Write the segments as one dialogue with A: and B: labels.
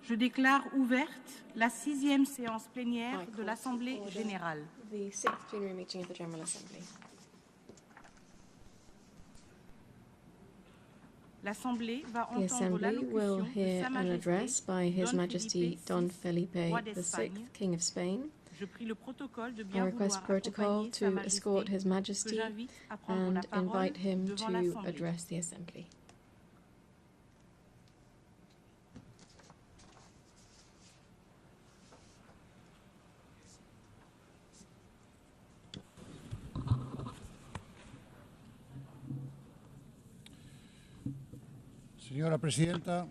A: Je déclare ouverte la 6e séance plénière de l'Assemblée générale.
B: The 6th plenary meeting of the General Assembly.
A: L'Assemblée va
B: The
A: entendre
B: Assembly will
A: l'allocution de
B: hear
A: Sa
B: an address
A: Majesté
B: by His
A: Don
B: Majesty
A: Felipe
B: Don
A: VI,
B: Felipe
A: roi
B: VI,
A: d'Espagne.
B: King of Spain.
A: Je prie le protocole de
B: I
A: bien
B: request
A: vouloir
B: protocol
A: accompagner Sa
B: to escort His
A: Majesté, que
B: Majesty
A: j'invite à prendre la
B: and
A: parole
B: invite him
A: devant
B: to
A: l'Assemblée.
B: address the Assembly.
C: Señora Presidenta,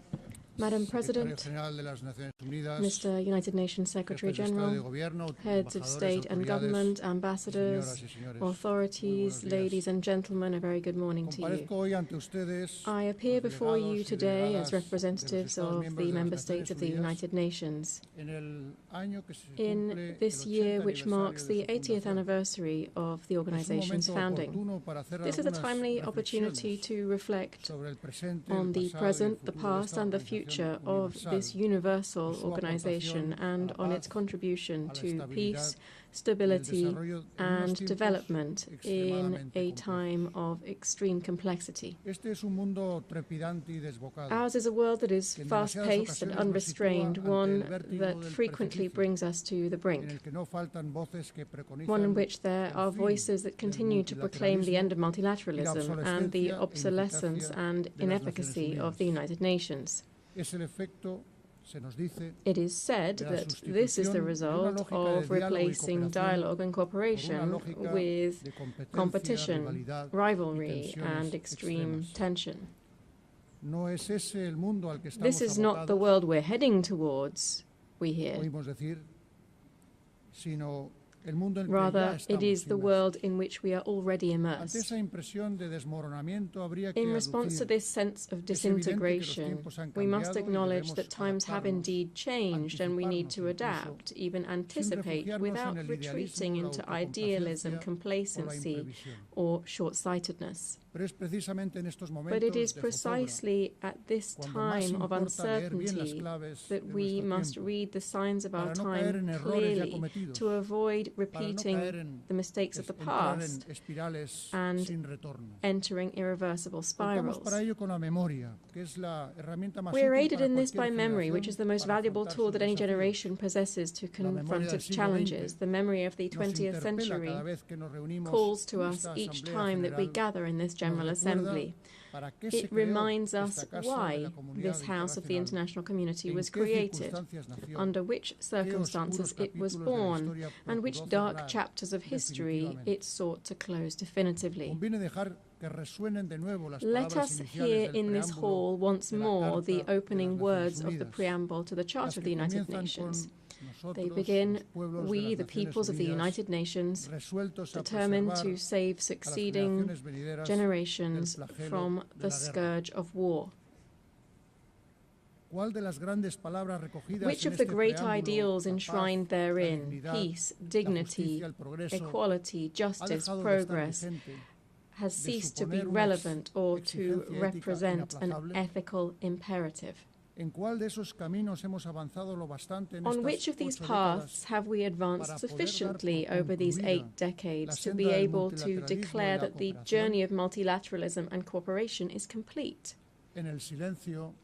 B: Madam President,
C: General de las Naciones Unidas,
B: Mr. United Nations Secretary
C: Jefes de Estado y
B: General,
C: Gobierno,
B: heads of
C: embajadores,
B: state and
C: autoridades,
B: government, ambassadors,
C: señoras y señores,
B: authorities,
C: muy buenos días.
B: ladies and gentlemen, a very good morning to you.
C: Comparezco hoy ante ustedes,
B: I appear
C: los
B: before you
C: delegados y
B: today
C: delegadas
B: as
C: de los
B: representatives
C: Estados
B: of
C: miembros
B: the
C: de las
B: member
C: Naciones
B: states of the
C: Unidas
B: United Nations.
C: en el año que se
B: In
C: cumple
B: this
C: el
B: year,
C: 80
B: which marks
C: aniversario
B: the
C: de su
B: 80th
C: fundación.
B: anniversary of the
C: Es un
B: organization's
C: momento
B: founding.
C: oportuno para hacer
B: This is a
C: algunas
B: timely opportunity
C: reflexiones
B: to reflect
C: sobre el presente,
B: on
C: el
B: the
C: pasado y el
B: present, the
C: futuro de
B: past,
C: esta
B: and the
C: organización
B: future of this
C: universal,
B: universal
C: y su
B: organization
C: aportación a
B: and
C: la
B: on
C: paz,
B: its contribution
C: a la
B: to
C: estabilidad
B: peace,
C: y el
B: stability,
C: desarrollo en unos
B: and
C: tiempos
B: development in
C: extremadamente
B: a
C: complejos.
B: time of extreme complexity.
C: Este es un mundo trepidante y desbocado.
B: Ours is a world that is
C: que en
B: fast-paced
C: demasiadas
B: and
C: ocasiones nos
B: unrestrained,
C: sitúa ante
B: one
C: el vértigo
B: that
C: del
B: frequently
C: precipicio,
B: brings us to the
C: en
B: brink,
C: el que no faltan voces que preconizan
B: one in which there
C: el
B: are
C: fin
B: voices that
C: del
B: continue to proclaim the end of
C: multilateralismo
B: multilateralism and the
C: y la
B: obsolescence
C: obsolescencia
B: and
C: de las
B: inefficacy
C: Naciones
B: of the
C: Unidas.
B: United Nations.
C: Es el efecto, se nos dice,
B: It is said
C: de la
B: that this is the
C: sustitución de una
B: result
C: lógica de
B: of
C: diálogo y
B: replacing
C: cooperación
B: dialogue and
C: por una
B: cooperation
C: lógica
B: with
C: de competencia,
B: competition,
C: rivalidad y
B: rivalry,
C: tensiones
B: and extreme
C: extremas.
B: tension.
C: No es ese el mundo al que estamos
B: This is not the
C: abocados,
B: world we're heading towards, we hear.
C: oímos decir, sino el mundo en que ya
B: Rather, it
C: estamos
B: is the
C: inmersos.
B: world in which we are already
C: Ante
B: immersed.
C: esa impresión de desmoronamiento habría que
B: In response to
C: aducir
B: this sense of
C: es evidente que los
B: disintegration,
C: tiempos han
B: we must
C: cambiado y
B: acknowledge
C: debemos
B: that times have
C: adaptarnos,
B: indeed changed and we need to
C: anticiparnos incluso,
B: adapt, even
C: sin
B: anticipate,
C: refugiarnos
B: without
C: en el
B: retreating
C: idealismo, la
B: into idealism,
C: autocomplacencia o la
B: complacency,
C: imprevisión.
B: or short-sightedness.
C: Pero es precisamente en estos momentos
B: But it is
C: de zozobra,
B: precisely at this
C: cuando más
B: time of
C: importa leer bien las
B: uncertainty
C: claves
B: that
C: de
B: we
C: nuestro
B: must
C: tiempo,
B: read the signs of our
C: para no caer en
B: time
C: errores ya
B: clearly
C: cometidos,
B: to avoid
C: para no caer
B: repeating
C: en
B: the mistakes of the
C: entrar en
B: past
C: espirales
B: and
C: sin retorno.
B: entering irreversible
C: Contamos
B: spirals.
C: para ello con la memoria, que es la herramienta más
B: We are
C: útil
B: aided
C: para
B: in this
C: cualquier
B: by memory, which
C: generación
B: is the most
C: para
B: valuable
C: afrontar
B: tool
C: sus
B: that any
C: desafíos.
B: generation possesses to
C: La memoria
B: confront
C: del
B: its
C: siglo
B: challenges.
C: XX
B: The memory of the
C: nos
B: 20th
C: interpela
B: century
C: cada vez que nos reunimos
B: calls to
C: en
B: us
C: esta
B: each
C: Asamblea
B: time that we
C: General,
B: gather in this General
C: nos recuerda
B: Assembly.
C: para qué se
B: It
C: creó
B: reminds us
C: esta casa de
B: why
C: la comunidad
B: this house of the
C: internacional,
B: international community
C: en
B: was
C: qué
B: created,
C: circunstancias nació,
B: under which circumstances
C: oscuros
B: it was
C: capítulos de la
B: born,
C: historia
B: and which
C: procuró
B: dark
C: cerrar
B: chapters of history
C: definitivamente.
B: it sought to close definitively.
C: Conviene dejar que resuenen de nuevo las
B: Let
C: palabras
B: us
C: iniciales
B: hear
C: del
B: in this
C: preámbulo
B: hall once
C: de la
B: more
C: Carta
B: the
C: de las
B: opening
C: Naciones
B: words of the
C: Unidas,
B: preamble to the
C: las
B: Charter of
C: que
B: the United
C: comienzan
B: Nations.
C: con nosotros,
B: They begin,
C: los pueblos de
B: we,
C: las
B: the
C: Naciones
B: peoples of the
C: Unidas,
B: United Nations,
C: resueltos a
B: determined
C: preservar
B: to save
C: a las
B: succeeding
C: generaciones venideras
B: generations
C: del flagelo
B: from
C: de
B: the
C: la guerra.
B: scourge of war.
C: ¿Cuál de las grandes palabras recogidas
B: Which
C: en
B: of the
C: este
B: great
C: preámbulo,
B: ideals
C: la
B: enshrined
C: paz, la
B: therein,
C: dignidad,
B: peace,
C: la
B: dignity,
C: justicia, el progreso,
B: equality,
C: ha
B: justice,
C: dejado de estar
B: progress,
C: vigente,
B: has
C: de
B: ceased to be
C: suponer una
B: relevant or to
C: exigencia ética
B: represent an
C: inaplazable?
B: ethical imperative?
C: ¿En cuál de esos caminos hemos avanzado lo bastante en
B: On
C: estas
B: which of these
C: 8
B: paths
C: décadas
B: have we
C: para
B: advanced
C: poder dar
B: sufficiently
C: por
B: over these 8
C: concluida
B: decades
C: la
B: to
C: senda
B: be
C: del
B: able to
C: multilateralismo y
B: declare
C: la
B: that the
C: cooperación
B: journey of multilateralism and cooperation is complete?
C: en el silencio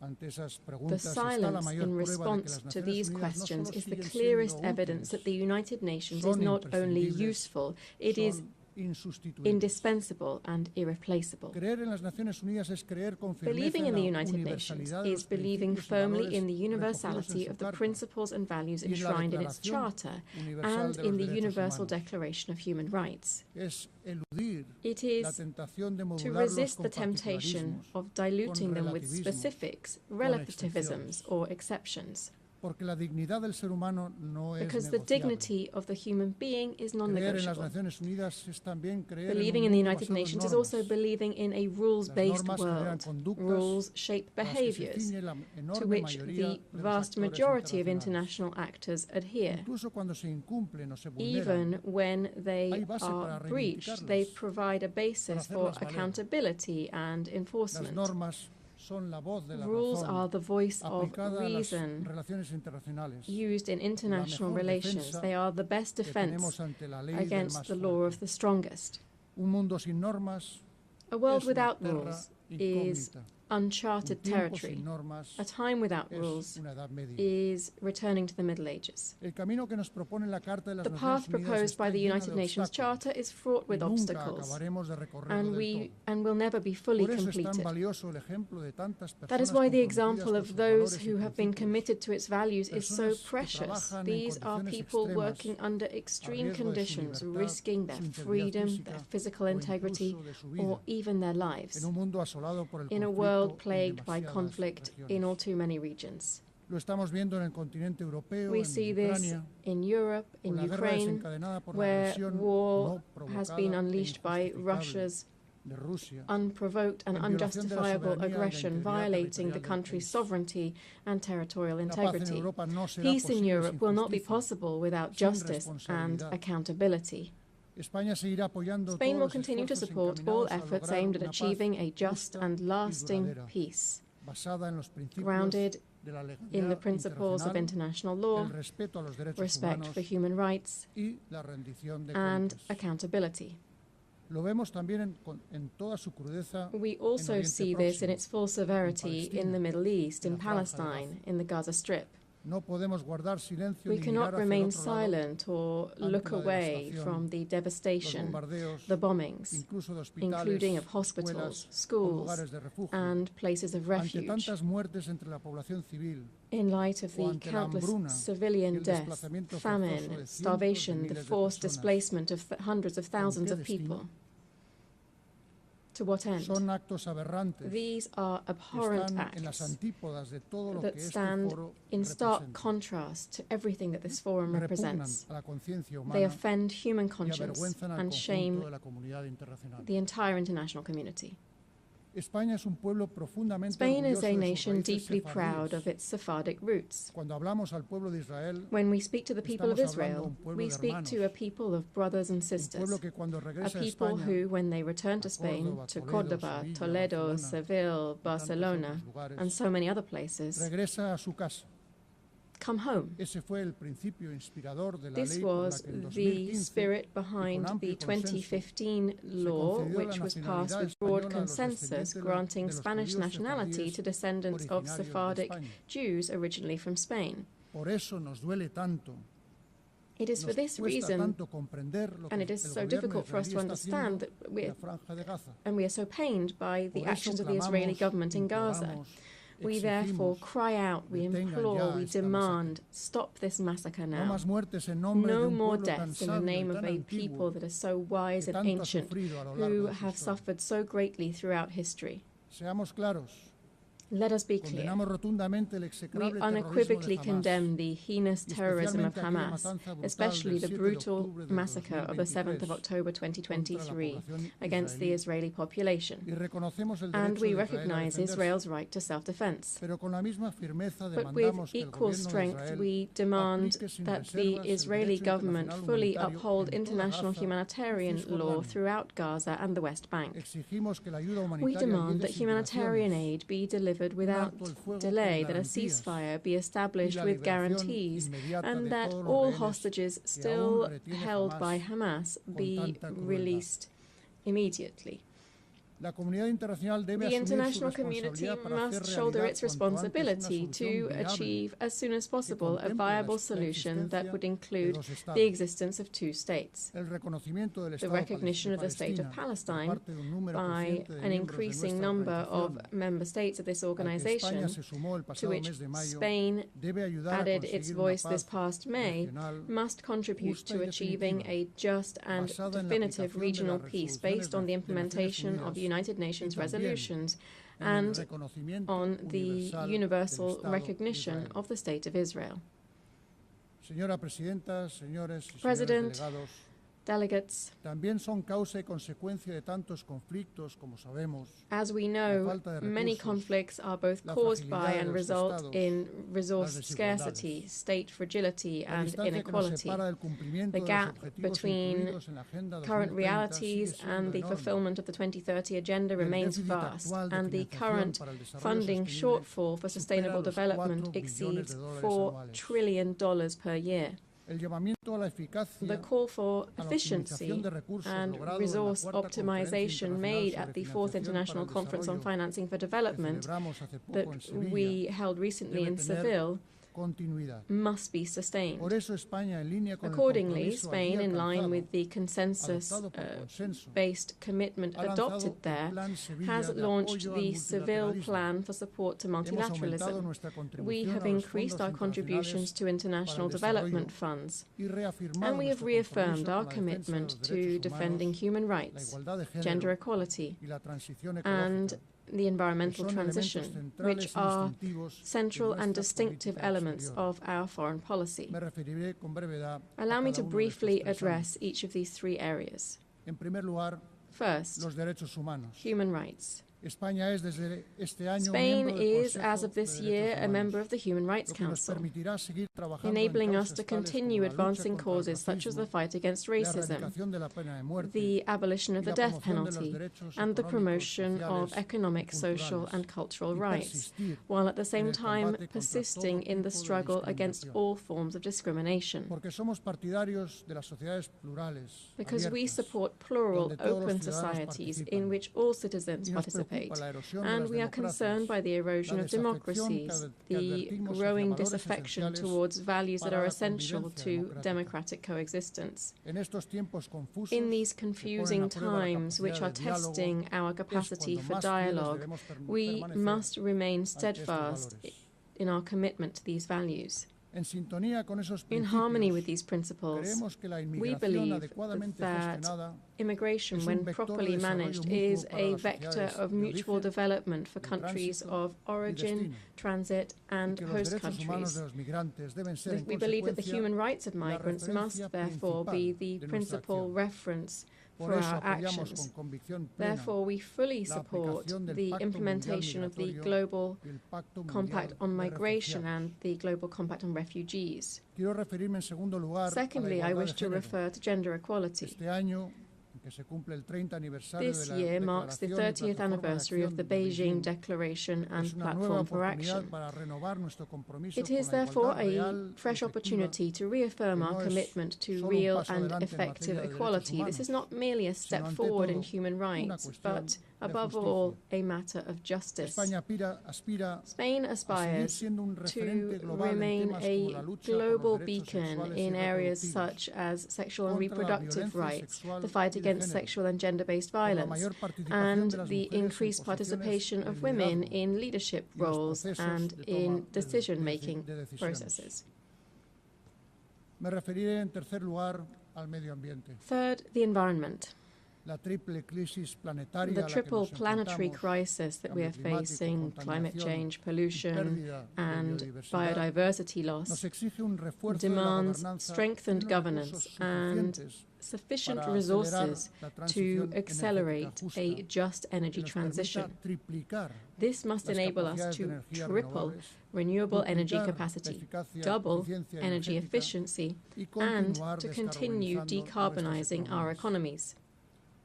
C: ante esas
B: The
C: preguntas está la
B: silence
C: mayor
B: in
C: prueba de que
B: response
C: las
B: to
C: Naciones
B: these
C: Unidas no
B: questions
C: solo
B: is the
C: siguen
B: clearest
C: siendo
B: evidence that the
C: útiles,
B: United Nations is
C: son
B: not only
C: imprescindibles,
B: useful, it is
C: son insustituibles.
B: indispensable and irreplaceable.
C: Creer en las Naciones Unidas es creer con firmeza
B: Believing
C: en
B: in the
C: la
B: United Nations
C: universalidad de
B: is
C: los
B: believing
C: principios y
B: firmly
C: valores
B: in the
C: recogidos en
B: universality
C: su
B: of the
C: Carta
B: principles and values
C: y en la
B: enshrined in its
C: Declaración
B: Charter
C: Universal
B: and
C: de los
B: in the
C: Derechos
B: Universal
C: Humanos.
B: Declaration of Human Rights.
C: Es eludir
B: It
C: la
B: is
C: tentación de
B: to
C: modularlos
B: resist
C: con
B: the temptation
C: particularismos,
B: of diluting them with
C: relativismos,
B: specifics,
C: con
B: relativisms,
C: excepciones.
B: or exceptions.
C: porque la dignidad del ser humano no es
B: Because the
C: negociable.
B: dignity of the human being is
C: Creer en las
B: non-negotiable.
C: Naciones Unidas es también creer
B: Believing
C: en
B: in
C: un
B: the
C: mundo
B: United
C: basado en
B: Nations is
C: normas.
B: also believing in a rules-based
C: Las normas generan
B: world.
C: conductas
B: Rules shape
C: a las que se
B: behaviors
C: ciñe la
B: to
C: enorme
B: which
C: mayoría
B: the
C: de los
B: vast
C: actores
B: majority of
C: internacionales.
B: international actors adhere.
C: Incluso cuando se incumplen o se vulneran,
B: Even when they
C: hay base
B: are
C: para
B: breached, they
C: reivindicarlas,
B: provide a basis
C: para
B: for
C: hacerlas valer.
B: accountability and
C: las
B: enforcement.
C: normas son la voz de la
B: Rules
C: razón
B: are the voice of
C: aplicada a las
B: reason
C: relaciones internacionales,
B: used in international
C: mejor
B: relations.
C: defensa
B: They are the best
C: que
B: defense
C: tenemos ante la ley del
B: against
C: más
B: the law of
C: fuerte.
B: the strongest.
C: Un mundo sin normas
B: A world
C: es una
B: without
C: terra
B: rules is
C: incógnita.
B: uncharted
C: Un tiempo
B: territory.
C: sin normas
B: A time without
C: es
B: rules
C: una edad media.
B: is returning to the Middle Ages.
C: El camino que nos propone la Carta de las
B: The path
C: Naciones Unidas
B: proposed by
C: está
B: the
C: llena
B: United
C: de
B: Nations
C: obstáculos
B: Charter is fraught
C: y
B: with
C: nunca
B: obstacles,
C: acabaremos de recorrerlo del todo.
B: and will never be fully
C: Por eso es tan
B: completed.
C: valioso el ejemplo de tantas
B: That is
C: personas
B: why the
C: comprometidas
B: example
C: con
B: of
C: sus
B: those
C: valores y
B: who have been
C: principios,
B: committed to its values is so
C: personas que
B: precious.
C: trabajan en
B: These are
C: condiciones
B: people
C: extremas,
B: working under
C: a
B: extreme
C: riesgo de su
B: conditions,
C: libertad,
B: risking their
C: su integridad
B: freedom,
C: física
B: their physical
C: o
B: integrity,
C: incluso de su vida,
B: or even their lives,
C: en un mundo asolado por el
B: in a
C: conflicto
B: world
C: en
B: plagued by
C: demasiadas
B: conflict
C: regiones.
B: in all too many regions.
C: Lo estamos viendo en el continente europeo,
B: We
C: en
B: see this
C: Ucrania,
B: in Europe,
C: con
B: in
C: la guerra
B: Ukraine,
C: desencadenada por la
B: where
C: agresión
B: war
C: no
B: has
C: provocada
B: been
C: e
B: unleashed by
C: injustificable
B: Russia's
C: de Rusia,
B: unprovoked and
C: en violación de la
B: unjustifiable
C: soberanía y la
B: aggression
C: integridad
B: violating the
C: territorial del
B: country's
C: país.
B: sovereignty and territorial
C: La paz en
B: integrity.
C: Europa no será
B: Peace in
C: posible
B: Europe
C: sin
B: will not be
C: justicia,
B: possible without
C: sin
B: justice and
C: responsabilidad.
B: accountability.
C: España seguirá apoyando
B: Spain
C: todos
B: will
C: los
B: continue to
C: esfuerzos
B: support all
C: encaminados a
B: efforts
C: lograr
B: aimed at
C: una paz
B: achieving a just
C: justa
B: and
C: y
B: lasting
C: duradera,
B: peace,
C: basada en los principios
B: grounded
C: de la
B: in the
C: legalidad
B: principles of
C: internacional,
B: international law,
C: el respeto a los derechos
B: respect
C: humanos
B: for human rights,
C: y la rendición de
B: and
C: cuentas.
B: accountability.
C: Lo vemos también en toda su crudeza
B: We
C: en
B: also
C: Oriente
B: see this in
C: Próximo.
B: its full severity in the Middle East,
C: en
B: in
C: la Franja de
B: Palestine, in the Gaza Strip.
C: No podemos guardar silencio
B: We
C: ni
B: cannot
C: mirar hacia el
B: remain
C: otro lado.
B: silent or look
C: la
B: away
C: devastación,
B: from the
C: Los
B: devastation,
C: bombardeos,
B: the bombings,
C: incluso de hospitales,
B: including of
C: escuelas
B: hospitals,
C: o
B: schools,
C: lugares de refugio.
B: and places of
C: Ante
B: refuge,
C: tantas muertes entre la población civil,
B: in light of
C: o
B: the
C: ante la
B: countless
C: hambruna y
B: civilian
C: el
B: death,
C: desplazamiento forzoso
B: famine,
C: de cientos de
B: starvation, the
C: miles de
B: forced
C: personas.
B: displacement of hundreds of thousands
C: qué
B: of people.
C: destino?
B: To what end?
C: Son actos aberrantes
B: These are
C: que
B: abhorrent
C: están en las
B: acts
C: antípodas de todo lo
B: that
C: que este
B: stand
C: foro
B: in stark
C: representa.
B: contrast to everything that this forum
C: Repugnan
B: represents.
C: a la conciencia
B: They
C: humana
B: offend human
C: y
B: conscience
C: avergüenzan al
B: and
C: conjunto
B: shame
C: de la comunidad internacional.
B: the entire international community.
C: España es un pueblo profundamente
B: Spain is
C: orgulloso
B: a
C: de sus
B: nation
C: raíces
B: deeply proud
C: sefardíes.
B: of its Sephardic roots.
C: Cuando hablamos al pueblo de Israel,
B: When we speak to the people of
C: estamos hablando de
B: Israel,
C: un pueblo
B: we
C: de
B: speak
C: hermanos,
B: to a people of brothers and
C: un
B: sisters,
C: pueblo que cuando
B: a
C: regresa a
B: people
C: España,
B: who, when they return to
C: a
B: Spain,
C: Córdoba,
B: to
C: Toledo,
B: Córdoba,
C: Sevilla,
B: Toledo,
C: Barcelona,
B: Seville,
C: tantos
B: Barcelona,
C: otros lugares,
B: and so many other places,
C: regresa a su casa.
B: come home.
C: Ese fue el principio inspirador de la
B: This
C: ley por la
B: was
C: que en
B: the
C: 2015
B: spirit behind
C: amplio
B: the
C: consenso,
B: 2015 law,
C: concedió la
B: which was passed
C: nacionalidad
B: with broad
C: española a los
B: consensus,
C: descendientes
B: granting
C: de los
B: Spanish
C: judíos
B: nationality
C: sefardíes
B: to descendants of
C: originarios de
B: Sephardic
C: España.
B: Jews originally from Spain.
C: Por eso nos duele tanto,
B: It is for
C: nos
B: this
C: cuesta
B: reason,
C: tanto comprender lo que
B: and it is
C: el
B: so
C: gobierno
B: difficult for us to
C: israelí está haciendo
B: understand that
C: en la Franja de Gaza.
B: we are so pained by the
C: Por eso
B: actions of the Israeli
C: clamamos,
B: government in Gaza.
C: imploramos,
B: We therefore
C: exigimos,
B: cry out, we
C: detengan
B: implore,
C: ya
B: we
C: esta
B: demand, stop this massacre
C: No
B: now.
C: más muertes en nombre de
B: No
C: un
B: more
C: pueblo tan
B: deaths in the
C: sabio
B: name
C: y
B: of
C: tan
B: a people
C: antiguo
B: that are so wise
C: que
B: and
C: tanto ha
B: ancient,
C: sufrido a lo largo
B: who
C: de su
B: have
C: historia.
B: suffered so greatly throughout history.
C: Seamos claros,
B: Let us be clear.
C: condenamos rotundamente el
B: We
C: execrable terrorismo
B: unequivocally
C: de Hamas,
B: condemn the heinous
C: y
B: terrorism of
C: especialmente aquella
B: Hamas,
C: matanza brutal
B: especially
C: del
B: the
C: 7 de
B: brutal
C: octubre del
B: massacre of the 7th of
C: 2023
B: October
C: contra la
B: 2023
C: población
B: against the
C: israelí.
B: Israeli population.
C: Y reconocemos el
B: And
C: derecho
B: we
C: de Israel a
B: recognize
C: defenderse,
B: Israel's right to self-defense.
C: pero con la misma firmeza
B: But with
C: demandamos que el
B: equal
C: gobierno de
B: strength,
C: Israel
B: we demand
C: aplique sin
B: that the
C: reservas el
B: Israeli
C: derecho
B: government
C: internacional
B: fully
C: humanitario
B: uphold
C: en toda
B: international
C: Gaza
B: humanitarian
C: y
B: law
C: Cisjordania.
B: throughout Gaza and the West Bank.
C: Exigimos que la ayuda
B: We
C: humanitaria
B: demand
C: llegue
B: that
C: sin
B: humanitarian
C: dilaciones,
B: aid be delivered without
C: alto el fuego
B: delay,
C: con
B: that a
C: garantías
B: ceasefire be
C: y
B: established
C: la
B: with
C: liberación
B: guarantees,
C: inmediata
B: and
C: de
B: that
C: todos los
B: all
C: rehenes
B: hostages
C: que
B: still
C: aún retiene
B: held by
C: Hamas
B: Hamas be
C: tanta crueldad.
B: released immediately.
C: La comunidad internacional debe
B: The
C: asumir su
B: international community
C: responsabilidad para hacer
B: must shoulder
C: realidad
B: its
C: cuanto antes una
B: responsibility to
C: solución viable
B: achieve as soon as possible a
C: contemple
B: viable
C: la
B: solution that
C: existencia
B: would
C: de
B: include
C: dos estados.
B: the existence of two states.
C: El reconocimiento del
B: The
C: Estado
B: recognition of the state of
C: por
B: Palestine
C: parte de un número
B: by
C: creciente de
B: an
C: miembros de
B: increasing
C: nuestra
B: number of
C: organización,
B: member states of this
C: al que
B: organization,
C: España se sumó el
B: to
C: pasado
B: which
C: mes de mayo,
B: Spain
C: debe ayudar a
B: added its
C: conseguir
B: voice
C: una
B: this
C: paz
B: past May,
C: regional
B: must contribute
C: justa
B: to
C: y
B: achieving
C: definitiva,
B: a just and
C: basada en la
B: definitive
C: aplicación de
B: regional
C: las
B: peace
C: resoluciones
B: based on the
C: de Naciones
B: implementation of
C: Unidas
B: United Nations
C: y también
B: resolutions
C: en el
B: and
C: reconocimiento
B: on the
C: universal del
B: universal
C: Estado de
B: recognition
C: Israel.
B: of the State of Israel.
C: Señora Presidenta, señores y señores
B: President,
C: delegados,
B: Delegates,
C: también son causa y consecuencia de tantos conflictos, como sabemos.
B: as we know,
C: falta de
B: many
C: recursos,
B: conflicts are both
C: la
B: caused by
C: fragilidad de
B: and
C: los
B: result
C: estados,
B: in resource
C: las
B: scarcity,
C: desigualdades.
B: state fragility,
C: La
B: and
C: distancia que nos
B: inequality.
C: separa del cumplimiento
B: The
C: de los
B: gap
C: objetivos
B: between
C: incluidos en la Agenda
B: current
C: 2030
B: realities
C: sigue siendo
B: and the
C: enorme.
B: fulfillment of the 2030 agenda
C: El
B: remains
C: déficit
B: vast,
C: actual de
B: and the
C: financiación
B: current
C: para el desarrollo
B: funding
C: sostenible
B: shortfall for
C: supera
B: sustainable
C: los
B: development
C: 4 billones
B: exceeds
C: de dólares
B: $4
C: anuales.
B: trillion per year.
C: El llamamiento a la eficacia,
B: The call for
C: a la
B: efficiency
C: optimización de recursos
B: and
C: logrado en la
B: resource
C: cuarta
B: optimization
C: conferencia
B: made
C: internacional
B: at the
C: sobre
B: Fourth
C: financiación
B: International
C: para el
B: Conference on
C: desarrollo
B: Financing for
C: que
B: Development
C: celebramos hace poco
B: that
C: en Sevilla,
B: we held recently
C: debe
B: in
C: tener
B: Seville
C: continuidad.
B: must be sustained.
C: Por eso España, en línea con el
B: Accordingly,
C: compromiso
B: Spain,
C: allí
B: in line
C: alcanzado,
B: with the consensus-based
C: adoptado por consenso,
B: commitment
C: ha lanzado
B: adopted
C: el
B: there,
C: Plan Sevilla
B: has
C: de
B: launched
C: apoyo al
B: the Seville
C: multilateralismo.
B: Plan for support to
C: Hemos aumentado
B: multilateralism.
C: nuestra
B: We
C: contribución
B: have
C: a los
B: increased
C: fondos
B: our contributions to international
C: para el desarrollo
B: development funds,
C: y reafirmado
B: and we have
C: nuestro
B: reaffirmed
C: compromiso
B: our
C: con la defensa de
B: commitment
C: los
B: to
C: derechos
B: defending
C: humanos,
B: human
C: la
B: rights,
C: igualdad de género
B: gender equality,
C: y la transición
B: and
C: ecológica,
B: the environmental
C: que son elementos
B: transition,
C: centrales
B: which
C: y
B: are
C: distintivos de
B: central and
C: nuestra
B: distinctive
C: política
B: elements
C: exterior.
B: of our foreign policy.
C: Me referiré con brevedad a
B: Allow me
C: cada
B: to
C: uno de estos
B: briefly
C: tres
B: address each of these three areas.
C: ámbitos. En primer lugar,
B: First,
C: los derechos humanos.
B: human rights.
C: España es desde este año
B: Spain
C: miembro del
B: is,
C: Consejo
B: as of this
C: de
B: year,
C: Derechos
B: a member
C: Humanos,
B: of the Human Rights
C: lo que nos
B: Council,
C: permitirá seguir trabajando en
B: enabling us
C: causas
B: to
C: tales como
B: continue
C: la lucha
B: advancing
C: contra el
B: causes such as the
C: racismo,
B: fight against
C: la
B: racism,
C: erradicación de la pena de muerte,
B: the abolition of
C: y
B: the
C: la
B: death
C: promoción de los
B: penalty,
C: derechos
B: and the
C: económicos,
B: promotion of
C: sociales
B: economic,
C: y
B: social,
C: culturales,
B: and cultural
C: y
B: rights,
C: persistir
B: while at the same
C: el
B: time
C: combate contra
B: persisting
C: todo
B: in the
C: tipo de
B: struggle against
C: discriminación.
B: all forms of discrimination.
C: Porque somos partidarios de las sociedades plurales,
B: Because we
C: abiertas,
B: support plural,
C: donde todos los
B: open
C: ciudadanos
B: societies
C: participan,
B: in which all citizens
C: y nos
B: participate,
C: preocupa la erosión de
B: and
C: las
B: we are concerned by the erosion
C: la
B: of
C: desafección
B: democracies,
C: que
B: the
C: advertimos hacia
B: growing
C: valores
B: disaffection
C: esenciales
B: towards values that
C: para
B: are
C: la
B: essential
C: convivencia
B: to
C: democrática.
B: democratic coexistence.
C: En estos tiempos confusos,
B: In these
C: que ponen
B: confusing
C: a prueba la
B: times which are
C: capacidad de diálogo,
B: testing our capacity
C: cuando
B: for
C: más fieles
B: dialogue,
C: debemos
B: we
C: permanecer
B: must remain
C: ante estos
B: steadfast
C: valores.
B: in our commitment to these values.
C: En sintonía con esos
B: In harmony with
C: principios,
B: these principles,
C: creemos que la
B: we
C: inmigración
B: believe
C: adecuadamente
B: that
C: gestionada
B: immigration,
C: es un
B: when
C: vector
B: properly
C: de desarrollo
B: managed,
C: mutuo
B: is
C: para
B: a
C: las
B: vector
C: sociedades
B: of
C: de
B: mutual
C: origen,
B: development for
C: de
B: countries
C: tránsito
B: of
C: y
B: origin,
C: destino,
B: transit,
C: y
B: and
C: que los
B: host
C: derechos humanos
B: countries.
C: de los migrantes deben ser, en
B: We believe that the
C: consecuencia,
B: human rights of
C: la
B: migrants must
C: referencia
B: therefore be
C: principal
B: the
C: de nuestra
B: principal
C: acción.
B: reference
C: Por
B: for
C: eso
B: our
C: apoyamos
B: actions.
C: con convicción plena
B: Therefore, we fully
C: la
B: support
C: aplicación del
B: the
C: Pacto
B: implementation
C: Mundial
B: of the
C: Migratorio
B: Global
C: y el Pacto
B: Compact
C: Mundial
B: on
C: de
B: Migration
C: Refugiados.
B: and the Global Compact on Refugees.
C: Quiero referirme en segundo lugar
B: Secondly,
C: a
B: I
C: la
B: wish
C: igualdad
B: to
C: de género.
B: refer to gender equality.
C: Este año, en que se cumple el 30 aniversario
B: This
C: de la
B: year marks the
C: Declaración y
B: 30th
C: Plataforma de
B: anniversary of
C: Acción
B: the
C: de
B: Beijing
C: Beijing,
B: Declaration and
C: es una nueva
B: Platform for
C: oportunidad
B: Action.
C: para renovar nuestro compromiso
B: It
C: con
B: is
C: la
B: therefore
C: igualdad
B: a
C: real y
B: fresh
C: efectiva,
B: opportunity to reaffirm
C: que
B: our
C: no es
B: commitment to
C: solo un
B: real
C: paso
B: and
C: adelante en
B: effective
C: materia de derechos
B: equality. This is
C: humanos,
B: not merely a step
C: sino ante
B: forward in
C: todo
B: human
C: una
B: rights,
C: cuestión
B: but
C: de
B: above
C: justicia.
B: all, a matter of justice.
C: España aspira
B: Spain
C: a seguir
B: aspires
C: siendo un referente
B: to
C: global en
B: remain
C: temas como
B: a
C: la lucha por
B: global
C: los derechos
B: beacon
C: sexuales y
B: in areas
C: reproductivos,
B: such as sexual and
C: contra la
B: reproductive
C: violencia
B: rights,
C: sexual
B: the fight
C: y de
B: against
C: género,
B: sexual and gender-based
C: por la
B: violence,
C: mayor participación
B: and
C: de las
B: the
C: mujeres en
B: increased
C: posiciones
B: participation
C: de
B: of women
C: liderazgo
B: in leadership
C: y los
B: roles
C: procesos
B: and
C: de toma
B: in decision-making
C: de decisiones.
B: processes.
C: Me referiré en tercer lugar al medio ambiente.
B: Third, the environment.
C: La triple crisis planetaria
B: The
C: a la que
B: triple
C: nos
B: planetary
C: enfrentamos,
B: crisis that we are
C: cambio climático,
B: facing, climate
C: contaminación
B: change,
C: y
B: pollution,
C: pérdida de
B: and
C: biodiversidad,
B: biodiversity
C: nos
B: loss,
C: exige un refuerzo de la
B: demands
C: gobernanza
B: strengthened
C: y unos
B: governance
C: recursos
B: and
C: suficientes
B: sufficient
C: para acelerar
B: resources
C: la
B: to
C: transición
B: accelerate
C: energética
B: a
C: justa
B: just
C: que
B: energy
C: nos permita
B: transition.
C: triplicar
B: This must
C: las
B: enable us
C: capacidades de
B: to
C: energías
B: triple
C: renovables,
B: renewable energy
C: duplicar la
B: capacity,
C: eficacia,
B: double
C: eficiencia
B: energy
C: energética
B: efficiency,
C: y
B: and
C: continuar
B: to continue
C: descarbonizando
B: decarbonizing
C: nuestras
B: our
C: economías.
B: economies.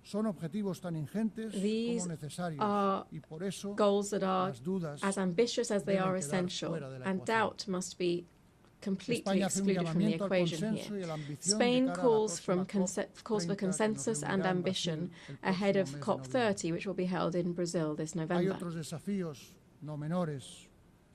C: Son objetivos tan ingentes
B: These
C: como necesarios
B: are
C: y por eso
B: Goals that are
C: las dudas
B: as ambitious as they
C: deben
B: are
C: quedar
B: essential,
C: fuera de la
B: and
C: ecuación.
B: doubt must be completely
C: España hace un
B: excluded from the
C: llamamiento al
B: equation
C: consenso
B: here.
C: y a la ambición
B: Spain
C: de cara a la
B: calls
C: próxima
B: calls for
C: COP30 que nos
B: consensus and
C: reunirá en
B: ambition
C: Brasil el
B: ahead of
C: próximo mes de
B: COP30, which will be held in Brazil this
C: Hay
B: November.
C: otros desafíos no menores.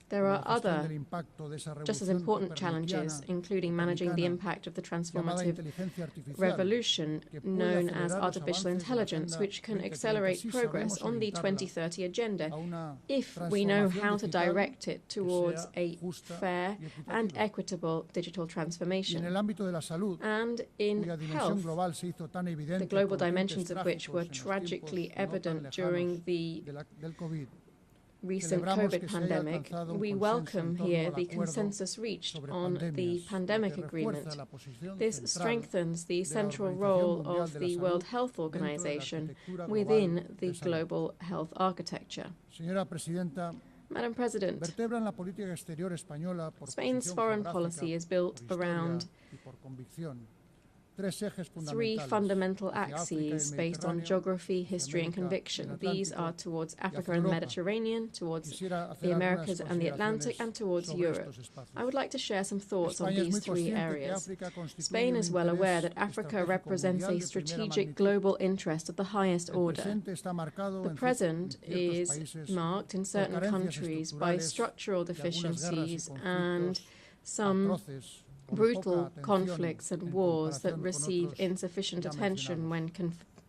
B: There are
C: como la gestión
B: other
C: del impacto de esa
B: just as
C: revolución
B: important
C: coperniciana
B: challenges, including managing the impact of the
C: llamada
B: transformative
C: inteligencia artificial,
B: revolution
C: que puede
B: known
C: acelerar
B: as
C: los
B: artificial
C: avances de la
B: intelligence,
C: Agenda
B: which can
C: 2030
B: accelerate
C: si
B: progress
C: sabemos
B: on the
C: orientarla
B: 2030 agenda
C: a una
B: if we know
C: transformación
B: how to
C: digital
B: direct it towards
C: sea
B: a
C: justa
B: fair
C: y
B: and
C: equitativa.
B: equitable digital
C: Y en
B: transformation.
C: el ámbito de la salud,
B: And in
C: cuya dimensión
B: health,
C: global se hizo tan evidente
B: the global
C: por los
B: dimensions
C: tintes
B: of which were
C: trágicos en los
B: tragically
C: tiempos no tan
B: evident during
C: lejanos
B: the
C: del COVID,
B: recent
C: Celebramos
B: COVID
C: que se haya
B: pandemic,
C: alcanzado un
B: we
C: consenso
B: welcome
C: en torno
B: here
C: al
B: the
C: acuerdo
B: consensus reached
C: sobre
B: on the
C: pandemias,
B: pandemic
C: que
B: agreement.
C: refuerza la posición
B: This
C: central
B: strengthens the
C: de la
B: central
C: Organización
B: role
C: Mundial
B: of
C: de la
B: the
C: Salud
B: World Health
C: dentro de la
B: Organization
C: arquitectura global
B: within
C: de
B: the
C: salud.
B: global health architecture.
C: Señora Presidenta,
B: Madam President,
C: vertebran la política exterior española por
B: Spain's
C: posición
B: foreign
C: geográfica,
B: policy is built
C: por historia
B: around
C: y por convicción. Tres ejes
B: three
C: fundamentales
B: fundamental
C: hacia África y el
B: axes based on
C: Mediterráneo,
B: geography,
C: hacia
B: history, and
C: América y el
B: conviction. These
C: Atlántico
B: are towards
C: y hacia
B: Africa and the
C: Europa.
B: Mediterranean, towards
C: Quisiera hacer
B: the
C: algunas
B: Americas and the Atlantic, and
C: consideraciones
B: towards
C: sobre
B: Europe.
C: estos espacios.
B: I would like to share some thoughts on
C: España es
B: these
C: muy
B: three
C: consciente que
B: areas.
C: África constituye
B: Spain
C: un
B: is well aware that
C: interés
B: Africa
C: estratégico
B: represents
C: mundial
B: a
C: de primera
B: strategic
C: magnitud.
B: global interest of the highest
C: El
B: order.
C: presente está marcado
B: The
C: en
B: present
C: ciertos
B: is
C: países
B: marked in
C: por
B: certain
C: carencias
B: countries by
C: estructurales
B: structural
C: y algunas guerras y
B: deficiencies
C: conflictos
B: and some
C: atroces con
B: brutal
C: poca atención
B: conflicts and
C: en
B: wars that
C: comparación con
B: receive
C: otros
B: insufficient
C: ya
B: attention
C: mencionados.
B: when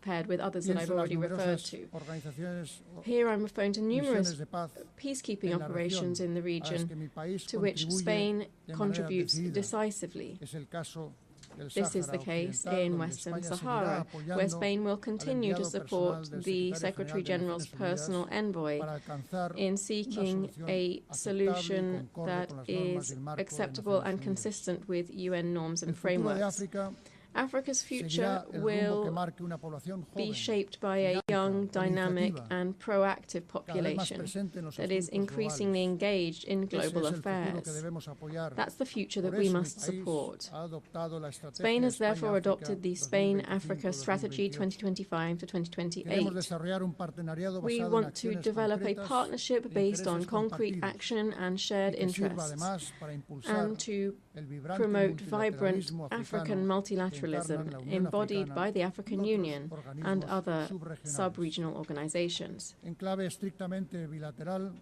B: compared with others that I've
C: Pienso en las
B: already referred
C: numerosas
B: to.
C: organizaciones o
B: Here I'm referring to numerous
C: misiones de paz
B: peacekeeping
C: en la
B: operations in the
C: a las
B: region
C: que mi país
B: to which
C: contribuye
B: Spain
C: de manera
B: contributes
C: decidida.
B: decisively.
C: Es el caso del
B: This is the
C: Sáhara
B: case
C: Occidental,
B: in
C: donde
B: Western
C: España seguirá
B: Sahara, where
C: apoyando
B: Spain will
C: al
B: continue to
C: enviado
B: support
C: personal del
B: the
C: Secretario
B: Secretary
C: General de
B: General's
C: Naciones Unidas
B: personal envoy
C: para alcanzar
B: in
C: una
B: seeking
C: solución
B: a
C: aceptable y concorde
B: solution that
C: con las normas
B: is
C: del marco de
B: acceptable
C: Naciones
B: and
C: Unidas.
B: consistent with UN norms
C: El
B: and
C: futuro de
B: frameworks.
C: África
B: Africa's future
C: seguirá el rumbo que
B: will
C: marque una población
B: be
C: joven,
B: shaped by a young,
C: con
B: dynamic,
C: iniciativa,
B: and proactive
C: cada vez más
B: population
C: presente en los
B: that is
C: asuntos
B: increasingly
C: globales.
B: engaged in
C: Ese
B: global
C: es el futuro que
B: affairs.
C: debemos apoyar.
B: That's the future that
C: Por
B: we
C: eso mi
B: must
C: país
B: support.
C: ha adoptado la estrategia
B: Spain has therefore
C: España-África
B: adopted the Spain-Africa Strategy 2025 to
C: Queremos
B: 2028.
C: desarrollar un partenariado
B: We
C: basado en
B: want to
C: acciones
B: develop a
C: concretas
B: partnership
C: e
B: based on
C: intereses
B: concrete
C: compartidos,
B: action and
C: y
B: shared
C: que sirva
B: interests,
C: además para impulsar
B: and to
C: el vibrante
B: promote vibrant
C: multilateralismo
B: African
C: africano
B: multilateralism
C: que encarnan la Unión
B: embodied
C: Africana
B: by the African
C: y otros
B: Union
C: organismos
B: and other
C: subregionales.
B: sub-regional organizations.
C: En clave estrictamente bilateral,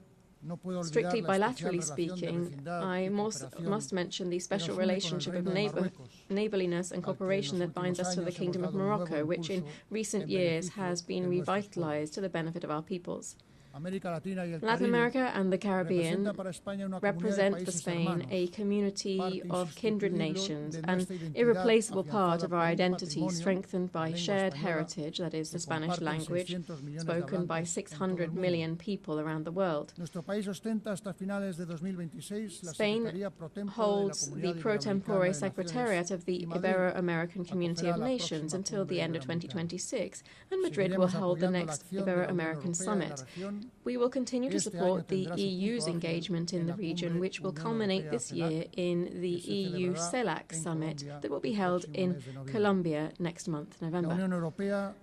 C: no puedo olvidar
B: Strictly
C: la especial
B: bilaterally
C: relación de
B: speaking,
C: vecindad
B: I
C: y
B: must
C: cooperación
B: mention the
C: que nos
B: special
C: une con el
B: relationship of
C: Reino de Marruecos,
B: neighbourliness and
C: al que en
B: cooperation
C: los
B: that binds
C: últimos
B: us to the
C: años hemos
B: Kingdom of
C: dado un nuevo
B: Morocco, which in
C: impulso
B: recent
C: en
B: years
C: beneficio
B: has been
C: de nuestros
B: revitalized to the benefit of our peoples.
C: América Latina y el
B: Latin
C: Caribe
B: America and the Caribbean
C: representa para España una comunidad de
B: represent for
C: países
B: Spain
C: hermanos,
B: a community
C: parte
B: of kindred
C: insustituible
B: nations,
C: de
B: an
C: nuestra identidad
B: irreplaceable part
C: afianzada
B: of
C: por
B: our
C: un
B: identity,
C: patrimonio,
B: strengthened by
C: la lengua
B: shared
C: española,
B: heritage, that is the
C: que
B: Spanish
C: comparten
B: language,
C: 600 millones de
B: spoken by
C: hablantes en todo el
B: 600
C: mundo.
B: million people around the world.
C: Nuestro país ostenta hasta finales de 2026 la
B: Spain
C: Secretaría pro tempore de la
B: holds
C: Comunidad
B: the pro tempore
C: Iberoamericana de
B: secretariat of the
C: Naciones y Madrid
B: Ibero-American Community of
C: acogerá la
B: Nations
C: próxima
B: until the
C: cumbre
B: end of
C: iberoamericana.
B: 2026, and Madrid will
C: Seguiremos
B: hold the
C: apoyando la
B: next
C: acción de la Unión
B: Ibero-American
C: Europea en la
B: Summit.
C: región.
B: We will continue to
C: Este año
B: support the
C: tendrá su
B: EU's
C: punto álgido
B: engagement in
C: en
B: the
C: la
B: region,
C: cumbre
B: which will
C: Unión
B: culminate
C: Europea
B: this
C: CELAC,
B: year in the
C: que se
B: EU
C: celebrará
B: CELAC
C: en
B: summit
C: Colombia
B: that will be
C: el
B: held
C: próximo
B: in
C: mes de noviembre.
B: Colombia next month,
C: La
B: November.
C: Unión Europea,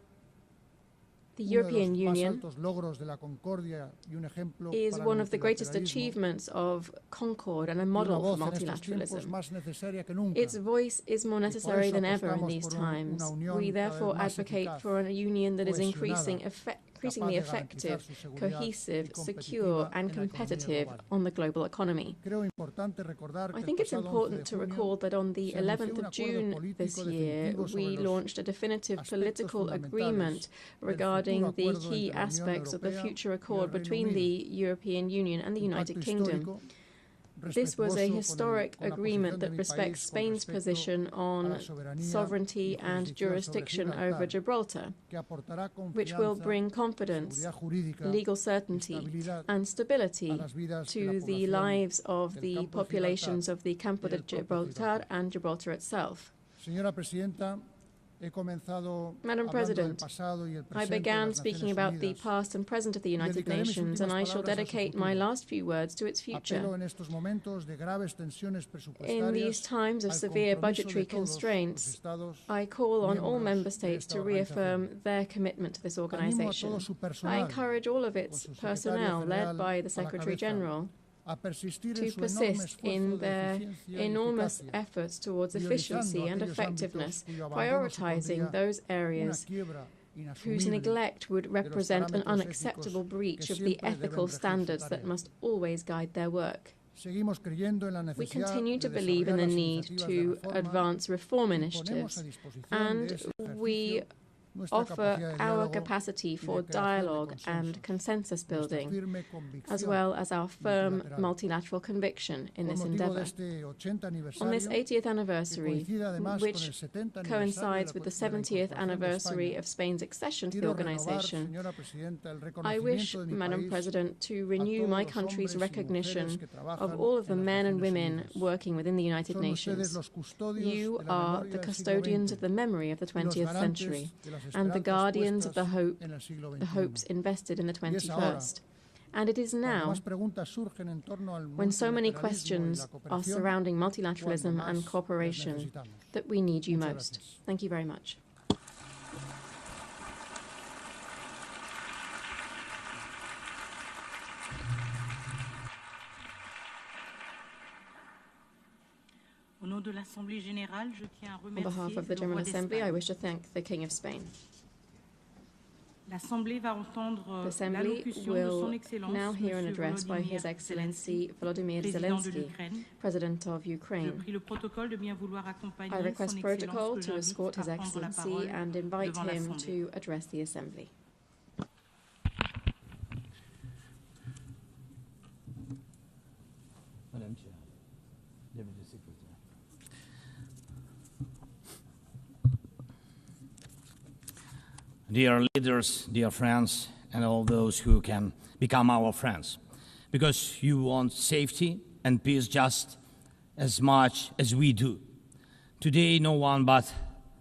B: The
C: uno de
B: European
C: los más
B: Union
C: altos logros de la concordia y un ejemplo
B: is
C: para el
B: one of the greatest
C: multilateralismo,
B: achievements of concord and a
C: y una
B: model for
C: voz en estos tiempos
B: multilateralism.
C: más necesaria que nunca.
B: Its voice is more necessary
C: eso
B: than ever in
C: apostamos
B: these
C: por una
B: times.
C: unión
B: We
C: cada vez
B: therefore
C: más
B: advocate
C: eficaz,
B: for a union that is
C: cohesionada,
B: increasingly
C: capaz de garantizar
B: effective,
C: su seguridad
B: cohesive,
C: y
B: secure,
C: competitiva
B: and
C: en la economía
B: competitive
C: global.
B: on the global economy.
C: Creo importante recordar
B: I
C: que el
B: think it's
C: pasado 11
B: important
C: de
B: to
C: junio
B: recall that on the
C: se anunció
B: 11th
C: un
B: of
C: acuerdo
B: June
C: político
B: this year,
C: definitivo sobre
B: we
C: los
B: launched a definitive
C: aspectos
B: political
C: fundamentales
B: agreement
C: del
B: regarding
C: futuro
B: the
C: acuerdo
B: key
C: entre la Unión
B: aspects of the
C: Europea
B: future
C: y el
B: accord
C: Reino
B: between
C: Unido.
B: the European Union and the
C: Un pacto
B: United Kingdom.
C: histórico,
B: This was a
C: respetuoso
B: historic
C: con la
B: agreement
C: posición de
B: that
C: mi
B: respects
C: país con
B: Spain's
C: respecto
B: position
C: a
B: on
C: la soberanía
B: sovereignty
C: y
B: and
C: jurisdicción sobre
B: jurisdiction over Gibraltar,
C: que aportará
B: which will
C: confianza,
B: bring confidence,
C: seguridad jurídica
B: legal
C: y
B: certainty,
C: estabilidad
B: and stability
C: a las vidas de la
B: to the
C: población
B: lives of
C: del
B: the
C: campo de
B: populations
C: Gibraltar
B: of the Campo
C: y
B: de
C: del propio
B: Gibraltar
C: Gibraltar.
B: and Gibraltar itself.
C: Señora Presidenta, he comenzado
B: Madam
C: hablando del
B: President,
C: pasado y el
B: I
C: presente de
B: began
C: las
B: speaking
C: Naciones
B: about the
C: Unidas.
B: past and present of the United
C: dedicaré mis
B: Nations, and
C: últimas
B: I shall
C: palabras a su
B: dedicate my
C: futuro.
B: last few words to its future.
C: Apelo en estos momentos de graves tensiones
B: In these
C: presupuestarias
B: times of
C: al
B: severe
C: compromiso
B: budgetary
C: de todos los
B: constraints,
C: Estados.
B: I call on all
C: miembros
B: member
C: de
B: states
C: esta
B: to reaffirm their commitment to this
C: Animo a
B: organization.
C: todo su
B: I
C: personal,
B: encourage all of
C: con
B: its
C: su secretario
B: personnel, led
C: general
B: by the
C: a la
B: Secretary
C: cabeza,
B: General,
C: a persistir
B: to
C: en su enorme
B: persist in
C: esfuerzo de
B: their
C: eficiencia y
B: enormous
C: eficacia,
B: efforts towards
C: priorizando
B: efficiency and
C: aquellos
B: effectiveness,
C: ámbitos cuyo abandono
B: prioritizing
C: supondría
B: those
C: una
B: areas
C: quiebra
B: whose
C: inasumible
B: neglect would
C: de los
B: represent an
C: parámetros
B: unacceptable
C: éticos
B: breach
C: que
B: of the
C: siempre deben
B: ethical
C: regir su
B: standards that
C: tarea.
B: must always guide their work.
C: Seguimos creyendo en la
B: We
C: necesidad
B: continue
C: de
B: to believe in
C: desarrollar
B: the
C: las
B: need
C: iniciativas de
B: to
C: reforma
B: advance reform
C: y ponemos
B: initiatives,
C: a disposición de
B: and
C: ese
B: we
C: ejercicio
B: offer our capacity for dialogue and consensus building, as well as our firm multilateral conviction in this endeavour. On this 80th anniversary, which coincides with the 70th anniversary of Spain's accession to the organisation, I wish, Madam President, to renew my country's recognition of all of the men and women working within the United Nations. You are the custodians of the memory of the 20th century and the guardians of the hopes invested in the 21st. And it is now, when so many questions are surrounding multilateralism and cooperation, that we need you most. Thank you very much.
A: On
B: behalf of the General Assembly, I wish to thank the King of Spain. The Assembly will now hear an address by His Excellency Volodymyr Zelenskyy, President of Ukraine. I request protocol to escort His Excellency and invite him to address the Assembly.
D: Madam Chair, Deputy Secretary. Dear leaders, dear friends, and all those who can become our friends, because you want safety and peace just as much as we do. Today, no one but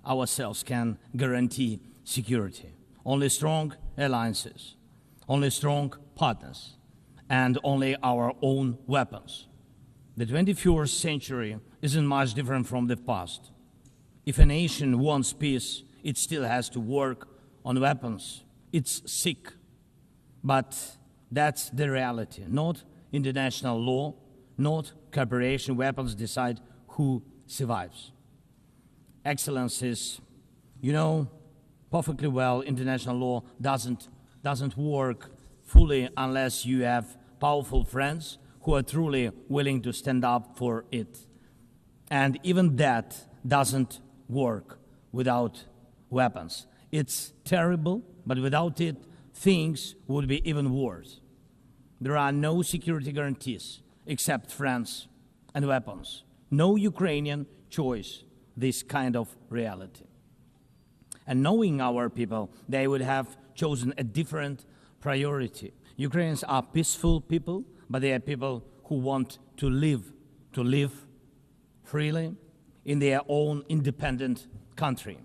D: ourselves can guarantee security. Only strong alliances, only strong partners, and only our own weapons. The 21st century isn't much different from the past. If a nation wants peace, it still has to work on weapons. It's sick. But that's the reality. Not international law, not cooperation. Weapons decide who survives. Excellencies, you know perfectly well international law doesn't work fully unless you have powerful friends who are truly willing to stand up for it. And even that doesn't work without weapons. It's terrible, but without it, things would be even worse. There are no security guarantees except friends and weapons. No Ukrainian choice this kind of reality. And knowing our people, they would have chosen a different priority. Ukrainians are peaceful people, but they are people who want to live freely in their own independent country.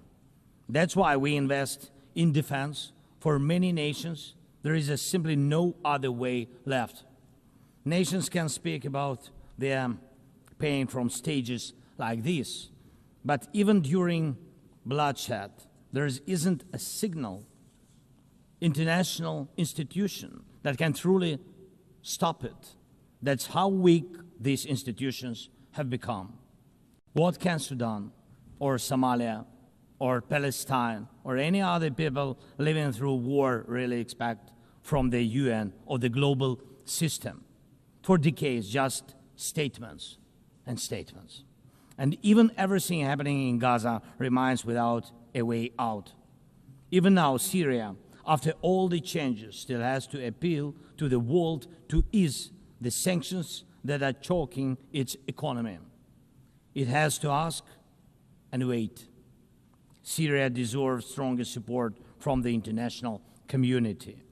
D: That's why we invest in defense. For many nations, there is simply no other way left. Nations can speak about their pain from stages like this, but even during bloodshed, there isn't a single international institution that can truly stop it. That's how weak these institutions have become. What can Sudan or Somalia or Palestine or any other people living through war really expect from the UN or the global system? For decades, just statements and statements. And even everything happening in Gaza remains without a way out. Even now, Syria, after all the changes, still has to appeal to the world to ease the sanctions that are choking its economy. It has to ask and wait. Syria deserves stronger support from the international community.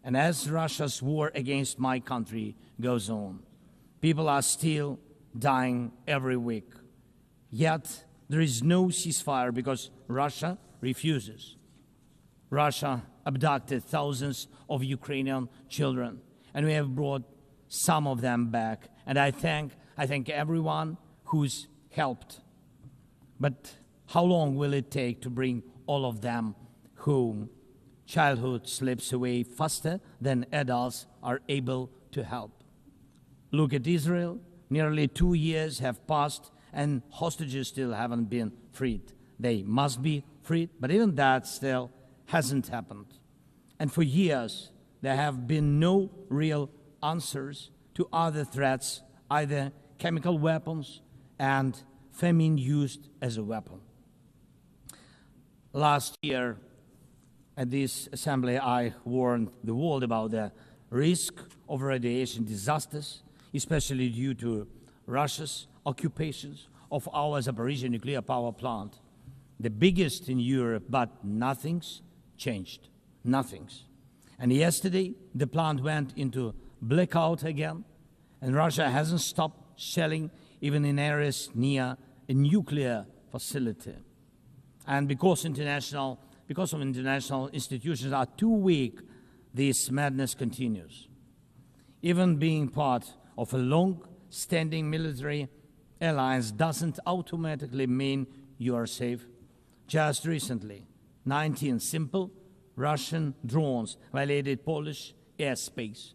D: And as Russia's war against my country goes on, people are still dying every week. Yet there is no ceasefire because Russia refuses. Russia abducted thousands of Ukrainian children, and we have brought some of them back. And I thank everyone who's helped. But how long will it take to bring all of them home? Childhood slips away faster than adults are able to help. Look at Israel. Nearly 2 years have passed and hostages still haven't been freed. They must be freed, but even that still hasn't happened. And for years, there have been no real answers to other threats, either chemical weapons and famine used as a weapon. Last year, At this assembly, I warned the world about the risk of radiation disasters, especially due to Russia's occupations of our Zaporizhzhia nuclear power plant, the biggest in Europe, but nothing's changed. Nothing's. And yesterday, the plant went into blackout again, and Russia hasn't stopped shelling even in areas near a nuclear facility. And because of international institutions are too weak, this madness continues. Even being part of a long-standing military alliance doesn't automatically mean you are safe. Just recently, 19 simple Russian drones violated Polish airspace,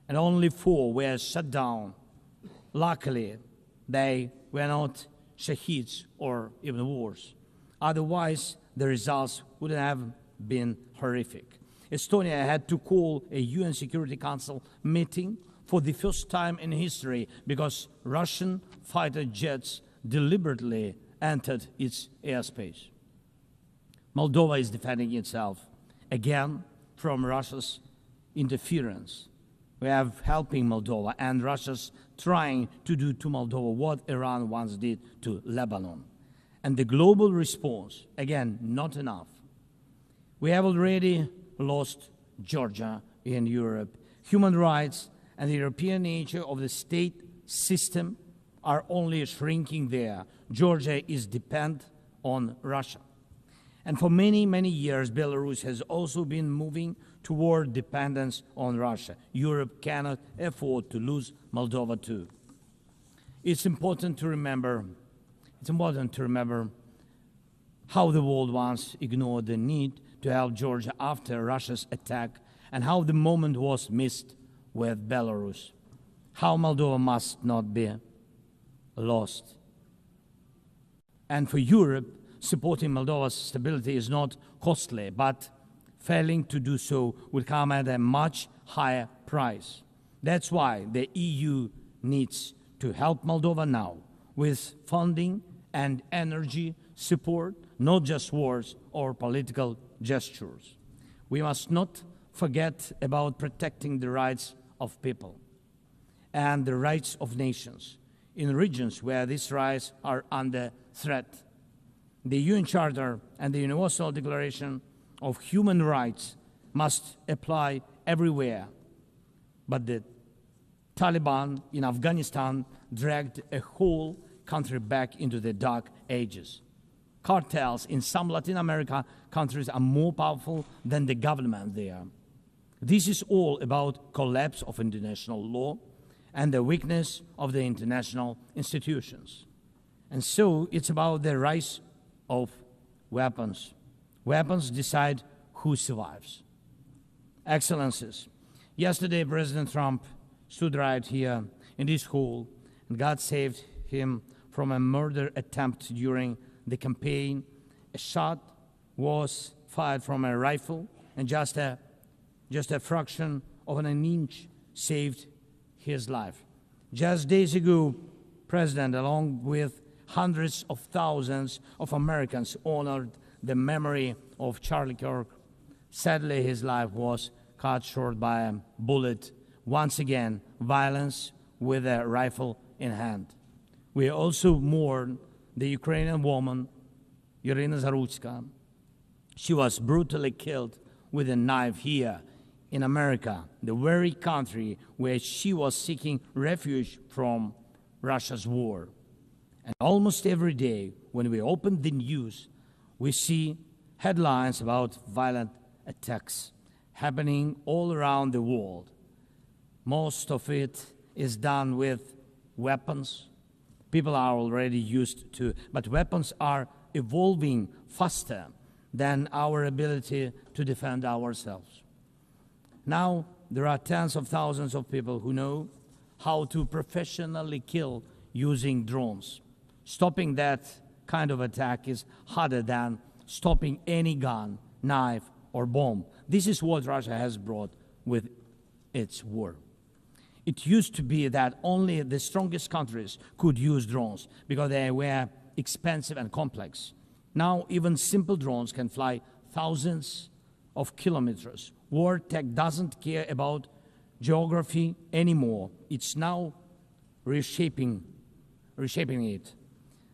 D: and only 4 were shut down. Luckily, they were not shaheeds or even worse. Otherwise, the results would have been horrific. Estonia had to call a UN Security Council meeting for the first time in history because Russian fighter jets deliberately entered its airspace. Moldova is defending itself again from Russia's interference. We are helping Moldova, and Russia's trying to do to Moldova what Iran once did to Lebanon. And the global response, again, not enough. We have already lost Georgia in Europe. Human rights and the European nature of the state system are only shrinking there. Georgia is dependent on Russia. And for many, many years, Belarus has also been moving toward dependence on Russia. Europe cannot afford to lose Moldova too. It's important to remember how the world once ignored the need to help Georgia after Russia's attack, and how the moment was missed with Belarus. How Moldova must not be lost. And for Europe, supporting Moldova's stability is not costly, but failing to do so will come at a much higher price. That's why the EU needs to help Moldova now with funding and energy support, not just words or political gestures. We must not forget about protecting the rights of people and the rights of nations in regions where these rights are under threat. The UN Charter and the Universal Declaration of Human Rights must apply everywhere. But the Taliban in Afghanistan dragged a whole country back into the dark ages. Cartels in some Latin America countries are more powerful than the government there. This is all about collapse of international law and the weakness of the international institutions. And so it's about the rise of weapons. Weapons decide who survives. Excellencies, yesterday President Trump stood right here in this hall, and God saved him from a murder attempt during the campaign. A shot was fired from a rifle, and just a fraction of an inch saved his life. Just days ago, President, along with hundreds of thousands of Americans, honored the memory of Charlie Kirk. Sadly, his life was cut short by a bullet. Once again, violence with a rifle in hand. We also mourn the Ukrainian woman, Irina Zarutska. She was brutally killed with a knife here in America, the very country where she was seeking refuge from Russia's war. And almost every day when we open the news, we see headlines about violent attacks happening all around the world. Most of it is done with weapons. People are already used to, but weapons are evolving faster than our ability to defend ourselves. Now, there are tens of thousands of people who know how to professionally kill using drones. Stopping that kind of attack is harder than stopping any gun, knife, or bomb. This is what Russia has brought with its war. It used to be that only the strongest countries could use drones because they were expensive and complex. Now, even simple drones can fly thousands of kilometers. War tech doesn't care about geography anymore. It's now reshaping it.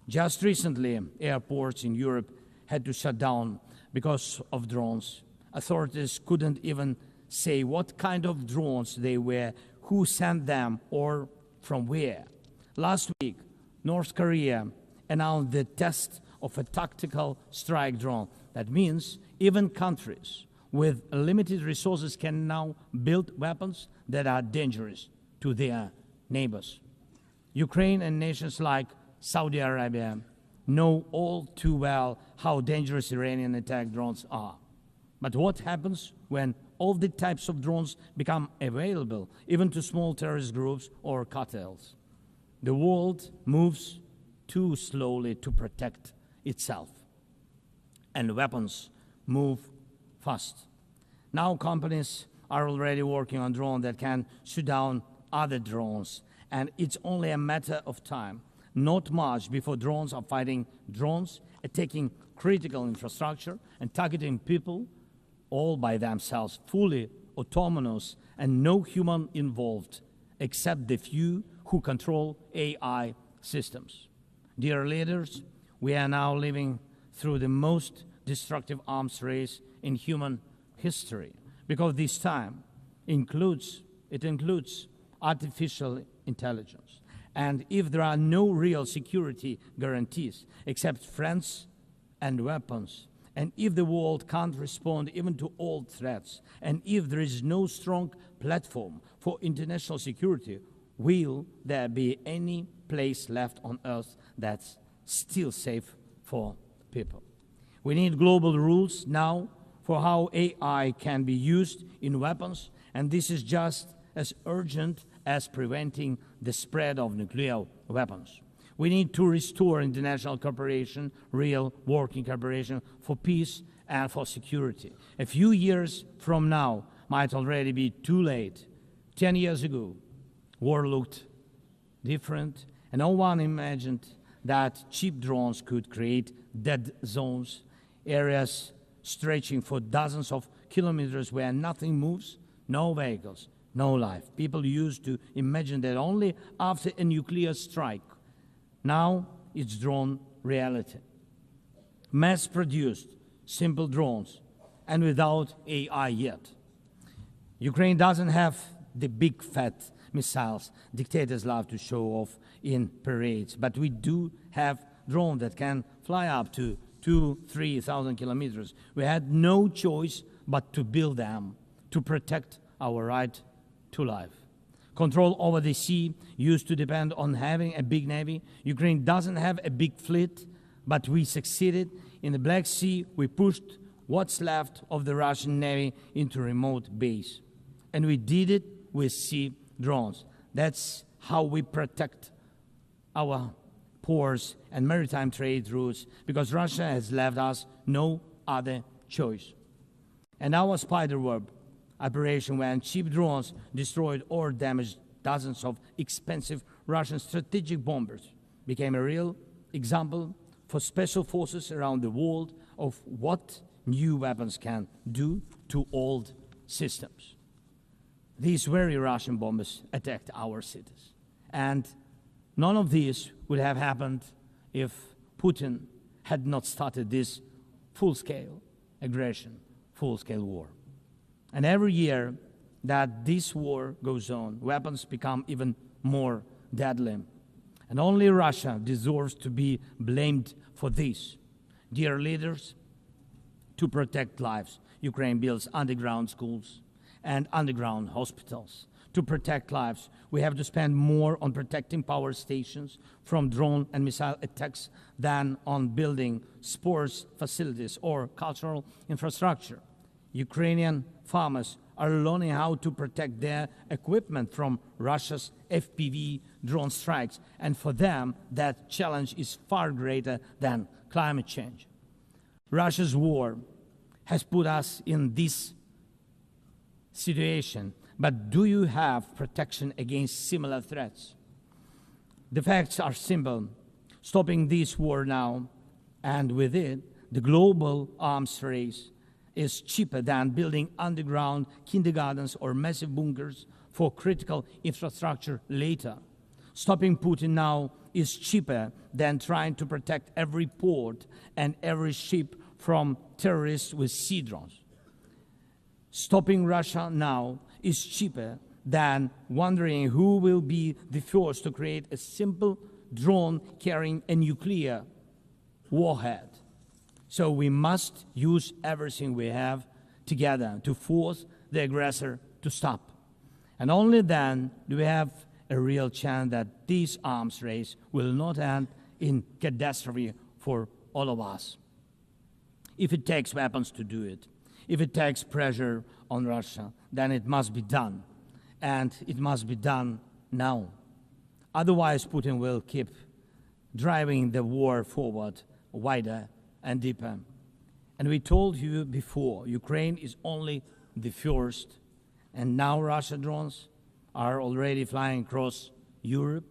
D: Just recently, airports in Europe had to shut down because of drones. Authorities couldn't even say what kind of drones they were, who sent them, or from where. Last week, North Korea announced the test of a tactical strike drone. That means even countries with limited resources can now build weapons that are dangerous to their neighbors. Ukraine and nations like Saudi Arabia know all too well how dangerous Iranian attack drones are. But what happens when all the types of drones become available, even to small terrorist groups or cartels? The world moves too slowly to protect itself, and weapons move fast. Now companies are already working on drones that can shoot down other drones, and it's only a matter of time, not much, before drones are fighting drones, attacking critical infrastructure, and targeting people all by themselves, fully autonomous, and no human involved, except the few who control AI systems. Dear leaders, we are now living through the most destructive arms race in human history, because this time includes artificial intelligence. And if there are no real security guarantees except friends and weapons, and if the world can't respond even to old threats, and if there is no strong platform for international security, will there be any place left on Earth that's still safe for people? We need global rules now for how AI can be used in weapons, and this is just as urgent as preventing the spread of nuclear weapons. We need to restore international cooperation, real working cooperation for peace and for security. A few years from now might already be too late. 10 years ago, war looked different, and no one imagined that cheap drones could create dead zones, areas stretching for dozens of kilometers where nothing moves, no vehicles, no life. People used to imagine that only after a nuclear strike. Now it's drawn reality. Mass-produced, simple drones, and without AI yet. Ukraine doesn't have the big fat missiles dictators love to show off in parades, but we do have drones that can fly up to 2,000-3,000 kilometers. We had no choice but to build them to protect our right to life. Control over the sea used to depend on having a big navy. Ukraine doesn't have a big fleet, but we succeeded. In the Black Sea, we pushed what's left of the Russian navy into remote base. And we did it with sea drones. That's how we protect our ports and maritime trade routes, because Russia has left us no other choice. And our spiderweb operation, when cheap drones destroyed or damaged dozens of expensive Russian strategic bombers, became a real example for special forces around the world of what new weapons can do to old systems. These very Russian bombers attacked our cities. And none of this would have happened if Putin had not started this full-scale aggression, full-scale war. And every year that this war goes on, weapons become even more deadly. And only Russia deserves to be blamed for this. Dear leaders, to protect lives, Ukraine builds underground schools and underground hospitals. To protect lives, we have to spend more on protecting power stations from drone and missile attacks than on building sports facilities or cultural infrastructure. Ukrainian farmers are learning how to protect their equipment from Russia's FPV drone strikes, and for them, that challenge is far greater than climate change. Russia's war has put us in this situation, but do you have protection against similar threats? The facts are simple. Stopping this war now, and with it, the global arms race, is cheaper than building underground kindergartens or massive bunkers for critical infrastructure later. Stopping Putin now is cheaper than trying to protect every port and every ship from terrorists with sea drones. Stopping Russia now is cheaper than wondering who will be the first to create a simple drone carrying a nuclear warhead. So we must use everything we have together to force the aggressor to stop. And only then do we have a real chance that this arms race will not end in catastrophe for all of us. If it takes weapons to do it, if it takes pressure on Russia, then it must be done. And it must be done now. Otherwise, Putin will keep driving the war forward wider and deeper. And we told you before, Ukraine is only the first, and now Russian drones are already flying across Europe,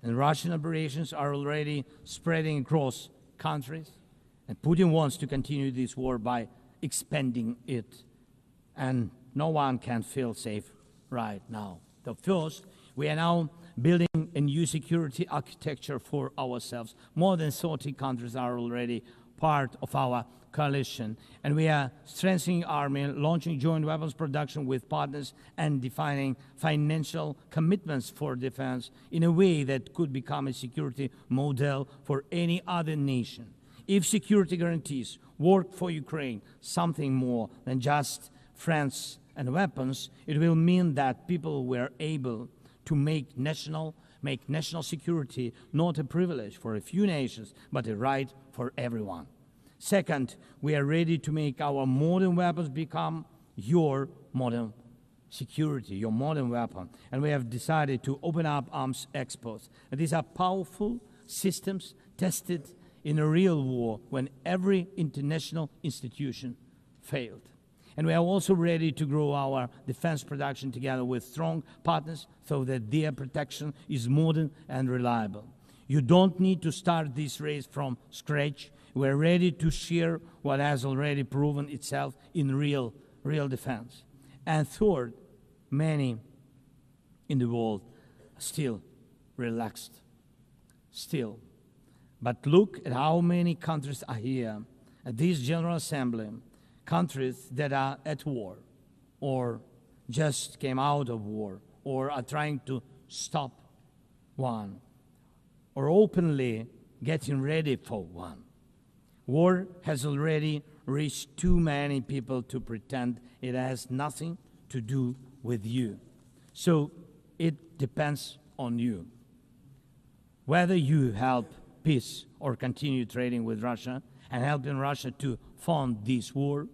D: and Russian operations are already spreading across countries, and Putin wants to continue this war by expanding it, and no one can feel safe right now. So first, we are now building a new security architecture for ourselves. More than 30 countries are already part of our coalition, and we are strengthening army, launching joint weapons production with partners, and defining financial commitments for defense in a way that could become a security model for any other nation. If security guarantees work for Ukraine, something more than just friends and weapons, it will mean that people were able to make national security not a privilege for a few nations, but a right for everyone. Second, we are ready to make our modern weapons become your modern security, your modern weapon. And we have decided to open up arms exports. And these are powerful systems tested in a real war when every international institution failed. And we are also ready to grow our defense production together with strong partners so that their protection is modern and reliable. You don't need to start this race from scratch. We're ready to share what has already proven itself in real defense. And third, many in the world are still relaxed. Still. But look at how many countries are here at this General Assembly. Countries that are at war, or just came out of war, or are trying to stop one, or openly getting ready for one. War has already reached too many people to pretend it has nothing to do with you. So it depends on you. Whether you help peace or continue trading with Russia and helping Russia to fund this war,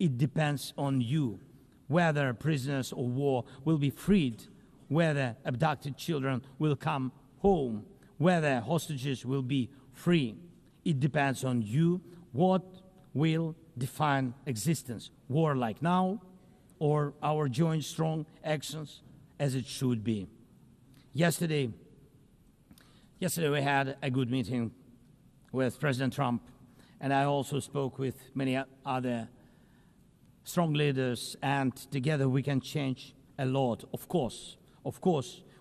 D: it depends on you. Whether prisoners of war will be freed, whether abducted children will come home, whether hostages will be free. It depends on you. What will define existence? War like now, or our joint strong actions as it should be? Yesterday we had a good meeting with President Trump, and I also spoke with many other strong leaders, and together we can change a lot. Of course,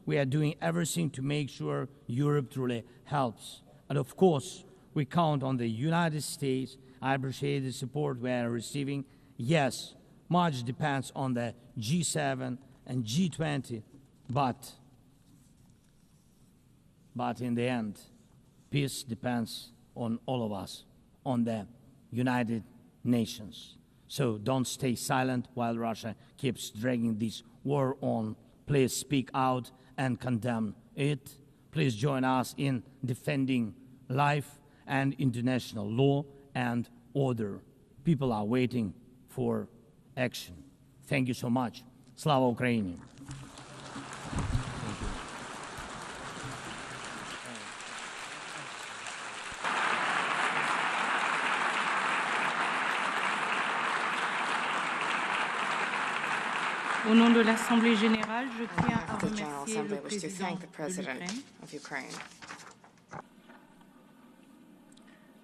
D: we are doing everything to make sure Europe truly helps. And of course, we count on the United States. I appreciate the support we are receiving. Yes, much depends on the G7 and G20, but in the end, peace depends on all of us, on the United Nations. So don't stay silent while Russia keeps dragging this war on. Please speak out and condemn it. Please join us in defending life and international law and order. People are waiting for action. Thank you so much. Slava Ukraini.
A: Au nom de l'Assemblée générale, je tiens à
E: The General
A: remercier
E: Assembly
A: le
E: wishes to
A: président
E: thank the
A: de
E: President
A: l'Ukraine,
E: of Ukraine,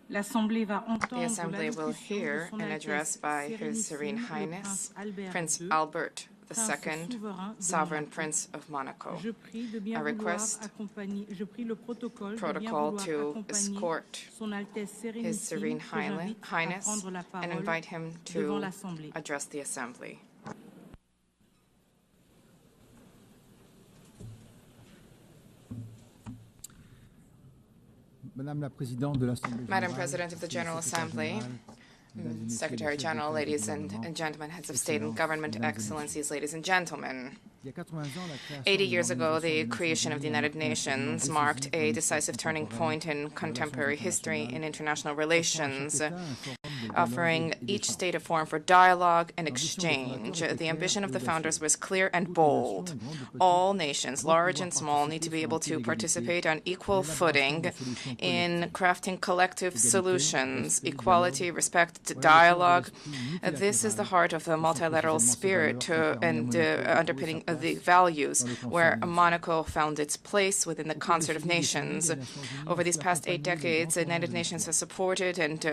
A: The
E: Assembly will hear an address by His Serene Highness, Prince Albert II, Sovereign Prince of Monaco. I request protocol to escort His Serene Highness and invite him to address the Assembly.
F: Madam
E: President of the General Assembly, Secretary General, ladies and gentlemen, heads of state and government, excellencies, ladies and gentlemen. 80 years ago, the creation of the United Nations marked a decisive turning point in contemporary history in international relations, offering each state a forum for dialogue and exchange. The ambition of the founders was clear and bold. All nations, large and small, need to be able to participate on equal footing in crafting collective solutions, equality, respect, dialogue. This is the heart of the multilateral spirit and underpinning the values where Monaco found its place within the concert of nations. Over these past 8 decades, the United Nations has supported and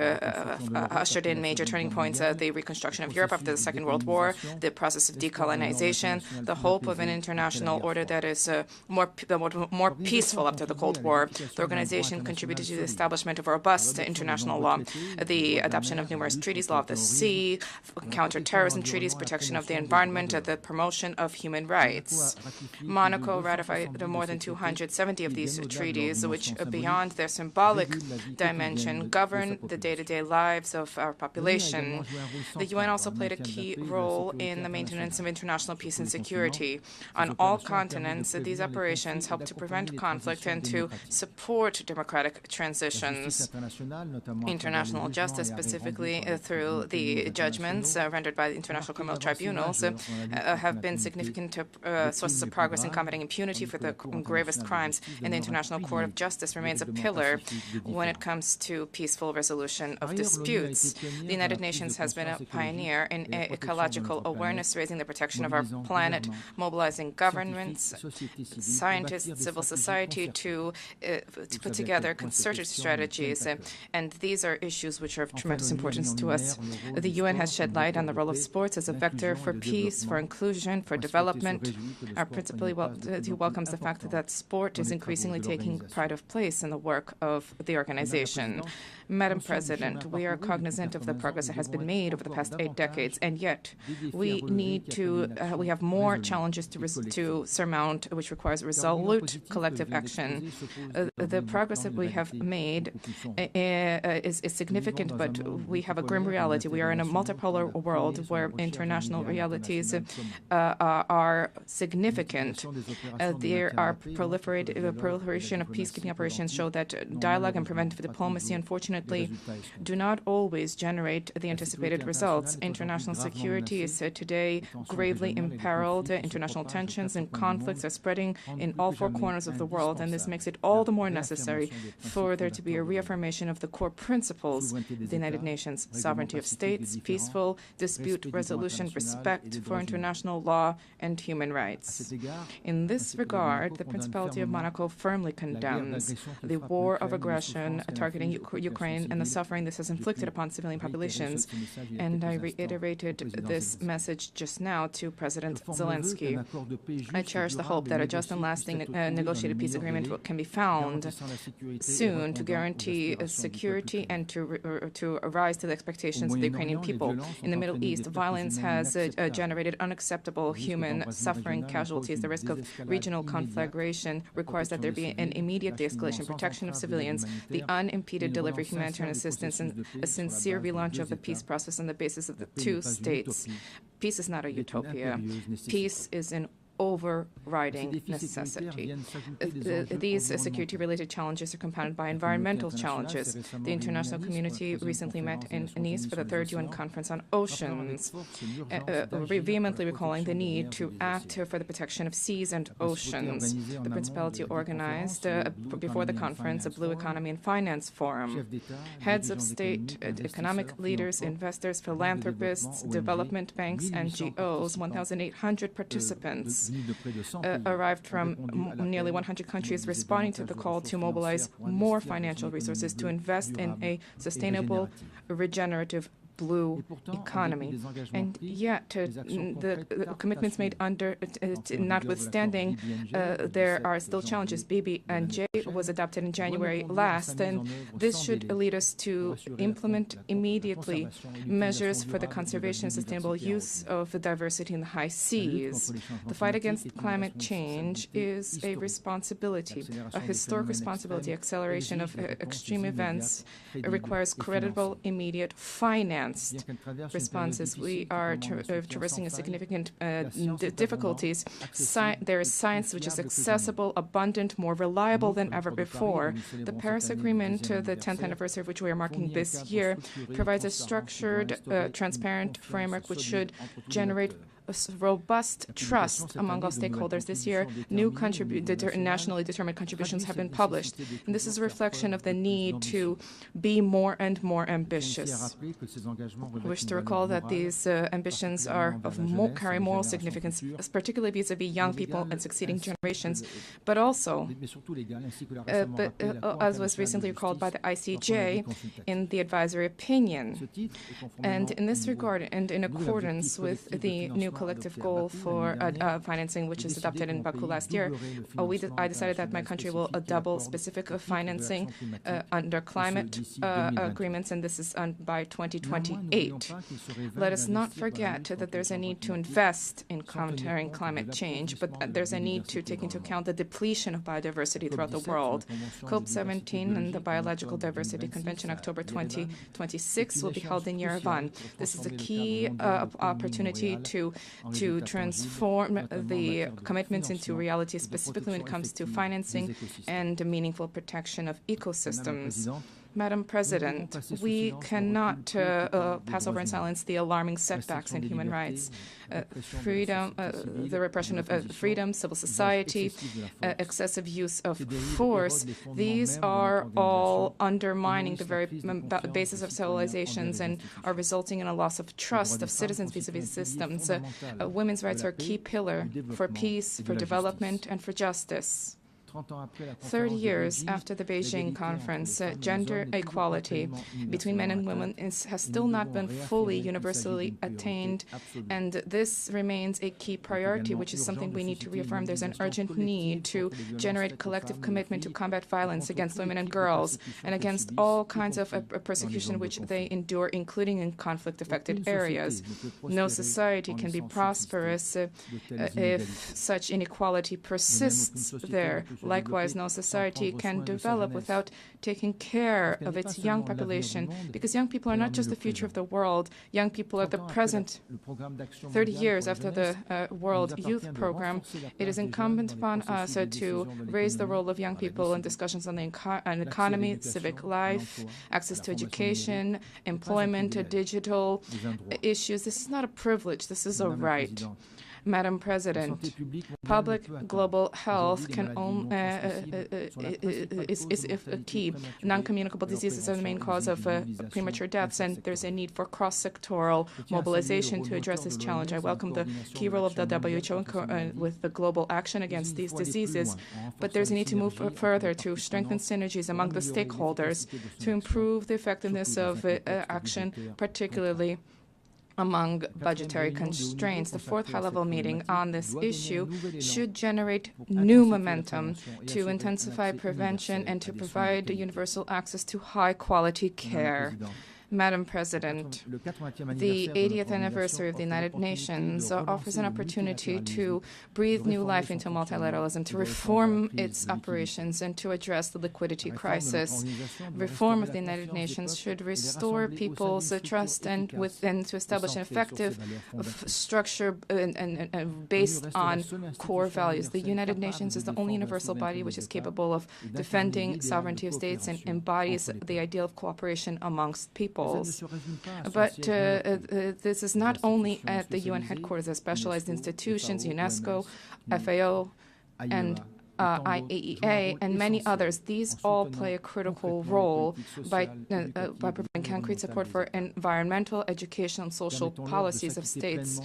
E: ushered in major turning points: the reconstruction of Europe after the Second World War, the process of decolonization, the hope of an international order that is more peaceful after the Cold War. The organization contributed to the establishment of a robust international law, the adoption of numerous treaties, law of the sea, counter-terrorism treaties, protection of the environment, the promotion of human rights. Monaco ratified more than 270 of these treaties, which, beyond their symbolic dimension, govern the day-to-day lives of our population. The UN also played a key role in the maintenance of international peace and security. On all continents, these operations help to prevent conflict and to support democratic transitions. International justice, specifically through the judgments rendered by the International Criminal Tribunals, have been significant sources of progress in combating impunity for the gravest crimes, and the International Court of Justice remains a pillar when it comes to peaceful resolution of disputes. The United Nations has been a pioneer in ecological awareness, raising the protection of our planet, mobilizing governments, scientists, civil society to put together concerted strategies, and these are issues which are of tremendous importance to us. The UN has shed light on the role of sports as a vector for peace, for inclusion, for development. Our Principality welcomes the fact that sport is increasingly taking pride of place in the work of the organization. Madam President, we are cognizant of the progress that has been made over the past 8 decades, and yet we have more challenges to surmount, which requires resolute collective action. The progress that we have made is significant, but we have a grim reality. We are in a multipolar world where international realities are significant. There are proliferation of peacekeeping operations show that dialogue and preventive diplomacy, unfortunately, do not always generate the anticipated results. International security is today gravely imperiled. International tensions and conflicts are spreading in all 4 corners of the world, and this makes it all the more necessary for there to be a reaffirmation of the core principles of the United Nations: sovereignty of states, peaceful dispute resolution, respect for international law, and human rights. In this regard, the Principality of Monaco firmly condemns the war of aggression targeting Ukraine and the suffering this has inflicted upon civilian populations, and I reiterated this message just now to President Zelenskyy. I cherish the hope that a just and lasting negotiated peace agreement can be found soon to guarantee security and to rise to the expectations of the Ukrainian people. In the Middle East, violence has generated unacceptable human suffering, casualties. The risk of regional conflagration requires that there be an immediate de-escalation, protection of civilians, the unimpeded delivery of humanitarian assistance, and a sincere relaunch of the peace process on the basis of the 2 states. Peace is not a utopia. Peace is an overriding necessity. These security-related challenges are compounded by environmental challenges. The international community recently met in Nice for the 3rd UN Conference on Oceans, vehemently recalling the need to act for the protection of seas and oceans. The Principality organized, before the conference, a Blue Economy and Finance Forum. Heads of state, economic leaders, investors, philanthropists, development banks, NGOs, 1,800 participants. arrived from nearly 100 countries responding to the call to mobilize more financial resources to invest in a sustainable, regenerative blue economy. And yet, the commitments made notwithstanding, there are still challenges. BB&J was adopted in January last, and this should lead us to implement immediately measures for the conservation and sustainable use of the diversity in the high seas. The fight against climate change is a responsibility, a historic responsibility. Acceleration of extreme events requires credible, immediate finance responses. We are traversing a significant difficulties. There is science which is accessible, abundant, more reliable than ever before. The Paris Agreement, the 10th anniversary of which we are marking this year, provides a structured, transparent framework which should generate robust trust among all stakeholders. This year, new nationally determined contributions have been published, and this is a reflection of the need to be more and more ambitious. I wish to recall that these ambitions are carry moral significance, particularly vis-à-vis young people and succeeding generations, but also, as was recently recalled by the ICJ in the advisory opinion. And in this regard, and in accordance with the new collective goal for financing, which is adopted in Baku last year, I decided that my country will double specific financing under climate agreements, and this is by 2028. Let us not forget that there's a need to invest in countering climate change, but there's a need to take into account the depletion of biodiversity throughout the world. COP17 and the Biological Diversity Convention, October 2026, will be held in Yerevan. This is a key opportunity to transform the commitments into reality, specifically when it comes to financing and meaningful protection of ecosystems. Madam President, we cannot pass over in silence the alarming setbacks in human rights. Freedom, the repression of freedom, civil society, excessive use of force, these are all undermining the very basis of civilizations and are resulting in a loss of trust of citizens vis-à-vis systems. Women's rights are a key pillar for peace, for development, and for justice. 30 years after the Beijing conference, gender equality between men and women has still not been fully universally attained, and this remains a key priority, which is something we need to reaffirm. There's an urgent need to generate collective commitment to combat violence against women and girls and against all kinds of persecution which they endure, including in conflict-affected areas. No society can be prosperous if such inequality persists there. Likewise, no society can develop without taking care of its young population, because young people are not just the future of the world. Young people are the present. 30 years after the World Youth Program, it is incumbent upon us to raise the role of young people in discussions on the economy, civic life, access to education, employment, digital issues. This is not a privilege. This is a right. Madam President, public global health is a key. Non-communicable diseases are the main cause of premature deaths, and there's a need for cross-sectoral mobilization to address this challenge. I welcome the key role of the WHO with the global action against these diseases, but there's a need to move further to strengthen synergies among the stakeholders to improve the effectiveness of action, particularly among budgetary constraints. The fourth high-level meeting on this issue should generate new momentum to intensify prevention and to provide universal access to high-quality care. Madam President, the 80th anniversary of the United Nations offers an opportunity to breathe new life into multilateralism, to reform its operations, and to address the liquidity crisis. Reform of the United Nations should restore people's trust and to establish an effective structure and based on core values. The United Nations is the only universal body which is capable of defending sovereignty of states and embodies the ideal of cooperation amongst people. But this is not only at the UN headquarters. There are specialized institutions, UNESCO, FAO, and IAEA, and many others. These all play a critical role by providing concrete support for environmental, educational, and social policies of states,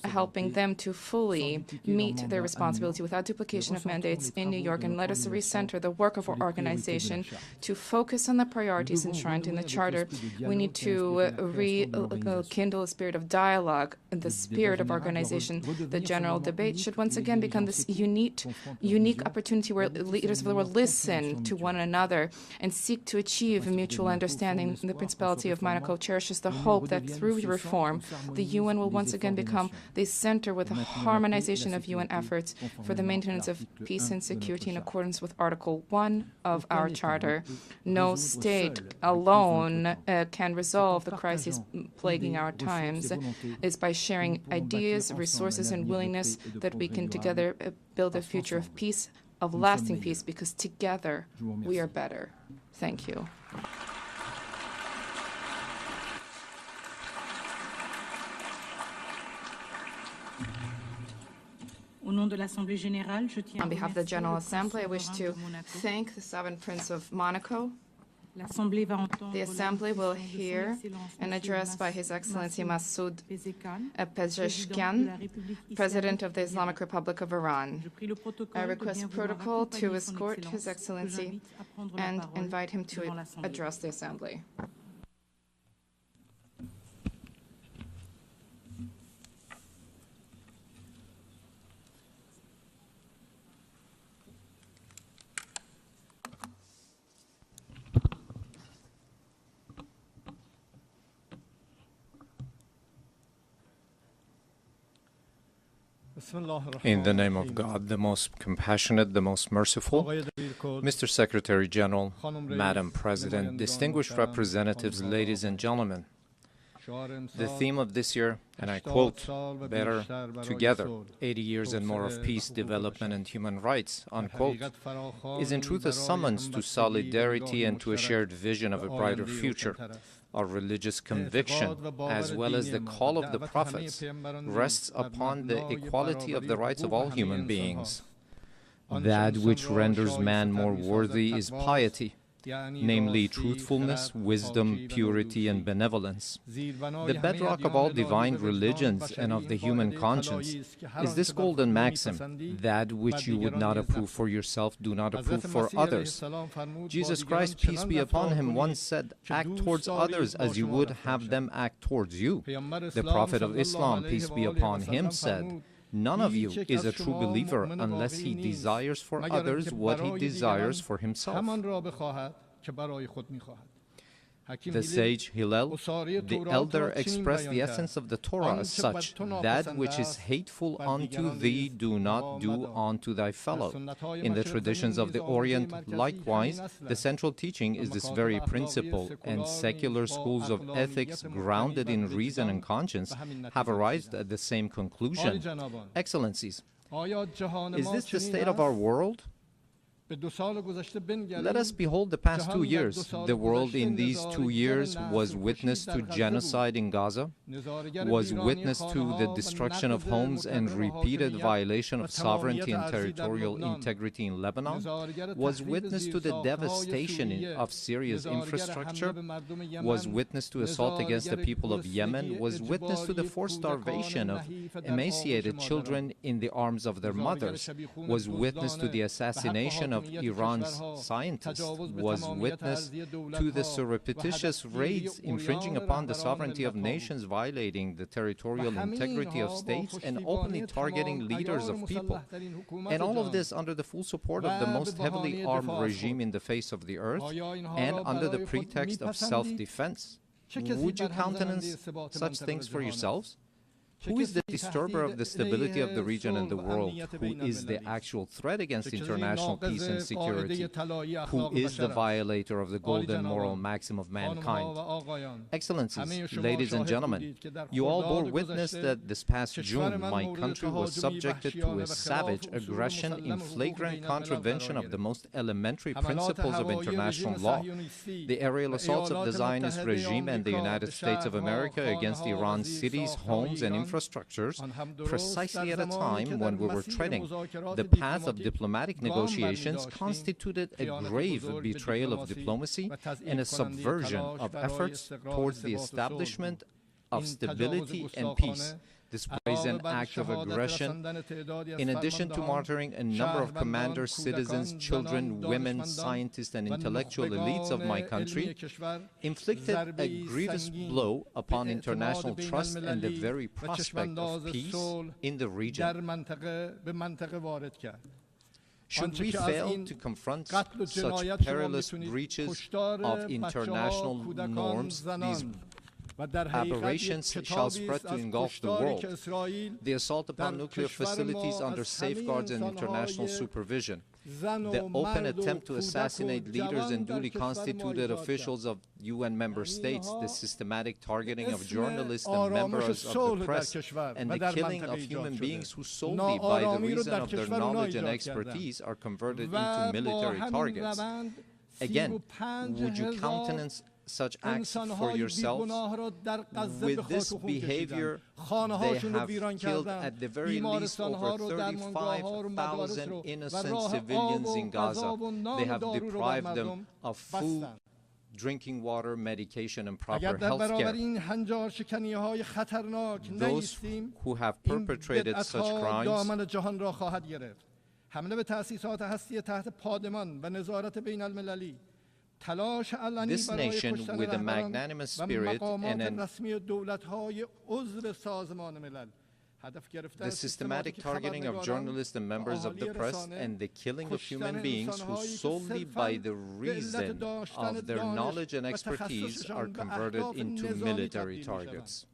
E: helping them to fully meet their responsibility without duplication of mandates in New York. And let us recenter the work of our organization to focus on the priorities enshrined in the Charter. We need to rekindle a spirit of dialogue, the spirit of organization. The general debate should once again become this unique opportunity where leaders of the world listen to one another and seek to achieve mutual understanding. The Principality of Monaco cherishes the hope that through reform, the UN will once again become the center with a harmonization of UN efforts for the maintenance of peace and security in accordance with Article 1 of our Charter. No state alone can resolve the crises plaguing our times. It's by sharing ideas, resources, and willingness that we can together build a future of peace, of lasting peace, because together we are better. Thank you. On behalf of the General Assembly, I wish to thank the Sovereign Prince of Monaco. The Assembly will hear an address by His Excellency Masoud Pezeshkian, President of the Islamic Republic of Iran. I request protocol to escort His Excellency and invite him to address the Assembly.
F: In the name of God, the most compassionate, the most merciful, Mr. Secretary General, Madam President, distinguished representatives, ladies and gentlemen, the theme of this year, and I quote, "Better together, 80 years and more of peace, development, and human rights," unquote, is in truth a summons to solidarity and to a shared vision of a brighter future. Our religious conviction, as well as the call of the prophets, rests upon the equality of the rights of all human beings. That which renders man more worthy is piety, namely truthfulness, wisdom, purity, and benevolence. The bedrock of all divine religions and of the human conscience is this golden maxim: that which you would not approve for yourself, do not approve for others. Jesus Christ, peace be upon him, once said, "Act towards others as you would have them act towards you." The Prophet of Islam, peace be upon him, said, "None of you is a true believer unless he desires for others what he desires for himself." The sage Hillel, the elder, expressed the essence of the Torah as such: "That which is hateful unto thee, do not do unto thy fellow." In the traditions of the Orient, likewise, the central teaching is this very principle, and secular schools of ethics grounded in reason and conscience have arrived at the same conclusion. Excellencies, is this the state of our world? Let us behold the past 2 years. The world in these 2 years was witness to genocide in Gaza, was witness to the destruction of homes and repeated violation of sovereignty and territorial integrity in Lebanon, was witness to the devastation of Syria's infrastructure, was witness to assault against the people of Yemen, was witness to the forced starvation of emaciated children in the arms of their mothers, was witness to the assassination of Iran's scientists, was witness to the surreptitious raids infringing upon the sovereignty of nations, violating the territorial integrity of states, and openly targeting leaders of people. And all of this under the full support of the most heavily armed regime in the face of the earth, and under the pretext of self-defense. Would you countenance such things for yourselves? Who is the disturber of the stability of the region and the world? Who is the actual threat against international peace and security? Who is the violator of the golden moral maxim of mankind? Excellencies, ladies and gentlemen, you all bore witness that this past June my country was subjected to a savage aggression in flagrant contravention of the most elementary principles of international law. The aerial assaults of the Zionist regime and the United States of America against Iran's cities, homes, and infrastructure infrastructures precisely at a time when we were treading the path of diplomatic negotiations constituted a grave betrayal of diplomacy and a subversion of efforts towards the establishment of stability and peace. This brazen act of aggression, in addition to martyring a number of commanders, citizens, children, women, scientists, and intellectual elites of my country, inflicted a grievous blow upon international trust and the very prospect of peace in the region. Should we fail to confront such perilous breaches of international norms, these aberrations shall spread to engulf the world. The assault upon nuclear facilities under safeguards and international supervision, the open attempt to assassinate leaders and duly constituted officials of UN member states, the systematic targeting of journalists and members of the press, and the killing of human beings who solely by the reason of their knowledge and expertise are converted into military targets. Again, would you countenance such acts for yourselves? With this behavior, they have killed at the very least over 35,000 innocent civilians in Gaza. They have deprived them of food, drinking water, medication, and proper health care. Those who have perpetrated such crimes this nation, with a magnanimous spirit and the systematic targeting of journalists and members of the press and the killing of human beings who solely by the reason of their knowledge and expertise are converted into military targets.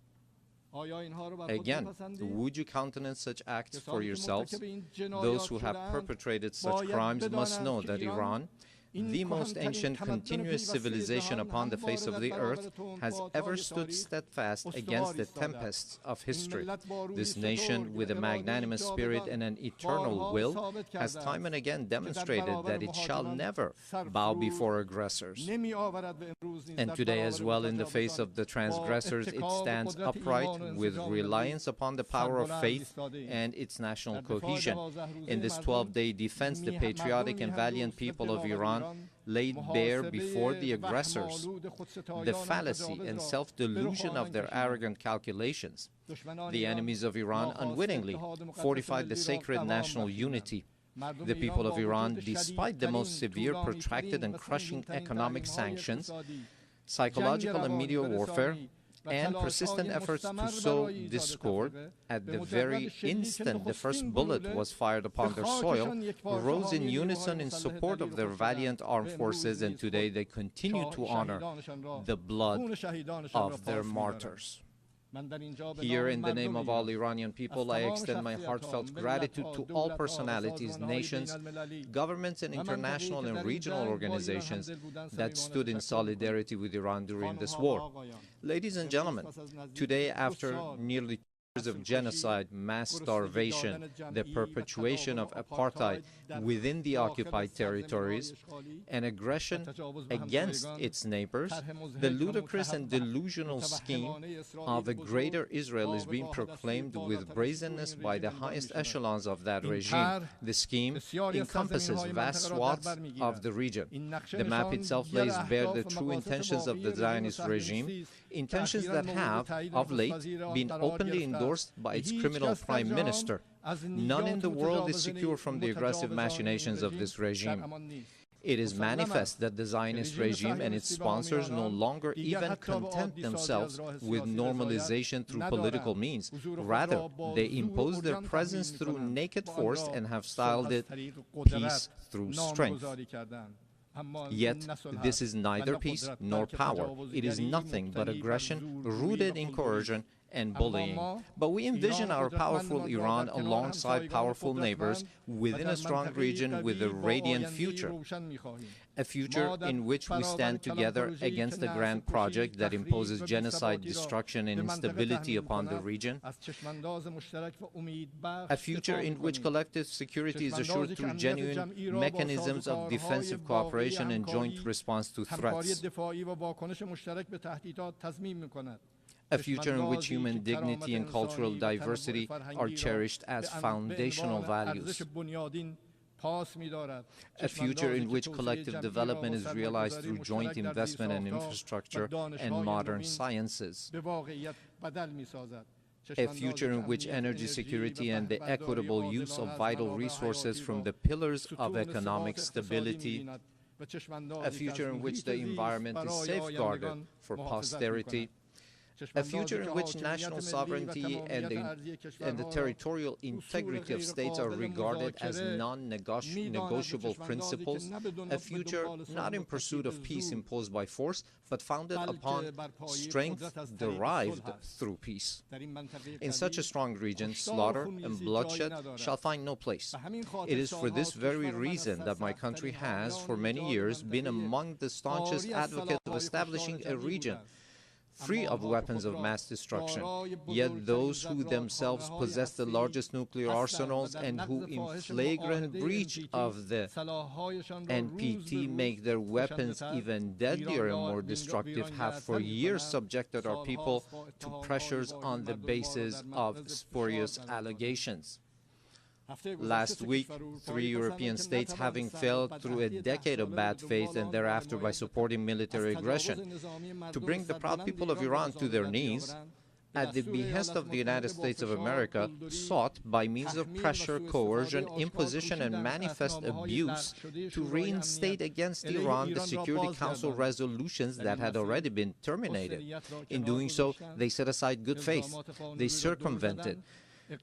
F: Again, would you countenance such acts for yourselves? Those who have perpetrated such crimes must know that Iran, the most ancient continuous civilization upon the face of the earth, has ever stood steadfast against the tempests of history. This nation, with a magnanimous spirit and an eternal will, has time and again demonstrated that it shall never bow before aggressors. And today as well, in the face of the transgressors, it stands upright with reliance upon the power of faith and its national cohesion. In this 12-day defense, the patriotic and valiant people of Iran laid bare before the aggressors the fallacy and self-delusion of their arrogant calculations. The enemies of Iran unwittingly fortified the sacred national unity. The people of Iran, despite the most severe, protracted, and crushing economic sanctions, psychological and media warfare, and persistent efforts to sow discord, at the very instant the first bullet was fired upon their soil, rose in unison in support of their valiant armed forces, and today they continue to honor the blood of their martyrs. Here, in the name of all Iranian people, I extend my heartfelt gratitude to all personalities, nations, governments, and international and regional organizations that stood in solidarity with Iran during this war. Ladies and gentlemen, today, after nearly 2 years of genocide, mass starvation, the perpetuation of apartheid within the occupied territories, and aggression against its neighbors, the ludicrous and delusional scheme of a greater Israel is being proclaimed with brazenness by the highest echelons of that regime. The scheme encompasses vast swaths of the region. The map itself lays bare the true intentions of the Zionist regime, intentions that have, of late, been openly endorsed by its criminal prime minister. None in the world is secure from the aggressive machinations of this regime. It is manifest that the Zionist regime and its sponsors no longer even content themselves with normalization through political means. Rather, they impose their presence through naked force and have styled it peace through strength. Yet, this is neither peace nor power. It is nothing but aggression rooted in coercion and bullying. But we envision our powerful Iran alongside powerful neighbors within a strong region with a radiant future. A future in which we stand together against a grand project that imposes genocide, destruction, and instability upon the region. A future in which collective security is assured through genuine mechanisms of defensive cooperation and joint response to threats. a future in which human dignity and cultural diversity are cherished as foundational values, a future in which collective development is realized through joint investment in infrastructure and modern sciences, a future in which energy security and the equitable use of vital resources from the pillars of economic stability, a future in which the environment is safeguarded for posterity, a future in which national sovereignty and the territorial integrity of states are regarded as non-negotiable principles, a future not in pursuit of peace imposed by force, but founded upon strength derived through peace. In such a strong region, slaughter and bloodshed shall find no place. It is for this very reason that my country has, for many years, been among the staunchest advocates of establishing a region free of weapons of mass destruction, yet those who themselves possess the largest nuclear arsenals and who in flagrant breach of the NPT make their weapons even deadlier and more destructive have for years subjected our people to pressures on the basis of spurious allegations. Last week, 3 European states, having failed through a decade of bad faith and thereafter by supporting military aggression to bring the proud people of Iran to their knees, at the behest of the United States of America, sought, by means of pressure, coercion, imposition, and manifest abuse, to reinstate against Iran the Security Council resolutions that had already been terminated. In doing so, they set aside good faith. They circumvented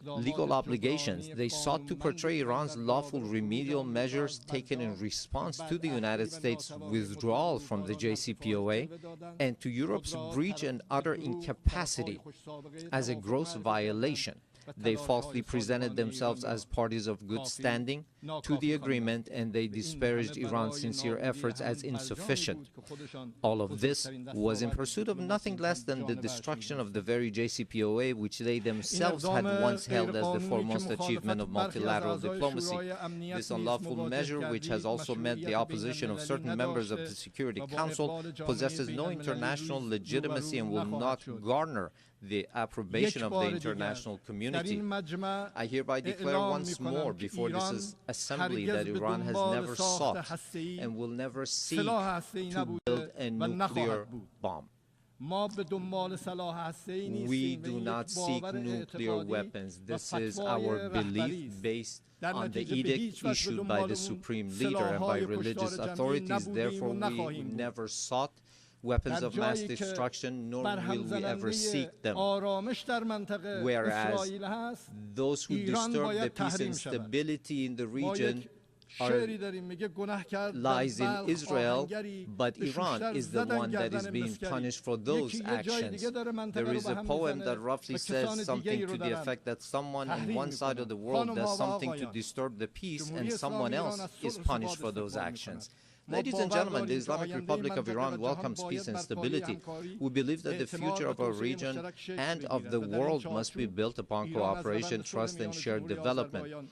F: legal obligations. They sought to portray Iran's lawful remedial measures taken in response to the United States' withdrawal from the JCPOA and to Europe's breach and utter incapacity as a gross violation. They falsely presented themselves as parties of good standing to the agreement, and they disparaged Iran's sincere efforts as insufficient. All of this was in pursuit of nothing less than the destruction of the very JCPOA, which they themselves had once held as the foremost achievement of multilateral diplomacy. This unlawful measure, which has also met the opposition of certain members of the Security Council, possesses no international legitimacy and will not garner the approbation of the international community. I hereby declare once more before this assembly that Iran has never sought and will never seek to build a nuclear bomb. We do not seek nuclear weapons. This is our belief based on the edict issued by the Supreme Leader and by religious authorities. Therefore, we never sought weapons of mass destruction, nor will we ever seek them. Whereas those who disturb the peace and stability in the region lies in Israel, but Iran is the one that is being punished for those actions. There is a poem that roughly says something to the effect that someone on one side of the world does something to disturb the peace and someone else is punished for those actions. Ladies and gentlemen, the Islamic Republic of Iran welcomes peace and stability. We believe that the future of our region and of the world must be built upon cooperation, trust, and shared development.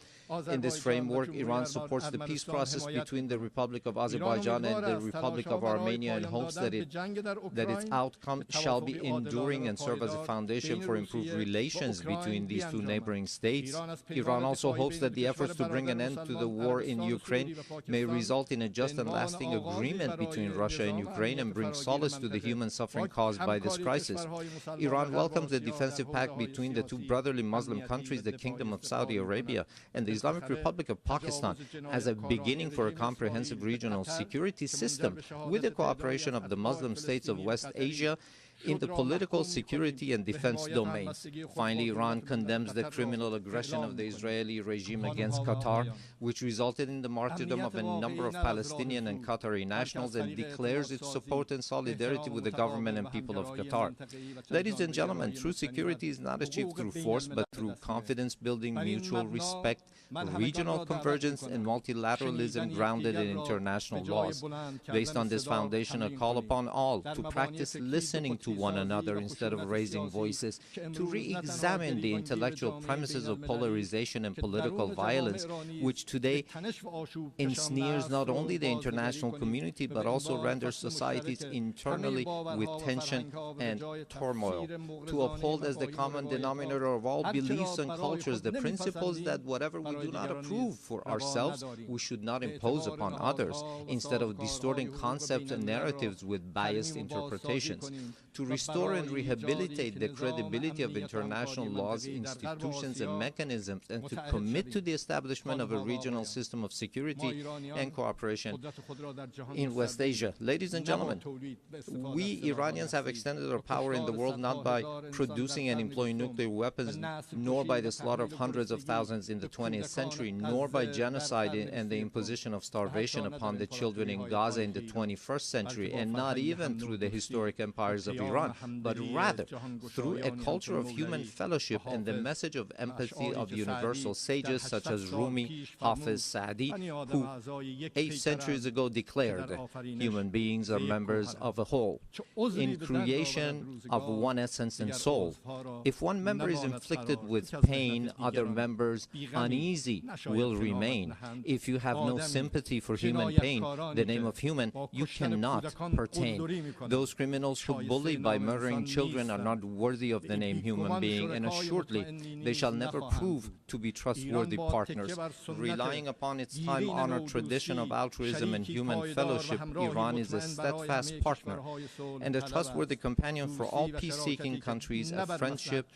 F: In this framework, Iran supports the peace process between the Republic of Azerbaijan and the Republic of Armenia and hopes that its outcome shall be enduring and serve as a foundation for improved relations between these two neighboring states. Iran also hopes that the efforts to bring an end to the war in Ukraine may result in a just and lasting agreement between Russia and Ukraine and bring solace to the human suffering caused by this crisis. Iran welcomes the defensive pact between the two brotherly Muslim countries, the Kingdom of Saudi Arabia and the Islamic Republic of Pakistan, as a beginning for a comprehensive regional security system with the cooperation of the Muslim states of West Asia in the political, security, and defense domains. Finally, Iran condemns the criminal aggression of the Israeli regime against Qatar, which resulted in the martyrdom of a number of Palestinian and Qatari nationals, and declares its support and solidarity with the government and people of Qatar. Ladies and gentlemen, true security is not achieved through force, but through confidence-building, mutual respect, regional convergence, and multilateralism grounded in international laws. Based on this foundation, I call upon all to practice listening to one another instead of raising voices, to re-examine the intellectual premises of polarization and political violence, which today ensnares not only the international community but also renders societies internally with tension and turmoil, to uphold as the common denominator of all beliefs and cultures the principles that whatever we do not approve for ourselves, we should not impose upon others, instead of distorting concepts and narratives with biased interpretations, to restore and rehabilitate the credibility of international laws, institutions, and mechanisms, and to commit to the establishment of a regional system of security and cooperation in West Asia. Ladies and gentlemen, we Iranians have extended our power in the world not by producing and employing nuclear weapons, nor by the slaughter of hundreds of thousands in the 20th century, nor by genocide and the imposition of starvation upon the children in Gaza in the 21st century, and not even through the historic empires of Iran, but rather through a culture of human fellowship and the message of empathy of universal sages such as Rumi, Hafiz, Saadi, who 8 centuries ago declared human beings are members of a whole, in creation of one essence and soul. If one member is inflicted with pain, other members uneasy will remain. If you have no sympathy for human pain, the name of human, you cannot pertain. Those criminals who bully by murdering children are not worthy of the name human being, and assuredly they shall never prove to be trustworthy partners. Relying upon its time-honored tradition of altruism and human fellowship, Iran is a steadfast partner and a trustworthy companion for all peace-seeking countries, a friendship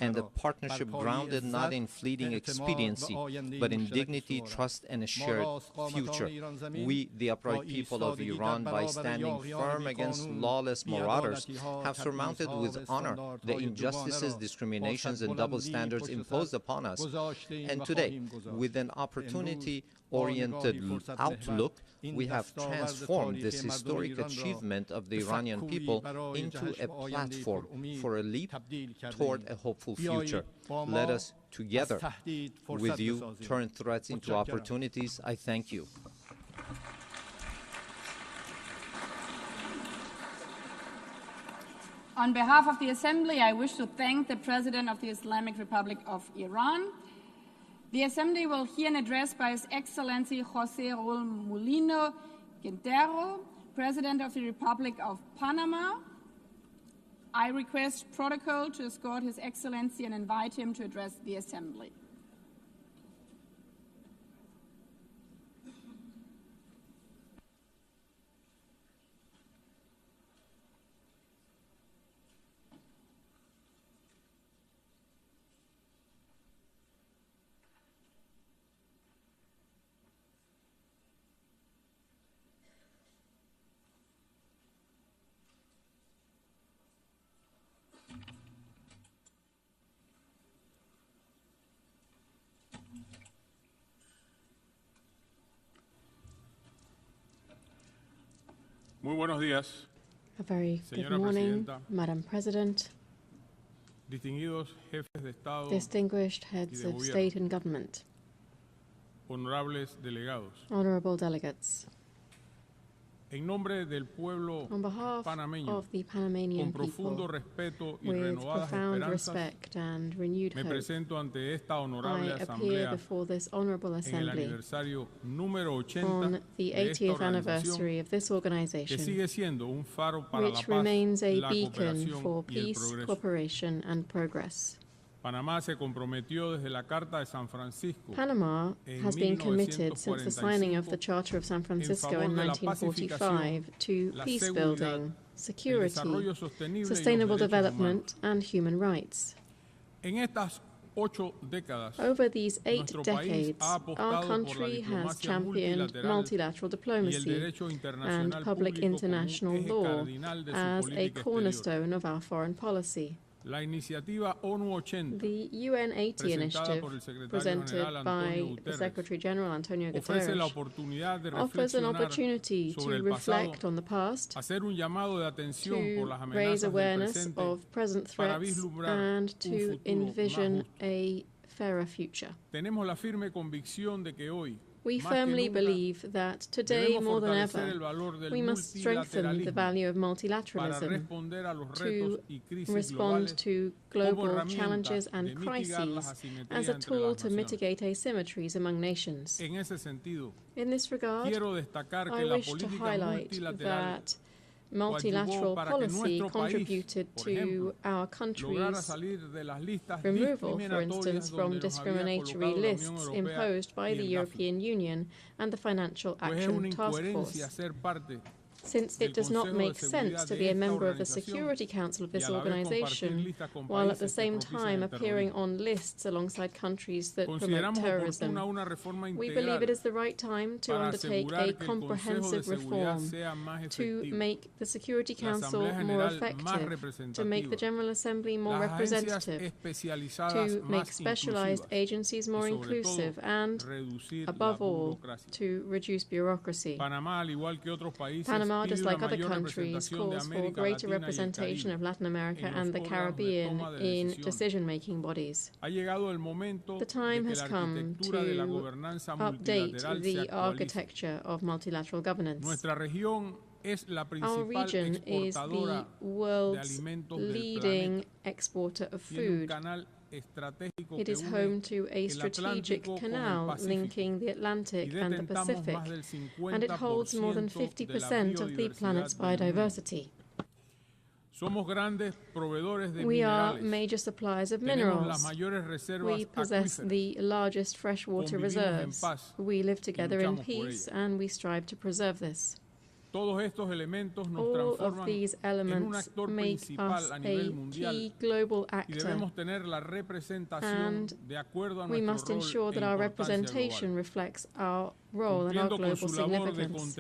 F: and a partnership grounded not in fleeting expediency, but in dignity, trust, and a shared future. We, the upright people of Iran, by standing firm against lawless marauders, have surmounted with honor the injustices, discriminations, and double standards imposed upon us. And today, with an opportunity-oriented outlook, we have transformed this historic achievement of the Iranian people into a platform for a leap toward a hopeful future. Let us, together with you, turn threats into opportunities. I thank you.
G: On behalf of the Assembly, I wish to thank the President of the Islamic Republic of Iran. The Assembly will hear an address by His Excellency José Raúl Mulino Quintero, President of the Republic of Panama. I request protocol to escort His Excellency and invite him to address the Assembly.
H: Muy buenos días.
B: A very good
H: Señora
B: morning,
H: Presidenta,
B: Madam President,
H: distinguidos jefes de Estado,
B: distinguished heads
H: de
B: of
H: gobierno.
B: state and government,
H: honorables delegados.
B: honorable delegates.
H: En nombre del pueblo
B: On behalf
H: panameño,
B: of the Panamanian
H: con profundo
B: people,
H: respeto y
B: with
H: renovadas
B: profound
H: esperanzas,
B: respect and renewed
H: me
B: hope,
H: presento ante esta honorable
B: I appear
H: asamblea
B: before this honorable
H: en el
B: assembly
H: aniversario número 80
B: on the
H: de esta
B: 80th
H: organización
B: anniversary of this
H: que
B: organization,
H: sigue siendo un faro para la
B: which
H: paz,
B: remains a
H: la
B: beacon
H: cooperación
B: for
H: y el
B: peace,
H: progreso.
B: cooperation and progress.
H: Panamá se comprometió desde la Carta de San Francisco
B: Panama
H: en
B: has been committed since the signing of
H: 1945
B: the Charter of San Francisco
H: favor
B: in
H: de la
B: 1945 to
H: la
B: peace
H: seguridad,
B: building,
H: el
B: security,
H: desarrollo sostenible y los
B: sustainable
H: derechos
B: development, and human rights.
H: humanos. En estas 8 décadas,
B: Over these 8
H: nuestro país
B: decades,
H: ha apostado
B: our
H: por la
B: country has
H: diplomacia
B: championed
H: multilateral
B: multilateral
H: y el
B: diplomacy
H: derecho
B: and
H: internacional
B: public
H: público como un
B: international
H: eje
B: law
H: cardinal de su
B: as a
H: política exterior.
B: cornerstone of our foreign policy.
H: La iniciativa ONU 80,
B: The UN 80
H: presentada
B: initiative,
H: por el secretario
B: presented
H: general
B: by
H: Antonio
B: the
H: Guterres,
B: Secretary General Antonio
H: ofrece la
B: Guterres,
H: oportunidad de
B: offers an
H: reflexionar
B: opportunity to
H: sobre el
B: reflect
H: pasado,
B: on the past,
H: hacer un llamado de atención por
B: to
H: las
B: raise
H: amenazas del
B: awareness
H: presente
B: of present
H: para
B: threats,
H: vislumbrar
B: and
H: un
B: to
H: futuro
B: envision
H: más justo.
B: a fairer future.
H: Tenemos la firme convicción de que hoy,
B: We firmly believe that today, more than ever, we must strengthen the value of multilateralism to respond to global challenges and crises as a tool to mitigate asymmetries among nations. In this regard, I wish to highlight that multilateral policy contributed to our country's removal, for instance, from discriminatory lists imposed by the European Union and the Financial Action Task Force. Since it does not make sense to be a member of the Security Council of this organization, while at the same time appearing on lists alongside countries that promote terrorism. We believe it is the right time to undertake a comprehensive reform, to make the Security Council more effective, to make the General Assembly more representative, to make specialized agencies more inclusive, and, above all, to reduce bureaucracy. Panama, just like other countries, calls for greater representation of Latin America and the Caribbean in decision-making bodies. The time has come to update the architecture of multilateral governance. Our region is the world's leading exporter of food. It is home to a strategic canal linking the Atlantic and the Pacific, and it holds more than 50% of the planet's biodiversity. We are major suppliers of minerals. We possess the largest freshwater reserves. We live together in peace, and we strive to preserve this. All of these elements make us a key global actor, and we must ensure that our representation reflects our role and our global significance.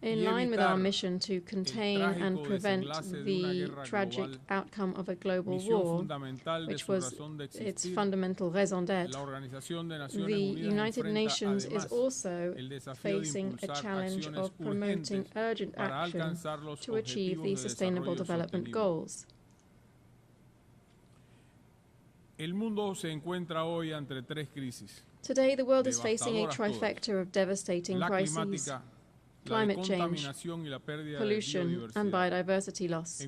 B: In line with our mission to contain and prevent the tragic outcome of a global war, which was its fundamental raison d'être, the United Nations is also facing a challenge of promoting urgent action to achieve the Sustainable Development Goals. Today, the world is facing a trifecta of devastating crises: climate change, pollution, and biodiversity loss,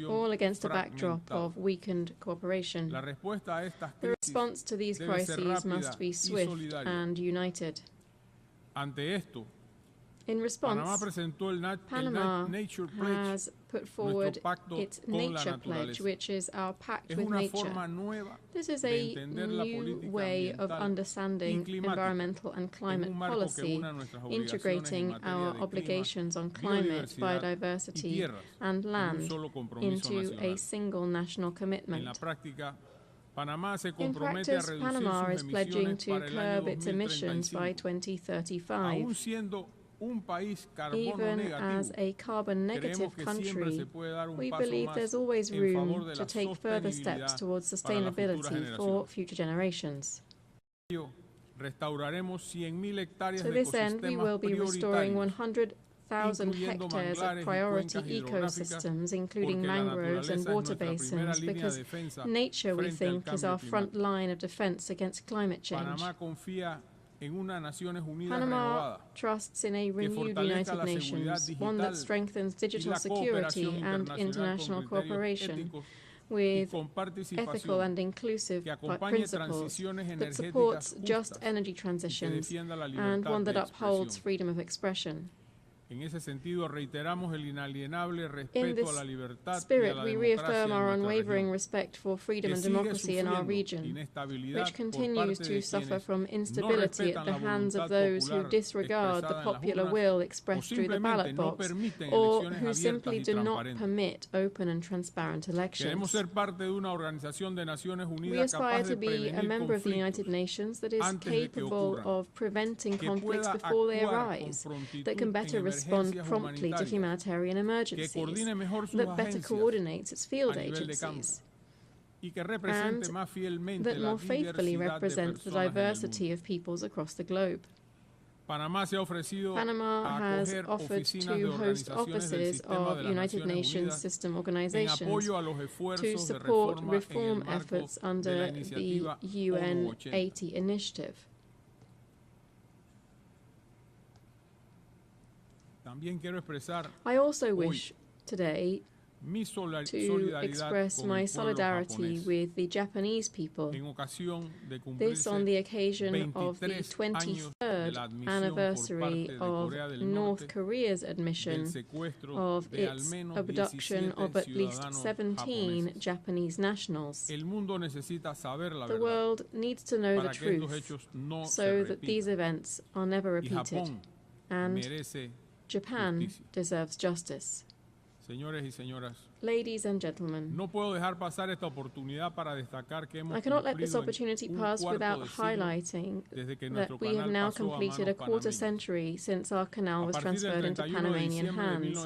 B: all against a backdrop of weakened cooperation. The response to these crises must be swift and united. In response, Panama has put forward its Nature Pledge, which is our pact with nature. This is a new way of understanding environmental and climate policy, integrating our obligations on climate, biodiversity, and land into a single national commitment. In practice, Panama is pledging to curb its emissions by 2035. Even as a carbon-negative country, we believe there's always room to take further steps towards sustainability for future generations. To this end, we will be restoring 100,000 hectares of priority ecosystems, including mangroves and water basins, because nature, we think, is our front line of defense against climate change. Panama trusts in a renewed United Nations, one that strengthens digital security and international cooperation, with ethical and inclusive principles, that supports just energy transitions, and one that upholds freedom of expression. In this spirit, we reaffirm our unwavering respect for freedom and democracy in our region, which continues to suffer from instability at the hands of those who disregard the popular will expressed through the ballot box, or who simply do not permit open and transparent elections. We aspire to be a member of the United Nations that is capable of preventing conflicts before they arise, that can better respond promptly to humanitarian emergencies, that better coordinates its field agencies, and that more faithfully represents the diversity of peoples across the globe. Panama has offered to host offices of United Nations system organizations to support reform efforts under the UN 80 initiative. I also wish today to express my solidarity with the Japanese people. This on the occasion of the 23rd anniversary of North Korea's admission of its abduction of at least 17 Japanese nationals. The world needs to know the truth so that these events are never repeated, and Japan deserves justice. Ladies and gentlemen, I cannot let this opportunity pass without highlighting that we have now completed a quarter century since our canal was transferred into Panamanian hands.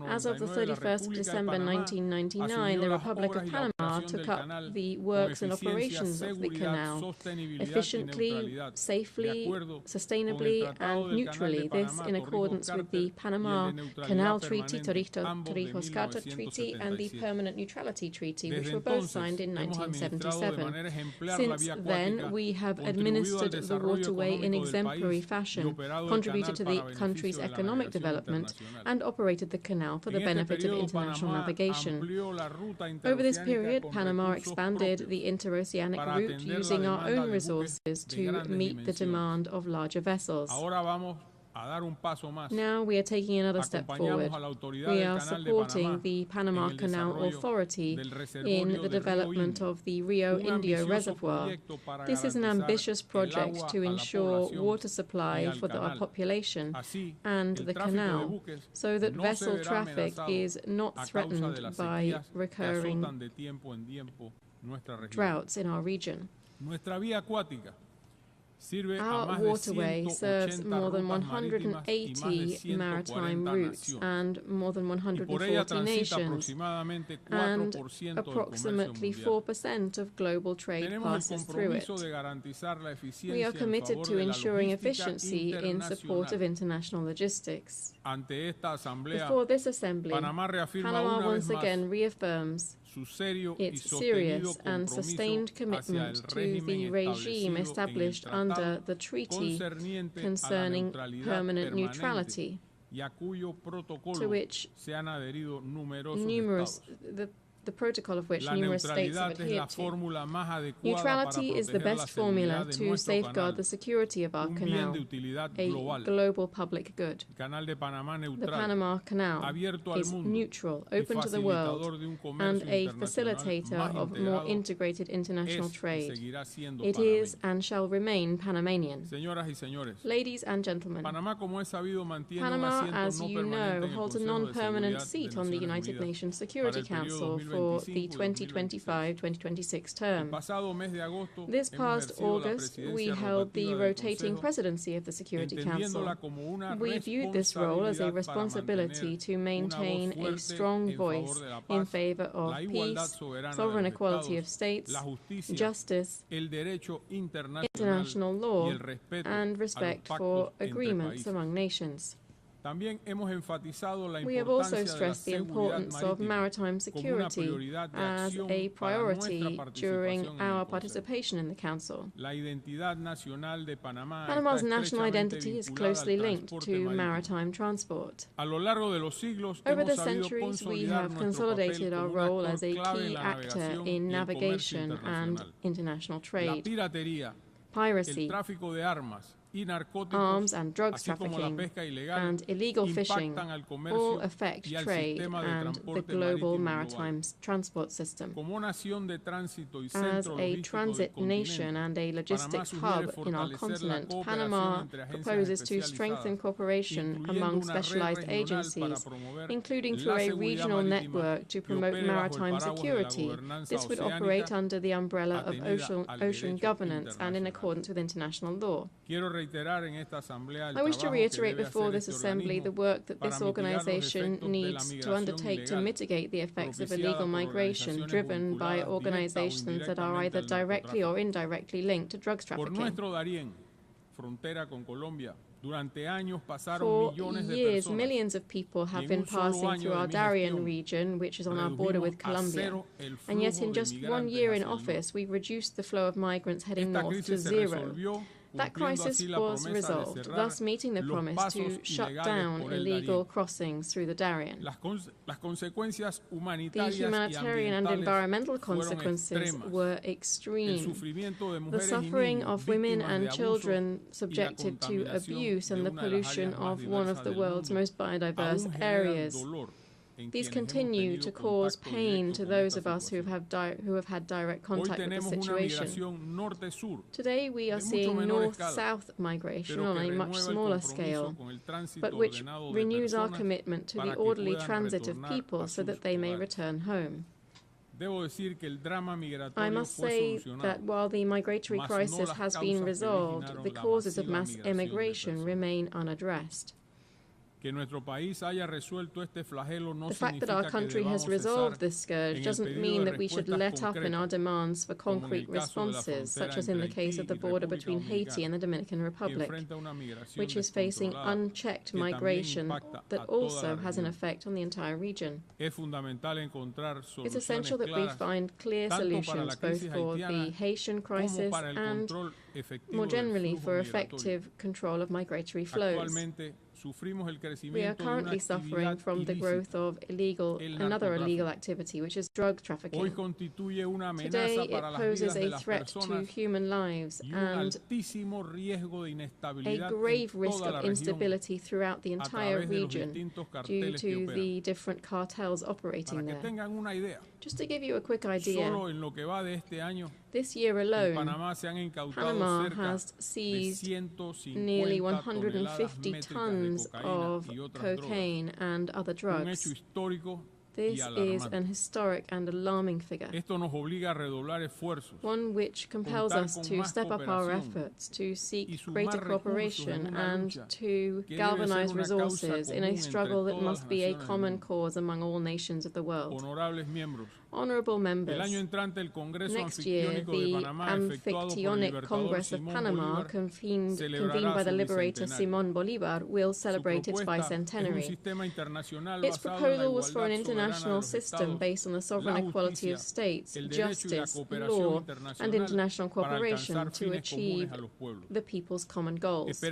B: As of the 31st of December 1999, the Republic of Panama took up the works and operations of the canal efficiently, safely, sustainably, and neutrally. This in accordance with the Panama Canal Treaty, Torrijos-Carter Treaty, and the Permanent Neutrality Treaty, which were both signed in 1977. Since then, we have administered the waterway in exemplary fashion, contributed to the country's economic development, and operated the canal for the benefit of international navigation. Over this period, Panama expanded the interoceanic route using our own resources to meet the demand of larger vessels. Now we are taking another step forward. We are supporting the Panama Canal Authority in the development of the Rio Indio Reservoir. This is an ambitious project to ensure water supply for our population and the canal, so that vessel traffic is not threatened by recurring droughts in our region. Our waterway serves more than 180 maritime routes and more than 140 nations, and approximately 4% of global trade passes through it. We are committed to ensuring efficiency in support of international logistics. Before this assembly, Panama once again reaffirms its serious and sustained commitment to the regime established under the treaty concerning permanent neutrality, to which the protocol of which numerous states have adhered to. Neutrality is the best formula to safeguard the security of our canal, a global public good. The Panama Canal is neutral, open to the world, and a facilitator of more integrated international trade. It is and shall remain Panamanian. Ladies and gentlemen, Panama, as you know, holds a non-permanent seat on the United Nations Security Council for the 2025-2026 term. This past August, we held the rotating presidency of the Security Council. We viewed this role as a responsibility to maintain a strong voice in favor of peace, sovereign equality of states, justice, international law, and respect for agreements among nations. We have also stressed the importance of maritime security as a priority during our participation in the Council. Panama's national identity is closely linked to maritime transport. Over the centuries, we have consolidated our role as a key actor in navigation and international trade. Piracy, arms and drugs trafficking, and illegal fishing all affect trade and the global maritime transport system. As a transit nation and a logistics hub in our continent, Panama proposes to strengthen cooperation among specialized agencies, including through a regional network to promote maritime security. This would operate under the umbrella of ocean governance and in accordance with international law. I wish to reiterate before this assembly the work that this organization needs to undertake to mitigate the effects of illegal migration driven by organizations that are either directly or indirectly linked to drugs trafficking. For years, millions of people have been passing through our Darien region, which is on our border with Colombia. And yet in just 1 year in office, we've reduced the flow of migrants heading north to zero. That crisis was resolved, thus meeting the promise to shut down illegal crossings through the Darien. The humanitarian and environmental consequences were extreme. The suffering of women and children subjected to abuse and the pollution of one of the world's most biodiverse areas. These continue to cause pain to those of us who have had direct contact with the situation. Today we are seeing north-south migration on a much smaller scale, but which renews our commitment to the orderly transit of people so that they may return home. I must say that while the migratory crisis has been resolved, the causes of mass immigration remain unaddressed. The fact that our country has resolved this scourge doesn't mean that we should let up in our demands for concrete responses, such as in the case of the border between Haiti and the Dominican Republic, which is facing unchecked migration that also has an effect on the entire region. It's essential that we find clear solutions both for the Haitian crisis and, more generally, for effective control of migratory flows. We are currently suffering from the growth of another illegal activity, which is drug trafficking. Today, it poses a threat to human lives and a grave risk of instability throughout the entire region due to the different cartels operating there. Just to give you a quick idea, this year alone, Panama has seized nearly 150 tons of cocaine and other drugs. This is an historic and alarming figure, one which compels us to step up our efforts, to seek greater cooperation and to galvanize resources in a struggle that must be a common cause among all nations of the world. Honorable members, next year the Amphictyonic Congress of Panama, convened by the liberator Simón Bolívar, will celebrate its bicentenary. Its proposal was for an international system based on the sovereign equality of states, justice, law, and international cooperation to achieve the people's common goals. We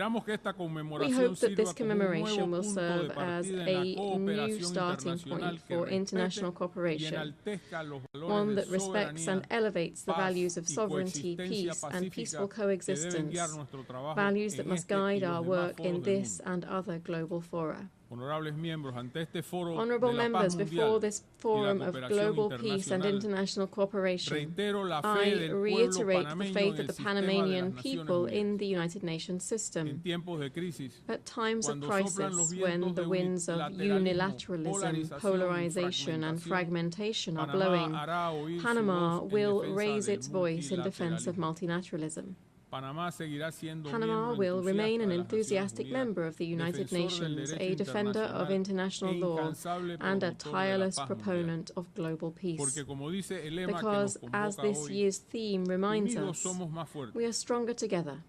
B: hope that this commemoration will serve as a new starting point for international cooperation, one that respects and elevates the values of sovereignty, peace, and peaceful coexistence, values that must guide our work in this and other global fora. Honorable members, before this forum of global peace and international cooperation, I reiterate the faith of the Panamanian people in the United Nations system. At times of crisis, when the winds of unilateralism, polarization, and fragmentation are blowing, Panama will raise its voice in defense of multilateralism. Panama will remain an enthusiastic member of the United Nations, a defender of international law, and a tireless proponent of global peace. Because, as this year's theme reminds us, we are stronger together,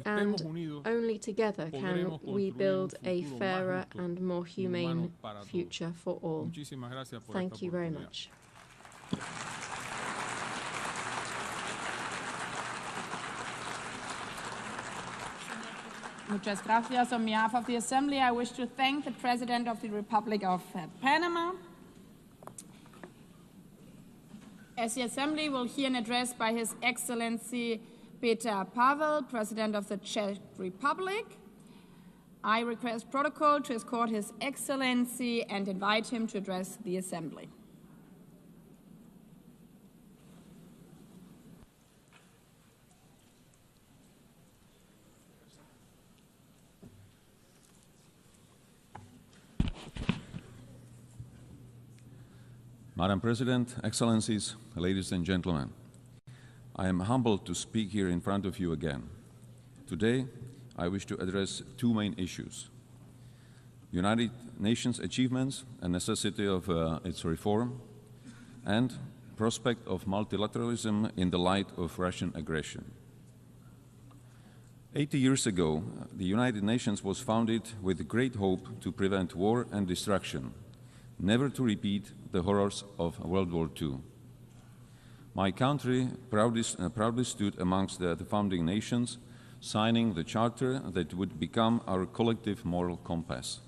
B: and only together can we build a fairer and more humane future for all. Thank you very much.
G: Muchas gracias. On behalf of the Assembly, I wish to thank the President of the Republic of Panama. As the Assembly will hear an address by His Excellency Petr Pavel, President of the Czech Republic, I request protocol to escort His Excellency and invite him to address the Assembly.
I: Madam President, Excellencies, ladies and gentlemen, I am humbled to speak here in front of you again. Today, I wish to address two main issues: United Nations achievements and necessity of its reform, and prospect of multilateralism in the light of Russian aggression. 80 years ago, the United Nations was founded with great hope to prevent war and destruction, never to repeat the horrors of World War II. My country proudly stood amongst the founding nations signing the charter that would become our collective moral compass.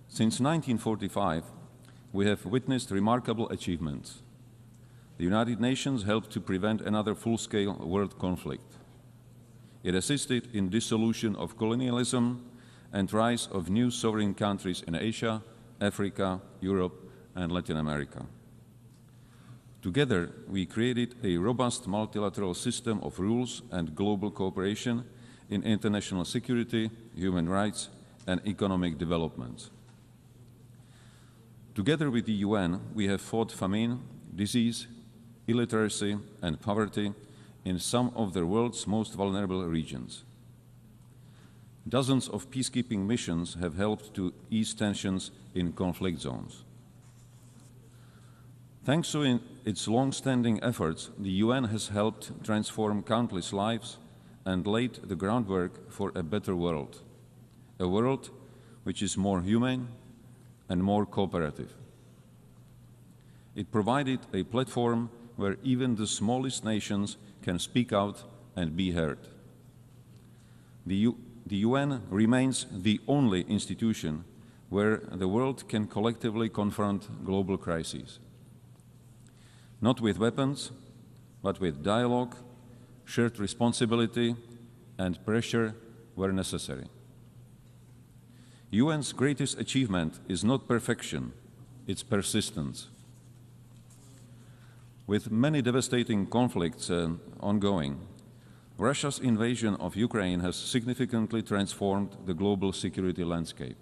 I: Since 1945, we have witnessed remarkable achievements. The United Nations helped to prevent another full-scale world conflict. It assisted in dissolution of colonialism and rise of new sovereign countries in Asia, Africa, Europe, and Latin America. Together, we created a robust multilateral system of rules and global cooperation in international security, human rights, and economic development. Together with the UN, we have fought famine, disease, illiteracy, and poverty in some of the world's most vulnerable regions. Dozens of peacekeeping missions have helped to ease tensions in conflict zones. Thanks to its long-standing efforts, the UN has helped transform countless lives and laid the groundwork for a better world, a world which is more humane and more cooperative. It provided a platform where even the smallest nations can speak out and be heard. The UN remains the only institution where the world can collectively confront global crises. Not with weapons, but with dialogue, shared responsibility, and pressure where necessary. UN's greatest achievement is not perfection, it's persistence. With many devastating conflicts ongoing, Russia's invasion of Ukraine has significantly transformed the global security landscape.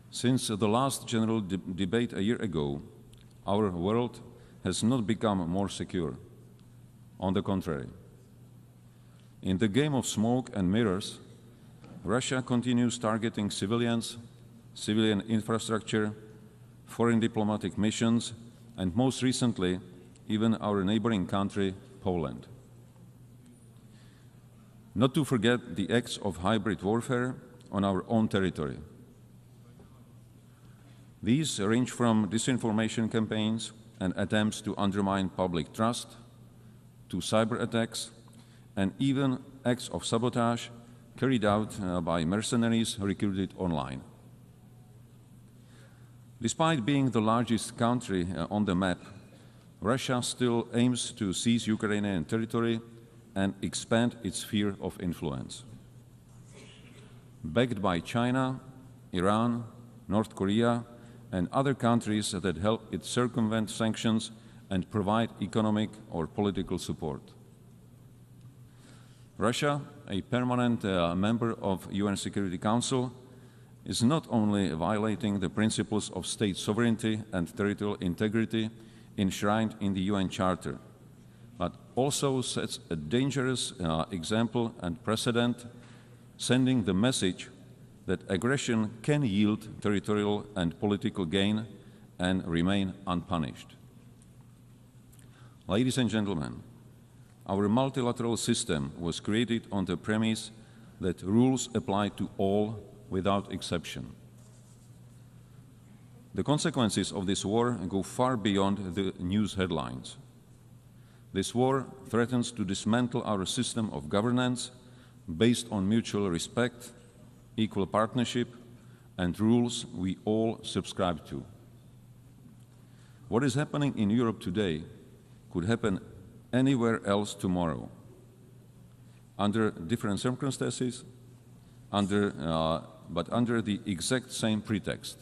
I: Since the last general debate a year ago, our world has not become more secure. On the contrary. In the game of smoke and mirrors, Russia continues targeting civilians, civilian infrastructure, foreign diplomatic missions, and most recently, even our neighboring country, Poland. Not to forget the acts of hybrid warfare on our own territory. These range from disinformation campaigns and attempts to undermine public trust, to cyber attacks, and even acts of sabotage carried out by mercenaries recruited online. Despite being the largest country on the map, Russia still aims to seize Ukrainian territory and expand its sphere of influence. Backed by China, Iran, North Korea, and other countries that help it circumvent sanctions and provide economic or political support. Russia, a permanent member of UN Security Council, is not only violating the principles of state sovereignty and territorial integrity enshrined in the UN Charter, but also sets a dangerous example and precedent, sending the message that aggression can yield territorial and political gain and remain unpunished. Ladies and gentlemen, our multilateral system was created on the premise that rules apply to all without exception. The consequences of this war go far beyond the news headlines. This war threatens to dismantle our system of governance based on mutual respect, equal partnership, and rules we all subscribe to. What is happening in Europe today could happen anywhere else tomorrow, under different circumstances, but under the exact same pretext.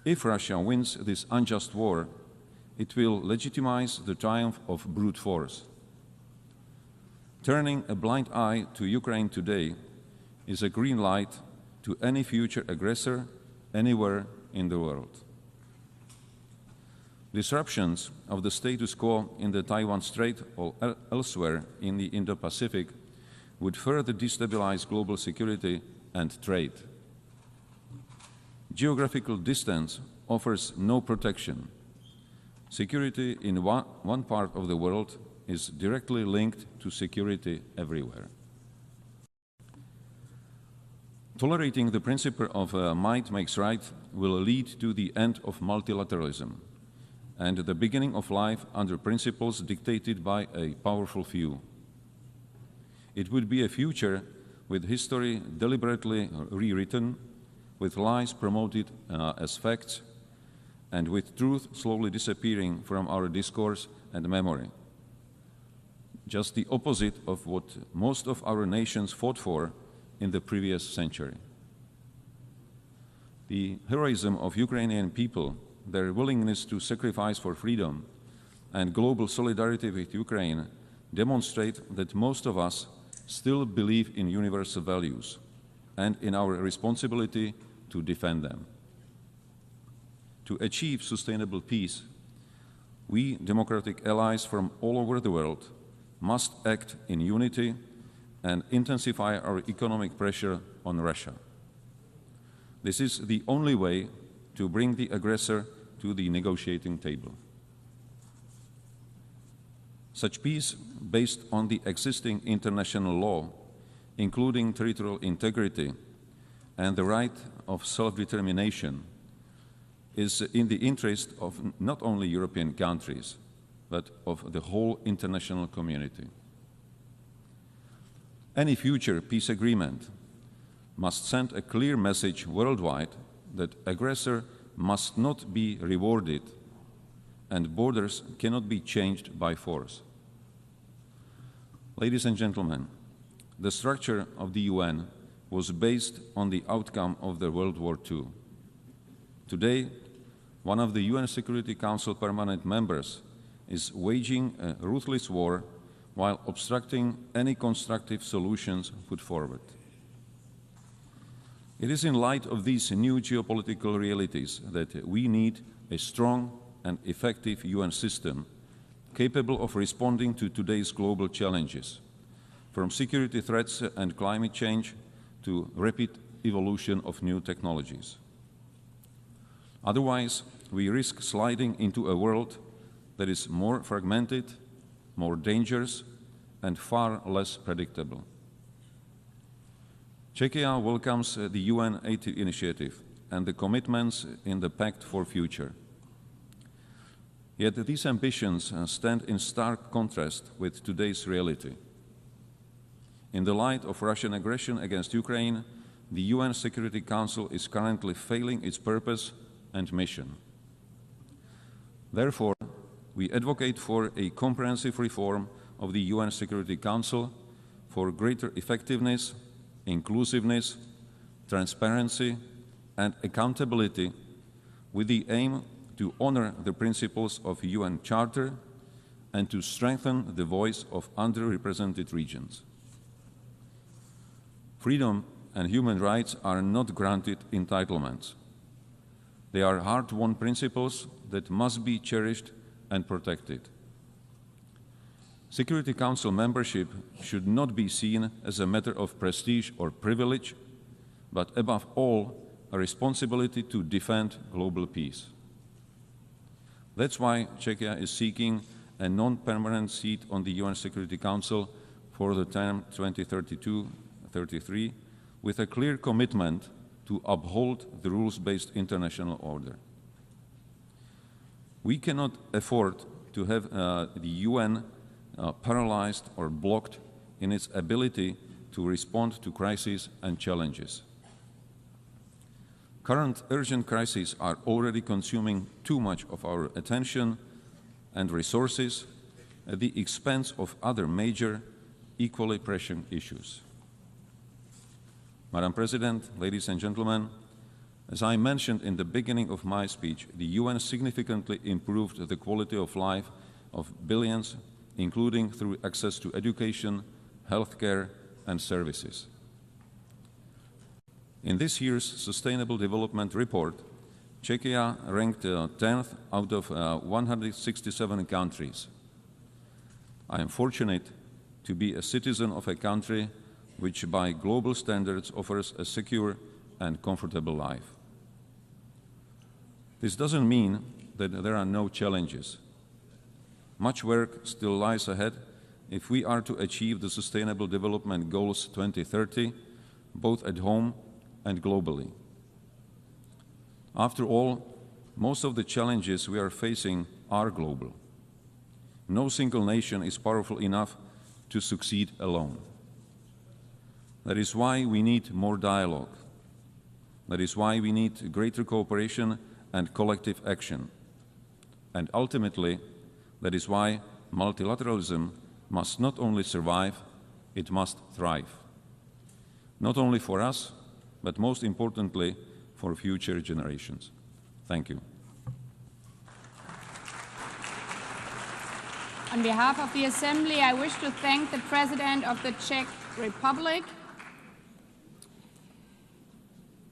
I: If Russia wins this unjust war, it will legitimize the triumph of brute force. Turning a blind eye to Ukraine today is a green light to any future aggressor anywhere in the world. Disruptions of the status quo in the Taiwan Strait or elsewhere in the Indo-Pacific would further destabilize global security and trade. Geographical distance offers no protection. Security in one part of the world is directly linked to security everywhere. Tolerating the principle of might makes right will lead to the end of multilateralism and the beginning of life under principles dictated by a powerful few. It would be a future with history deliberately rewritten, with lies promoted as facts, and with truth slowly disappearing from our discourse and memory. Just the opposite of what most of our nations fought for in the previous century. The heroism of Ukrainian people, their willingness to sacrifice for freedom, and global solidarity with Ukraine demonstrate that most of us still believe in universal values and in our responsibility to defend them. To achieve sustainable peace, we democratic allies from all over the world must act in unity and intensify our economic pressure on Russia. This is the only way to bring the aggressor to the negotiating table. Such peace, based on the existing international law, including territorial integrity and the right of self-determination, is in the interest of not only European countries, but of the whole international community. Any future peace agreement must send a clear message worldwide that aggressor must not be rewarded and borders cannot be changed by force. Ladies and gentlemen, the structure of the UN was based on the outcome of the World War II. Today, one of the UN Security Council permanent members is waging a ruthless war while obstructing any constructive solutions put forward. It is in light of these new geopolitical realities that we need a strong and effective UN system capable of responding to today's global challenges, from security threats and climate change to rapid evolution of new technologies. Otherwise, we risk sliding into a world that is more fragmented, more dangerous, and far less predictable. Czechia welcomes the UN 80 initiative and the commitments in the Pact for Future. Yet these ambitions stand in stark contrast with today's reality. In the light of Russian aggression against Ukraine, the UN Security Council is currently failing its purpose and mission. Therefore, we advocate for a comprehensive reform of the UN Security Council for greater effectiveness, inclusiveness, transparency, and accountability, with the aim to honor the principles of the UN Charter and to strengthen the voice of underrepresented regions. Freedom and human rights are not granted entitlements. They are hard-won principles that must be cherished and protected. Security Council membership should not be seen as a matter of prestige or privilege, but above all, a responsibility to defend global peace. That's why Czechia is seeking a non-permanent seat on the UN Security Council for the term 2032-33, with a clear commitment to uphold the rules-based international order. We cannot afford to have the UN paralyzed or blocked in its ability to respond to crises and challenges. Current urgent crises are already consuming too much of our attention and resources at the expense of other major, equally pressing issues. Madam President, ladies and gentlemen, as I mentioned in the beginning of my speech, the UN significantly improved the quality of life of billions, including through access to education, healthcare, and services. In this year's Sustainable Development Report, Czechia ranked 10th out of 167 countries. I am fortunate to be a citizen of a country which by global standards offers a secure and comfortable life. This doesn't mean that there are no challenges. Much work still lies ahead if we are to achieve the Sustainable Development Goals 2030, both at home and globally. After all, most of the challenges we are facing are global. No single nation is powerful enough to succeed alone. That is why we need more dialogue. That is why we need greater cooperation and collective action. And ultimately, that is why multilateralism must not only survive, it must thrive. Not only for us, but most importantly, for future generations. Thank you.
G: On behalf of the Assembly, I wish to thank the President of the Czech Republic.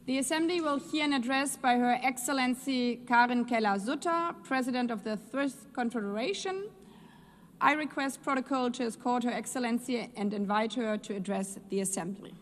G: The Assembly will hear an address by Her Excellency Karin Keller-Sutter, President of the Fifth Confederation. I request protocol to escort Her Excellency and invite her to address the Assembly.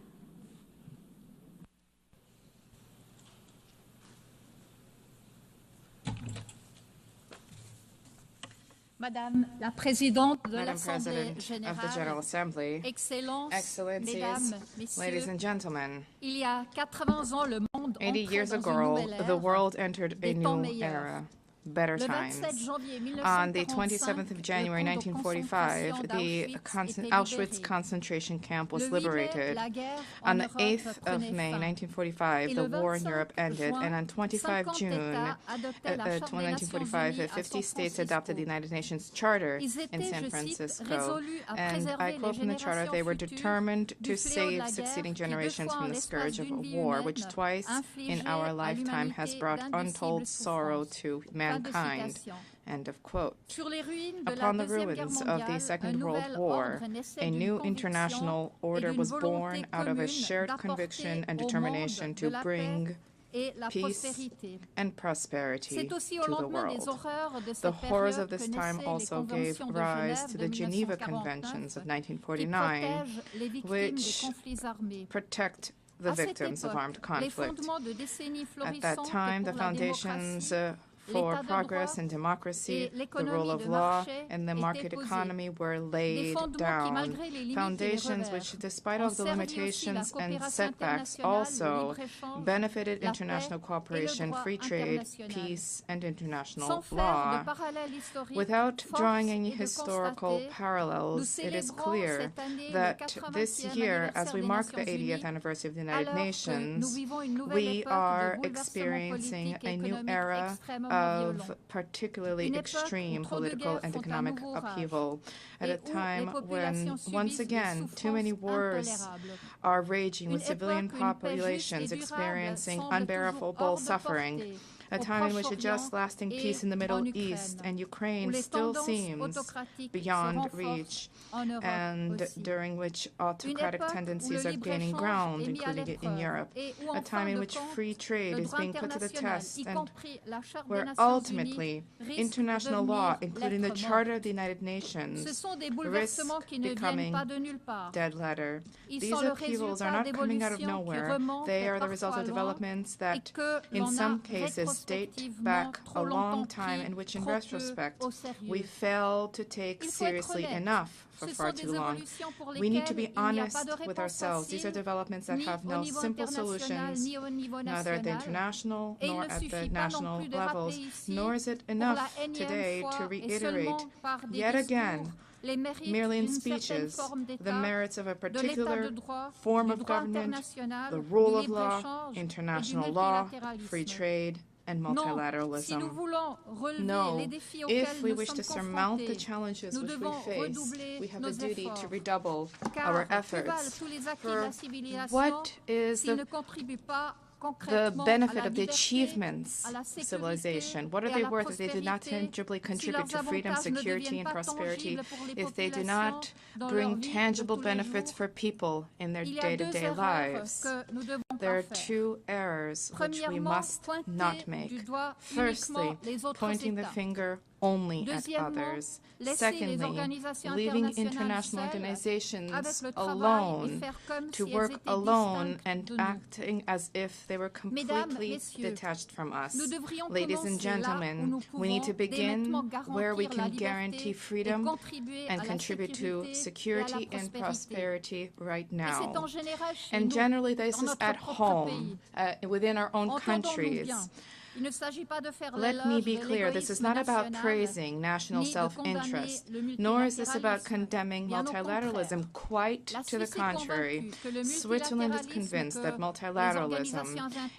J: Madame la Présidente de
E: Madam
J: l'Assemblée
E: President of the General
J: Générale,
E: Assembly,
J: Excellences,
E: Excellencies,
J: Mesdames,
E: ladies
J: Messieurs,
E: and gentlemen,
J: il y a 80 ans, le monde
E: 80
J: entre
E: years
J: dans
E: ago,
J: une nouvelle ère,
E: the world entered a
J: des temps
E: new
J: meilleurs.
E: era, better
J: Le
E: times.
J: 27 janvier
E: On the
J: 1945,
E: 27th of January
J: le camp de
E: 1945, the
J: concentration d'Auschwitz était
E: Auschwitz
J: libéré.
E: concentration camp was
J: Le 8 mai,
E: liberated.
J: la guerre
E: On
J: en
E: the
J: Europe
E: 8th of
J: prenait
E: May
J: fin.
E: 1945,
J: Et
E: the
J: le
E: war in
J: 25
E: Europe ended,
J: juin,
E: and on 25
J: 50
E: June
J: États adoptaient la Charte des Nations
E: 1945,
J: Unies à
E: 50
J: San
E: states
J: Francisco.
E: adopted the United Nations Charter
J: Ils
E: in
J: étaient,
E: San
J: je cite,
E: Francisco.
J: résolus à
E: And
J: préserver
E: I
J: les
E: quote from the charter, they were
J: générations
E: determined
J: futures
E: to
J: du fléau de
E: save
J: la
E: succeeding
J: guerre qui, deux
E: generations
J: fois
E: from
J: en
E: the scourge of
J: l'espace d'une vie
E: war, which
J: humaine,
E: twice in
J: infligé
E: our
J: à
E: lifetime has
J: l'humanité
E: brought
J: d'indicibles
E: untold sorrow
J: souffrances.
E: to
J: Fin de
E: mankind.
J: citation.
E: End of quote.
J: Sur les ruines de la
E: Upon the
J: Deuxième Guerre
E: ruins of
J: mondiale,
E: the
J: un
E: Second World
J: nouvel
E: War,
J: ordre naissait
E: a
J: d'une
E: new
J: conviction
E: international
J: et
E: order
J: d'une
E: was
J: volonté
E: born out of a
J: commune
E: shared
J: d'apporter
E: conviction and
J: au
E: determination
J: monde
E: to
J: de la paix
E: bring
J: et la
E: peace
J: prospérité.
E: and prosperity
J: C'est aussi au
E: to the
J: lendemain des
E: world.
J: horreurs de
E: The
J: cette
E: horrors of
J: période que
E: this time
J: naissaient les
E: also gave
J: conventions de
E: rise
J: Genève
E: to
J: de
E: the Geneva
J: 1949
E: Conventions of
J: qui
E: 1949,
J: protègent les victimes
E: which
J: des conflits armés.
E: protect the
J: À cette
E: victims of
J: époque,
E: armed
J: les
E: conflict.
J: fondements de décennies
E: At that
J: florissantes
E: time, the
J: pour la
E: foundations
J: démocratie,
E: for
J: l'état de
E: progress
J: droit
E: and democracy,
J: et
E: the
J: l'économie
E: rule of
J: de
E: law,
J: marché
E: and the
J: étaient
E: market
J: posés.
E: economy were
J: Des
E: laid
J: fondements qui,
E: down.
J: malgré les limites et les
E: Foundations
J: revers,
E: which, despite
J: ont
E: all the
J: servi aussi la
E: limitations and
J: coopération
E: setbacks,
J: internationale, le
E: also
J: libre-échange,
E: benefited
J: la
E: international
J: paix et le
E: cooperation,
J: droit
E: free trade,
J: international.
E: peace, and international
J: Sans faire
E: law.
J: de parallèles historiques,
E: Without
J: force
E: drawing
J: est
E: any
J: de
E: historical
J: constater, nous
E: parallels, it is
J: célébrons
E: clear
J: cette année le
E: that
J: 80e
E: this year, as we
J: anniversaire
E: mark
J: des
E: the
J: Nations
E: 80th
J: Unies,
E: anniversary of the
J: alors
E: United
J: que nous
E: Nations,
J: vivons une nouvelle
E: we
J: époque
E: are
J: de bouleversements
E: experiencing
J: politiques et
E: a new
J: économiques
E: era
J: extrêmement
E: of
J: violents.
E: particularly
J: Une époque où
E: extreme
J: trop de
E: political
J: guerres
E: and
J: font un
E: economic
J: nouveau rage
E: upheaval, at
J: et
E: a
J: où les
E: time when,
J: populations
E: once
J: subissent des
E: again, too many
J: souffrances
E: wars
J: intolérables.
E: are raging
J: Une
E: with civilian
J: époque où une paix juste
E: populations
J: et durable
E: experiencing
J: semble
E: unbearable
J: toujours hors de
E: suffering,
J: portée
E: a
J: au
E: time in which a just
J: Proche-Orient
E: lasting
J: et
E: peace in the Middle
J: en
E: East
J: Ukraine,
E: and
J: où
E: Ukraine
J: les
E: still
J: tendances
E: seems
J: autocratiques se
E: beyond
J: renforcent
E: reach,
J: en Europe
E: and
J: aussi.
E: during which
J: Une
E: autocratic
J: époque où
E: tendencies
J: le
E: are gaining
J: libre-échange
E: ground,
J: est mis à
E: including in
J: l'épreuve
E: Europe,
J: et où,
E: a
J: en
E: time
J: fin
E: in
J: de
E: which
J: compte,
E: free trade
J: le
E: is
J: droit
E: being put to the
J: international,
E: test,
J: y
E: and
J: compris la Charte des
E: where
J: Nations
E: ultimately
J: Unies, risque de
E: international law,
J: devenir
E: including the
J: lettre
E: Charter
J: morte.
E: of the United
J: Ce
E: Nations,
J: sont des
E: risk
J: bouleversements qui ne viennent
E: becoming
J: pas de nulle part.
E: dead letter.
J: Ils
E: These
J: sont le
E: upheavals are
J: résultat
E: not coming out of
J: d'évolutions qui
E: nowhere.
J: remontent
E: They are the result
J: parfois
E: of
J: loin
E: developments
J: et
E: that,
J: que
E: in
J: l'on a
E: some cases, date
J: rétrospectivement
E: back
J: trop
E: a long
J: longtemps
E: time
J: pris
E: and which, in
J: trop peu
E: retrospect,
J: au sérieux.
E: we fail to take
J: Il faut être
E: seriously
J: honnête.
E: enough for
J: Ce
E: far
J: sont
E: too
J: des
E: long.
J: évolutions pour
E: We need to
J: lesquelles
E: be
J: il n'y a pas
E: honest
J: de
E: with
J: réponse
E: ourselves. These are
J: facile,
E: developments that
J: ni
E: have
J: au
E: no
J: niveau
E: simple
J: international,
E: solutions,
J: ni au niveau
E: neither at the
J: national.
E: international
J: Et il
E: nor
J: ne
E: at the
J: suffit pas non
E: national
J: plus de
E: levels,
J: rappeler ici,
E: nor is it
J: pour
E: enough
J: la énième
E: today
J: fois
E: to
J: et
E: reiterate
J: seulement par des
E: yet again,
J: discours, les mérites
E: merely in
J: d'une certaine
E: speeches,
J: forme
E: the
J: d'État,
E: merits of a
J: de l'état
E: particular
J: de droit,
E: form
J: du
E: of
J: droit
E: government,
J: international,
E: the
J: du
E: rule of law,
J: libre-échange et du
E: international law, free
J: multilatéralisme.
E: trade, and
J: Non, si nous
E: multilateralism.
J: voulons relever
E: No,
J: les défis
E: if
J: auxquels
E: we
J: nous
E: wish to
J: sommes
E: surmount the
J: confrontés,
E: challenges
J: nous
E: which we
J: devons
E: face,
J: redoubler
E: we have
J: nos
E: the duty to
J: efforts.
E: redouble
J: Car
E: our
J: que valent
E: efforts.
J: tous les acquis de
E: For
J: la civilisation
E: what is
J: s'ils
E: the
J: ne contribuent pas
E: the
J: concrètement à
E: benefit
J: la
E: of the
J: liberté,
E: achievements
J: à la
E: of
J: sécurité
E: civilization? What are
J: et à
E: they
J: la
E: worth if they do not
J: prospérité,
E: tangibly
J: si
E: contribute
J: leurs
E: to freedom,
J: avantages ne
E: security,
J: deviennent
E: and
J: pas
E: prosperity,
J: tangibles pour les
E: if they do
J: populations
E: not
J: dans leur
E: bring
J: vie de
E: tangible
J: tous les
E: benefits
J: jours?
E: for people in their
J: Il y a deux
E: day-to-day
J: erreurs
E: lives?
J: que nous devons
E: There are
J: pas faire.
E: two errors which we
J: Premièrement,
E: must not
J: pointer
E: make.
J: du doigt
E: Firstly,
J: uniquement les autres
E: pointing the
J: États.
E: finger only at
J: Deuxièmement,
E: others.
J: laisser les
E: Secondly,
J: organisations
E: leaving
J: internationales
E: international
J: seules
E: organizations
J: avec le travail et
E: alone
J: faire comme
E: to
J: si elles
E: work
J: étaient
E: alone
J: distinctes
E: and
J: de nous.
E: acting as if they were
J: Mesdames,
E: completely
J: Messieurs,
E: detached from us.
J: nous devrions
E: Ladies and
J: commencer là où
E: gentlemen,
J: nous
E: we need to
J: pouvons dès
E: begin
J: maintenant
E: where we
J: garantir la
E: can guarantee
J: liberté et
E: freedom
J: contribuer à
E: and
J: la
E: contribute to
J: sécurité et à la
E: security and
J: prospérité.
E: prosperity right
J: Et c'est
E: now.
J: en général chez
E: And
J: nous,
E: generally, this
J: dans
E: is
J: notre
E: at
J: propre
E: home,
J: pays.
E: within our own
J: Entendons-nous
E: countries.
J: bien.
E: Let me be clear, this is not about praising national self-interest, nor is this about condemning multilateralism. Quite to the contrary, Switzerland is convinced that multilateralism,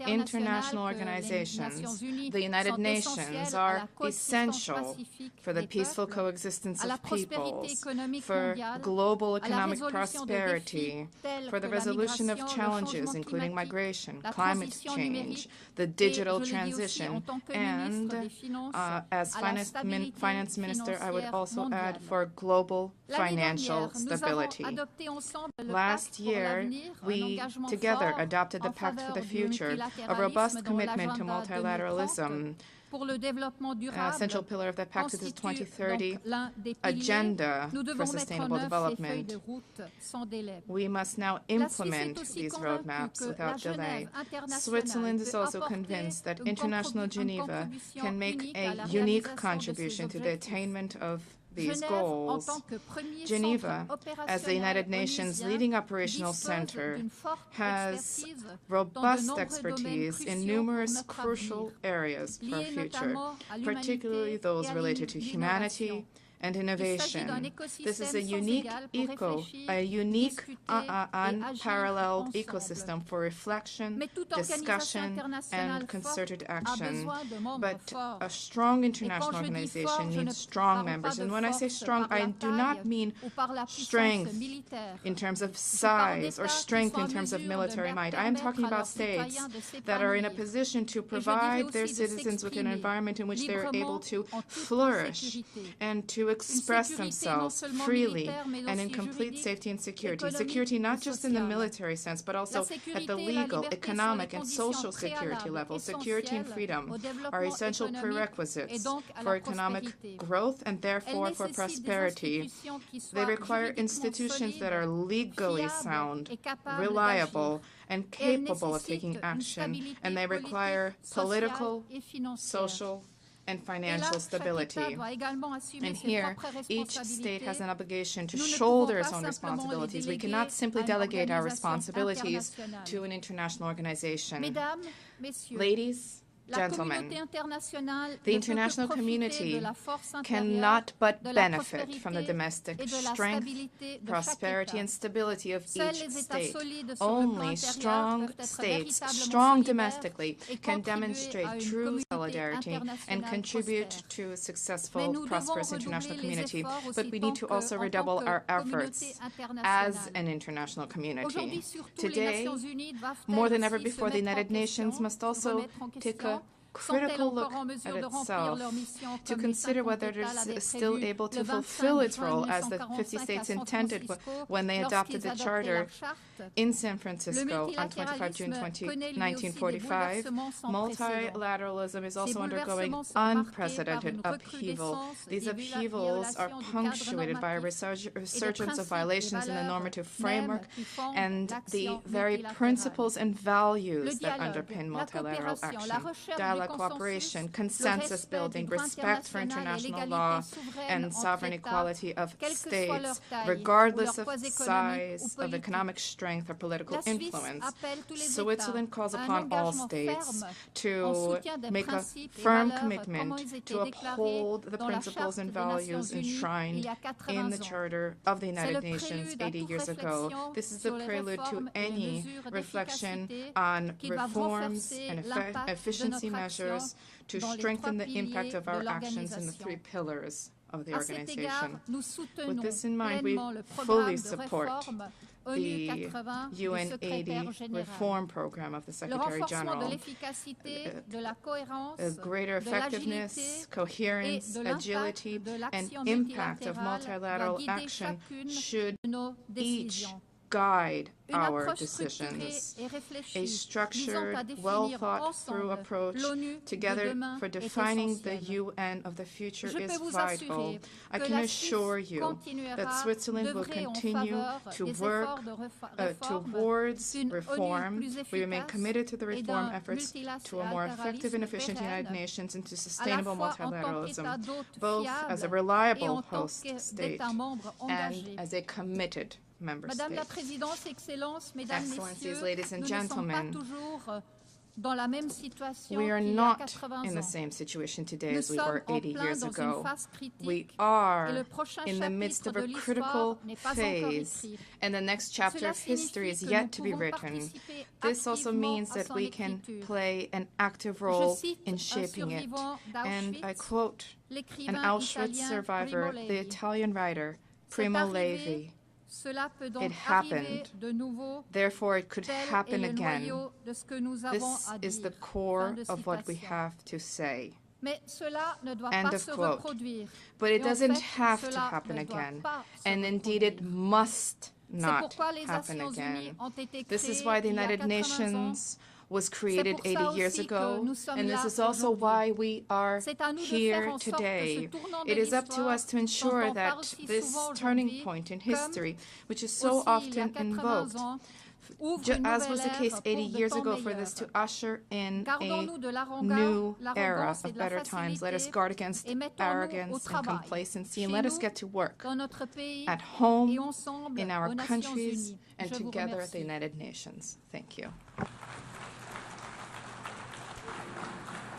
E: international organizations, the United Nations are essential for the peaceful coexistence of peoples, for global economic prosperity, for the resolution of challenges including migration, climate change, the digital transition, and as finance minister, I would also add for global financial stability. Last year, we together adopted the Pact for the Future, a robust commitment to multilateralism. An essential pillar of that pact is the 2030 Agenda for Sustainable Development. We must now implement these roadmaps without delay. Switzerland is also convinced that International Geneva can make a unique contribution to the attainment of these goals. Geneva, as the United Nations leading operational center, has robust expertise in numerous crucial areas for our future, particularly those related to humanity and innovation. This is a unique unparalleled ecosystem for reflection, discussion, and concerted action. But a strong international organization needs strong members. And when I say strong, I do not mean strength in terms of size or strength in terms of military might. I am talking about states that are in a position to provide their citizens with an environment in which they are able to flourish and to express themselves freely and in complete safety and security. Security not just in the military sense, but also at the legal, economic, and social security level. Security and freedom are essential prerequisites for economic growth and therefore for prosperity. They require institutions that are legally sound, reliable, and capable of taking action, and they require political, social, and financial stability. And here, each state has an obligation to shoulder its own responsibilities. We cannot simply delegate our responsibilities to an international organization. Ladies, gentlemen, the international community cannot but benefit from the domestic strength, prosperity, and stability of each state. Only strong states, strong domestically, can demonstrate true solidarity and contribute to a successful, prosperous international community. But we need to also redouble our efforts as an international community. Today, more than ever before, the United Nations must also take a critical look at itself to consider whether it is still able to fulfill its role as the 50 states intended when they adopted the Charter in San Francisco on 25 June 1945. Multilateralism is also undergoing unprecedented upheaval. These upheavals are punctuated by a resurgence of violations in the normative framework and the very principles and values that underpin multilateral action. Dialogue, cooperation, consensus building, respect for international law, and sovereign equality of states, regardless of size, of economic strength, or political influence. Switzerland calls upon all states to make a firm commitment to uphold the principles and values enshrined in the Charter of the United Nations 80 years ago. This is the prelude to any reflection on reforms and efficiency measures to strengthen the impact of our actions in the three pillars of the organization. With this in mind, we fully support the UN 80 reform program of the Secretary General. Greater effectiveness, coherence, agility, and impact of multilateral action should each guide our decisions. A structured, well-thought-through approach together for defining the UN of the future is vital. I can assure you that Switzerland will continue to work towards reform. We remain committed to the reform efforts to a more effective and efficient United Nations and to sustainable multilateralism, both as a reliable host state and as a committed member state. Excellencies, ladies and gentlemen,
J: dans la même situation
E: We are
J: qu'il y a
E: not
J: 80
E: in the
J: ans.
E: same situation today
J: Nous
E: as we
J: sommes
E: were
J: en
E: 80
J: plein
E: years
J: dans une
E: ago.
J: phase
E: We
J: critique
E: are
J: et le prochain
E: in the midst
J: chapitre
E: of
J: de
E: a critical
J: l'histoire n'est pas encore
E: phase,
J: écrit.
E: and the next chapter
J: Cela
E: of history is
J: signifie que
E: yet
J: nous
E: to be
J: pouvons
E: written.
J: participer
E: This also
J: activement
E: means
J: à
E: that
J: son
E: we can
J: écriture.
E: play an active
J: Je
E: role
J: cite
E: in
J: un
E: shaping it.
J: survivant
E: And I
J: d'Auschwitz,
E: quote an
J: l'écrivain
E: Auschwitz
J: italien
E: survivor,
J: Primo
E: the
J: Levi.
E: Italian writer
J: C'est
E: Primo
J: arrivé,
E: Levi.
J: cela peut donc
E: It
J: arriver
E: happened.
J: de nouveau.
E: Therefore, it could
J: Tel est
E: happen
J: le
E: again.
J: noyau de ce que nous avons
E: This
J: à
E: is the
J: dire.
E: core
J: Fin de
E: of what we
J: citation.
E: have to say.
J: Mais cela ne doit
E: End
J: pas
E: of
J: se
E: quote.
J: reproduire.
E: But
J: Et
E: it
J: en
E: doesn't
J: fait,
E: have to
J: cela
E: happen
J: ne doit
E: again.
J: pas se
E: And indeed, it
J: reproduire.
E: must
J: C'est
E: not
J: pourquoi les
E: happen
J: Nations Unies
E: again.
J: ont été
E: This is
J: créées
E: why the
J: il y a
E: United
J: 80 ans.
E: Nations was created
J: pour ça
E: 80 years
J: aussi que
E: ago,
J: nous sommes
E: and this
J: là
E: is also
J: aujourd'hui.
E: why we are
J: C'est à nous de
E: here
J: faire en sorte que ce
E: today.
J: tournant de
E: It is up to
J: l'histoire
E: us to ensure
J: dont on parle
E: that
J: si
E: this
J: souvent
E: turning
J: aujourd'hui,
E: point in
J: comme
E: history, which is so
J: aussi il y a
E: often
J: 80
E: invoked,
J: ans, ouvre une
E: as
J: nouvelle
E: was the case
J: ère
E: 80
J: pour de
E: years
J: temps
E: ago, for this
J: meilleurs.
E: to usher in a
J: Gardons-nous de
E: new era
J: l'arrogance et
E: of
J: de la
E: better times. Let us
J: facilité
E: guard against
J: et mettons-nous au
E: arrogance and
J: travail,
E: complacency,
J: chez
E: and let us
J: nous,
E: get to work
J: dans notre pays
E: at home,
J: et ensemble
E: in our
J: aux Nations
E: countries,
J: Unies.
E: and
J: Je vous
E: together at the
J: remercie.
E: United Nations. Thank you.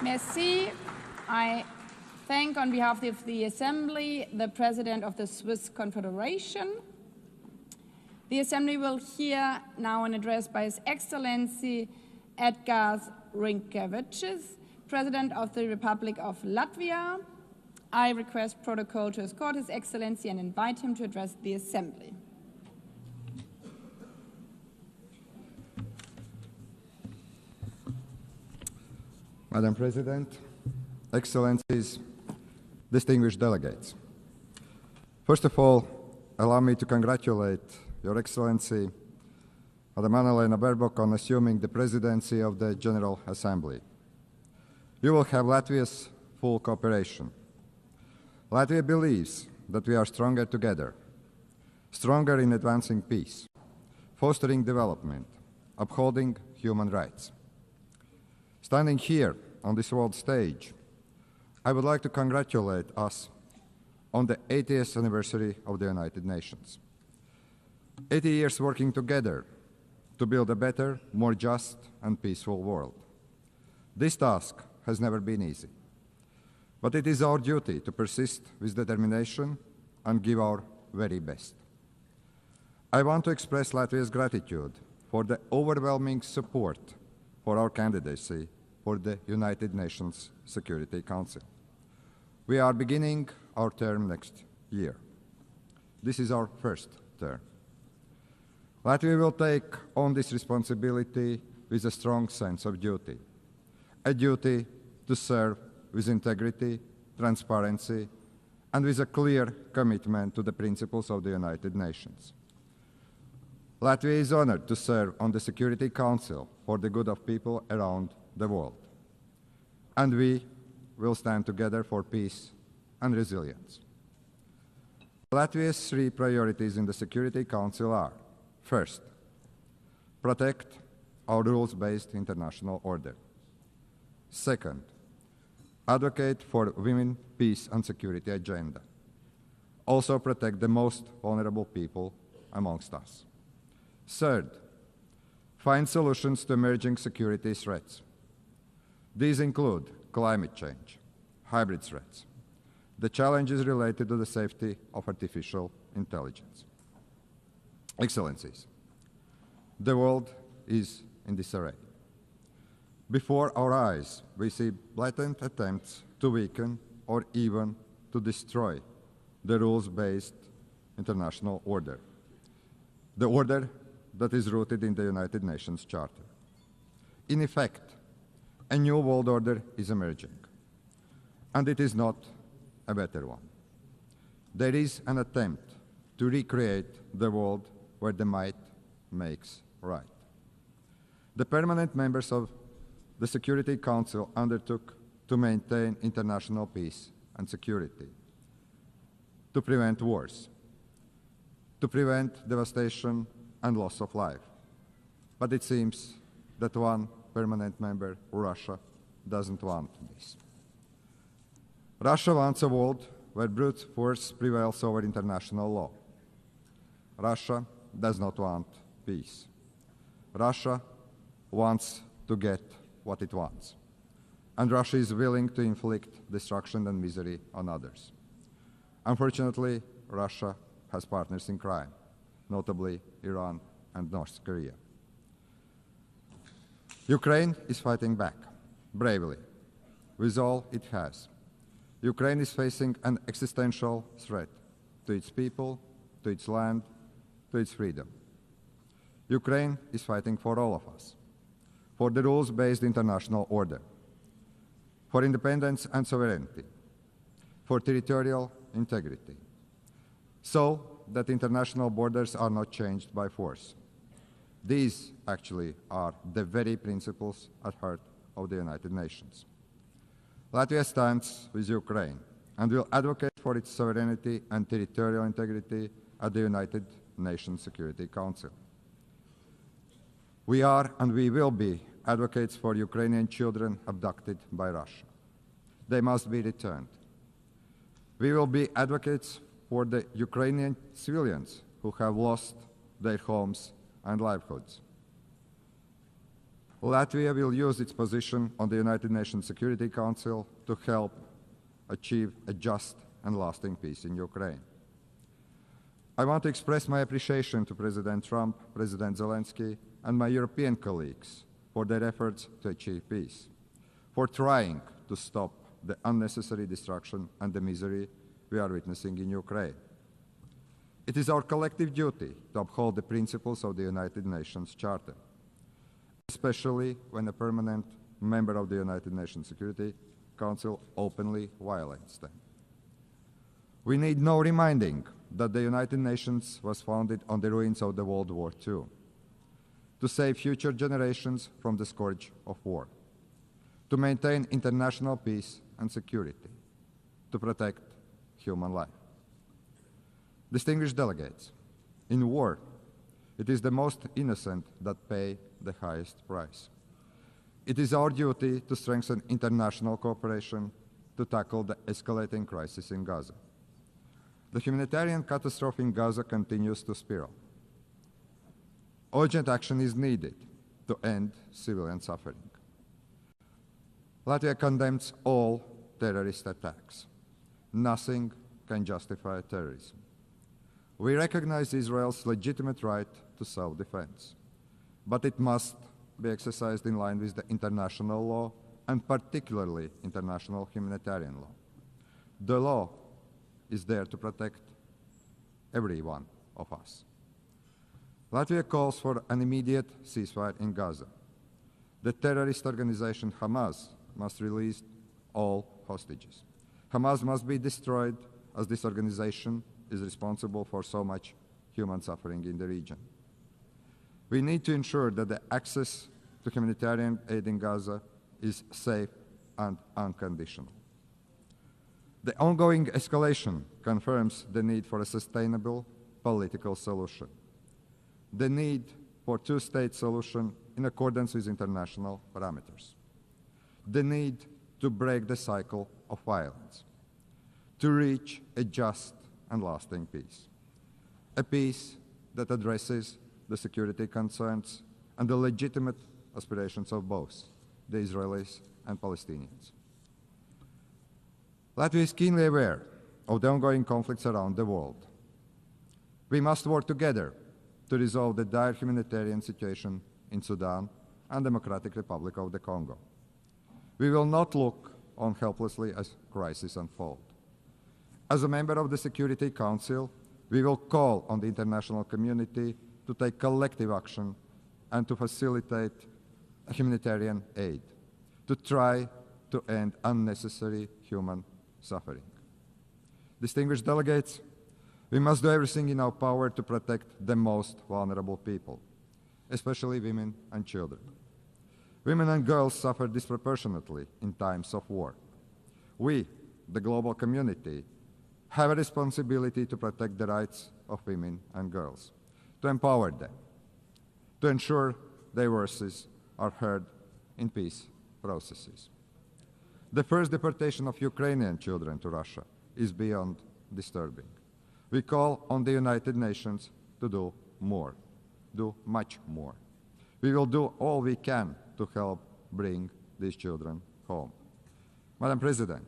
G: Merci. I thank on behalf of the Assembly the President of the Swiss Confederation. The Assembly will hear now an address by His Excellency Edgars Rinkēvičs, President of the Republic of Latvia. I request protocol to escort His Excellency and invite him to address the Assembly.
K: Madam President, Excellencies, distinguished delegates. First of all, allow me to congratulate Your Excellency, Madam Annalena Baerbock, on assuming the presidency of the General Assembly. You will have Latvia's full cooperation. Latvia believes that we are stronger together, stronger in advancing peace, fostering development, upholding human rights. Standing here on this world stage, I would like to congratulate us on the 80th anniversary of the United Nations. 80 years working together to build a better, more just and peaceful world. This task has never been easy, but it is our duty to persist with determination and give our very best. I want to express Latvia's gratitude for the overwhelming support for our candidacy for the United Nations Security Council. We are beginning our term next year. This is our first term. Latvia will take on this responsibility with a strong sense of duty, a duty to serve with integrity, transparency, and with a clear commitment to the principles of the United Nations. Latvia is honored to serve on the Security Council for the good of people around the world. And we will stand together for peace and resilience. Latvia's three priorities in the Security Council are: first, protect our rules-based international order. Second, advocate for women, peace and security agenda. Also protect the most vulnerable people amongst us. Third, find solutions to emerging security threats. These include climate change, hybrid threats, the challenges related to the safety of artificial intelligence. Excellencies, the world is in disarray. Before our eyes, we see blatant attempts to weaken or even to destroy the rules-based international order, the order that is rooted in the United Nations Charter. In effect, a new world order is emerging, and it is not a better one. There is an attempt to recreate the world where the might makes right. The permanent members of the Security Council undertook to maintain international peace and security, to prevent wars, to prevent devastation and loss of life. But it seems that one permanent member, Russia, doesn't want this. Russia wants a world where brute force prevails over international law. Russia does not want peace. Russia wants to get what it wants. And Russia is willing to inflict destruction and misery on others. Unfortunately, Russia has partners in crime, notably Iran and North Korea. Ukraine is fighting back, bravely, with all it has. Ukraine is facing an existential threat to its people, to its land, to its freedom. Ukraine is fighting for all of us, for the rules-based international order, for independence and sovereignty, for territorial integrity, so that international borders are not changed by force. These actually are the very principles at heart of the United Nations. Latvia stands with Ukraine and will advocate for its sovereignty and territorial integrity at the United Nations Security Council. We are and we will be advocates for Ukrainian children abducted by Russia. They must be returned. We will be advocates for the Ukrainian civilians who have lost their homes and livelihoods. Latvia will use its position on the United Nations Security Council to help achieve a just and lasting peace in Ukraine. I want to express my appreciation to President Trump, President Zelenskyy, and my European colleagues for their efforts to achieve peace, for trying to stop the unnecessary destruction and the misery we are witnessing in Ukraine. It is our collective duty to uphold the principles of the United Nations Charter, especially when a permanent member of the United Nations Security Council openly violates them. We need no reminding that the United Nations was founded on the ruins of the World War II, to save future generations from the scourge of war, to maintain international peace and security, to protect human life. Distinguished delegates, in war, it is the most innocent that pay the highest price. It is our duty to strengthen international cooperation to tackle the escalating crisis in Gaza. The humanitarian catastrophe in Gaza continues to spiral. Urgent action is needed to end civilian suffering. Latvia condemns all terrorist attacks. Nothing can justify terrorism. We recognize Israel's legitimate right to self-defense, but it must be exercised in line with the international law, and particularly international humanitarian law. The law is there to protect every one of us. Latvia calls for an immediate ceasefire in Gaza. The terrorist organization Hamas must release all hostages. Hamas must be destroyed, as this organization is responsible for so much human suffering in the region. We need to ensure that the access to humanitarian aid in Gaza is safe and unconditional. The ongoing escalation confirms the need for a sustainable political solution, the need for a two-state solution in accordance with international parameters, the need to break the cycle of violence, to reach a just and lasting peace, a peace that addresses the security concerns and the legitimate aspirations of both the Israelis and Palestinians. Latvia is keenly aware of the ongoing conflicts around the world. We must work together to resolve the dire humanitarian situation in Sudan and Democratic Republic of the Congo. We will not look on helplessly as crises unfold. As a member of the Security Council, we will call on the international community to take collective action and to facilitate humanitarian aid, to try to end unnecessary human suffering. Distinguished delegates, we must do everything in our power to protect the most vulnerable people, especially women and children. Women and girls suffer disproportionately in times of war. We, the global community, have a responsibility to protect the rights of women and girls, to empower them, to ensure their voices are heard in peace processes. The first deportation of Ukrainian children to Russia is beyond disturbing. We call on the United Nations to do much more. We will do all we can to help bring these children home. Madam President,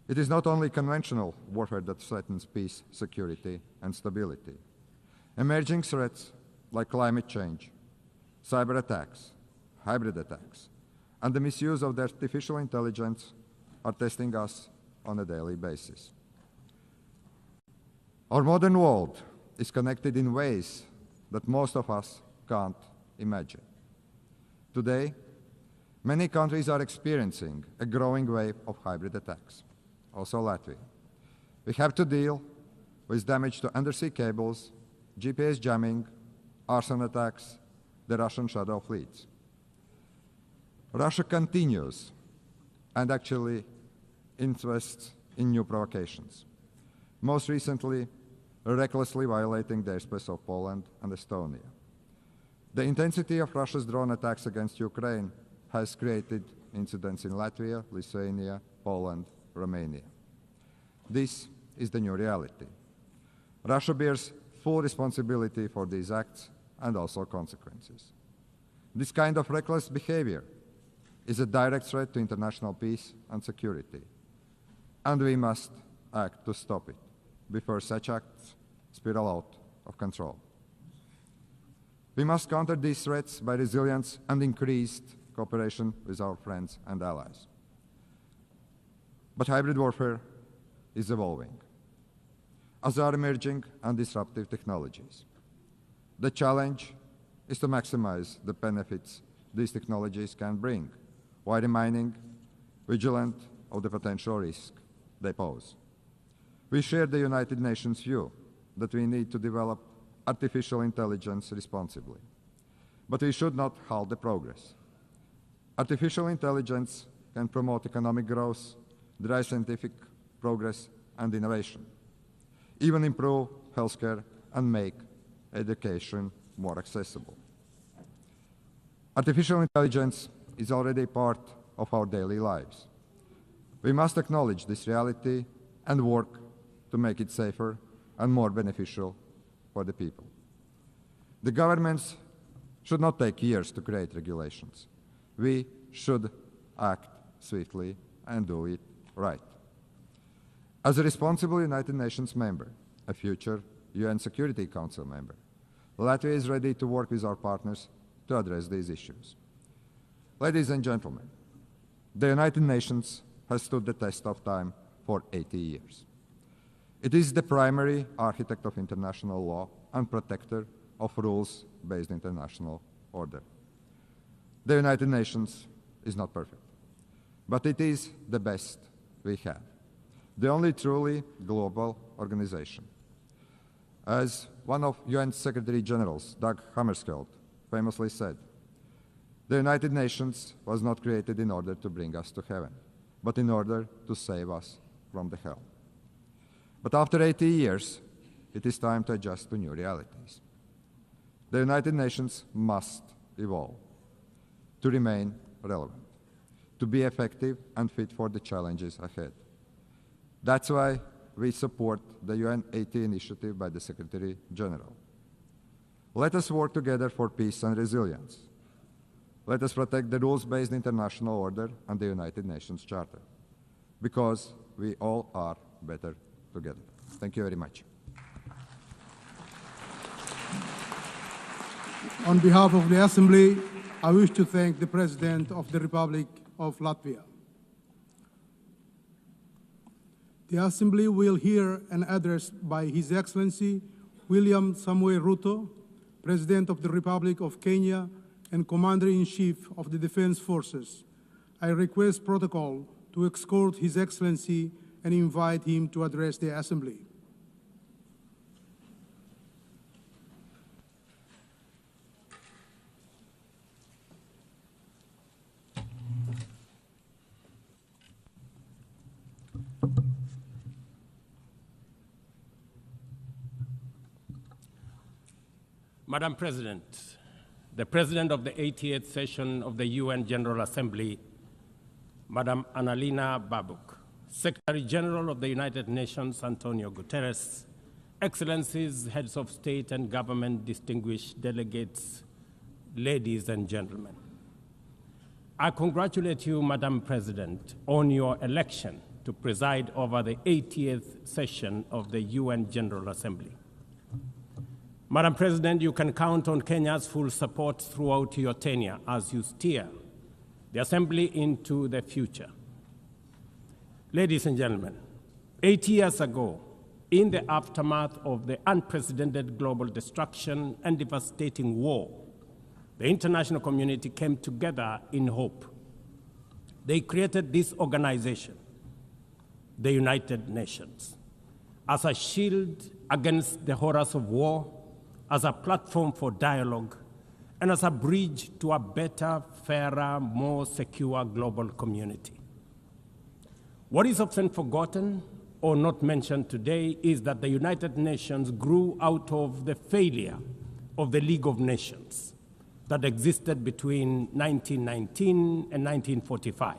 K: it is not only conventional warfare that threatens peace, security, and stability. Emerging threats like climate change, cyber attacks, hybrid attacks, and the misuse of the artificial intelligence are testing us on a daily basis. Our modern world is connected in ways that most of us can't imagine. Today, many countries are experiencing a growing wave of hybrid attacks, also Latvia. We have to deal with damage to undersea cables, GPS jamming, arson attacks, the Russian shadow fleets. Russia continues and actually invests in new provocations, most recently recklessly violating the airspace of Poland and Estonia. The intensity of Russia's drone attacks against Ukraine has created incidents in Latvia, Lithuania, Poland, Romania. This is the new reality. Russia bears full responsibility for these acts and also consequences. This kind of reckless behavior is a direct threat to international peace and security, and we must act to stop it before such acts spiral out of control. We must counter these threats by resilience and increased cooperation with our friends and allies. But hybrid warfare is evolving, as are emerging and disruptive technologies. The challenge is to maximize the benefits these technologies can bring, while remaining vigilant of the potential risk they pose. We share the United Nations view that we need to develop artificial intelligence responsibly, but we should not halt the progress. Artificial intelligence can promote economic growth, drive scientific progress and innovation, even improve healthcare and make education more accessible. Artificial intelligence is already part of our daily lives. We must acknowledge this reality and work to make it safer and more beneficial for the people. The governments should not take years to create regulations. We should act swiftly and do it right. As a responsible United Nations member, a future UN Security Council member, Latvia is ready to work with our partners to address these issues. Ladies and gentlemen, the United Nations has stood the test of time for 80 years. It is the primary architect of international law and protector of rules-based international order. The United Nations is not perfect, but it is the best we have, the only truly global organization. As one of UN Secretary Generals, Dag Hammarskjöld, famously said, the United Nations was not created in order to bring us to heaven, but in order to save us from the hell. But after 80 years, it is time to adjust to new realities. The United Nations must evolve to remain relevant, to be effective and fit for the challenges ahead. That's why we support the UN 80 initiative by the Secretary General. Let us work together for peace and resilience. Let us protect the rules-based international order and the United Nations Charter, because we all are better together. Thank you very much.
L: On behalf of the Assembly, I wish to thank the President of the Republic of Latvia. The Assembly will hear an address by His Excellency William Samoei Ruto, President of the Republic of Kenya and Commander-in-Chief of the Defense Forces. I request protocol to escort His Excellency and invite him to address the Assembly.
M: Madam President, the President of the 88th session of the UN General Assembly, Madam Annalena Baerbock, Secretary General of the United Nations, Antonio Guterres, Excellencies, Heads of State and Government, distinguished delegates, ladies and gentlemen. I congratulate you, Madam President, on your election to preside over the 80th session of the UN General Assembly. Madam President, you can count on Kenya's full support throughout your tenure as you steer the Assembly into the future. Ladies and gentlemen, 8 years ago, in the aftermath of the unprecedented global destruction and devastating war, the international community came together in hope. They created this organization, the United Nations, as a shield against the horrors of war, as a platform for dialogue, and as a bridge to a better, fairer, more secure global community. What is often forgotten or not mentioned today is that the United Nations grew out of the failure of the League of Nations that existed between 1919 and 1945.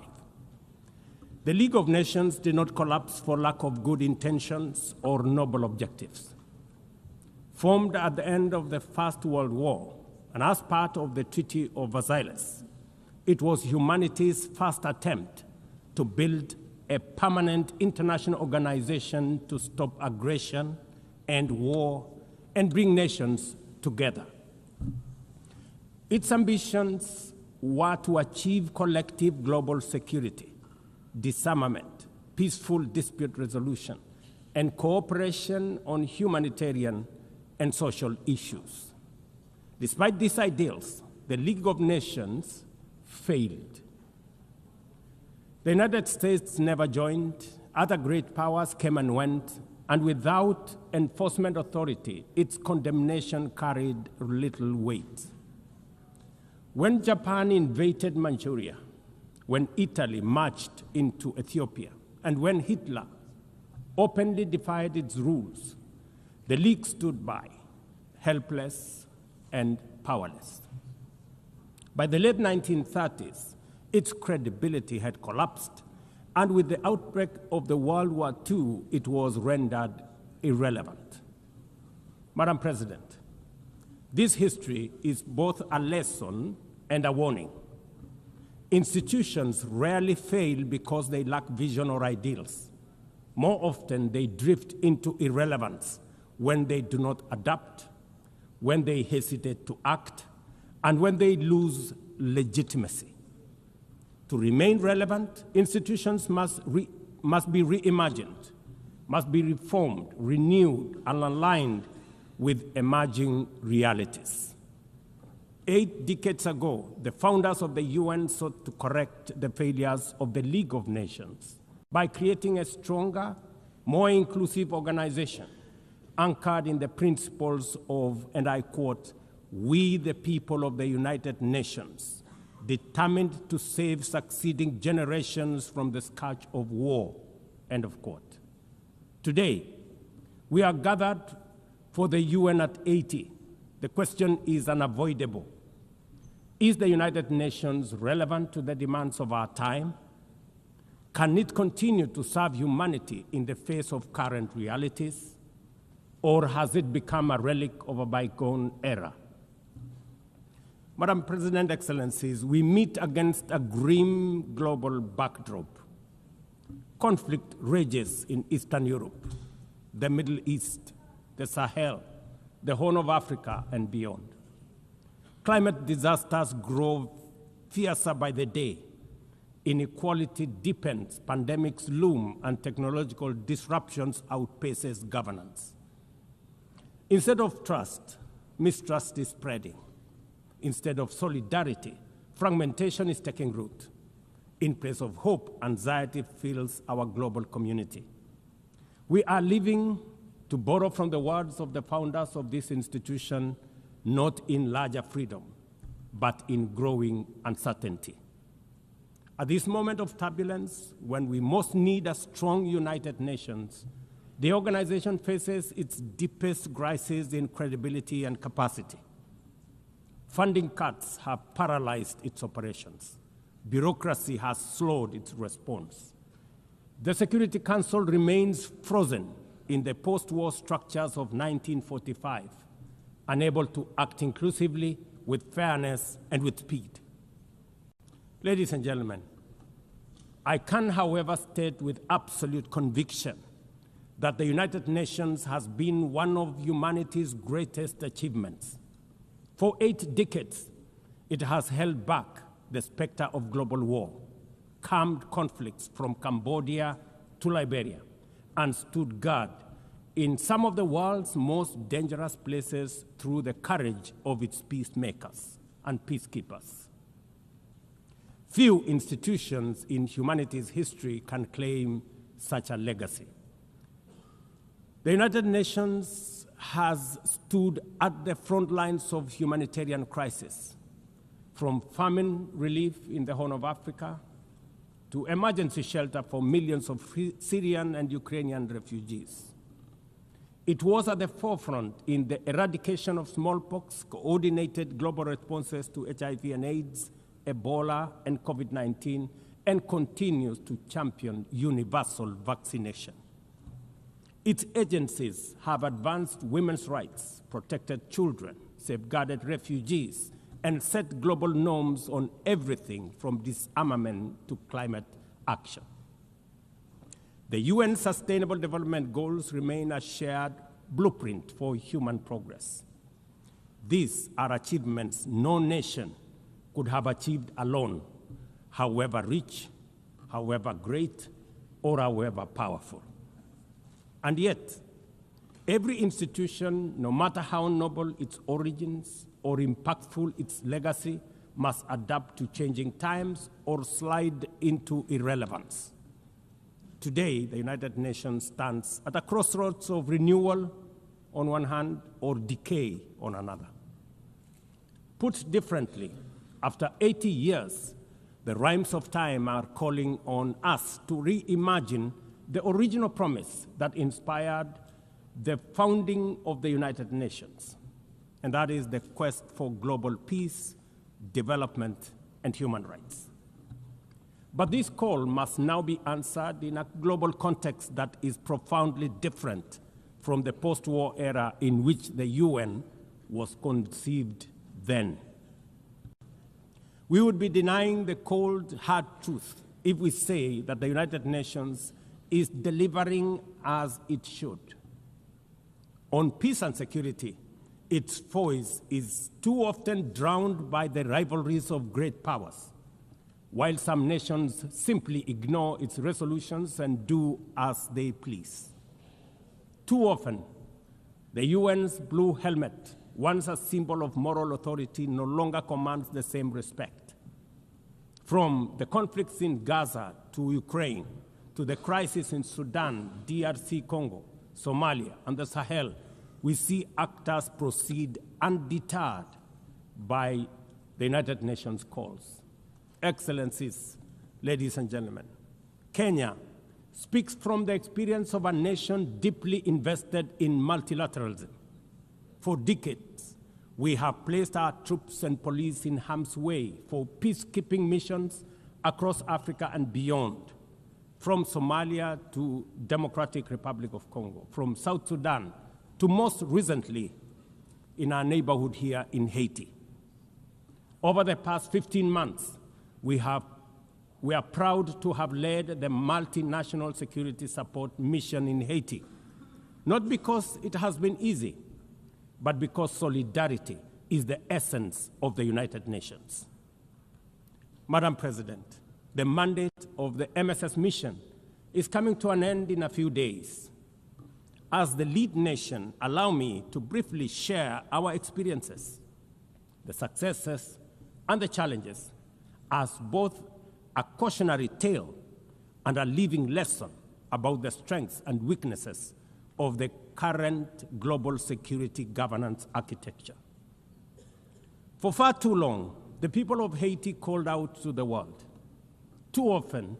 M: The League of Nations did not collapse for lack of good intentions or noble objectives. Formed at the end of the First World War and as part of the Treaty of Versailles, it was humanity's first attempt to build a permanent international organization to stop aggression and war and bring nations together. Its ambitions were to achieve collective global security, disarmament, peaceful dispute resolution, and cooperation on humanitarian and social issues. Despite these ideals, the League of Nations failed. The United States never joined, other great powers came and went, and without enforcement authority, its condemnation carried little weight. When Japan invaded Manchuria, when Italy marched into Ethiopia, and when Hitler openly defied its rules, the League stood by, helpless and powerless. By the late 1930s, its credibility had collapsed, and with the outbreak of the World War II, it was rendered irrelevant. Madam President, this history is both a lesson and a warning. Institutions rarely fail because they lack vision or ideals. More often, they drift into irrelevance when they do not adapt, when they hesitate to act, and when they lose legitimacy. To remain relevant, institutions must be reimagined, must be reformed, renewed, and aligned with emerging realities. 8 decades ago, the founders of the UN sought to correct the failures of the League of Nations by creating a stronger, more inclusive organization anchored in the principles of, and I quote, "We the people of the United Nations, determined to save succeeding generations from the scourge of war," end of quote. Today, we are gathered for the UN at 80. The question is unavoidable. Is the United Nations relevant to the demands of our time? Can it continue to serve humanity in the face of current realities? Or has it become a relic of a bygone era? Madam President, Excellencies, we meet against a grim global backdrop. Conflict rages in Eastern Europe, the Middle East, the Sahel, the Horn of Africa, and beyond. Climate disasters grow fiercer by the day. Inequality deepens, pandemics loom, and technological disruptions outpaces governance. Instead of trust, mistrust is spreading. Instead of solidarity, fragmentation is taking root. In place of hope, anxiety fills our global community. We are living, to borrow from the words of the founders of this institution, not in larger freedom, but in growing uncertainty. At this moment of turbulence, when we most need a strong United Nations, the organization faces its deepest crisis in credibility and capacity. Funding cuts have paralyzed its operations. Bureaucracy has slowed its response. The Security Council remains frozen in the post-war structures of 1945, unable to act inclusively, with fairness, and with speed. Ladies and gentlemen, I can, however, state with absolute conviction that the United Nations has been one of humanity's greatest achievements. For 8 decades, it has held back the specter of global war, calmed conflicts from Cambodia to Liberia, and stood guard in some of the world's most dangerous places through the courage of its peacemakers and peacekeepers. Few institutions in humanity's history can claim such a legacy. The United Nations has stood at the front lines of humanitarian crisis, from famine relief in the Horn of Africa to emergency shelter for millions of Syrian and Ukrainian refugees. It was at the forefront in the eradication of smallpox, coordinated global responses to HIV and AIDS, Ebola, and COVID-19, and continues to champion universal vaccination. Its agencies have advanced women's rights, protected children, safeguarded refugees, and set global norms on everything from disarmament to climate action. The UN Sustainable Development Goals remain a shared blueprint for human progress. These are achievements no nation could have achieved alone, however rich, however great, or however powerful. And yet, every institution, no matter how noble its origins or impactful its legacy, must adapt to changing times or slide into irrelevance. Today, the United Nations stands at a crossroads of renewal on one hand or decay on another. Put differently, after 80 years, the rhymes of time are calling on us to reimagine the original promise that inspired the founding of the United Nations, and that is the quest for global peace, development, and human rights. But this call must now be answered in a global context that is profoundly different from the post-war era in which the UN was conceived then. We would be denying the cold, hard truth if we say that the United Nations is delivering as it should. On peace and security, its voice is too often drowned by the rivalries of great powers, while some nations simply ignore its resolutions and do as they please. Too often, the UN's blue helmet, once a symbol of moral authority, no longer commands the same respect. From the conflicts in Gaza to Ukraine, to the crisis in Sudan, DRC Congo, Somalia, and the Sahel, we see actors proceed undeterred by the United Nations calls. Excellencies, ladies and gentlemen, Kenya speaks from the experience of a nation deeply invested in multilateralism. For decades, we have placed our troops and police in harm's way for peacekeeping missions across Africa and beyond, from Somalia to Democratic Republic of Congo, from South Sudan to most recently in our neighborhood here in Haiti. Over the past 15 months, we are proud to have led the multinational security support mission in Haiti, not because it has been easy, but because solidarity is the essence of the United Nations. Madam President, the mandate of the MSS mission is coming to an end in a few days. As the lead nation, allow me to briefly share our experiences, the successes and the challenges, as both a cautionary tale and a living lesson about the strengths and weaknesses of the current global security governance architecture. For far too long, the people of Haiti called out to the world. Too often,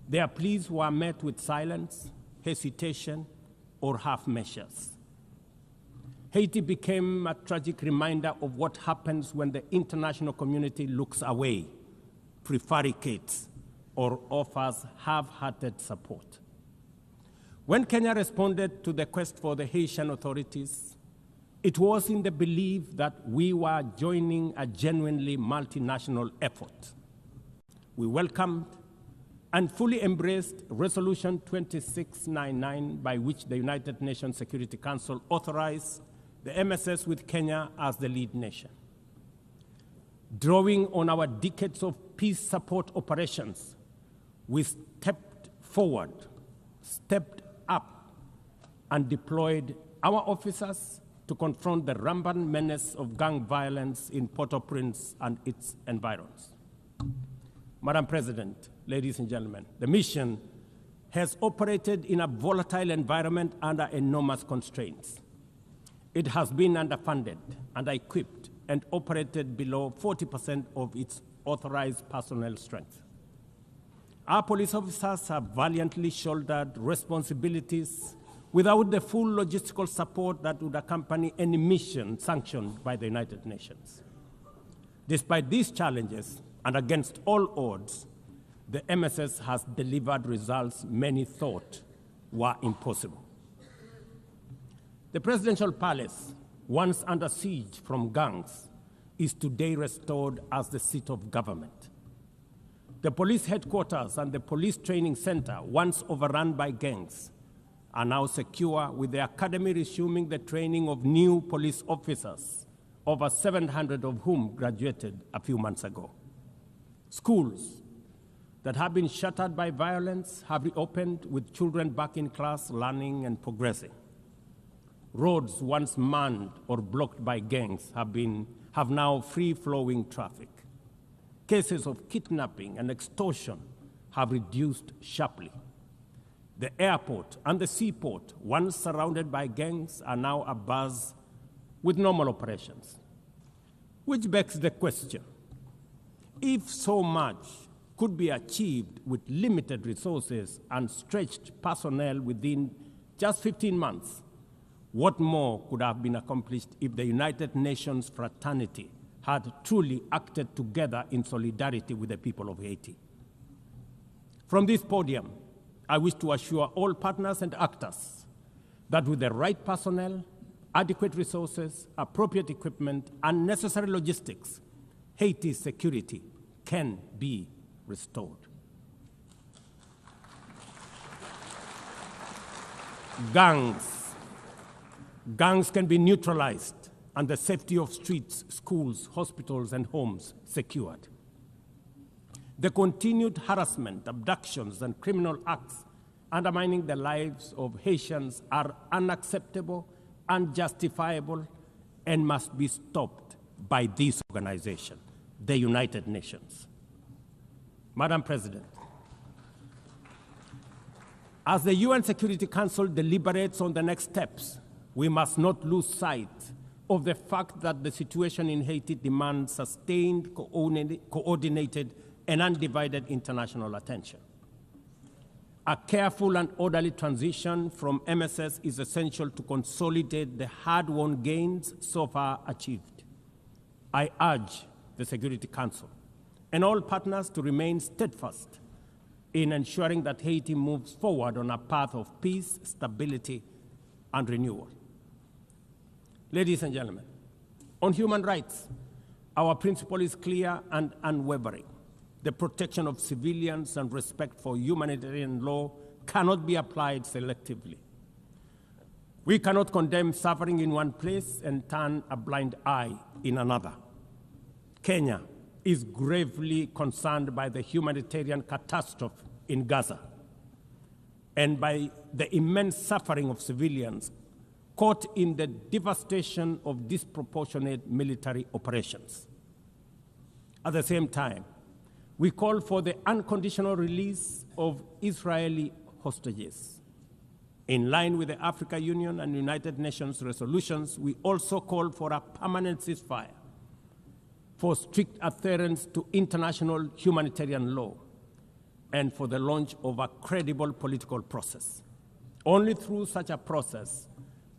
M: their pleas were met with silence, hesitation, or half measures. Haiti became a tragic reminder of what happens when the international community looks away, prevaricates, or offers half-hearted support. When Kenya responded to the quest for the Haitian authorities, it was in the belief that we were joining a genuinely multinational effort. we welcomed and fully embraced Resolution 2699, by which the United Nations Security Council authorized the MSS with Kenya as the lead nation. Drawing on our decades of peace support operations, we stepped forward, stepped up, and deployed our officers to confront the rampant menace of gang violence in Port-au-Prince and its environs. Madam President, ladies and gentlemen, the mission has operated in a volatile environment under enormous constraints. It has been underfunded, under-equipped, and operated below 40% of its authorized personnel strength. Our police officers have valiantly shouldered responsibilities without the full logistical support that would accompany any mission sanctioned by the United Nations. Despite these challenges, and against all odds, the MSS has delivered results many thought were impossible. The presidential palace, once under siege from gangs, is today restored as the seat of government. The police headquarters and the police training center, once overrun by gangs, are now secure, with the academy resuming the training of new police officers, over 700 of whom graduated a few months ago. Schools that have been shattered by violence have reopened, with children back in class, learning and progressing. Roads once manned or blocked by gangs have now free-flowing traffic. Cases of kidnapping and extortion have reduced sharply. The airport and the seaport, once surrounded by gangs, are now abuzz with normal operations. Which begs the question, if so much could be achieved with limited resources and stretched personnel within just 15 months, what more could have been accomplished if the United Nations fraternity had truly acted together in solidarity with the people of Haiti? From this podium, I wish to assure all partners and actors that with the right personnel, adequate resources, appropriate equipment, and necessary logistics, Haiti's security can be restored. Gangs can be neutralized and the safety of streets, schools, hospitals, and homes secured. The continued harassment, abductions, and criminal acts undermining the lives of Haitians are unacceptable, unjustifiable, and must be stopped by this organization, the United Nations. Madam President, as the UN Security Council deliberates on the next steps, we must not lose sight of the fact that the situation in Haiti demands sustained, coordinated, and undivided international attention. A careful and orderly transition from MSS is essential to consolidate the hard-won gains so far achieved. I urge the Security Council and all partners to remain steadfast in ensuring that Haiti moves forward on a path of peace, stability, and renewal. Ladies and gentlemen, on human rights, our principle is clear and unwavering. The protection of civilians and respect for humanitarian law cannot be applied selectively. We cannot condemn suffering in one place and turn a blind eye in another. Kenya is gravely concerned by the humanitarian catastrophe in Gaza and by the immense suffering of civilians caught in the devastation of disproportionate military operations. At the same time, we call for the unconditional release of Israeli hostages. In line with the African Union and United Nations resolutions, we also call for a permanent ceasefire, for strict adherence to international humanitarian law, and for the launch of a credible political process. Only through such a process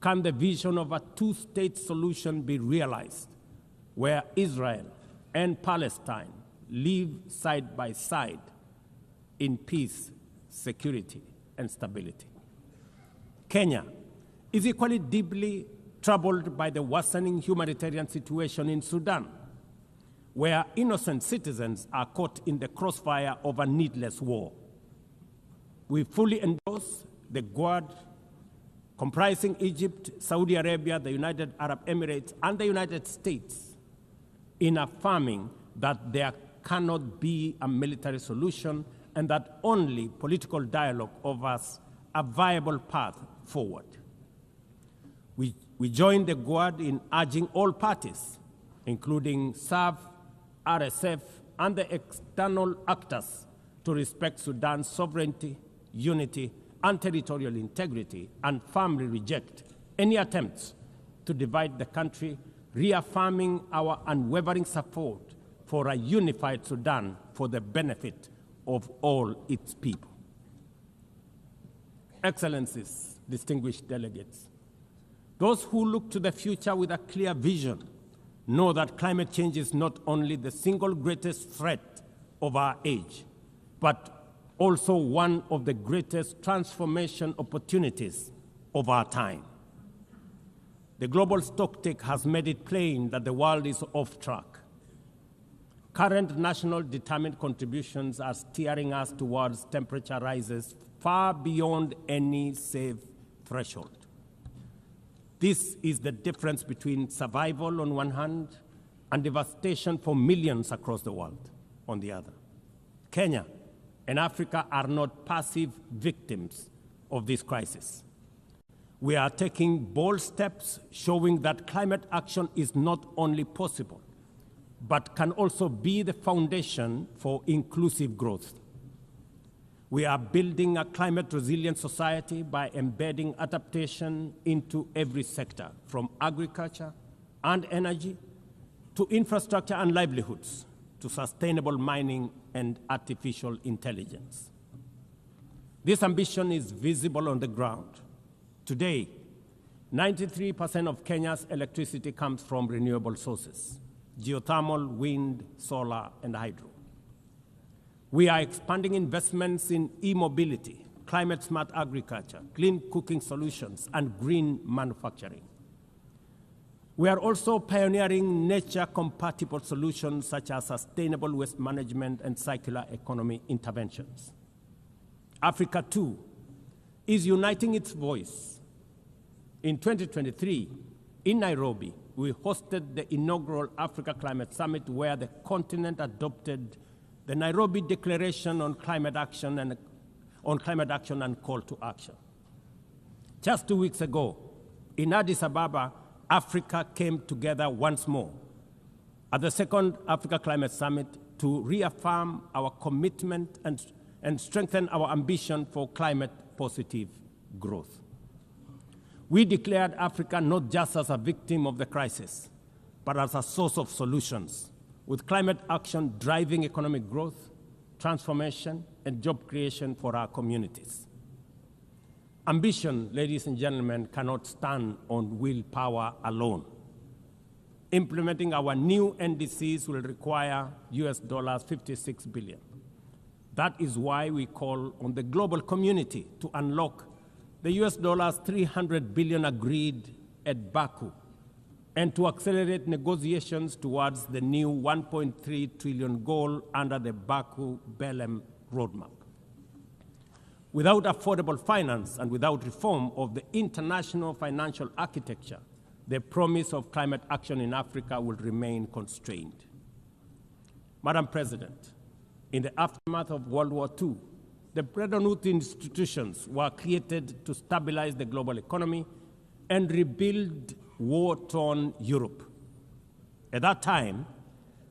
M: can the vision of a two-state solution be realized, where Israel and Palestine live side by side in peace, security, and stability. Kenya is equally deeply troubled by the worsening humanitarian situation in Sudan, where innocent citizens are caught in the crossfire of a needless war. We fully endorse the Quad, comprising Egypt, Saudi Arabia, the United Arab Emirates, and the United States, in affirming that there cannot be a military solution and that only political dialogue offers a viable path forward. We join the Quad in urging all parties, including SAF, RSF, and the external actors, to respect Sudan's sovereignty, unity, and territorial integrity, and firmly reject any attempts to divide the country, reaffirming our unwavering support for a unified Sudan for the benefit of all its people. Excellencies, distinguished delegates, those who look to the future with a clear vision know that climate change is not only the single greatest threat of our age, but also one of the greatest transformation opportunities of our time. The global stocktake has made it plain that the world is off track. Current national determined contributions are steering us towards temperature rises far beyond any safe threshold. This is the difference between survival on one hand and devastation for millions across the world on the other. Kenya and Africa are not passive victims of this crisis. We are taking bold steps showing that climate action is not only possible, but can also be the foundation for inclusive growth. We are building a climate-resilient society by embedding adaptation into every sector, from agriculture and energy to infrastructure and livelihoods, to sustainable mining and artificial intelligence. This ambition is visible on the ground. Today, 93% of Kenya's electricity comes from renewable sources: geothermal, wind, solar, and hydro. We are expanding investments in e-mobility, climate-smart agriculture, clean cooking solutions, and green manufacturing. We are also pioneering nature-compatible solutions such as sustainable waste management and circular economy interventions. Africa, too, is uniting its voice. In 2023, in Nairobi, we hosted the inaugural Africa Climate Summit, where the continent adopted the Nairobi Declaration on Climate Action and Call to Action. Just 2 weeks ago, in Addis Ababa, Africa came together once more at the second Africa Climate Summit to reaffirm our commitment and strengthen our ambition for climate-positive growth. We declared Africa not just as a victim of the crisis, but as a source of solutions, with climate action driving economic growth, transformation, and job creation for our communities. Ambition, ladies and gentlemen, cannot stand on willpower alone. Implementing our new NDCs will require $56 billion. That is why we call on the global community to unlock the $300 billion agreed at Baku, and to accelerate negotiations towards the new $1.3 trillion goal under the Baku-Belém roadmap. Without affordable finance and without reform of the international financial architecture, the promise of climate action in Africa will remain constrained. Madam President, in the aftermath of World War II, the Bretton Woods institutions were created to stabilize the global economy and rebuild war-torn Europe. At that time,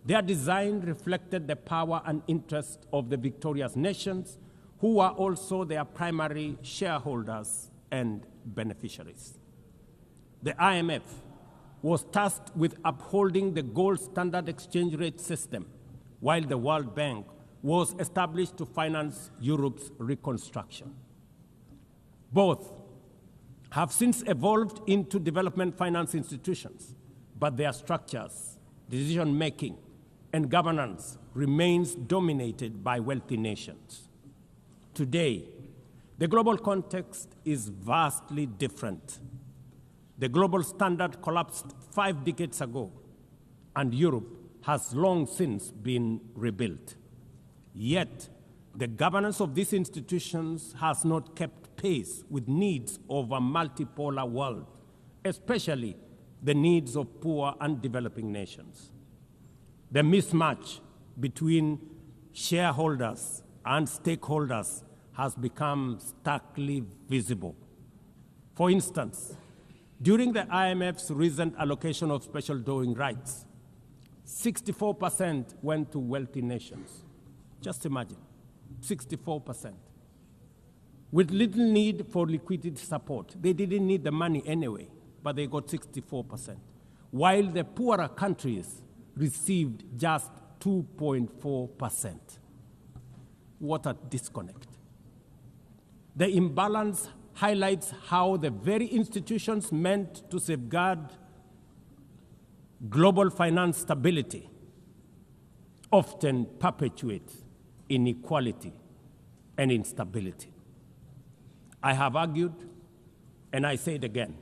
M: their design reflected the power and interest of the victorious nations, who were also their primary shareholders and beneficiaries. The IMF was tasked with upholding the gold standard exchange rate system, while the World Bank was established to finance Europe's reconstruction. Both have since evolved into development finance institutions, but their structures, decision-making, and governance remains dominated by wealthy nations. Today, the global context is vastly different. The global standard collapsed 5 decades ago, and Europe has long since been rebuilt. Yet, the governance of these institutions has not kept pace with needs of a multipolar world, especially the needs of poor and developing nations. The mismatch between shareholders and stakeholders has become starkly visible. For instance, during the IMF's recent allocation of special drawing rights, 64% went to wealthy nations. Just imagine, 64%. With little need for liquidity support. They didn't need the money anyway, but they got 64%. While the poorer countries received just 2.4%. What a disconnect. The imbalance highlights how the very institutions meant to safeguard global finance stability often perpetuate inequality and instability. I have argued, and I say it again,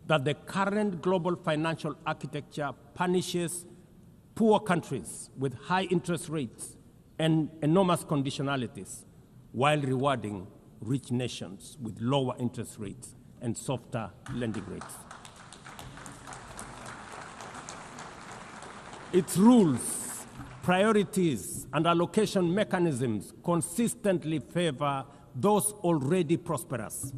M: that the current global financial architecture punishes poor countries with high interest rates and enormous conditionalities while rewarding rich nations with lower interest rates and softer lending rates. Its rules, priorities, and allocation mechanisms consistently favor those already prosperous,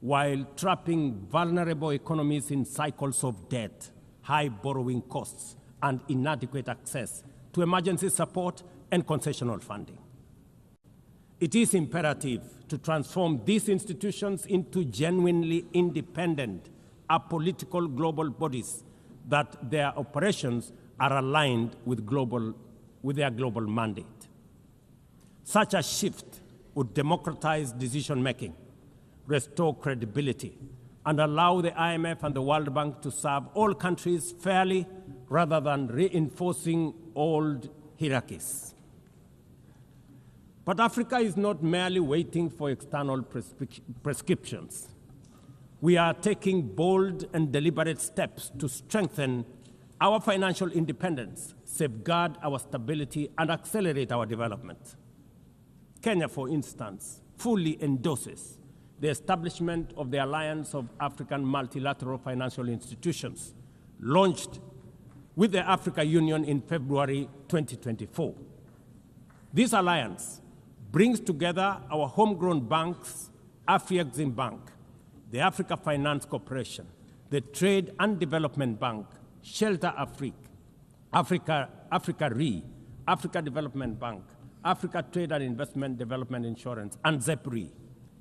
M: while trapping vulnerable economies in cycles of debt, high borrowing costs, and inadequate access to emergency support and concessional funding. It is imperative to transform these institutions into genuinely independent, apolitical global bodies that their operations are aligned with their global mandate. Such a shift would democratize decision-making, restore credibility, and allow the IMF and the World Bank to serve all countries fairly rather than reinforcing old hierarchies. But Africa is not merely waiting for external prescriptions. We are taking bold and deliberate steps to strengthen our financial independence, safeguard our stability, and accelerate our development. Kenya, for instance, fully endorses the establishment of the Alliance of African Multilateral Financial Institutions, launched with the Africa Union in February 2024. This alliance brings together our homegrown banks, Afrexim Bank, the Africa Finance Corporation, the Trade and Development Bank, Shelter Africa Re, Africa Development Bank, Africa Trade and Investment Development Insurance, and ZEPRI,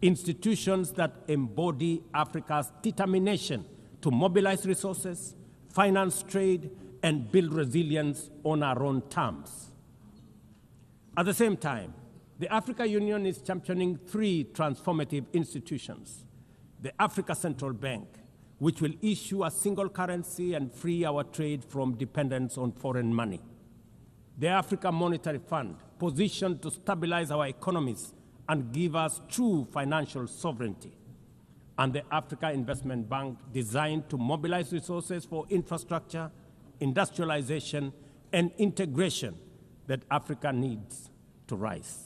M: institutions that embody Africa's determination to mobilize resources, finance trade, and build resilience on our own terms. At the same time, the Africa Union is championing 3 transformative institutions: the Africa Central Bank, which will issue a single currency and free our trade from dependence on foreign money; the Africa Monetary Fund, positioned to stabilize our economies and give us true financial sovereignty; and the Africa Investment Bank, designed to mobilize resources for infrastructure, industrialization, and integration that Africa needs to rise.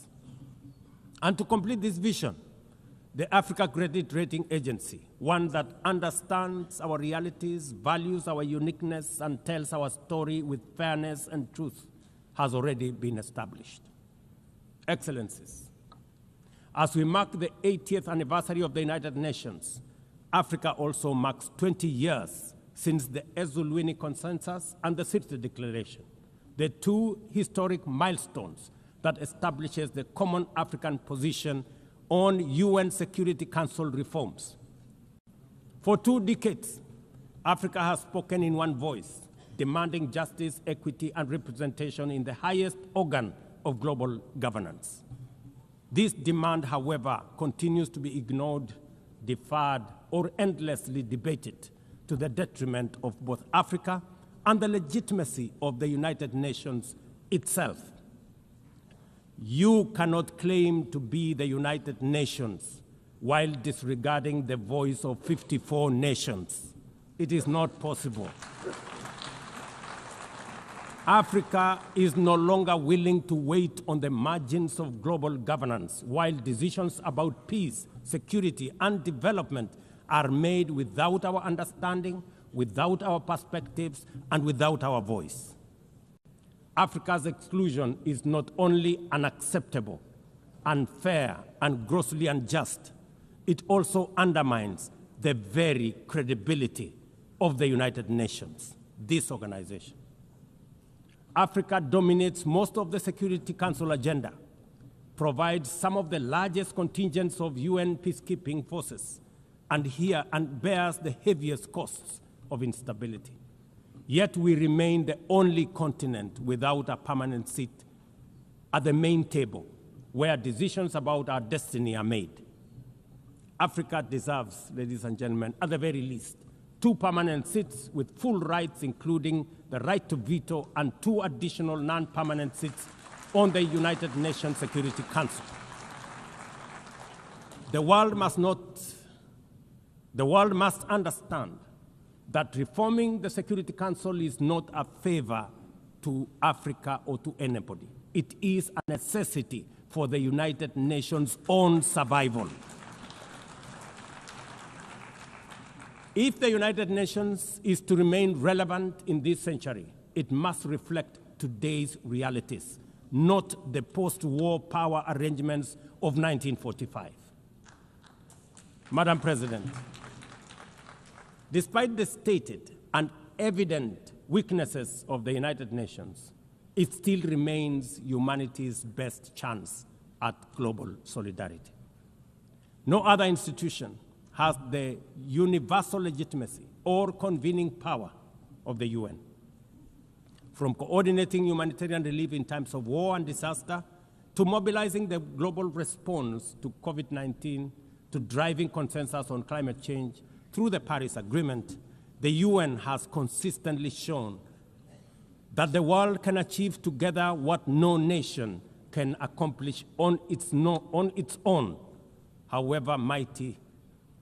M: And to complete this vision, the Africa Credit Rating Agency, one that understands our realities, values our uniqueness, and tells our story with fairness and truth, has already been established. Excellencies, as we mark the 80th anniversary of the United Nations, Africa also marks 20 years since the Ezulwini Consensus and the Sirte Declaration, the 2 historic milestones that establishes the common African position on UN Security Council reforms. For 2 decades, Africa has spoken in one voice, demanding justice, equity, and representation in the highest organ of global governance. This demand, however, continues to be ignored, deferred, or endlessly debated to the detriment of both Africa and the legitimacy of the United Nations itself. You cannot claim to be the United Nations while disregarding the voice of 54 nations. It is not possible. Africa is no longer willing to wait on the margins of global governance while decisions about peace, security, and development are made without our understanding, without our perspectives, and without our voice. Africa's exclusion is not only unacceptable, unfair, and grossly unjust, it also undermines the very credibility of the United Nations, this organization. Africa dominates most of the Security Council agenda, provides some of the largest contingents of UN peacekeeping forces, and bears the heaviest costs of instability. Yet we remain the only continent without a permanent seat at the main table where decisions about our destiny are made. Africa deserves, ladies and gentlemen, at the very least, 2 permanent seats with full rights, including the right to veto, and 2 additional non-permanent seats on the United Nations Security Council. The world must understand that reforming the Security Council is not a favor to Africa or to anybody. It is a necessity for the United Nations' own survival. If the United Nations is to remain relevant in this century, it must reflect today's realities, not the post-war power arrangements of 1945. Madam President, despite the stated and evident weaknesses of the United Nations, it still remains humanity's best chance at global solidarity. No other institution has the universal legitimacy or convening power of the UN. From coordinating humanitarian relief in times of war and disaster, to mobilizing the global response to COVID-19, to driving consensus on climate change through the Paris Agreement, the UN has consistently shown that the world can achieve together what no nation can accomplish on its own, however mighty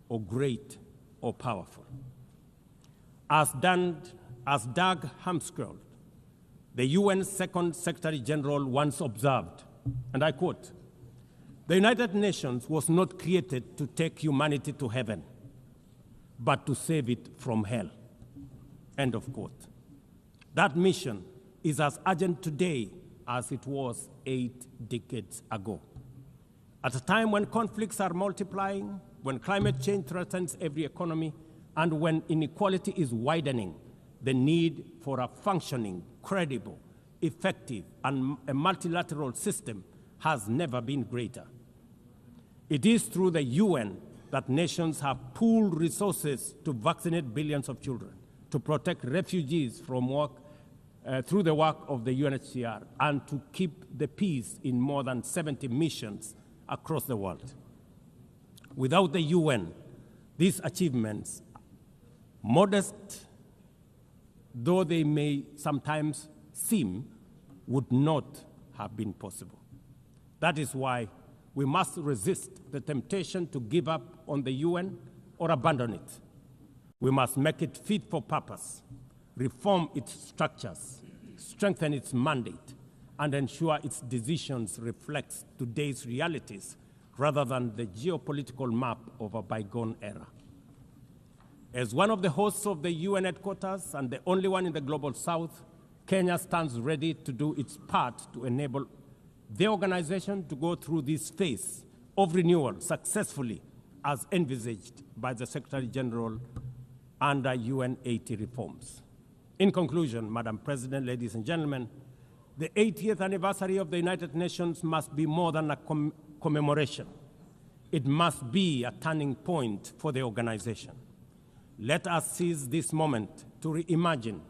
M: or great or powerful. As Dag Hammarskjöld, the UN's Second Secretary General, once observed, and I quote, "The United Nations was not created to take humanity to heaven, but to save it from hell." End of quote. That mission is as urgent today as it was 8 decades ago. At a time when conflicts are multiplying, when climate change threatens every economy, and when inequality is widening, the need for a functioning, credible, effective, and a multilateral system has never been greater. It is through the UN that nations have pooled resources to vaccinate billions of children, to protect refugees from through the work of the UNHCR, and to keep the peace in more than 70 missions across the world. Without the UN, these achievements, modest though they may sometimes seem, would not have been possible. That is why we must resist the temptation to give up on the UN or abandon it. We must make it fit for purpose, reform its structures, strengthen its mandate, and ensure its decisions reflect today's realities rather than the geopolitical map of a bygone era. As one of the hosts of the UN headquarters and the only one in the Global South, Kenya stands ready to do its part to enable the organization to go through this phase of renewal successfully as envisaged by the Secretary General under UN 80 reforms. In conclusion, Madam President, ladies and gentlemen, the 80th anniversary of the United Nations must be more than a commemoration. It must be a turning point for the organization. Let us seize this moment to reimagine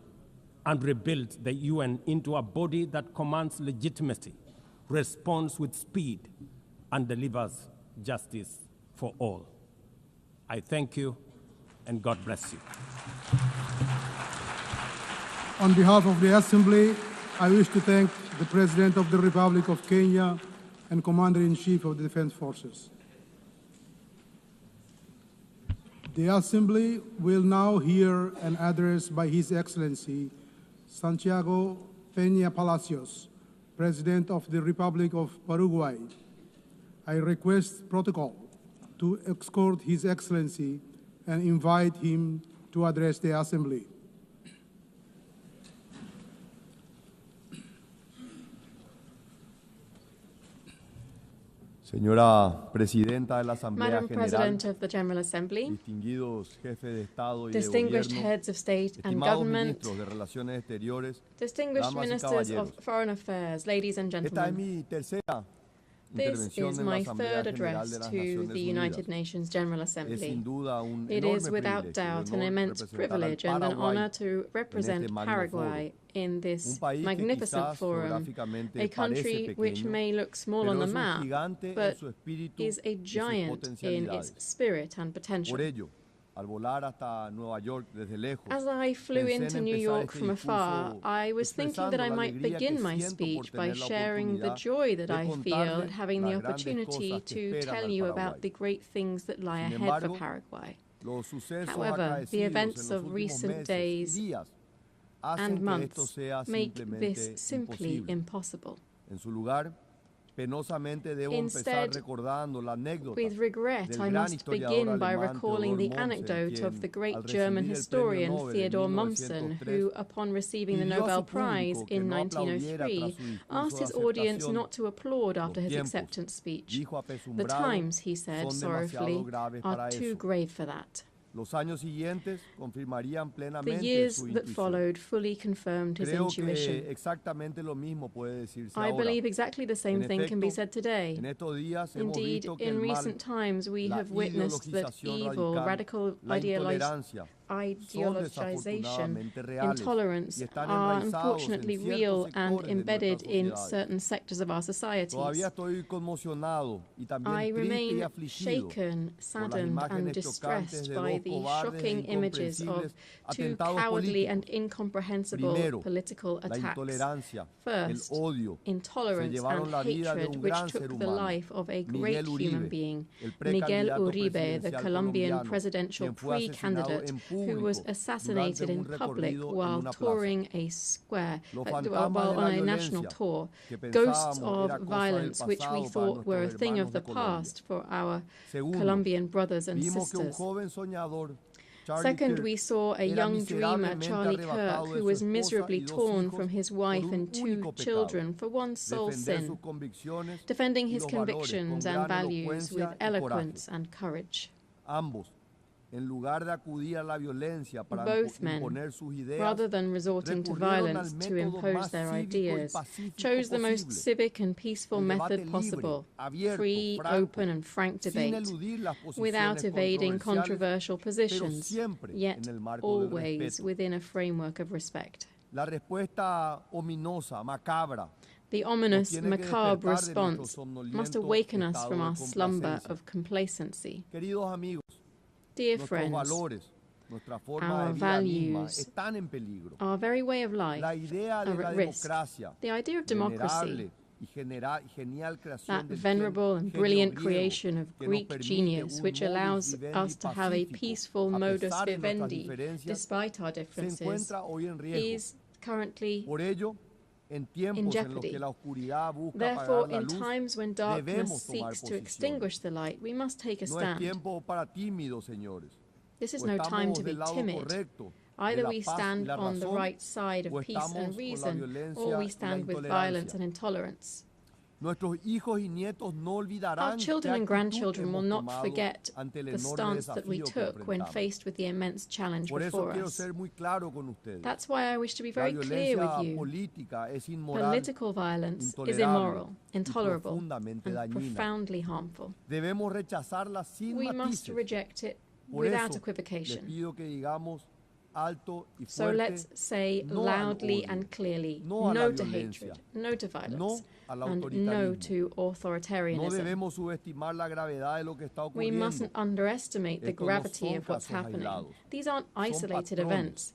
M: and rebuild the UN into a body that commands legitimacy, responds with speed, and delivers justice for all. I thank you, and God bless you.
L: On behalf of the Assembly, I wish to thank the President of the Republic of Kenya and Commander-in-Chief of the Defense Forces. The Assembly will now hear an address by His Excellency Santiago Peña Palacios, President of the Republic of Paraguay. I request protocol to escort His Excellency and invite him to address the Assembly.
N: Señora Presidenta de la Asamblea
B: Madam
N: General,
B: President of the General Assembly,
N: distinguidos jefes de Estado y de
B: distinguished
N: Gobierno,
B: heads of state and
N: estimados
B: government,
N: ministros de Relaciones Exteriores,
B: distinguished
N: damas y
B: ministers
N: caballeros.
B: of foreign affairs, ladies and
N: Esta es
B: gentlemen.
N: mi tercera
B: This
N: intervención
B: is
N: en la
B: my
N: Asamblea
B: third
N: General
B: address
N: de las
B: to
N: Naciones
B: the United
N: Unidas.
B: Nations General
N: Es
B: Assembly.
N: sin duda un
B: It
N: enorme
B: is without
N: privilegio y
B: doubt an
N: honor
B: immense
N: representar al
B: privilege and an
N: Paraguay
B: honor to represent
N: en este magno
B: Paraguay in
N: un
B: this
N: país que
B: magnificent
N: quizás
B: forum,
N: geográficamente
B: a country
N: parece
B: which
N: pequeño,
B: may look small
N: pero
B: on the
N: es un
B: map,
N: gigante en
B: but
N: su espíritu
B: is a
N: y sus
B: giant in
N: potencialidades.
B: its spirit and potential.
N: Por ello, al volar hasta Nueva York desde lejos,
B: As I flew
N: pensé en
B: into New
N: empezar
B: York
N: este
B: from afar,
N: discurso
B: I was thinking that I
N: expresando la
B: might
N: alegría
B: begin
N: que
B: my
N: siento por
B: speech by
N: tener la
B: sharing the
N: oportunidad
B: joy that
N: de
B: I feel
N: contarles
B: at having the
N: las grandes
B: opportunity
N: cosas que
B: to
N: esperan
B: tell
N: al
B: you
N: Paraguay.
B: about the great things that lie
N: Sin
B: ahead for
N: embargo,
B: Paraguay.
N: los sucesos
B: However, the
N: acaecidos
B: events
N: en los
B: of
N: últimos
B: recent
N: meses y
B: days
N: días
B: and
N: hacen que esto
B: months
N: sea
B: make
N: simplemente
B: this simply
N: imposible.
B: impossible.
N: En su lugar, penosamente debo empezar
B: Instead,
N: recordando la anécdota
B: with regret,
N: del
B: I
N: gran
B: must
N: historiador
B: begin by
N: alemán
B: recalling the
N: Theodor Mommsen,
B: anecdote
N: quien,
B: of the
N: al
B: great German
N: recibir el
B: historian
N: Premio Nobel en
B: Theodor Mommsen,
N: 1903,
B: who, upon receiving the
N: pidió a
B: Nobel
N: su
B: Prize
N: público que
B: in
N: no aplaudiera
B: 1903,
N: tras su discurso
B: asked
N: de
B: his audience
N: aceptación.
B: not to applaud after
N: Los
B: his
N: tiempos,
B: acceptance speech.
N: dijo
B: The
N: apesumbrado,
B: times, he said
N: son
B: sorrowfully,
N: demasiado graves
B: are
N: para
B: too
N: eso.
B: grave for that.
N: Los años siguientes confirmarían
B: The
N: plenamente
B: years
N: su
B: that
N: intuición.
B: followed fully confirmed his
N: Creo
B: intuition.
N: que exactamente lo mismo puede decirse
B: I
N: ahora.
B: believe exactly the same
N: En
B: thing can be
N: efecto,
B: said today.
N: en estos días hemos
B: Indeed,
N: visto que
B: in
N: el mal,
B: recent times we
N: la
B: have witnessed that
N: ideologización
B: evil, radical
N: la intolerancia, son
B: ideologization,
N: desafortunadamente reales
B: intolerance
N: y están
B: are
N: enraizados
B: unfortunately
N: en ciertos
B: real and
N: sectores de
B: embedded
N: nuestras
B: in
N: sociedades.
B: certain sectors of our societies.
N: Todavía estoy conmocionado y
B: I
N: también triste y
B: remain
N: afligido
B: shaken,
N: por las
B: saddened, and
N: imágenes chocantes
B: distressed
N: de
B: by
N: dos
B: the
N: cobardes e
B: shocking images of
N: incomprensibles
B: two
N: atentados
B: cowardly and
N: políticos.
B: incomprehensible
N: Primero,
B: political
N: la
B: attacks.
N: intolerancia,
B: First,
N: el odio, se
B: intolerance
N: llevaron
B: and
N: la vida de
B: hatred,
N: un
B: which
N: gran
B: took
N: ser
B: the
N: humano,
B: life of a great
N: Miguel
B: human
N: Uribe,
B: being,
N: el
B: Miguel
N: precandidato
B: Uribe, the
N: presidencial
B: Colombian
N: colombiano,
B: presidential
N: quien fue
B: pre-candidate
N: asesinado en
B: who was
N: público
B: assassinated
N: durante
B: in
N: un
B: public
N: recorrido en
B: while
N: una plaza.
B: touring a square,
N: Los
B: while
N: fantasmas de la
B: on a national
N: violencia,
B: tour.
N: que
B: Ghosts
N: pensábamos era
B: of
N: cosa del
B: violence, which we
N: pasado para
B: thought were a
N: nuestros
B: thing of
N: hermanos
B: the
N: de Colombia.
B: past for our
N: Segundo,
B: Colombian brothers and
N: vimos que un
B: sisters.
N: joven soñador, Charlie
B: Second,
N: Kirk,
B: we saw a
N: era
B: young dreamer,
N: miserablemente
B: Charlie
N: arrebatado
B: Kirk,
N: de
B: who
N: su
B: was
N: esposa
B: miserably
N: y dos
B: torn
N: hijos
B: from his
N: por
B: wife
N: un
B: and two
N: único pecado,
B: children for one sole
N: defender
B: sin,
N: sus convicciones
B: defending
N: y
B: his
N: los valores
B: convictions
N: con
B: and
N: gran
B: values with
N: elocuencia y
B: eloquence
N: coraje.
B: and courage.
N: Ambos, en lugar de acudir a la violencia para
B: Both men,
N: imponer sus ideas,
B: rather than resorting to
N: recurrieron al
B: violence to
N: método
B: impose
N: más
B: their
N: cívico y
B: ideas,
N: pacífico
B: chose the most
N: posible,
B: civic and peaceful
N: el debate
B: method
N: libre,
B: possible,
N: abierto,
B: free,
N: franco,
B: open and frank
N: sin
B: debate,
N: eludir las posiciones
B: without evading
N: controversiales,
B: controversial
N: pero
B: positions,
N: siempre
B: yet
N: en el marco del
B: always
N: respeto.
B: within a framework of respect.
N: La respuesta ominosa, macabra,
B: The
N: nos
B: ominous,
N: tiene que
B: macabre
N: despertar de nuestro
B: response must
N: somnoliento
B: awaken us
N: estado
B: from
N: de
B: our slumber
N: complacencia.
B: of complacency.
N: Queridos amigos,
B: Dear
N: nuestros
B: friends,
N: valores, nuestra forma
B: our
N: de vida misma
B: values,
N: están en peligro.
B: our very way of life
N: La idea de
B: are
N: la
B: at risk.
N: democracia,
B: The idea of democracy,
N: venerable y genial creación
B: that
N: del
B: venerable and
N: genio
B: brilliant
N: griego,
B: creation of
N: que nos
B: Greek
N: permite
B: genius,
N: un
B: which
N: modus
B: allows
N: vivendi
B: us to have a
N: pacífico,
B: peaceful
N: a
B: modus
N: pesar de nuestras
B: vivendi,
N: diferencias,
B: despite our
N: se
B: differences,
N: encuentra hoy en riesgo.
B: is currently
N: Por ello, en tiempos en los
B: jeopardy.
N: que la oscuridad busca
B: Therefore,
N: apagar la
B: in
N: luz,
B: times when darkness
N: debemos tomar
B: seeks to
N: posición.
B: extinguish the light, we must take a
N: No es
B: stand.
N: tiempo para tímidos, señores.
B: This is
N: O
B: no time
N: estamos
B: to be
N: del lado
B: timid.
N: correcto de
B: Either
N: la
B: we
N: paz y
B: stand
N: la
B: on the
N: razón,
B: right side
N: o
B: of peace
N: estamos
B: and
N: con la
B: reason,
N: violencia
B: or we
N: y la
B: stand with
N: intolerancia.
B: violence and intolerance.
N: Nuestros hijos y nietos no olvidarán
B: Our children
N: qué
B: and
N: actitud
B: grandchildren will
N: hemos
B: not
N: tomado
B: forget
N: ante el
B: the
N: enorme
B: stance that we
N: desafío que
B: took when
N: enfrentamos.
B: faced with the immense challenge
N: Por eso
B: before
N: quiero
B: us.
N: ser muy claro con ustedes.
B: That's why I wish to be
N: La
B: very clear
N: violencia
B: with you.
N: política es inmoral,
B: Political violence is
N: intolerable
B: immoral,
N: y
B: intolerable,
N: profundamente
B: and
N: dañina.
B: profoundly harmful.
N: Debemos rechazarla sin
B: We must
N: matices.
B: reject it
N: Por
B: without
N: eso, les
B: equivocation.
N: pido que digamos alto y
B: So
N: fuerte,
B: let's say
N: no al
B: loudly
N: odio,
B: and clearly,
N: no a la
B: no to
N: violencia,
B: hatred, no to violence,
N: no al
B: and no
N: autoritarismo.
B: to
N: No
B: authoritarianism.
N: debemos subestimar la gravedad de lo que está
B: We
N: ocurriendo.
B: mustn't underestimate the
N: Estos no
B: gravity
N: son
B: of what's
N: casos
B: happening.
N: aislados.
B: These aren't
N: Son
B: isolated
N: patrones,
B: events.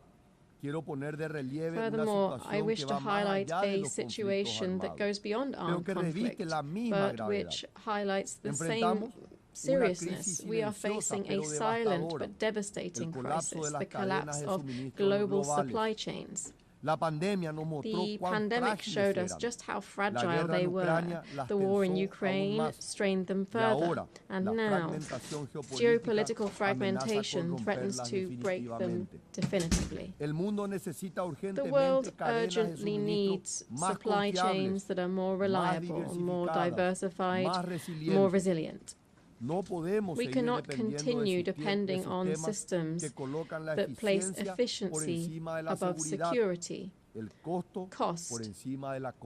N: quiero poner de relieve una
B: Furthermore, I
N: situación
B: wish
N: que
B: to
N: va más
B: highlight
N: allá de
B: a
N: los conflictos
B: situation that
N: armados,
B: goes beyond
N: pero
B: armed
N: que
B: conflict,
N: reviste la misma
B: but
N: gravedad.
B: which highlights the same
N: Enfrentamos
B: seriousness, we are facing a silent but devastating crisis, the collapse of global supply chains. The pandemic showed us just how fragile they were. The war in Ukraine strained them further. And now, geopolitical fragmentation threatens to break them definitively. The world urgently needs supply chains that are more reliable, more diversified, more resilient. We cannot continue depending on systems that place efficiency above security, cost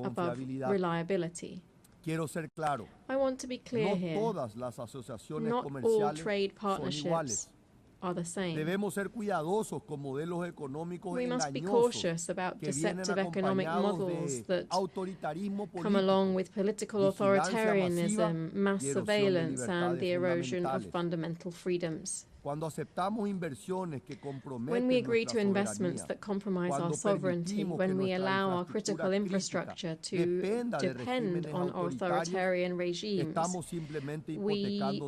B: above reliability. I want to be clear here. Not all trade partnerships are the same. We must be cautious about deceptive economic models that come along with political authoritarianism, mass surveillance, and the erosion of fundamental freedoms. When we agree to investments that compromise our sovereignty, when we allow our critical infrastructure to depend on authoritarian regimes, we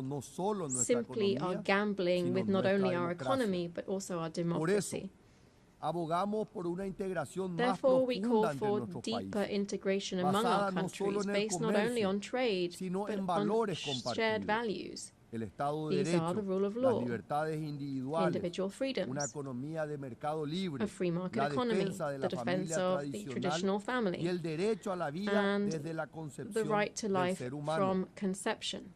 B: simply are gambling with not only our economy but also our democracy. Therefore, we call for deeper integration among our countries based not only on trade but on shared values. These are the rule of law, individual freedoms, a free market economy, the defense of the traditional family, and the right to life from conception.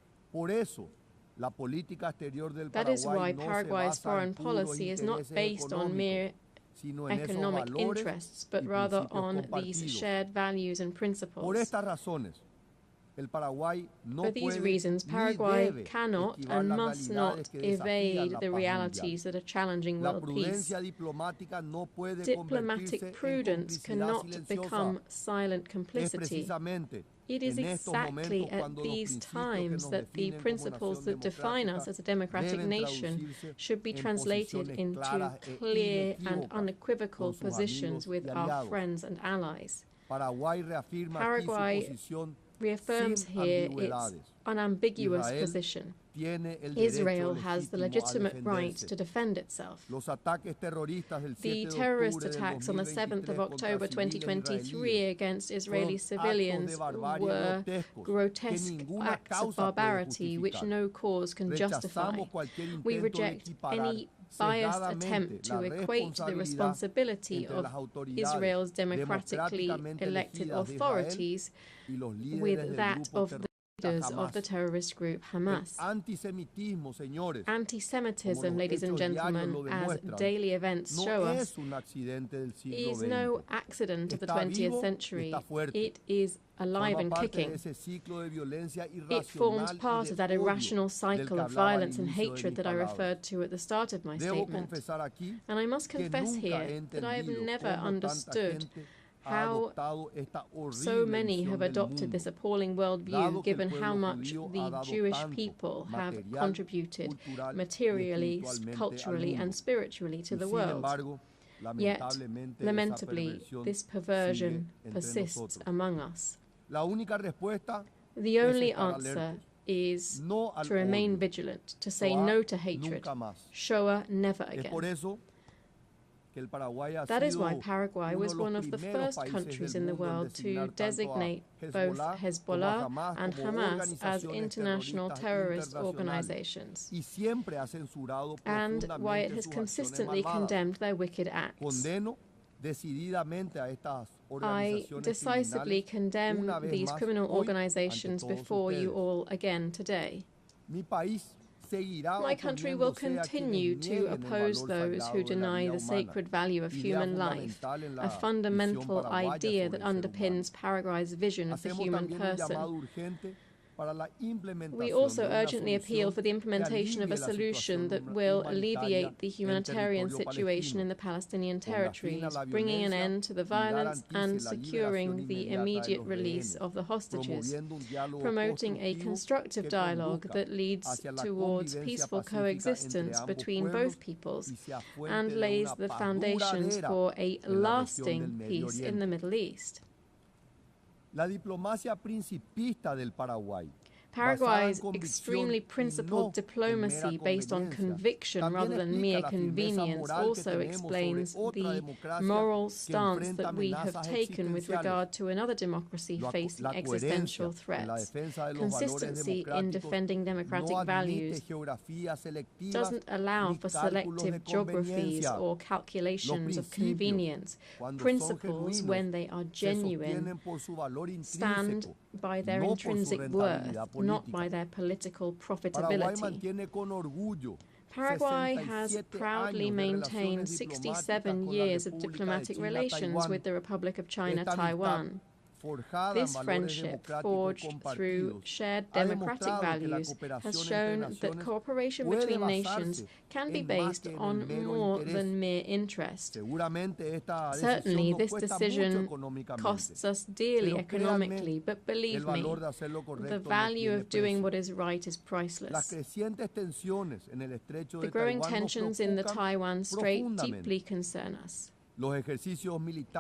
B: That is why Paraguay's foreign policy is not based on mere economic interests, but rather on these shared values and principles. For these reasons, Paraguay cannot and must not evade the realities that are challenging world peace. Diplomatic prudence cannot become silent complicity. It is exactly at these times that the principles that define us as a democratic nation should be translated into clear and unequivocal positions with our friends and allies. Paraguay reaffirms here its unambiguous position. Israel has the legitimate right to defend itself. The terrorist attacks on the 7th of October 2023 against Israeli civilians were grotesque acts of barbarity which no cause can justify. We reject any biased attempt to equate the responsibility of Israel's democratically elected authorities with that of the leaders of the terrorist group Hamas. Anti-Semitism, ladies and gentlemen, as daily events show us, is no accident of the 20th century. It is alive and kicking. It forms part of that irrational cycle of violence and hatred that I referred to at the start of my statement. And I must confess here that I have never understood how so many have adopted this appalling worldview, given how much the Jewish people have contributed materially, culturally, and spiritually to the world. Yet, lamentably, this perversion persists among us. The only answer is to remain vigilant, to say no to hatred. Shoah never again. That is why Paraguay was one of the first countries in the world to designate both Hezbollah and Hamas as international terrorist organizations, and why it has consistently condemned their wicked acts. I decisively condemn these criminal organizations before you all again today. My country will continue to oppose those who deny the sacred value of human life, a fundamental idea that underpins Paraguay's vision of the human person. We also urgently appeal for the implementation of a solution that will alleviate the humanitarian situation in the Palestinian territories, bringing an end to the violence and securing the immediate release of the hostages, promoting a constructive dialogue that leads towards peaceful coexistence between both peoples and lays the foundations for a lasting peace in the Middle East. Paraguay's extremely principled diplomacy based on conviction rather than mere convenience also explains the moral stance that we have taken with regard to another democracy facing existential threats. Consistency in defending democratic values doesn't allow for selective geographies or calculations of convenience. Principles, when they are genuine, stand by their intrinsic worth, not by their political profitability. Paraguay has proudly maintained 67 years of diplomatic relations with the Republic of China, Taiwan. This friendship, forged through shared democratic values, has shown that cooperation between nations can be based on more than mere interest. Certainly, this decision costs us dearly economically, but believe me, the value of doing what is right is priceless. The growing tensions in the Taiwan Strait deeply concern us.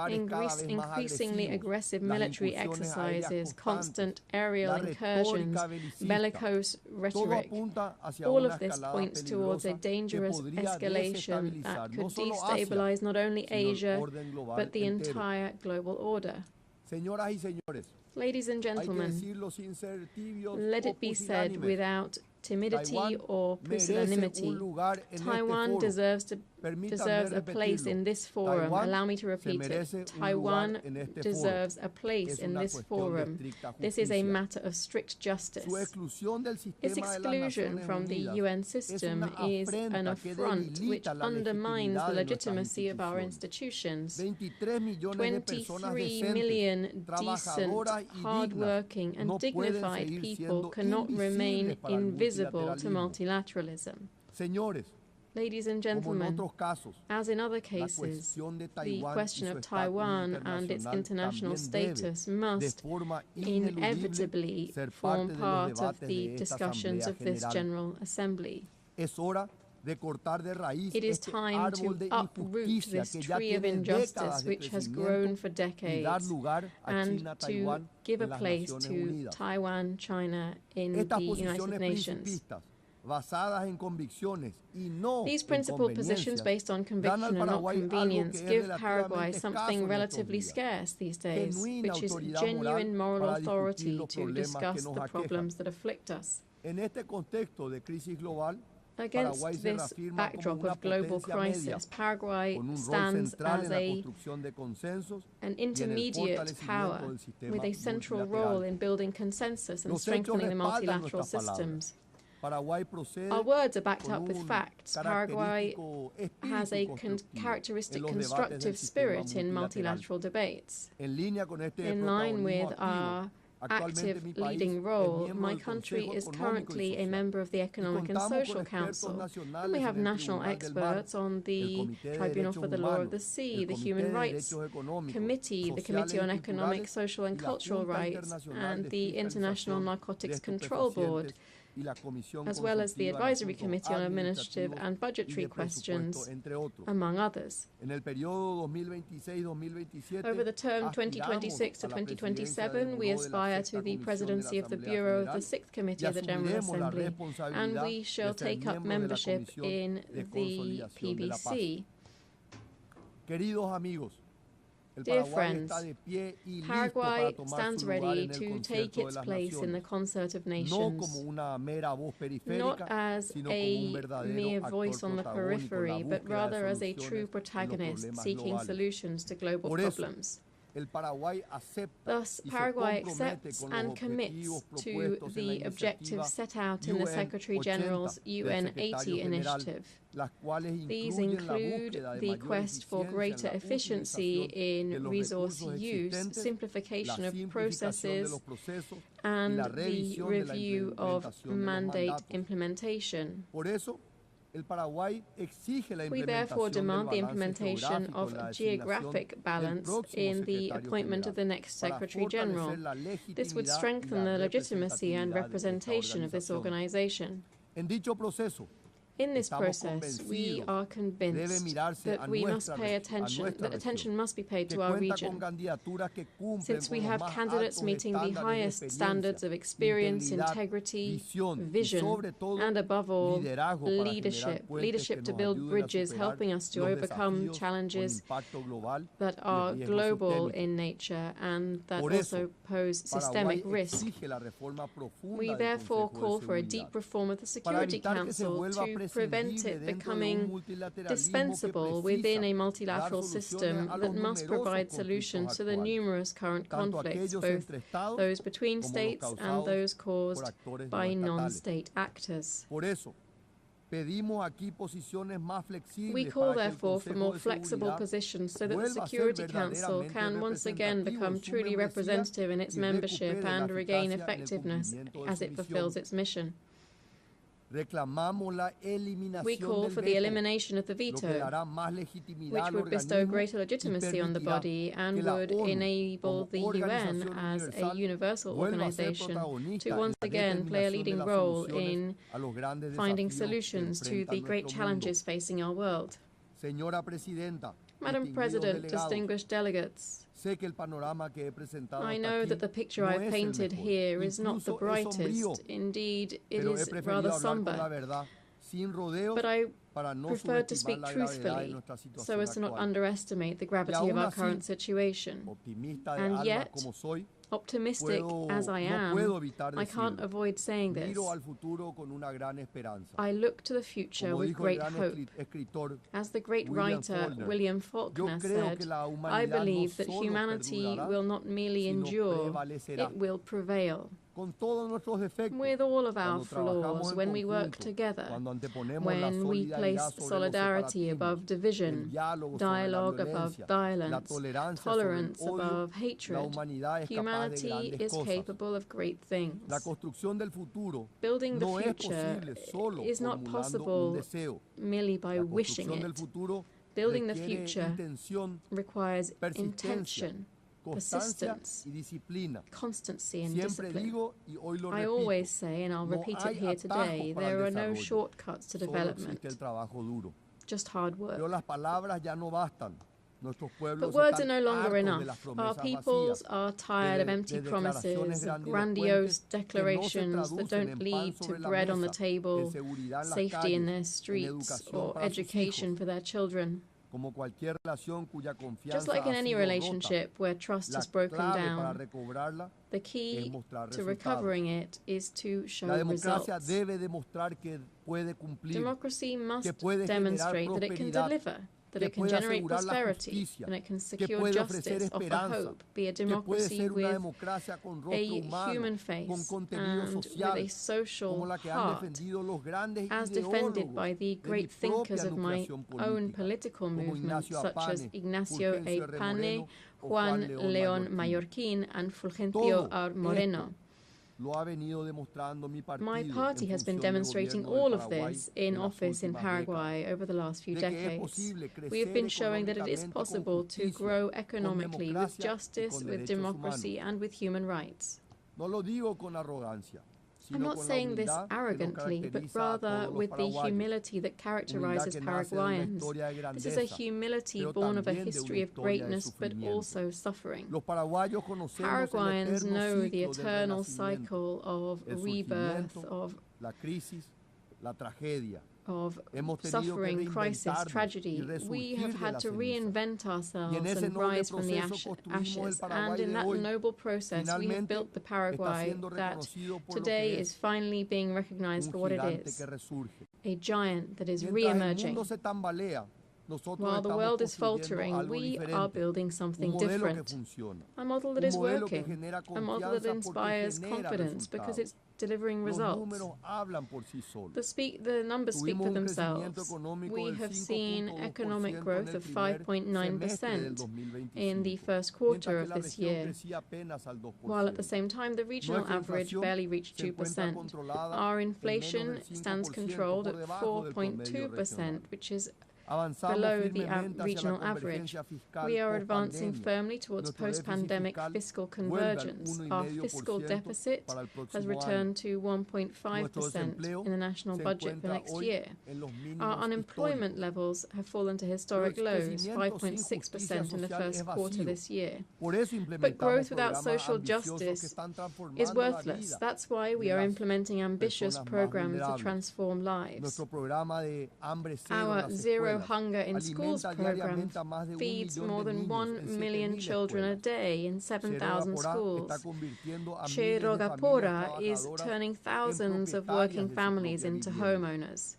B: Increasingly aggressive military exercises, constant aerial incursions, bellicose rhetoric, all of this points towards a dangerous escalation that could destabilize not only Asia, but the entire global order. Ladies and gentlemen, let it be said without timidity or pusillanimity, Taiwan deserves a place in this forum. Allow me to repeat it. Taiwan deserves a place in this forum. This is a matter of strict justice. Its exclusion from the UN system is an affront which undermines the legitimacy of our institutions. 23 million decent, hard-working and dignified people cannot remain invisible to multilateralism. Ladies and gentlemen, as in other cases, the question of Taiwan and its international status must inevitably form part of the discussions of this General Assembly. It is time to uproot this tree of injustice which has grown for decades and to give a place to Taiwan, China in the United Nations. These principled positions based on conviction and not convenience give Paraguay something relatively scarce these days, which is genuine moral authority to discuss the problems that afflict us. Against this backdrop of global crisis, Paraguay stands as an intermediate power with a central role in building consensus and strengthening the multilateral systems. Our words are backed up with facts. Paraguay has a characteristic constructive spirit in multilateral debates. In line with our active leading role, my country is currently a member of the Economic and Social Council, and we have national experts on the Tribunal for the Law of the Sea, the Human Rights Committee, the Committee on Economic, Social and Cultural Rights, and the International Narcotics Control Board, as well as the Advisory Committee on Administrative and Budgetary Questions, among others. Over the term 2026 to 2027, we aspire to the presidency of the Bureau of the 6th Committee of the General Assembly, and we shall take up membership in the PBC. Dear friends, Paraguay stands ready to take its place in the concert of nations, not as a mere voice on the periphery, but rather as a true protagonist seeking solutions to global problems. Thus, Paraguay accepts and commits to the objectives set out in the Secretary-General's UN 80 initiative. These include the quest for greater efficiency in resource use, simplification of processes, and the review of mandate implementation. We therefore demand the implementation of geographic balance in the appointment of the next Secretary-General. This would strengthen the legitimacy and representation of this organization. In this process, we are convinced that we must pay attention, that attention must be paid to our region. Since we have candidates meeting the highest standards of experience, integrity, vision, and above all, leadership to build bridges, helping us to overcome challenges that are global in nature and that also pose systemic risk. We therefore call for a deep reform of the Security Council to prevent it becoming dispensable within a multilateral system that must provide solutions to the numerous current conflicts, both those between states and those caused by non-state actors. We call, therefore, for more flexible positions so that the Security Council can once again become truly representative in its membership and regain effectiveness as it fulfills its mission. We call for the elimination of the veto, which would bestow greater legitimacy on the body and would enable the UN as a universal organization to once again play a leading role in finding solutions to the great challenges facing our world. Madam President, distinguished delegates, I know that the picture I've painted here is not the brightest. Indeed, it is rather somber. But I prefer to speak truthfully, so as to not underestimate the gravity of our current situation. And yet, optimistic as I am, I can't avoid saying this. I look to the future with great hope. As the great writer William Faulkner said, I believe that humanity will not merely endure, it will prevail. With all of our flaws, when we work together, when we place solidarity above division, dialogue above violence, tolerance above hatred, humanity is capable of great things. Building the future is not possible merely by wishing it. Building the future requires intention, persistence, constancy and discipline. I always say, and I'll repeat it here today, there are no shortcuts to development, just hard work. But words are no longer enough. Our peoples are tired of empty promises, of grandiose declarations that don't lead to bread on the table, safety in their streets, or education for their children. Just like in any relationship where trust is broken down, the key to recovering it is to show results. Democracy must demonstrate that it can deliver, that it can generate prosperity, and it can secure justice, offer hope, be a democracy with a human face and with a social heart, as defended by the great thinkers of my own political movement, such as Ignacio A. Pane, Juan León Mallorquín, and Fulgencio R. Moreno. My party has been demonstrating all of this in office in Paraguay over the last few decades. We have been showing that it is possible to grow economically with justice, with democracy, and with human rights. I'm not saying this arrogantly, but rather with the humility that characterizes Paraguayans. This is a humility born of a history of greatness, but also suffering. Paraguayans know the eternal cycle of rebirth, of suffering, crisis, tragedy. We have had to reinvent ourselves and rise from the ashes, and in that noble process we have built the Paraguay that today is finally being recognized for what it is, a giant that is re-emerging. While the world is faltering, we are building something different. A model that is working, a model that inspires confidence because it's delivering results. The numbers speak for themselves. We have seen economic growth of 5.9% in the first quarter of this year, while at the same time the regional average barely reached 2%. Our inflation stands controlled at 4.2%, which is below the regional average. We are advancing firmly towards post-pandemic fiscal convergence. Our fiscal deficit has returned to 1.5% in the national budget for next year. Our unemployment levels have fallen to historic lows, 5.6% in the first quarter this year. But growth without social justice is worthless. That's why we are implementing ambitious programs to transform lives. Our Zero Hunger in Schools program feeds more than 1 million children a day in 7,000 schools. Che Rogapora is turning thousands of working families into homeowners.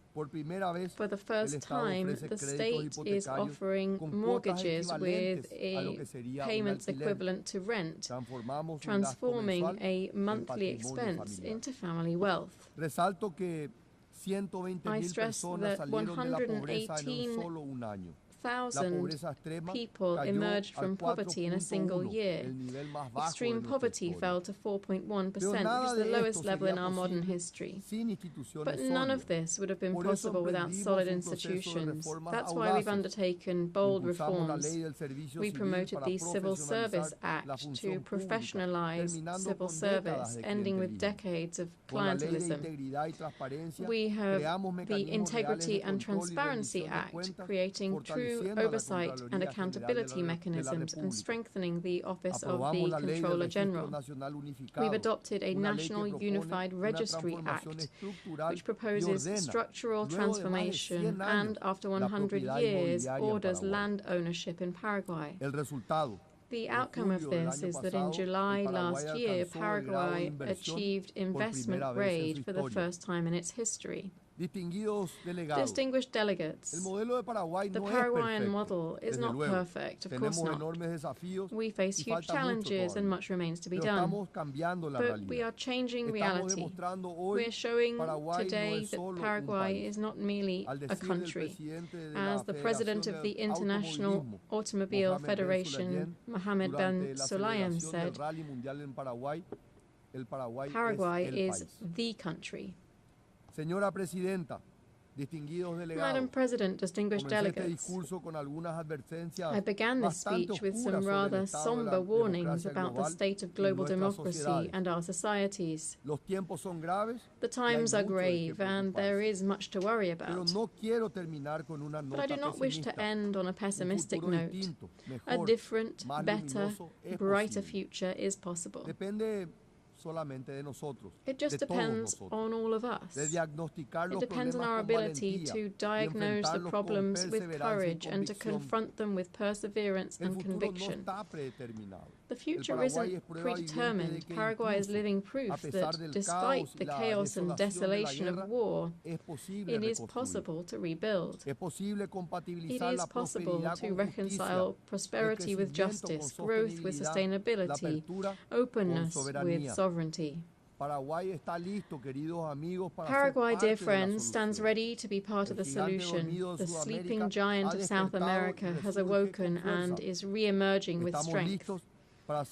B: For the first time, the state is offering mortgages with payments equivalent to rent, transforming a monthly expense into family wealth. I stress that 118,000 people emerged from poverty in a single year. Extreme poverty fell to 4.1%, which is the lowest level in our modern history. But none of this would have been possible without solid institutions. That's why we've undertaken bold reforms. We promoted the Civil Service Act to professionalize civil service, ending with decades of clientelism. We have the Integrity and Transparency Act, creating true oversight and accountability mechanisms and strengthening the office of the Controller General. We've adopted a National Unified Registry Act, which proposes structural transformation and, after 100 years, orders land ownership in Paraguay. The outcome of this is that in July last year, Paraguay achieved investment grade for the first time in its history. Distinguished delegates, the Paraguayan model is not perfect, of course not. We face huge challenges and much remains to be done. But we are changing reality. We are showing today that Paraguay is not merely a country. As the president of the International Automobile Federation, Mohammed Ben Sulayem, said, Paraguay is the country. Madam President, distinguished delegates, I began this speech with some rather somber warnings about the state of global democracy and our societies. The times are grave and there is much to worry about. But I do not wish to end on a pessimistic note. A different, better, brighter future is possible. It just depends on all of us. It depends on our ability to diagnose the problems with courage and to confront them with perseverance and conviction. The future isn't predetermined. Paraguay is living proof that despite the chaos and desolation of war, it is possible to rebuild. It is possible to reconcile prosperity with justice, growth with sustainability, openness with sovereignty. Paraguay, dear friends, stands ready to be part of the solution. The sleeping giant of South America has awoken and is re-emerging with strength.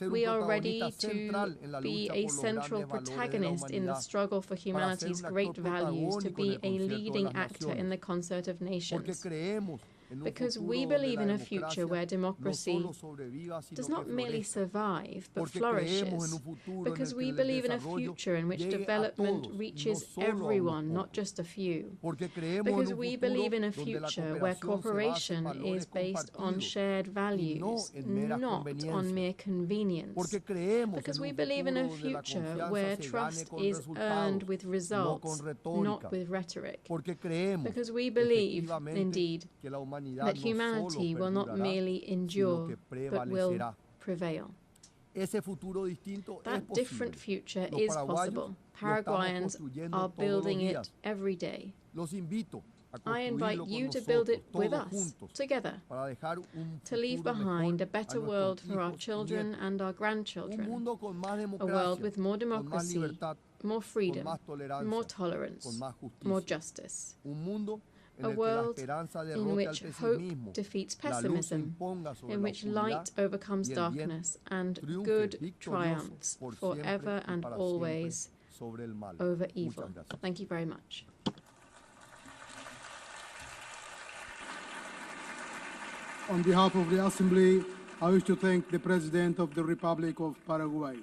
B: We are ready to be a central protagonist in the struggle for humanity's great values, to be a leading actor in the concert of nations. Because we believe in a future where democracy does not merely survive, but flourishes. Because we believe in a future in which development reaches everyone, not just a few. Because we believe in a future where cooperation is based on shared values, not on mere convenience. Because we believe in a future where trust is earned with results, not with rhetoric. Because we believe, indeed, that humanity will not merely endure, but will prevail. That different future is possible. Paraguayans are building it every day. I invite you to build it with us, together, to leave behind a better world for our children and our grandchildren, a world with more democracy, more freedom, more tolerance, more justice. A world in which hope defeats pessimism, in which light overcomes darkness, and good triumphs forever and always over evil. Thank you very much.
L: On behalf of the Assembly, I wish to thank the President of the Republic of Paraguay.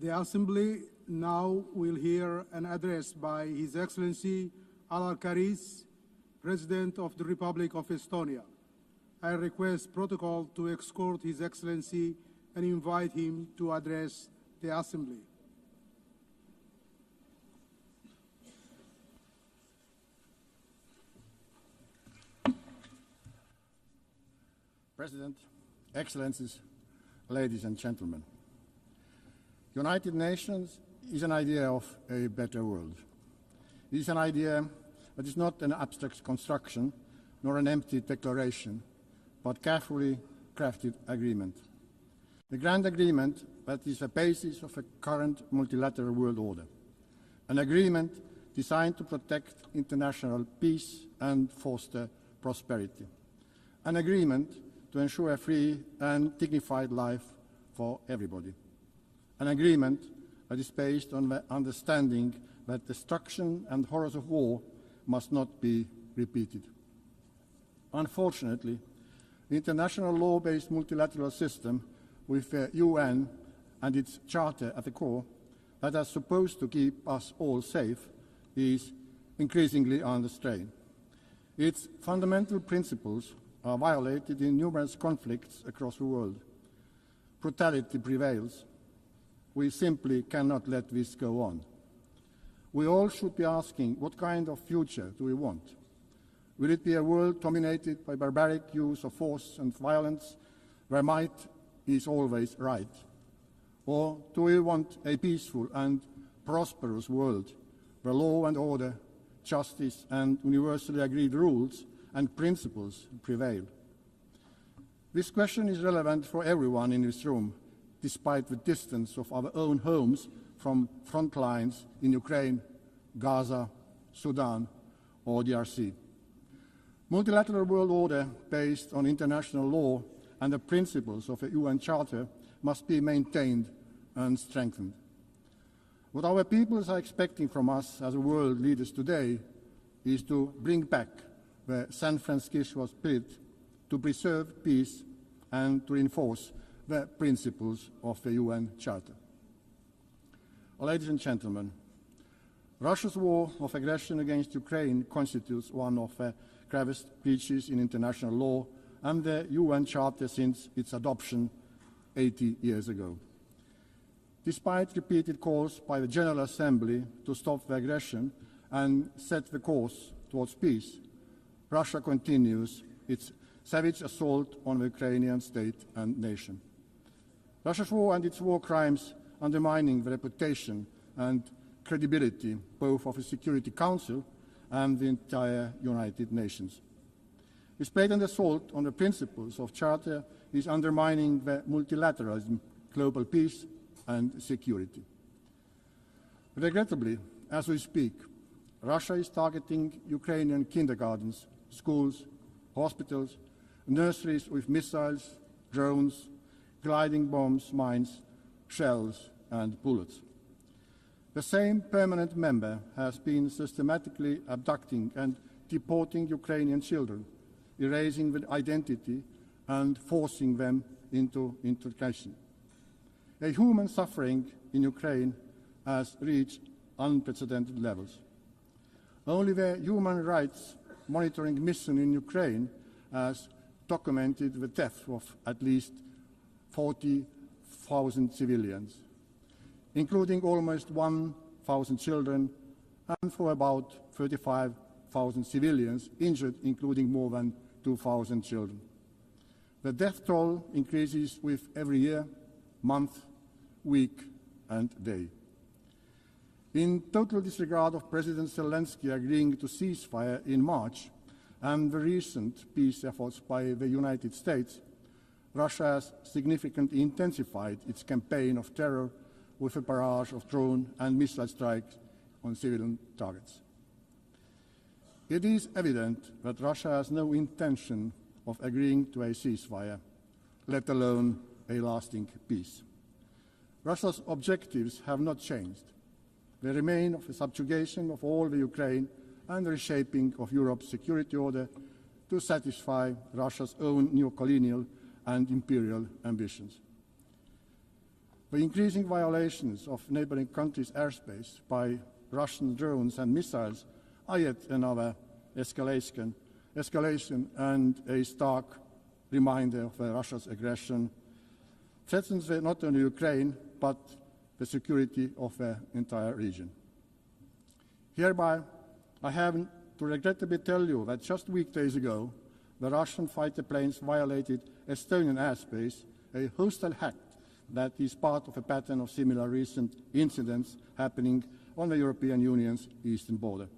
L: The Assembly now will hear an address by His Excellency Karis, President of the Republic of Estonia. I request protocol to escort His Excellency and invite him to address the Assembly.
O: President, Excellencies, ladies and gentlemen. United Nations is an idea of a better world. It is an idea that is not an abstract construction nor an empty declaration, but carefully crafted agreement. The grand agreement that is the basis of a current multilateral world order. An agreement designed to protect international peace and foster prosperity. An agreement to ensure a free and dignified life for everybody. An agreement that is based on the understanding that destruction and horrors of war must not be repeated. Unfortunately, the international law-based multilateral system with the UN and its charter at the core that is supposed to keep us all safe is increasingly under strain. Its fundamental principles are violated in numerous conflicts across the world. Brutality prevails. We simply cannot let this go on. We all should be asking, what kind of future do we want? Will it be a world dominated by barbaric use of force and violence, where might is always right? Or do we want a peaceful and prosperous world, where law and order, justice and universally agreed rules and principles prevail? This question is relevant for everyone in this room, despite the distance of our own homes from front lines in Ukraine, Gaza, Sudan, or DRC. Multilateral world order based on international law and the principles of the UN Charter must be maintained and strengthened. What our peoples are expecting from us as world leaders today is to bring back the San Francisco spirit, to preserve peace and to reinforce the principles of the UN Charter. Ladies and gentlemen, Russia's war of aggression against Ukraine constitutes one of the gravest breaches in international law and the UN Charter since its adoption 80 years ago. Despite repeated calls by the General Assembly to stop the aggression and set the course towards peace, Russia continues its savage assault on the Ukrainian state and nation. Russia's war and its war crimes undermining the reputation and credibility both of the Security Council and the entire United Nations. This blatant assault on the principles of Charter is undermining the multilateralism, global peace and security. Regrettably, as we speak, Russia is targeting Ukrainian kindergartens, schools, hospitals, nurseries with missiles, drones, gliding bombs, mines, shells and bullets. The same permanent member has been systematically abducting and deporting Ukrainian children, erasing their identity and forcing them into integration. A human suffering in Ukraine has reached unprecedented levels. Only the Human Rights Monitoring Mission in Ukraine has documented the death of at least 40,000 civilians, including almost 1,000 children, and for about 35,000 civilians injured, including more than 2,000 children. The death toll increases with every year, month, week, and day. In total disregard of President Zelenskyy agreeing to ceasefire in March and the recent peace efforts by the United States, Russia has significantly intensified its campaign of terror with a barrage of drone and missile strikes on civilian targets. It is evident that Russia has no intention of agreeing to a ceasefire, let alone a lasting peace. Russia's objectives have not changed. They remain of the subjugation of all the Ukraine and the reshaping of Europe's security order to satisfy Russia's own neo-colonial and imperial ambitions. The increasing violations of neighboring countries' airspace by Russian drones and missiles are yet another escalation and a stark reminder of Russia's aggression threatens not only Ukraine, but the security of the entire region. Hereby, I have to regrettably tell you that just weekdays ago, the Russian fighter planes violated Estonian airspace, a hostile act that is part of a pattern of similar recent incidents happening on the European Union's eastern border.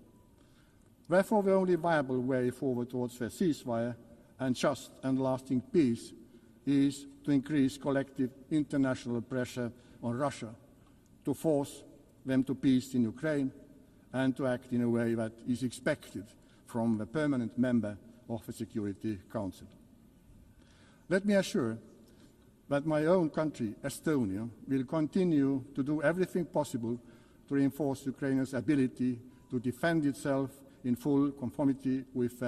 O: Therefore, the only viable way forward towards a ceasefire and just and lasting peace is to increase collective international pressure on Russia to force them to peace in Ukraine and to act in a way that is expected from the permanent member of the Security Council. Let me assure that my own country, Estonia, will continue to do everything possible to reinforce Ukraine's ability to defend itself in full conformity with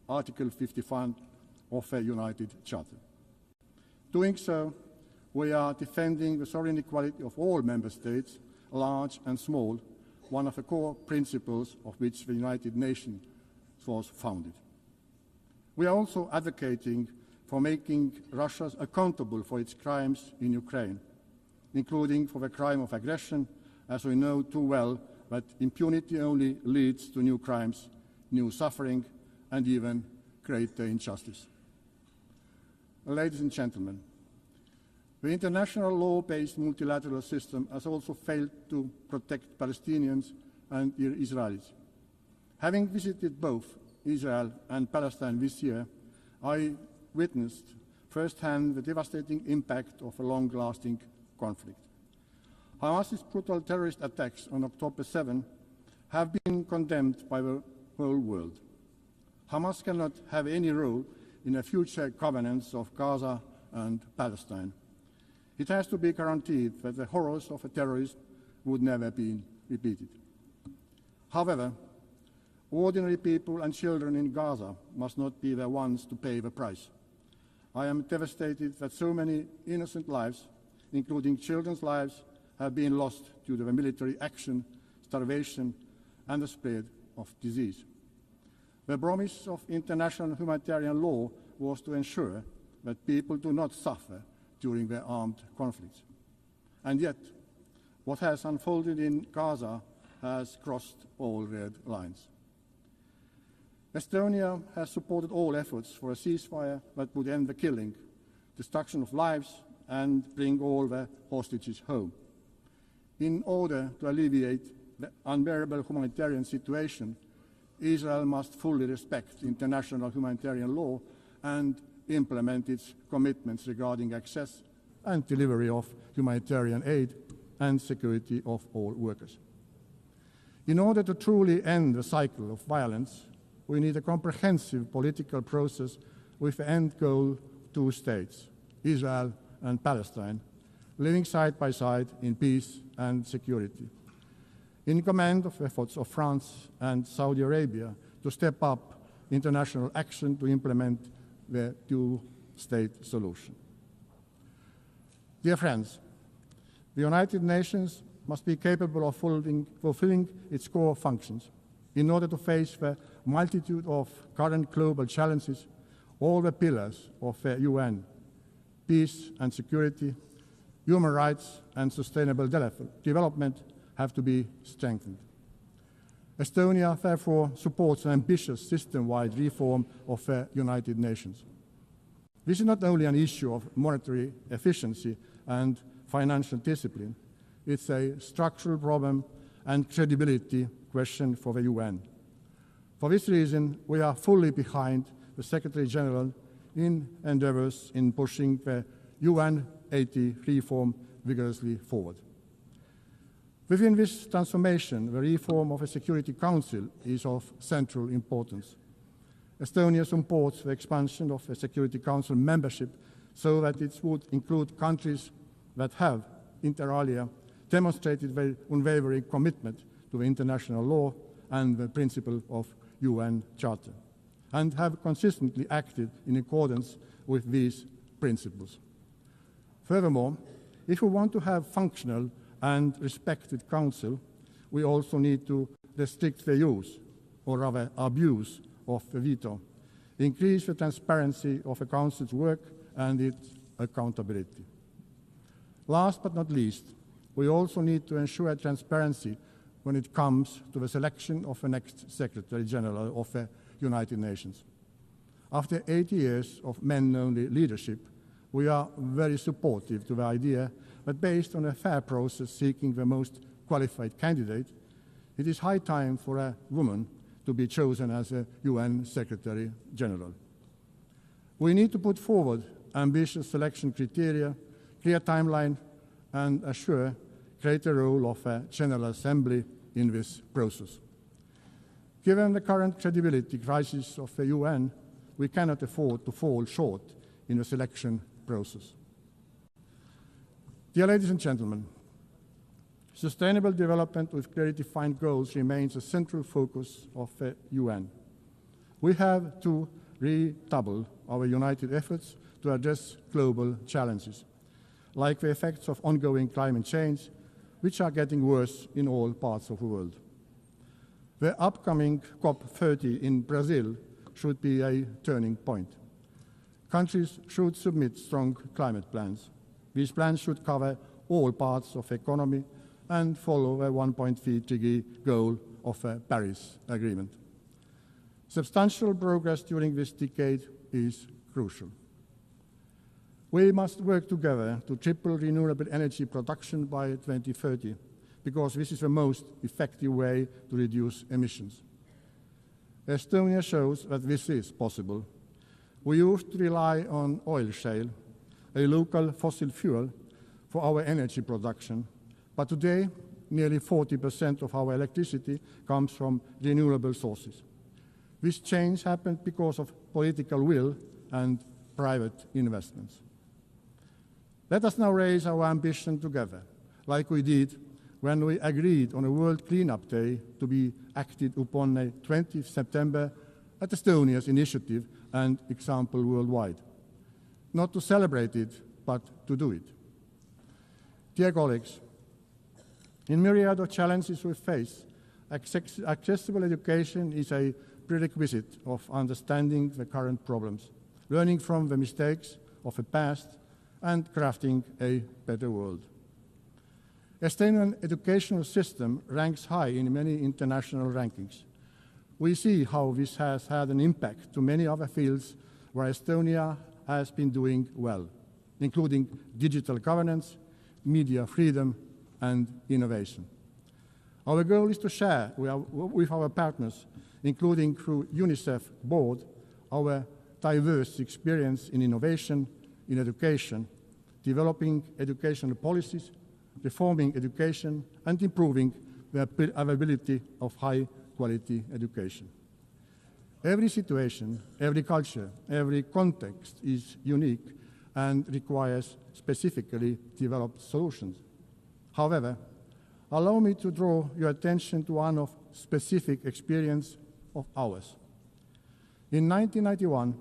O: Article 51 of the United Charter. Doing so, we are defending the sovereign equality of all member states, large and small, one of the core principles of which the United Nations was founded. We are also advocating for making Russia accountable for its crimes in Ukraine, including for the crime of aggression, as we know too well that impunity only leads to new crimes, new suffering, and even greater injustice. Ladies and gentlemen, the international law-based multilateral system has also failed to protect Palestinians and Israelis. Having visited both Israel and Palestine this year, I witnessed firsthand the devastating impact of a long-lasting conflict. Hamas's brutal terrorist attacks on October 7 have been condemned by the whole world. Hamas cannot have any role in the future governance of Gaza and Palestine. It has to be guaranteed that the horrors of terrorism would never be repeated. However, ordinary people and children in Gaza must not be the ones to pay the price. I am devastated that so many innocent lives, including children's lives, have been lost due to the military action, starvation, and the spread of disease. The promise of international humanitarian law was to ensure that people do not suffer during their armed conflicts. And yet, what has unfolded in Gaza has crossed all red lines. Estonia has supported all efforts for a ceasefire that would end the killing, destruction of lives, and bring all the hostages home. In order to alleviate the unbearable humanitarian situation, Israel must fully respect international humanitarian law and implement its commitments regarding access and delivery of humanitarian aid and security of all workers. In order to truly end the cycle of violence, we need a comprehensive political process with the end goal 2 states, Israel and Palestine, living side by side in peace and security. In command of efforts of France and Saudi Arabia to step up international action to implement the 2-state solution. Dear friends, the United Nations must be capable of fulfilling its core functions. In order to face the multitude of current global challenges, all the pillars of the UN, peace and security, human rights and sustainable development have to be strengthened. Estonia, therefore, supports an ambitious system-wide reform of the United Nations. This is not only an issue of monetary efficiency and financial discipline, it's a structural problem and credibility question for the UN. For this reason, we are fully behind the Secretary General in endeavors in pushing the UN 80 reform vigorously forward. Within this transformation, the reform of the Security Council is of central importance. Estonia supports the expansion of the Security Council membership so that it would include countries that have, inter alia, demonstrated their unwavering commitment to international law and the principle of UN Charter, and have consistently acted in accordance with these principles. Furthermore, if we want to have functional and respected Council, we also need to restrict the use, or rather abuse, of the veto, increase the transparency of the Council's work and its accountability. Last but not least, we also need to ensure transparency when it comes to the selection of the next Secretary General of the United Nations. After 80 years of men-only leadership, we are very supportive to the idea that based on a fair process seeking the most qualified candidate, it is high time for a woman to be chosen as a UN Secretary General. We need to put forward ambitious selection criteria, clear timeline, and assure greater role of a General Assembly in this process. Given the current credibility crisis of the UN, we cannot afford to fall short in the selection process. Dear ladies and gentlemen, sustainable development with clearly defined goals remains a central focus of the UN. We have to redouble our united efforts to address global challenges, like the effects of ongoing climate change, which are getting worse in all parts of the world. The upcoming COP30 in Brazil should be a turning point. Countries should submit strong climate plans. These plans should cover all parts of the economy and follow a 1.3-degree goal of the Paris Agreement. Substantial progress during this decade is crucial. We must work together to triple renewable energy production by 2030, because this is the most effective way to reduce emissions. Estonia shows that this is possible. We used to rely on oil shale, a local fossil fuel, for our energy production, but today nearly 40% of our electricity comes from renewable sources. This change happened because of political will and private investments. Let us now raise our ambition together, like we did when we agreed on a World Cleanup Day to be acted upon on 20th September at Estonia's initiative and example worldwide. Not to celebrate it, but to do it. Dear colleagues, in myriad of challenges we face, accessible education is a prerequisite of understanding the current problems, learning from the mistakes of the past, and crafting a better world. Estonian educational system ranks high in many international rankings. We see how this has had an impact to many other fields where Estonia has been doing well, including digital governance, media freedom, and innovation. Our goal is to share with our partners, including through UNICEF board, our diverse experience in innovation, in education, developing educational policies, reforming education, and improving the availability of high-quality education. Every situation, every culture, every context is unique and requires specifically developed solutions. However, allow me to draw your attention to one of specific experience of ours. In 1991,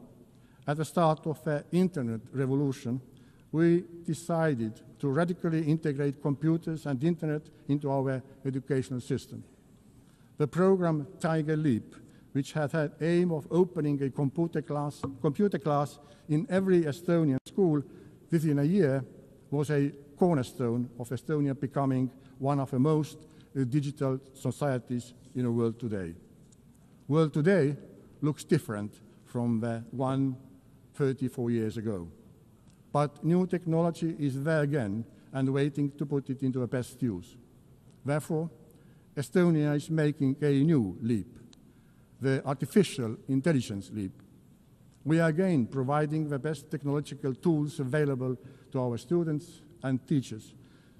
O: at the start of the Internet revolution, we decided to radically integrate computers and Internet into our educational system. The program Tiger Leap, which had the aim of opening a computer class in every Estonian school within a year, was a cornerstone of Estonia becoming one of the most digital societies in the world today. The world today looks different from the one 34 years ago. But new technology is there again and waiting to put it into the best use. Therefore, Estonia is making a new leap, the artificial intelligence leap. We are again providing the best technological tools available to our students and teachers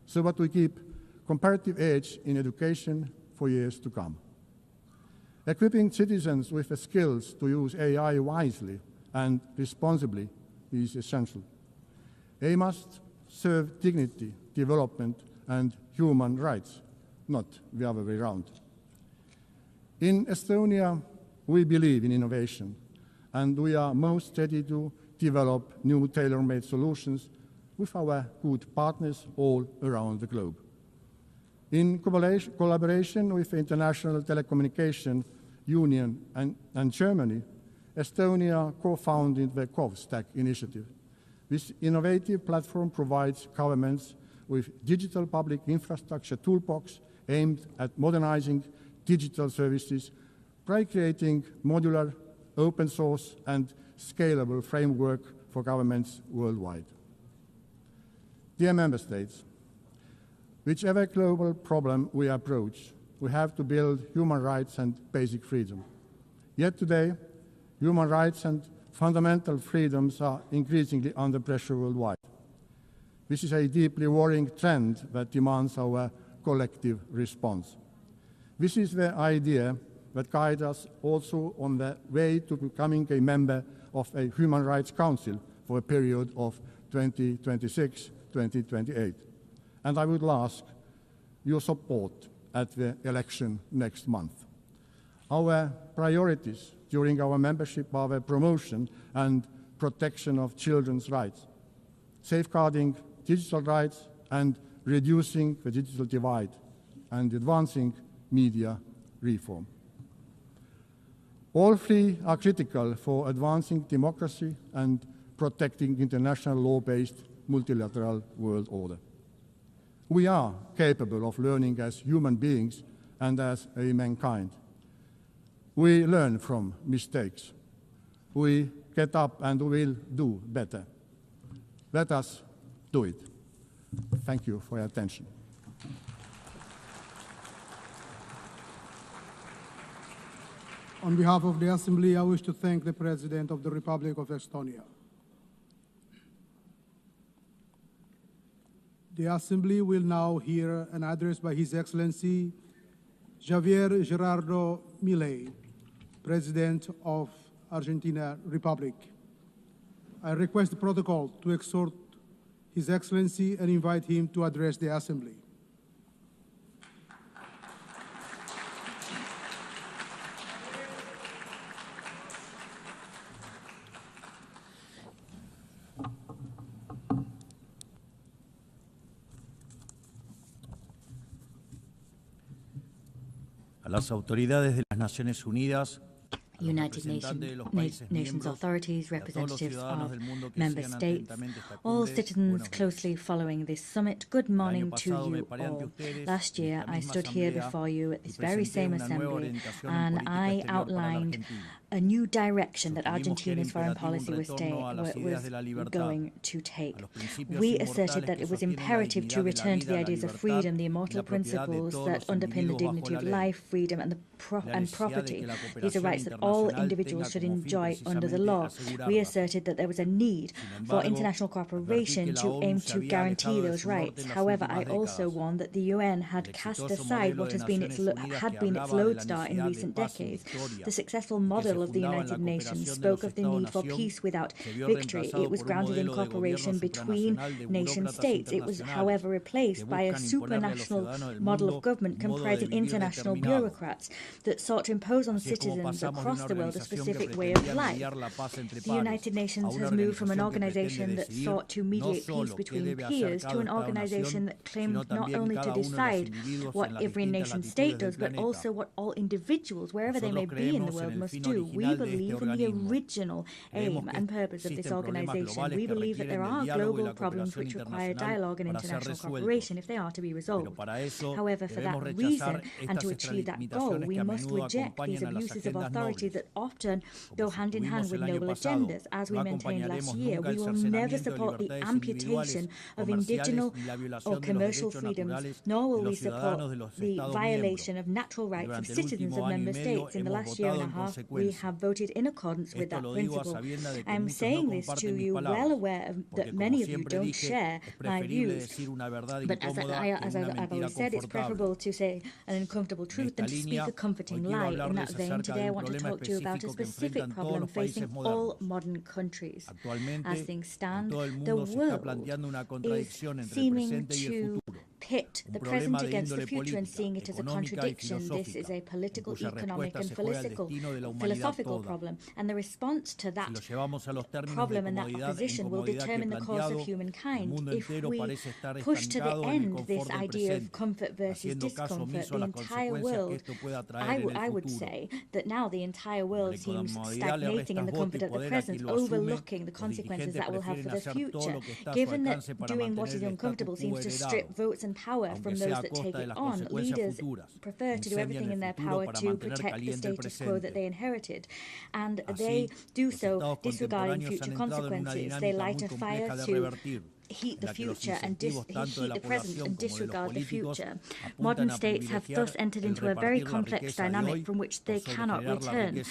O: so that we keep comparative edge in education for years to come. Equipping citizens with the skills to use AI wisely and responsibly is essential. AI must serve dignity, development, and human rights, not the other way around. In Estonia, we believe in innovation, and we are most ready to develop new tailor-made solutions with our good partners all around the globe. In collaboration with the International Telecommunication Union and Germany, Estonia co-founded the CovStack initiative. This innovative platform provides governments with digital public infrastructure toolbox aimed at modernizing digital services by creating modular, open source, and scalable framework for governments worldwide. Dear Member States, whichever global problem we approach, we have to build human rights and basic freedom. Yet today, human rights and fundamental freedoms are increasingly under pressure worldwide. This is a deeply worrying trend that demands our collective response. This is the idea that guides us also on the way to becoming a member of a Human Rights Council for a period of 2026-2028. And I would ask your support at the election next month. Our priorities during our membership are the promotion and protection of children's rights, safeguarding digital rights and reducing the digital divide, and advancing media reform. All three are critical for advancing democracy and protecting international law-based multilateral world order. We are capable of learning as human beings and as a mankind. We learn from mistakes. We get up and will do better. Let us do it. Thank you for your attention.
L: On behalf of the Assembly, I wish to thank the President of the Republic of Estonia. The Assembly will now hear an address by His Excellency Javier Gerardo Milei, President of Argentina Republic. I request the protocol to exhort His Excellency and invite him to address the Assembly.
P: A las autoridades de las Naciones Unidas,
Q: United Nations authorities, representatives of member states, all citizens closely following this summit, good morning to you all. Last year, I stood here before you at this very same assembly, and I outlined a new direction that Argentina's foreign policy was going to take. We asserted that it was imperative to return to the ideas of freedom, the immortal principles that underpin the dignity of life, freedom, and property. These are rights that all individuals should enjoy under the law. We asserted that there was a need for international cooperation to aim to guarantee those rights. However, I also warned that the UN had cast aside what had been its lodestar in recent decades. The successful model of the United Nations spoke of the need for peace without victory. It was grounded in cooperation between nation states. It was, however, replaced by a supranational model of government comprising international bureaucrats that sought to impose on citizens across the world a specific way of life. The United Nations has moved from an organization that sought to mediate peace between peers to an organization that claimed not only to decide what every nation state does, but also what all individuals, wherever they may be in the world, must do. We believe in the original aim and purpose of this organization. We believe that there are global problems which require dialogue and international cooperation if they are to be resolved. However, for that reason, and to achieve that goal, we must reject these abuses of authority that often go hand in hand with noble agendas. As we maintained last year, we will never support the amputation of indigenous or commercial freedoms, nor will we support the violation of natural rights of citizens of member states. In the last year and a half, we have voted in accordance with that principle. I am saying this to you well aware that many of you don't share my views, but as I've always said, it's preferable to say an uncomfortable truth than to speak a comforting lie. In that vein, today I want to talk to you about a specific problem facing all modern countries. As things stand, the world is seeming to pit the present against the future and seeing it as a contradiction. This is a political, economic, and philosophical problem. And the response to that problem and that opposition will determine the course of humankind. If we push to the end this idea of comfort versus discomfort, the entire world, I would say that now the entire world seems stagnating in the comfort at the present, overlooking the consequences that will have for the future. Given that doing what is uncomfortable seems to strip votes and power from those that take it on, leaders prefer to do everything in their power to protect the status quo that they inherited, and they do so disregarding future consequences. They light a fire to heat the future and heat the present and disregard the future. Modern states have thus entered into a very complex dynamic from which they cannot return.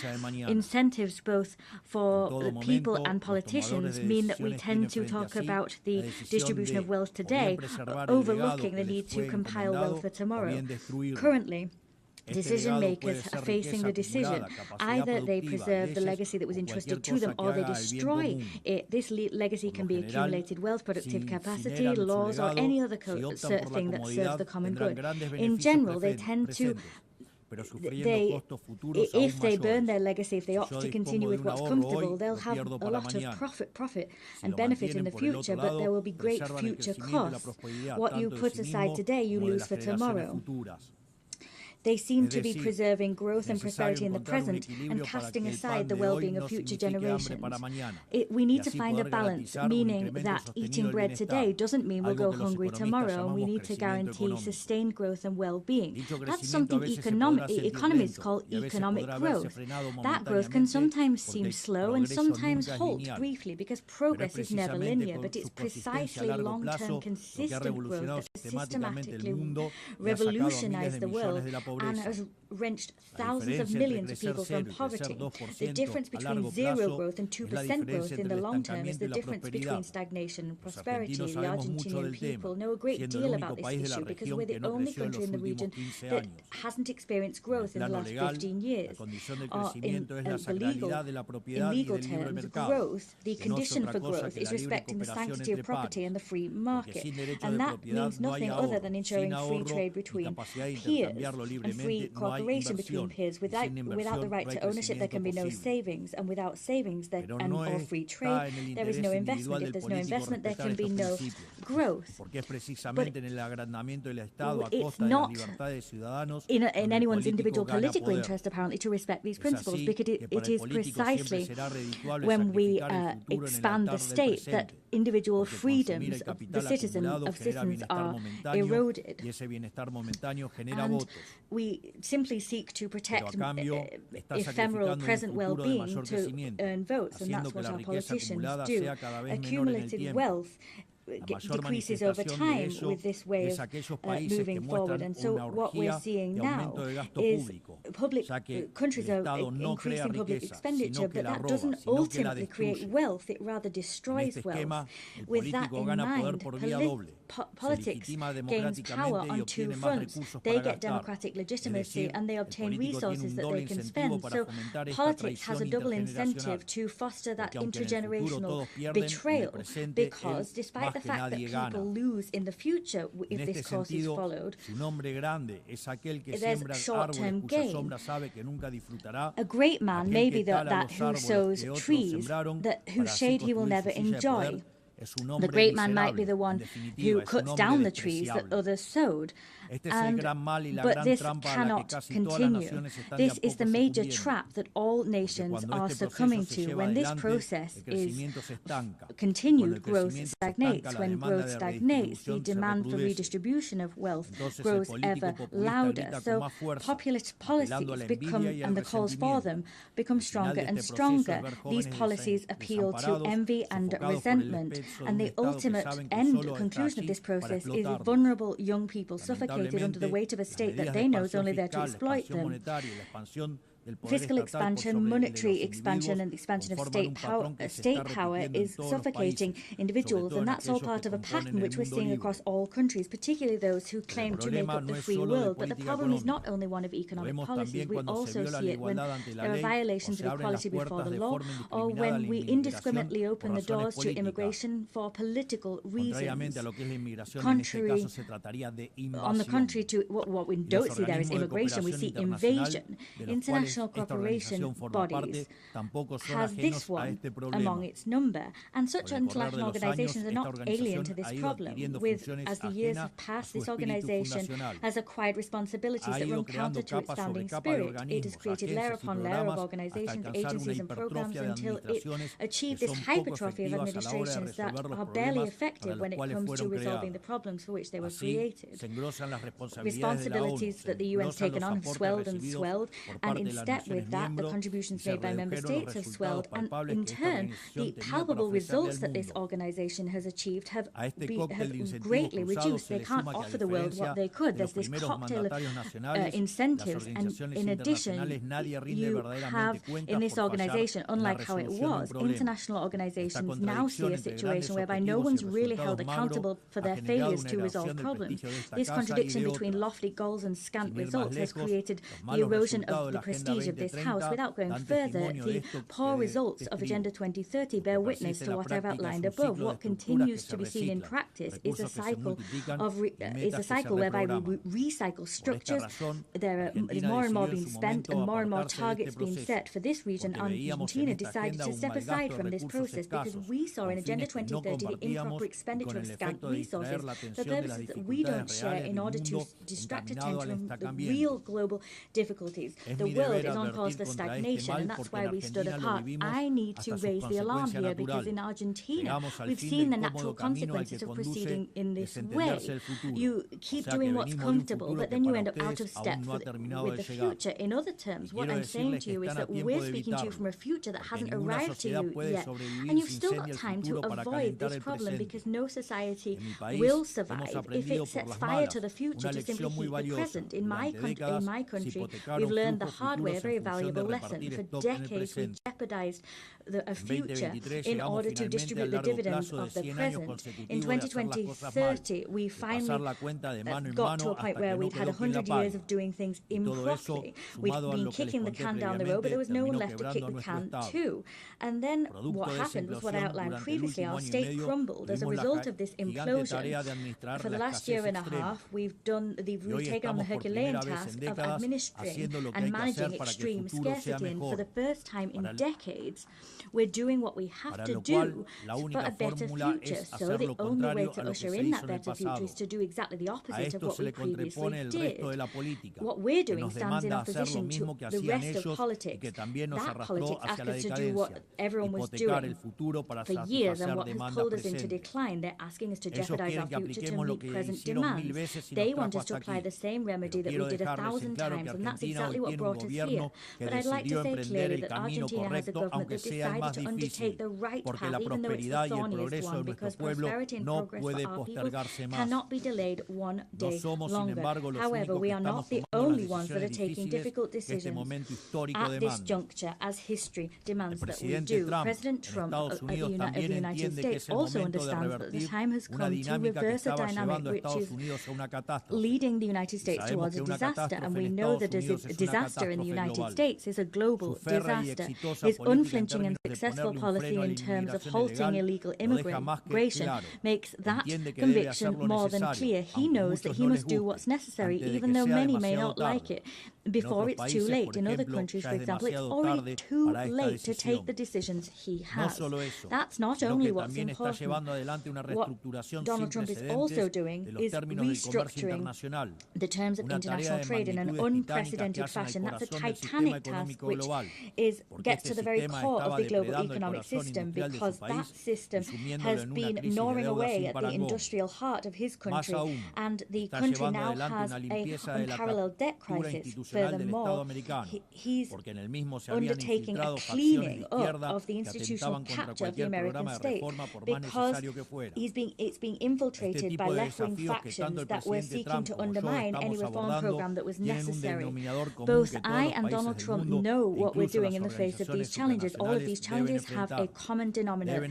Q: Incentives both for the people and politicians mean that we tend to talk about the distribution of wealth today, overlooking the need to compile wealth for tomorrow. Currently, decision makers are facing the decision. Either they preserve the legacy that was entrusted to them or they destroy it. This legacy can be accumulated wealth, productive capacity, laws, or any other thing that serves the common good. In general, they tend to if they burn their legacy, if they opt to continue with what's comfortable, they'll have a lot of profit and benefit in the future, but there will be great future costs. What you put aside today, you lose for tomorrow. They seem to be preserving growth and prosperity in the present and casting aside the well-being of future generations. We need to find a balance, meaning that eating bread today doesn't mean we'll go hungry tomorrow, and we need to guarantee sustained growth and well-being. That's something economists call economic growth. That growth can sometimes seem slow and sometimes halt briefly because progress is never linear, but it's precisely long-term consistent growth that has systematically revolutionized the world and has wrenched thousands of millions of people from poverty. The difference between zero growth and 2% growth in the long term is the difference between stagnation and prosperity. The Argentinian people know a great deal about this issue because we're the only country in the region that hasn't experienced growth in the last 15 years. In legal terms, growth, the condition for growth, is respecting the sanctity of property and the free market. And that means nothing other than ensuring free trade between peers and free cooperation between peers. Without the right to ownership, there can be no savings, and without savings or free trade, there is no investment. If there's no investment, there can be no growth. But it's not in anyone's individual political interest, apparently, to respect these principles, because it is precisely when we expand the state that individual freedoms of the citizens are eroded. And we simply seek to protect ephemeral present well-being to earn votes, and that's what our politicians do. Accumulated wealth decreases over time with this way of moving forward. And so what we're seeing now is countries are increasing public expenditure, but that doesn't ultimately create wealth, it rather destroys wealth. With that in mind, politics gains power on two fronts. They get democratic legitimacy and they obtain resources that they can spend. So politics has a double incentive to foster that intergenerational betrayal, because despite the fact that people lose in the future if this course is followed, there's short-term gain. A great man may be that who sows trees, whose shade he will never enjoy. The great man might be the one who cuts down the trees that others sowed. But this cannot continue. This is the major trap that all nations are succumbing to. When this process is continued, growth stagnates. When growth stagnates, the demand for redistribution of wealth grows ever louder. So populist policies become, and the calls for them, become stronger and stronger. These policies appeal to envy and resentment. And the ultimate conclusion of this process is vulnerable young people suffocated under the weight of a state that they know is only there to exploit them. fiscal expansion, monetary expansion, and the expansion of state power is suffocating individuals, and that's all part of a pattern which we're seeing across all countries, particularly those who claim to make up the free world. But the problem is not only one of economic policies. We also see it when there are violations of equality before the law, or when we indiscriminately open the doors to immigration for political reasons. On the contrary to what we don't see there is immigration, we see invasion. International cooperation bodies has this one among its number, and such international organizations are not alien to this problem. As the years have passed, this organization has acquired responsibilities that run counter to its founding spirit. It has created layer upon layer of organizations, agencies and programs until it achieved this hypertrophy of administrations that are barely effective when it comes to resolving the problems for which they were created. Responsibilities that the UN has taken on have swelled and swelled, and in step with that, the contributions made by member states have swelled, and in turn, the palpable results that this organization has achieved have greatly reduced. They can't offer the world what they could. There's this cocktail of incentives, and in addition, you have in this organization, unlike how it was, international organizations now see a situation whereby no one's really held accountable for their failures to resolve problems. This contradiction between lofty goals and scant results has created the erosion of the prestige of this House. Without going further, the poor results of Agenda 2030 bear witness to what I've outlined above. What continues to be seen in practice is a cycle whereby we recycle structures. There is more and more being spent and more targets being set for this region. Argentina decided to step aside from this process because we saw in Agenda 2030 the improper expenditure of scant resources for purposes that we don't share in order to distract attention from the real global difficulties. The world is on course for stagnation, and that's why we stood apart. I need to raise the alarm here because in Argentina we've seen the natural consequences of proceeding in this way. You keep doing what's comfortable, but then you end up out of step with the future. In other terms, what I'm saying to you is that we're speaking to you from a future that hasn't arrived to you yet, and you've still got time to avoid this problem because no society will survive if it sets fire to the future to simply heat the present. In my country, we've learned the hard way a very valuable lesson. For decades, we jeopardized a future in order to distribute the dividends of the present. In 2030, we finally got to a point where we'd had 100 years of doing things improperly. We'd been kicking the can down the road, but there was no one left to kick the can to. And then what happened was what I outlined previously. Our state crumbled as a result of this implosion. For the last year and a half, we've taken on the Herculean task of administering and managing extreme scarcity, and for the first time in decades, we're doing what we have to do for a better future. So the only way to usher in that better future is to do exactly the opposite of what we previously did. What we're doing stands in opposition to the rest of politics. That politics asks us to do what everyone was doing for years and what has pulled us into decline. They're asking us to jeopardize our future to meet present demands. They want us to apply the same remedy that we did 1,000 times, and that's exactly what brought us here. But I'd like to say clearly that Argentina has a government that decided to undertake the right path, even though it's the thorniest one, because prosperity and progress for our people cannot be delayed one day longer. However, we are not the only ones that are taking difficult decisions at this juncture, as history demands that we do. President Trump of the United States also understands that the time has come to reverse a dynamic which is leading the United States towards a disaster, and we know that a disaster in the United States is a global disaster. His unflinching and successful policy in terms of halting illegal immigration makes that conviction more than clear. He knows that he must do what's necessary, even though many may not like it, before it's too late. In other countries, for example, it's already too late to take the decisions he has. That's not only what's important. What Donald Trump is also doing is restructuring the terms of international trade in an unprecedented fashion. That's a titanic task which gets to the very core of the global economic system, because that system has been gnawing away at the industrial heart of his country, and the country now has an unparalleled debt crisis. Furthermore, he's undertaking a cleaning up of the institutional capture of the American state because it's being infiltrated by left-wing factions that were seeking to undermine any reform program that was necessary. Both I and Donald Trump know what we're doing in the face of these challenges. All of these challenges have a common denominator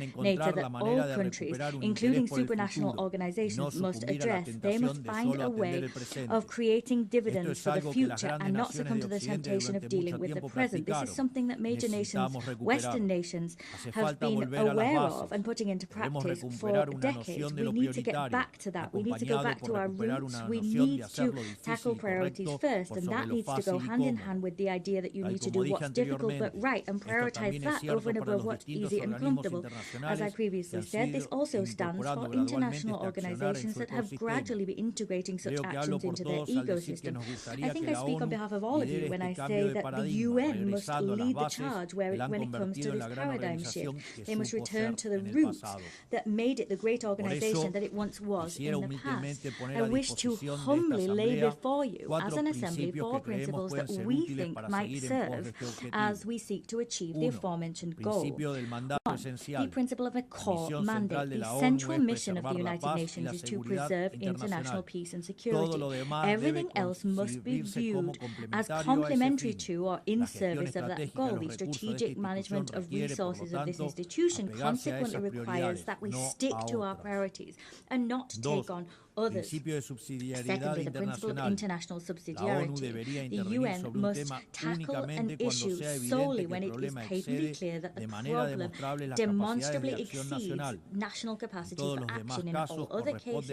Q: that all countries, including supranational organizations, must address. They must find a way of creating dividends for the future and not succumb to the temptation of dealing with the present. This is something that major nations, Western nations, have been aware of and putting into practice for decades. We need to get back to that. We need to go back to our roots. We need to tackle priorities first, and that needs to go hand in hand with the idea that you need to do what's difficult but right and prioritize that over and above what's easy and comfortable. As I previously said, this also stands for international organizations that have gradually been integrating such actions into their ecosystem. I think I speak on behalf of all of you when I say that the UN must lead the charge when it comes to this paradigm shift. They must return to the roots that made it the great organization that it once was in the past. I wish to humbly lay before you as an assembly four principles that we think might serve as we seek to achieve the aforementioned goal. 1. The principle of a core mandate. The central mission of the United Nations is to preserve international peace and security. Everything else must be viewed as complementary to or in service of that goal. The strategic management of resources of this institution consequently requires that we stick to our priorities and not take on others. Secondly, the principle of international subsidiarity. The UN must tackle an issue solely when it is patently clear that the problem demonstrably exceeds national capacity for action. In all other cases,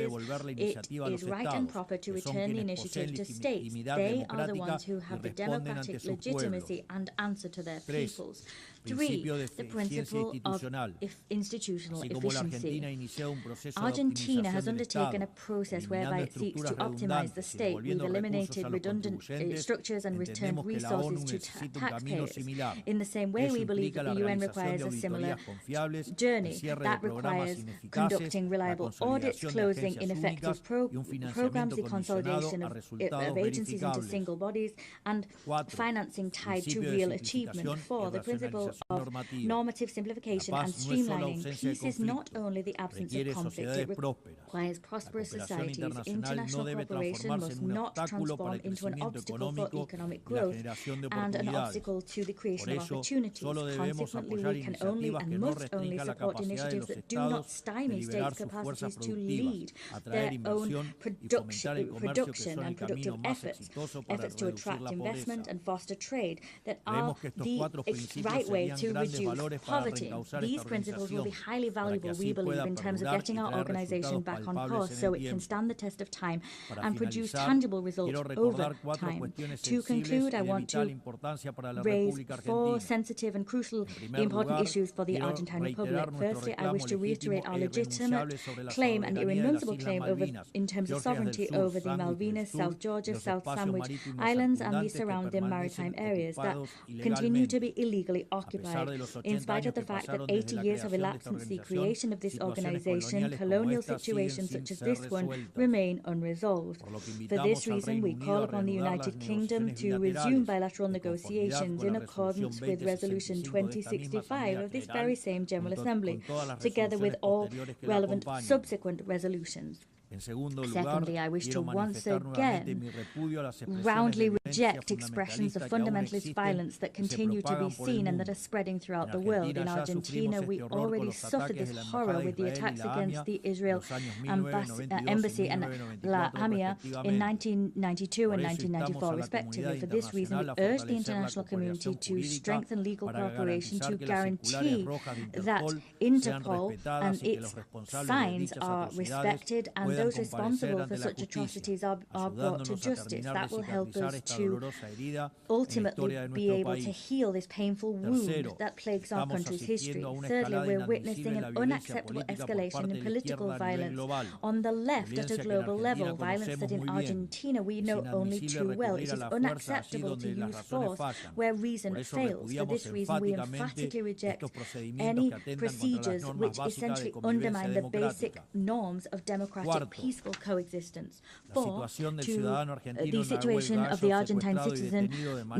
Q: it is right and proper to return the initiative to states. They are the ones who have the democratic legitimacy and answer to their peoples. 3. The principle of institutional efficiency. Argentina has undertaken a process whereby it seeks to optimize the state. We've eliminated redundant structures and returned resources to taxpayers. In the same way, we believe that the UN requires a similar journey. That requires conducting reliable audits, closing ineffective programs, the consolidation of agencies into single bodies, and financing tied to real achievement. 4. The principle of normative simplification and streamlining. Peace is not only the absence of conflict, it requires prosperous societies. International cooperation must not transform into an obstacle for economic growth and an obstacle to the creation of opportunities. Consequently, we can only and must only support initiatives that do not stymie states' capacities to lead their own production and productive efforts to attract investment and foster trade that are the right way to reduce poverty. These principles will be highly valuable, we believe, in terms of getting our organization back on course so it can stand the test of time and produce tangible results over time. To conclude, I want to raise 4 sensitive and crucially important issues for the Argentine Republic. Firstly, I wish to reiterate our legitimate claim and irrenunciable claim in terms of sovereignty over the Malvinas, South Georgia, South Sandwich Islands and the surrounding maritime areas that continue to be illegally occupied. In spite of the fact that 80 years have elapsed since the creation of this organization, colonial situations such as this one remain unresolved. For this reason, we call upon the United Kingdom to resume bilateral negotiations in accordance with Resolution 2065 of this very same General Assembly, together with all relevant subsequent resolutions. Secondly, I wish to once again roundly reject expressions of fundamentalist violence that continue to be seen and that are spreading throughout the world. In Argentina, we already suffered this horror with the attacks against the Israel embassy and La Hamia in 1992 and 1994, respectively. For this reason, we urge the international community to strengthen legal cooperation to guarantee that Interpol and its fines are respected and those responsible for such atrocities are brought to justice. That will help us to ultimately be able to heal this painful wound that plagues our country's history. Thirdly, we're witnessing an unacceptable escalation in political violence on the left at a global level, violence that in Argentina we know only too well. It is unacceptable to use force where reason fails. For this reason, we emphatically reject any procedures which essentially undermine the basic norms of democratic peaceful coexistence. 4. The situation of the Argentine citizen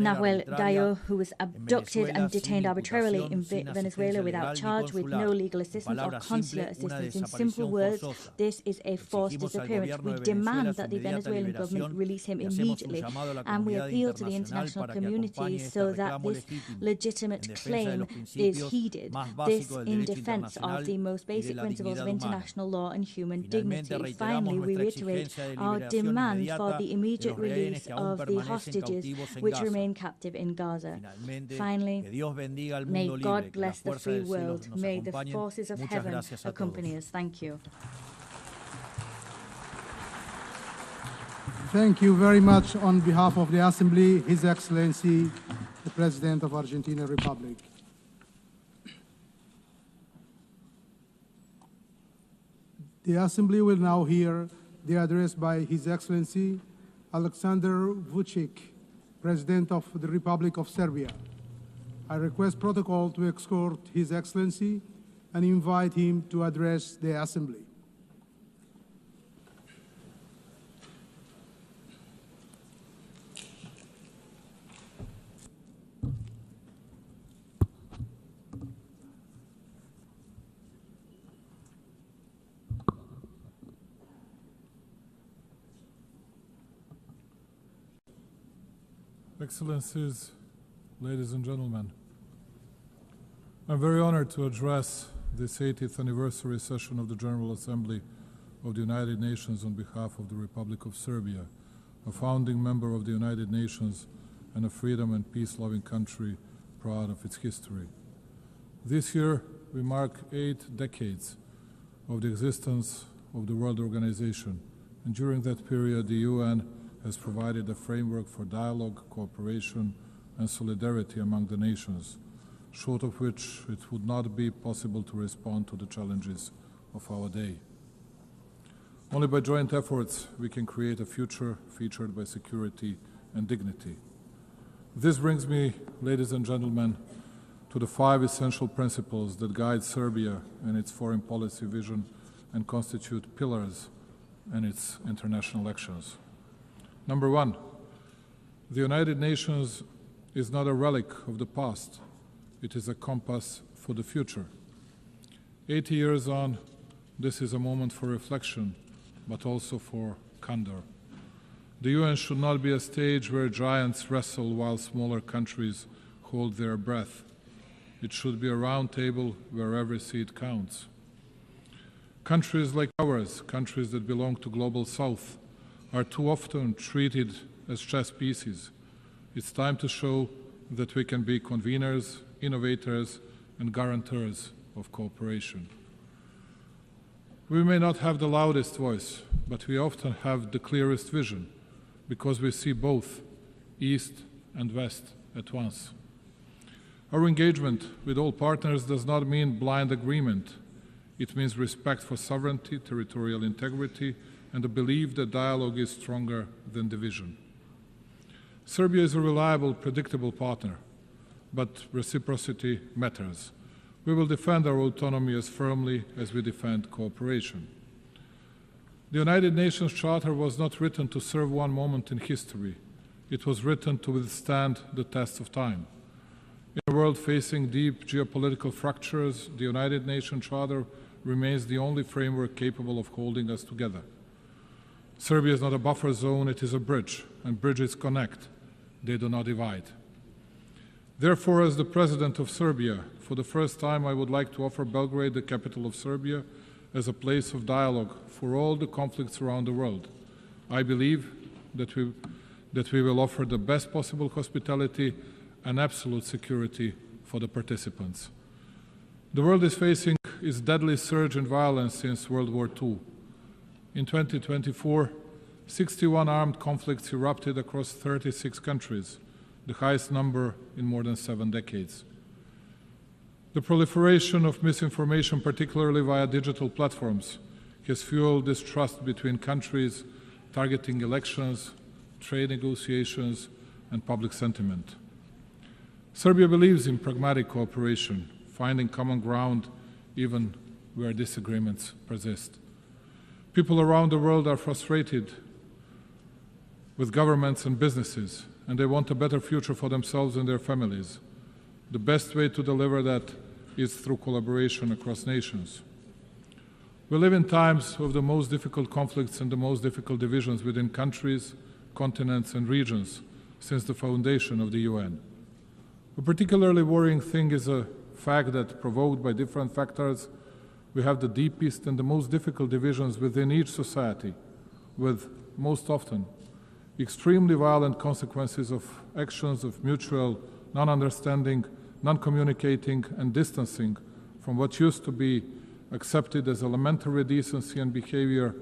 Q: Nahuel Gallo, who was abducted and detained arbitrarily in Venezuela without charge, with no legal assistance or consular assistance. In simple words, this is a forced disappearance. We demand that the Venezuelan government release him immediately, and we appeal to the international community so that this legitimate claim is heeded. This in defense of the most basic principles of international law and human dignity. Finally, we reiterate our demand for the immediate release of the hostages which remain captive in Gaza. Finally, may God bless the free world. May the forces of heaven accompany us. Thank you.
L: Thank you very much on behalf of the Assembly, His Excellency, the President of Argentina Republic. The Assembly will now hear the address by His Excellency Alexander Vučić, President of the Republic of Serbia. I request protocol to escort His Excellency and invite him to address the Assembly.
R: Excellencies, ladies and gentlemen, I'm very honored to address this 80th anniversary session of the General Assembly of the United Nations on behalf of the Republic of Serbia, a founding member of the United Nations and a freedom and peace-loving country proud of its history. This year, we mark 8 decades of the existence of the World Organization, and during that period, the UN has provided a framework for dialogue, cooperation, and solidarity among the nations, short of which it would not be possible to respond to the challenges of our day. Only by joint efforts we can create a future featured by security and dignity. This brings me, ladies and gentlemen, to the 5 essential principles that guide Serbia and its foreign policy vision and constitute pillars in its international actions. Number 1, the United Nations is not a relic of the past, it is a compass for the future. 80 years on, this is a moment for reflection, but also for candor. The UN should not be a stage where giants wrestle while smaller countries hold their breath. It should be a round table where every seat counts. Countries like ours, countries that belong to Global South, are too often treated as chess pieces. It's time to show that we can be conveners, innovators, and guarantors of cooperation. We may not have the loudest voice, but we often have the clearest vision, because we see both East and West at once. Our engagement with all partners does not mean blind agreement. It means respect for sovereignty, territorial integrity, and the belief that dialogue is stronger than division. Serbia is a reliable, predictable partner, but reciprocity matters. We will defend our autonomy as firmly as we defend cooperation. The United Nations Charter was not written to serve one moment in history. It was written to withstand the test of time. In a world facing deep geopolitical fractures, the United Nations Charter remains the only framework capable of holding us together. Serbia is not a buffer zone, it is a bridge, and bridges connect, they do not divide. Therefore, as the President of Serbia, for the first time I would like to offer Belgrade, the capital of Serbia, as a place of dialogue for all the conflicts around the world. I believe that we will offer the best possible hospitality and absolute security for the participants. The world is facing its deadly surge in violence since World War II. In 2024, 61 armed conflicts erupted across 36 countries, the highest number in more than 7 decades. The proliferation of misinformation, particularly via digital platforms, has fueled distrust between countries, targeting elections, trade negotiations, and public sentiment. Serbia believes in pragmatic cooperation, finding common ground even where disagreements persist. People around the world are frustrated with governments and businesses, and they want a better future for themselves and their families. The best way to deliver that is through collaboration across nations. We live in times of the most difficult conflicts and the most difficult divisions within countries, continents, and regions since the foundation of the UN. A particularly worrying thing is a fact that, provoked by different factors, we have the deepest and the most difficult divisions within each society, with, most often, extremely violent consequences of actions of mutual non-understanding, non-communicating, and distancing from what used to be accepted as elementary decency and behavior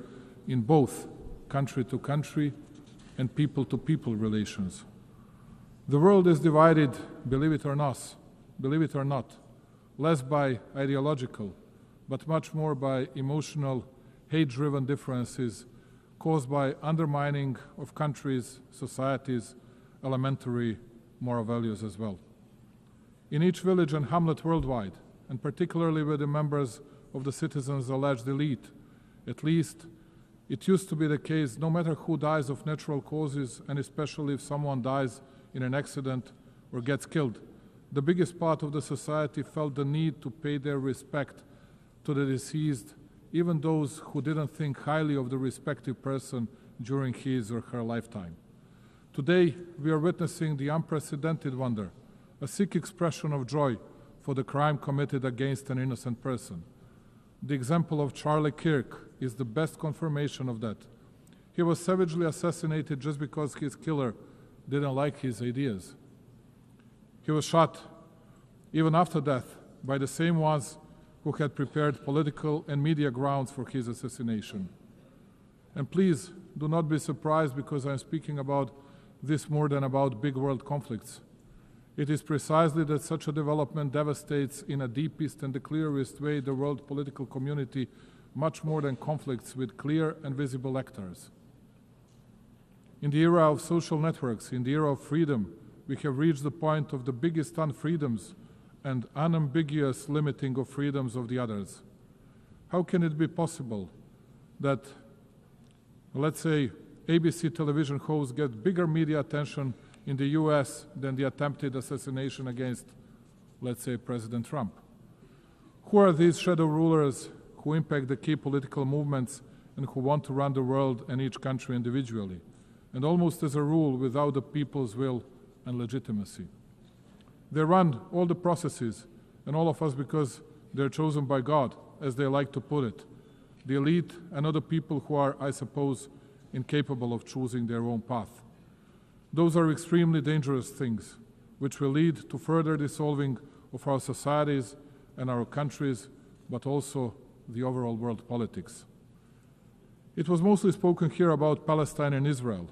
R: in both country-to-country and people-to-people relations. The world is divided, believe it or not, less by ideological, but much more by emotional, hate-driven differences caused by undermining of countries, societies, elementary moral values as well. In each village and hamlet worldwide, and particularly with the members of the citizens' alleged elite, at least it used to be the case, no matter who dies of natural causes, and especially if someone dies in an accident or gets killed, the biggest part of the society felt the need to pay their respect to the deceased, even those who didn't think highly of the respective person during his or her lifetime. Today, we are witnessing the unprecedented wonder, a sick expression of joy for the crime committed against an innocent person. The example of Charlie Kirk is the best confirmation of that. He was savagely assassinated just because his killer didn't like his ideas. He was shot, even after death, by the same ones who had prepared political and media grounds for his assassination. And please do not be surprised because I'm speaking about this more than about big world conflicts. It is precisely that such a development devastates in a deepest and the clearest way the world political community much more than conflicts with clear and visible actors. In the era of social networks, in the era of freedom, we have reached the point of the biggest unfreedoms and unambiguous limiting of freedoms of the others. How can it be possible that, let's say, ABC television hosts get bigger media attention in the US than the attempted assassination against, let's say, President Trump? Who are these shadow rulers who impact the key political movements and who want to run the world and each country individually, and almost as a rule without the people's will and legitimacy? They run all the processes, and all of us because they're chosen by God, as they like to put it. The elite and other people who are, I suppose, incapable of choosing their own path. Those are extremely dangerous things, which will lead to further dissolving of our societies and our countries, but also the overall world politics. It was mostly spoken here about Palestine and Israel.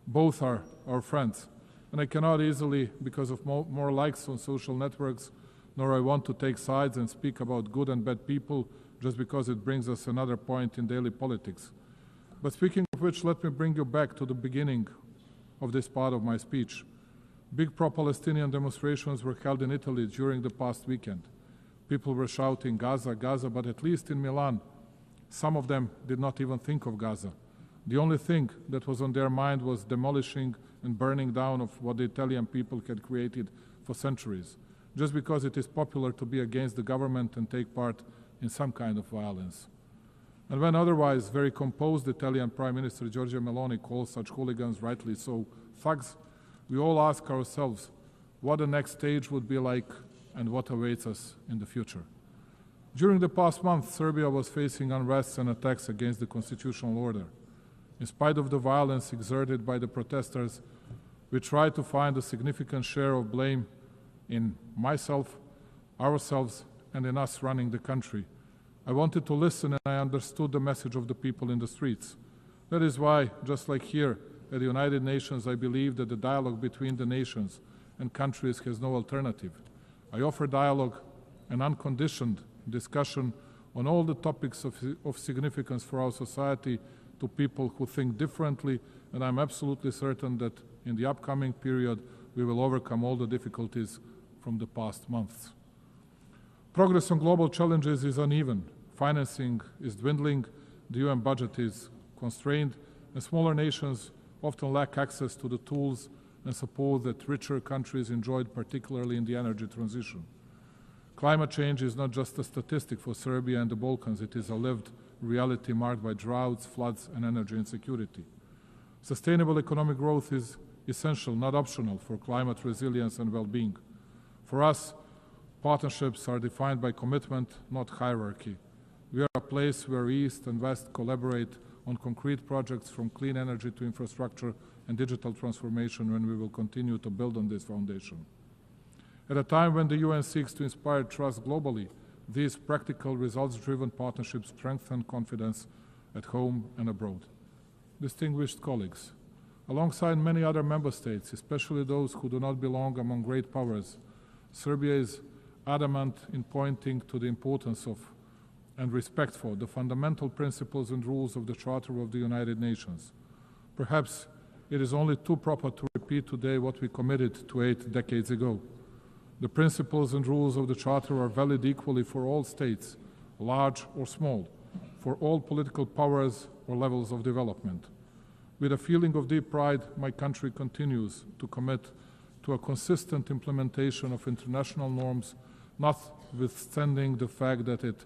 R: Both are our friends. And I cannot easily, because of more likes on social networks, nor I want to take sides and speak about good and bad people just because it brings us another point in daily politics. But speaking of which, let me bring you back to the beginning of this part of my speech. Big pro-Palestinian demonstrations were held in Italy during the past weekend. People were shouting, Gaza, Gaza, but at least in Milan, some of them did not even think of Gaza. The only thing that was on their mind was demolishing and burning down of what the Italian people had created for centuries, just because it is popular to be against the government and take part in some kind of violence. And when otherwise very composed Italian Prime Minister Giorgia Meloni calls such hooligans, rightly so, thugs, we all ask ourselves what the next stage would be like and what awaits us in the future. During the past month, Serbia was facing unrest and attacks against the constitutional order. In spite of the violence exerted by the protesters, we tried to find a significant share of blame in myself, ourselves, and in us running the country. I wanted to listen and I understood the message of the people in the streets. That is why, just like here at the United Nations, I believe that the dialogue between the nations and countries has no alternative. I offer dialogue and unconditioned discussion on all the topics of significance for our society to people who think differently, and I'm absolutely certain that in the upcoming period we will overcome all the difficulties from the past months. Progress on global challenges is uneven. Financing is dwindling, the UN budget is constrained, and smaller nations often lack access to the tools and support that richer countries enjoyed, particularly in the energy transition. Climate change is not just a statistic for Serbia and the Balkans, it is a lived reality marked by droughts, floods, and energy insecurity. Sustainable economic growth is essential, not optional, for climate resilience and well-being. For us, partnerships are defined by commitment, not hierarchy. We are a place where East and West collaborate on concrete projects from clean energy to infrastructure and digital transformation, when we will continue to build on this foundation. At a time when the UN seeks to inspire trust globally, these practical, results-driven partnerships strengthen confidence at home and abroad. Distinguished colleagues, alongside many other member states, especially those who do not belong among great powers, Serbia is adamant in pointing to the importance of and respect for the fundamental principles and rules of the Charter of the United Nations. Perhaps it is only too proper to repeat today what we committed to 8 decades ago. The principles and rules of the Charter are valid equally for all states, large or small, for all political powers or levels of development. With a feeling of deep pride, my country continues to commit to a consistent implementation of international norms, notwithstanding the fact that it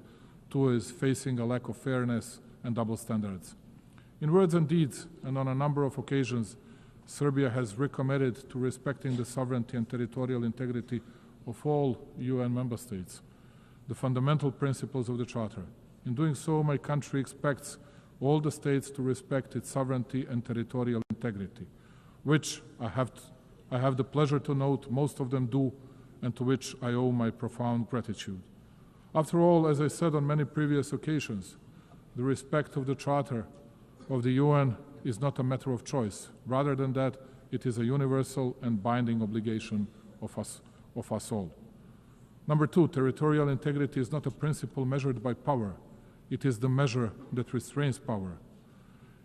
R: too is facing a lack of fairness and double standards. In words and deeds, and on a number of occasions, Serbia has recommitted to respecting the sovereignty and territorial integrity of all UN member states, the fundamental principles of the Charter. In doing so, my country expects all the states to respect its sovereignty and territorial integrity, which I have the pleasure to note most of them do, and to which I owe my profound gratitude. After all, as I said on many previous occasions, the respect of the Charter of the UN is not a matter of choice. Rather than that, it is a universal and binding obligation of us all. Number two, territorial integrity is not a principle measured by power. It is the measure that restrains power.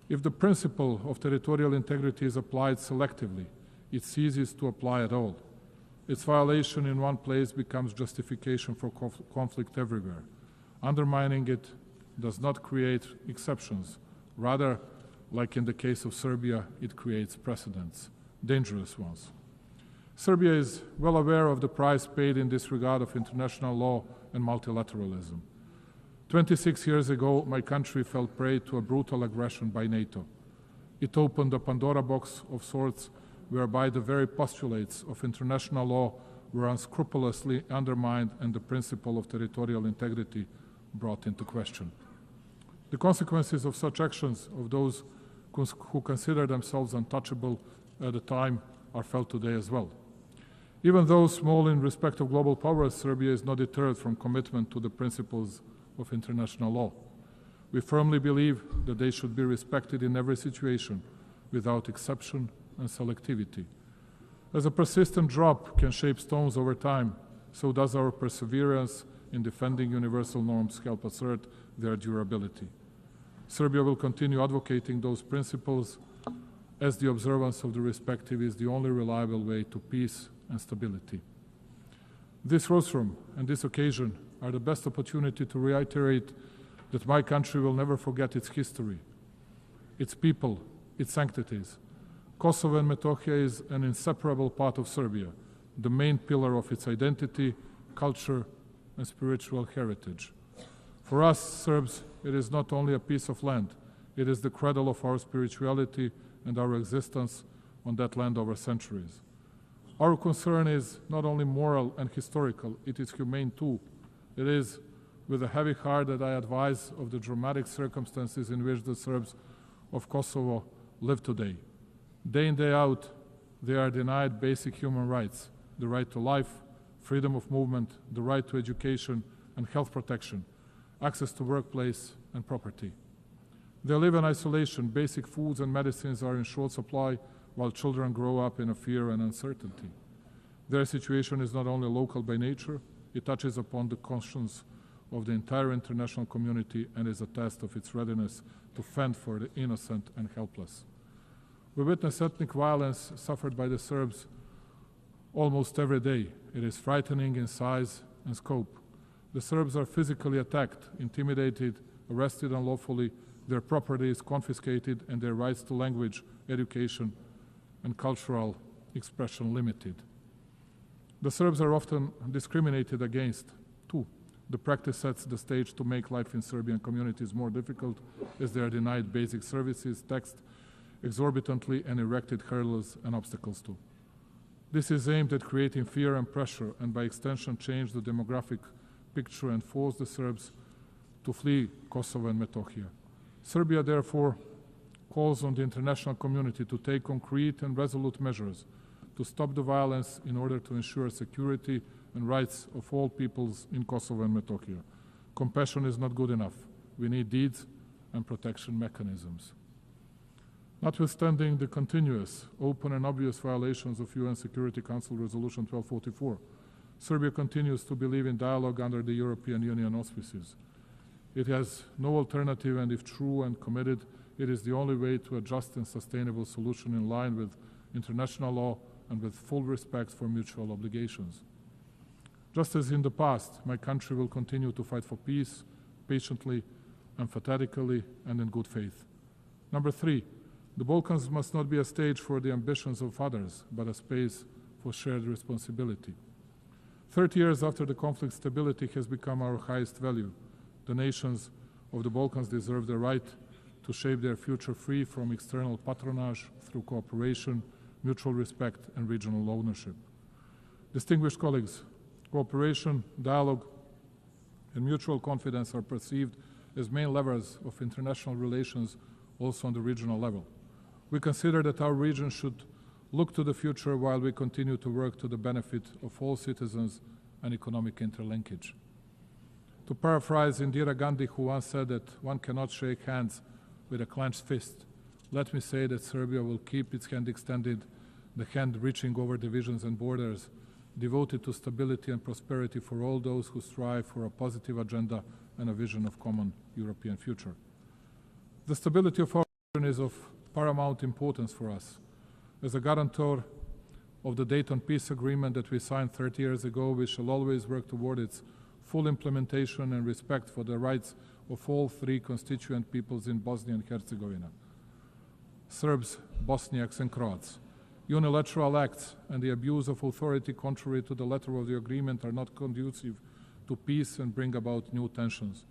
R: If the principle of territorial integrity is applied selectively, it ceases to apply at all. Its violation in one place becomes justification for conflict everywhere. Undermining it does not create exceptions. Rather, like in the case of Serbia, it creates precedents, dangerous ones. Serbia is well aware of the price paid in disregard of international law and multilateralism. 26 years ago, my country fell prey to a brutal aggression by NATO. It opened a Pandora box of sorts, whereby the very postulates of international law were unscrupulously undermined and the principle of territorial integrity brought into question. The consequences of such actions of those who consider themselves untouchable at the time are felt today as well. Even though small in respect of global powers, Serbia is not deterred from commitment to the principles of international law. We firmly believe that they should be respected in every situation, without exception and selectivity. As a persistent drop can shape stones over time, so does our perseverance in defending universal norms help assert their durability. Serbia will continue advocating those principles, as the observance of the respective is the only reliable way to peace and stability. This rostrum and this occasion are the best opportunity to reiterate that my country will never forget its history, its people, its sanctities. Kosovo and Metohija is an inseparable part of Serbia, the main pillar of its identity, culture, and spiritual heritage. For us Serbs, it is not only a piece of land, it is the cradle of our spirituality and our existence on that land over centuries. Our concern is not only moral and historical, it is humane too. It is with a heavy heart that I advise of the dramatic circumstances in which the Serbs of Kosovo live today. Day in, day out, they are denied basic human rights, the right to life, freedom of movement, the right to education and health protection, access to workplace and property. They live in isolation, basic foods and medicines are in short supply, while children grow up in a fear and uncertainty. Their situation is not only local by nature, it touches upon the conscience of the entire international community and is a test of its readiness to fend for the innocent and helpless. We witness ethnic violence suffered by the Serbs almost every day. It is frightening in size and scope. The Serbs are physically attacked, intimidated, arrested unlawfully, their property is confiscated, and their rights to language, education, and cultural expression limited. The Serbs are often discriminated against, too. The practice sets the stage to make life in Serbian communities more difficult, as they are denied basic services, taxed exorbitantly, and erected hurdles and obstacles too. This is aimed at creating fear and pressure, and by extension change the demographic picture and force the Serbs to flee Kosovo and Metohija. Serbia therefore calls on the international community to take concrete and resolute measures to stop the violence in order to ensure security and rights of all peoples in Kosovo and Metohija. Compassion is not good enough. We need deeds and protection mechanisms. Notwithstanding the continuous, open and obvious violations of UN Security Council Resolution 1244, Serbia continues to believe in dialogue under the European Union auspices. It has no alternative, and if true and committed, it is the only way to a just and sustainable solution in line with international law and with full respect for mutual obligations. Just as in the past, my country will continue to fight for peace, patiently, emphatically, and in good faith. Number 3, the Balkans must not be a stage for the ambitions of others, but a space for shared responsibility. 30 years after the conflict, stability has become our highest value. The nations of the Balkans deserve the right to shape their future free from external patronage through cooperation, mutual respect, and regional ownership. Distinguished colleagues, cooperation, dialogue, and mutual confidence are perceived as main levers of international relations also on the regional level. We consider that our region should look to the future while we continue to work to the benefit of all citizens and economic interlinkage. To paraphrase Indira Gandhi, who once said that one cannot shake hands with a clenched fist, let me say that Serbia will keep its hand extended, the hand reaching over divisions and borders, devoted to stability and prosperity for all those who strive for a positive agenda and a vision of common European future. The stability of our region is of paramount importance for us. As a guarantor of the Dayton Peace Agreement that we signed 30 years ago, we shall always work toward its full implementation and respect for the rights of all 3 constituent peoples in Bosnia and Herzegovina, Serbs, Bosniaks, and Croats. Unilateral acts and the abuse of authority contrary to the letter of the agreement are not conducive to peace and bring about new tensions.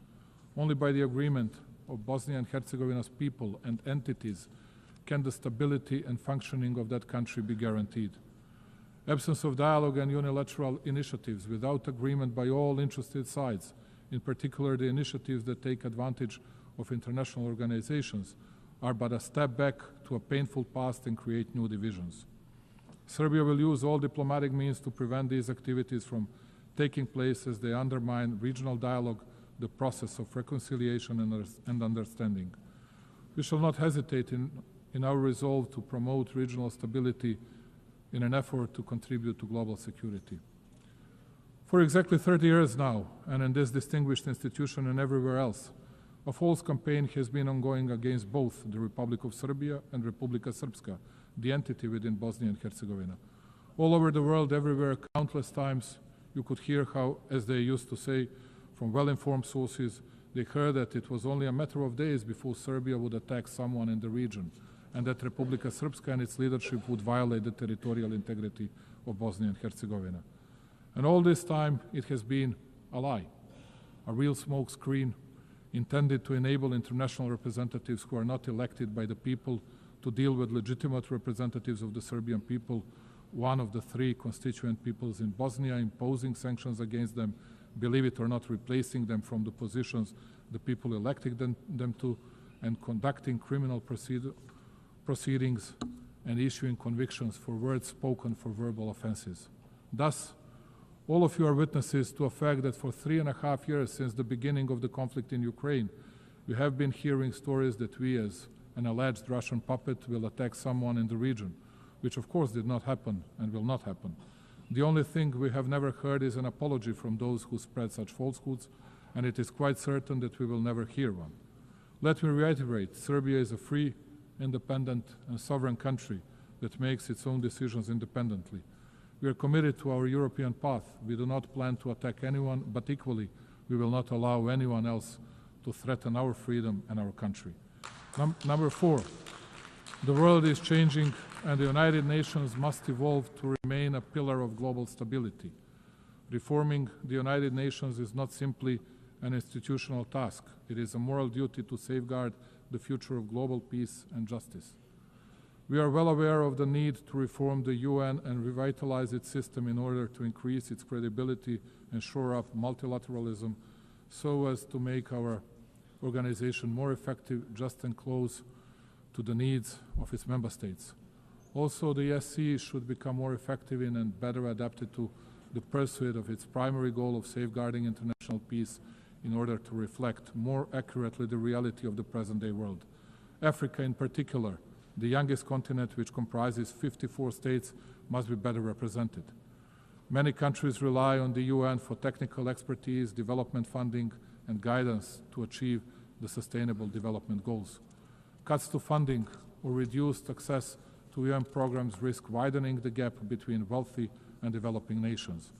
R: Only by the agreement of Bosnia and Herzegovina's people and entities can the stability and functioning of that country be guaranteed. Absence of dialogue and unilateral initiatives without agreement by all interested sides, in particular the initiatives that take advantage of international organizations, are but a step back to a painful past and create new divisions. Serbia will use all diplomatic means to prevent these activities from taking place, as they undermine regional dialogue, the process of reconciliation and understanding. We shall not hesitate in our resolve to promote regional stability in an effort to contribute to global security. For exactly 30 years now, and in this distinguished institution and everywhere else, a false campaign has been ongoing against both the Republic of Serbia and Republika Srpska, the entity within Bosnia and Herzegovina. All over the world, everywhere, countless times, you could hear how, as they used to say, from well-informed sources, they heard that it was only a matter of days before Serbia would attack someone in the region, and that Republika Srpska and its leadership would violate the territorial integrity of Bosnia and Herzegovina. And all this time, it has been a lie, a real smoke screen intended to enable international representatives who are not elected by the people to deal with legitimate representatives of the Serbian people, one of the 3 constituent peoples in Bosnia, imposing sanctions against them, believe it or not, replacing them from the positions the people elected them to, and conducting criminal proceedings and issuing convictions for words spoken for verbal offenses. Thus, all of you are witnesses to a fact that for 3.5 years since the beginning of the conflict in Ukraine, we have been hearing stories that we, as an alleged Russian puppet, will attack someone in the region, which of course did not happen and will not happen. The only thing we have never heard is an apology from those who spread such falsehoods, and it is quite certain that we will never hear one. Let me reiterate, Serbia is a free, independent, and sovereign country that makes its own decisions independently. We are committed to our European path. We do not plan to attack anyone, but equally, we will not allow anyone else to threaten our freedom and our country. Number 4, the world is changing and the United Nations must evolve to remain a pillar of global stability. Reforming the United Nations is not simply an institutional task. It is a moral duty to safeguard the future of global peace and justice. We are well aware of the need to reform the UN and revitalize its system in order to increase its credibility and shore up multilateralism so as to make our organization more effective, just and close to the needs of its member states. Also, the ESC should become more effective in and better adapted to the pursuit of its primary goal of safeguarding international peace in order to reflect more accurately the reality of the present-day world. Africa in particular, the youngest continent which comprises 54 states, must be better represented. Many countries rely on the UN for technical expertise, development funding, and guidance to achieve the Sustainable Development Goals. Cuts to funding or reduced access to UN programs risk widening the gap between wealthy and developing nations.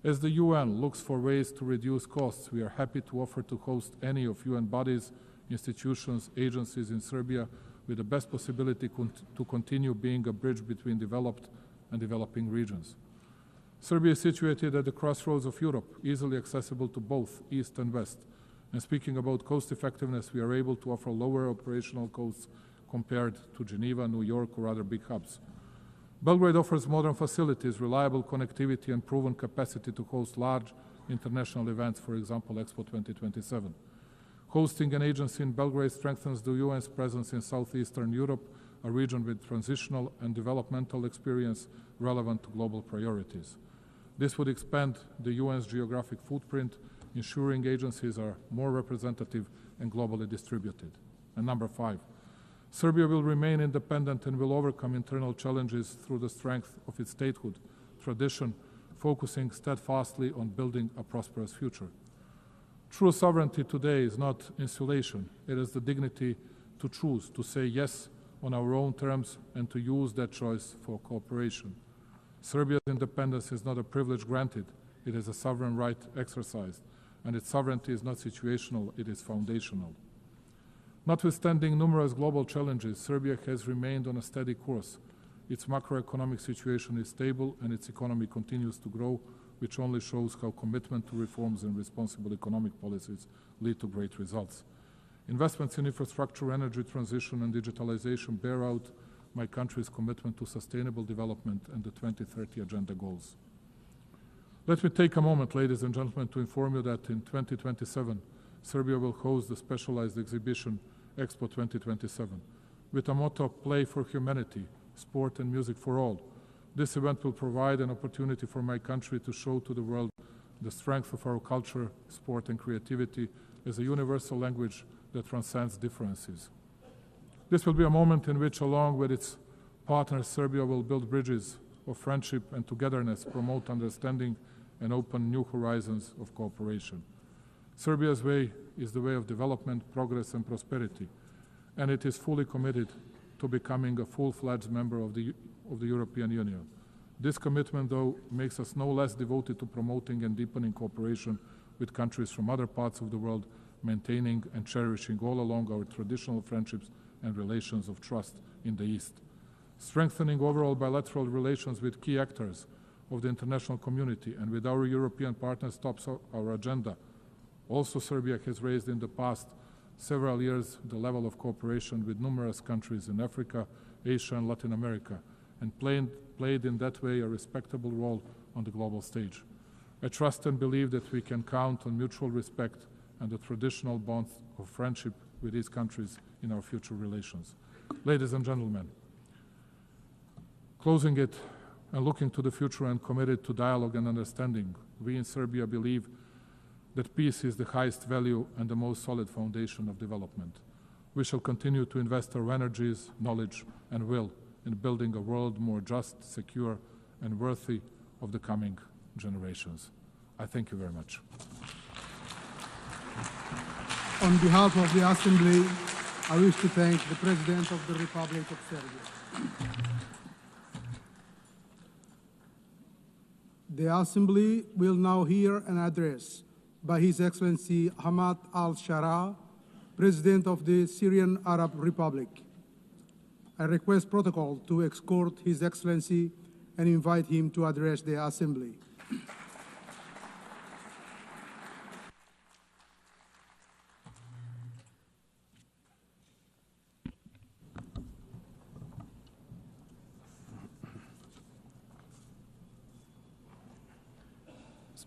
R: As the UN looks for ways to reduce costs, we are happy to offer to host any of UN bodies, institutions, agencies in Serbia with the best possibility to continue being a bridge between developed and developing regions. Serbia is situated at the crossroads of Europe, easily accessible to both East and West. And speaking about cost effectiveness, we are able to offer lower operational costs compared to Geneva, New York, or other big hubs. Belgrade offers modern facilities, reliable connectivity, and proven capacity to host large international events, for example, Expo 2027. Hosting an agency in Belgrade strengthens the UN's presence in Southeastern Europe, a region with transitional and developmental experience relevant to global priorities. This would expand the UN's geographic footprint, ensuring agencies are more representative and globally distributed. And number 5, Serbia will remain independent and will overcome internal challenges through the strength of its statehood, tradition, focusing steadfastly on building a prosperous future. True sovereignty today is not insulation. It is the dignity to choose, to say yes on our own terms, and to use that choice for cooperation. Serbia's independence is not a privilege granted. It is a sovereign right exercised, and its sovereignty is not situational, it is foundational. Notwithstanding numerous global challenges, Serbia has remained on a steady course. Its macroeconomic situation is stable and its economy continues to grow, which only shows how commitment to reforms and responsible economic policies lead to great results. Investments in infrastructure, energy transition, and digitalization bear out my country's commitment to sustainable development and the 2030 Agenda goals. Let me take a moment, ladies and gentlemen, to inform you that in 2027, Serbia will host the specialized exhibition Expo 2027 with a motto, Play for Humanity, Sport and Music for All. This event will provide an opportunity for my country to show to the world the strength of our culture, sport, and creativity as a universal language that transcends differences. This will be a moment in which, along with its partners, Serbia will build bridges of friendship and togetherness, promote understanding, and open new horizons of cooperation. Serbia's way is the way of development, progress, and prosperity, and it is fully committed to becoming a full-fledged member of the European Union. This commitment, though, makes us no less devoted to promoting and deepening cooperation with countries from other parts of the world, maintaining and cherishing all along our traditional friendships and relations of trust in the East. Strengthening overall bilateral relations with key actors of the international community and with our European partners tops our agenda. Also, Serbia has raised in the past several years the level of cooperation with numerous countries in Africa, Asia, and Latin America, and played in that way a respectable role on the global stage. I trust and believe that we can count on mutual respect and the traditional bonds of friendship with these countries in our future relations. Ladies and gentlemen, closing it and looking to the future and committed to dialogue and understanding, we in Serbia believe that peace is the highest value and the most solid foundation of development. We shall continue to invest our energies, knowledge, and will in building a world more just, secure, and worthy of the coming generations. I thank you very much.
L: On behalf of the Assembly, I wish to thank the President of the Republic of Serbia. The Assembly will now hear an address by His Excellency Hamad al-Shara, President of the Syrian Arab Republic. I request protocol to escort His Excellency and invite him to address the Assembly.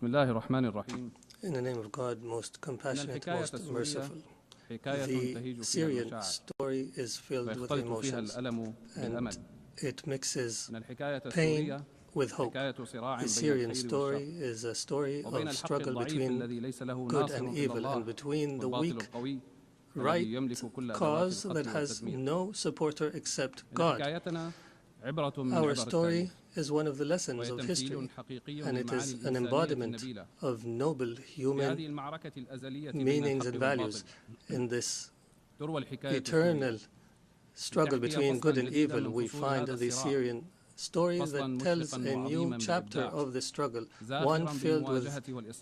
S: In
T: the name of God, most compassionate, most merciful. The Syrian story is filled with emotions, and it mixes pain with hope. The Syrian story is a story of struggle between good and evil, and between the weak right cause that has no supporter except God. Our story is one of the lessons of history, and it is an embodiment of noble human meanings and values. In this eternal struggle between good and evil, we find the Syrian story that tells a new chapter of the struggle, one filled with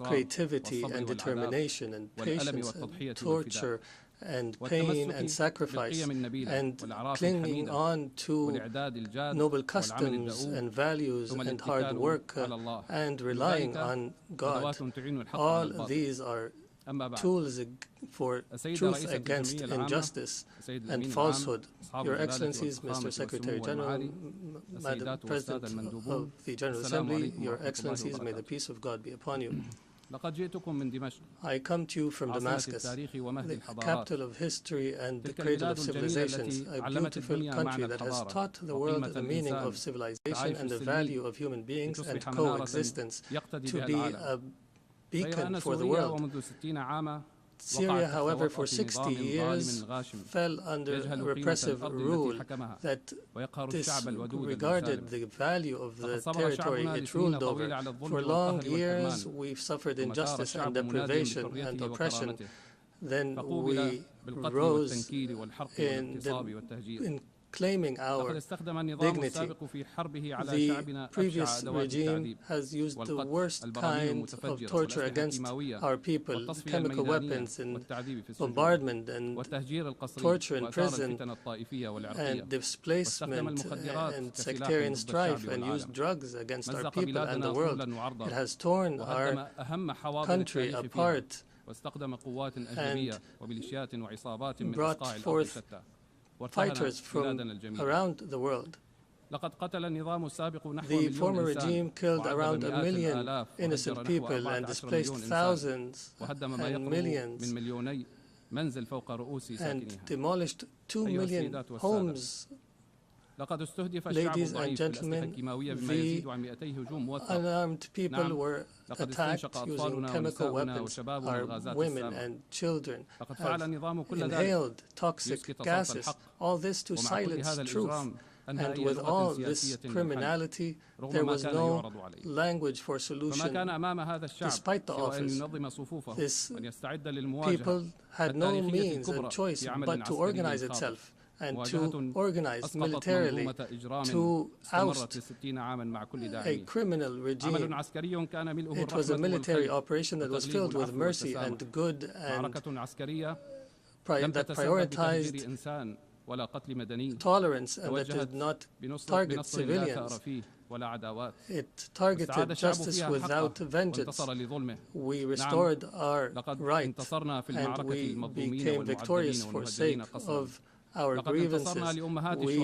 T: creativity and determination and patience and torture and pain and sacrifice, and clinging on to noble customs and values and hard work and relying on God. All these are tools for truth against injustice and falsehood. Your Excellencies, Mr. Secretary General, Madam President of the General Assembly, Your Excellencies, may the peace of God be upon you. I come to you from Damascus, the capital of history and the cradle of civilizations, a beautiful country that has taught the world the meaning of civilization and the value of human beings and coexistence, to be a beacon for the world. Syria, however, for 60 years fell under repressive rule that disregarded the value of the territory it ruled over. For long years, we've suffered injustice and deprivation and oppression. Then we rose in claiming our dignity. The previous regime has used the worst kind of torture against our people, chemical weapons and bombardment and torture in prison and displacement and sectarian strife, and used drugs against our people and the world. It has torn our country apart and brought forth fighters from around the world. The former regime killed around 1 million innocent people and displaced thousands and millions and demolished 2 million homes. Ladies and gentlemen, the unarmed people were attacked using chemical weapons. Our women and children have inhaled toxic gases, all this to silence truth. And with all this criminality, there was no language for solution despite the offers. This people had no means and choice but to organize itself and to organize militarily to oust a criminal regime. It was a military operation that was filled with mercy and good and that prioritized tolerance and that did not target civilians. It targeted justice without vengeance. We restored our rights and we became victorious for sake of our grievances. We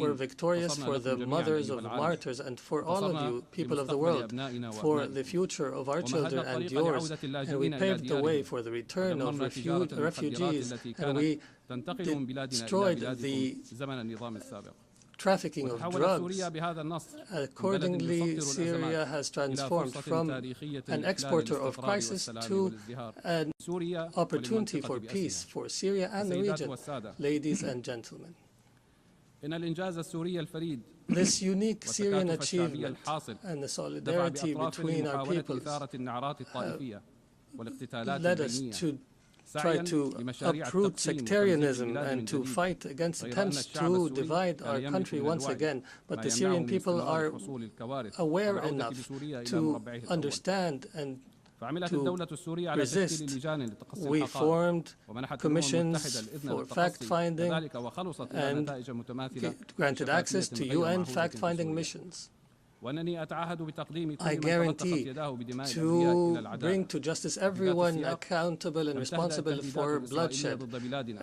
T: were victorious for the mothers of martyrs and for all of you, people of the world, for the future of our children and yours. And we paved the way for the return of refugees, and we destroyed the trafficking of drugs. Accordingly, Syria has transformed from an exporter of crisis to an opportunity for peace for Syria and the region. Ladies and gentlemen, this unique Syrian achievement and the solidarity between our peoples led us to try to uproot sectarianism and to fight against attempts to divide our country once again. But the Syrian people are aware enough to understand and to resist. We formed commissions for fact-finding and granted access to UN fact-finding missions. I guarantee to bring to justice everyone accountable and responsible for bloodshed.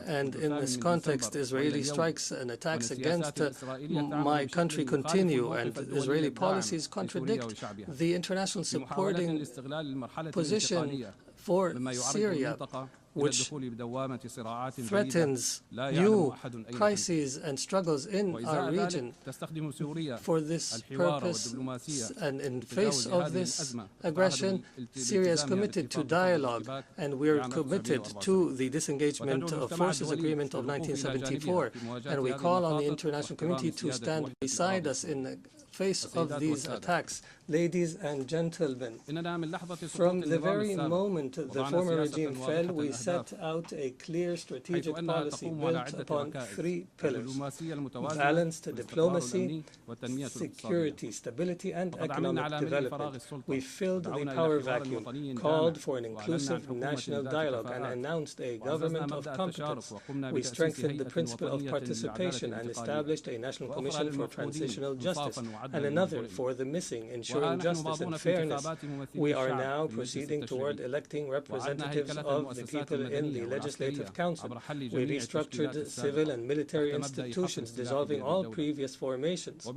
T: And in this context, Israeli strikes and attacks against my country continue, and Israeli policies contradict the international supporting position for Syria, which threatens new crises and struggles in our region. For this purpose, and in face of this aggression, Syria is committed to dialogue, and we're committed to the disengagement of forces agreement of 1974, and we call on the international community to stand beside us in the face of these attacks. Ladies and gentlemen, from the very moment the former regime fell, we set out a clear strategic policy built upon three pillars: balanced diplomacy, security, stability, and economic development. We filled the power vacuum, called for an inclusive national dialogue, and announced a government of competence. We strengthened the principle of participation and established a national commission for transitional justice, and another for the missing, ensuring justice and fairness. We are now proceeding toward electing representatives of the people in the Legislative Council. We restructured civil and military institutions, dissolving all previous formations.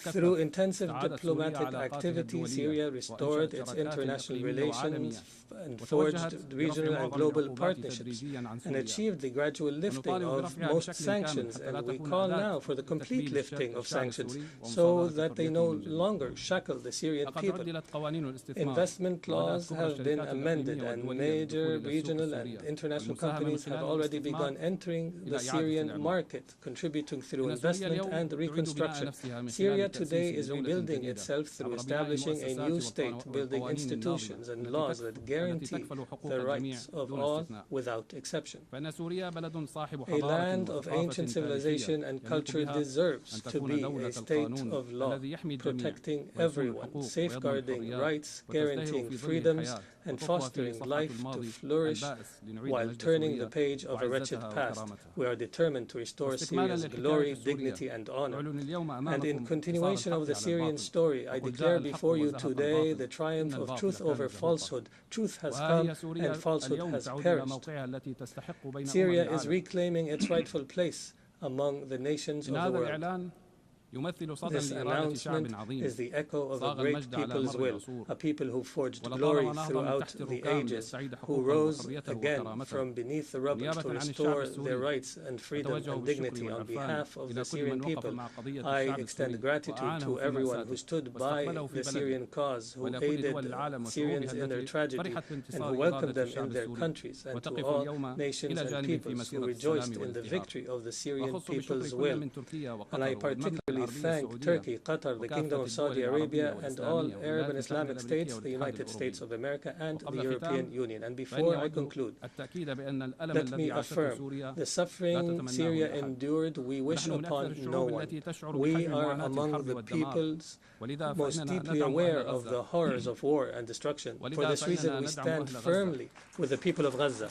T: Through intensive diplomatic activity, Syria restored its international relations and forged regional and global partnerships, and achieved the gradual lifting of most sanctions. And we call now for the complete lifting of sanctions so that they no longer shackle the Syrian people. Investment laws have been amended, and major regional and international companies have already begun entering the Syrian market, contributing through investment and reconstruction. Syria today is rebuilding itself through establishing a new state, building institutions and laws that guarantee the rights of all without exception. A land of ancient civilization and culture deserves to be a state of law, protecting everyone, safeguarding rights, guaranteeing freedoms, and fostering life to flourish while turning the page of a wretched past. We are determined to restore Syria's glory, dignity, and honor. And in continuation of the Syrian story, I declare before you today the triumph of truth over falsehood. Truth has come and falsehood has perished. Syria is reclaiming its rightful place among the nations of the world. This announcement is the echo of a great people's will, a people who forged glory throughout the ages, who rose again from beneath the rubble to restore their rights and freedom and dignity. On behalf of the Syrian people, I extend gratitude to everyone who stood by the Syrian cause, who aided Syrians in their tragedy, and who welcomed them in their countries, and to all nations and peoples who rejoiced in the victory of the Syrian people's will. And I particularly thank Turkey, Qatar, the Kingdom of Saudi Arabia, and all Arab and Islamic states, the United States of America, and the European Union. And before I conclude, let me affirm the suffering Syria endured, we wish upon no one. We are among the peoples most deeply aware of the horrors of war and destruction. For this reason, we stand firmly with the people of Gaza.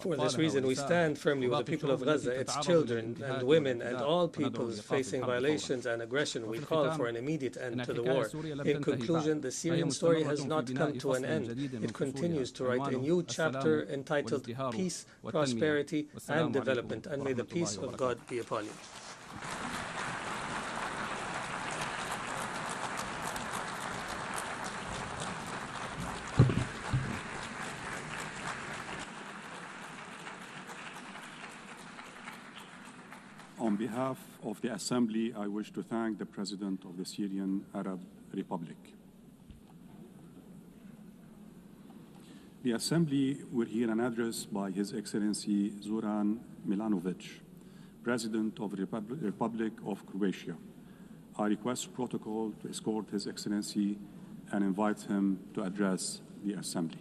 T: For this reason, we stand firmly with the people of Gaza, its children and women, and all peoples facing violations and aggression. We call for an immediate end to the war. In conclusion, the Syrian story has not come to an end. It continues to write a new chapter entitled Peace, Prosperity, and Development, and may the peace of God be upon you.
S: On behalf of the Assembly, I wish to thank the President of the Syrian Arab Republic. The Assembly will hear an address by His Excellency Zoran Milanovic, President of the Republic of Croatia. I request protocol to escort His Excellency and invite him to address the Assembly.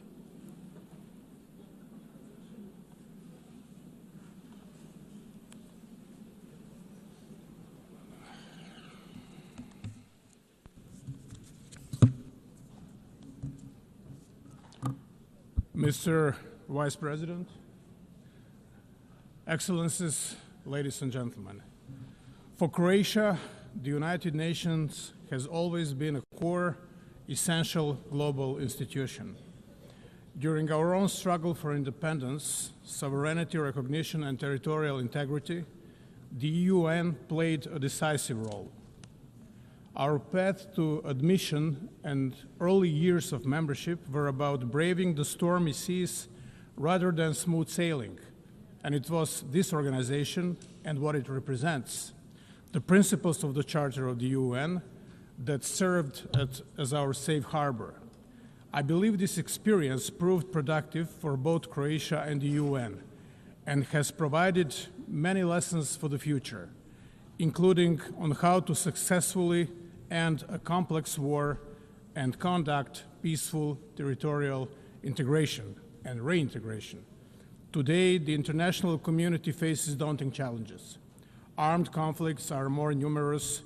H: Mr. Vice President, Excellencies, ladies and gentlemen, for Croatia, the United Nations has always been a core, essential global institution. During our own struggle for independence, sovereignty, recognition, and territorial integrity, the UN played a decisive role. Our path to admission and early years of membership were about braving the stormy seas rather than smooth sailing. And it was this organization and what it represents, the principles of the Charter of the UN, that served as our safe harbor. I believe this experience proved productive for both Croatia and the UN and has provided many lessons for the future, including on how to successfully end a complex war and conduct peaceful territorial integration and reintegration. Today, the international community faces daunting challenges. Armed conflicts are more numerous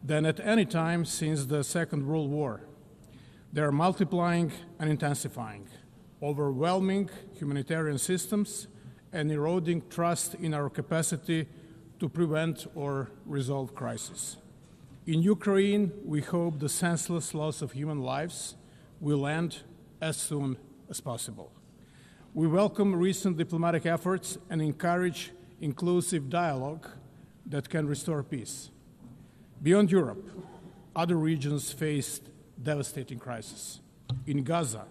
H: than at any time since the Second World War. They are multiplying and intensifying, overwhelming humanitarian systems and eroding trust in our capacity to prevent or resolve crises. In Ukraine, we hope the senseless loss of human lives will end as soon as possible. We welcome recent diplomatic efforts and encourage inclusive dialogue that can restore peace. Beyond Europe, other regions faced devastating crises. In Gaza,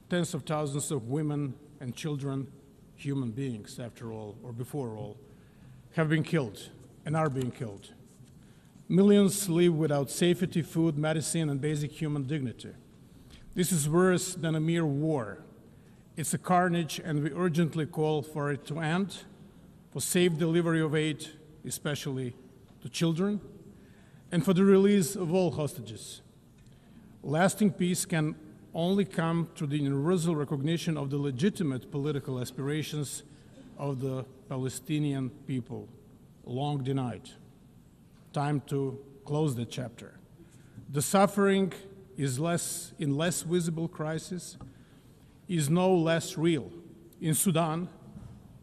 H: tens of thousands of women and children, human beings after all, or before all, have been killed and are being killed. Millions live without safety, food, medicine, and basic human dignity. This is worse than a mere war. It's a carnage, and we urgently call for it to end, for safe delivery of aid, especially to children, and for the release of all hostages. Lasting peace can only come through the universal recognition of the legitimate political aspirations of the Palestinian people, long denied. Time to close the chapter. The suffering is in less visible crisis is no less real. In Sudan,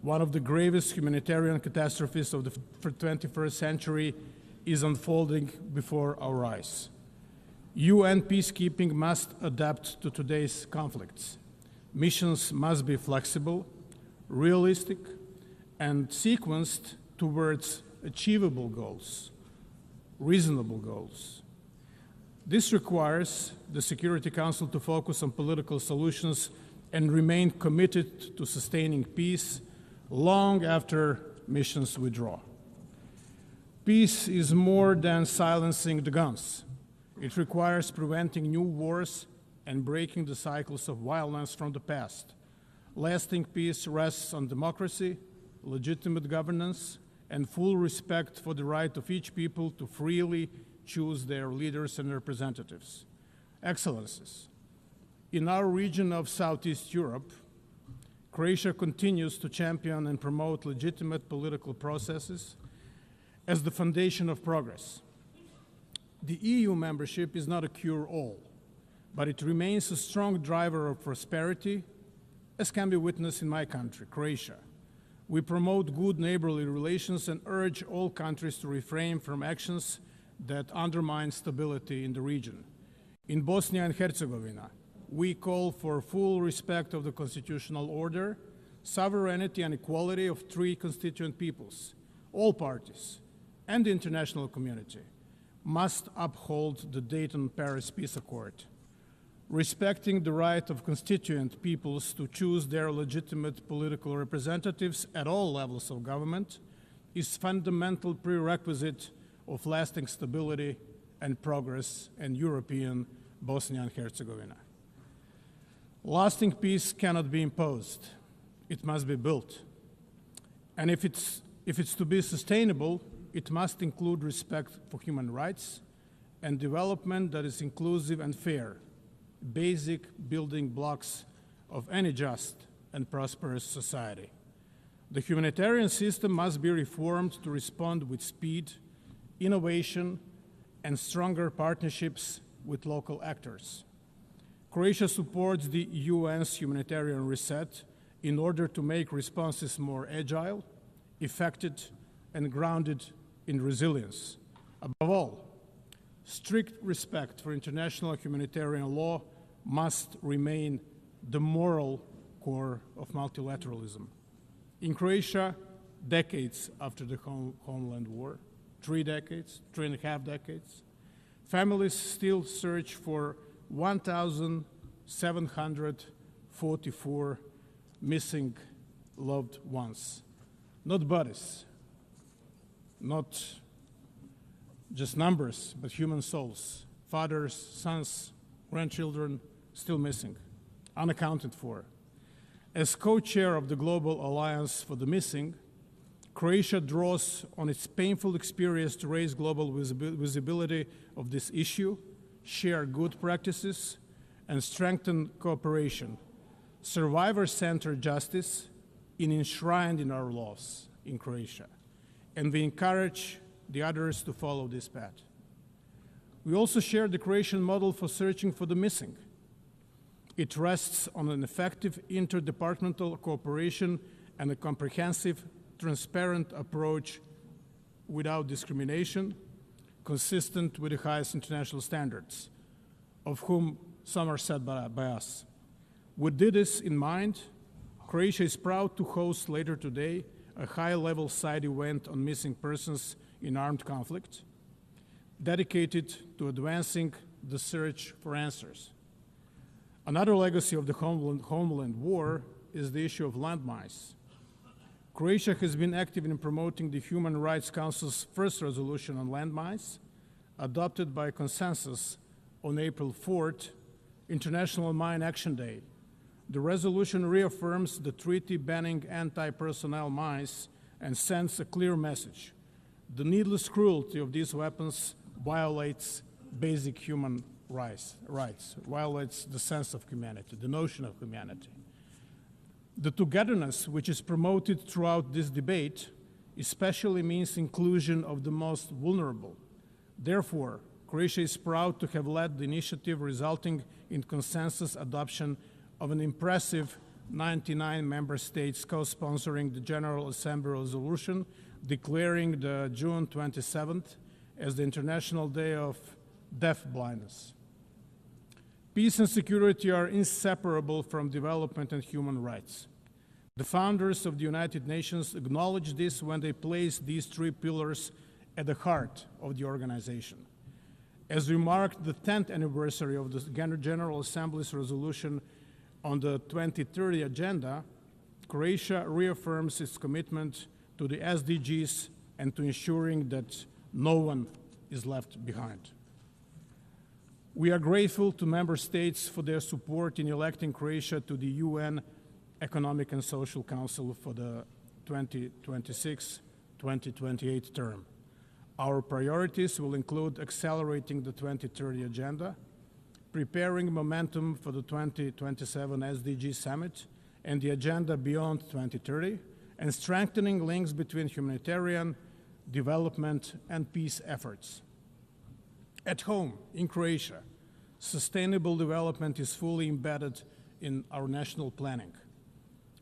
H: one of the gravest humanitarian catastrophes of the 21st century is unfolding before our eyes. UN peacekeeping must adapt to today's conflicts. Missions must be flexible, realistic, and sequenced towards achievable goals, reasonable goals. This requires the Security Council to focus on political solutions and remain committed to sustaining peace long after missions withdraw. Peace is more than silencing the guns. It requires preventing new wars and breaking the cycles of violence from the past. Lasting peace rests on democracy, legitimate governance, and full respect for the right of each people to freely choose their leaders and representatives. Excellencies, in our region of Southeast Europe, Croatia continues to champion and promote legitimate political processes as the foundation of progress. The EU membership is not a cure-all, but it remains a strong driver of prosperity, as can be witnessed in my country, Croatia. We promote good neighborly relations and urge all countries to refrain from actions that undermine stability in the region. In Bosnia and Herzegovina, we call for full respect of the constitutional order, sovereignty and equality of three constituent peoples. All parties and the international community must uphold the Dayton-Paris Peace Accord. Respecting the right of constituent peoples to choose their legitimate political representatives at all levels of government is fundamental prerequisite of lasting stability and progress in European Bosnia and Herzegovina. Lasting peace cannot be imposed. It must be built. And if it's to be sustainable, it must include respect for human rights and development that is inclusive and fair, basic building blocks of any just and prosperous society. The humanitarian system must be reformed to respond with speed, innovation, and stronger partnerships with local actors. Croatia supports the UN's humanitarian reset in order to make responses more agile, effective, and grounded in resilience. Above all, strict respect for international humanitarian law must remain the moral core of multilateralism. In Croatia, decades after the Homeland War, 3 decades, 3.5 decades, families still search for 1,744 missing loved ones. Not bodies, not just numbers, but human souls, fathers, sons, grandchildren still missing, unaccounted for. As co-chair of the Global Alliance for the Missing, Croatia draws on its painful experience to raise global visibility of this issue, share good practices, and strengthen cooperation, survivor-centered justice is enshrined in our laws in Croatia, and we encourage the others to follow this path. We also share the Croatian model for searching for the missing. It rests on an effective interdepartmental cooperation and a comprehensive, transparent approach without discrimination, consistent with the highest international standards, of whom some are set by us. With this in mind, Croatia is proud to host later today a high-level side event on missing persons in armed conflict, dedicated to advancing the search for answers. Another legacy of the Homeland War is the issue of landmines. Croatia has been active in promoting the Human Rights Council's first resolution on landmines, adopted by consensus on April 4th, International Mine Action Day. The resolution reaffirms the treaty banning anti-personnel mines and sends a clear message. The needless cruelty of these weapons violates basic human rights, violates the sense of humanity, the notion of humanity. The togetherness which is promoted throughout this debate especially means inclusion of the most vulnerable. Therefore, Croatia is proud to have led the initiative resulting in consensus adoption of an impressive 99 member states co-sponsoring the General Assembly resolution declaring the June 27th as the International Day of Deaf Blindness. Peace and security are inseparable from development and human rights. The founders of the United Nations acknowledged this when they placed these 3 pillars at the heart of the organization. As we marked the 10th anniversary of the General Assembly's resolution on the 2030 agenda, Croatia reaffirms its commitment to the SDGs and to ensuring that no one is left behind. We are grateful to member states for their support in electing Croatia to the UN Economic and Social Council for the 2026-2028 term. Our priorities will include accelerating the 2030 agenda, preparing momentum for the 2027 SDG Summit and the agenda beyond 2030, and strengthening links between humanitarian, development, and peace efforts. At home, in Croatia, sustainable development is fully embedded in our national planning.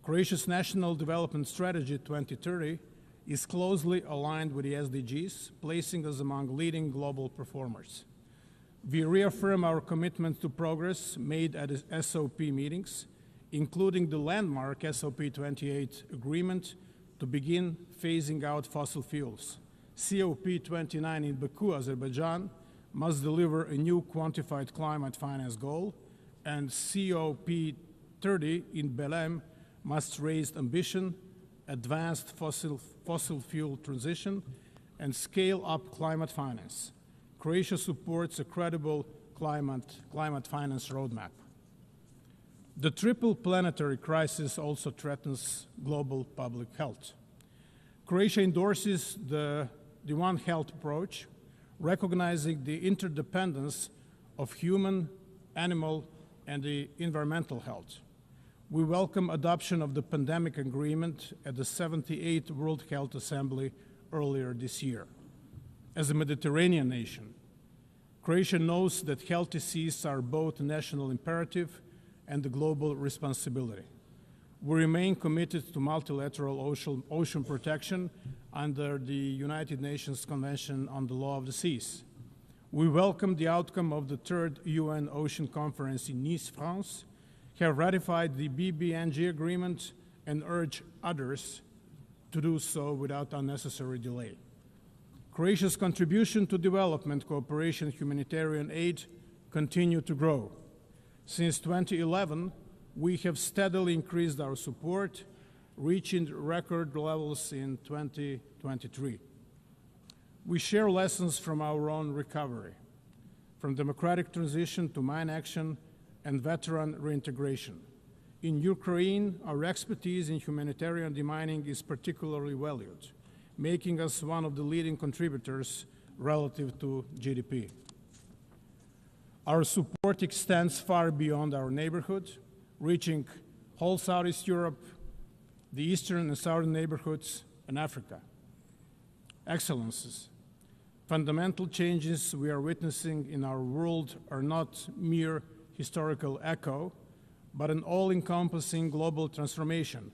H: Croatia's National Development Strategy 2030 is closely aligned with the SDGs, placing us among leading global performers. We reaffirm our commitment to progress made at SOP meetings, including the landmark SOP 28 agreement to begin phasing out fossil fuels. COP 29 in Baku, Azerbaijan, must deliver a new quantified climate finance goal, and COP 30 in Belém must raise ambition, advance fossil fuel transition, and scale up climate finance. Croatia supports a credible climate finance roadmap. The triple planetary crisis also threatens global public health. Croatia endorses the One Health approach, recognizing the interdependence of human, animal, and the environmental health. We welcome adoption of the pandemic agreement at the 78th World Health Assembly earlier this year. As a Mediterranean nation, Croatia knows that healthy seas are both a national imperative and a global responsibility. We remain committed to multilateral ocean protection under the United Nations Convention on the Law of the Seas. We welcome the outcome of the third UN Ocean Conference in Nice, France, have ratified the BBNG agreement, and urge others to do so without unnecessary delay. Croatia's contribution to development cooperation and humanitarian aid continue to grow. Since 2011, we have steadily increased our support, reaching record levels in 2023. We share lessons from our own recovery, from democratic transition to mine action and veteran reintegration. In Ukraine, our expertise in humanitarian demining is particularly valued, making us one of the leading contributors relative to GDP. Our support extends far beyond our neighborhood, reaching whole Southeast Europe, the eastern and southern neighborhoods, and Africa. Excellencies, fundamental changes we are witnessing in our world are not mere historical echo, but an all-encompassing global transformation.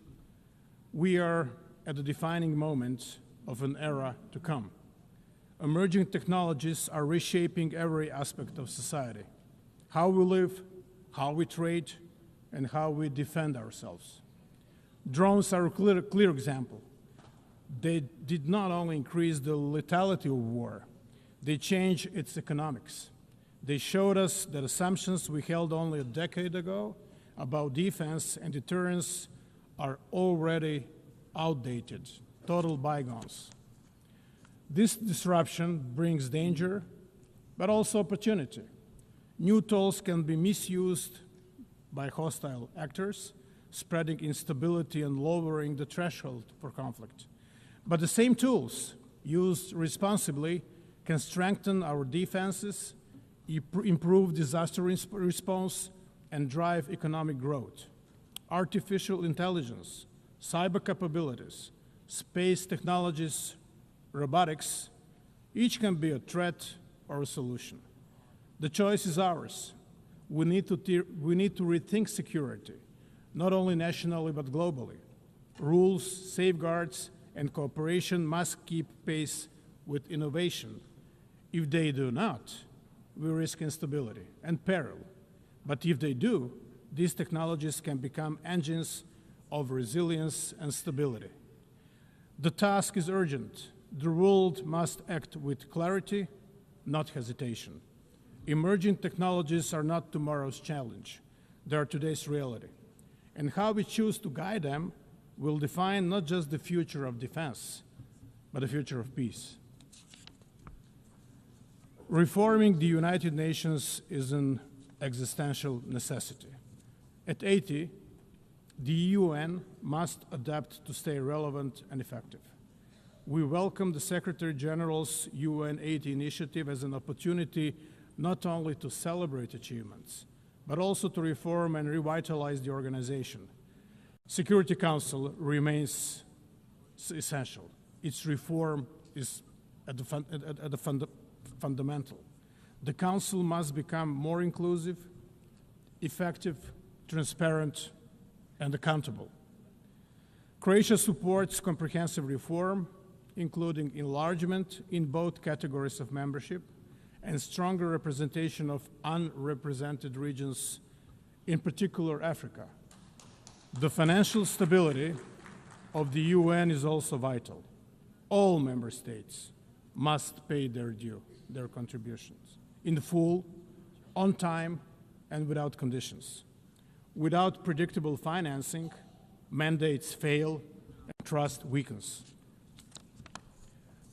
H: We are at the defining moment of an era to come. Emerging technologies are reshaping every aspect of society: how we live, how we trade, and how we defend ourselves. Drones are a clear example. They did not only increase the lethality of war, they changed its economics. They showed us that assumptions we held only a decade ago about defense and deterrence are already outdated, total bygones. This disruption brings danger, but also opportunity. New tools can be misused by hostile actors, spreading instability and lowering the threshold for conflict. But the same tools, used responsibly, can strengthen our defenses, improve disaster response, and drive economic growth. Artificial intelligence, cyber capabilities, space technologies, robotics, each can be a threat or a solution. The choice is ours. We need to rethink security, not only nationally but globally. Rules, safeguards, and cooperation must keep pace with innovation. If they do not, we risk instability and peril. But if they do, these technologies can become engines of resilience and stability. The task is urgent. The world must act with clarity, not hesitation. Emerging technologies are not tomorrow's challenge. They are today's reality. And how we choose to guide them will define not just the future of defense, but the future of peace. Reforming the United Nations is an existential necessity. At 80, the UN must adapt to stay relevant and effective. We welcome the Secretary General's UN 80 initiative as an opportunity not only to celebrate achievements, but also to reform and revitalize the organization. Security Council remains essential. Its reform is at the fundamental. The Council must become more inclusive, effective, transparent, and accountable. Croatia supports comprehensive reform, including enlargement in both categories of membership and stronger representation of unrepresented regions, in particular Africa. The financial stability of the UN is also vital. All member states must pay their due, their contributions, in full, on time, and without conditions. Without predictable financing, mandates fail and trust weakens.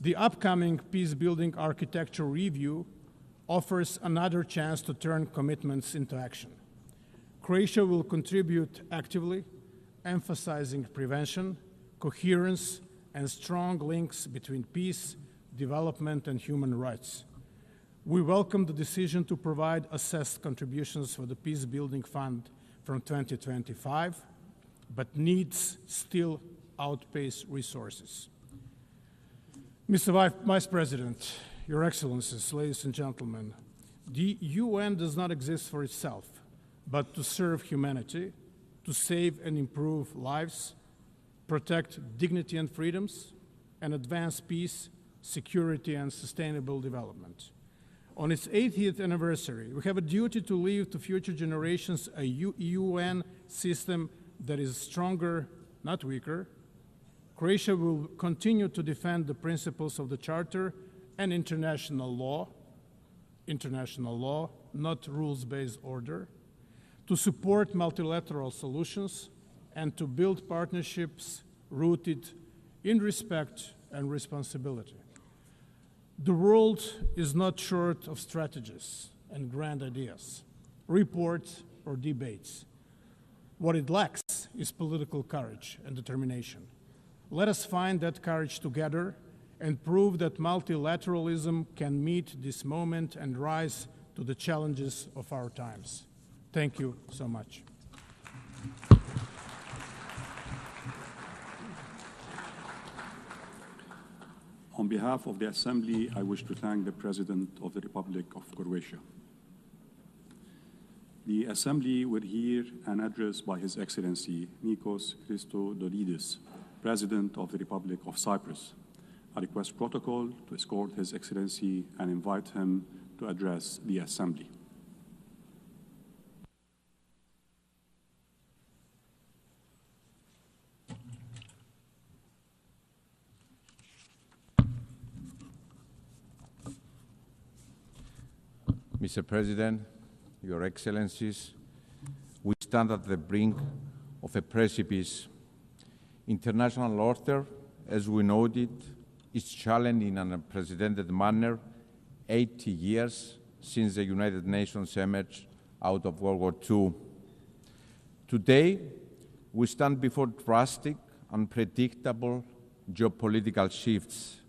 H: The upcoming peace-building architecture review offers another chance to turn commitments into action. Croatia will contribute actively, emphasizing prevention, coherence, and strong links between peace, development, and human rights. We welcome the decision to provide assessed contributions for the Peace-Building Fund from 2025, but needs still outpace resources. Mr. Vice President, Your Excellencies, ladies and gentlemen, The UN does not exist for itself, but to serve humanity, to save and improve lives, protect dignity and freedoms, and advance peace, security, and sustainable development. On its 80th anniversary, we have a duty to leave to future generations a UN system that is stronger, not weaker. Croatia will continue to defend the principles of the Charter and international law, not rules-based order, to support multilateral solutions, and to build partnerships rooted in respect and responsibility. The world is not short of strategies and grand ideas, reports, or debates. What it lacks is political courage and determination. Let us find that courage together and prove that multilateralism can meet this moment and rise to the challenges of our times. Thank you so much.
S: On behalf of the Assembly, I wish to thank the President of the Republic of Croatia. The Assembly will hear an address by His Excellency Nikos Christodoulidis, President of the Republic of Cyprus. I request protocol to escort His Excellency and invite him to address the Assembly.
U: Mr. President, Your Excellencies, we stand at the brink of a precipice. International order, as we know it, is challenged in an unprecedented manner 80 years since the United Nations emerged out of World War II. Today, we stand before drastic, unpredictable geopolitical shifts,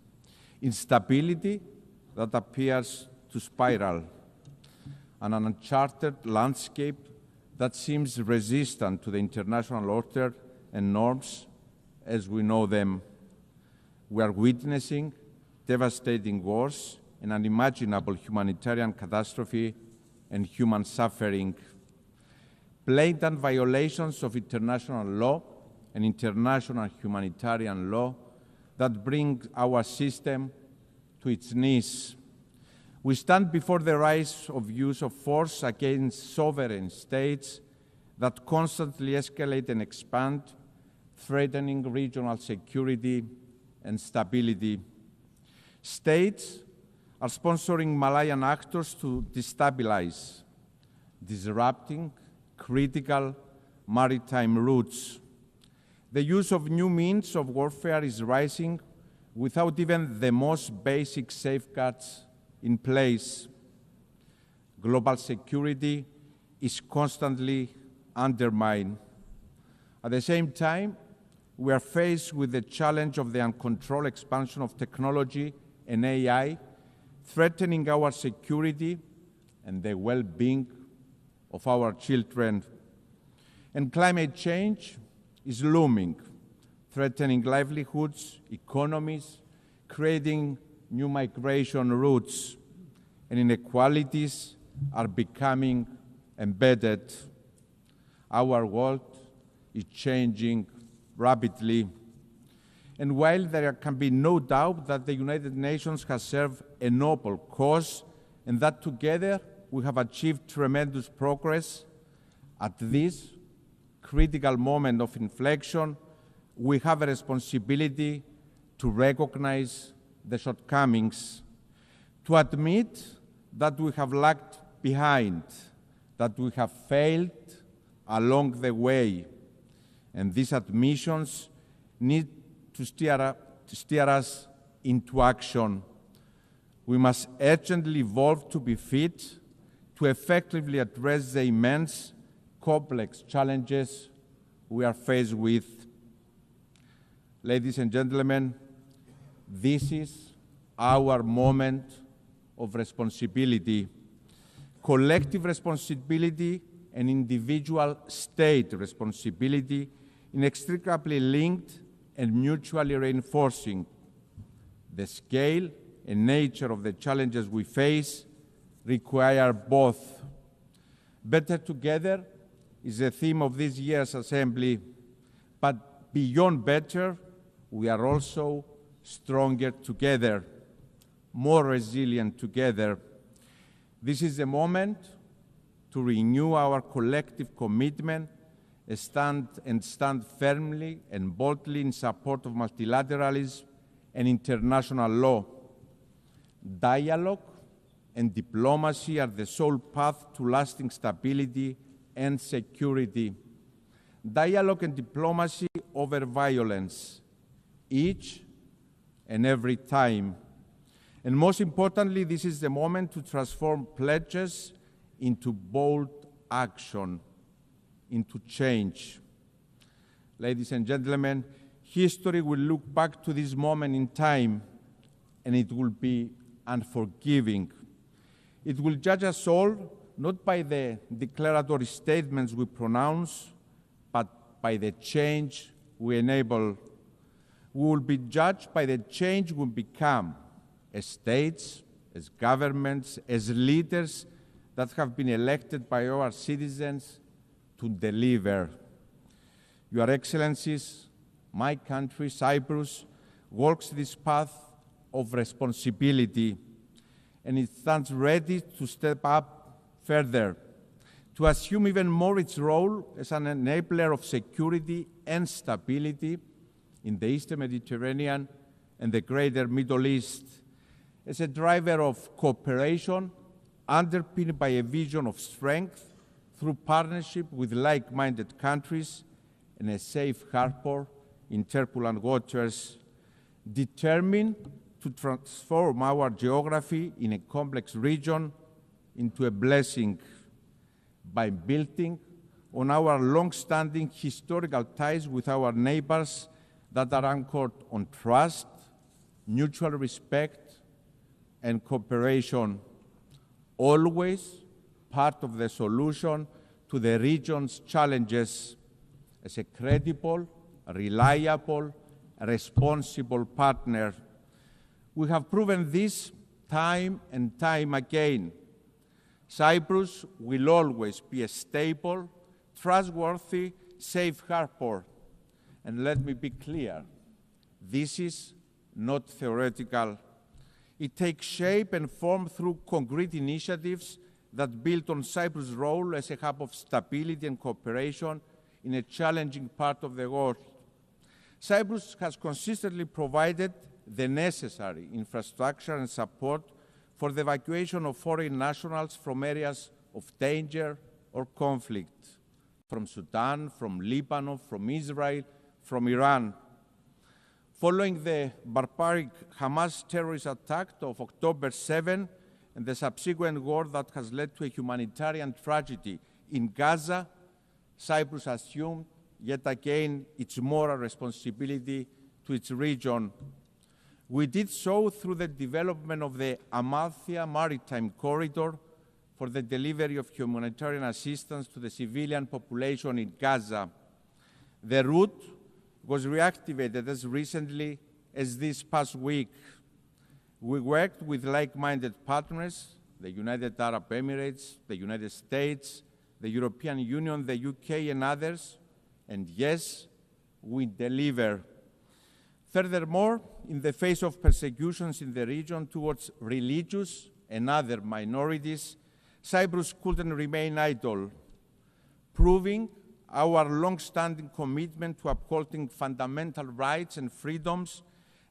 U: instability that appears to spiral, and an uncharted landscape that seems resistant to the international order and norms as we know them. We are witnessing devastating wars, an unimaginable humanitarian catastrophe, and human suffering. Blatant violations of international law and international humanitarian law that bring our system to its knees. We stand before the rise of use of force against sovereign states that constantly escalate and expand, threatening regional security and stability. States are sponsoring Malayan actors to destabilize, disrupting critical maritime routes. The use of new means of warfare is rising without even the most basic safeguards in place. Global security is constantly undermined. At the same time, we are faced with the challenge of the uncontrolled expansion of technology and AI, threatening our security and the well-being of our children. And climate change is looming, threatening livelihoods, economies, creating new migration routes, and inequalities are becoming embedded. Our world is changing rapidly. And while there can be no doubt that the United Nations has served a noble cause and that together we have achieved tremendous progress, at this critical moment of inflection, we have a responsibility to recognize the shortcomings, to admit that we have lagged behind, that we have failed along the way. And these admissions need to steer us into action. We must urgently evolve to be fit to effectively address the immense, complex challenges we are faced with. Ladies and gentlemen, this is our moment of responsibility, collective responsibility and individual state responsibility, inextricably linked and mutually reinforcing. The scale and nature of the challenges we face require both. Better together is the theme of this year's assembly, but beyond better, we are also stronger together, more resilient together. This is the moment to renew our collective commitment and stand firmly and boldly in support of multilateralism and international law. Dialogue and diplomacy are the sole path to lasting stability and security. Dialogue and diplomacy over violence, each and every time. And most importantly, this is the moment to transform pledges into bold action, into change. Ladies and gentlemen, history will look back to this moment in time, and it will be unforgiving. It will judge us all, not by the declaratory statements we pronounce, but by the change we enable. We will be judged by the change we become as states, as governments, as leaders that have been elected by our citizens to deliver. Your Excellencies, my country, Cyprus, walks this path of responsibility, and it stands ready to step up further, to assume even more its role as an enabler of security and stability in the Eastern Mediterranean and the greater Middle East, as a driver of cooperation underpinned by a vision of strength through partnership with like-minded countries and a safe harbor in turbulent waters, determined to transform our geography in a complex region into a blessing by building on our long-standing historical ties with our neighbors that are anchored on trust, mutual respect, and cooperation, always part of the solution to the region's challenges as a credible, reliable, responsible partner. We have proven this time and time again. Cyprus will always be a stable, trustworthy, safe harbor. And let me be clear, this is not theoretical. It takes shape and form through concrete initiatives that build on Cyprus' role as a hub of stability and cooperation in a challenging part of the world. Cyprus has consistently provided the necessary infrastructure and support for the evacuation of foreign nationals from areas of danger or conflict, from Sudan, from Lebanon, from Israel, from Iran. Following the barbaric Hamas terrorist attack of October 7 and the subsequent war that has led to a humanitarian tragedy in Gaza, Cyprus assumed yet again its moral responsibility to its region. We did so through the development of the Amalthea Maritime Corridor for the delivery of humanitarian assistance to the civilian population in Gaza. The route was reactivated as recently as this past week. We worked with like-minded partners, the United Arab Emirates, the United States, the European Union, the UK, and others, and yes, we deliver. Furthermore, in the face of persecutions in the region towards religious and other minorities, Cyprus couldn't remain idle, proving our long-standing commitment to upholding fundamental rights and freedoms,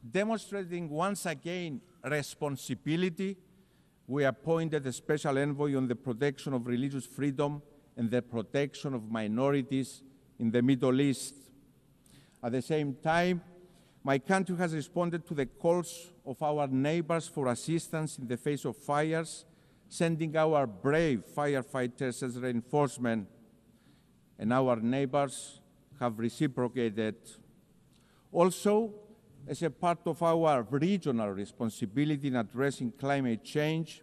U: demonstrating once again responsibility. We appointed a special envoy on the protection of religious freedom and the protection of minorities in the Middle East. At the same time, my country has responded to the calls of our neighbors for assistance in the face of fires, sending our brave firefighters as reinforcement, and our neighbors have reciprocated. Also, as a part of our regional responsibility in addressing climate change,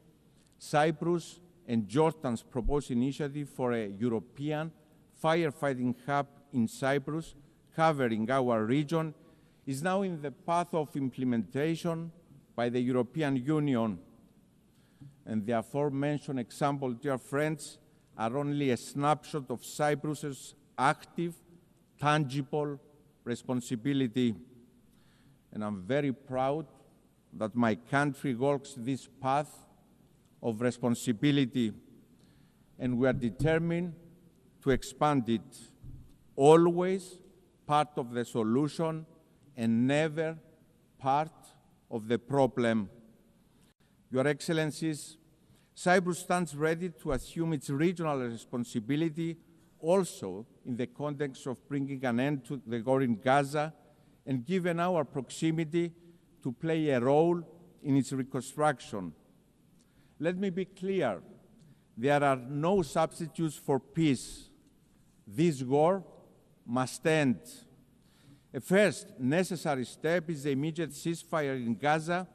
U: Cyprus and Jordan's proposed initiative for a European firefighting hub in Cyprus, covering our region, is now in the path of implementation by the European Union. and the aforementioned example, dear friends, are only a snapshot of Cyprus's active, tangible responsibility. And I'm very proud that my country walks this path of responsibility, and we are determined to expand it, always part of the solution and never part of the problem. Your Excellencies, Cyprus stands ready to assume its regional responsibility also in the context of bringing an end to the war in Gaza, and given our proximity, to play a role in its reconstruction. Let me be clear, there are no substitutes for peace. This war must end. A first necessary step is the immediate ceasefire in Gaza,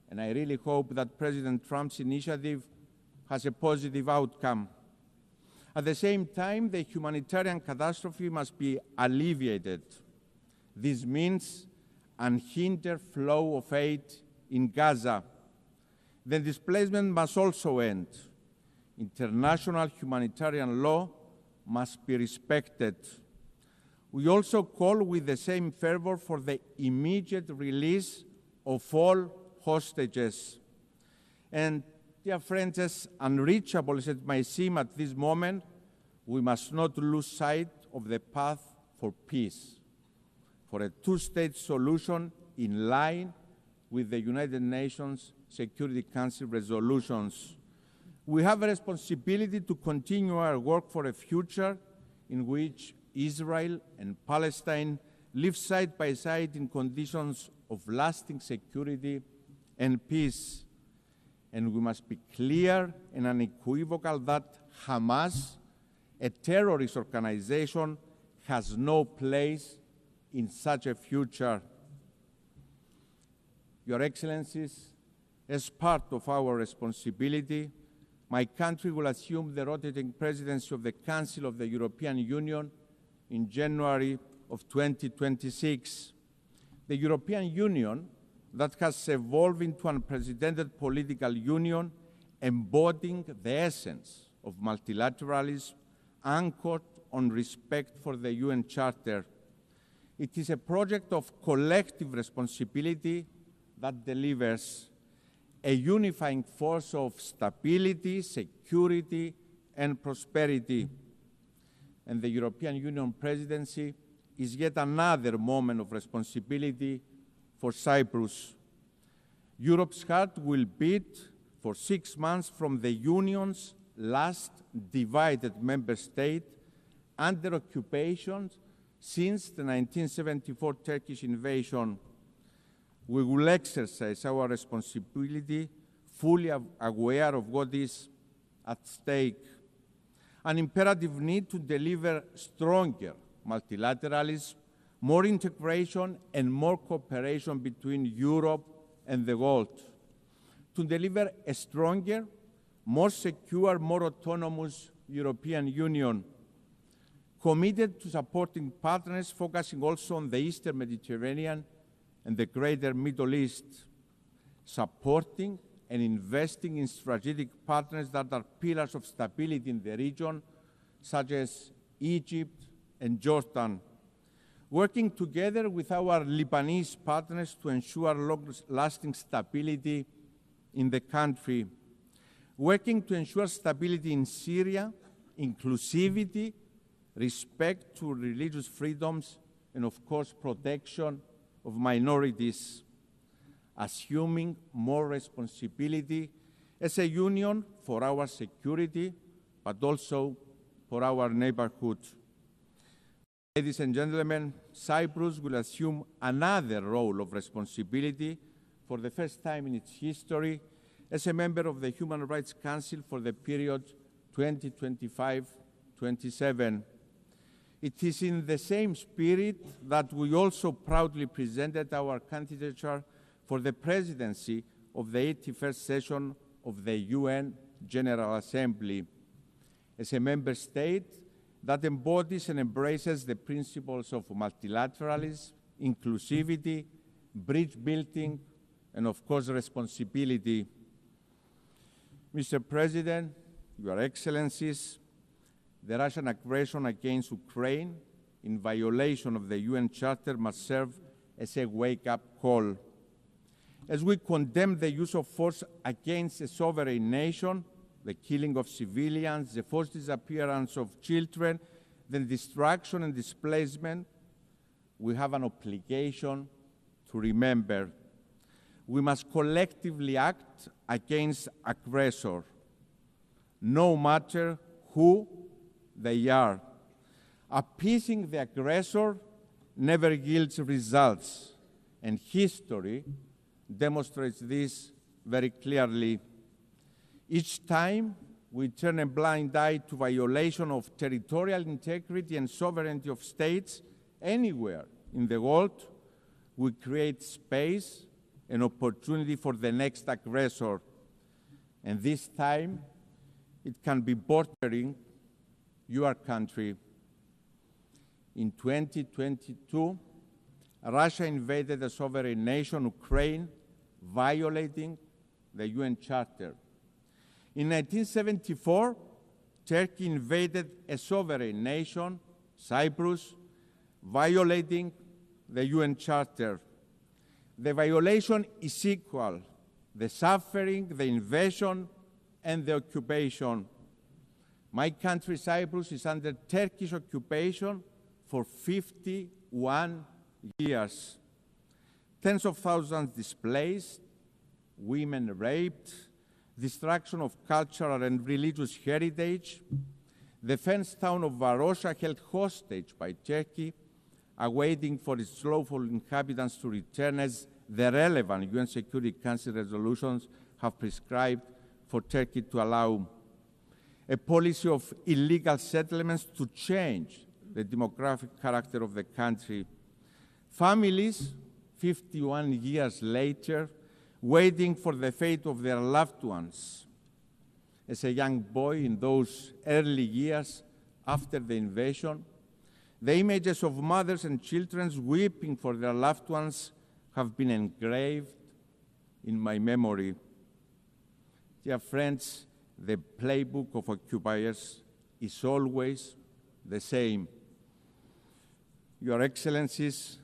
U: and I really hope that President Trump's initiative has a positive outcome. At the same time, the humanitarian catastrophe must be alleviated. This means unhindered flow of aid in Gaza. The displacement must also end. International humanitarian law must be respected. We also call with the same fervor for the immediate release of all hostages. And, dear friends, as unreachable as it may seem at this moment, we must not lose sight of the path for peace, for a two-state solution in line with the United Nations Security Council resolutions. We have a responsibility to continue our work for a future in which Israel and Palestine live side by side in conditions of lasting security and peace. And we must be clear and unequivocal that Hamas, a terrorist organization, has no place in such a future. Your Excellencies, as part of our responsibility, my country will assume the rotating presidency of the Council of the European Union in January of 2026. The European Union that has evolved into an unprecedented political union embodying the essence of multilateralism anchored on respect for the UN Charter. It is a project of collective responsibility that delivers a unifying force of stability, security, and prosperity. And the European Union presidency is yet another moment of responsibility for Cyprus. Europe's heart will beat for 6 months from the Union's last divided member state under occupation since the 1974 Turkish invasion. We will exercise our responsibility fully aware of what is at stake. An imperative need to deliver stronger multilateralism, more integration, and more cooperation between Europe and the world. To deliver a stronger, more secure, more autonomous European Union, committed to supporting partners focusing also on the Eastern Mediterranean and the greater Middle East, supporting and investing in strategic partners that are pillars of stability in the region, such as Egypt and Jordan, working together with our Lebanese partners to ensure long-lasting stability in the country, working to ensure stability in Syria, inclusivity, respect to religious freedoms, and of course protection of minorities, assuming more responsibility as a union for our security, but also for our neighborhood. Ladies and gentlemen, Cyprus will assume another role of responsibility for the first time in its history as a member of the Human Rights Council for the period 2025-27. It is in the same spirit that we also proudly presented our candidature for the presidency of the 81st session of the UN General Assembly. As a member state that embodies and embraces the principles of multilateralism, inclusivity, bridge building, and of course responsibility. Mr. President, Your Excellencies, the Russian aggression against Ukraine in violation of the UN Charter must serve as a wake-up call. As we condemn the use of force against a sovereign nation, the killing of civilians, the forced disappearance of children, the destruction and displacement, we have an obligation to remember. We must collectively act against aggressor, no matter who they are. Appeasing the aggressor never yields results, and history demonstrates this very clearly. Each time we turn a blind eye to violation of territorial integrity and sovereignty of states anywhere in the world, we create space and opportunity for the next aggressor. And this time, it can be bordering your country. In 2022, Russia invaded a sovereign nation, Ukraine, violating the UN Charter. In 1974, Turkey invaded a sovereign nation, Cyprus, violating the UN Charter. The violation is equal: the suffering, the invasion, and the occupation. My country, Cyprus, is under Turkish occupation for 51 years. Tens of thousands displaced, women raped, destruction of cultural and religious heritage, the fenced town of Varosha held hostage by Turkey, awaiting for its lawful inhabitants to return, as the relevant UN Security Council resolutions have prescribed for Turkey to allow. A policy of illegal settlements to change the demographic character of the country. Families, 51 years later, waiting for the fate of their loved ones. As a young boy in those early years after the invasion, the images of mothers and children weeping for their loved ones have been engraved in my memory. Dear friends, the playbook of occupiers is always the same. Your Excellencies,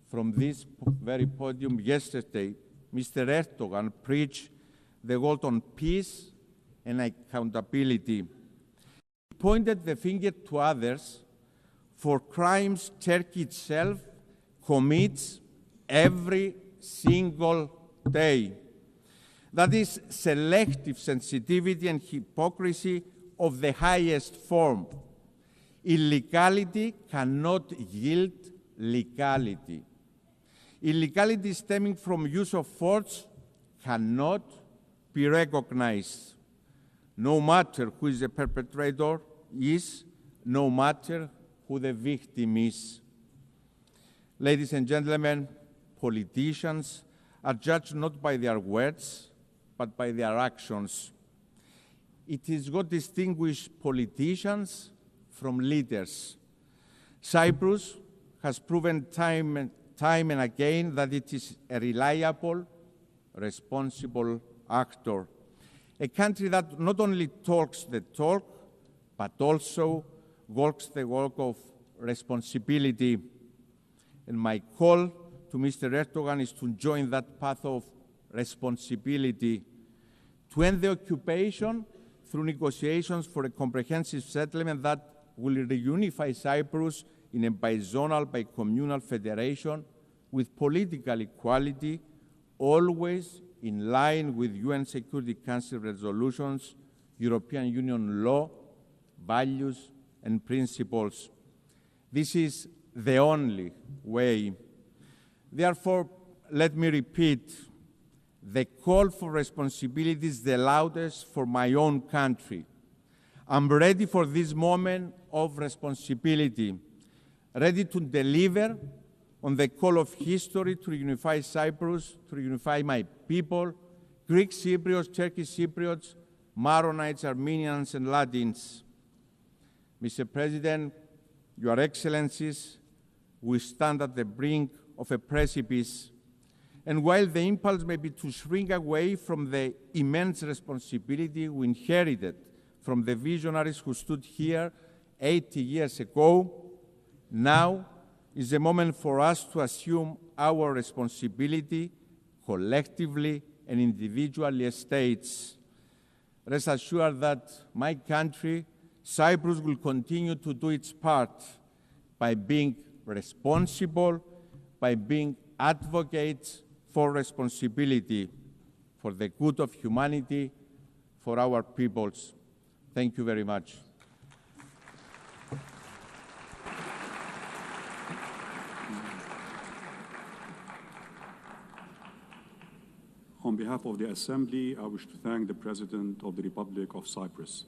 U: from this very podium yesterday, Mr. Erdogan preached the word on peace and accountability. He pointed the finger to others for crimes Turkey itself commits every single day. That is selective sensitivity and hypocrisy of the highest form. Illegality cannot yield legality. Illegality stemming from use of force cannot be recognized, no matter who is the perpetrator is, no matter who the victim is. Ladies and gentlemen, politicians are judged not by their words, but by their actions. It is what distinguishes politicians from leaders. Cyprus has proven time and again that it is a reliable, responsible actor. A country that not only talks the talk, but also walks the walk of responsibility. And my call to Mr. Erdogan is to join that path of responsibility, to end the occupation through negotiations for a comprehensive settlement that will reunify Cyprus in a bizonal, bicommunal federation with political equality, always in line with UN Security Council resolutions, European Union law, values, and principles. This is the only way. Therefore, let me repeat, the call for responsibility is the loudest for my own country. I'm ready for this moment of responsibility, ready to deliver on the call of history to reunify Cyprus, to reunify my people, Greek Cypriots, Turkish Cypriots, Maronites, Armenians, and Latins. Mr. President, Your Excellencies, we stand at the brink of a precipice And while the impulse may be to shrink away from the immense responsibility we inherited from the visionaries who stood here 80 years ago, now is the moment for us to assume our responsibility collectively and individually as states. Rest assured that my country, Cyprus, will continue to do its part by being responsible, by being advocates for responsibility, for the good of humanity, for our peoples. Thank you very much.
S: On behalf of the Assembly, I wish to thank the President of the Republic of Cyprus.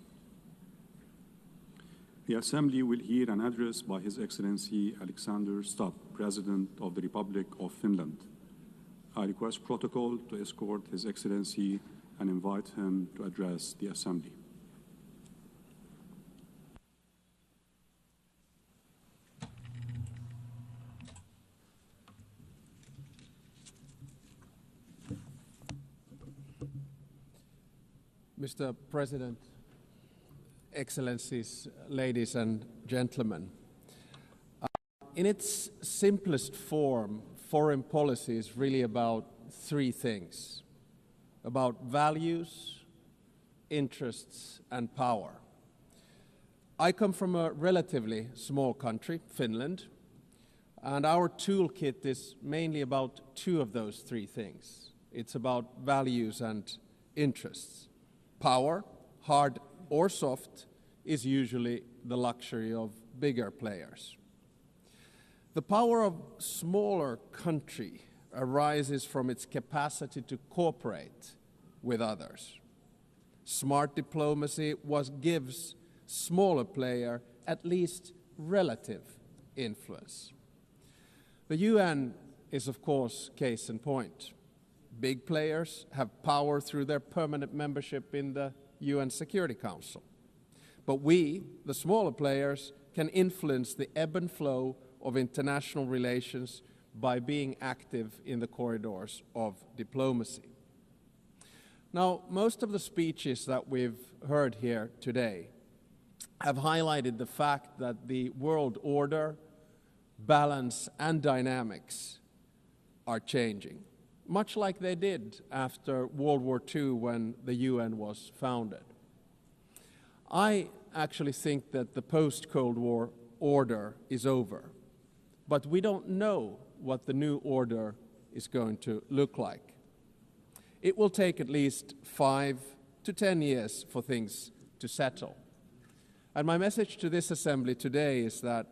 S: The Assembly will hear an address by His Excellency Alexander Stubb, President of the Republic of Finland. I request protocol to escort His Excellency and invite him to address the Assembly.
C: Mr. President, Excellencies, ladies and gentlemen, in its simplest form, foreign policy is really about three things: about values, interests, and power. I come from a relatively small country, Finland, and our toolkit is mainly about two of those three things. It's about values and interests. Power, hard or soft, is usually the luxury of bigger players. The power of smaller country arises from its capacity to cooperate with others. Smart diplomacy gives smaller player at least relative influence. The UN is, of course, case in point. Big players have power through their permanent membership in the UN Security Council. But we, the smaller players, can influence the ebb and flow of international relations by being active in the corridors of diplomacy. Now, most of the speeches that we've heard here today have highlighted the fact that the world order, balance, and dynamics are changing, much like they did after World War II when the UN was founded. I actually think that the post-Cold War order is over, but we don't know what the new order is going to look like. It will take at least 5 to 10 years for things to settle. And my message to this Assembly today is that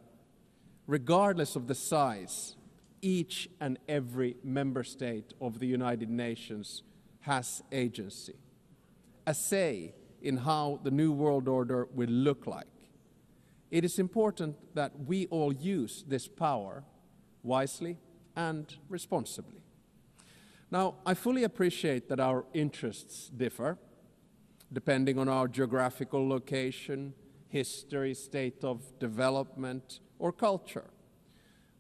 C: regardless of the size, each and every member state of the United Nations has agency, a say in how the new world order will look like. It is important that we all use this power wisely and responsibly. Now, I fully appreciate that our interests differ, depending on our geographical location, history, state of development, or culture.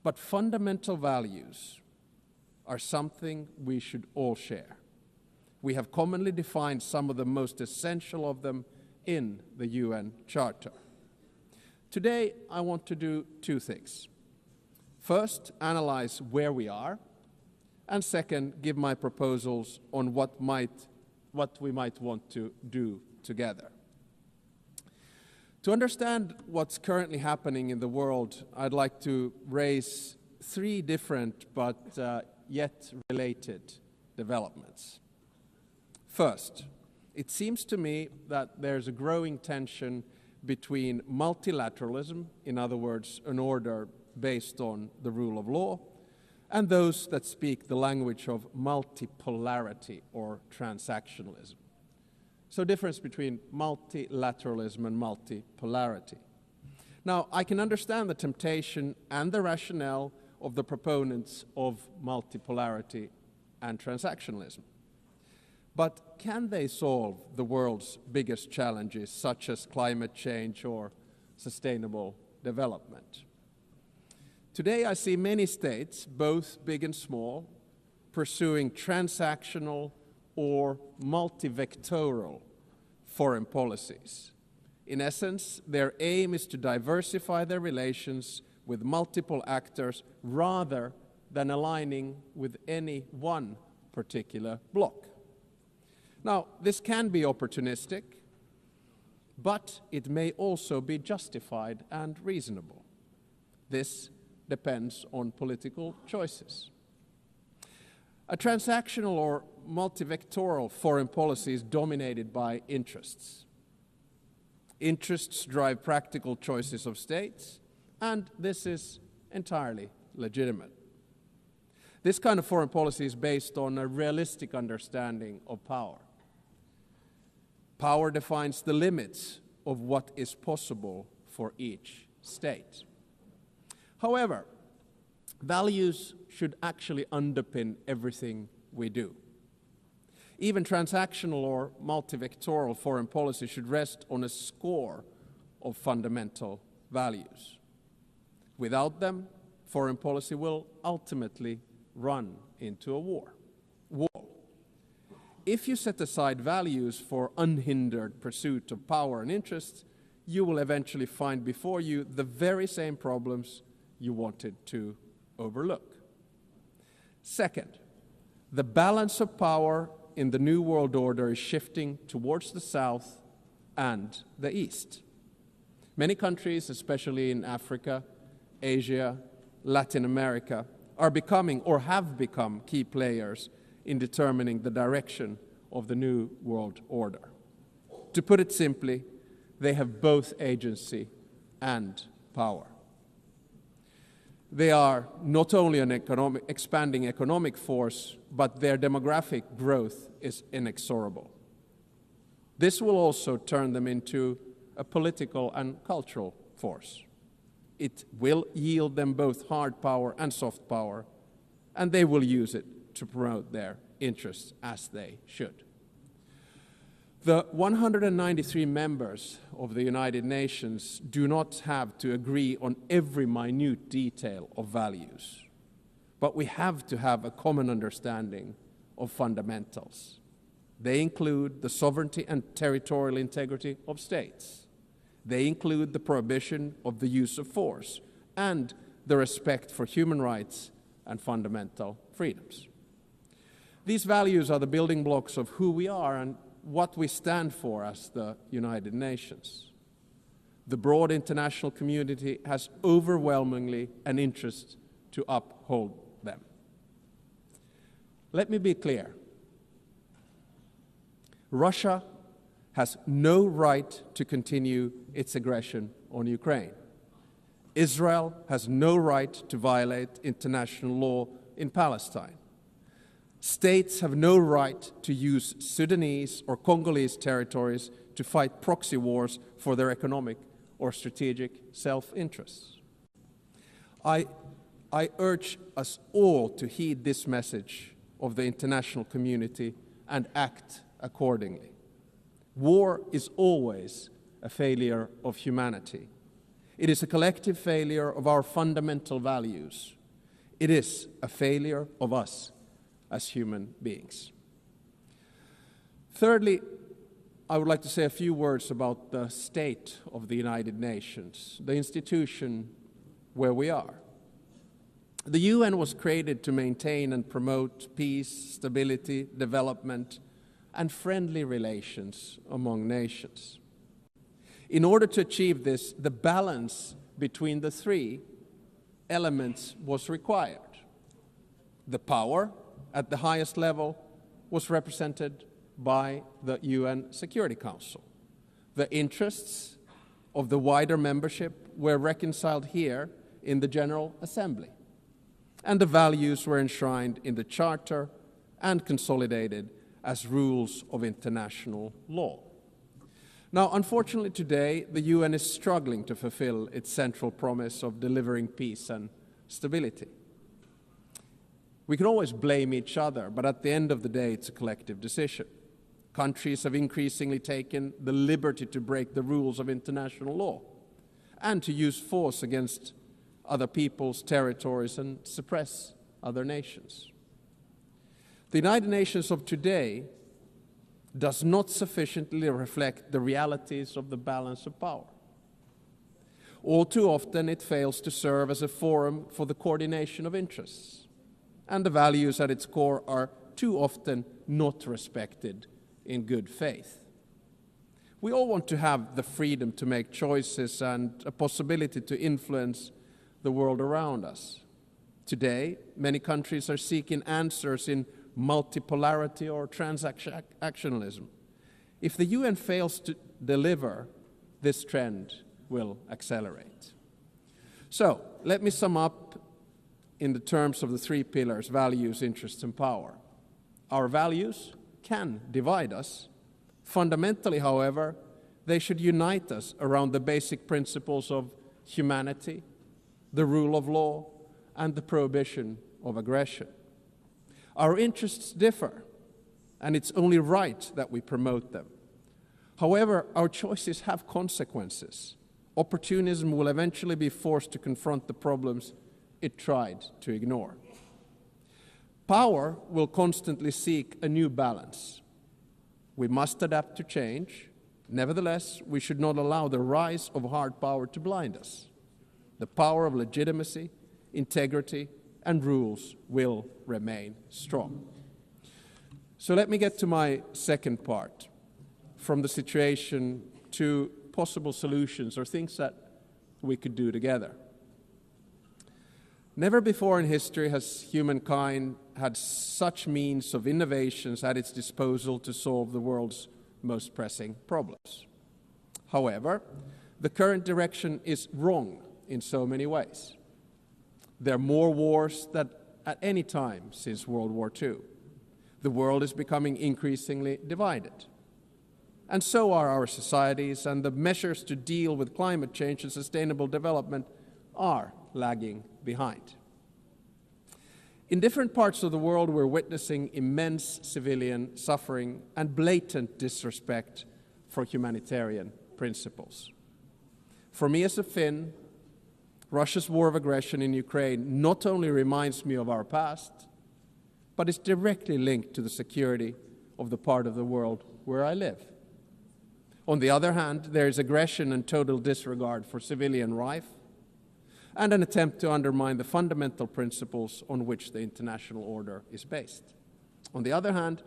C: But fundamental values are something we should all share. We have commonly defined some of the most essential of them in the UN Charter. Today, I want to do two things. First, analyze where we are, and second, give my proposals on what we might want to do together. To understand what's currently happening in the world, I'd like to raise three different but yet related developments. First, it seems to me that there's a growing tension between multilateralism, in other words, an order based on the rule of law, and those that speak the language of multipolarity or transactionalism. So difference between multilateralism and multipolarity. Now, I can understand the temptation and the rationale of the proponents of multipolarity and transactionalism. But can they solve the world's biggest challenges, such as climate change or sustainable development? Today, I see many states, both big and small, pursuing transactional or multivectoral foreign policies. In essence, their aim is to diversify their relations with multiple actors rather than aligning with any one particular bloc. Now, this can be opportunistic, but it may also be justified and reasonable. This depends on political choices. A transactional or multivectoral foreign policy is dominated by interests. Interests drive practical choices of states, and this is entirely legitimate. This kind of foreign policy is based on a realistic understanding of power. Power defines the limits of what is possible for each state. However, values should actually underpin everything we do. Even transactional or multivectoral foreign policy should rest on a score of fundamental values. Without them, foreign policy will ultimately run into a wall. If you set aside values for unhindered pursuit of power and interests, you will eventually find before you the very same problems you wanted to overlook. Second, the balance of power in the New World Order is shifting towards the South and the East. Many countries, especially in Africa, Asia, Latin America, are becoming or have become key players in determining the direction of the New World Order. To put it simply, they have both agency and power. They are not only an expanding economic force, but their demographic growth is inexorable. This will also turn them into a political and cultural force. It will yield them both hard power and soft power, and they will use it to promote their interests as they should. The 193 members of the United Nations do not have to agree on every minute detail of values, but we have to have a common understanding of fundamentals. They include the sovereignty and territorial integrity of states. They include the prohibition of the use of force and the respect for human rights and fundamental freedoms. These values are the building blocks of who we are and what we stand for as the United Nations. The broad international community has overwhelmingly an interest to uphold them. Let me be clear. Russia has no right to continue its aggression on Ukraine. Israel has no right to violate international law in Palestine. States have no right to use Sudanese or Congolese territories to fight proxy wars for their economic or strategic self-interests. I urge us all to heed this message of the international community and act accordingly. War is always a failure of humanity. It is a collective failure of our fundamental values. It is a failure of us as human beings. Thirdly, I would like to say a few words about the state of the United Nations, the institution where we are. The UN was created to maintain and promote peace, stability, development, and friendly relations among nations. In order to achieve this, the balance between the three elements was required. The power at the highest level was represented by the UN Security Council. The interests of the wider membership were reconciled here in the General Assembly, and the values were enshrined in the Charter and consolidated as rules of international law. Now, unfortunately today, the UN is struggling to fulfill its central promise of delivering peace and stability. We can always blame each other, but at the end of the day, it's a collective decision. Countries have increasingly taken the liberty to break the rules of international law and to use force against other people's territories and suppress other nations. The United Nations of today does not sufficiently reflect the realities of the balance of power. All too often, it fails to serve as a forum for the coordination of interests, and the values at its core are too often not respected in good faith. We all want to have the freedom to make choices and a possibility to influence the world around us. Today, many countries are seeking answers in multipolarity or transactionalism. If the UN fails to deliver, this trend will accelerate. So, let me sum up in the terms of the three pillars: values, interests, and power. Our values can divide us. Fundamentally, however, they should unite us around the basic principles of humanity, the rule of law, and the prohibition of aggression. Our interests differ, and it's only right that we promote them. However, our choices have consequences. Opportunism will eventually be forced to confront the problems it tried to ignore. Power will constantly seek a new balance. We must adapt to change. Nevertheless, we should not allow the rise of hard power to blind us. The power of legitimacy, integrity, and rules will remain strong. So let me get to my second part, from the situation to possible solutions or things that we could do together. Never before in history has humankind had such means of innovations at its disposal to solve the world's most pressing problems. However, the current direction is wrong in so many ways. There are more wars than at any time since World War II. The world is becoming increasingly divided. And so are our societies, and the measures to deal with climate change and sustainable development are lagging behind. In different parts of the world, we're witnessing immense civilian suffering and blatant disrespect for humanitarian principles. For me as a Finn, Russia's war of aggression in Ukraine not only reminds me of our past, but is directly linked to the security of the part of the world where I live. On the other hand, there is aggression and total disregard for civilian life, and an attempt to undermine the fundamental principles on which the international order is based. On the other hand,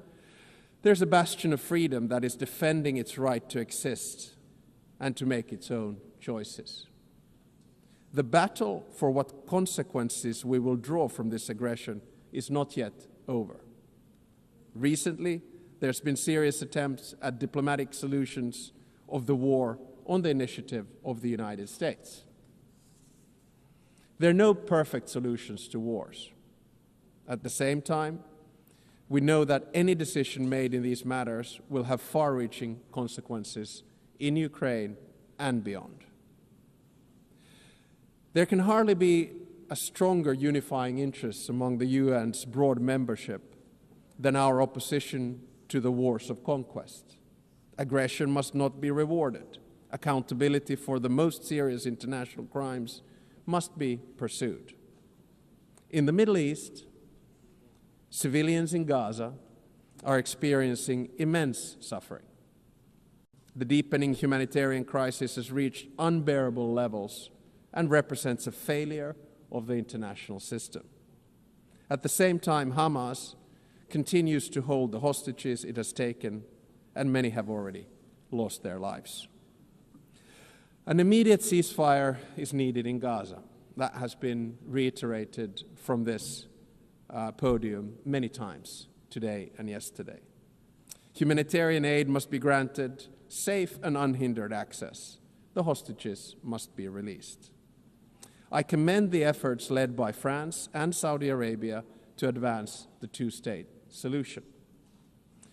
C: there's a bastion of freedom that is defending its right to exist and to make its own choices. The battle for what consequences we will draw from this aggression is not yet over. Recently, there's been serious attempts at diplomatic solutions of the war on the initiative of the United States. There are no perfect solutions to wars. At the same time, we know that any decision made in these matters will have far-reaching consequences in Ukraine and beyond. There can hardly be a stronger unifying interest among the UN's broad membership than our opposition to the wars of conquest. Aggression must not be rewarded. Accountability for the most serious international crimes must be pursued. In the Middle East, civilians in Gaza are experiencing immense suffering. The deepening humanitarian crisis has reached unbearable levels and represents a failure of the international system. At the same time, Hamas continues to hold the hostages it has taken, and many have already lost their lives. An immediate ceasefire is needed in Gaza. That has been reiterated from this podium many times today and yesterday. Humanitarian aid must be granted safe and unhindered access. The hostages must be released. I commend the efforts led by France and Saudi Arabia to advance the two-state solution.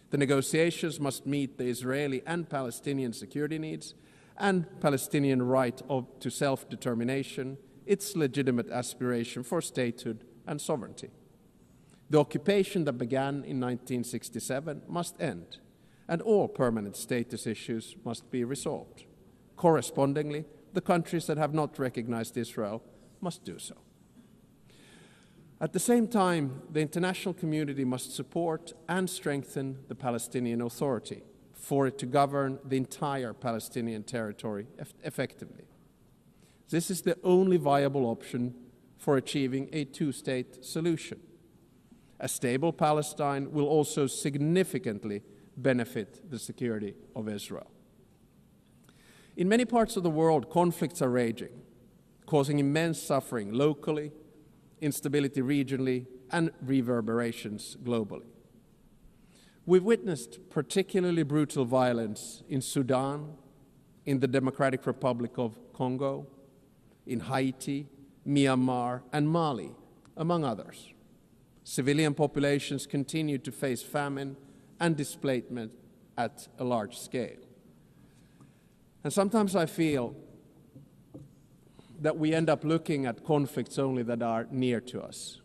C: The negotiations must meet the Israeli and Palestinian security needs and Palestinian right to self-determination, its legitimate aspiration for statehood and sovereignty. The occupation that began in 1967 must end, and all permanent status issues must be resolved. Correspondingly, the countries that have not recognized Israel must do so. At the same time, the international community must support and strengthen the Palestinian Authority for it to govern the entire Palestinian territory effectively. This is the only viable option for achieving a two-state solution. A stable Palestine will also significantly benefit the security of Israel. In many parts of the world, conflicts are raging, causing immense suffering locally, instability regionally, and reverberations globally. We've witnessed particularly brutal violence in Sudan, in the Democratic Republic of Congo, in Haiti, Myanmar, and Mali, among others. Civilian populations continue to face famine and displacement at a large scale. And sometimes I feel that we end up looking at conflicts only that are near to us.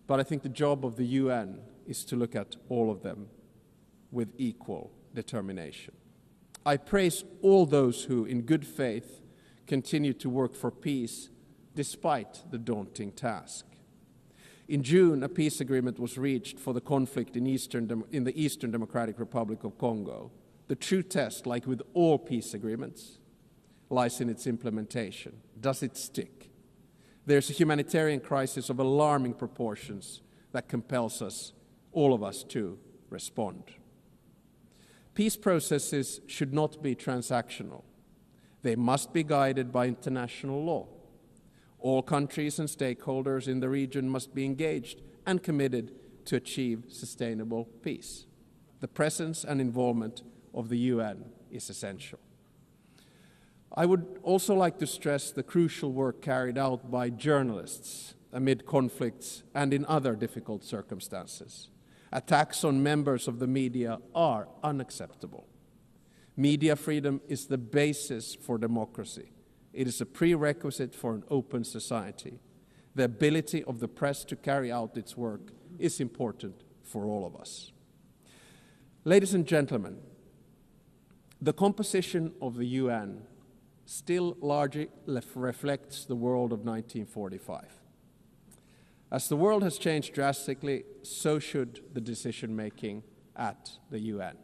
C: But I think the job of the UN is to look at all of them with equal determination. I praise all those who, in good faith, continue to work for peace despite the daunting task. In June, a peace agreement was reached for the conflict in the Eastern Democratic Republic of Congo. The true test, like with all peace agreements, lies in its implementation. Does it stick? There's a humanitarian crisis of alarming proportions that compels us, all of us, to respond. Peace processes should not be transactional. They must be guided by international law. All countries and stakeholders in the region must be engaged and committed to achieve sustainable peace. The presence and involvement of the UN is essential. I would also like to stress the crucial work carried out by journalists amid conflicts and in other difficult circumstances. Attacks on members of the media are unacceptable. Media freedom is the basis for democracy. It is a prerequisite for an open society. The ability of the press to carry out its work is important for all of us. Ladies and gentlemen, the composition of the UN still largely reflects the world of 1945. As the world has changed drastically, so should the decision-making at the UN.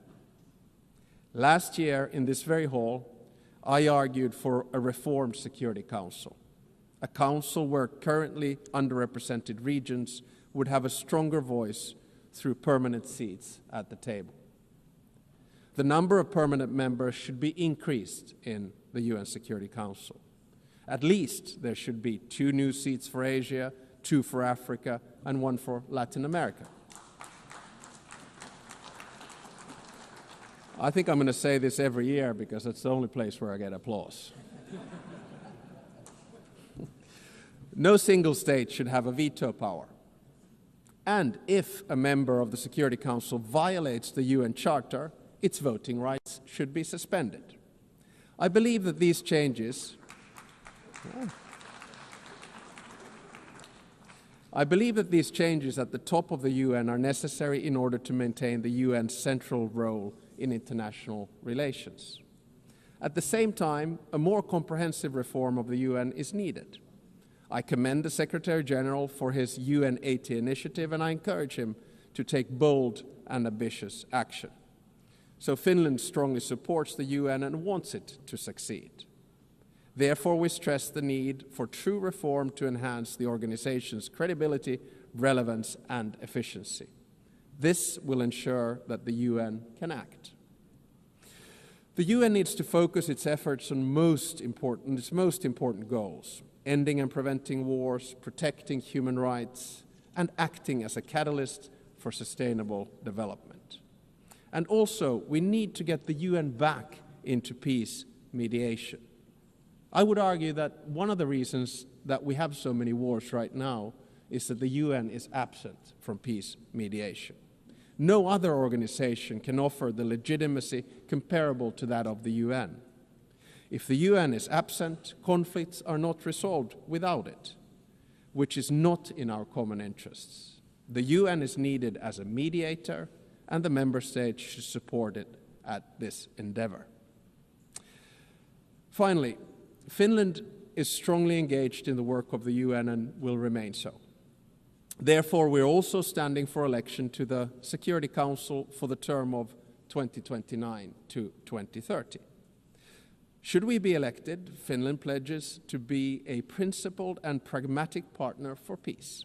C: Last year, in this very hall, I argued for a reformed Security Council, a council where currently underrepresented regions would have a stronger voice through permanent seats at the table. The number of permanent members should be increased in the UN Security Council. At least there should be 2 new seats for Asia, 2 for Africa, and 1 for Latin America. I think I'm going to say this every year because it's the only place where I get applause. No single state should have a veto power. And if a member of the Security Council violates the UN Charter, its voting rights should be suspended. I believe that these changes at the top of the UN are necessary in order to maintain the UN's central role in international relations. At the same time, a more comprehensive reform of the UN is needed. I commend the Secretary General for his UN 80 initiative, and I encourage him to take bold and ambitious action. So Finland strongly supports the UN and wants it to succeed. Therefore, we stress the need for true reform to enhance the organization's credibility, relevance, and efficiency. This will ensure that the UN can act. The UN needs to focus its efforts on its most important goals: ending and preventing wars, protecting human rights, and acting as a catalyst for sustainable development. And also, we need to get the UN back into peace mediation. I would argue that one of the reasons that we have so many wars right now is that the UN is absent from peace mediation. No other organization can offer the legitimacy comparable to that of the UN. If the UN is absent, conflicts are not resolved without it, which is not in our common interests. The UN is needed as a mediator, and the member states should support it at this endeavor. Finally, Finland is strongly engaged in the work of the UN and will remain so. Therefore, we're also standing for election to the Security Council for the term of 2029 to 2030. Should we be elected, Finland pledges to be a principled and pragmatic partner for peace.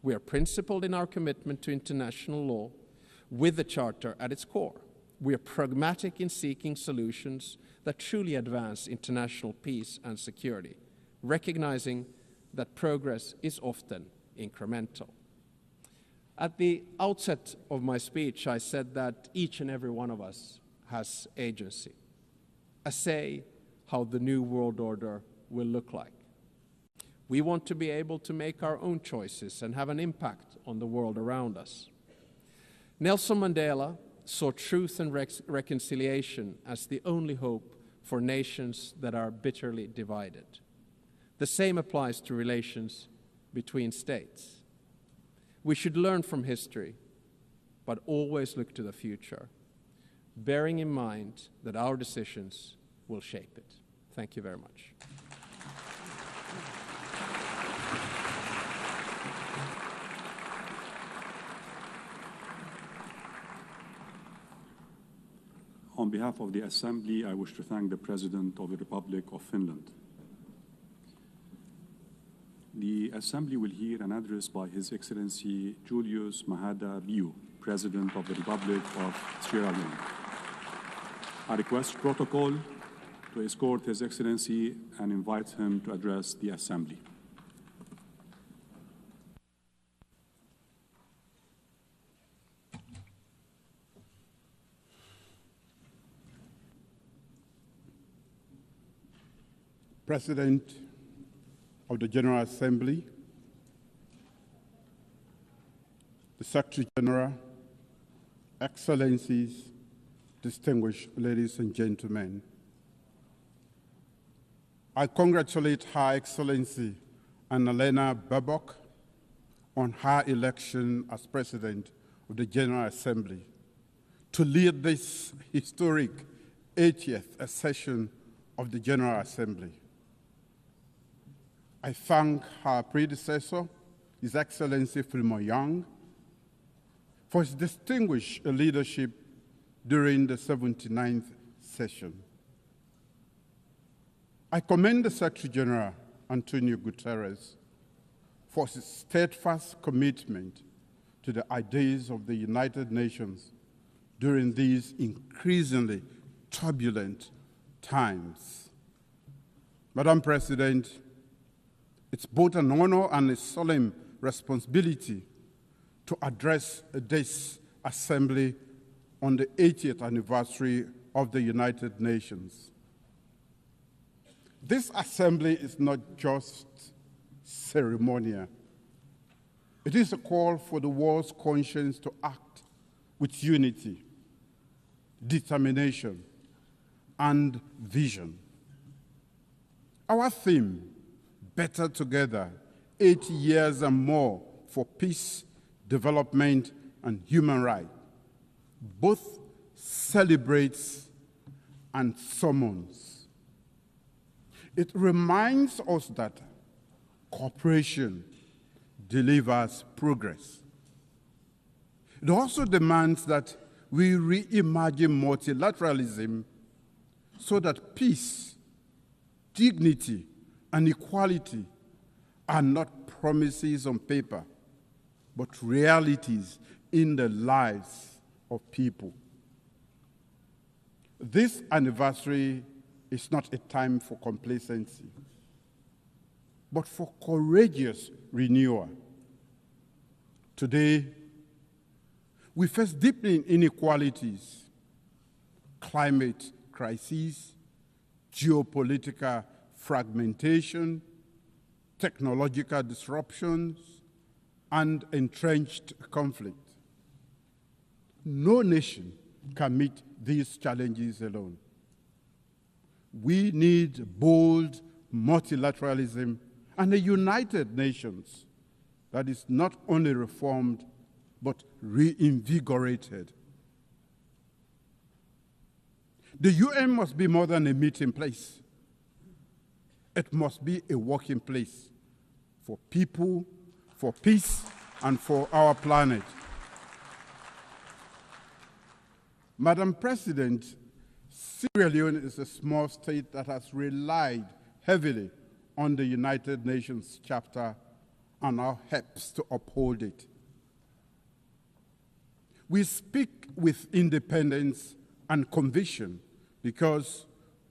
C: We are principled in our commitment to international law, with the Charter at its core. We are pragmatic in seeking solutions that truly advance international peace and security, recognizing that progress is often incremental. At the outset of my speech, I said that each and every one of us has agency, a say how the new world order will look like. We want to be able to make our own choices and have an impact on the world around us. Nelson Mandela saw truth and reconciliation as the only hope for nations that are bitterly divided. The same applies to relations between states. We should learn from history, but always look to the future, bearing in mind that our decisions will shape it. Thank you very much.
S: On behalf of the Assembly, I wish to thank the President of the Republic of Finland. The Assembly will hear an address by His Excellency Julius Maada Bio, President of the Republic of Sierra Leone. I request protocol to escort His Excellency and invite him to address the Assembly.
D: President of the General Assembly, the Secretary General, Excellencies, distinguished ladies and gentlemen, I congratulate Her Excellency Annalena Baerbock on her election as President of the General Assembly to lead this historic 80th session of the General Assembly. I thank her predecessor, His Excellency Felipe, for his distinguished leadership during the 79th session. I commend the Secretary General, Antonio Guterres, for his steadfast commitment to the ideas of the United Nations during these increasingly turbulent times. Madam President, it's both an honor and a solemn responsibility to address this Assembly on the 80th anniversary of the United Nations. This Assembly is not just ceremonial. It is a call for the world's conscience to act with unity, determination, and vision. Our theme, Better Together, 80 years and more for peace, development, and human rights, both celebrates and summons. It reminds us that cooperation delivers progress. It also demands that we reimagine multilateralism so that peace, dignity, and equality are not promises on paper, but realities in the lives of people. This anniversary is not a time for complacency, but for courageous renewal. Today, we face deepening inequalities, climate crises, geopolitical fragmentation, technological disruptions, and entrenched conflict. No nation can meet these challenges alone. We need bold multilateralism and a united nations that is not only reformed, but reinvigorated. The UN must be more than a meeting place. It must be a working place for people, for peace, and for our planet. Madam President, Sierra Leone is a small state that has relied heavily on the United Nations Charter and now helps to uphold it. We speak with independence and conviction because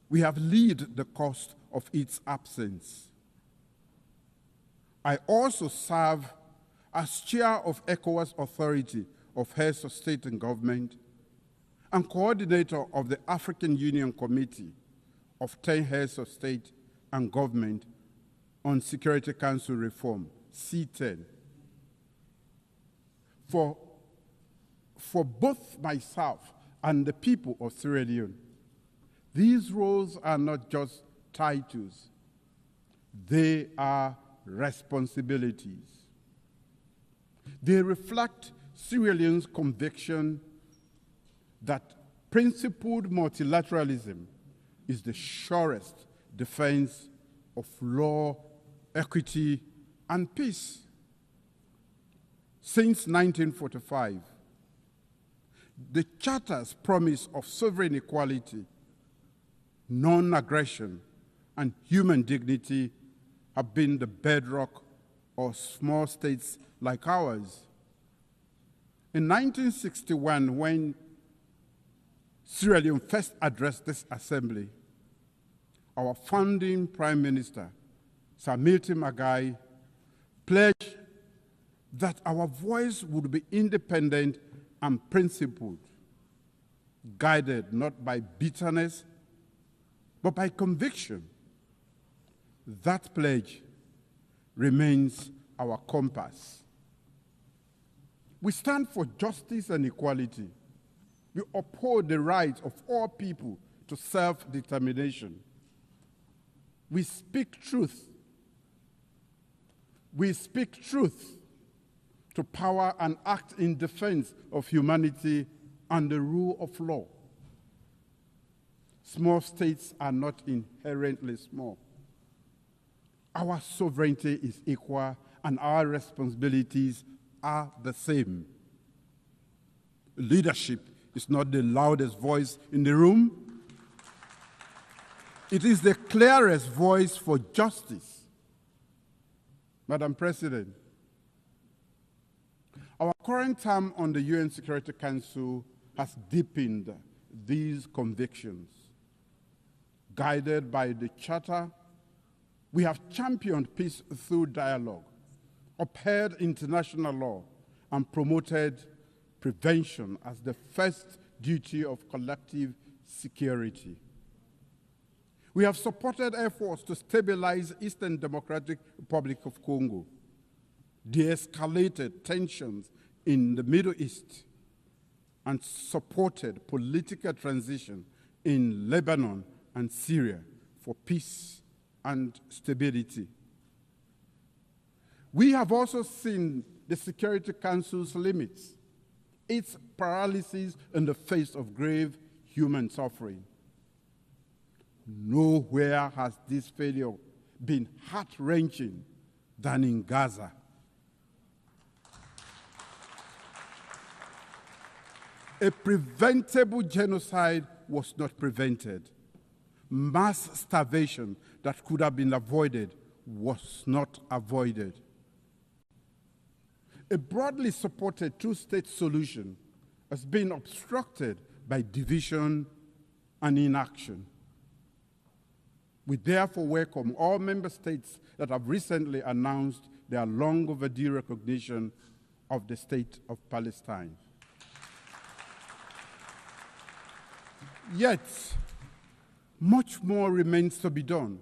D: we have lived the cost of its absence. I also serve as chair of ECOWAS Authority of Heads of State and Government and coordinator of the African Union Committee of 10 Heads of State and Government on Security Council Reform, C10. For both myself and the people of Sierra Leone, these roles are not just titles, they are responsibilities. They reflect Sierra Leone's conviction that principled multilateralism is the surest defense of law, equity, and peace. Since 1945, the Charter's promise of sovereign equality, non-aggression, and human dignity have been the bedrock of small states like ours. In 1961, when Sierra Leone first addressed this assembly, our founding Prime Minister, Sir Milton Magai, pledged that our voice would be independent and principled, guided not by bitterness, but by conviction. That pledge remains our compass. We stand for justice and equality. We uphold the rights of all people to self-determination. We speak truth. We speak truth to power and act in defense of humanity and the rule of law. Small states are not inherently small. Our sovereignty is equal and our responsibilities are the same. Leadership is not the loudest voice in the room. It is the clearest voice for justice. Madam President, our current term on the UN Security Council has deepened these convictions. Guided by the Charter, we have championed peace through dialogue, upheld international law, and promoted prevention as the first duty of collective security. We have supported efforts to stabilize Eastern Democratic Republic of Congo, de-escalated tensions in the Middle East, and supported political transition in Lebanon and Syria for peace and stability. We have also seen the Security Council's limits, its paralysis in the face of grave human suffering. Nowhere has this failure been heart-wrenching than in Gaza. A preventable genocide was not prevented. Mass starvation that could have been avoided was not avoided. A broadly supported two-state solution has been obstructed by division and inaction. We therefore welcome all member states that have recently announced their long overdue recognition of the State of Palestine. Yet, much more remains to be done.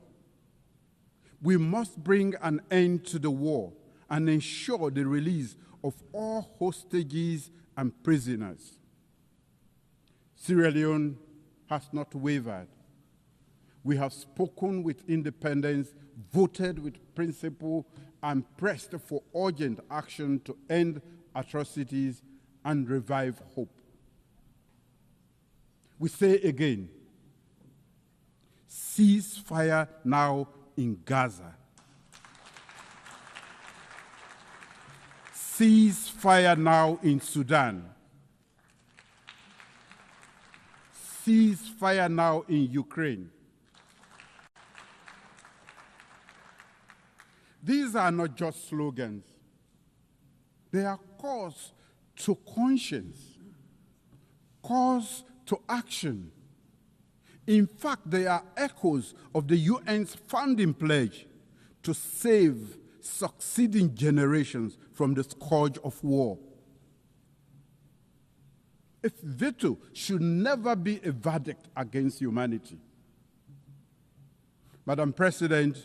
D: We must bring an end to the war and ensure the release of all hostages and prisoners. Sierra Leone has not wavered. We have spoken with independence, voted with principle, and pressed for urgent action to end atrocities and revive hope. We say again, cease fire now in Gaza. Cease fire now in Sudan. Cease fire now in Ukraine. These are not just slogans. They are calls to conscience, calls to action. In fact, they are echoes of the UN's founding pledge to save succeeding generations from the scourge of war. A veto should never be a verdict against humanity. Madam President,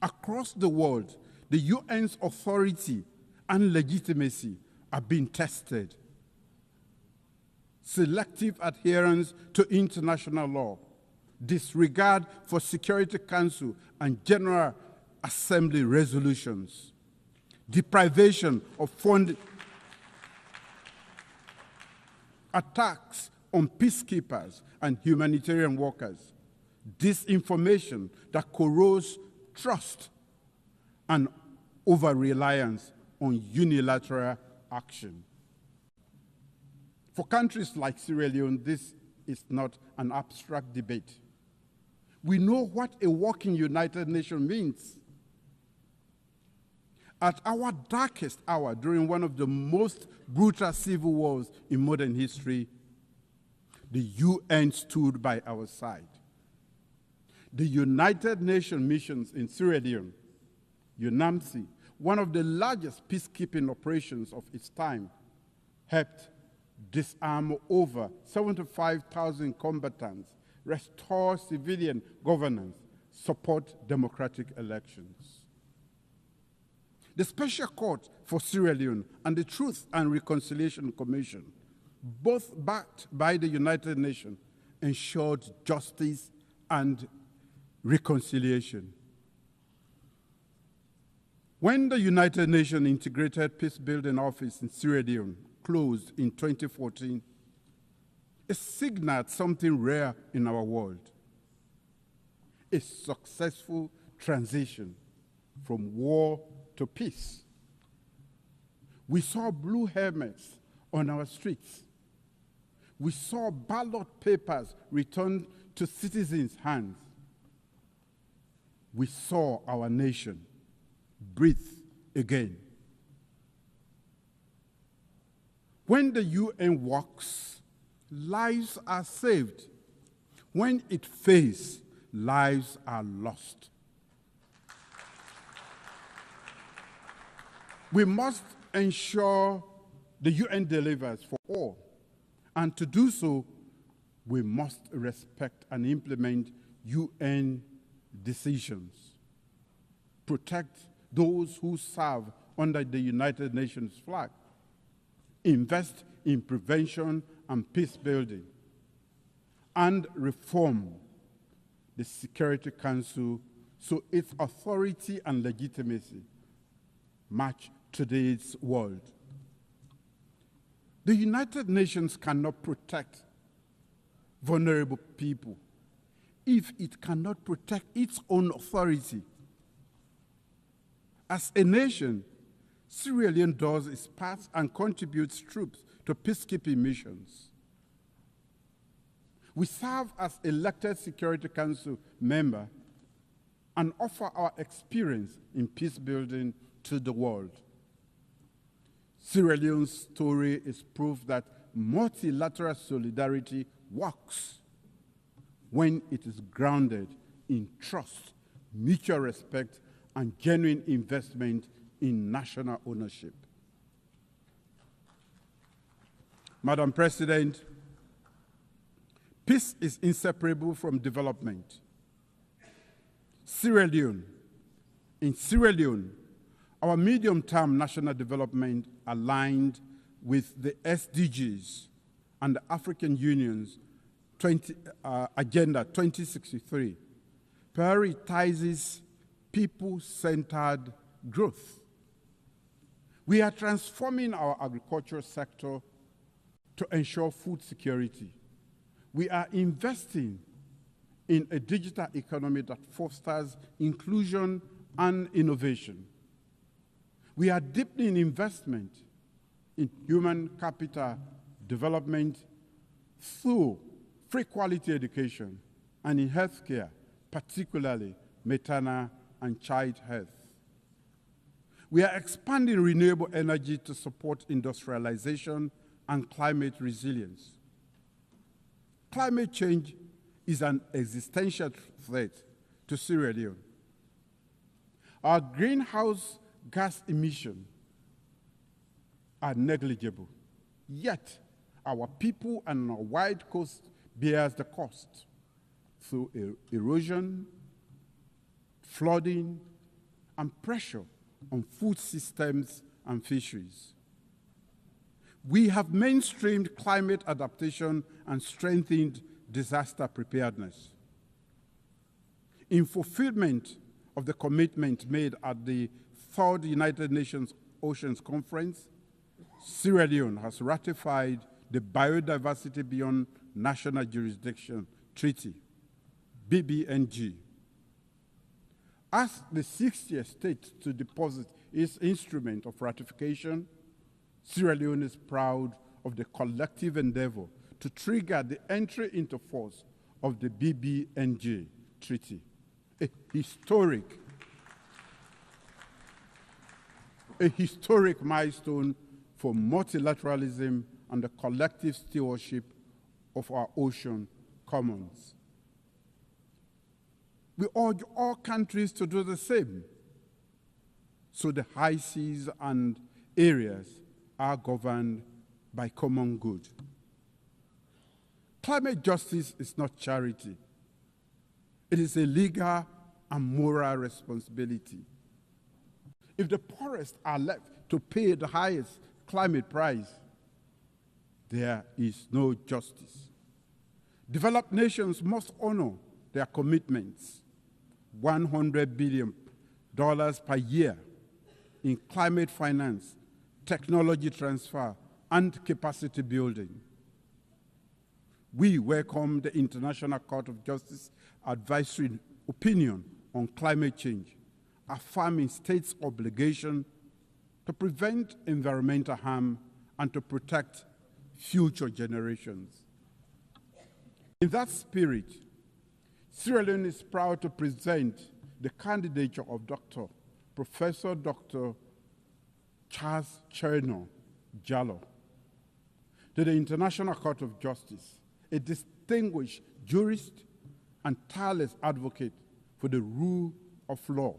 D: across the world, the UN's authority and legitimacy are being tested. Selective adherence to international law, disregard for Security Council and General Assembly resolutions, deprivation of funding, attacks on peacekeepers and humanitarian workers, disinformation that corrodes trust, and over-reliance on unilateral action. For countries like Sierra Leone, this is not an abstract debate. We know what a working United Nations means. At our darkest hour, during one of the most brutal civil wars in modern history, the UN stood by our side. The United Nations missions in Sierra Leone, UNAMSI, one of the largest peacekeeping operations of its time, helped disarm over 75,000 combatants, restore civilian governance, support democratic elections. The Special Court for Sierra Leone and the Truth and Reconciliation Commission, both backed by the United Nations, ensured justice and reconciliation. When the United Nations Integrated Peacebuilding Office in Sierra Leone closed in 2014, it signaled something rare in our world: a successful transition from war to peace. We saw blue helmets on our streets. We saw ballot papers returned to citizens' hands. We saw our nation breathe again. When the UN works, lives are saved. When it fails, lives are lost. We must ensure the UN delivers for all. And to do so, we must respect and implement UN decisions, protect those who serve under the United Nations flag, invest in prevention and peace building, and reform the Security Council so its authority and legitimacy match today's world. The United Nations cannot protect vulnerable people if it cannot protect its own authority. As a nation, Sierra Leone does its part and contributes troops to peacekeeping missions. We serve as elected Security Council member and offer our experience in peace building to the world. Sierra Leone's story is proof that multilateral solidarity works when it is grounded in trust, mutual respect, and genuine investment in national ownership. Madam President, peace is inseparable from development. In Sierra Leone, our medium-term national development aligned with the SDGs and the African Union's Agenda 2063 prioritizes people-centered growth. We are transforming our agricultural sector to ensure food security. We are investing in a digital economy that fosters inclusion and innovation. We are deepening investment in human capital development through free quality education and in healthcare, particularly maternal and child health. We are expanding renewable energy to support industrialization and climate resilience. Climate change is an existential threat to Sierra Leone. Our greenhouse gas emissions are negligible, yet our people and our wide coast bears the cost through erosion, flooding, and pressure on food systems and fisheries. We have mainstreamed climate adaptation and strengthened disaster preparedness. In fulfillment of the commitment made at the Third United Nations Oceans Conference, Sierra Leone has ratified the Biodiversity Beyond National Jurisdiction Treaty, BBNG. As the 60th state to deposit its instrument of ratification, Sierra Leone is proud of the collective endeavor to trigger the entry into force of the BBNG Treaty, a historic milestone for multilateralism and the collective stewardship of our ocean commons. We urge all countries to do the same, so the high seas and areas are governed by common good. Climate justice is not charity. It is a legal and moral responsibility. If the poorest are left to pay the highest climate price, there is no justice. Developed nations must honor their commitments, $100 billion per year in climate finance, technology transfer, and capacity building. We welcome the International Court of Justice advisory opinion on climate change, affirming states' obligation to prevent environmental harm and to protect future generations. In that spirit, Sierra Leone is proud to present the candidature of Professor Dr. Charles Cherno Jallo to the International Court of Justice, a distinguished jurist and tireless advocate for the rule of law.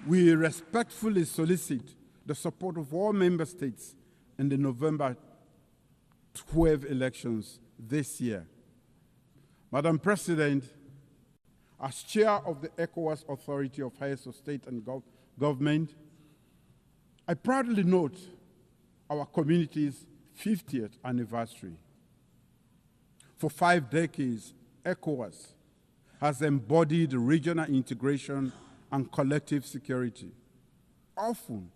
D: We respectfully solicit the support of all member states in the November 12 elections this year. Madam President, as chair of the ECOWAS Authority of Heads of State and Government, I proudly note our community's 50th anniversary. For 5 decades, ECOWAS has embodied regional integration and collective security, often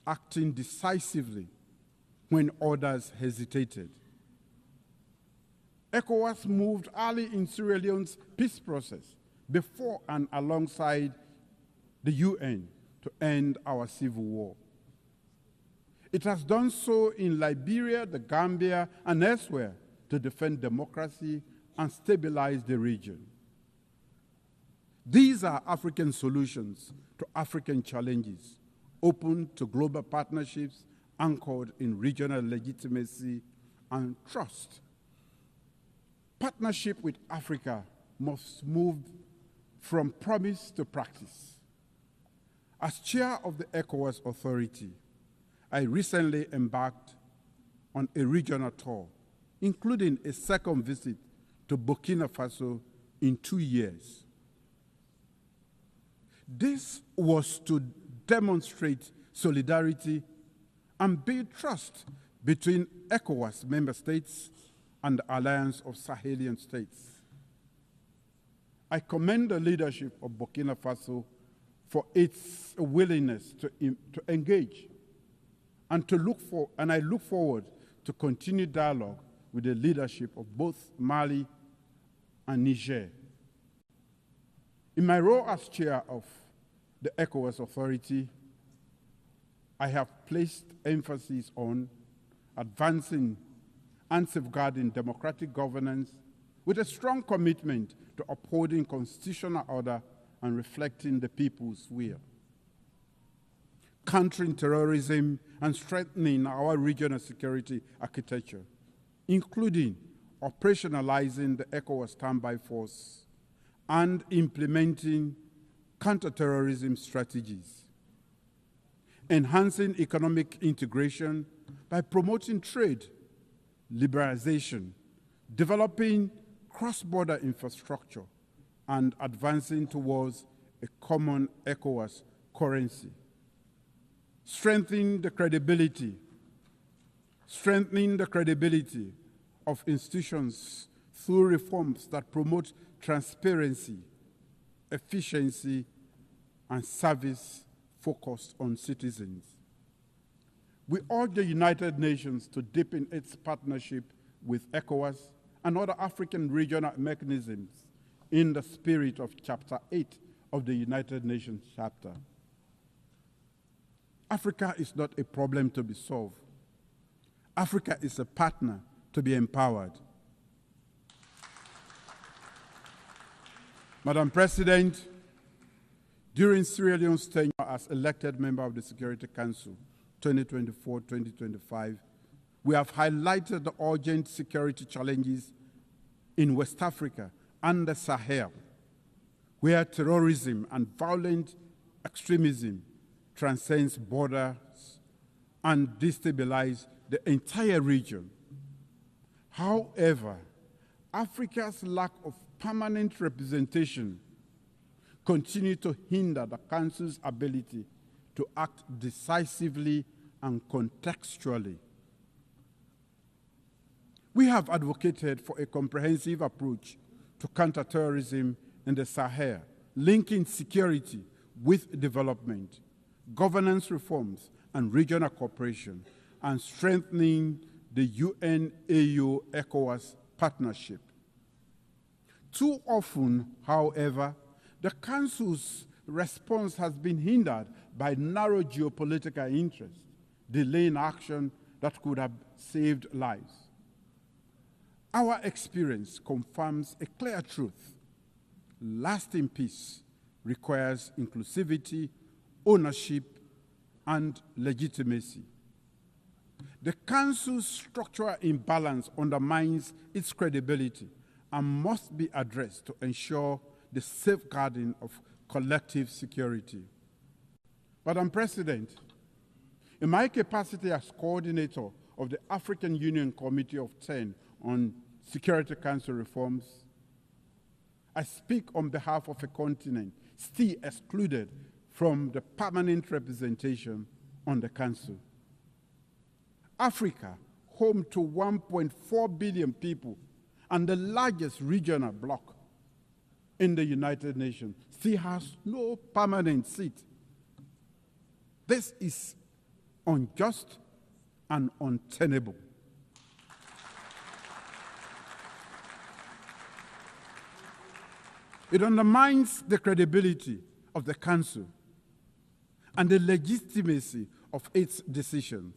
D: acting decisively when others hesitated. ECOWAS moved early in Sierra Leone's peace process before and alongside the UN to end our civil war. It has done so in Liberia, the Gambia, and elsewhere to defend democracy and stabilize the region. These are African solutions to African challenges, open to global partnerships anchored in regional legitimacy and trust. Partnership with Africa must move from promise to practice. As chair of the ECOWAS Authority, I recently embarked on a regional tour, including a second visit to Burkina Faso in 2 years. This was to demonstrate solidarity and build trust between ECOWAS member states and the Alliance of Sahelian States. I commend the leadership of Burkina Faso for its willingness to engage and I look forward to continued dialogue with the leadership of both Mali and Niger. In my role as chair of the ECOWAS Authority, I have placed emphasis on advancing and safeguarding democratic governance with a strong commitment to upholding constitutional order and reflecting the people's will, countering terrorism and strengthening our regional security architecture, including operationalizing the ECOWAS standby force and implementing counterterrorism strategies, enhancing economic integration by promoting trade, liberalization, developing cross-border infrastructure, and advancing towards a common ECOWAS currency, strengthening the credibility of institutions through reforms that promote transparency, efficiency, and service focused on citizens. We urge the United Nations to deepen its partnership with ECOWAS and other African regional mechanisms in the spirit of Chapter 8 of the United Nations Charter. Africa is not a problem to be solved. Africa is a partner to be empowered. Madam President, during Sierra Leone's tenure as elected member of the Security Council 2024-2025, we have highlighted the urgent security challenges in West Africa and the Sahel, where terrorism and violent extremism transcends borders and destabilize the entire region. However, Africa's lack of permanent representation continues to hinder the Council's ability to act decisively and contextually. We have advocated for a comprehensive approach to counterterrorism in the Sahel, linking security with development, governance reforms, and regional cooperation, and strengthening the UN-AU-ECOWAS partnership. Too often, however, the Council's response has been hindered by narrow geopolitical interests, delaying action that could have saved lives. Our experience confirms a clear truth. Lasting peace requires inclusivity, ownership, and legitimacy. The Council's structural imbalance undermines its credibility and must be addressed to ensure the safeguarding of collective security. Madam President, in my capacity as coordinator of the African Union Committee of 10 on Security Council reforms, I speak on behalf of a continent still excluded from the permanent representation on the Council. Africa, home to 1.4 billion people and the largest regional bloc in the United Nations, still has no permanent seat. This is unjust and untenable. It undermines the credibility of the Council and the legitimacy of its decisions.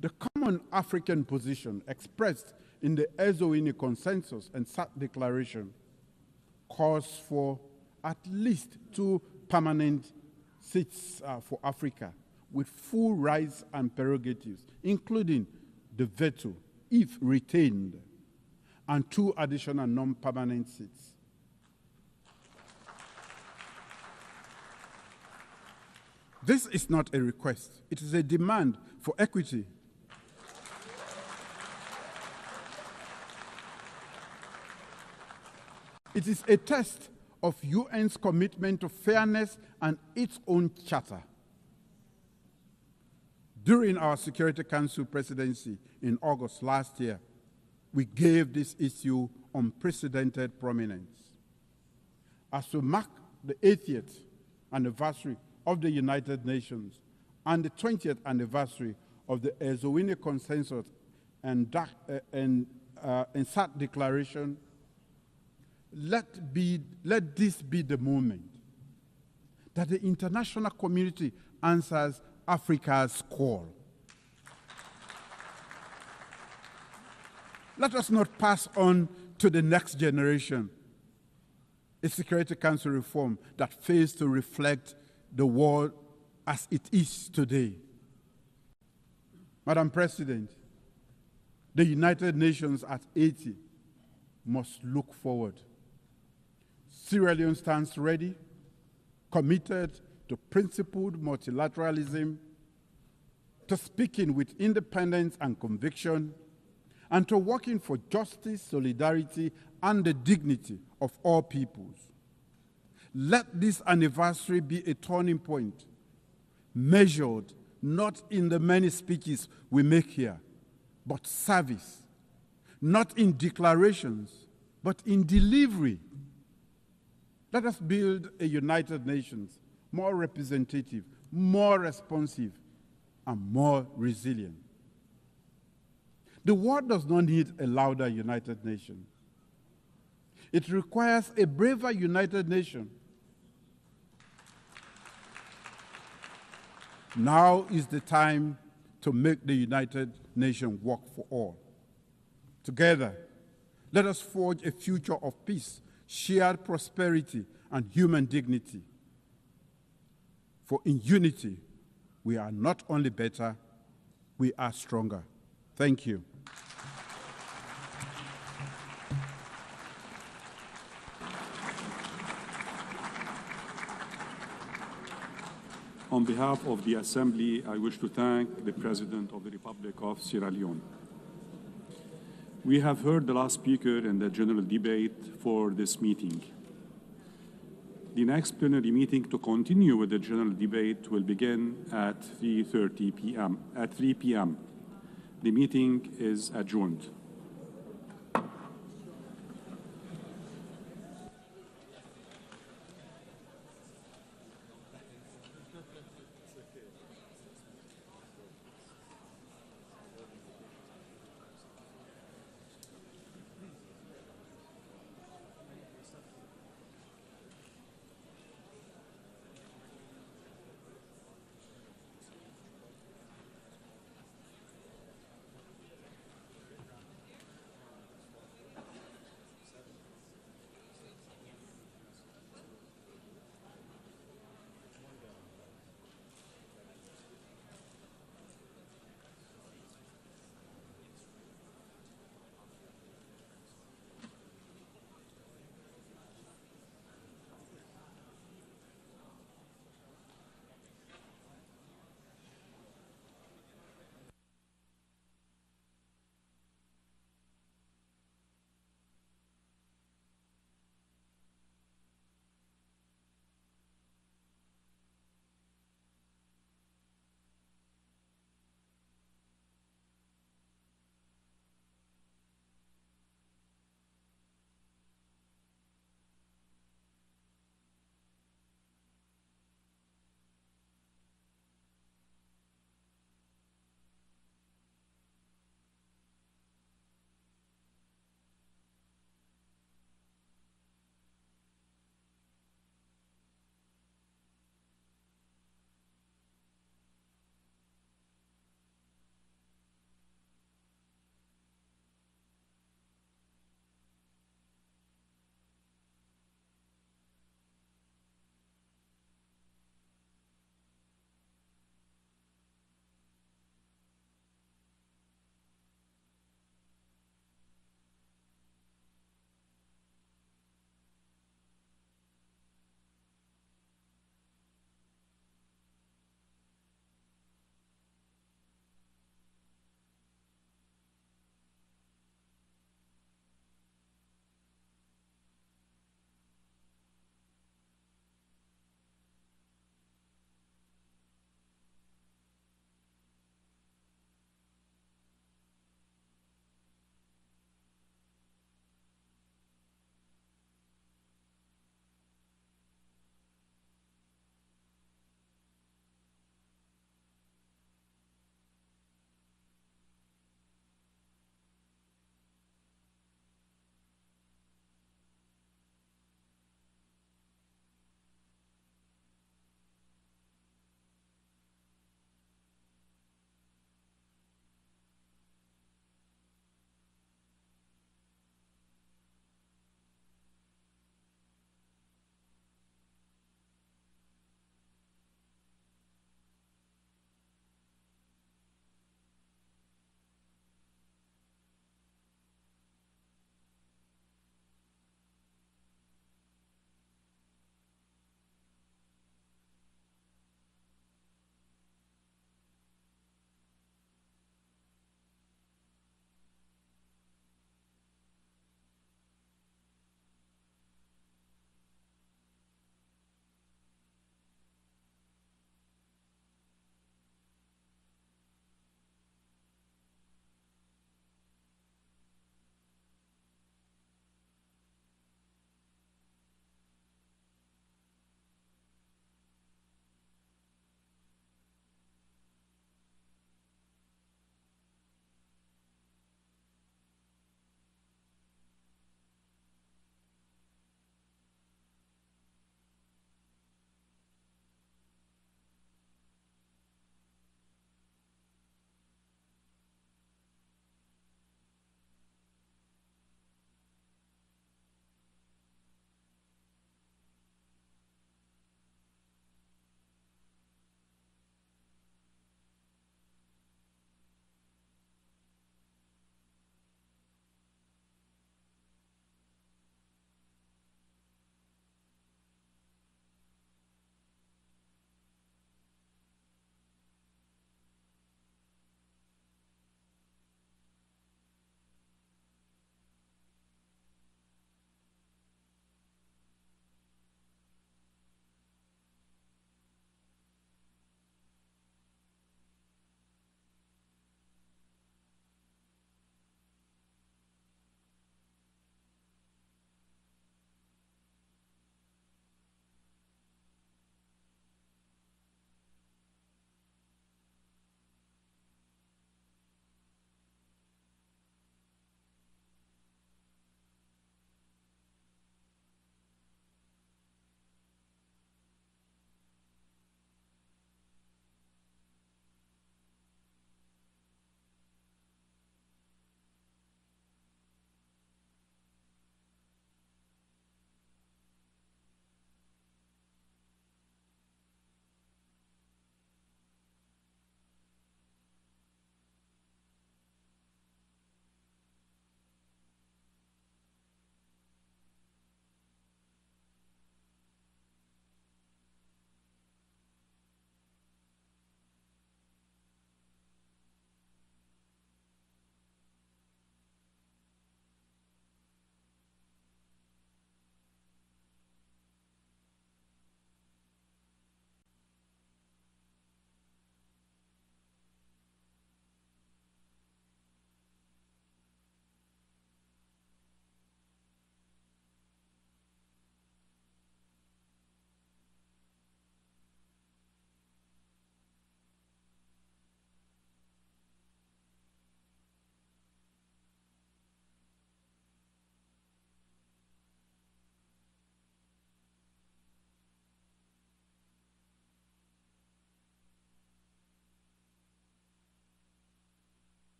D: The common African position expressed in the Eswatini Consensus and SAT Declaration calls for at least 2 permanent seats for Africa with full rights and prerogatives, including the veto, if retained, and 2 additional non-permanent seats. This is not a request. It is a demand for equity. It is a test of UN's commitment to fairness and its own charter. During our Security Council presidency in August last year, we gave this issue unprecedented prominence. As we mark the 80th anniversary of the United Nations and the 20th anniversary of the Eswatini Consensus and SAT Declaration, let this be the moment that the international community answers Africa's call. Let us not pass on to the next generation a Security Council reform that fails to reflect the world as it is today. Madam President, the United Nations at 80 must look forward. Sierra Leone stands ready, committed to principled multilateralism, to speaking with independence and conviction, and to working for justice, solidarity, and the dignity of all peoples. Let this anniversary be a turning point, measured not in the many speeches we make here, but service, not in declarations, but in delivery. Let us build a United Nations more representative, more responsive, and more resilient. The world does not need a louder United Nations. It requires a braver United Nations. Now is the time to make the United Nations work for all. Together, let us forge a future of peace, shared prosperity, and human dignity. For in unity, we are not only better, we are stronger. Thank you.
S: On behalf of the Assembly, I wish to thank the President of the Republic of Sierra Leone. We have heard the last speaker in the general debate for this meeting. The next plenary meeting to continue with the general debate will begin at 3:30 p.m. At 3 p.m. The meeting is adjourned.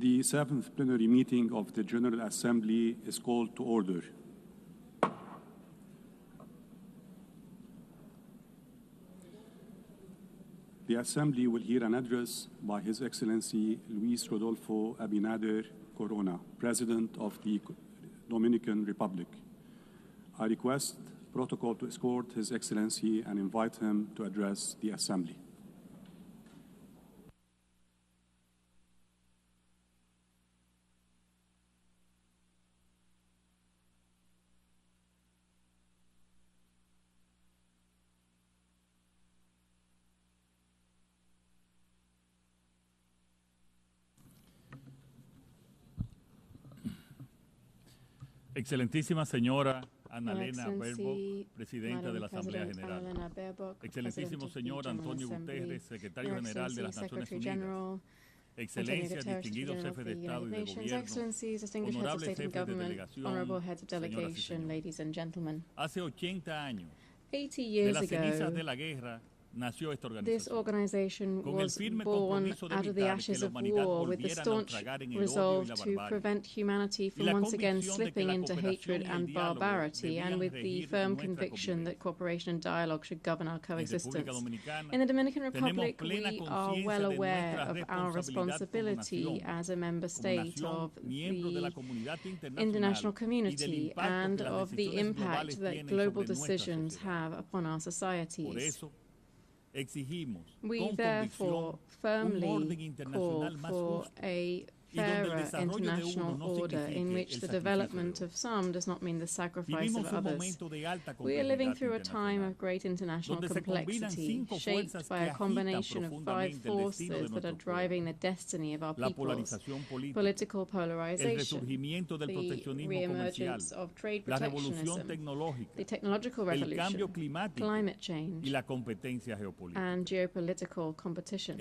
S: The 7th plenary meeting of the General Assembly is called to order. The Assembly will hear an address by His Excellency Luis Rodolfo Abinader Corona, President of the Dominican Republic. I request protocol to escort His Excellency and invite him to address the Assembly.
A: Excelentísima señora Ana Elena Baerbock, Presidenta de la Asamblea General. Excelentísimo señor Antonio Guterres, Secretario General de las Naciones Unidas. Excelencias, distinguidos jefes de Estado y de Gobierno, honorables jefes de delegación, señoras y hace 80 años,
B: 80
A: de
B: years
A: las cenizas
B: ago,
A: de la guerra, nació esta
B: this
A: organización.
B: organization was born out of the ashes of war with the staunch resolve to prevent humanity from once again slipping into hatred and barbarity, and with the firm conviction that cooperation and dialogue should govern our coexistence. In the Dominican Republic, we are well aware of our responsibility as a member state of the international community and of the impact that global decisions have upon our societies. We therefore firmly call for a fairer international order in which the development of some does not mean the sacrifice of others. We are living through a time of great international complexity, shaped by a combination of 5 forces that are driving the destiny of our peoples: political polarization, the re-emergence of trade protectionism, the technological revolution, climate change, and geopolitical competition.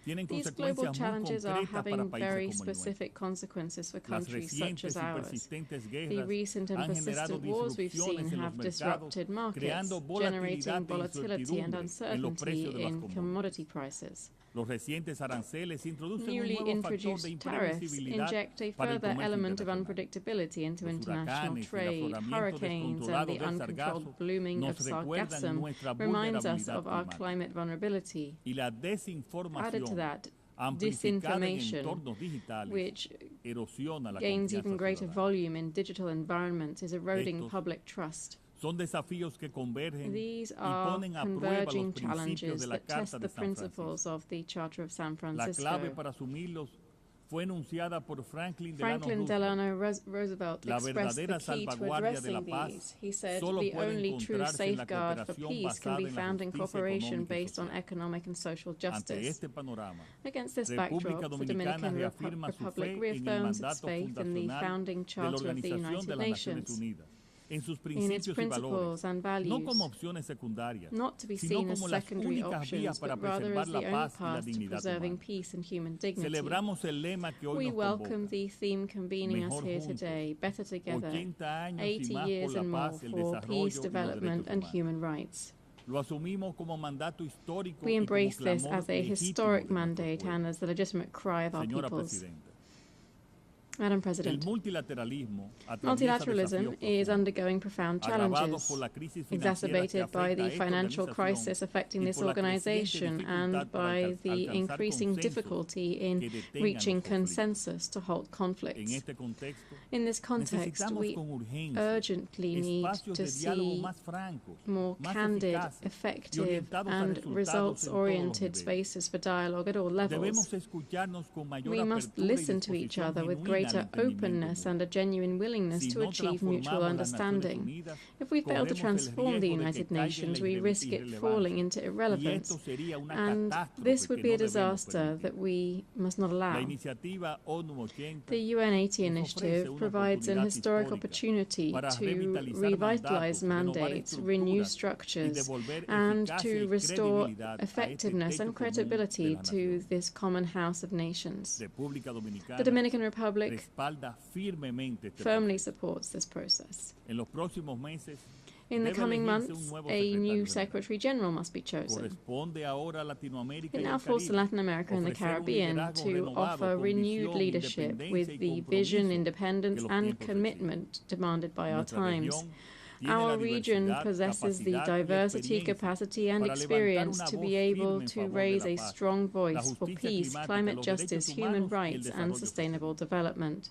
B: These global challenges are having very specific consequences for countries such as ours. The recent and persistent wars we've seen have disrupted markets, generating volatility and uncertainty in commodity prices. Newly introduced tariffs inject a further element of unpredictability into international trade. Hurricanes and the uncontrolled blooming of sargassum reminds us of our climate vulnerability. Added to that, disinformation, which gains even greater volume in digital environments, is eroding public trust. These are converging challenges that test the principles of the Charter of San Francisco. Franklin Delano Roosevelt expressed the key to addressing these. He said, "The only true safeguard for peace can be found in cooperation based on economic and social justice." Against this backdrop, the Dominican Republic reaffirms its faith in the founding Charter of the United Nations, in its principles and values, not to be seen as secondary options, but rather as the only path to preserving peace and human dignity. We welcome the theme convening us here today, Better Together, 80 years and more for peace, development, and human rights. We embrace this as a historic mandate and as the legitimate cry of our peoples. Madam President, multilateralism is undergoing profound challenges, exacerbated by the financial crisis affecting this organization and by the increasing difficulty in reaching consensus to halt conflicts. In this context, we urgently need to see more candid, effective, and results-oriented spaces for dialogue at all levels. We must listen to each other with greater openness and a genuine willingness to achieve mutual understanding. If we fail to transform the United Nations, we risk it falling into irrelevance, and this would be a disaster that we must not allow. The UN 80 initiative provides an historic opportunity to revitalize mandates, renew structures, and to restore effectiveness and credibility to this common house of nations. The Dominican Republic firmly supports this process. In the coming months, a new Secretary General must be chosen. It now falls to Latin America and the Caribbean to offer renewed leadership with the vision, independence, and commitment demanded by our times. Our region possesses the diversity, capacity, and experience to be able to raise a strong voice for peace, climate justice, human rights, and sustainable development.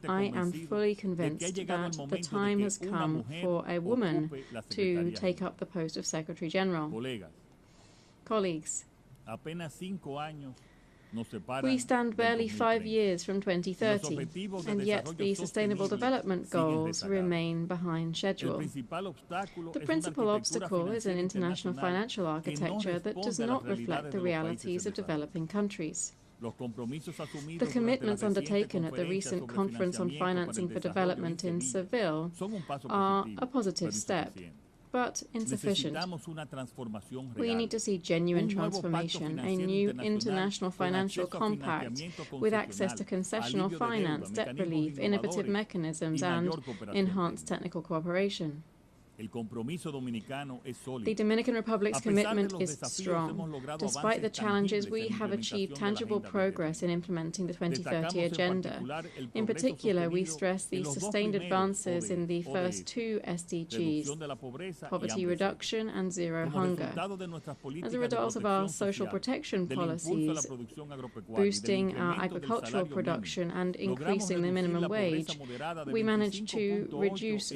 B: I am fully convinced that the time has come for a woman to take up the post of Secretary General. Colleagues, we stand barely 5 years from 2030, and yet the Sustainable Development Goals remain behind schedule. The principal obstacle is an international financial architecture that does not reflect the realities of developing countries. The commitments undertaken at the recent Conference on Financing for Development in Seville are a positive step, but insufficient. We need to see genuine transformation, a new international financial compact with access to concessional finance, debt relief, innovative mechanisms, and enhanced technical cooperation. The Dominican Republic's commitment is strong. Despite the challenges, we have achieved tangible progress in implementing the 2030 Agenda. In particular, we stress the sustained advances in the first two SDGs, poverty reduction and zero hunger. As a result of our social protection policies, boosting our agricultural production and increasing the minimum wage, we managed to reduce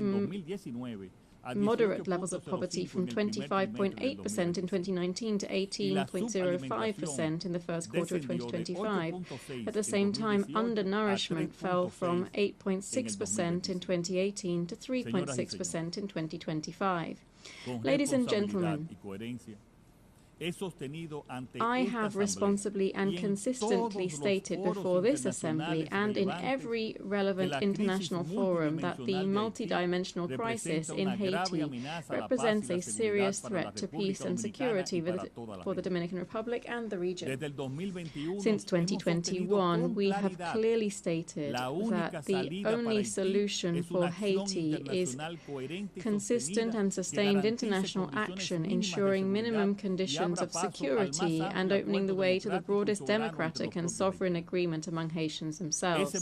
B: moderate levels of poverty from 25.8% in 2019 to 18.05% in the first quarter of 2025. At the same time, undernourishment fell from 8.6% in 2018 to 3.6% in 2025 Ladies and gentlemen, I have responsibly and consistently stated before this Assembly and in every relevant international forum that the multidimensional crisis in Haiti represents a serious threat to peace and security for the Dominican Republic and the region. Since 2021, we have clearly stated that the only solution for Haiti is consistent and sustained international action ensuring minimum conditions of security and opening the way to the broadest democratic and sovereign agreement among Haitians themselves.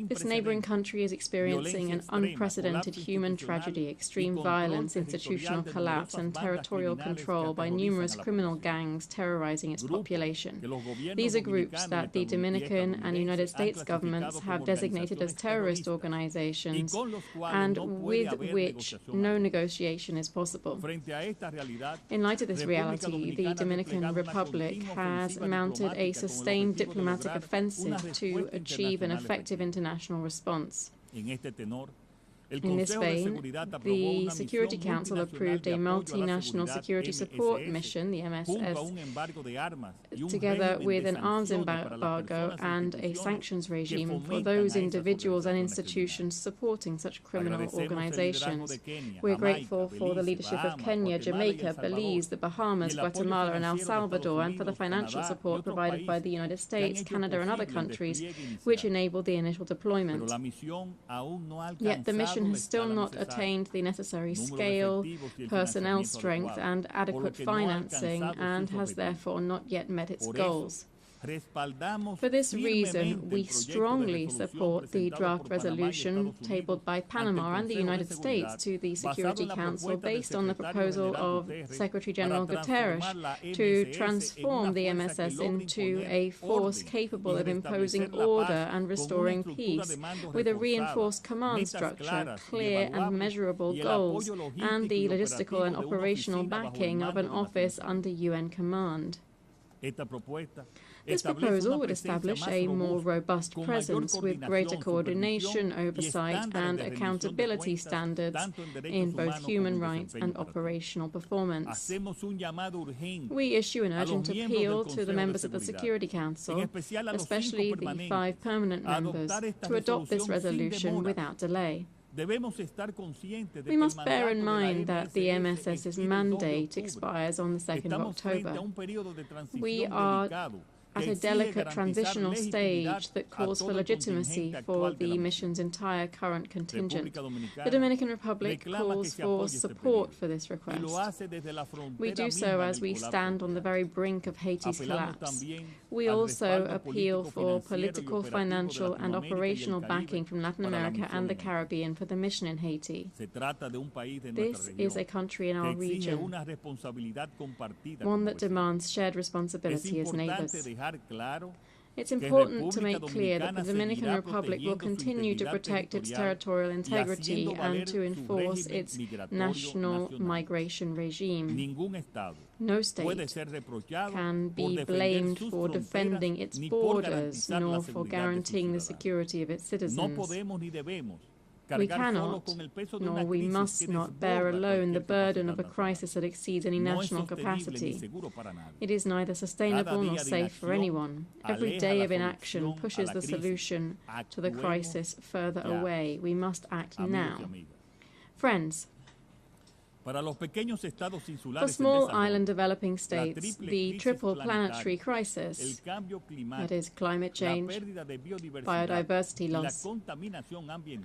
B: This neighboring country is experiencing an unprecedented human tragedy, extreme violence, institutional collapse, and territorial control by numerous criminal gangs terrorizing its population. These are groups that the Dominican and United States governments have designated as terrorist organizations and with which no negotiation is possible. In light of this reality, the Dominican Republic has mounted a sustained diplomatic offensive to achieve an effective international response. In this vein, the Security Council approved a multinational security support mission, the MSS, together with an arms embargo and a sanctions regime for those individuals and institutions supporting such criminal organizations. We're grateful for the leadership of Kenya, Jamaica, Belize, the Bahamas, Guatemala, and El Salvador, and for the financial support provided by the United States, Canada, and other countries, which enabled the initial deployment. Yet the mission has still not attained the necessary scale, personnel strength, and adequate financing, and has therefore not yet met its goals. For this reason, we strongly support the draft resolution tabled by Panama and the United States to the Security Council based on the proposal of Secretary General Guterres to transform the MSS into a force capable of imposing order and restoring peace, with a reinforced command structure, clear and measurable goals, and the logistical and operational backing of an office under UN command. This proposal would establish a more robust presence with greater coordination, oversight, and accountability standards in both human rights and operational performance. We issue an urgent appeal to the members of the Security Council, especially the 5 permanent members, to adopt this resolution without delay. We must bear in mind that the MSS's mandate expires on the 2nd of October. We are at a delicate transitional stage that calls for legitimacy for the mission's entire current contingent. The Dominican Republic calls for support for this request. We do so as we stand on the very brink of Haiti's collapse. We also appeal for political, financial, and operational backing from Latin America and the Caribbean for the mission in Haiti. This is a country in our region, one that demands shared responsibility as neighbors. It's important to make clear that the Dominican Republic will continue to protect its territorial integrity and to enforce its national migration regime. No state can be blamed for defending its borders nor for guaranteeing the security of its citizens. We cannot, nor we must not, bear alone the burden of a crisis that exceeds any national capacity. It is neither sustainable nor safe for anyone. Every day of inaction pushes the solution to the crisis further away. We must act now. Friends, for small island developing states, the triple planetary crisis, that is climate change, biodiversity loss,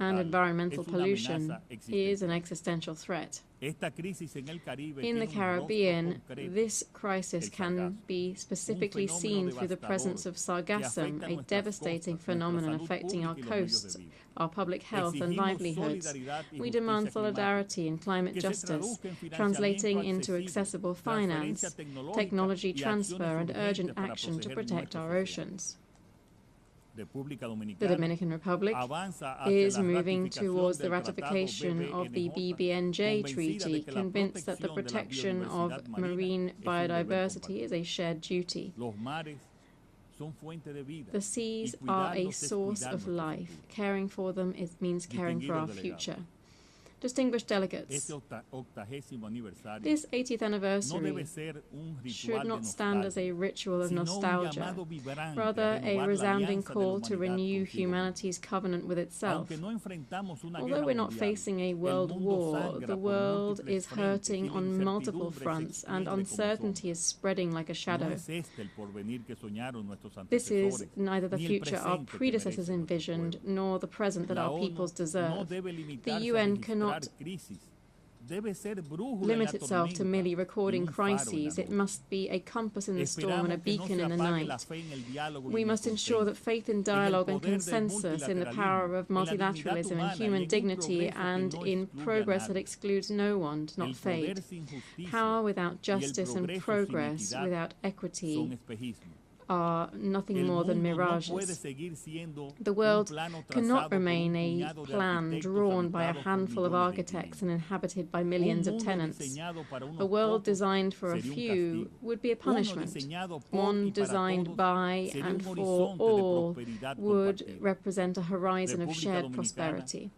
B: and environmental pollution, is an existential threat. In the Caribbean, this crisis can be specifically seen through the presence of sargassum, a devastating phenomenon affecting our coasts, our public health and livelihoods. We demand solidarity and climate justice, translating into accessible finance, technology transfer, and urgent action to protect our oceans. The Dominican Republic is moving towards the ratification of the BBNJ Treaty, convinced that the protection of marine biodiversity is a shared duty. The seas are a source of life. Caring for them means caring for our future. Distinguished delegates, this 80th anniversary should not stand as a ritual of nostalgia, rather a resounding call to renew humanity's covenant with itself. Although we're not facing a world war, the world is hurting on multiple fronts, and uncertainty is spreading like a shadow. This is neither the future our predecessors envisioned, nor the present that our peoples deserve. The UN cannot limit itself to merely recording crises. It must be a compass in the storm and a beacon in the night. We must ensure that faith in dialogue and consensus, in the power of multilateralism and human dignity, and in progress that excludes no one, does not fade. Power without justice and progress without equity are nothing more than mirages. The world cannot remain a plan drawn by a handful of architects and inhabited by millions of tenants. A world designed for a few would be a punishment. One designed by and for all would represent a horizon of shared prosperity.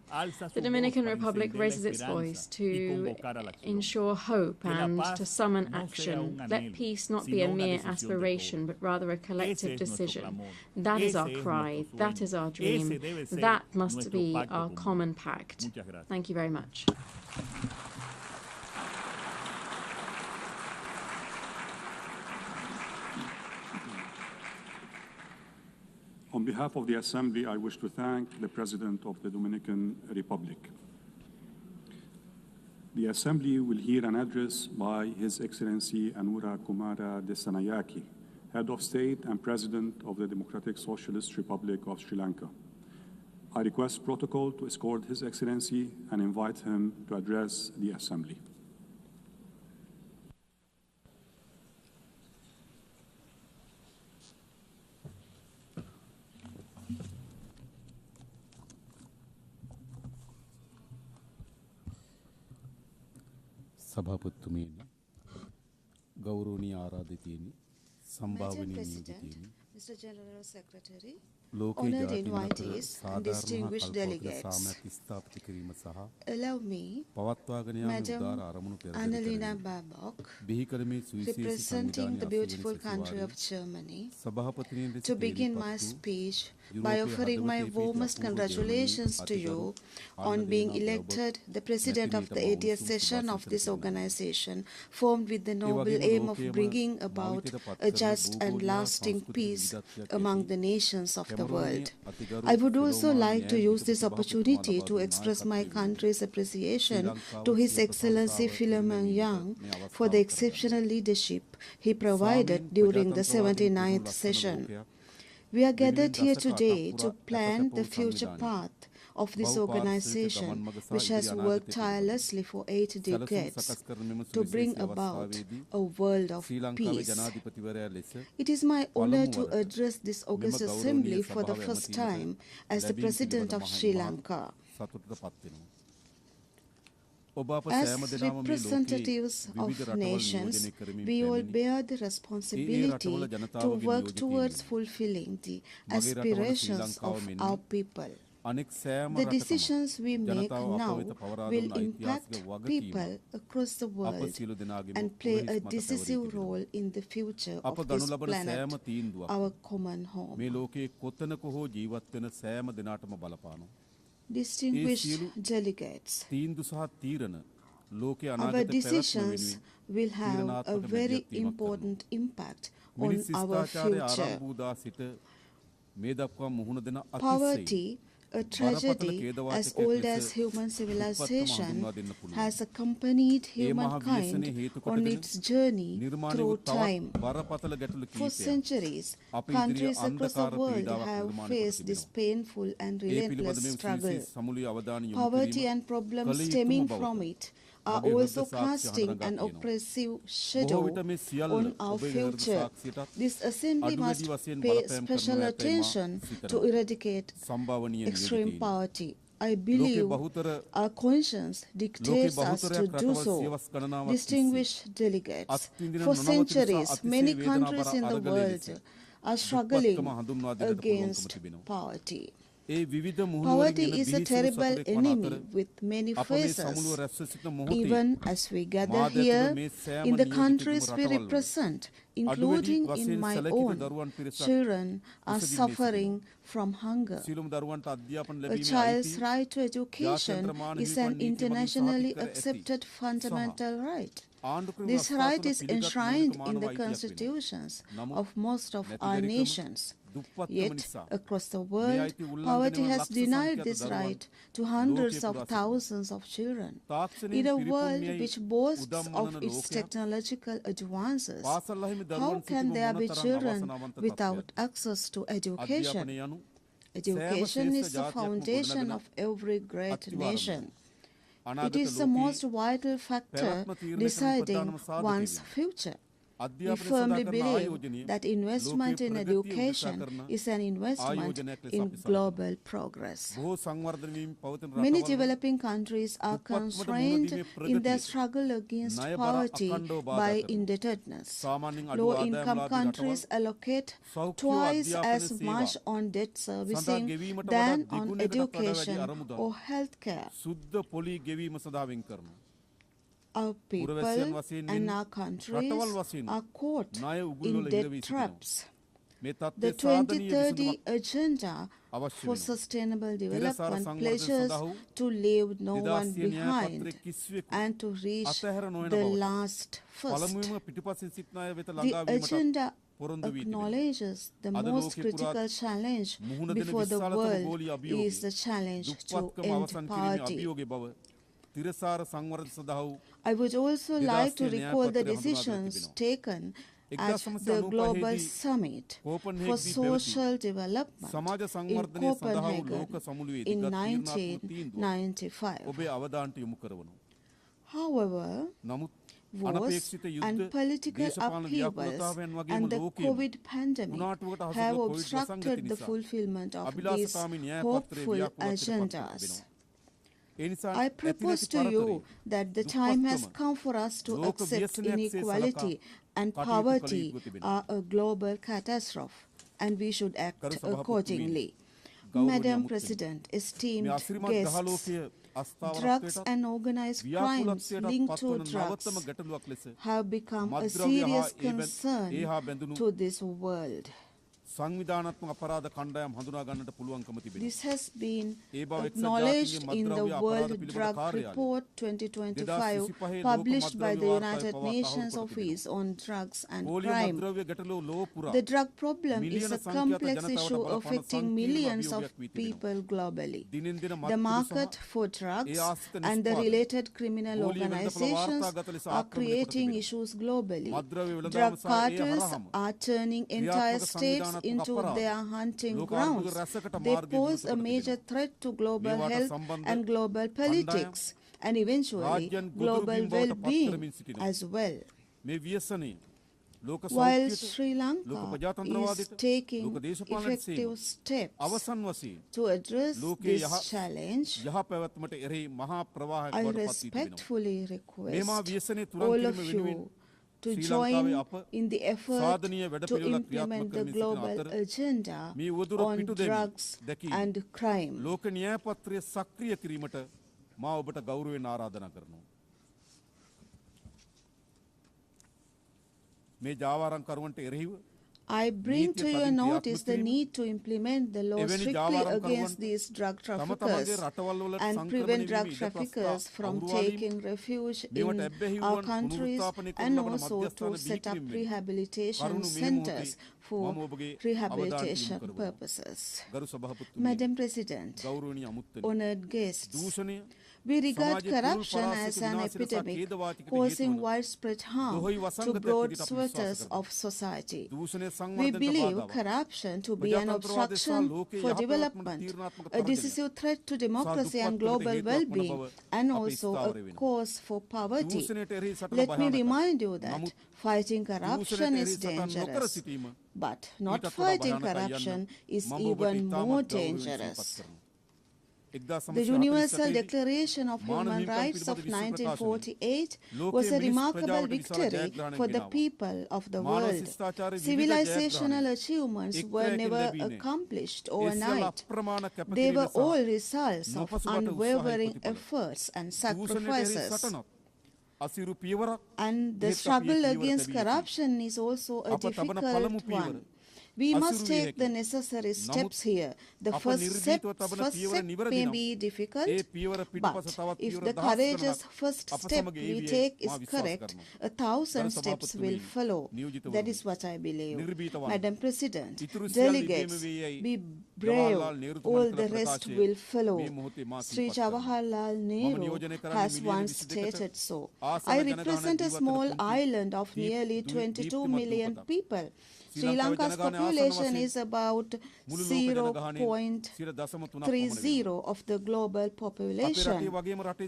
B: The Dominican Republic raises its voice to ensure hope and to summon action. Let peace not be a mere aspiration, but rather a collective decision. That is our cry, that is our dream, that must be our common pact. Thank you very much.
S: On behalf of the Assembly, I wish to thank the President of the Dominican Republic. The Assembly will hear an address by His Excellency Anura Kumara Desanayake, Head of State and President of the Democratic Socialist Republic of Sri Lanka. I request protocol to escort His Excellency and invite him to address the Assembly.
F: ಸಭಾಪತಿಯೇನು ಗೌರವನೀಯ ಆರಾಧಿತೇನು ಸಂಭಾವನೀಯ
V: Mr. General Secretary,
B: Honored invitees and distinguished delegates, allow me, Madam Annalena Baerbock, representing the beautiful country of Germany, to begin my speech by offering my warmest congratulations to you on being elected the President of the 80th session of this organization, formed with the noble aim of bringing about a just and lasting peace among the nations of the world. I would also like to use this opportunity to express my country's appreciation to His Excellency Philemon for the exceptional leadership he provided during the 79th session. We are gathered here today to plan the future path of this organization, which has worked tirelessly for 8 decades to bring about a world of peace. It is my honor to address this august assembly for the first time as the President of Sri Lanka. As representatives of nations, we all bear the responsibility to work towards fulfilling the aspirations of our people. The decisions we make now will impact people across the world and play a decisive role in the future of this planet, our common home. Distinguished delegates, our decisions will have a very important impact on our future. Poverty, a tragedy as old as human civilization, has accompanied humankind on its journey through time. For centuries, countries across the world have faced this painful and relentless struggle. Poverty and problems stemming from it are also casting an oppressive shadow on our future. This assembly must pay special attention to eradicate extreme poverty. I believe our conscience dictates us to do so. Distinguished delegates, for centuries, many countries in the world are struggling against poverty. Poverty is a terrible enemy with many faces. Even as we gather here in the countries we represent, including in my own, children are suffering from hunger. A child's right to education is an internationally accepted fundamental right. This right is enshrined in the constitutions of most of our nations. Yet, across the world, poverty has denied this right to hundreds of thousands of children. In a world which boasts of its technological advances, how can there be children without access to education? Education is the foundation of every great nation. It is the most vital factor deciding one's future. We firmly believe that investment in education is an investment in global progress. Many developing countries are constrained in their struggle against poverty by indebtedness. Low-income countries allocate twice as much on debt servicing than on education or health care. Our people and our countries are caught in debt traps. The 2030 Agenda for Sustainable Development pledges to leave no one behind and to reach the last first. The agenda acknowledges the most critical challenge before the world is the challenge to end poverty. I would also like to recall the decisions taken at the Global Summit for Social Development in Copenhagen in 1995. However, wars and political upheavals and the COVID pandemic have obstructed the fulfillment of these hopeful agendas. I propose to you that the time has come for us to accept inequality and poverty are a global catastrophe.
F: and we should act accordingly. Madam President, esteemed guests, drugs and organized crimes linked to drugs have become a serious concern to this world. This has been acknowledged in the World Drug Report 2025 published by the United Nations Office on Drugs and Crime. The drug problem is a complex issue affecting millions of people globally. The market for drugs and the related criminal organizations are creating issues globally. Drug cartels are turning entire states into their hunting grounds. They pose a major threat to global health and global politics, and eventually global well-being as well. While Sri Lanka is taking effective steps to address this challenge, I respectfully request all of you to join in the effort to implement the global agenda on drugs and crime. I bring to your notice the need to implement the law strictly against these drug traffickers and prevent drug traffickers from taking refuge in our countries, and also to set up rehabilitation centers for rehabilitation purposes. Madam President, honored guests, we regard corruption as an epidemic causing widespread harm to broad swathes of society. We believe corruption to be an obstruction for development, a decisive threat to democracy and global well-being, and also a cause for poverty. Let me remind you that fighting corruption is dangerous, but not fighting corruption is even more dangerous. The Universal Declaration of Human Rights of 1948 was a remarkable victory for the people of the world. Civilizational achievements were never accomplished overnight. They were all results of unwavering efforts and sacrifices. And the struggle against corruption is also a difficult one. We must take the necessary steps here. The first step may be difficult, but if the courageous first step we take is correct, 1,000 steps will follow. That is what I believe. Madam President, delegates, be brave. All the rest will follow. Sri Jawaharlal Nehru has once stated so. I represent a small island of nearly 22 million people. Sri Lanka's population is about 0.30 of the global population.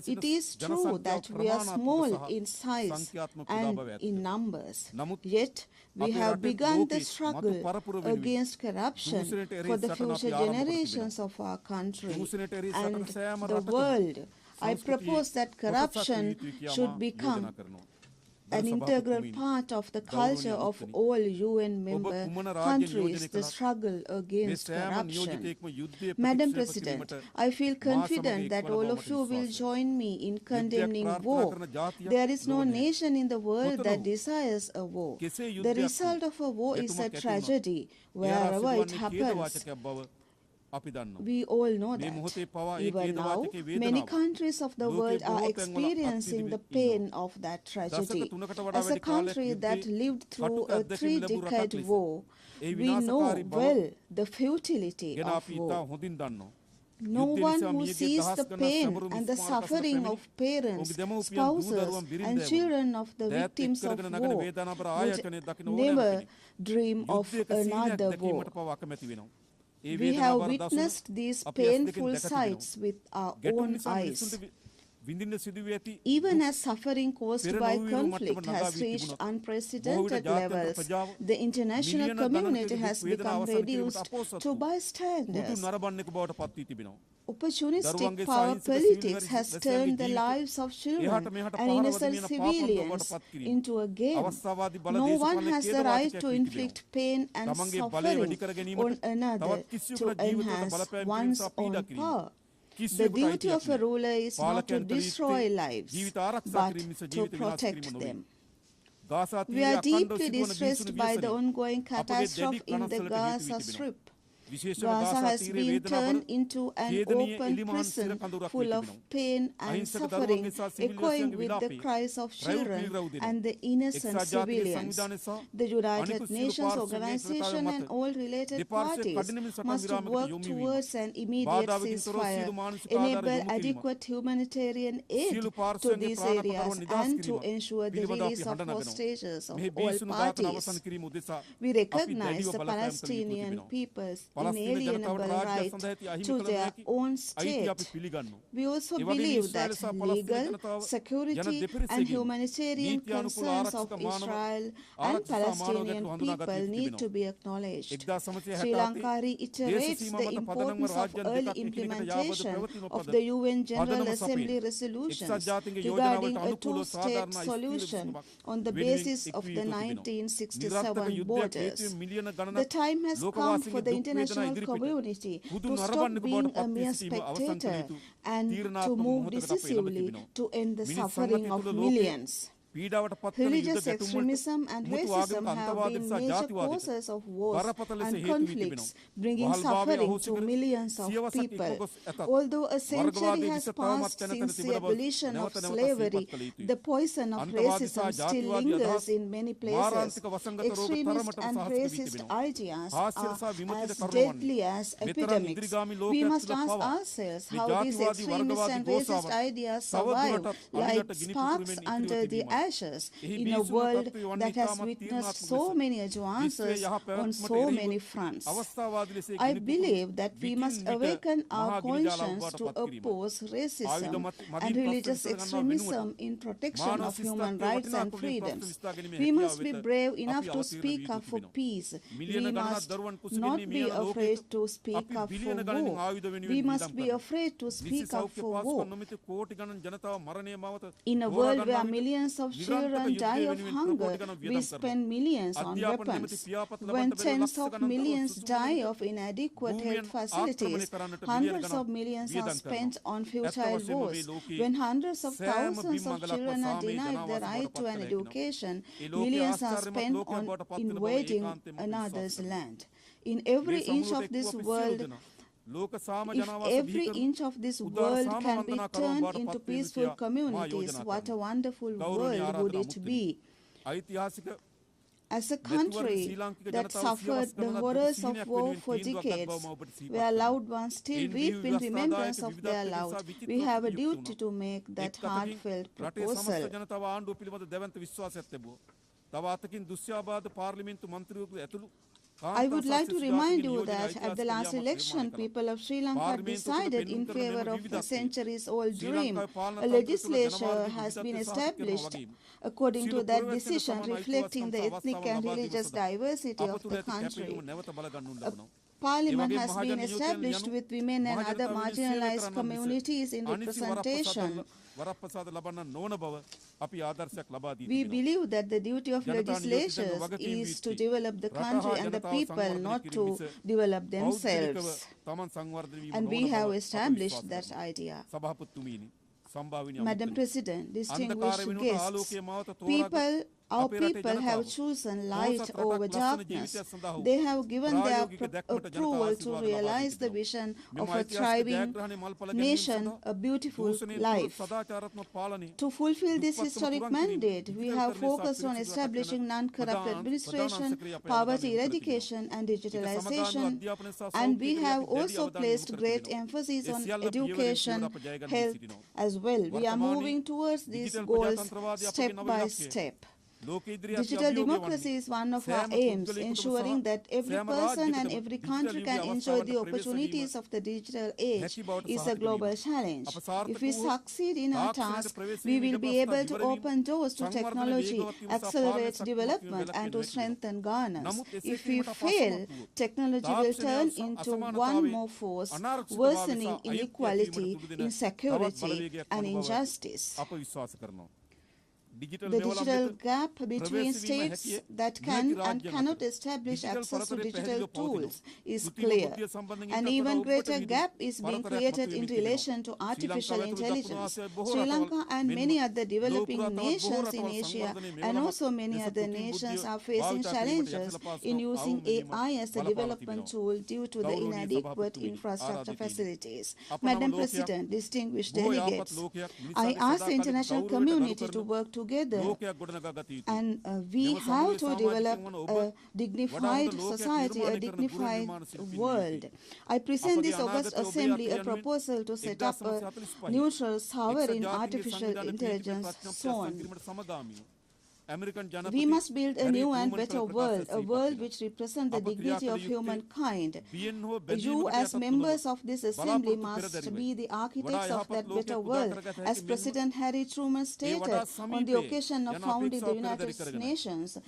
F: It is true that we are small in size and in numbers, yet we have begun the struggle against corruption for the future generations of our country and the world. I propose that corruption should become an integral part of the culture of all UN member countries, the struggle against corruption. Madam President, I feel confident that all of you will join me in condemning war. There is no nation in the world that desires a war. The result of a war is a tragedy wherever it happens. We all know that. Even now, many countries of the world are experiencing the pain of that tragedy. As a country that lived through a 3-decade war, we know well the futility of war. No one who sees the pain and the suffering of parents, spouses, and children of the victims of war would never dream of another war. We have witnessed these painful sights with our own eyes. Even as suffering caused by conflict has reached unprecedented levels, the international community has become reduced to bystanders. Opportunistic power politics has turned the lives of children and innocent civilians into a game. No one has the right to inflict pain and suffering on another to enhance one's own power. The duty of a ruler is not to destroy lives, but to protect them. We are deeply distressed by the ongoing catastrophe in the Gaza Strip. Gaza has been turned into an open prison full of pain and suffering, echoing with the cries of children and the innocent civilians. The United Nations Organization and all related parties must work towards an immediate ceasefire, enable adequate humanitarian aid to these areas, and to ensure the release of hostages of all parties. We recognize the Palestinian people's inalienable right to their own state. We also believe that legal, security, and humanitarian concerns of Israel and Palestinian people need to be acknowledged. Sri Lanka reiterates the importance of early implementation of the UN General Assembly resolutions regarding a two-state solution on the basis of the 1967 borders. The time has come for the international community to stop being a mere spectator and to move decisively to end the suffering of millions. Religious extremism and racism have been major causes of wars and conflicts, bringing suffering to millions of people. Although a century has passed since the abolition of slavery, the poison of racism still lingers in many places. Extremist and racist ideas are as deadly as epidemics. We must ask ourselves how these extremist and racist ideas survive like sparks under the in a world that has witnessed so many advances on so many fronts. I believe that we must awaken our conscience to oppose racism and religious extremism in protection of human rights and freedoms. We must be brave enough to speak up for peace. We must not be afraid to speak up for war. We must be afraid to speak up for war. In a world where millions of children die of hunger, we spend millions on weapons. When tens of millions die of inadequate health facilities, hundreds of millions are spent on futile wars. When hundreds of thousands of children are denied the right to an education, millions are spent on invading another's land. In every inch of this world, if every inch of this world can be turned into peaceful communities, what a wonderful world would it be? As a country that suffered the horrors of war for decades, where loved ones still weep in remembrance of their loved, we have a duty to make that heartfelt proposal. I would like to remind you that at the last election, people of Sri Lanka decided in favor of the centuries-old dream. A legislature has been established according to that decision, reflecting the ethnic and religious diversity of the country. A parliament has been established with women and other marginalized communities in representation. We believe that the duty of legislators is to develop the country and the people, not to develop themselves. And we have established that idea. Madam President, distinguished guests, our people have chosen light over darkness. They have given their approval to realize the vision of a thriving nation, a beautiful life. To fulfill this historic mandate, we have focused on establishing non-corrupt administration, poverty eradication, and digitalization, and we have also placed great emphasis on education, health as well. We are moving towards these goals step by step. Digital democracy is one of our aims, ensuring that every person and every country can enjoy the opportunities of the digital age is a global challenge. If we succeed in our task, we will be able to open doors to technology, accelerate development, and to strengthen governance. If we fail, technology will turn into one more force, worsening inequality, insecurity, and injustice. The digital gap between states that can and cannot establish access to digital tools is clear. An even greater gap is being created in relation to artificial intelligence. Sri Lanka and many other developing nations in Asia and also many other nations are facing challenges in using AI as a development tool due to the inadequate infrastructure facilities. Madam President, distinguished delegates, I ask the international community to work together, and we have to develop a dignified society, a dignified world. I present this August Assembly a proposal to set up a neutral sovereign artificial intelligence zone. We must build a new and better world, a world which represents the dignity of humankind. You, as members of this assembly, must be the architects of that better world. As President Harry Truman stated on the occasion of founding the United Nations,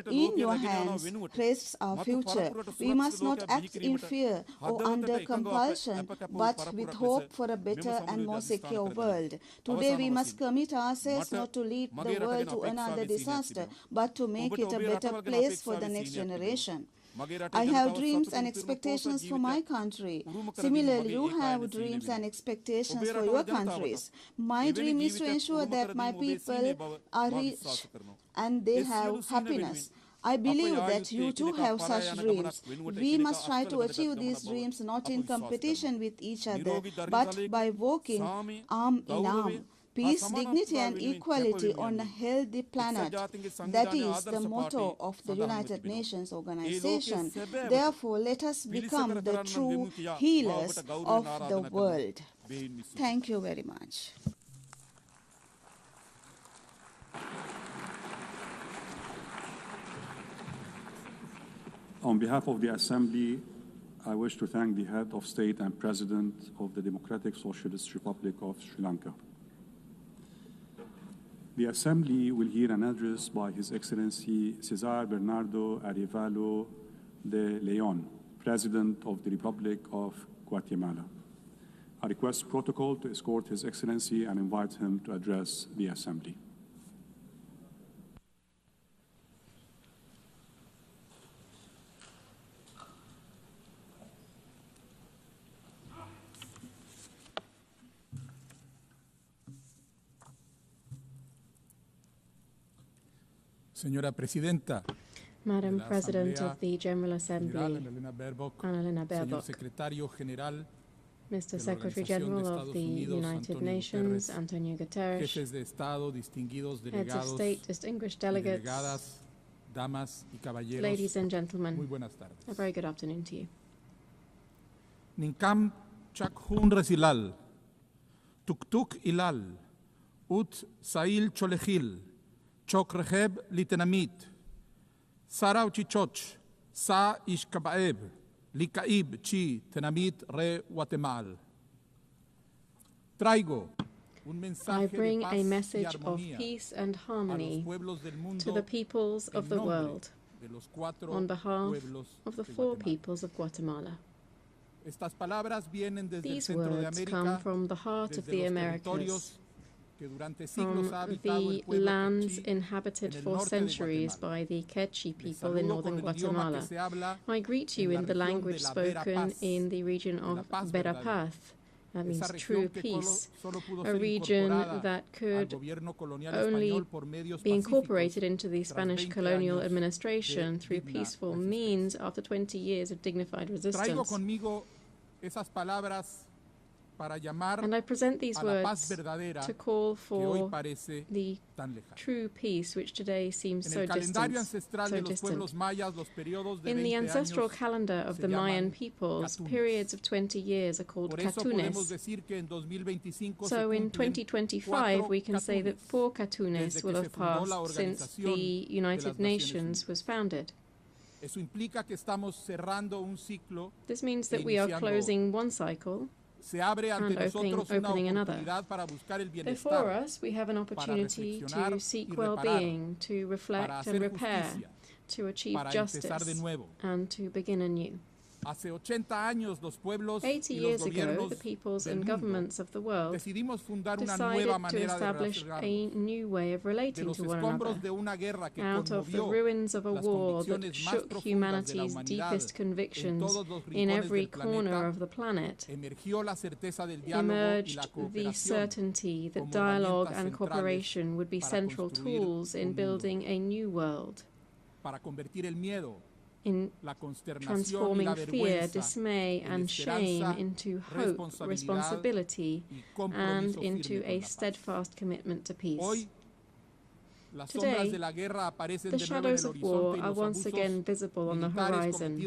F: in your hands rests our future. We must not act in fear or under compulsion, but with hope for a better and more secure world. Today we must commit ourselves not to lead the world to another disaster, but to make it a better place for the next generation. I have dreams and expectations for my country. Similarly, you have dreams and expectations for your countries. My dream is to ensure that my people are rich and they have happiness. I believe that you too have such dreams. We must try to achieve these dreams not in competition with each other, but by working arm in arm. Peace, dignity, and equality on a healthy planet. That is the motto of the United Nations Organization. Therefore, let us become the true healers of the world. Thank you very much.
S: On behalf of the Assembly, I wish to thank the Head of State and President of the Democratic Socialist Republic of Sri Lanka. The Assembly will hear an address by His Excellency Cesar Bernardo Arevalo de Leon, President of the Republic of Guatemala. I request protocol to escort His Excellency and invite him to address the Assembly.
I: Señora Presidenta,
B: Madam President of the General Assembly,
I: Annalena
B: Baerbock,
I: Secretario General,
B: Mr. Secretary General of the United Nations, Antonio Guterres,
I: Jefes de Estado, distinguidos
B: Heads of
I: delegados,
B: State, distinguished delegates,
I: delegadas, damas y caballeros,
B: ladies and gentlemen,
I: muy buenas tardes.
B: a very good afternoon to you.
I: Ninkam Chakhun Resilal, Tuktuk Ilal, Ut Sail Cholejil, Chok Reheb Litenamit, Sarau Chichoch, Sa Ishkabaeb, Likaib Chi Tenamit Re Guatemala. Traigo
B: I bring a message of peace and harmony to the peoples of the world on behalf of the 4 peoples of Guatemala. These words come from the heart of the Americas, from the lands inhabited for centuries by the Quechua people in northern Guatemala. I greet you in the language spoken in the region of Verapaz, that means true peace, a region that could only be incorporated into the Spanish colonial administration through peaceful means after 20 years of dignified resistance. And I present these words to call for the true peace which today seems so distant. In the ancestral calendar of the Mayan peoples, periods of 20 years are called catunes. So in 2025, we can say that 4 catunes will have passed since the United Nations was founded. This means that we are closing one cycle and opening another. Before us, we have an opportunity to seek well-being, to reflect and repair, to achieve justice, and to begin anew. 80 years ago, the peoples and governments of the world decided to establish a new way of relating to one another. Out of the ruins of a war that shook humanity's deepest convictions in every corner of the planet, emerged the certainty that dialogue and cooperation would be central tools in building a new world, in transforming fear, dismay, and shame into hope, responsibility, and into a steadfast commitment to peace. Today, the shadows of war are once again visible on the horizon,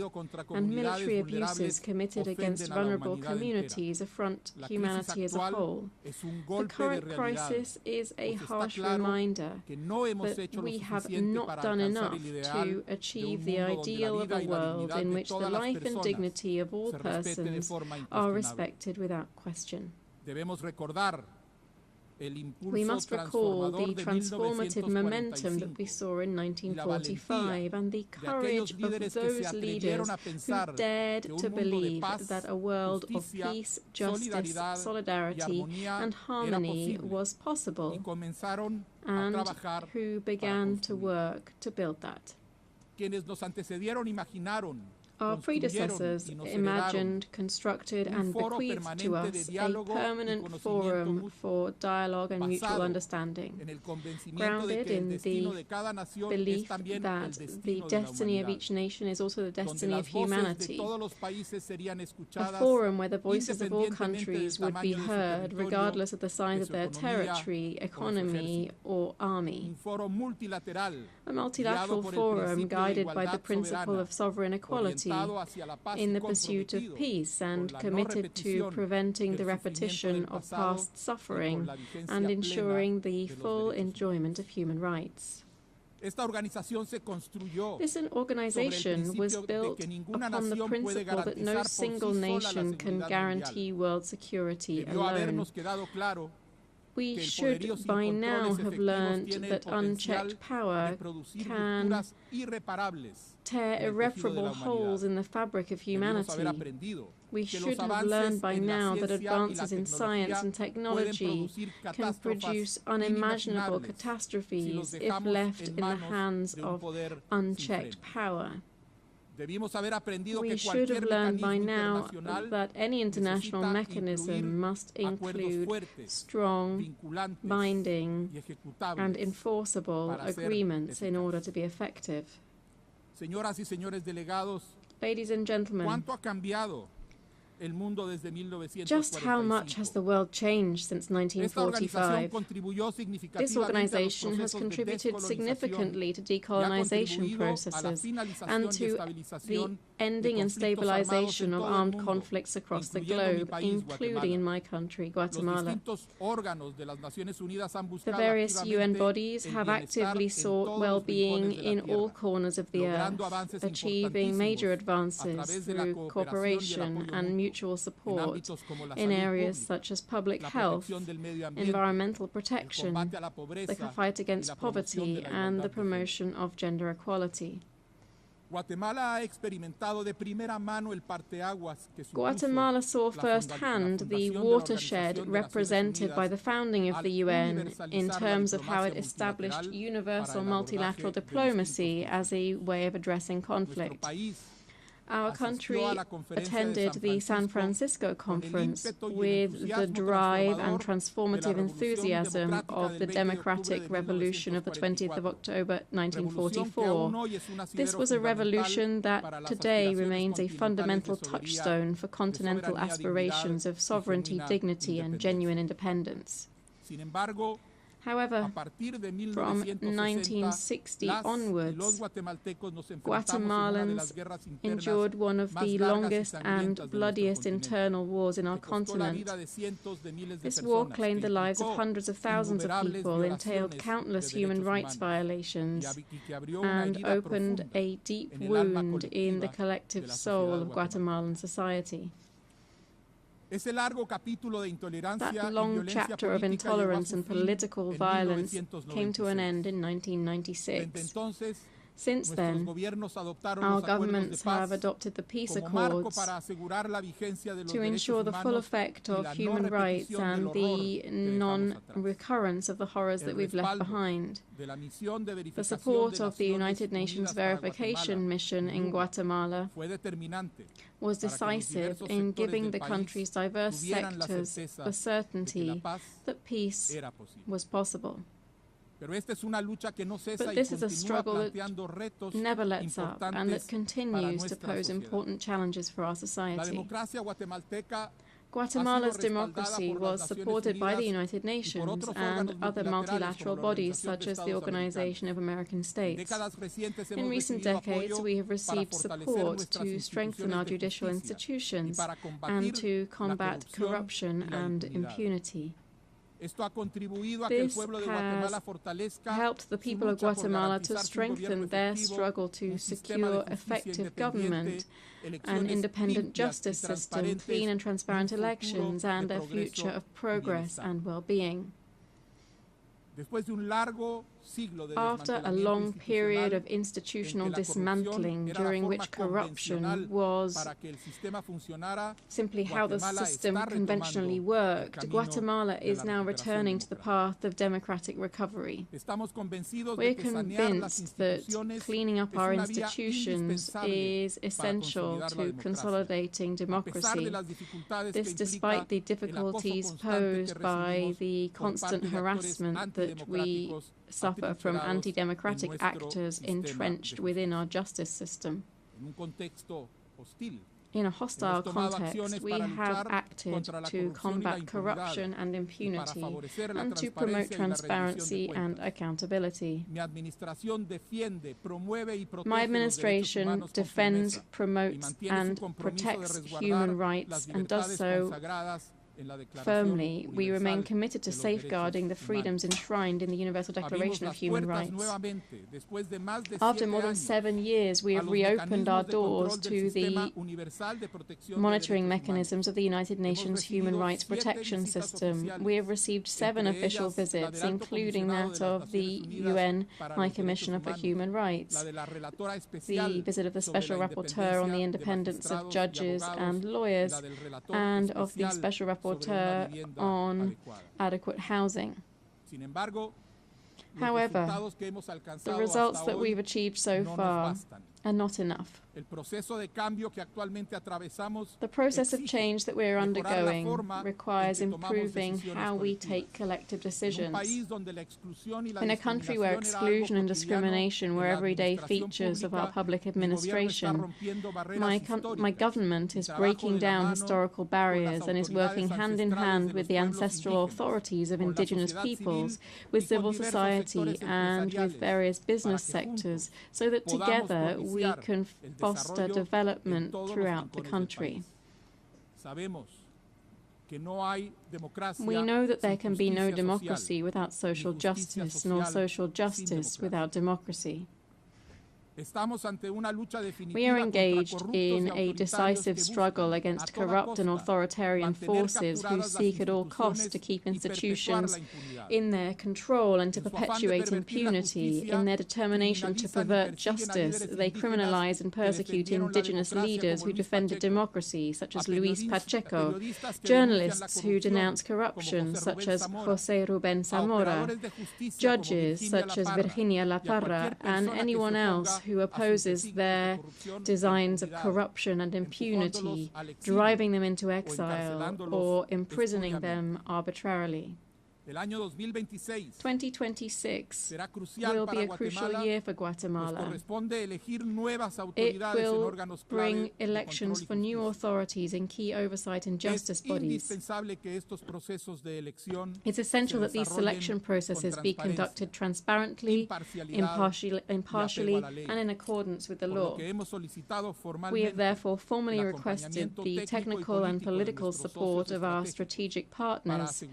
B: and military abuses committed against vulnerable communities affront humanity as a whole. The current crisis is a harsh reminder that we have not done enough to achieve the ideal of a world in which the life and dignity of all persons are respected without question. We must recall the transformative momentum that we saw in 1945 and the courage of those leaders who dared to believe that a world of peace, justice, solidarity, and harmony was possible, and who began to work to build that. Our predecessors imagined, constructed, and bequeathed to us a permanent forum for dialogue and mutual understanding, grounded in the belief that the destiny of each nation is also the destiny of humanity, a forum where the voices of all countries would be heard, regardless of the size of their territory, economy, or army. A multilateral forum guided by the principle of sovereign equality in the pursuit of peace and committed to preventing the repetition of past suffering and ensuring the full enjoyment of human rights. This organization was built upon the principle that no single nation can guarantee world security alone. We should by now have learned that unchecked power can tear irreparable holes in the fabric of humanity. We should have learned by now that advances in science and technology can produce unimaginable catastrophes if left in the hands of unchecked power. We should have learned by now that any international mechanism must include strong, binding, and enforceable agreements in order to be effective. Ladies and gentlemen, just how much has the world changed since 1945? This organization has contributed significantly to decolonization processes and to the ending and stabilization of armed conflicts across the globe, including in my country, Guatemala. The various UN bodies have actively sought well-being in all corners of the earth, achieving major advances through cooperation and mutual support in areas such as public health, environmental protection, the fight against poverty, and the promotion of gender equality. Guatemala saw firsthand the watershed represented by the founding of the UN in terms of how it established universal multilateral diplomacy as a way of addressing conflict. Our country attended the San Francisco conference with the drive and transformative enthusiasm of the democratic revolution of the 20th of October 1944. This was a revolution that today remains a fundamental touchstone for continental aspirations of sovereignty, dignity, and genuine independence. However, from 1960 onwards, Guatemalans endured one of the longest and bloodiest internal wars in our continent. This war claimed the lives of hundreds of thousands of people, entailed countless human rights violations, and opened a deep wound in the collective soul of Guatemalan society. That long chapter of intolerance and political violence came to an end in 1996. Since then, our governments have adopted the peace accords to ensure the full effect of human rights and the non-recurrence of the horrors that we've left behind. The support of the United Nations verification mission in Guatemala was decisive in giving the country's diverse sectors the certainty that peace was possible. But this is a struggle that never lets up and that continues to pose important challenges for our society. Guatemala's democracy was supported by the United Nations and other multilateral bodies such as the Organization of American States. In recent decades, we have received support to strengthen our judicial institutions and to combat corruption and impunity. This has helped the people of Guatemala to strengthen their struggle to secure effective government, an independent justice system, clean and transparent elections, and a future of progress and well-being. After a long period of institutional dismantling during which corruption was simply how the system conventionally worked, Guatemala is now returning to the path of democratic recovery. We are convinced that cleaning up our institutions is essential to consolidating democracy. This despite the difficulties posed by the constant harassment that we suffer from anti-democratic actors entrenched within our justice system. In a hostile context, we have acted to combat corruption and impunity and to promote transparency and accountability. My administration defends, promotes, and protects human rights and does so firmly. We remain committed to safeguarding the freedoms enshrined in the Universal Declaration of Human Rights. After more than 7 years, we have reopened our doors to the monitoring mechanisms of the United Nations Human Rights Protection System. We have received 7 official visits, including that of the UN High Commissioner for Human Rights, the visit of the Special Rapporteur on the independence of judges and lawyers, and of the Special Rapporteur on adequate housing. However, the results that we've achieved so far are not enough. The process of change that we're undergoing requires improving how we take collective decisions. In a country where exclusion and discrimination were everyday features of our public administration, my government is breaking down historical barriers and is working hand in hand with the ancestral authorities of indigenous peoples, with civil society, and with various business sectors, so that together we can foster development throughout the country. We know that there can be no democracy without social justice, nor social justice without democracy. We are engaged in a decisive struggle against corrupt and authoritarian forces who seek at all costs to keep institutions in their control and to perpetuate impunity. In their determination to pervert justice, they criminalize and persecute indigenous leaders who defended democracy, such as Luis Pacheco, journalists who denounce corruption, such as José Rubén Zamora, judges, such as Virginia La Parra, and anyone else who opposes their designs of corruption and impunity, driving them into exile or imprisoning them arbitrarily. 2026 will be a crucial year for Guatemala. It will bring elections for new authorities in key oversight and justice bodies. It's essential that these selection processes be conducted transparently, impartially, and in accordance with the law. We have therefore formally requested the technical and political support of our strategic partners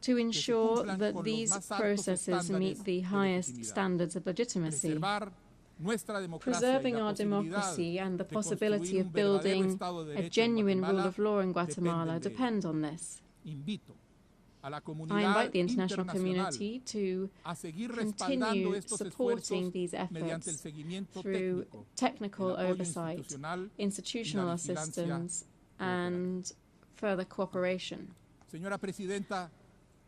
B: to ensure that these processes meet the highest standards of legitimacy. Preserving our democracy and the possibility of building a genuine rule of law in Guatemala depend on this. I invite the international community to continue supporting these efforts through technical oversight, institutional assistance, and further cooperation.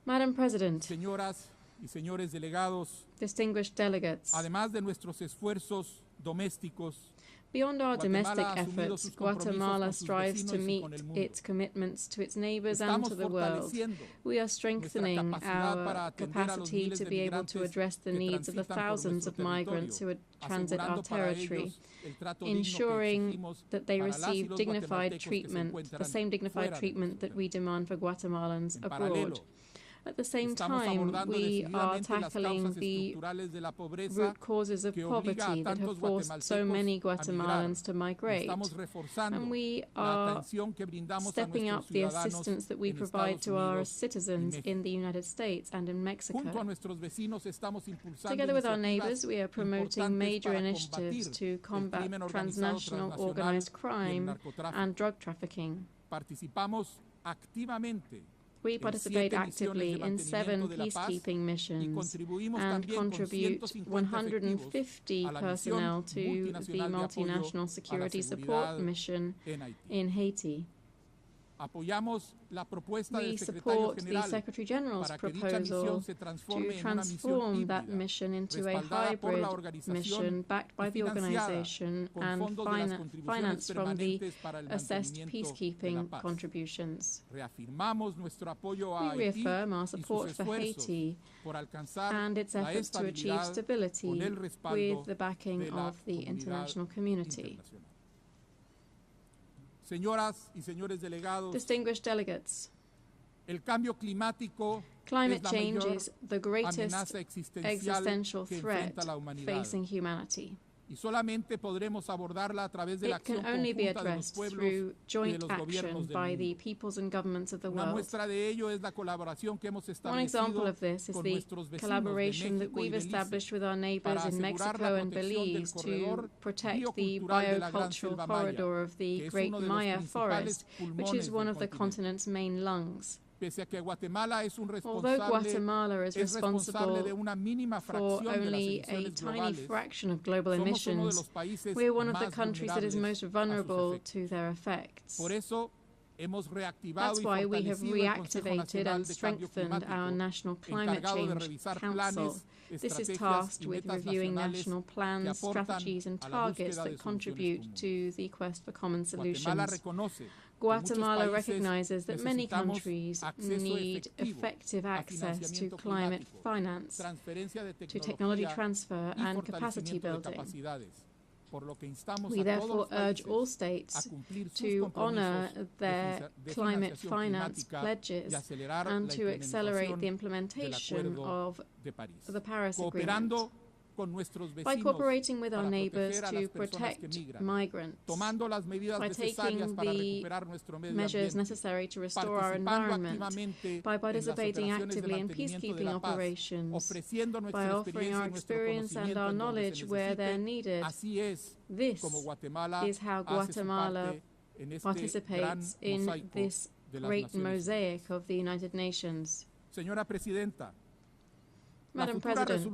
B: Madam President,
I: señoras y señores delegados,
B: distinguished delegates,
I: además de nuestros esfuerzos domésticos,
B: beyond our domestic efforts, Guatemala strives to meet its commitments to its neighbors and to the world. We are strengthening our capacity to be able to address the needs of the thousands of migrants who transit our territory, ensuring that they receive dignified treatment, the same dignified treatment that we demand for Guatemalans abroad. At the same time, we are tackling the root causes of poverty that have forced so many Guatemalans to migrate. And we are stepping up the assistance that we provide to our citizens in the United States and in Mexico. Together with our neighbors, we are promoting major initiatives to combat transnational organized crime and drug trafficking. We participate actively in 7 peacekeeping missions and contribute 150 personnel to the multinational security support mission in Haiti. We support the Secretary General's proposal to transform that mission into a hybrid mission backed by the organization and financed from the assessed peacekeeping contributions. We reaffirm our support for Haiti and its efforts to achieve stability with the backing of the international community.
I: Señoras y señores delegados,
B: distinguished delegates, climate change is the greatest existential threat facing humanity. It can only be addressed through joint action by the peoples and governments of the world. One example of this is the collaboration that we've established with our neighbors in Mexico and Belize to protect the biocultural corridor of the Great Maya Forest, which is one of the continent's main lungs. Although Guatemala is responsible for only a tiny fraction of global emissions, we are one of the countries that is most vulnerable to their effects. That's why we have reactivated and strengthened our National Climate Change Council. This is tasked with reviewing national plans, strategies, and targets that contribute to the quest for common solutions. Guatemala recognizes that many countries need effective access to climate finance, to technology transfer, and capacity building. We therefore urge all states to honor their climate finance pledges and to accelerate the implementation of the Paris Agreement. By cooperating with our neighbors to protect migrants, by taking the measures necessary to restore our environment, by participating actively in peacekeeping operations, by offering our experience and our knowledge where they're needed, this is how Guatemala participates in this great mosaic of the United Nations. Madam President,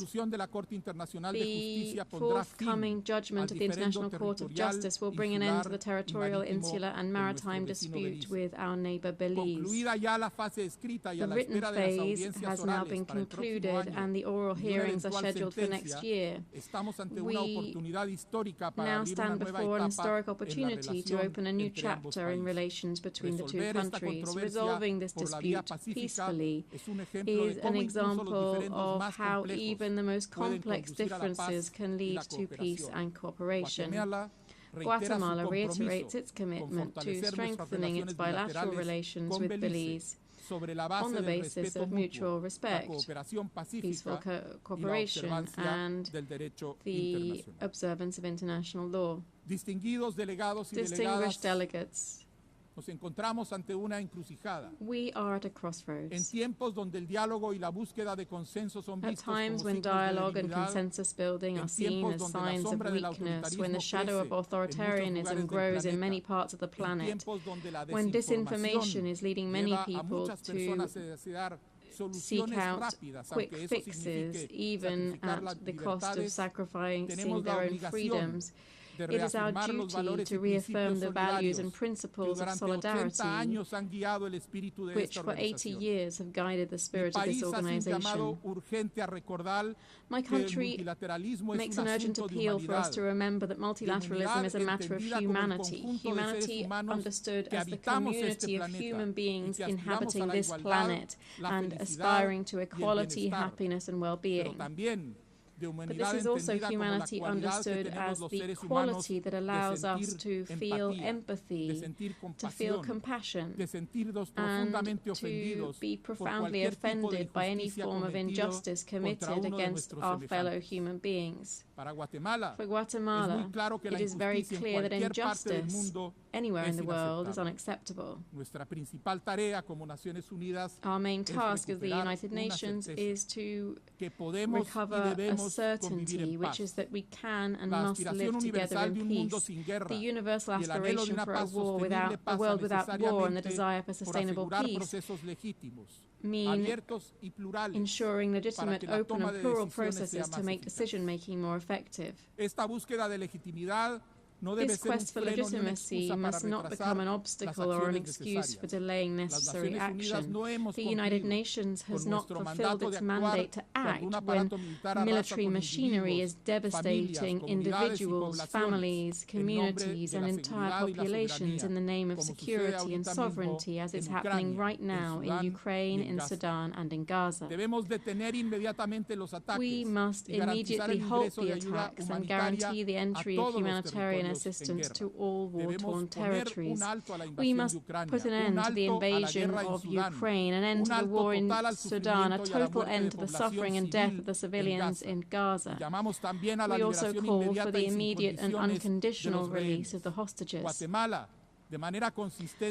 B: the forthcoming judgment of the International Court of Justice will bring an end to the territorial, insular and maritime dispute with our neighbour Belize. The written phase has now been concluded and the oral hearings are scheduled for next year. We now stand before an historic opportunity to open a new chapter in relations between the two countries. Resolving this dispute peacefully is an example of how even the most complex differences can lead to peace and cooperation. Guatemala reiterates its commitment to strengthening its bilateral relations with Belize on the basis of mutual respect, peaceful cooperation, and the observance of international law. Distinguished delegates,
I: nos encontramos ante una encrucijada.
B: We are at a crossroads.
I: En tiempos donde el diálogo y la búsqueda de consenso son vistos
B: como signos de debilidad. At times when dialogue and consensus building are seen as signs of weakness, when the shadow of authoritarianism grows in many parts of the planet, when disinformation is leading many people to seek out quick fixes, even at the cost of sacrificing their own freedoms, it is our duty to reaffirm the values and principles of solidarity, which for 80 years have guided the spirit of this organization. My country makes an urgent appeal for us to remember that multilateralism is a matter of humanity. Humanity understood as the community of human beings inhabiting this planet and aspiring to equality, happiness, and well-being. But this is also humanity understood as the quality that allows us to feel empathy, to feel compassion, and to be profoundly offended by any form of injustice committed against our fellow human beings. For Guatemala, it is very clear that injustice anywhere in the world is unacceptable. Our main task as the United Nations is to recover a certainty, which is that we can and must live together in peace. The universal aspiration for a world without war and the desire for sustainable peace mean ensuring legitimate, open and plural processes to make decision-making more effective. This quest for legitimacy must not become an obstacle or an excuse for delaying necessary action. The United Nations has not fulfilled its mandate to act when military machinery is devastating individuals, families, communities, and entire populations in the name of security and sovereignty, as is happening right now in Ukraine, in Sudan, and in Gaza. We must immediately halt the attacks and guarantee the entry of humanitarian assistance to all war-torn territories. We must put an end to the invasion of Ukraine, an end to the war in Sudan, a total end to the suffering and death of the civilians in Gaza. We also call for the immediate and unconditional release of the hostages.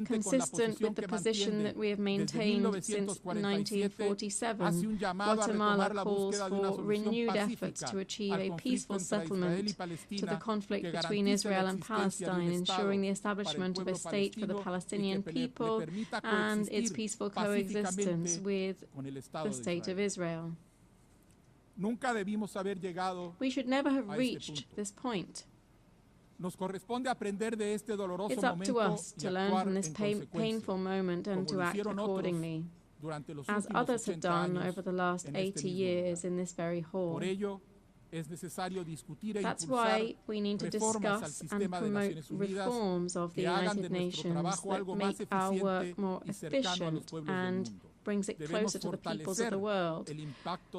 B: Consistent with the position that we have maintained since 1947, Guatemala calls for renewed efforts to achieve a peaceful settlement to the conflict between Israel and Palestine, ensuring the establishment of a state for the Palestinian people and its peaceful coexistence with the State of Israel. We should never have reached this point. It's up to us to learn from this painful moment and to act accordingly, as others have done over the last 80 years in this very hall. That's why we need to discuss and promote reforms of the United Nations that make our work more efficient and brings it closer to the peoples of the world.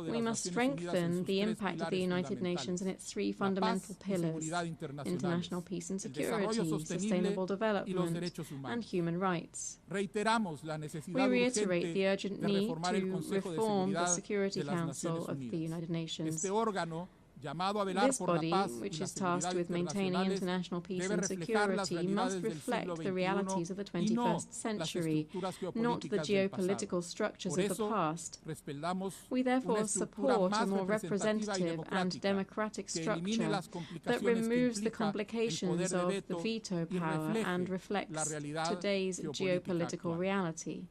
B: We must strengthen the impact of the United Nations and its three fundamental pillars: international peace and security, sustainable development, and human rights. We reiterate the urgent need to reform the Security Council of the United Nations. This body, which is tasked with maintaining international peace and security, must reflect the realities of the 21st century, not the geopolitical structures of the past. We therefore support a more representative and democratic structure that removes the complications of the veto power and reflects today's geopolitical reality.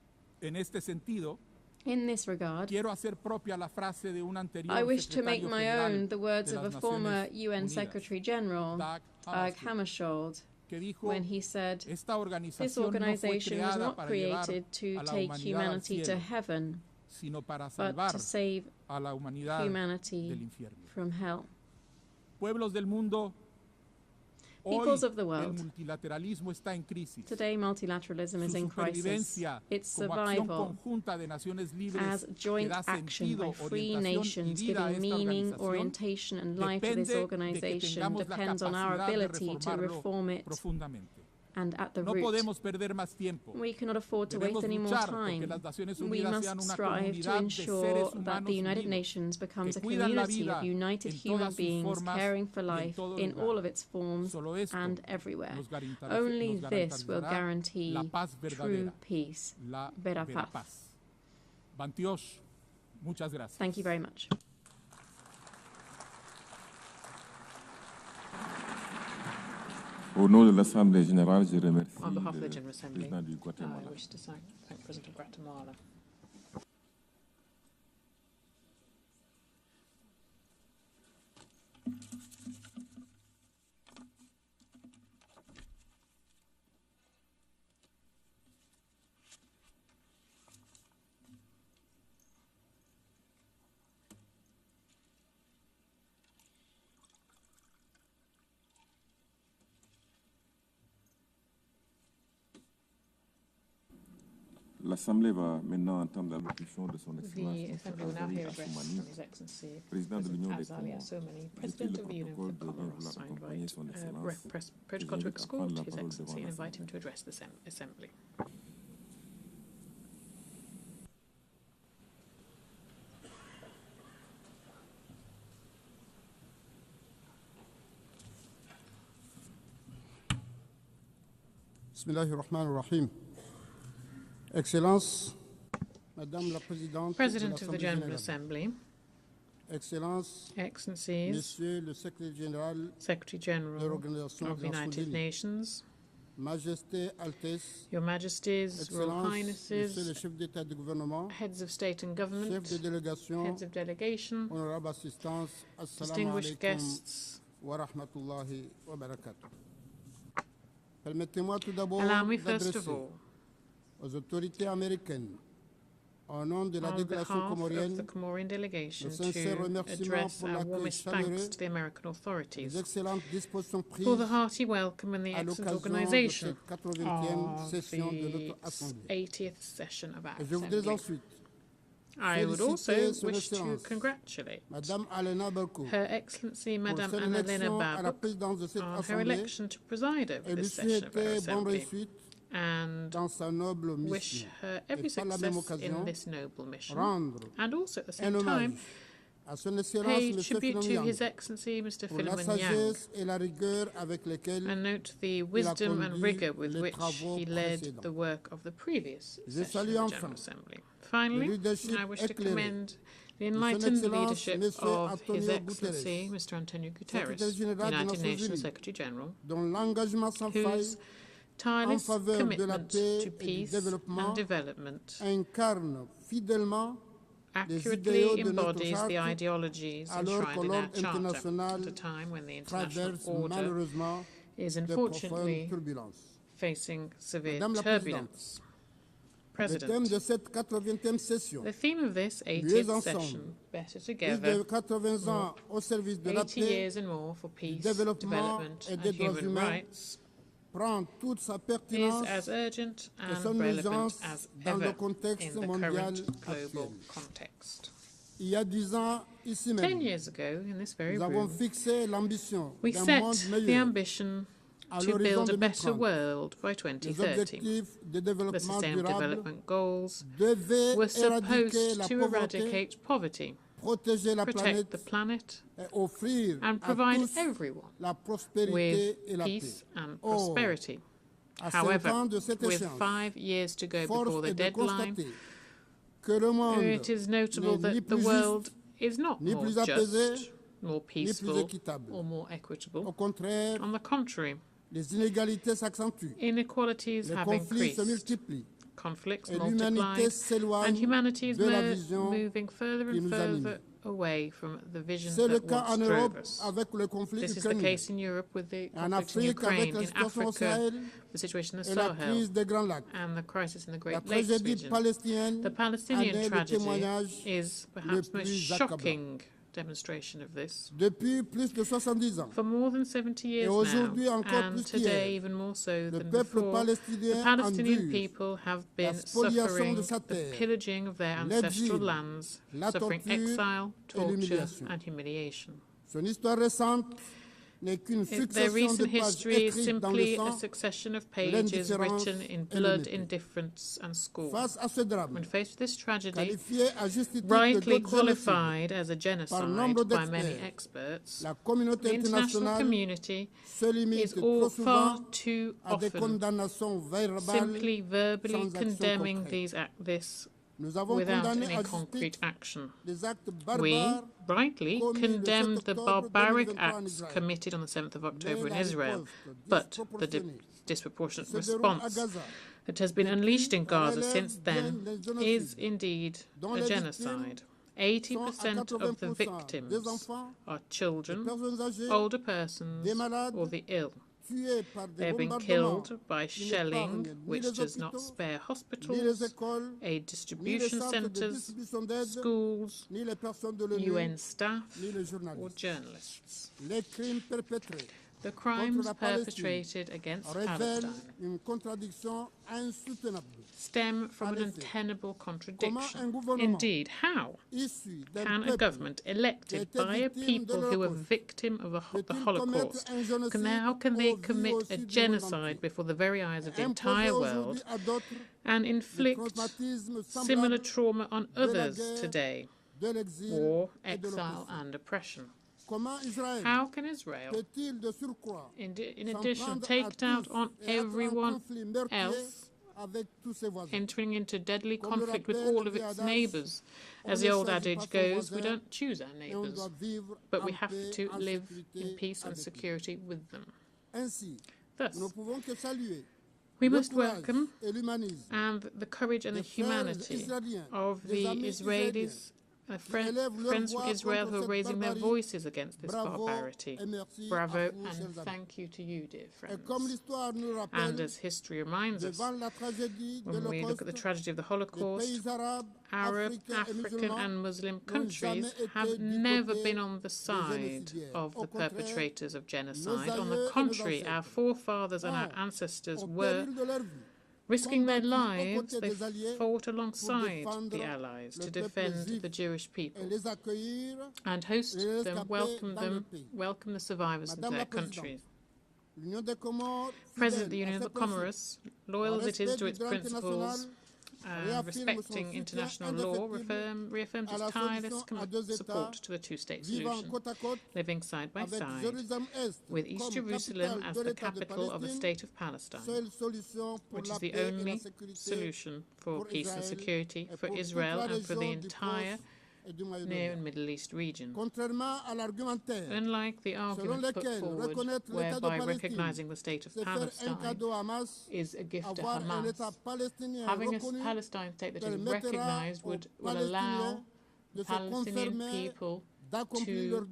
B: In this regard,
I: quiero hacer propia la frase de un anterior
B: I wish to make
I: secretario
B: my
I: general
B: own the words
I: de
B: of
I: las
B: a former
I: Naciones
B: UN
I: Unidas,
B: Secretary General, Dag Hammarskjöld,
I: que dijo,
B: when he said,
I: esta
B: "This organization was not created to take humanity to heaven,
I: sino para
B: but
I: salvar
B: to save
I: a la humanidad
B: humanity
I: del infierno."
B: from hell."
I: Pueblos del mundo,
B: Peoples
I: hoy
B: of the world,
I: el multilateralismo está en crisis.
B: today multilateralism is
I: Su
B: in crisis.
I: supervivencia
B: Its
I: como acción
B: survival
I: conjunta de naciones libres
B: as
I: que
B: joint
I: da
B: action
I: sentido,
B: by free
I: orientación y
B: nations
I: vida a
B: giving
I: esta
B: meaning,
I: organización
B: orientation and life to this
I: depende de que
B: organization
I: tengamos la
B: depends on our
I: capacidad de
B: ability to
I: reformarlo
B: reform it
I: profundamente.
B: and at the
I: No
B: root.
I: podemos perder más tiempo.
B: We cannot afford to waste
I: Debemos
B: any more
I: luchar porque
B: time.
I: las Naciones
B: We
I: Unidas
B: must
I: sean una
B: strive to
I: comunidad de
B: ensure
I: seres
B: that
I: humanos
B: the United
I: unidos
B: Nations becomes a
I: que cuidan la
B: community
I: vida
B: of united
I: en
B: human
I: todas sus
B: beings
I: formas
B: caring for
I: y en
B: life
I: todo
B: in
I: lugar.
B: all of its forms
I: Solo esto
B: and everywhere.
I: nos
B: Only this will guarantee
I: la paz
B: true
I: verdadera,
B: peace,
I: la
B: vera
I: vera
B: paz.
I: paz. Bantios, muchas gracias.
B: Thank you very much.
J: Au nom de l'Assemblée générale, je remercie
V: On behalf of the
J: le
V: General Assembly,
J: président du Guatemala.
V: I wish to thank President of Guatemala.
J: L'Assemblée va maintenant entendre l'allocution de son Excellence
V: The Assembly will now hear address from His Excellency,
J: président de l'Union des
V: Azalia
J: Comores.
V: Somani,
J: Je
V: President
J: prie
V: of
J: le
V: the Union for
J: protocole de bien
V: Comoros.
J: vouloir
V: I
J: accompagner
V: invite
J: son Excellence.
V: Protocol to
J: Et j'invite à prendre
V: escort
J: la
V: His
J: parole
V: Excellency
J: devant
V: and invite
J: l'Assemblée.
V: him to address the Assembly.
O: Bismillahirrahmanirrahim. Excellence, Madame la Présidente
V: President
O: de
V: of the
O: l'Assemblée
V: General
O: générale.
V: Assembly,
O: Excellence,
V: Excellencies,
O: Monsieur le Secrétaire Général
V: Secretary
O: de
V: General
O: l'Organisation
V: of the
O: des Nations
V: United
O: Unies,
V: Nations,
O: Majesté, Altesse,
V: Your Majesties, Royal
O: Excellences, Monsieur le
V: Highnesses,
O: Chef d'État du gouvernement,
V: Heads of State and
O: Chef
V: Government,
O: de délégation,
V: Heads of Delegation,
O: Honorable Assistance, Assalamu
V: distinguished
O: alaikum
V: guests,
O: wa rahmatullahi wa barakatuh. Permettez-moi tout d'abord
V: allow me first of
O: d'adresser
V: all,
O: aux autorités américaines, au nom de la
V: on
O: délégation
V: behalf of
O: comorienne,
V: the Comorian delegation,
O: le sincère
V: to
O: remerciement
V: address
O: pour
V: our
O: l'accueil
V: warmest
O: chaleureux,
V: thanks to the American
O: les
V: authorities
O: excellentes dispositions prises
V: for the hearty welcome and the
O: à
V: excellent
O: l'occasion de
V: organisation
O: cette 80e
V: of
O: session de
V: the
O: notre Assemblée.
V: 80th session of our
O: Et je voudrais
V: Assembly.
O: ensuite
V: I would also
O: féliciter Son
V: wish to
O: Excellence,
V: congratulate
O: Madame Alena Belko,
V: Her Excellency
O: pour
V: Madame
O: son
V: Annalena
O: élection à la
V: Babuk
O: présidence de cette
V: on her
O: Assemblée
V: election to preside over
O: et lui
V: this session of our
O: souhaiter bonne
V: Assembly,
O: réussite
V: and
O: dans sa noble
V: wish
O: mission.
V: her every
O: Et par la même
V: success in
O: occasion,
V: this noble mission,
O: rendre
V: and also at the
O: un
V: same time
O: hommage à Son Excellence
V: pay
O: M.
V: tribute to
O: Philomène
V: His
O: Yang
V: Excellency Mr.
O: pour la
V: Philemon Yang,
O: sagesse et la rigueur avec lesquelles
V: and note the
O: il a
V: wisdom and
O: conduit
V: rigor with
O: les
V: which
O: travaux
V: he led
O: précédents.
V: the work of the previous
O: Je
V: session
O: salue
V: of the
O: enfin
V: General Assembly. Finally,
O: le leadership
V: I wish to
O: éclairé
V: commend the
O: de Son
V: enlightened
O: Excellence
V: leadership
O: Monsieur
V: of
O: Antonio
V: His Excellency
O: Guterres,
V: Mr. Antonio Guterres,
O: Secrétaire général des
V: United
O: Nations
V: Nations
O: Unies,
V: Secretary General,
O: dont l'engagement sans faille
V: whose tireless
O: en faveur de la
V: commitment
O: paix
V: to
O: et du
V: peace
O: développement
V: and development
O: incarne fidèlement les
V: accurately
O: idéaux de notre
V: embodies the
O: charte
V: ideologies
O: alors
V: enshrined
O: que
V: in our
O: l'ordre
V: charter
O: international
V: at a time when the international
O: traverse
V: order
O: malheureusement
V: is
O: de
V: unfortunately
O: profondes turbulences.
V: facing severe
O: Madame la
V: turbulence.
O: Le thème de cette 80e session,
V: The theme of this
O: Mieux
V: 80th
O: ensemble,
V: session, Better
O: plus de
V: Together,
O: 80 ans au service de la
V: 80
O: paix,
V: years and more for
O: du
V: peace,
O: développement
V: development
O: et
V: and
O: des droits
V: human
O: humains,
V: rights,
O: prend toute sa
V: is
O: pertinence
V: as urgent
O: et
V: and
O: son
V: relevant
O: urgence
V: as
O: dans le
V: ever
O: contexte
V: in the
O: mondial
V: current
O: actuel.
V: global context.
O: Il y a 10 ans, ici
V: 10
O: même,
V: years ago, in this very
O: nous avons
V: room,
O: fixé l'ambition
V: we
O: d'un
V: set
O: monde
V: the
O: meilleur
V: ambition
O: à
V: to
O: l'horizon
V: build a better
O: 2030.
V: world by
O: Les
V: 2030.
O: objectifs de
V: The
O: développement
V: Sustainable
O: durable
V: Development Goals
O: devaient
V: were
O: éradiquer
V: supposed
O: la
V: to
O: pauvreté,
V: eradicate poverty,
O: protéger la
V: protect the
O: planète
V: planet,
O: et offrir
V: and
O: à
V: provide
O: tous
V: everyone
O: la prospérité
V: with
O: et la paix.
V: peace and
O: Or,
V: prosperity.
O: à 5
V: However,
O: ans de cette
V: with
O: échéance,
V: 5 years to go
O: force
V: before the
O: est de
V: deadline,
O: constater que le monde
V: it is notable
O: n'est ni
V: that the
O: plus
V: world
O: juste,
V: is not
O: ni
V: more
O: plus apaisé,
V: just, more
O: ni plus
V: peaceful,
O: équitable.
V: or more equitable.
O: Au contraire,
V: On the contrary,
O: les inégalités s'accentuent,
V: inequalities
O: les
V: have
O: conflits se
V: increased,
O: multiplient,
V: conflicts multiplied, and humanity is moving further and further away from the vision that once drove us. This is the case in Europe with the conflict in Ukraine, in Africa, the situation in the Sahel, and the crisis in the Great Lakes region. The Palestinian tragedy is perhaps the most shocking demonstration of this. For more than 70 years now, and today even more so than before, the Palestinian people have been suffering the pillaging of their ancestral lands, suffering exile, torture, and humiliation. Their recent history is simply a succession of pages written in blood, indifference, and scorn. When faced with this tragedy, rightly qualified as a genocide by many experts, the international community is all far too often simply verbally condemning this without any concrete action. We rightly condemned the barbaric acts committed on the 7th of October in Israel, but the disproportionate response that has been unleashed in Gaza since then is indeed a genocide. 80% of the victims are children, older persons, or the ill. They have been killed by shelling, which does not spare hospitals, aid distribution centres, schools, UN staff, or journalists. The crimes perpetrated against Palestine stem from an untenable contradiction. Indeed, how can a government elected by a people who are victim of the Holocaust, how can they commit a genocide before the very eyes of the entire world and inflict similar trauma on others today? War, exile, and oppression. How can Israel, in addition, take it out on everyone else, entering into deadly conflict with all of its neighbours? As the old adage goes, we don't choose our neighbours, but we have to live in peace and security with them. Thus, we must welcome the courage and the humanity of the Israelis, friends from Israel who are raising their voices against this barbarity. Bravo and thank you to you, dear friends. And as history reminds us, when we look at the tragedy of the Holocaust, Arab, African and Muslim countries have never been on the side of the perpetrators of genocide. On the contrary, our forefathers and our ancestors were risking their lives. They fought alongside the Allies to defend the Jewish people and host them, welcome the survivors into their countries. President, the Union of the Comoros, loyal as it is to its principles, respecting international law, reaffirms its tireless support to the two-state solution, living side by side, with East Jerusalem as the capital of the State of Palestine, which is the only solution for peace and security for Israel and for the entire Near and Middle East region. Unlike the argument put forward, whereby recognizing the state of Palestine is a gift to Hamas, having a Palestine state that is recognized will allow the Palestinian people to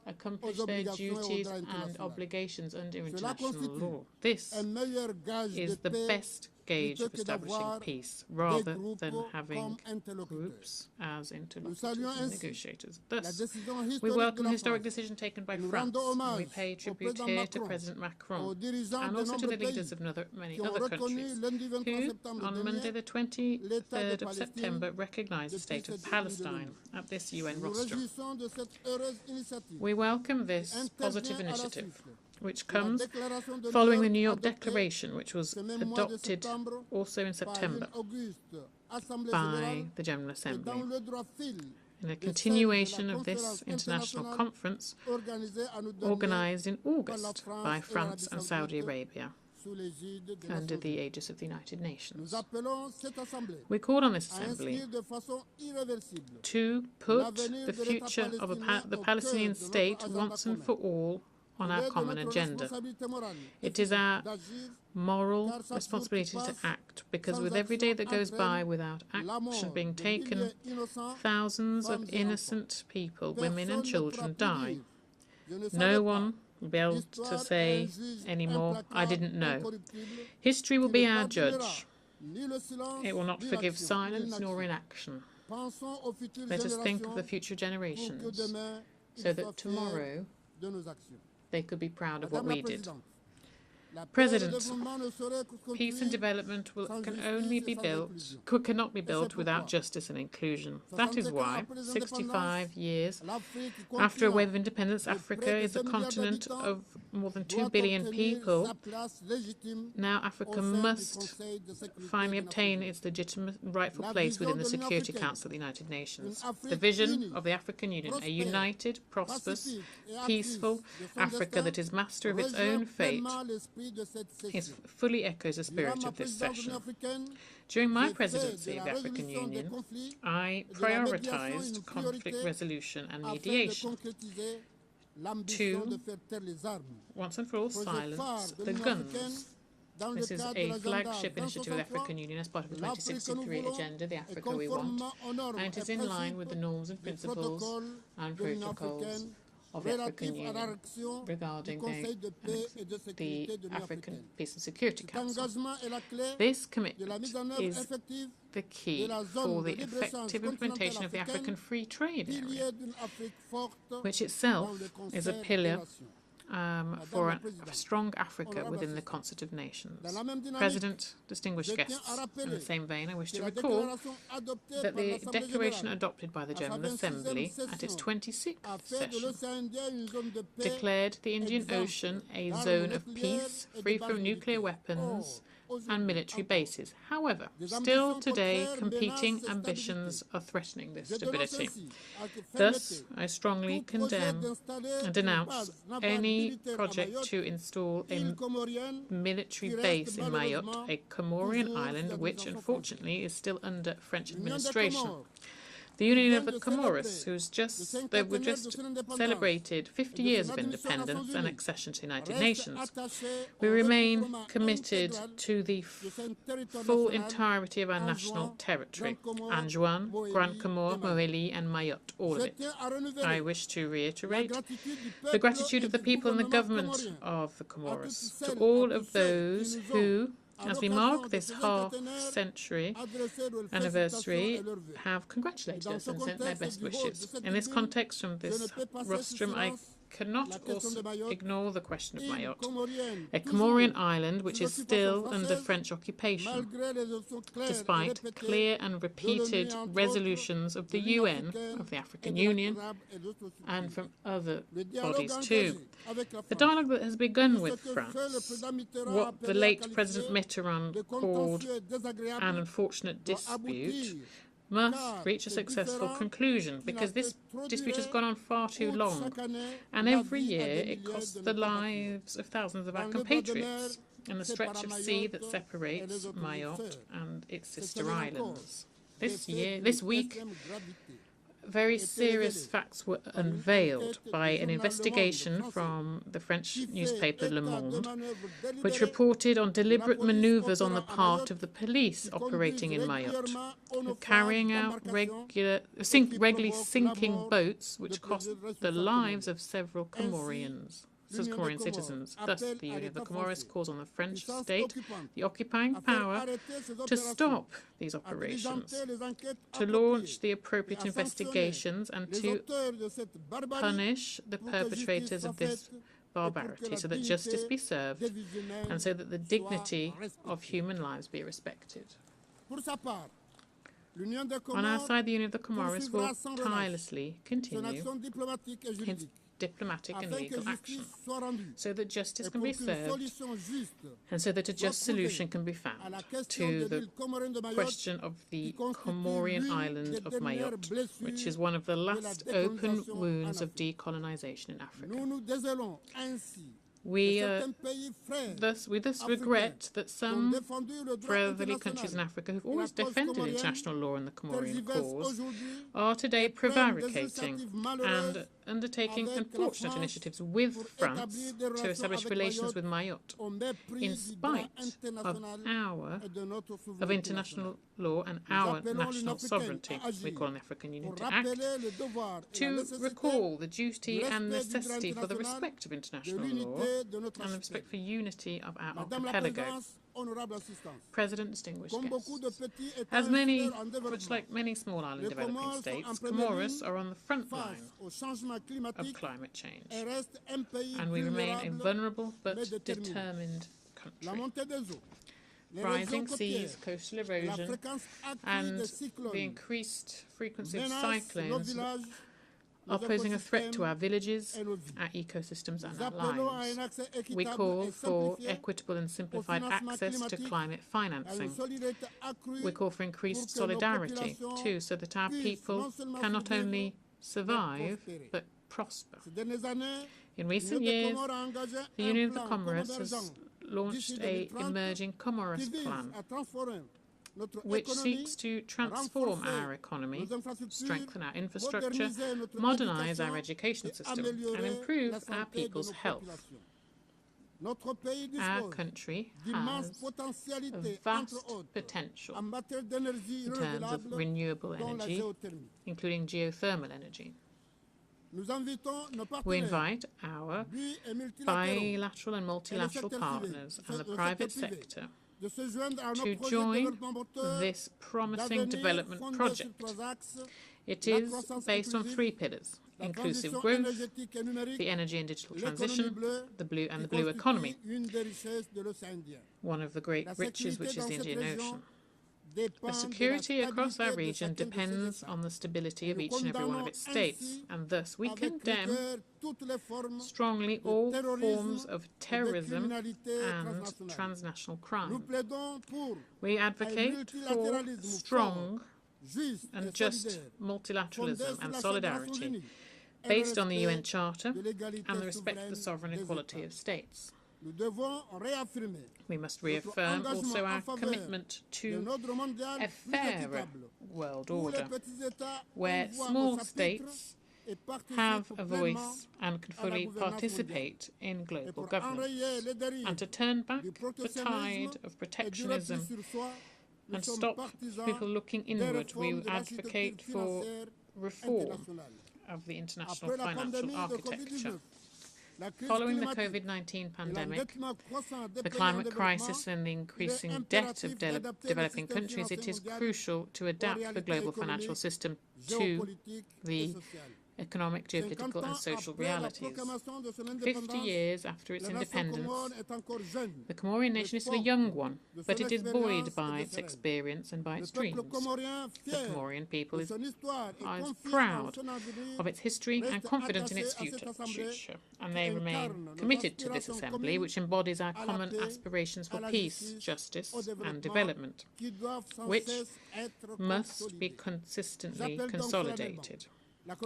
V: accomplish their duties and obligations under international law. This is the best gauge of establishing peace, rather than having groups as interlocutors and negotiators. Thus, we welcome the historic decision taken by France, and we pay tribute here to President Macron, and also to the leaders of many other countries, who, on Monday the 23rd of September, recognised the state of Palestine at this UN rostrum. We welcome this positive initiative, which comes following the New York Declaration, which was adopted also in September by the General Assembly. In a continuation of this international conference, organised in August by France and Saudi Arabia, under the aegis of the United Nations. We call on this Assembly to put the future of the Palestinian state once and for all on our common agenda. It is our moral responsibility to act, because with every day that goes by without action being taken, thousands of innocent people, women and children, die. No one will be able to say anymore, "I didn't know." History will be our judge. It will not forgive silence nor inaction. Let us think of the future generations, so that tomorrow they could be proud of what we did. President, peace and development cannot be built without justice and inclusion. That is why, 65 years after a wave of independence, Africa is a continent of more than 2 billion people. Now Africa must finally obtain its legitimate rightful place within the Security Council of the United Nations. The vision of the African Union, a united, prosperous, peaceful Africa that is master of its own fate, fully echoes the spirit of this session. During my presidency of the African Union, I prioritized conflict resolution and mediation to, once and for all, silence the guns. This is a flagship initiative of the African Union as part of the 2063 agenda, the Africa we want, and it is in line with the norms and principles and protocols of the African Union regarding the African Peace and Security Council. This commitment is the key for the effective implementation of the African Free Trade Area, which itself is a pillar for a strong Africa within the concert of nations. President, distinguished guests, in the same vein, I wish to recall that the declaration adopted by the General Assembly at its 26th session declared the Indian Ocean a zone of peace, free from nuclear weapons and military bases. However, still today, competing ambitions are threatening this stability. Thus, I strongly condemn and denounce any project to install a military base in Mayotte, a Comorian island which, unfortunately, is still under French administration. The Union of the Comoros, they were just celebrated 50 years of independence and accession to the United Nations. We remain committed to the full entirety of our national territory, Anjouan, Grand Comore, Mohéli and Mayotte, all of it. I wish to reiterate the gratitude of the people and the government of the Comoros to all of those who, as we mark this half-century anniversary, have congratulated us and sent their best wishes. In this context, from this rostrum, I cannot also ignore the question of Mayotte, a Comorian island which is still under French occupation, despite clear and repeated resolutions of the UN, of the African Union, and from other bodies too. The dialogue that has begun with France, what the late President Mitterrand called an unfortunate dispute, must reach a successful conclusion, because this dispute has gone on far too long, and every year it costs the lives of thousands of our compatriots in the stretch of sea that separates Mayotte and its sister islands. This week, very serious facts were unveiled by an investigation from the French newspaper Le Monde, which reported on deliberate manoeuvres on the part of the police operating in Mayotte, carrying out regularly sinking boats which cost the lives of several Comorian citizens. Thus, the Union of the Comoros calls on the French state, the occupying power, to stop these operations, to launch the appropriate investigations and to punish the perpetrators of this barbarity, so that justice be served and so that the dignity of human lives be respected. On our side, the Union of the Comoros will tirelessly continue its diplomatic and legal action, so that justice can be served and so that a just solution can be found to the question of the Comorian island of Mayotte, which is one of the last open wounds of decolonization in Africa. We thus regret that some brotherly countries in Africa who've always defended international law and the Comorian cause are today prevaricating and undertaking unfortunate initiatives with France to establish relations with Mayotte, in spite of international law and our national sovereignty. We call on the African Union to act, to recall the duty and necessity for the respect of international law and the respect for unity of our archipelago. President, distinguished guests, much like many small island developing states, Comoros are on the front line of climate change, and we remain a vulnerable but determined country. Rising seas, coastal erosion, and the increased frequency of cyclones are posing a threat to our villages, our ecosystems and our lives. We call for equitable and simplified access to climate financing. We call for increased solidarity, too, so that our people can not only survive, but prosper. In recent years, the Union of the Comoros has launched an emerging Comoros plan, which seeks to transform our economy, strengthen our infrastructure, modernise our education system, and improve our people's health. Our country has a vast potential in terms of renewable energy, including geothermal energy. We invite our bilateral and multilateral partners and the private sector to join this promising development project. It is based on 3 pillars: inclusive growth, the energy and digital transition, the blue economy, one of the great riches which is the Indian Ocean. The security across our region depends on the stability of each and every one of its states, and thus we condemn strongly all forms of terrorism and transnational crime. We advocate for strong and just multilateralism and solidarity based on the UN Charter and the respect for the sovereign equality of states. We must reaffirm also our commitment to a fairer world order, where small states have a voice and can fully participate in global governance, and to turn back the tide of protectionism and stop people looking inward. We advocate for reform of the international financial architecture. Following the COVID-19 pandemic, the climate crisis and the increasing debt of developing countries, it is crucial to adapt the global financial system to the economic, geopolitical and social realities. 50 years after its independence, the Comorian nation is still a young one, but it is buoyed by its experience and by its dreams. The Comorian people is proud of its history and confident in its future, and they remain committed to this assembly, which embodies our common aspirations for peace, justice and development, which must be consistently consolidated.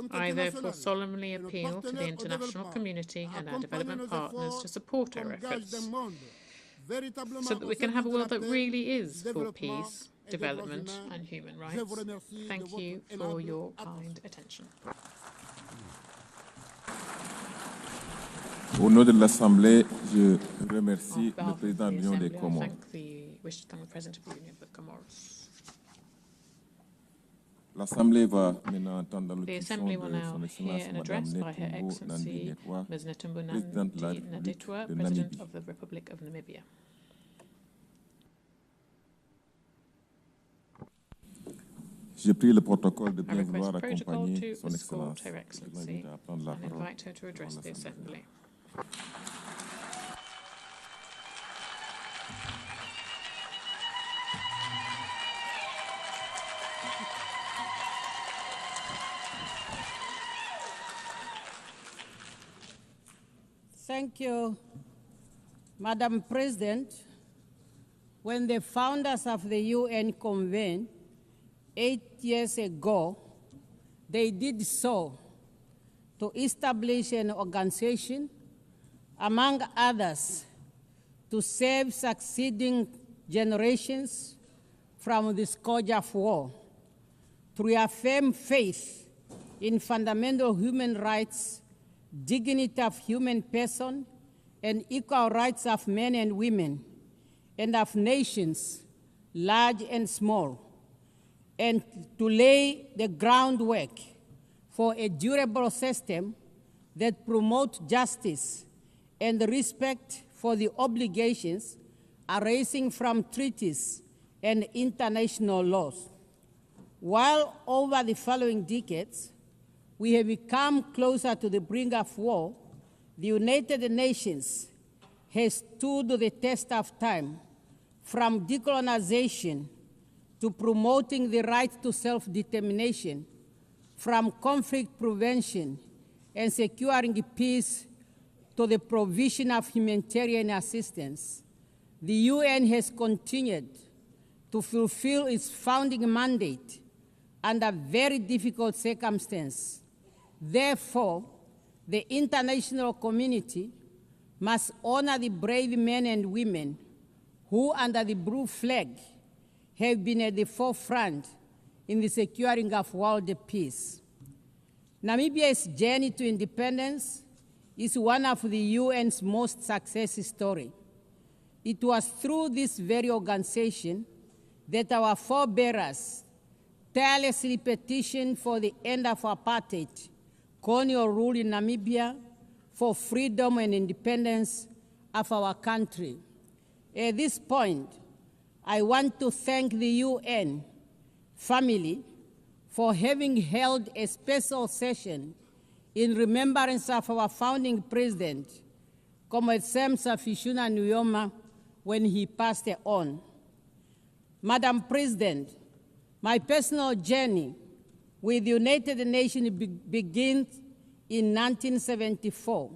V: I therefore solemnly appeal to the international community and our development partners to support our efforts, so that we can have a world that really is for peace, development and human rights. Thank you for your kind attention.
J: Au nom de l'Assemblée, je remercie le président de l'Union des Comores. L'Assemblée va maintenant entendre l'audition de son Excellence Madame Netumbo Nandi-Ndaitwah, présidente de la République de Namibie. J'ai pris le protocole de bien vouloir accompagner son Excellence. Je l'invite à prendre la parole devant l'Assemblée.
E: Thank you, Madam President. When the founders of the UN convened 8 years ago, they did so to establish an organization, among others, to save succeeding generations from the scourge of war, to reaffirm faith in fundamental human rights, dignity of human person, and equal rights of men and women, and of nations, large and small, and to lay the groundwork for a durable system that promotes justice and respect for the obligations arising from treaties and international laws. While over the following decades, we have become closer to the brink of war, the United Nations has stood the test of time, from decolonization to promoting the right to self-determination, from conflict prevention and securing peace to the provision of humanitarian assistance. The UN has continued to fulfill its founding mandate under very difficult circumstances. Therefore, the international community must honor the brave men and women who, under the blue flag, have been at the forefront in the securing of world peace. Namibia's journey to independence is one of the UN's most successful stories. It was through this very organization that our forebears tirelessly petitioned for the end of apartheid, colonial rule in Namibia, for freedom and independence of our country. At this point, I want to thank the UN family for having held a special session in remembrance of our founding president, Comrade Sam Safishuna Nujoma, when he passed on. Madam President, my personal journey with the United Nations begins in 1974,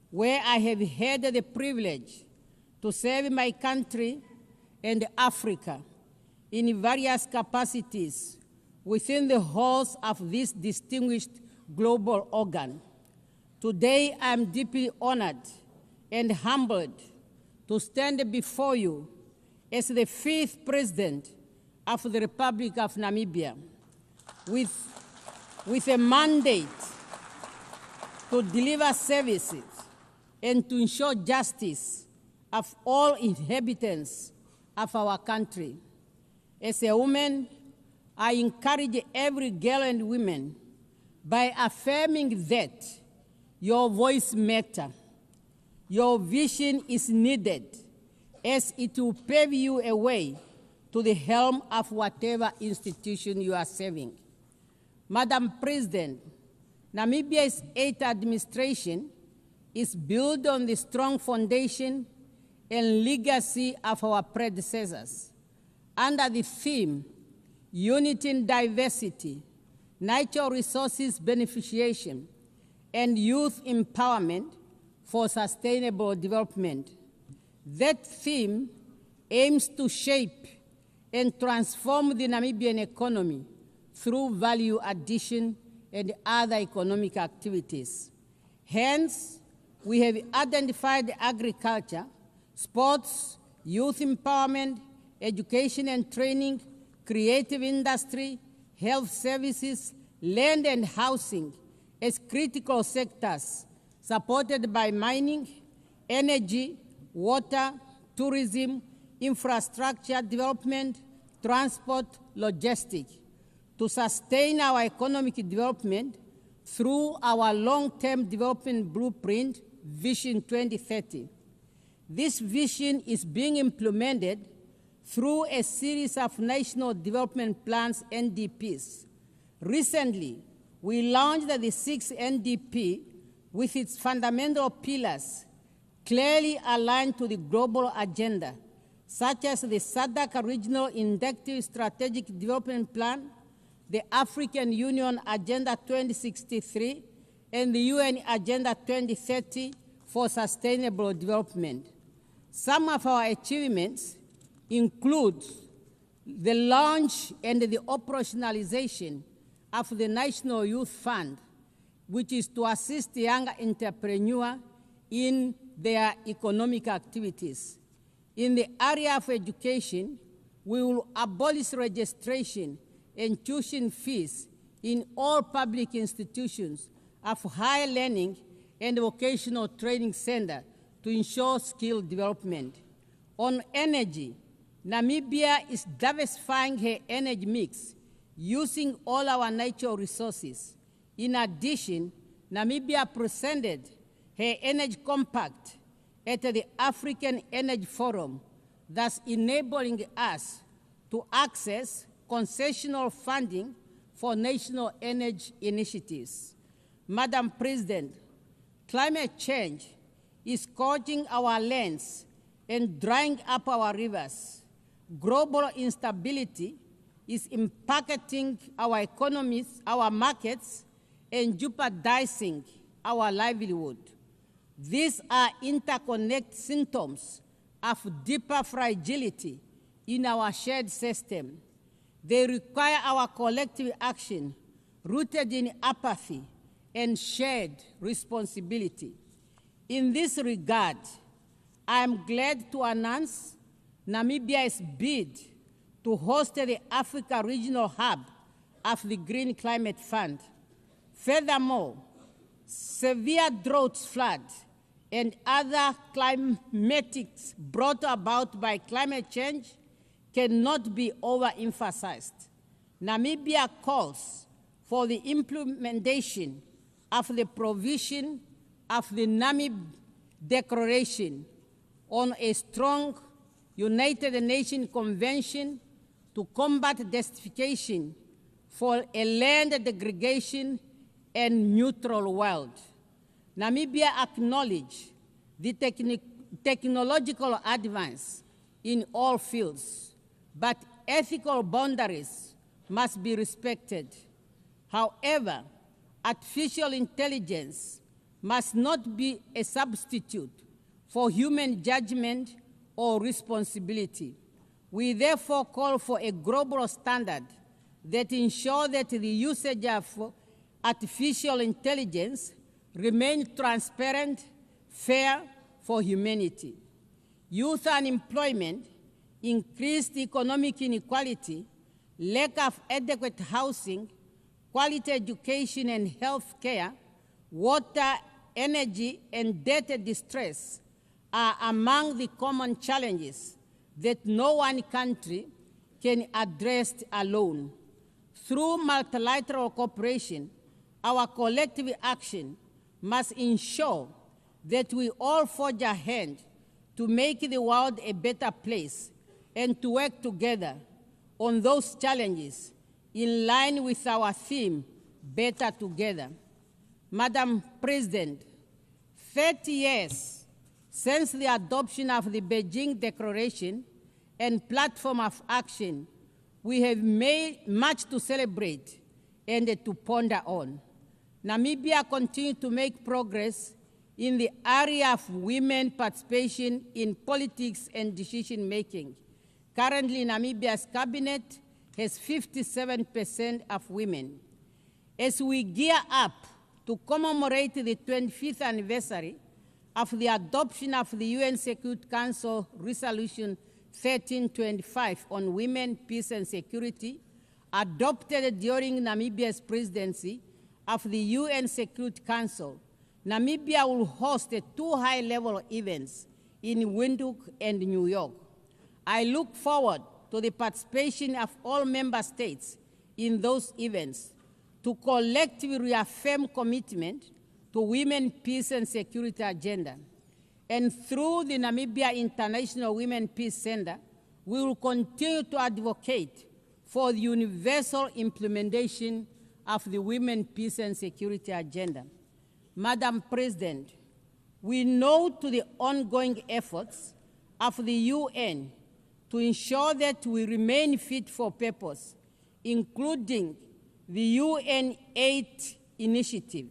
E: where I have had the privilege to serve my country and Africa in various capacities within the halls of this distinguished global organ. Today, I am deeply honored and humbled to stand before you as the 5th President of the Republic of Namibia with a mandate to deliver services and to ensure justice of all inhabitants of our country. As a woman, I encourage every girl and woman by affirming that your voice matters, your vision is needed, as it will pave you a way to the helm of whatever institution you are serving. Madam President, Namibia's 8th administration is built on the strong foundation and legacy of our predecessors. Under the theme, Unity in Diversity, Natural Resources Beneficiation, and Youth Empowerment for Sustainable Development. That theme aims to shape and transform the Namibian economy through value addition and other economic activities. Hence, we have identified agriculture, sports, youth empowerment, education and training, creative industry, health services, land and housing as critical sectors supported by mining, energy, water, tourism, infrastructure development, transport, logistics, to sustain our economic development through our long-term development blueprint, Vision 2030. This vision is being implemented through a series of national development plans, NDPs. Recently, we launched the 6th NDP with its fundamental pillars clearly aligned to the global agenda, such as the SADC Regional Inductive Strategic Development Plan, the African Union Agenda 2063, and the UN Agenda 2030 for Sustainable Development. Some of our achievements include the launch and the operationalization of the National Youth Fund, which is to assist young entrepreneurs in their economic activities. In the area of education, we will abolish registration and tuition fees in all public institutions of higher learning and vocational training center to ensure skill development. On energy, Namibia is diversifying her energy mix using all our natural resources. In addition, Namibia presented her energy compact at the African Energy Forum, thus enabling us to access concessional funding for national energy initiatives. Madam President, climate change is scorching our lands and drying up our rivers. Global instability is impacting our economies, our markets, and jeopardizing our livelihood. These are interconnected symptoms of deeper fragility in our shared system. They require our collective action rooted in apathy and shared responsibility. In this regard, I am glad to announce Namibia's bid to host the Africa Regional Hub of the Green Climate Fund. Furthermore, severe droughts, floods, and other climatics brought about by climate change cannot be overemphasized. Namibia calls for the implementation of the provision of the Namib Declaration on a strong United Nations Convention to combat desertification for a land degradation and neutral world. Namibia acknowledges the technological advance in all fields, but ethical boundaries must be respected. However, artificial intelligence must not be a substitute for human judgment or responsibility. We therefore call for a global standard that ensures that the usage of artificial intelligence remains transparent, fair for humanity. Youth unemployment, increased economic inequality, lack of adequate housing, quality education and health care, water, energy, and debt distress are among the common challenges that no one country can address alone. Through multilateral cooperation, our collective action must ensure that we all forge ahead to make the world a better place and to work together on those challenges in line with our theme, Better Together. Madam President, 30 years since the adoption of the Beijing Declaration and Platform of Action, we have made much to celebrate and to ponder on. Namibia continues to make progress in the area of women participation in politics and decision-making. Currently, Namibia's cabinet has 57% of women. As we gear up to commemorate the 25th anniversary of the adoption of the UN Security Council Resolution 1325 on women, peace, and security, adopted during Namibia's presidency of the UN Security Council, Namibia will host 2 high-level events in Windhoek and New York. I look forward to the participation of all member states in those events to collectively reaffirm commitment to women, peace, and security agenda. And through the Namibia International Women Peace Center, we will continue to advocate for the universal implementation of the Women, Peace, and Security agenda. Madam President, we know to the ongoing efforts of the UN to ensure that we remain fit for purpose, including the UN 8 initiative.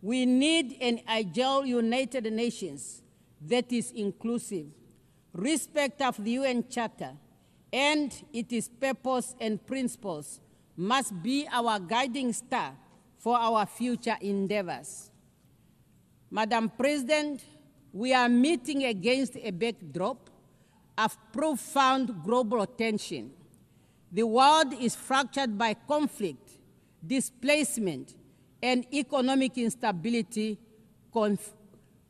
E: We need an agile United Nations that is inclusive. Respect of the UN Charter and its purpose and principles must be our guiding star for our future endeavors. Madam President, we are meeting against a backdrop of profound global tension. The world is fractured by conflict displacement, and economic instability,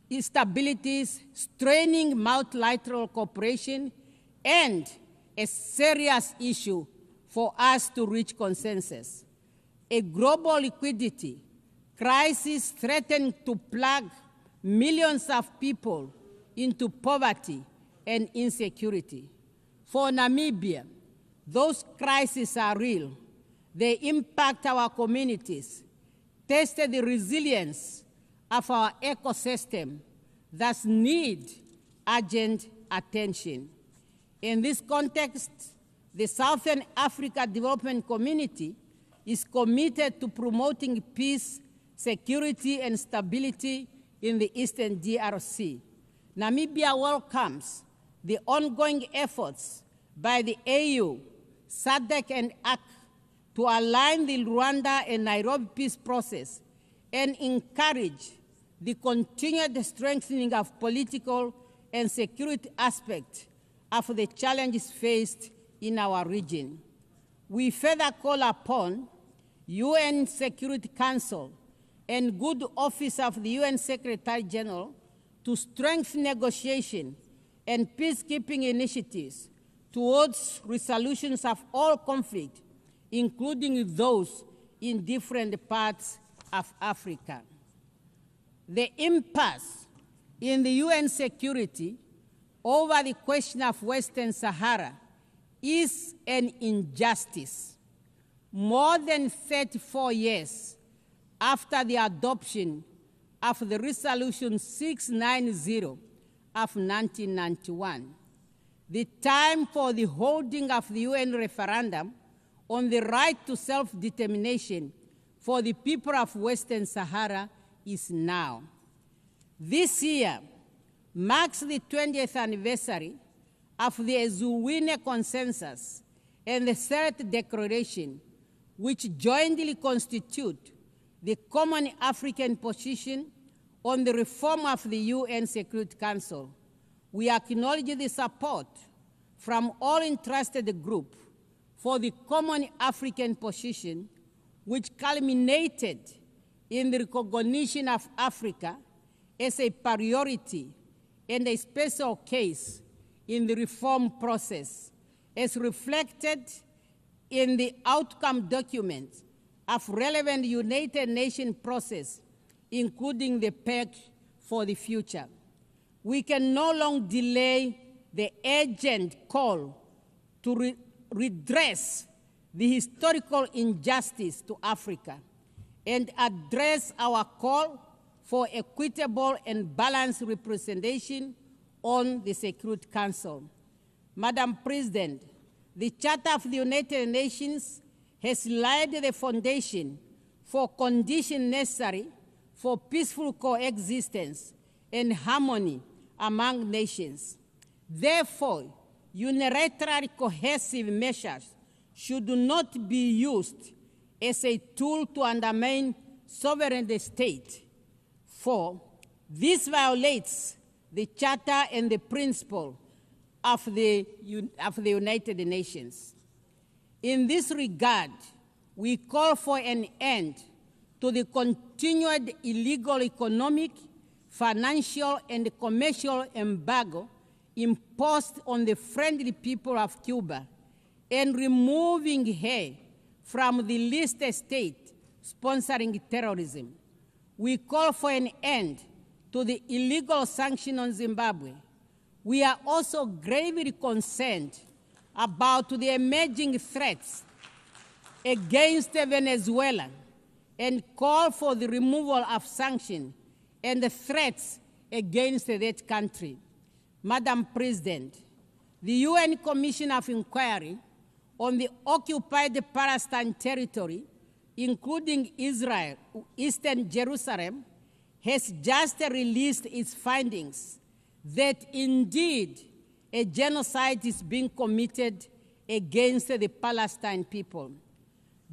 E: instabilities, straining multilateral cooperation, and a serious issue for us to reach consensus. A global liquidity crisis threatened to plunge millions of people into poverty and insecurity. For Namibia, those crises are real. They impact our communities, test the resilience of our ecosystem, thus need urgent attention. In this context, the Southern Africa Development Community is committed to promoting peace, security, and stability in the Eastern DRC. Namibia welcomes the ongoing efforts by the AU, SADC, and AC to align the Rwanda and Nairobi peace process and encourage the continued strengthening of political and security aspects of the challenges faced in our region. We further call upon UN Security Council and good office of the UN Secretary General to strengthen negotiation and peacekeeping initiatives towards resolutions of all conflict, including those in different parts of Africa. The impasse in the UN security over the question of Western Sahara is an injustice. More than 34 years after the adoption of the Resolution 690 of 1991, the time for the holding of the UN referendum on the right to self-determination for the people of Western Sahara is now. This year marks the 20th anniversary of the Ezuwine Consensus and the Third Declaration, which jointly constitute the common African position on the reform of the UN Security Council. We acknowledge the support from all interested groups for the common African position, which culminated in the recognition of Africa as a priority and a special case in the reform process, as reflected in the outcome documents of relevant United Nations process, including the Pact for the Future. We can no longer delay the urgent call to redress the historical injustice to Africa and address our call for equitable and balanced representation on the Security Council. Madam President, the Charter of the United Nations has laid the foundation for conditions necessary for peaceful coexistence and harmony among nations. Therefore, unilateral cohesive measures should not be used as a tool to undermine sovereign state, for this violates the Charter and the principle of the United Nations. In this regard, we call for an end to the continued illegal economic, financial, and commercial embargo imposed on the friendly people of Cuba and removing her from the list of states sponsoring terrorism. We call for an end to the illegal sanctions on Zimbabwe. We are also gravely concerned about the emerging threats against Venezuela and call for the removal of sanctions and the threats against that country. Madam President, the UN Commission of Inquiry on the occupied Palestine territory, including Israel, Eastern Jerusalem, has just released its findings that indeed a genocide is being committed against the Palestine people.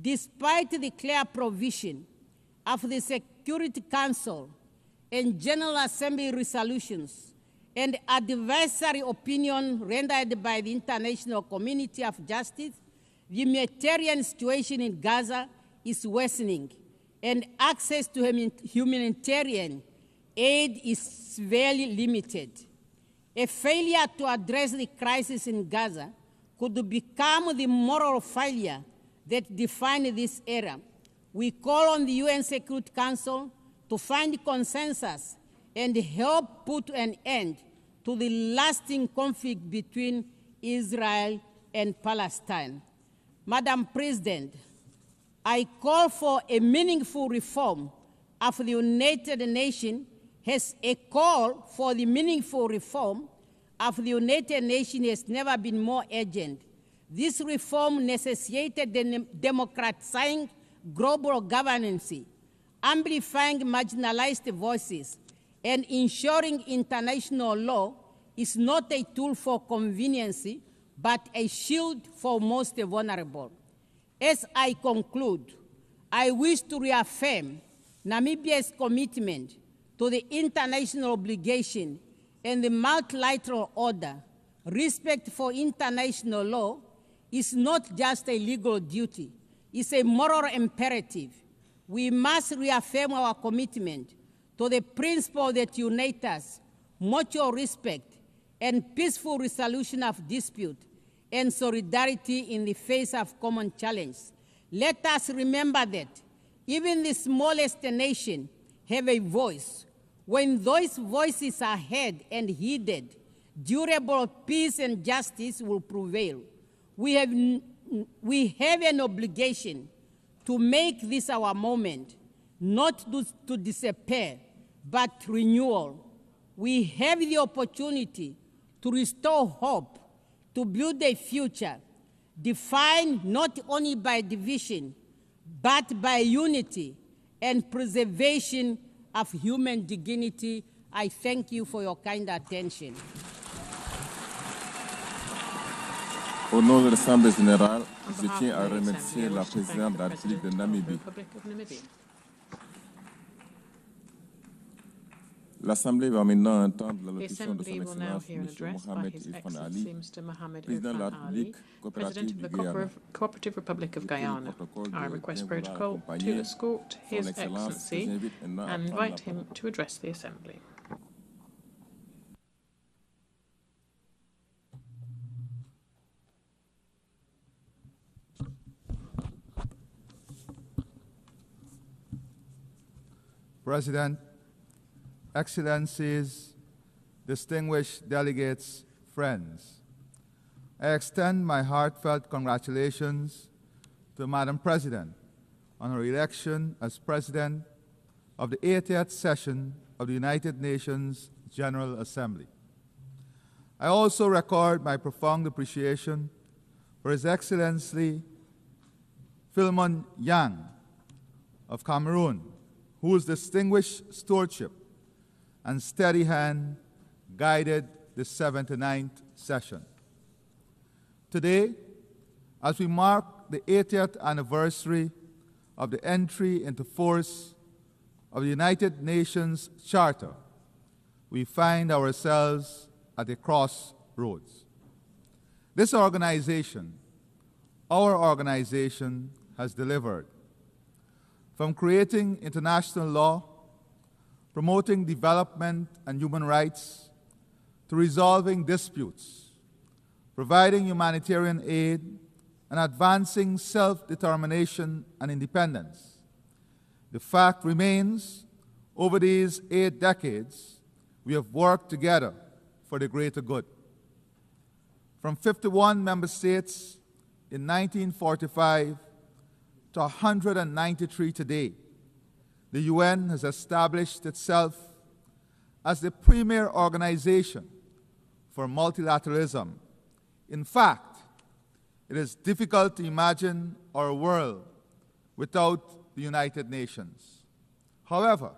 E: Despite the clear provision of the Security Council and General Assembly resolutions and advisory opinion rendered by the International Community of Justice, the humanitarian situation in Gaza is worsening, and access to humanitarian aid is very limited. A failure to address the crisis in Gaza could become the moral failure that defines this era. We call on the UN Security Council to find consensus and help put an end to the lasting conflict between Israel and Palestine. Madam President, I call for a meaningful reform of the United Nations. Has a call for the meaningful reform of the United Nations has never been more urgent. This reform necessitated democratizing global governance, amplifying marginalized voices, and ensuring international law is not a tool for convenience, but a shield for most vulnerable. As I conclude, I wish to reaffirm Namibia's commitment to the international obligation and the multilateral order. Respect for international law is not just a legal duty, it's a moral imperative. We must reaffirm our commitment to the principle that unite us, mutual respect, and peaceful resolution of dispute, and solidarity in the face of common challenge. Let us remember that even the smallest nation have a voice. When those voices are heard and heeded, durable peace and justice will prevail. We have an obligation to make this our moment, not to despair, but renewal. We have the opportunity to restore hope, to build a future defined not only by division, but by unity and preservation of human dignity. I thank you for your kind attention.
J: Au nom de l'Assemblée générale, je tiens à remercier la présidente de la République de Namibie. L'Assemblée va maintenant entendre l'allocution de son Excellence M. Mohamed Irfan Ali, président de la République coopérative
V: Republic of Guyana. I request protocol to escort His Excellency and invite him to address the Assembly.
G: President, Excellencies, distinguished delegates, friends, I extend my heartfelt congratulations to Madam President on her election as President of the 80th session of the United Nations General Assembly. I also record my profound appreciation for His Excellency Philemon Yang of Cameroon, whose distinguished stewardship and steady hand guided the 79th session. Today, as we mark the 80th anniversary of the entry into force of the United Nations Charter, we find ourselves at a crossroads. This organization, our organization, has delivered. From creating international law, promoting development and human rights, to resolving disputes, providing humanitarian aid, and advancing self-determination and independence. The fact remains, over these 8 decades, we have worked together for the greater good. From 51 member states in 1945 to 193 today, the UN has established itself as the premier organization for multilateralism. In fact, it is difficult to imagine our world without the United Nations. However,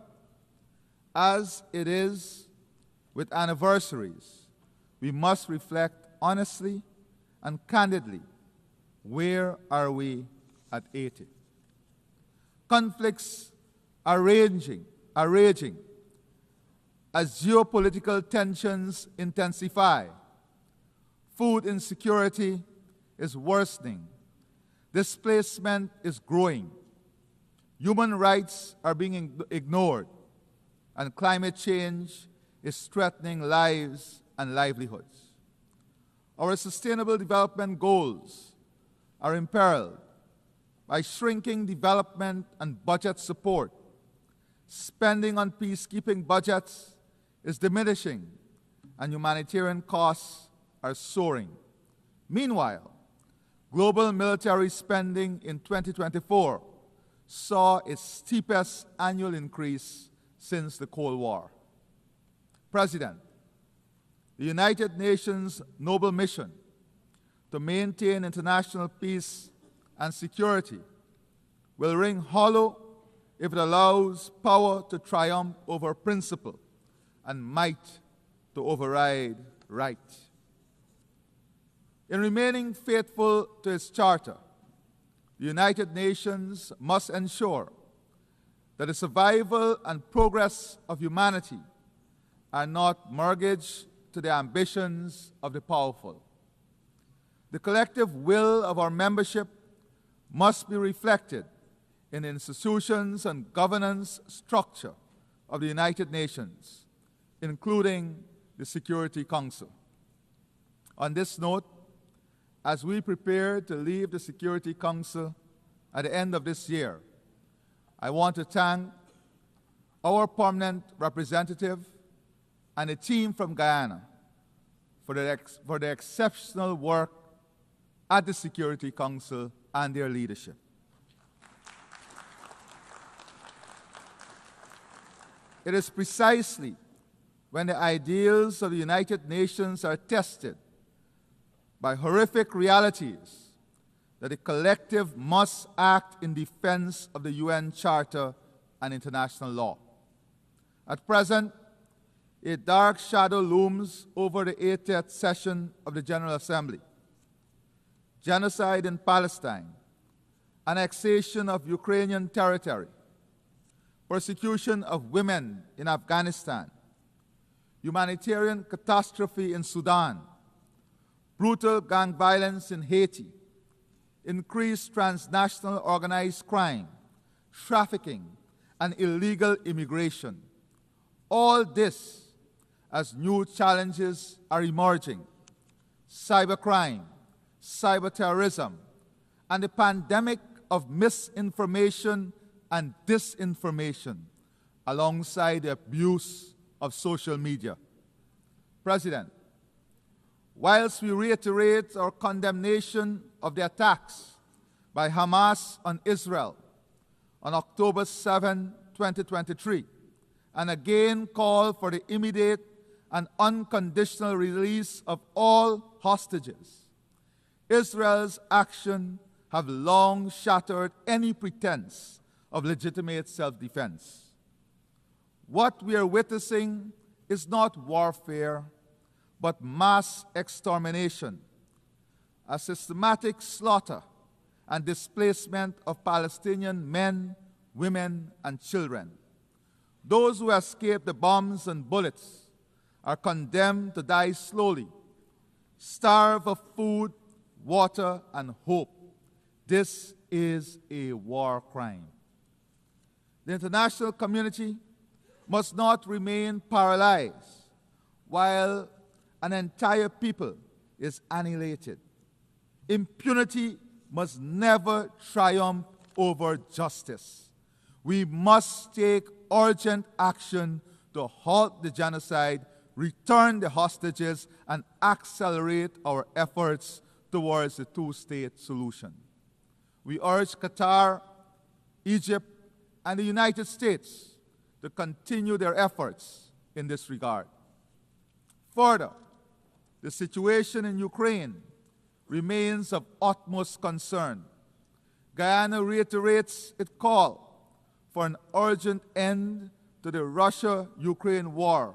G: as it is with anniversaries, we must reflect honestly and candidly, where are we at 80? Conflicts are raging as geopolitical tensions intensify. Food insecurity is worsening. Displacement is growing. Human rights are being ignored, and climate change is threatening lives and livelihoods. Our Sustainable Development Goals are imperiled by shrinking development and budget support. Spending on peacekeeping budgets is diminishing, and humanitarian costs are soaring. Meanwhile, global military spending in 2024 saw its steepest annual increase since the Cold War. President, the United Nations noble mission to maintain international peace and security will ring hollow if it allows power to triumph over principle and might to override right. In remaining faithful to its charter, the United Nations must ensure that the survival and progress of humanity are not mortgaged to the ambitions of the powerful. The collective will of our membership must be reflected in the institutions and governance structure of the United Nations, including the Security Council. On this note, as we prepare to leave the Security Council at the end of this year, I want to thank our permanent representative and a team from Guyana for their exceptional work at the Security Council and their leadership. It is precisely when the ideals of the United Nations are tested by horrific realities that the collective must act in defense of the UN Charter and international law. At present, a dark shadow looms over the 80th session of the General Assembly. Genocide in Palestine, annexation of Ukrainian territory, persecution of women in Afghanistan, humanitarian catastrophe in Sudan, brutal gang violence in Haiti, increased transnational organized crime, trafficking, and illegal immigration. All this as new challenges are emerging: cybercrime, cyberterrorism, and the pandemic of misinformation and disinformation, alongside the abuse of social media. President, whilst we reiterate our condemnation of the attacks by Hamas on Israel on October 7, 2023, and again call for the immediate and unconditional release of all hostages, Israel's actions have long shattered any pretense of legitimate self-defense. What we are witnessing is not warfare, but mass extermination, a systematic slaughter and displacement of Palestinian men, women, and children. Those who escape the bombs and bullets are condemned to die slowly, starve of food, water, and hope. This is a war crime. The international community must not remain paralyzed while an entire people is annihilated. Impunity must never triumph over justice. We must take urgent action to halt the genocide, return the hostages, and accelerate our efforts towards the two-state solution. We urge Qatar, Egypt, and the United States to continue their efforts in this regard. Further, the situation in Ukraine remains of utmost concern. Guyana reiterates its call for an urgent end to the Russia-Ukraine war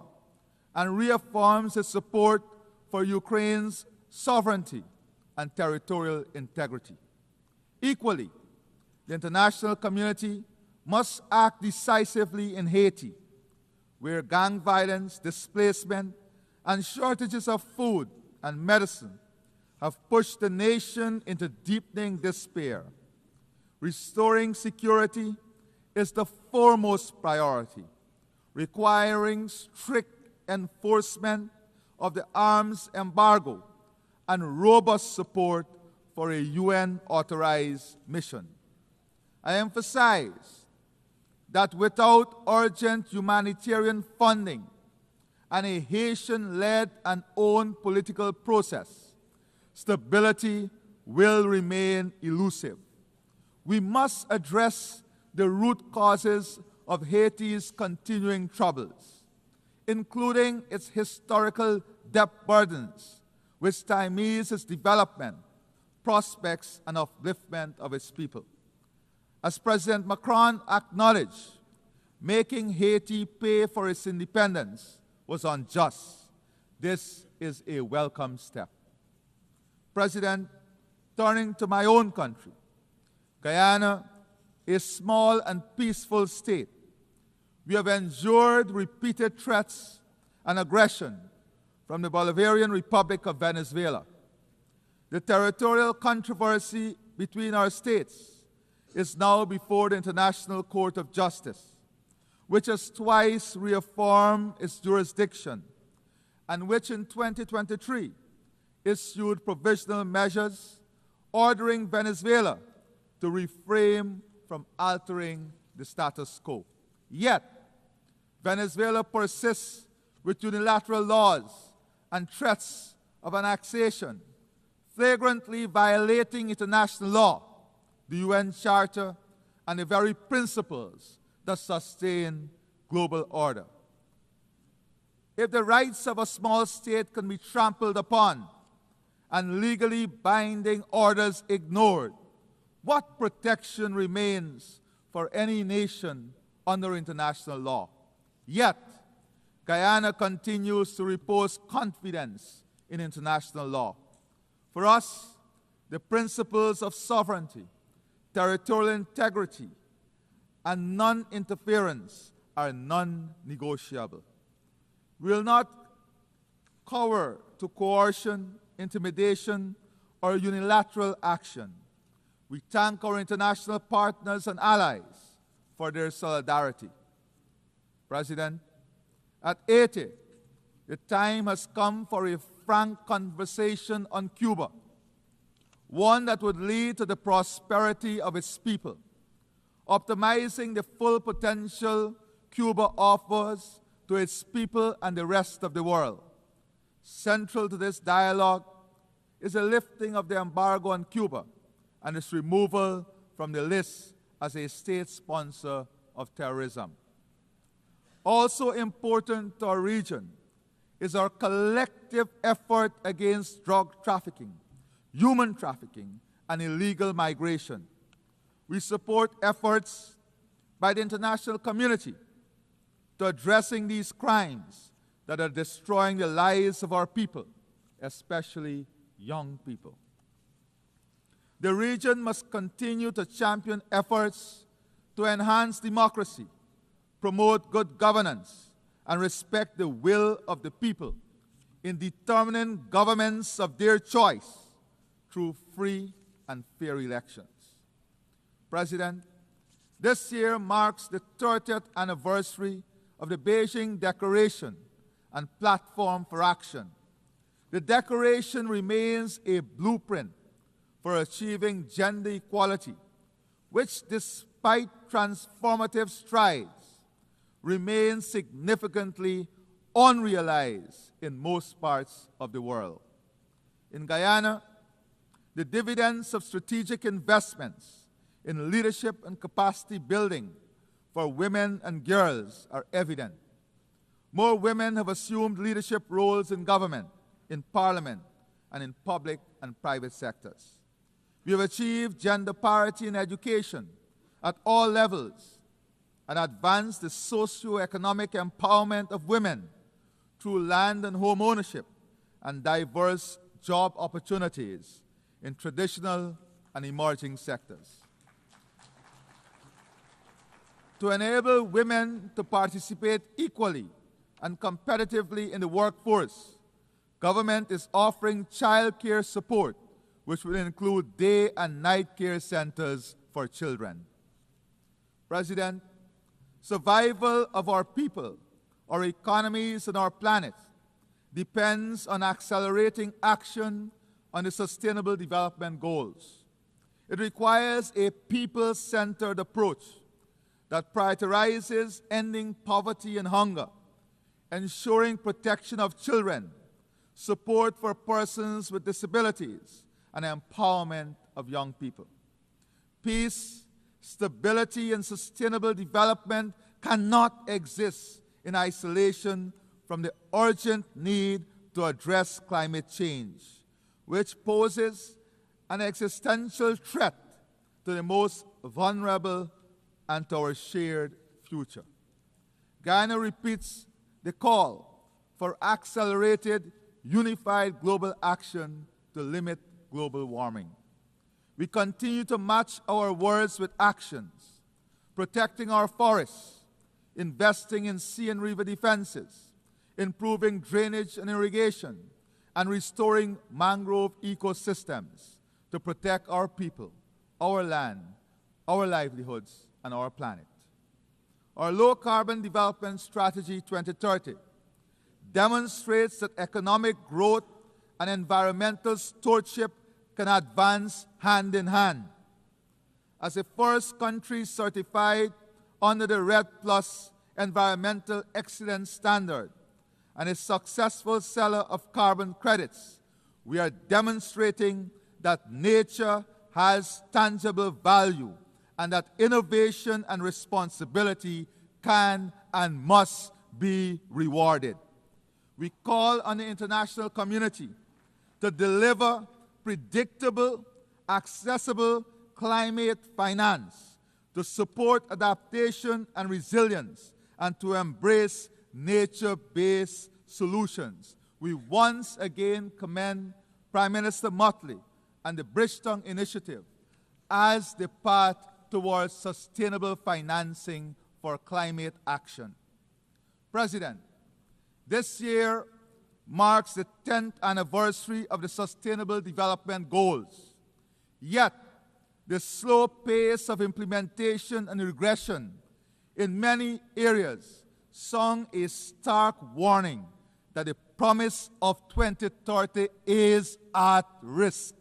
G: and reaffirms its support for Ukraine's sovereignty and territorial integrity. Equally, the international community must act decisively in Haiti, where gang violence, displacement, and shortages of food and medicine have pushed the nation into deepening despair. Restoring security is the foremost priority, requiring strict enforcement of the arms embargo and robust support for a UN-authorized mission. I emphasize that without urgent humanitarian funding and a Haitian-led and owned political process, stability will remain elusive. We must address the root causes of Haiti's continuing troubles, including its historical debt burdens, which stymies its development, prospects, and upliftment of its people. As President Macron acknowledged, making Haiti pay for its independence was unjust. This is a welcome step. President, turning to my own country, Guyana, a small and peaceful state, we have endured repeated threats and aggression from the Bolivarian Republic of Venezuela. The territorial controversy between our states is now before the International Court of Justice, which has twice reaffirmed its jurisdiction and which in 2023 issued provisional measures ordering Venezuela to refrain from altering the status quo. Yet, Venezuela persists with unilateral laws and threats of annexation, flagrantly violating international law, the UN Charter, and the very principles that sustain global order. If the rights of a small state can be trampled upon and legally binding orders ignored, what protection remains for any nation under international law? Yet, Guyana continues to repose confidence in international law. For us, the principles of sovereignty, territorial integrity, and non-interference are non-negotiable. We will not cower to coercion, intimidation, or unilateral action. We thank our international partners and allies for their solidarity. President, at 80, the time has come for a frank conversation on Cuba, one that would lead to the prosperity of its people, optimizing the full potential Cuba offers to its people and the rest of the world. Central to this dialogue is the lifting of the embargo on Cuba and its removal from the list as a state sponsor of terrorism. Also important to our region is our collective effort against drug trafficking, human trafficking, and illegal migration. We support efforts by the international community to addressing these crimes that are destroying the lives of our people, especially young people. The region must continue to champion efforts to enhance democracy, promote good governance, and respect the will of the people in determining governments of their choice through free and fair elections. President, this year marks the 30th anniversary of the Beijing Declaration and Platform for Action. The Declaration remains a blueprint for achieving gender equality, which, despite transformative strides, remains significantly unrealized in most parts of the world. In Guyana, the dividends of strategic investments in leadership and capacity building for women and girls are evident. More women have assumed leadership roles in government, in parliament, and in public and private sectors. We have achieved gender parity in education at all levels and advanced the socio-economic empowerment of women through land and home ownership and diverse job opportunities in traditional and emerging sectors. To enable women to participate equally and competitively in the workforce, government is offering child care support, which will include day and night care centers for children. President, survival of our people, our economies, and our planet depends on accelerating action on the Sustainable Development Goals. It requires a people-centered approach that prioritizes ending poverty and hunger, ensuring protection of children, support for persons with disabilities, and empowerment of young people. Peace, stability, and sustainable development cannot exist in isolation from the urgent need to address climate change, which poses an existential threat to the most vulnerable and to our shared future. Guyana repeats the call for accelerated, unified global action to limit global warming. We continue to match our words with actions, protecting our forests, investing in sea and river defenses, improving drainage and irrigation, and restoring mangrove ecosystems to protect our people, our land, our livelihoods, and our planet. Our low-carbon development strategy 2030 demonstrates that economic growth and environmental stewardship can advance hand in hand. As the first country certified under the REDD+ Environmental Excellence Standard and a successful seller of carbon credits, we are demonstrating that nature has tangible value and that innovation and responsibility can and must be rewarded. We call on the international community to deliver predictable, accessible climate finance to support adaptation and resilience and to embrace nature-based solutions. We once again commend Prime Minister Motley and the Bridgetown Initiative as the path towards sustainable financing for climate action. President, this year marks the 10th anniversary of the Sustainable Development Goals. Yet, the slow pace of implementation and regression in many areas sound a stark warning that the promise of 2030 is at risk.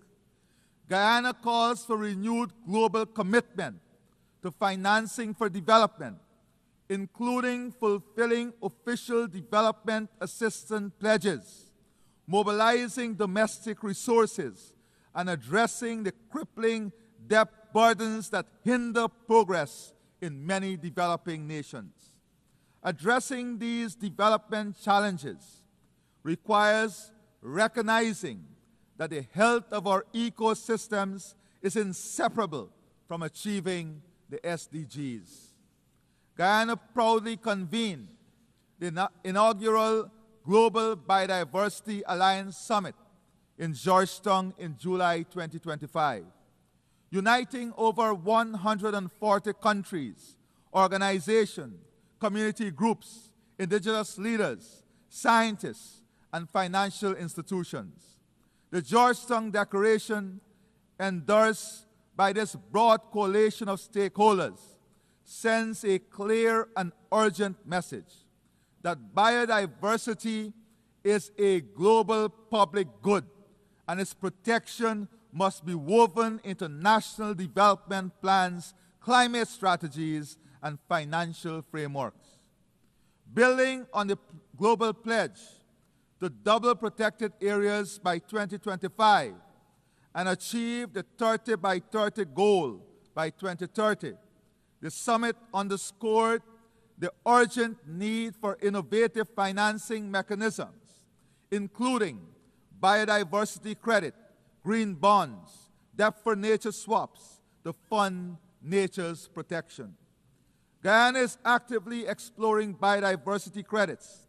G: Guyana calls for renewed global commitment to financing for development, including fulfilling official development assistance pledges, mobilizing domestic resources, and addressing the crippling debt burdens that hinder progress in many developing nations. Addressing these development challenges requires recognizing that the health of our ecosystems is inseparable from achieving the SDGs. Guyana proudly convened the inaugural Global Biodiversity Alliance Summit in Georgetown in July 2025, uniting over 140 countries, organizations, community groups, indigenous leaders, scientists, and financial institutions. The Georgetown Declaration, endorsed by this broad coalition of stakeholders, sends a clear and urgent message that biodiversity is a global public good and its protection must be woven into national development plans, climate strategies, and financial frameworks. Building on the global pledge to double protected areas by 2025 and achieve the 30 by 30 goal by 2030, the summit underscored the urgent need for innovative financing mechanisms, including biodiversity credit, green bonds, debt for nature swaps to fund nature's protection. Guyana is actively exploring biodiversity credits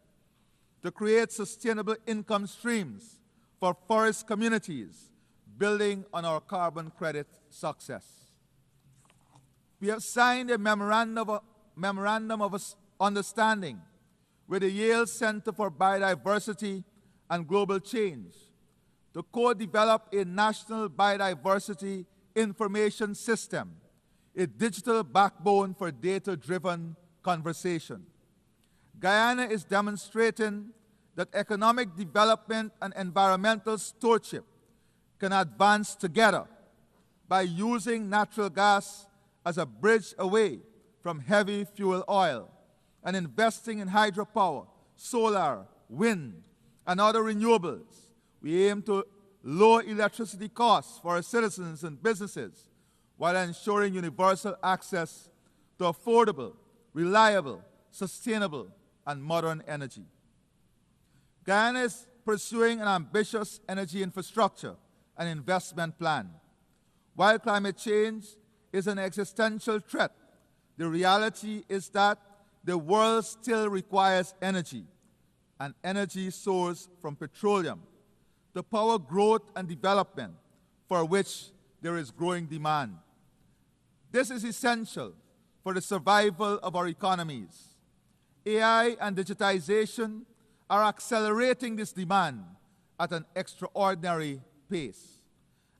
G: to create sustainable income streams for forest communities, building on our carbon credit success. We have signed a memorandum of understanding with the Yale Center for Biodiversity and Global Change to co-develop a national biodiversity information system a digital backbone for data-driven conversation. Guyana is demonstrating that economic development and environmental stewardship can advance together by using natural gas as a bridge away from heavy fuel oil and investing in hydropower, solar, wind, and other renewables. We aim to lower electricity costs for our citizens and businesses while ensuring universal access to affordable, reliable, sustainable, and modern energy. Guyana is pursuing an ambitious energy infrastructure and investment plan. While climate change is an existential threat, the reality is that the world still requires energy, an energy source from petroleum, to power growth and development for which there is growing demand. This is essential for the survival of our economies. AI and digitization are accelerating this demand at an extraordinary pace.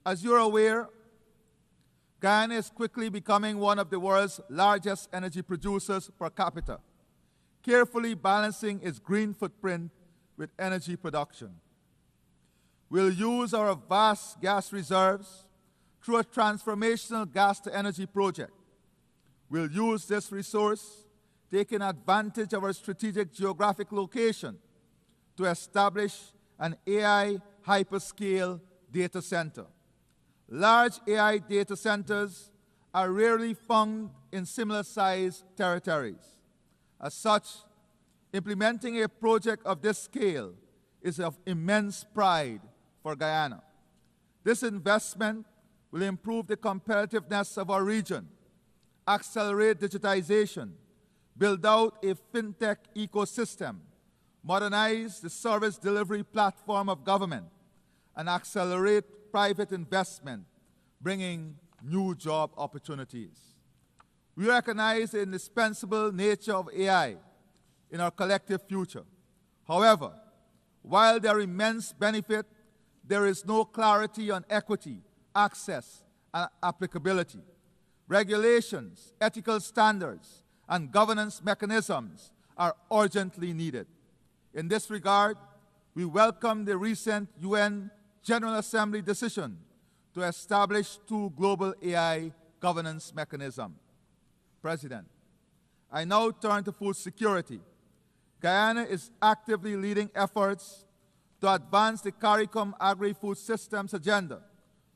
G: As you're aware, Guyana is quickly becoming one of the world's largest energy producers per capita, carefully balancing its green footprint with energy production. We'll use our vast gas reserves through a transformational gas-to-energy project. We'll use this resource, taking advantage of our strategic geographic location, to establish an AI hyperscale data center. Large AI data centers are rarely found in similar-sized territories. As such, implementing a project of this scale is of immense pride for Guyana. This investment will improve the competitiveness of our region, accelerate digitization, build out a fintech ecosystem, modernize the service delivery platform of government, and accelerate private investment, bringing new job opportunities. We recognize the indispensable nature of AI in our collective future. However, while there are immense benefits, there is no clarity on equity, access, and applicability. Regulations, ethical standards, and governance mechanisms are urgently needed. In this regard, we welcome the recent UN General Assembly decision to establish 2 global AI governance mechanisms. President, I now turn to food security. Guyana is actively leading efforts to advance the CARICOM agri-food systems agenda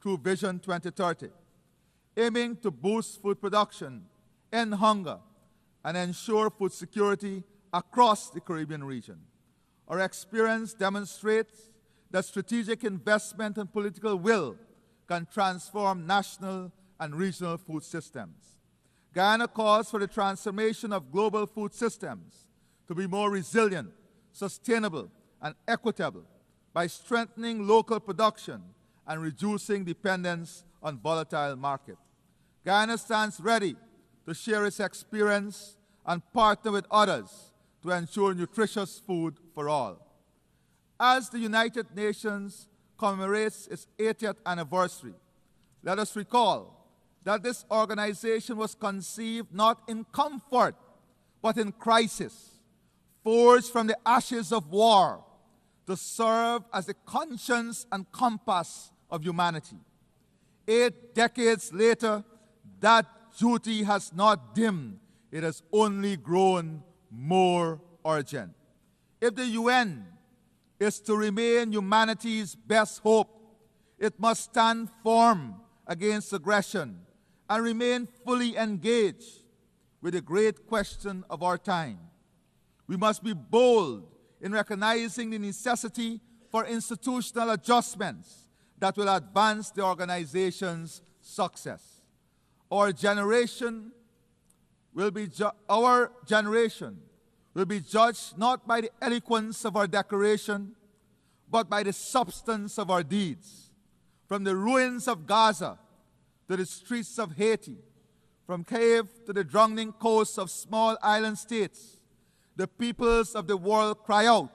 G: through Vision 2030, aiming to boost food production, end hunger, and ensure food security across the Caribbean region. Our experience demonstrates that strategic investment and political will can transform national and regional food systems. Guyana calls for the transformation of global food systems to be more resilient, sustainable, and equitable by strengthening local production and reducing dependence on volatile markets. Guyana stands ready to share its experience and partner with others to ensure nutritious food for all. As the United Nations commemorates its 80th anniversary, let us recall that this organization was conceived not in comfort, but in crisis, forged from the ashes of war to serve as the conscience and compass of humanity. 8 decades later, that duty has not dimmed, it has only grown more urgent. If the UN is to remain humanity's best hope, it must stand firm against aggression and remain fully engaged with the great question of our time. We must be bold in recognizing the necessity for institutional adjustments that will advance the organization's success. Our generation will be judged not by the eloquence of our declaration, but by the substance of our deeds. From the ruins of Gaza to the streets of Haiti, from Kiev to the drowning coasts of small island states, the peoples of the world cry out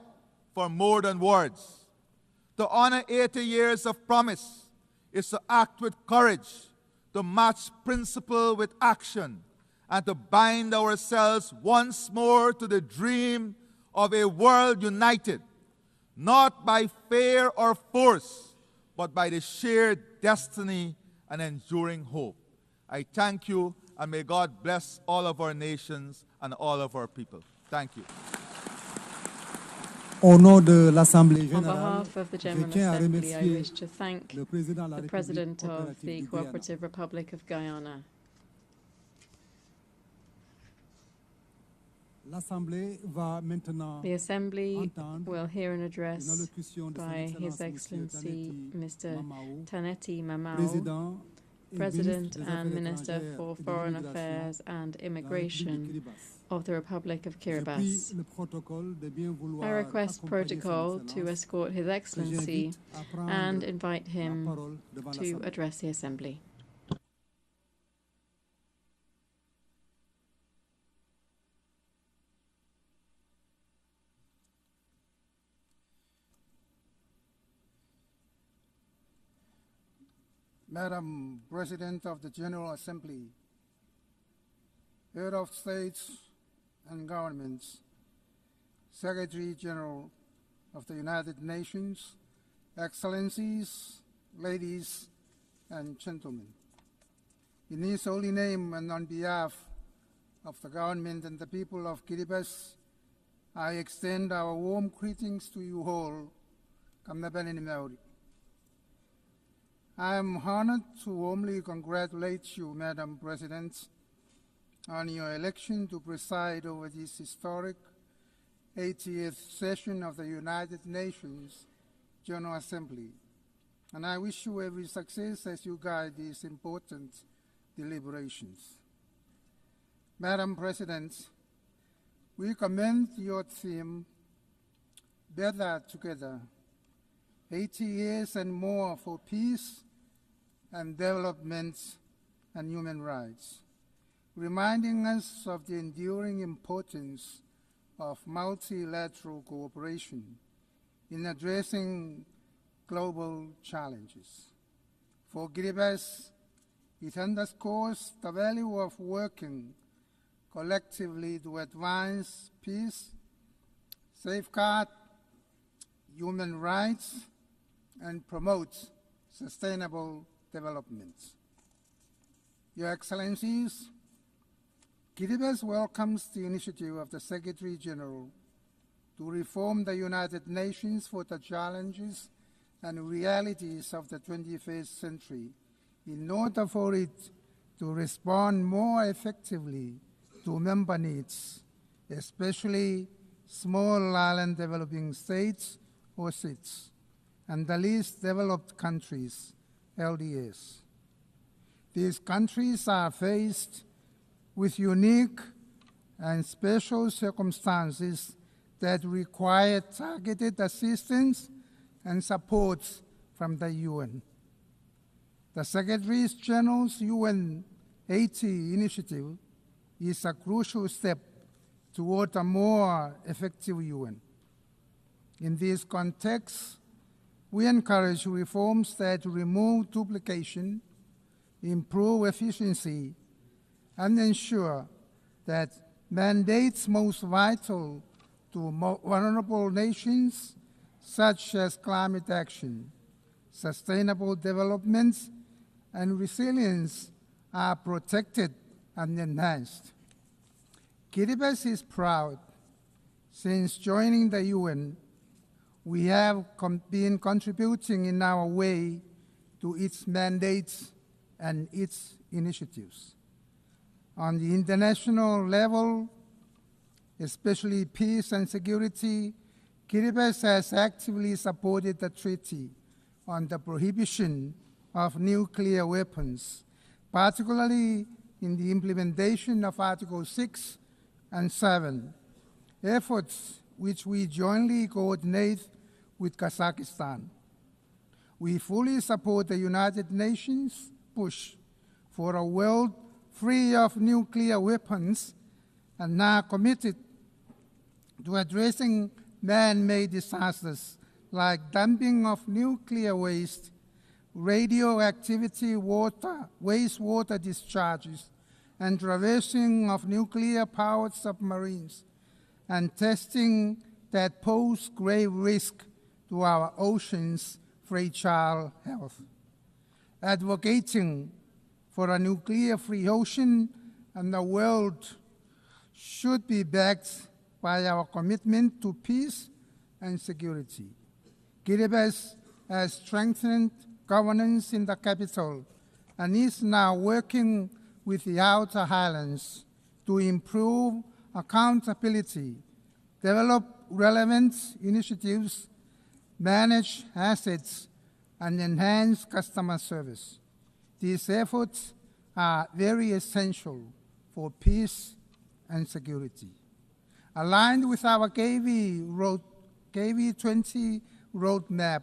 G: for more than words. To honor 80 years of promise is to act with courage, to match principle with action and to bind ourselves once more to the dream of a world united, not by fear or force, but by the shared destiny and enduring hope. I thank you, and may God bless all of our nations and all of our people. Thank you.
B: On behalf of the General Assembly, I wish to thank the President of the Cooperative Republic of Guyana. The Assembly will hear an address by His Excellency Mr. Taneti Mamau, President and Minister for Foreign Affairs and Immigration of the Republic of Kiribati. I request protocol to escort His Excellency and invite him to address the Assembly.
O: Madam President of the General Assembly, Head of States and Governments, Secretary General of the United Nations, Excellencies, ladies and gentlemen. In His holy name and on behalf of the government and the people of Kiribati, I extend our warm greetings to you all. I am honored to warmly congratulate you, Madam President, on your election to preside over this historic 80th session of the United Nations General Assembly. And I wish you every success as you guide these important deliberations. Madam President, we commend your theme, Better Together, 80 years and more for peace and development and human rights, reminding us of the enduring importance of multilateral cooperation in addressing global challenges. For Kiribati, it underscores the value of working collectively to advance peace, safeguard human rights, and promote sustainable development. Your Excellencies, Kiribati welcomes the initiative of the Secretary General to reform the United Nations for the challenges and realities of the 21st century in order for it to respond more effectively to member needs, especially small island developing states or SIDS, and the least developed countries, LDS. These countries are faced with unique and special circumstances that require targeted assistance and support from the UN. The Secretary General's UN 80 initiative is a crucial step toward a more effective UN. In this context, we encourage reforms that remove duplication, improve efficiency, and ensure that mandates most vital to vulnerable nations, such as climate action, sustainable development, and resilience, are protected and enhanced. Kiribati is proud. Since joining the UN, we have been contributing in our way to its mandates and its initiatives. On the international level, especially peace and security, Kiribati has actively supported the Treaty on the Prohibition of Nuclear Weapons, particularly in the implementation of Article 6 and 7, efforts which we jointly coordinate with Kazakhstan. We fully support the United Nations push for a world free of nuclear weapons and are committed to addressing man-made disasters like dumping of nuclear waste,
K: radioactivity wastewater discharges, and traversing of nuclear-powered submarines, and testing that pose grave risk to our ocean's fragile health. Advocating for a nuclear-free ocean and the world should be backed by our commitment to peace and security. Kiribati has strengthened governance in the capital and is now working with the outer highlands to improve accountability, develop relevant initiatives, manage assets, and enhance customer service. These efforts are very essential for peace and security. Aligned with our KV20 roadmap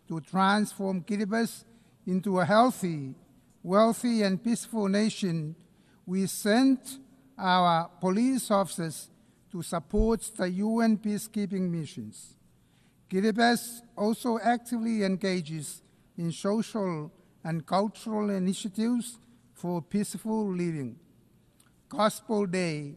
K: to transform Kiribati into a healthy, wealthy, and peaceful nation, we sent our police officers to support the UN peacekeeping missions. Kiribati also actively engages in social and cultural initiatives for peaceful living. Gospel Day,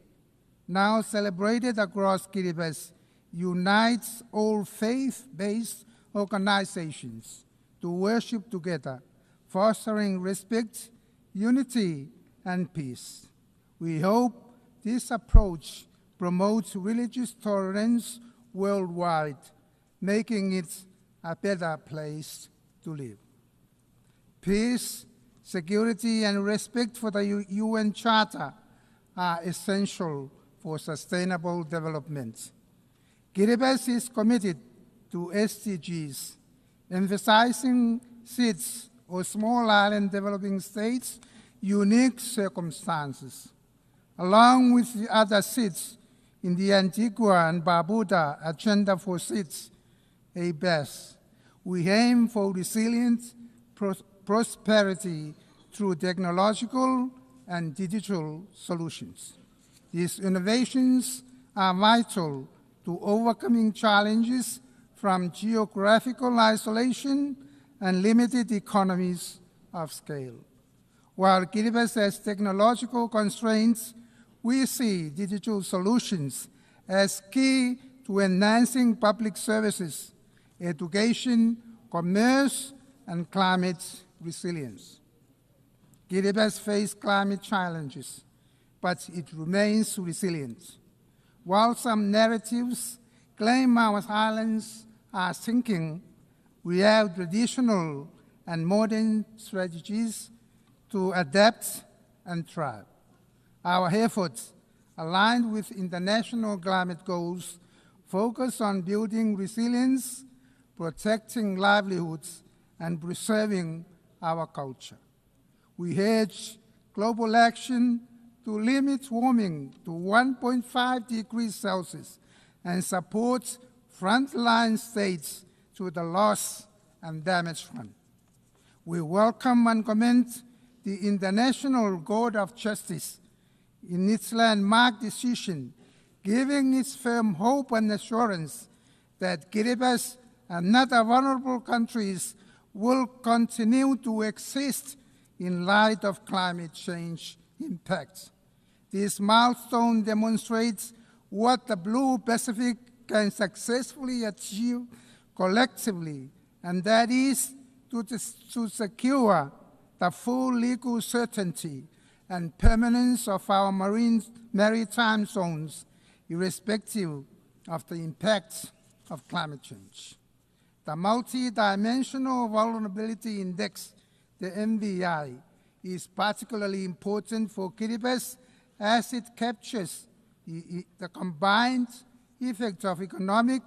K: now celebrated across Kiribati, unites all faith-based organizations to worship together, fostering respect, unity, and peace. We hope this approach promotes religious tolerance worldwide, making it a better place to live. Peace, security, and respect for the UN Charter are essential for sustainable development. Kiribati is committed to SDGs, emphasizing SIDS, or Small Island Developing States' unique circumstances. Along with the other SIDS in the Antigua and Barbuda Agenda for SIDS, ABES, we aim for resilient prosperity through technological and digital solutions. These innovations are vital to overcoming challenges from geographical isolation and limited economies of scale. While Kiribati has technological constraints, we see digital solutions as key to enhancing public services, education, commerce, and climate resilience. Kiribati faces climate challenges, but it remains resilient. While some narratives claim our islands are sinking, we have traditional and modern strategies to adapt and thrive. Our efforts, aligned with international climate goals, focus on building resilience, protecting livelihoods, and preserving our culture. We urge global action to limit warming to 1.5 degrees Celsius and support frontline states through the loss and damage fund. We welcome and commend the International Court of Justice in its landmark decision, giving its firm hope and assurance that Kiribati and other vulnerable countries will continue to exist in light of climate change impacts. This milestone demonstrates what the Blue Pacific can successfully achieve collectively, and that is to secure the full legal certainty and permanence of our maritime zones, irrespective of the impacts of climate change. The Multi-Dimensional Vulnerability Index, the MVI, is particularly important for Kiribati as it captures the combined effect of economic,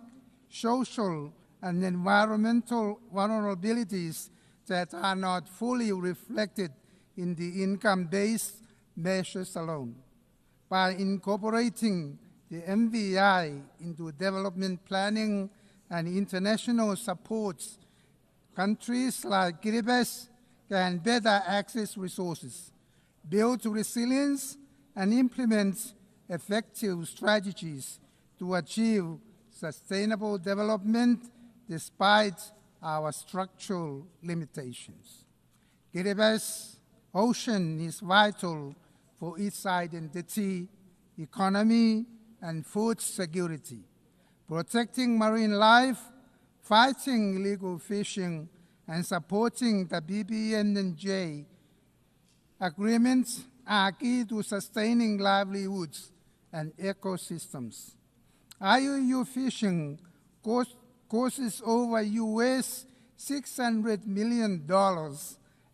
K: social, and environmental vulnerabilities that are not fully reflected in the income-based measures alone. By incorporating the MVI into development planning and international supports, countries like Kiribati can better access resources, build resilience, and implement effective strategies to achieve sustainable development despite our structural limitations. Kiribati's ocean is vital for its identity, economy, and food security. Protecting marine life, fighting illegal fishing, and supporting the BBNJ agreements are key to sustaining livelihoods and ecosystems. IUU fishing causes over US $600 million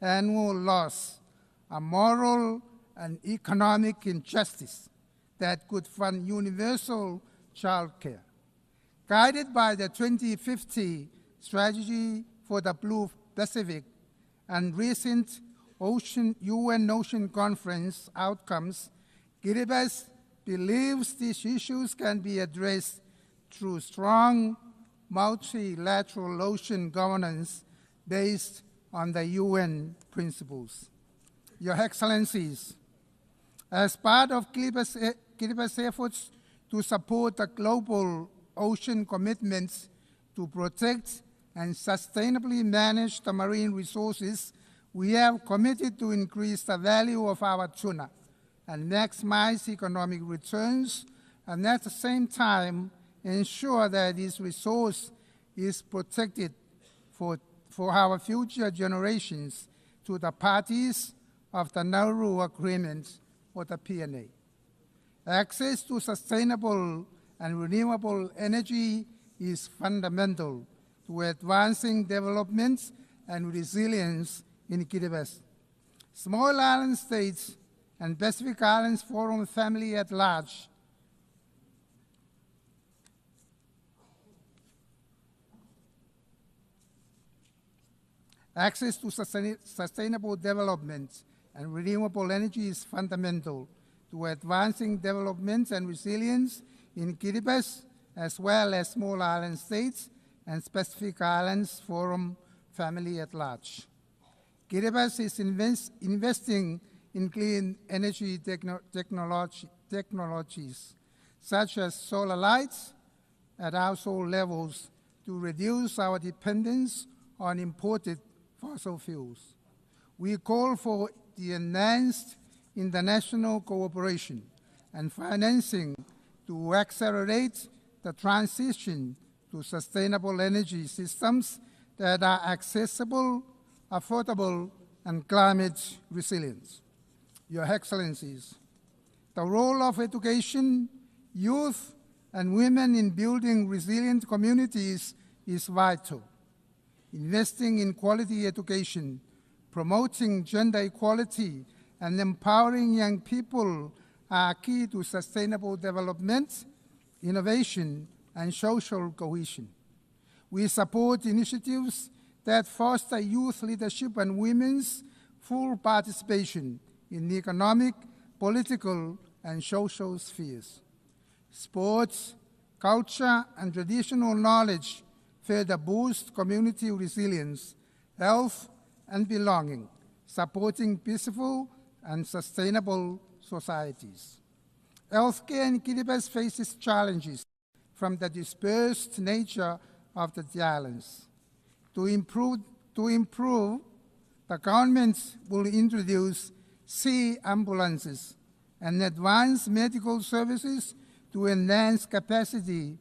K: annual loss, a moral and economic injustice that could fund universal child care. Guided by the 2050 Strategy for the Blue Pacific and recent UN Ocean Conference outcomes, Kiribati believes these issues can be addressed through strong multilateral ocean governance based on the UN principles. Your Excellencies, as part of Kiribati's efforts to support the global ocean commitments to protect and sustainably manage the marine resources, we have committed to increase the value of our tuna and maximize economic returns, and at the same time ensure that this resource is protected for our future generations to the parties of the Nauru Agreement or the PNA. Access to sustainable and renewable energy is fundamental to advancing development and resilience in Kiribati. Small island states and Pacific Islands Forum family at large access to sustainable development and renewable energy is fundamental to advancing development and resilience in Kiribati, as well as small island states and Pacific Islands Forum family at large. Kiribati is investing in clean energy technologies, such as solar lights at household levels, to reduce our dependence on imported fossil fuels. We call for the enhanced international cooperation and financing to accelerate the transition to sustainable energy systems that are accessible, affordable, and climate resilient. Your Excellencies, the role of education, youth, and women in building resilient communities is vital. Investing in quality education, promoting gender equality, and empowering young people are key to sustainable development, innovation, and social cohesion. We support initiatives that foster youth leadership and women's full participation in the economic, political, and social spheres. Sports, culture, and traditional knowledge further boost community resilience, health, and belonging, supporting peaceful and sustainable societies. Healthcare in Kiribati faces challenges from the dispersed nature of the islands. To improve, the government will introduce sea ambulances and advance medical services to enhance capacity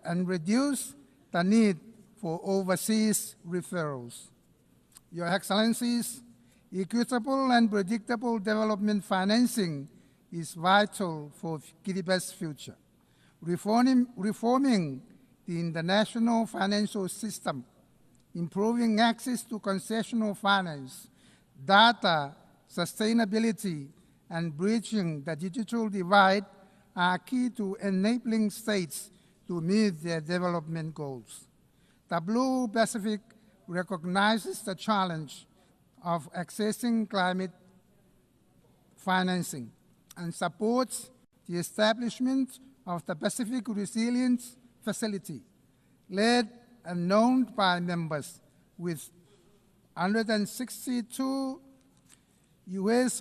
K: and reduce the need for overseas referrals. Your Excellencies, equitable and predictable development financing is vital for Kiribati's future. Reforming the international financial system, improving access to concessional finance, data, sustainability, and bridging the digital divide are key to enabling states to meet their development goals. The Blue Pacific recognizes the challenge of accessing climate financing and supports the establishment of the Pacific Resilience Facility, led and known by members, with $162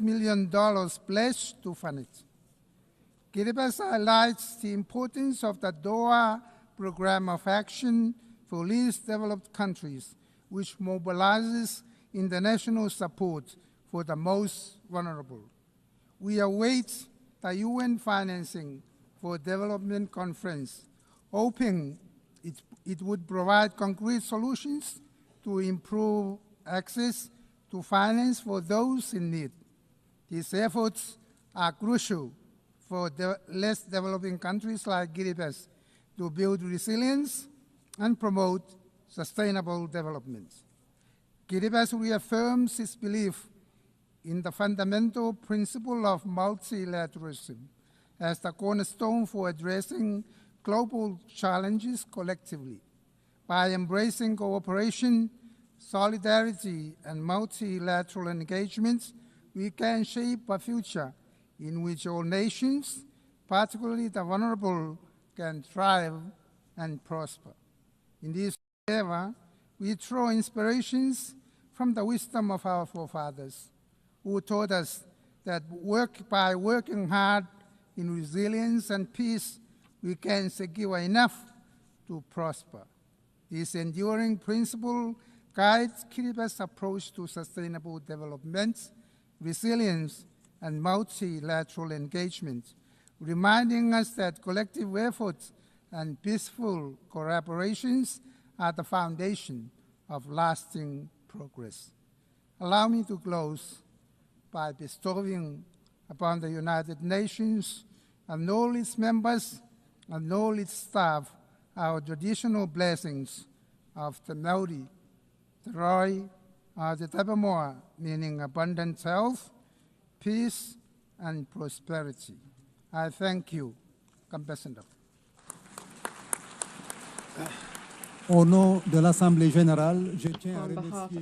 K: million pledged to fund it. Kiribati highlights the importance of the Doha Program of Action for least developed countries, which mobilizes international support for the most vulnerable. We await the UN financing for development conference, hoping it would provide concrete solutions to improve access to finance for those in need. These efforts are crucial for less developing countries like Kiribati to build resilience and promote sustainable development. Kiribati reaffirms its belief in the fundamental principle of multilateralism as the cornerstone for addressing global challenges collectively. By embracing cooperation, solidarity, and multilateral engagement, we can shape a future in which all nations, particularly the vulnerable, can thrive and prosper. In this endeavor, we draw inspirations from the wisdom of our forefathers, who taught us that by working hard in resilience and peace, we can secure enough to prosper. This enduring principle guides Kiribati's approach to sustainable development, resilience, and multilateral engagement, reminding us that collective efforts and peaceful collaborations are the foundation of lasting progress. Allow me to close by bestowing upon the United Nations and all its members and all its staff our traditional blessings of the Maori, the Roi, the Tabamoa, meaning abundant health, peace, and prosperity. I thank you, Ambassador.
L: On behalf of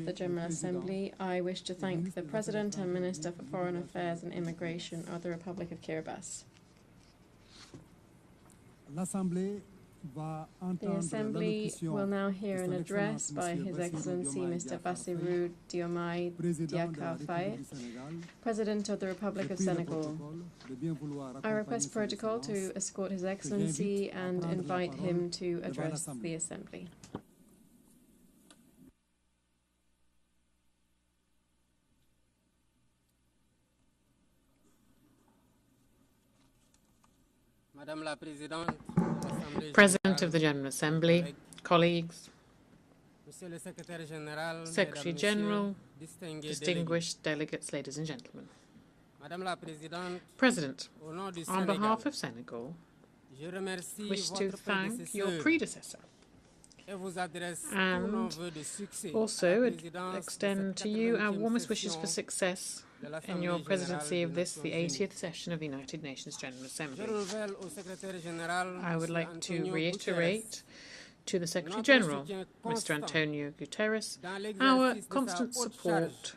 B: the General Assembly, I wish to thank the President and Minister for Foreign Affairs and Immigration of the Republic of Kiribati. The Assembly will now hear an address by His Excellency Mr. Bassirou Diomaye Diakhar Faye, President of the Republic of Senegal. I request protocol to escort His Excellency and invite him to address the Assembly.
V: President of the General Assembly, colleagues, Secretary General, distinguished delegates, ladies and gentlemen. President, on behalf of Senegal, I wish to thank your predecessor and also extend to you our warmest wishes for success in your presidency of this, the 80th session of the United Nations General Assembly. I would like to reiterate to the Secretary General, Mr. Antonio Guterres, our constant support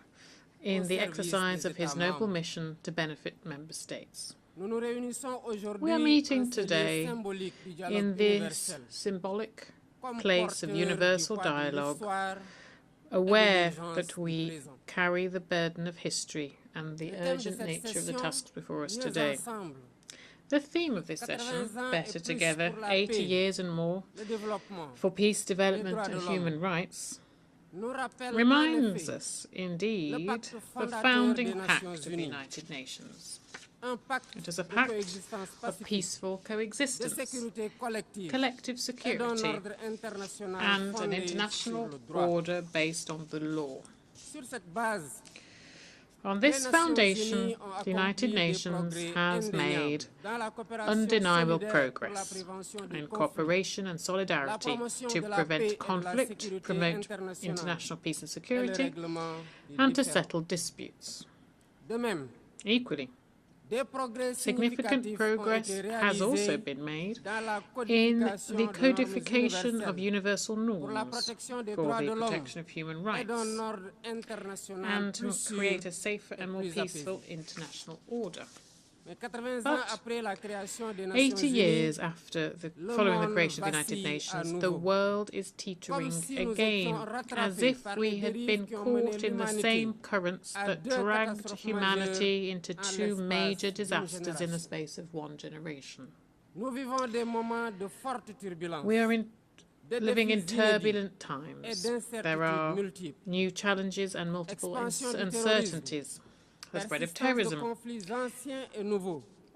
V: in the exercise of his noble mission to benefit member states. We are meeting today in this symbolic place of universal dialogue, aware that we carry the burden of history and the urgent nature of the tasks before us today. The theme of this session, Better Together, 80 years and more, for peace, development and human rights, reminds us, indeed, the founding pact of the United Nations. It is a pact of peaceful coexistence, collective security, and an international order based on the law. On this foundation, the United Nations has made undeniable progress in cooperation and solidarity to prevent conflict, promote international peace and security, and to settle disputes. Equally, significant progress has also been made in the codification of universal norms for the protection of human rights and to create a safer and more peaceful international order. But 80 years after following the creation of the United Nations, the world is teetering again, as if we had been caught in the same currents that dragged humanity into two major disasters in the space of one generation. We are in living in turbulent times. There are new challenges and multiple uncertainties. The spread of terrorism,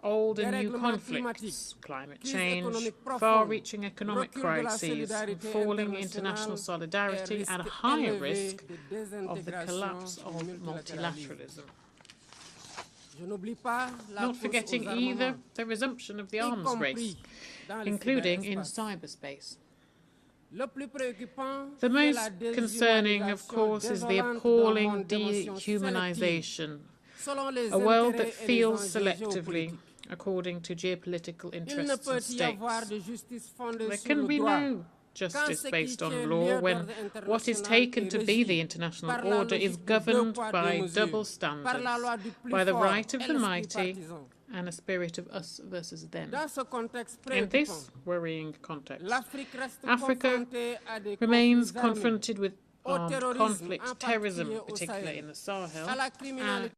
V: old and new conflicts, climate change, far-reaching economic crises, falling international solidarity, and a higher risk of the collapse of multilateralism. Not forgetting either the resumption of the arms race, including in cyberspace. The most concerning, of course, is the appalling dehumanization, a world that feels selectively according to geopolitical interests and states. There can be no justice based on law when what is taken to be the international order is governed by double standards, by the right of the mighty and a spirit of us versus them. In this worrying context, Africa remains confronted with armed conflict, terrorism, particularly in the Sahel, and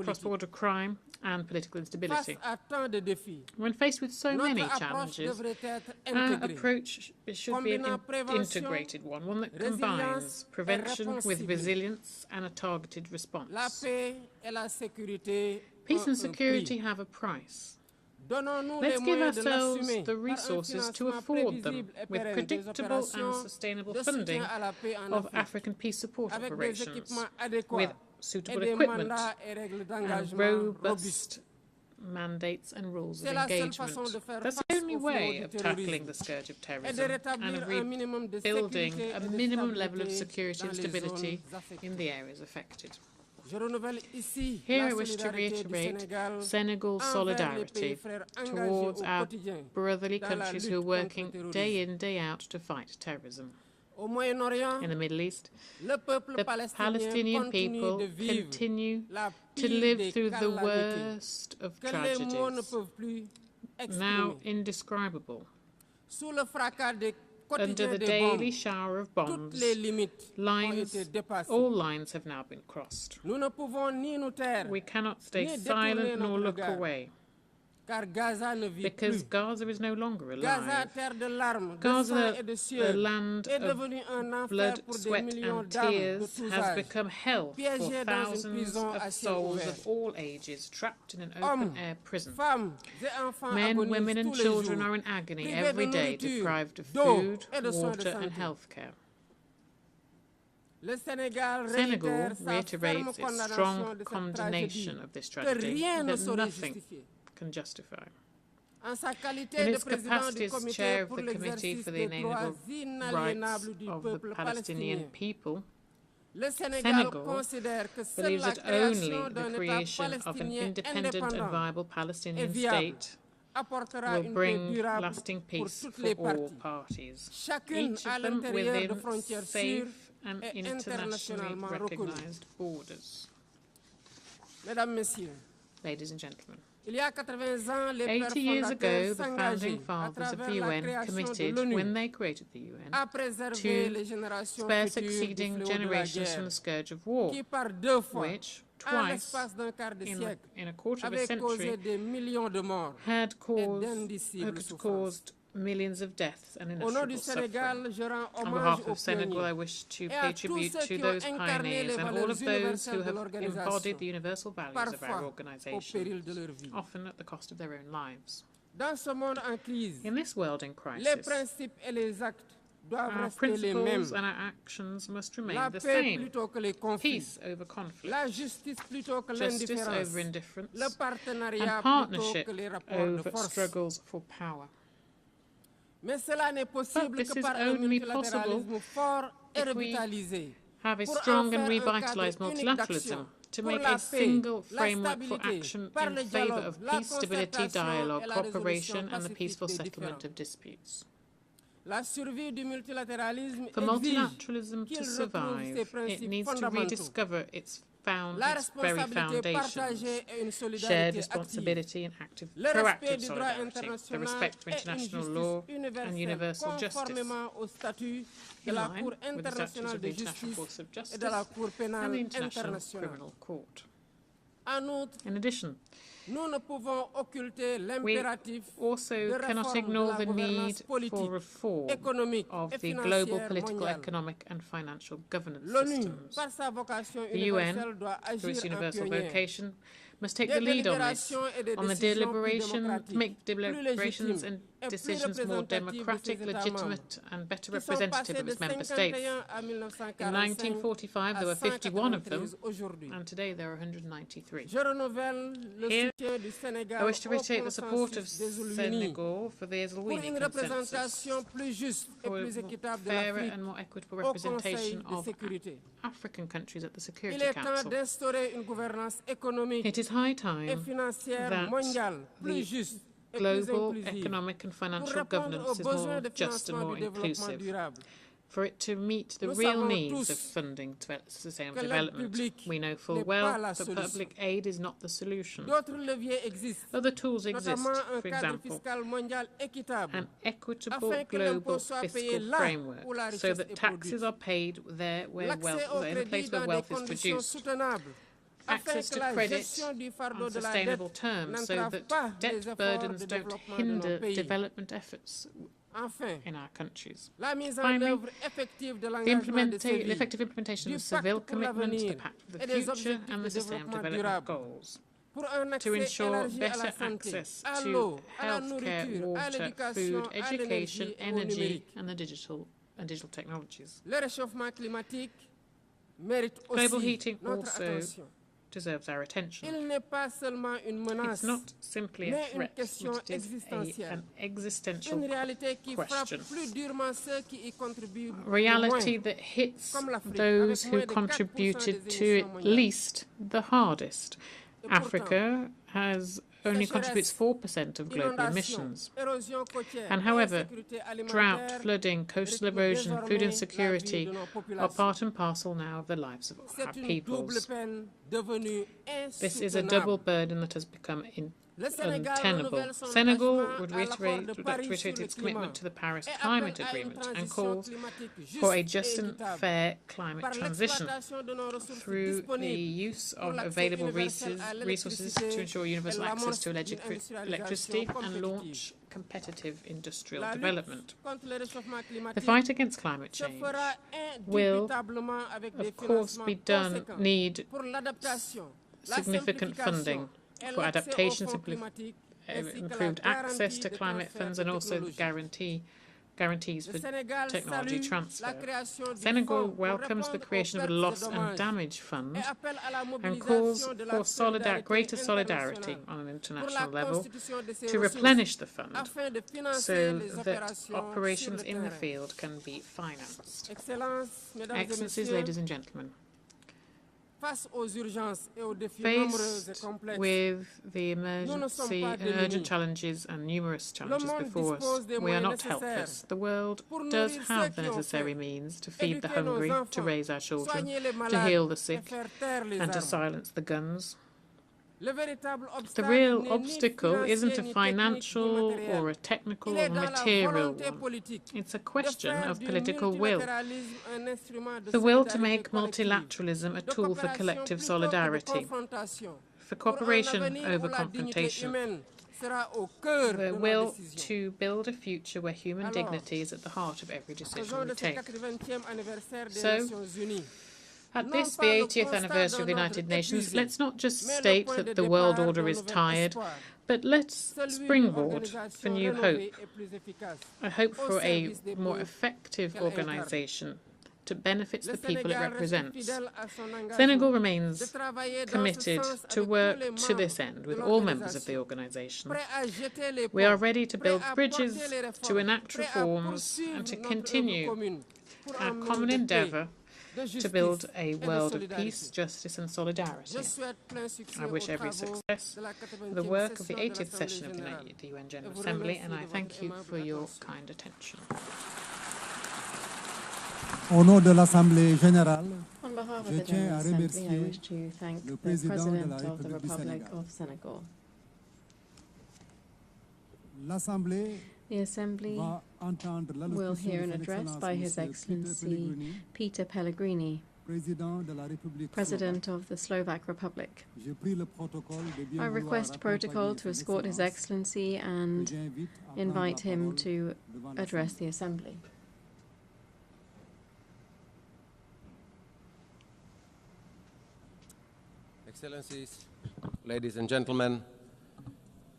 V: cross-border crime and political instability. When faced with so many challenges, our approach should be an integrated one that combines prevention with resilience and a targeted response. Peace and security have a price. Let's give ourselves the resources to afford them with predictable and sustainable funding of African peace support operations, with suitable equipment and robust mandates and rules of engagement. That's the only way of tackling the scourge of terrorism and of rebuilding a minimum level of security and stability in the areas affected. Here I wish to reiterate Senegal's solidarity towards our brotherly countries who are working day in, day out to fight terrorism. In the Middle East, the Palestinian people continue to live through the worst of tragedies, now indescribable. Under the daily shower of bombs, all lines have now been crossed. We cannot stay silent nor look away, because Gaza is no longer alive. Gaza, the land of blood, sweat and tears, has become hell for thousands of souls of all ages trapped in an open-air prison. Men, women and children are in agony every day, deprived of food, water and health care. Senegal reiterates its strong condemnation of this tragedy that nothing can justify. In its capacity as chair of the Committee for the Inalienable Rights of the Palestinian People, Senegal believes that only the creation of an independent and viable Palestinian state will bring lasting peace for all parties, each of them within safe and internationally recognized borders. Ladies and gentlemen, 80 years ago, the founding fathers of the UN committed, when they created the UN, to spare succeeding generations from the scourge of war, which, twice, in a quarter of a century, had caused millions of deaths and inevitable suffering. On behalf of Senegal, I wish to pay tribute to those pioneers and all of those who have embodied the universal values of our organization, often at the cost of their own lives. In this world in crisis, our principles and our actions must remain the same. Peace over conflict, justice over indifference, and partnership over struggles for power. But this is only possible if we have a strong and revitalized multilateralism to make a single framework for action in favor of peace, stability, dialogue, cooperation, and the peaceful settlement of disputes. For multilateralism to survive, it needs to rediscover its very foundations: shared responsibility and proactive solidarity, the respect for international law and universal justice, in line with the statutes of the International Court of Justice and the International Criminal Court. In addition, we also cannot ignore the need for reform of the global political, economic and financial governance systems. The UN, through its universal vocation, must take the lead on this, on the make deliberations and decisions more democratic, legitimate and better representative of its member states. In 1945 there were 51 of them, and today there are 193. Here, I wish to reiterate the support of Senegal for the Zelenskyy consensus, for a fairer and more equitable representation of African countries at the Security Council. It is high time that the global economic and financial governance is more just and more inclusive, for it to meet the real needs of funding sustainable development. We know full well that public aid is not the solution. Other tools exist, for example, an equitable global fiscal framework, so that taxes are paid there in a place where wealth is produced. Access to credit on sustainable terms, so that debt burdens don't hinder development efforts in our countries. Finally, the effective implementation of civil commitment, the Pact for the Future and the Sustainable Development Goals, to ensure better access to healthcare, water, food, education, energy and digital technologies. Global heating also deserves our attention. It's not simply a threat, but it is an existential question. Reality that hits those who contributed to it least the hardest. Africa only contributes 4% of global emissions. And however, drought, flooding, coastal erosion, food insecurity are part and parcel now of the lives of our peoples. This is a double burden that has become untenable. Senegal would like to reiterate its commitment to the Paris Climate Agreement and calls for a just and fair climate transition through the use of available resources to ensure universal access to electricity and launch competitive industrial development. The fight against climate change will, of course, need significant funding for adaptations, improved access to climate funds, and also guarantees for technology transfer. Senegal welcomes the creation of a loss and damage fund and calls for greater solidarity on an international level to replenish the fund so that operations in the field can be financed. Excellencies, ladies and gentlemen, faced with the emergency and urgent challenges and numerous challenges before us, we are not helpless. The world does have the necessary means to feed the hungry, to raise our children, to heal the sick, and to silence the guns. The real obstacle isn't a financial or a technical or material one. It's a question of political will. The will to make multilateralism a tool for collective solidarity, for cooperation over confrontation, the will to build a future where human dignity is at the heart of every decision we take. So, at this, the 80th anniversary of the United Nations, let's not just state that the world order is tired, but let's springboard for new hope. A hope for a more effective organisation to benefit the people it represents. Senegal remains committed to work to this end with all members of the organisation. We are ready to build bridges, to enact reforms, and to continue our common endeavour to build a world of peace, justice and solidarity. I wish every success for the work of the 80th session of the UN General Assembly, and I thank you for your kind attention.
L: Au nom de l'Assemblée générale,
B: on behalf of the General Assembly, I wish to thank the President of the Republic of Senegal. The Assembly will hear an address by His Excellency Peter Pellegrini, President of the Slovak Republic. I request protocol to escort His Excellency and invite him to address the Assembly.
M: Excellencies, ladies and gentlemen,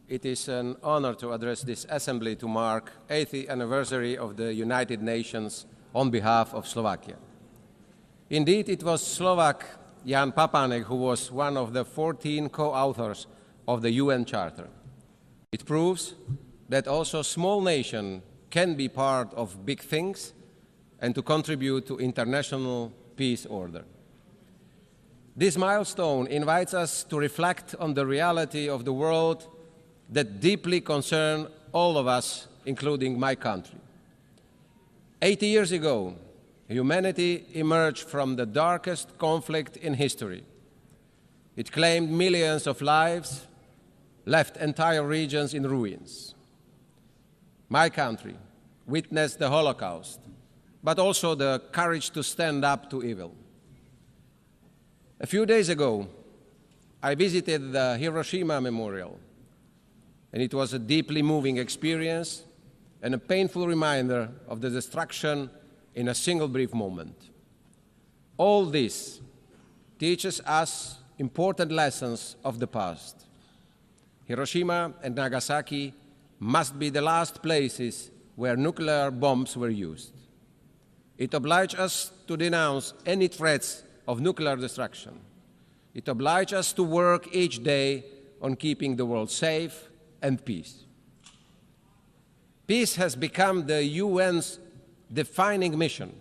M: it is an honor to address this Assembly to mark the 80th anniversary of the United Nations on behalf of Slovakia. Indeed, it was Slovak Jan Papanek who was one of the 14 co-authors of the UN Charter. It proves that also small nations can be part of big things and to contribute to international peace order. This milestone invites us to reflect on the reality of the world that deeply concerns all of us, including my country. 80 years ago, humanity emerged from the darkest conflict in history. It claimed millions of lives, left entire regions in ruins. My country witnessed the Holocaust, but also the courage to stand up to evil. A few days ago, I visited the Hiroshima Memorial, and it was a deeply moving experience and a painful reminder of the destruction in a single brief moment. All this teaches us important lessons of the past. Hiroshima and Nagasaki must be the last places where nuclear bombs were used. It obliges us to denounce any threats of nuclear destruction. It obliges us to work each day on keeping the world safe and peace. Peace has become the UN's defining mission,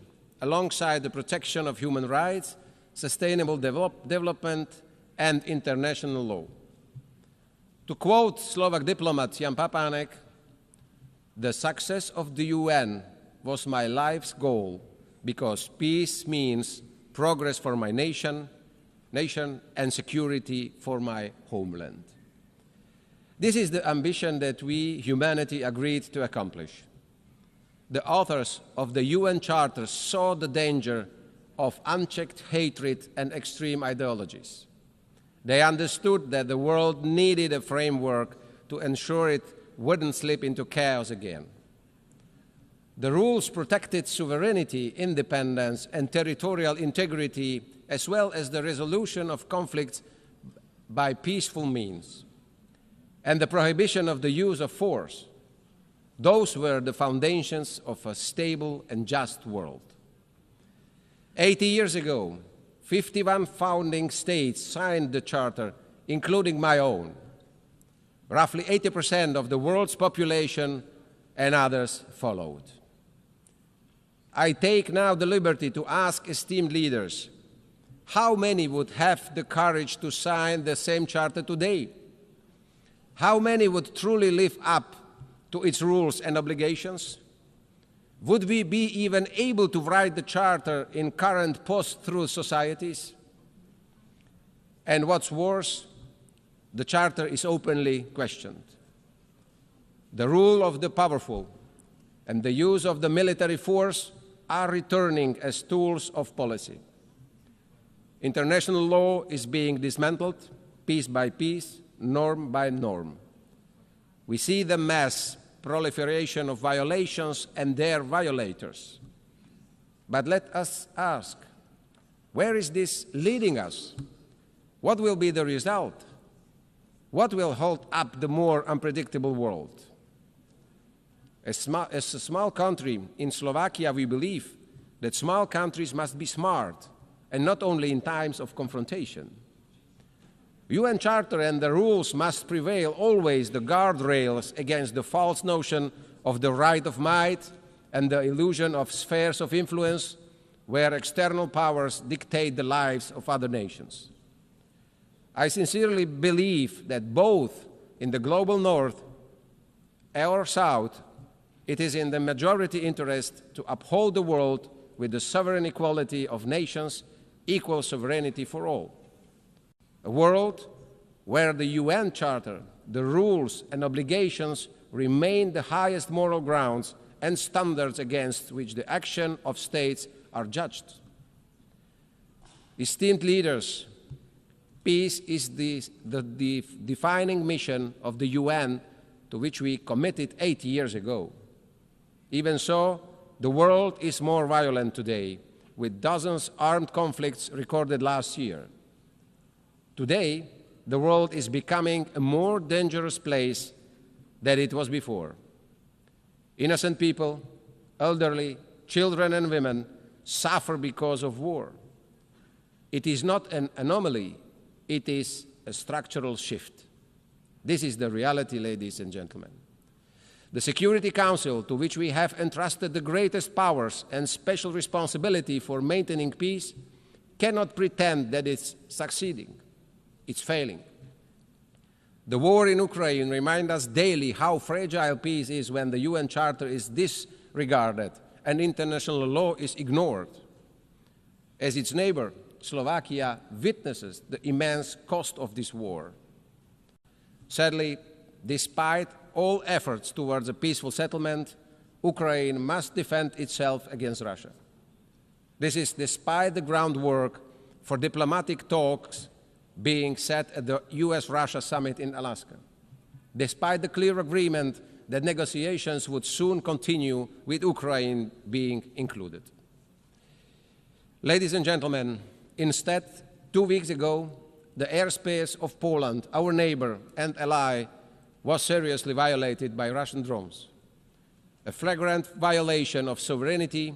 M: alongside the protection of human rights, sustainable development, and international law. To quote Slovak diplomat Jan Papanek, "The success of the UN was my life's goal because peace means progress for my nation and security for my homeland." This is the ambition that we, humanity, agreed to accomplish. The authors of the UN Charter saw the danger of unchecked hatred and extreme ideologies. They understood that the world needed a framework to ensure it wouldn't slip into chaos again. The rules protected sovereignty, independence, and territorial integrity, as well as the resolution of conflicts by peaceful means, and the prohibition of the use of force. Those were the foundations of a stable and just world. 80 years ago, 51 founding states signed the Charter, including my own. Roughly 80% of the world's population and others followed. I take now the liberty to ask esteemed leaders, how many would have the courage to sign the same Charter today? How many would truly live up to its rules and obligations? Would we be even able to write the Charter in current post-truth societies? And what's worse, the Charter is openly questioned. The rule of the powerful and the use of the military force are returning as tools of policy. International law is being dismantled, piece by piece, norm by norm. We see the mass proliferation of violations and their violators. But let us ask, where is this leading us? What will be the result? What will hold up the more unpredictable world? As a small country in Slovakia, we believe that small countries must be smart, and not only in times of confrontation. UN Charter and the rules must prevail always the guardrails against the false notion of the right of might and the illusion of spheres of influence where external powers dictate the lives of other nations. I sincerely believe that both in the global north or south, it is in the majority interest to uphold the world with the sovereign equality of nations, equal sovereignty for all. A world where the UN Charter, the rules and obligations remain the highest moral grounds and standards against which the action of states are judged. Esteemed leaders, peace is the defining mission of the UN to which we committed 80 years ago. Even so, the world is more violent today, with dozens of armed conflicts recorded last year. Today, the world is becoming a more dangerous place than it was before. Innocent people, elderly, children and women suffer because of war. It is not an anomaly, it is a structural shift. This is the reality, ladies and gentlemen. The Security Council, to which we have entrusted the greatest powers and special responsibility for maintaining peace, cannot pretend that it's succeeding. It's failing. The war in Ukraine reminds us daily how fragile peace is when the UN Charter is disregarded and international law is ignored. As its neighbor, Slovakia witnesses the immense cost of this war. Sadly, despite all efforts towards a peaceful settlement, Ukraine must defend itself against Russia. This is despite the groundwork for diplomatic talks being set at the US-Russia summit in Alaska, despite the clear agreement that negotiations would soon continue with Ukraine being included. Ladies and gentlemen, instead, 2 weeks ago, the airspace of Poland, our neighbor and ally, was seriously violated by Russian drones, a flagrant violation of sovereignty,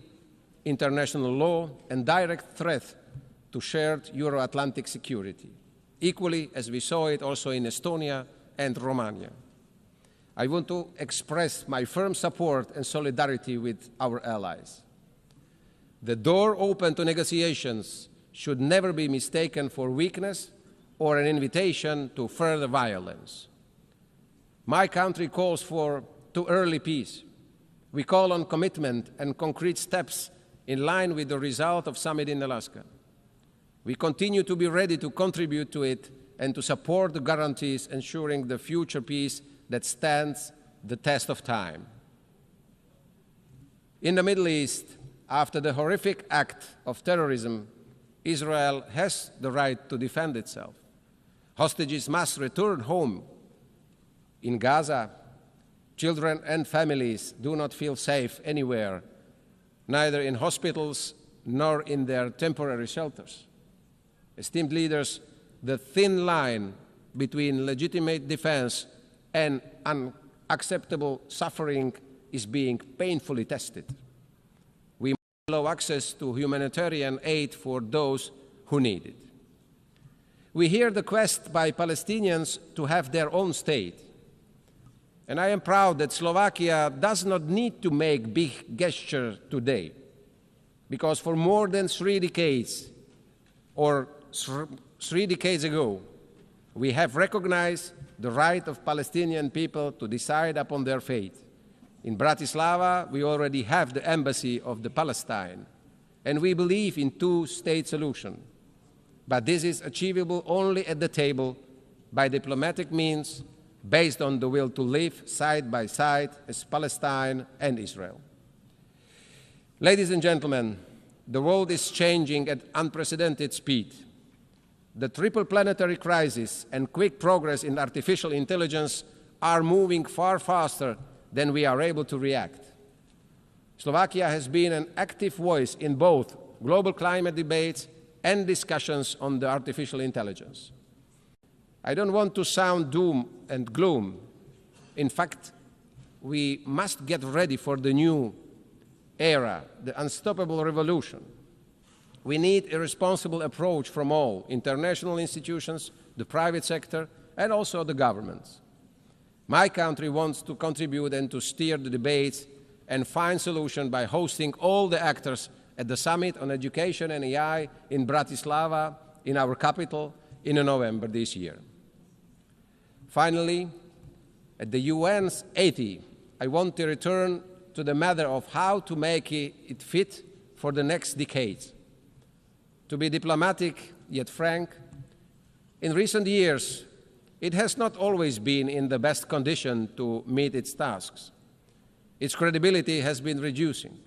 M: international law, and direct threat to shared Euro-Atlantic security, equally as we saw it also in Estonia and Romania. I want to express my firm support and solidarity with our allies. The door open to negotiations should never be mistaken for weakness or an invitation to further violence. My country calls for too early peace. We call on commitment and concrete steps in line with the result of summit in Alaska. We continue to be ready to contribute to it and to support the guarantees ensuring the future peace that stands the test of time. In the Middle East, after the horrific act of terrorism, Israel has the right to defend itself. Hostages must return home. In Gaza, children and families do not feel safe anywhere, neither in hospitals nor in their temporary shelters. Esteemed leaders, the thin line between legitimate defense and unacceptable suffering is being painfully tested. We must allow access to humanitarian aid for those who need it. We hear the quest by Palestinians to have their own state. And I am proud that Slovakia does not need to make big gestures today, because for more than 3 decades, or 3 decades ago, we have recognized the right of Palestinian people to decide upon their fate. In Bratislava, we already have the embassy of the Palestine, and we believe in two-state solution. But this is achievable only at the table by diplomatic means based on the will to live side by side as Palestine and Israel. Ladies and gentlemen, the world is changing at unprecedented speed. The triple planetary crisis and quick progress in artificial intelligence are moving far faster than we are able to react. Slovakia has been an active voice in both global climate debates and discussions on the artificial intelligence. I don't want to sound doom and gloom. In fact, we must get ready for the new era, the unstoppable revolution. We need a responsible approach from all international institutions, the private sector, and also the governments. My country wants to contribute and to steer the debates and find solutions by hosting all the actors at the Summit on Education and AI in Bratislava, in our capital, in November this year. Finally, at the UN's 80, I want to return to the matter of how to make it fit for the next decades. To be diplomatic yet frank, in recent years, it has not always been in the best condition to meet its tasks. Its credibility has been reducing.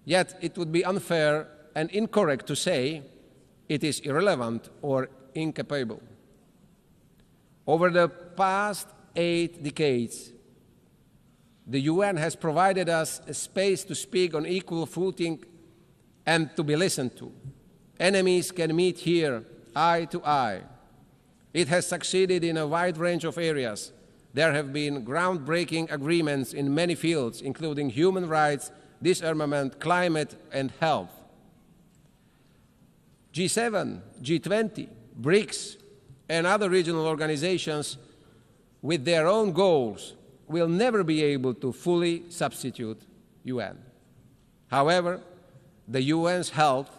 M: Yet it would be unfair and incorrect to say it is irrelevant or incapable. Over the past 8 decades, the UN has provided us a space to speak on equal footing and to be listened to. Enemies can meet here, eye to eye. It has succeeded in a wide range of areas. There have been groundbreaking agreements in many fields, including human rights, disarmament, climate, and health. G7, G20, BRICS, and other regional organizations with their own goals will never be able to fully substitute UN. However, the UN's health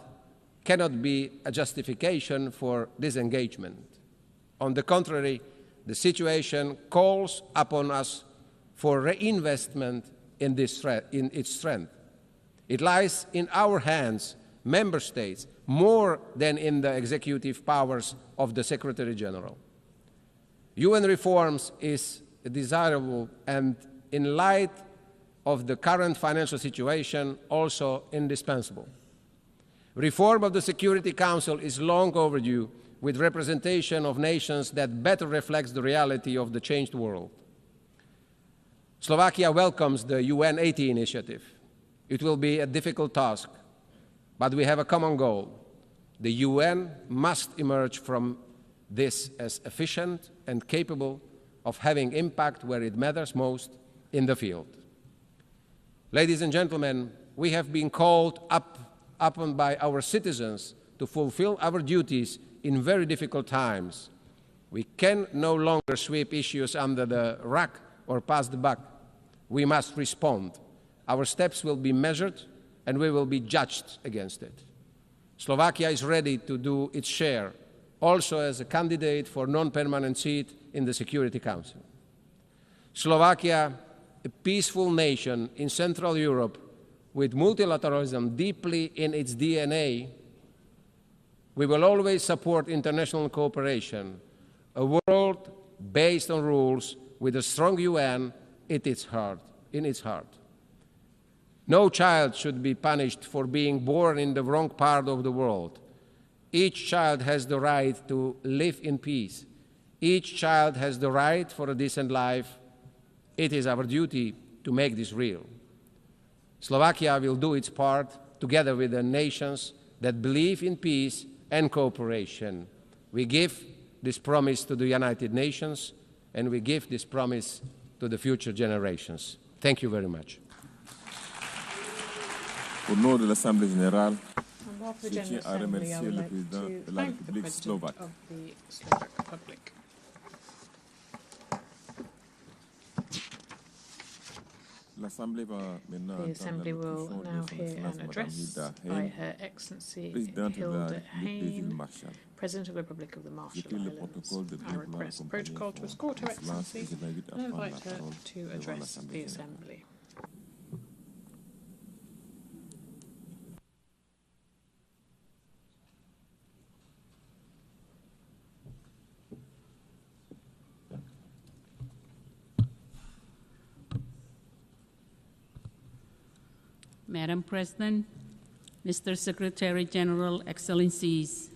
M: cannot be a justification for disengagement. On the contrary, the situation calls upon us for reinvestment in its strength. It lies in our hands, member states, more than in the executive powers of the Secretary General. UN reforms is desirable and, in light of the current financial situation, also indispensable. Reform of the Security Council is long overdue, with representation of nations that better reflects the reality of the changed world. Slovakia welcomes the UN 80 initiative. It will be a difficult task, but we have a common goal. The UN must emerge from this as efficient and capable of having impact where it matters most in the field. Ladies and gentlemen, we have been called upon by our citizens to fulfill our duties in very difficult times. We can no longer sweep issues under the rug or pass the buck. We must respond. Our steps will be measured and we will be judged against it. Slovakia is ready to do its share, also as a candidate for non-permanent seat in the Security Council. Slovakia, a peaceful nation in Central Europe with multilateralism deeply in its DNA, we will always support international cooperation, a world based on rules with a strong UN in its heart. No child should be punished for being born in the wrong part of the world. Each child has the right to live in peace. Each child has the right for a decent life. It is our duty to make this real. Slovakia will do its part together with the nations that believe in peace and cooperation. We give this promise to the United Nations, and we give this promise to the future generations. Thank you very much.
J: Au nom de l'Assemblée générale,
V: On behalf of the General Assembly, I would like to thank the President of the Slovak Republic. The Assembly will now hear an address by Her Excellency Hilde Heine, President of the Republic of the Marshall Islands. I request protocol to escort Her Excellency and invite her to address the Assembly.
E: Madam President, Mr. Secretary General, Excellencies,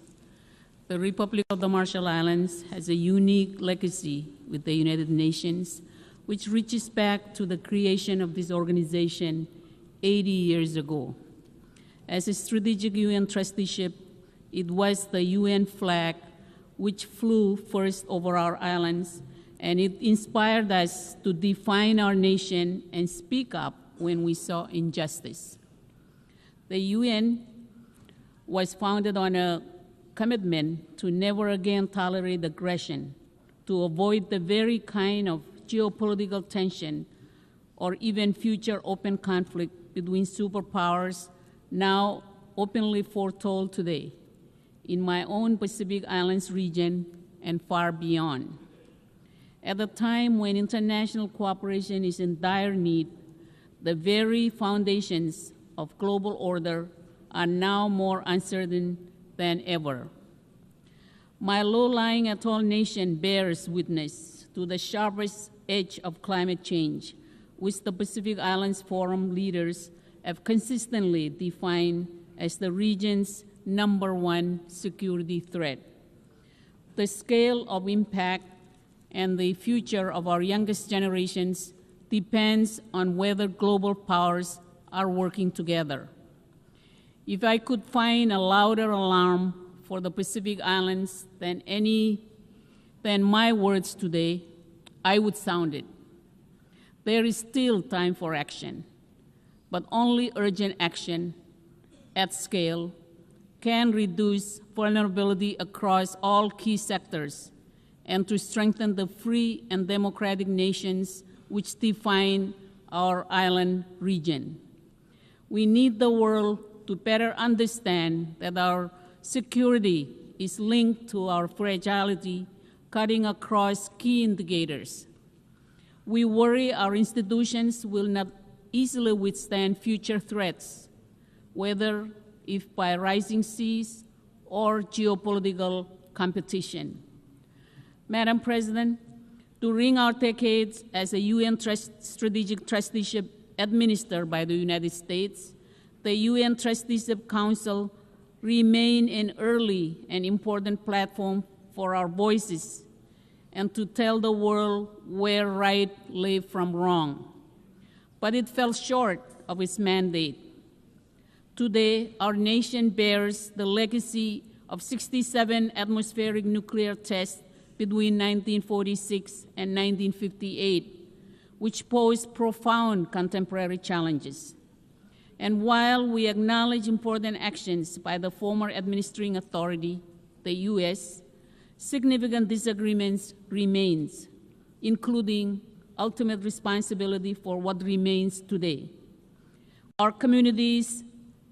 E: the Republic of the Marshall Islands has a unique legacy with the United Nations, which reaches back to the creation of this organization 80 years ago. As a strategic UN trusteeship, it was the UN flag which flew first over our islands, and it inspired us to define our nation and speak up when we saw injustice. The UN was founded on a commitment to never again tolerate aggression, to avoid the very kind of geopolitical tension or even future open conflict between superpowers now openly foretold today in my own Pacific Islands region and far beyond. At a time when international cooperation is in dire need, the very foundations of global order are now more uncertain than ever. My low-lying atoll nation bears witness to the sharpest edge of climate change, which the Pacific Islands Forum leaders have consistently defined as the region's #1 security threat. The scale of impact and the future of our youngest generations depends on whether global powers are working together. If I could find a louder alarm for the Pacific Islands than my words today, I would sound it. There is still time for action, but only urgent action at scale can reduce vulnerability across all key sectors and to strengthen the free and democratic nations which define our island region. We need the world to better understand that our security is linked to our fragility, cutting across key indicators. We worry our institutions will not easily withstand future threats, whether if by rising seas or geopolitical competition. Madam President, during our decades as a UN strategic trusteeship administered by the United States, the UN Trusteeship Council remained an early and important platform for our voices and to tell the world where right lay from wrong. But it fell short of its mandate. Today, our nation bears the legacy of 67 atmospheric nuclear tests between 1946 and 1958, which posed profound contemporary challenges. And while we acknowledge important actions by the former administering authority, the U.S., significant disagreements remains, including ultimate responsibility for what remains today. Our communities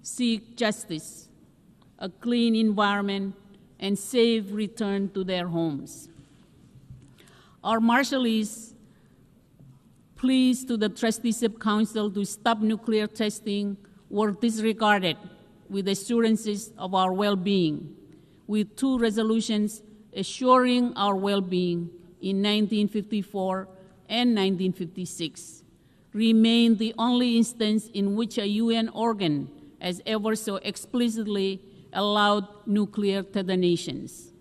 E: seek justice, a clean environment, and safe return to their homes. Our Marshallese pleas to the Trusteeship Council to stop nuclear testing were disregarded with assurances of our well-being, with 2 resolutions assuring our well-being in 1954 and 1956, remain the only instance in which a UN organ has ever so explicitly allowed nuclear detonations.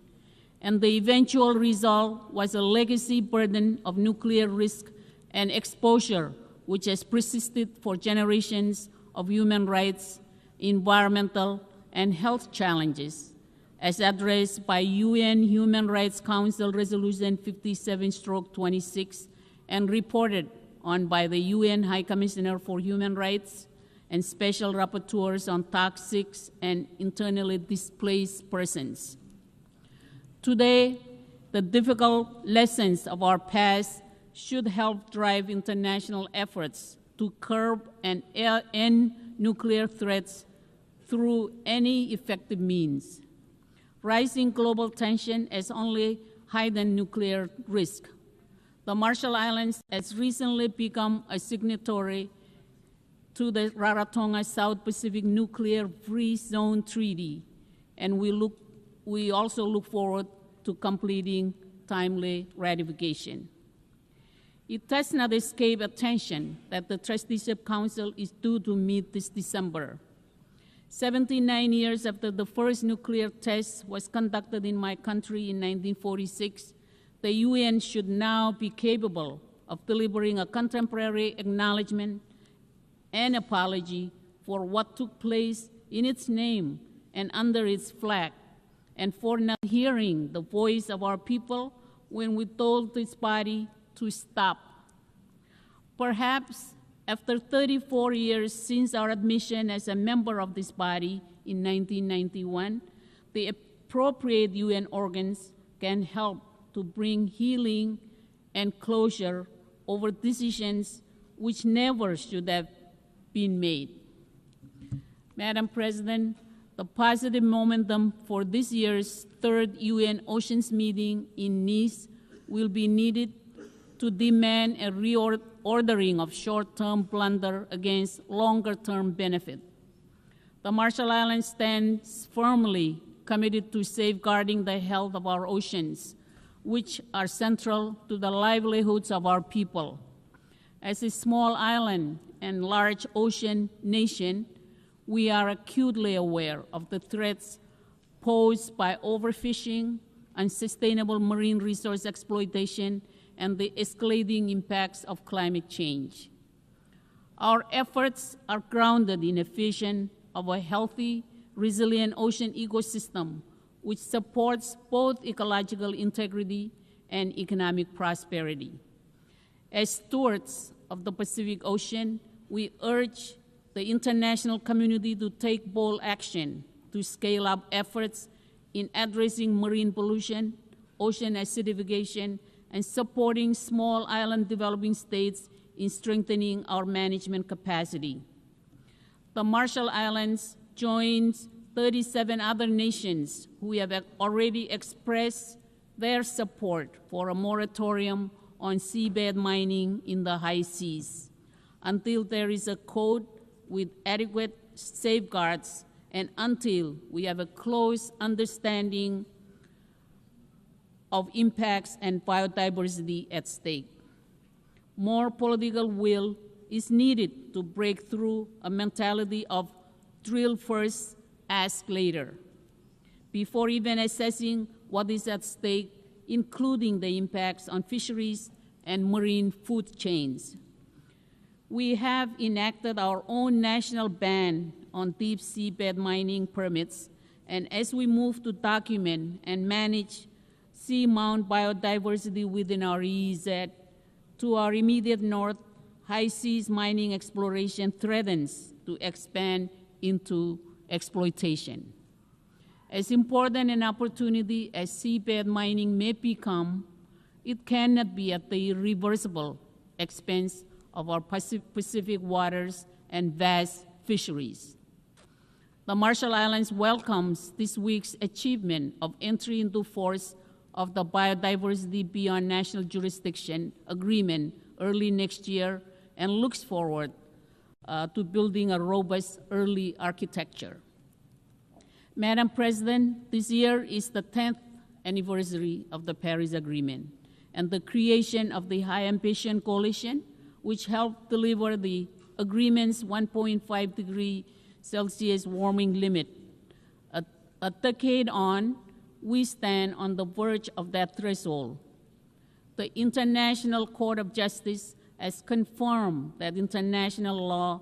E: And the eventual result was a legacy burden of nuclear risk and exposure, which has persisted for generations of human rights, environmental, and health challenges, as addressed by UN Human Rights Council Resolution 57/26 and reported on by the UN High Commissioner for Human Rights and Special Rapporteurs on Toxic and Internally Displaced Persons. Today, the difficult lessons of our past should help drive international efforts to curb and end nuclear threats through any effective means. Rising global tension has only heightened nuclear risk. The Marshall Islands has recently become a signatory to the Rarotonga South Pacific Nuclear Free Zone Treaty, and we also look forward to completing timely ratification. It does not escape attention that the Trusteeship Council is due to meet this December. 79 years after the first nuclear test was conducted in my country in 1946, the UN should now be capable of delivering a contemporary acknowledgement and apology for what took place in its name and under its flag, and for not hearing the voice of our people when we told this body to stop. Perhaps after 34 years since our admission as a member of this body in 1991, the appropriate UN organs can help to bring healing and closure over decisions which never should have been made. Madam President, the positive momentum for this year's 3rd UN Oceans meeting in Nice will be needed to demand a reordering of short-term blunder against longer-term benefit. The Marshall Islands stands firmly committed to safeguarding the health of our oceans, which are central to the livelihoods of our people. As a small island and large ocean nation, we are acutely aware of the threats posed by overfishing, unsustainable marine resource exploitation, and the escalating impacts of climate change. Our efforts are grounded in a vision of a healthy, resilient ocean ecosystem which supports both ecological integrity and economic prosperity. As stewards of the Pacific Ocean, we urge the international community to take bold action to scale up efforts in addressing marine pollution, ocean acidification, and supporting small island developing states in strengthening our management capacity. The Marshall Islands joins 37 other nations who have already expressed their support for a moratorium on seabed mining in the high seas until there is a code with adequate safeguards and until we have a close understanding of impacts and biodiversity at stake. More political will is needed to break through a mentality of drill first, ask later, before even assessing what is at stake, including the impacts on fisheries and marine food chains. We have enacted our own national ban on deep seabed mining permits, and as we move to document and manage seamount biodiversity within our EEZ, to our immediate north, high seas mining exploration threatens to expand into exploitation. As important an opportunity as seabed mining may become, it cannot be at the irreversible expense of our Pacific waters and vast fisheries. The Marshall Islands welcomes this week's achievement of entry into force of the Biodiversity Beyond National Jurisdiction Agreement early next year and looks forward to building a robust early architecture. Madam President, this year is the 10th anniversary of the Paris Agreement and the creation of the High Ambition Coalition, which helped deliver the agreement's 1.5 degree Celsius warming limit. A decade on, we stand on the verge of that threshold. The International Court of Justice has confirmed that international law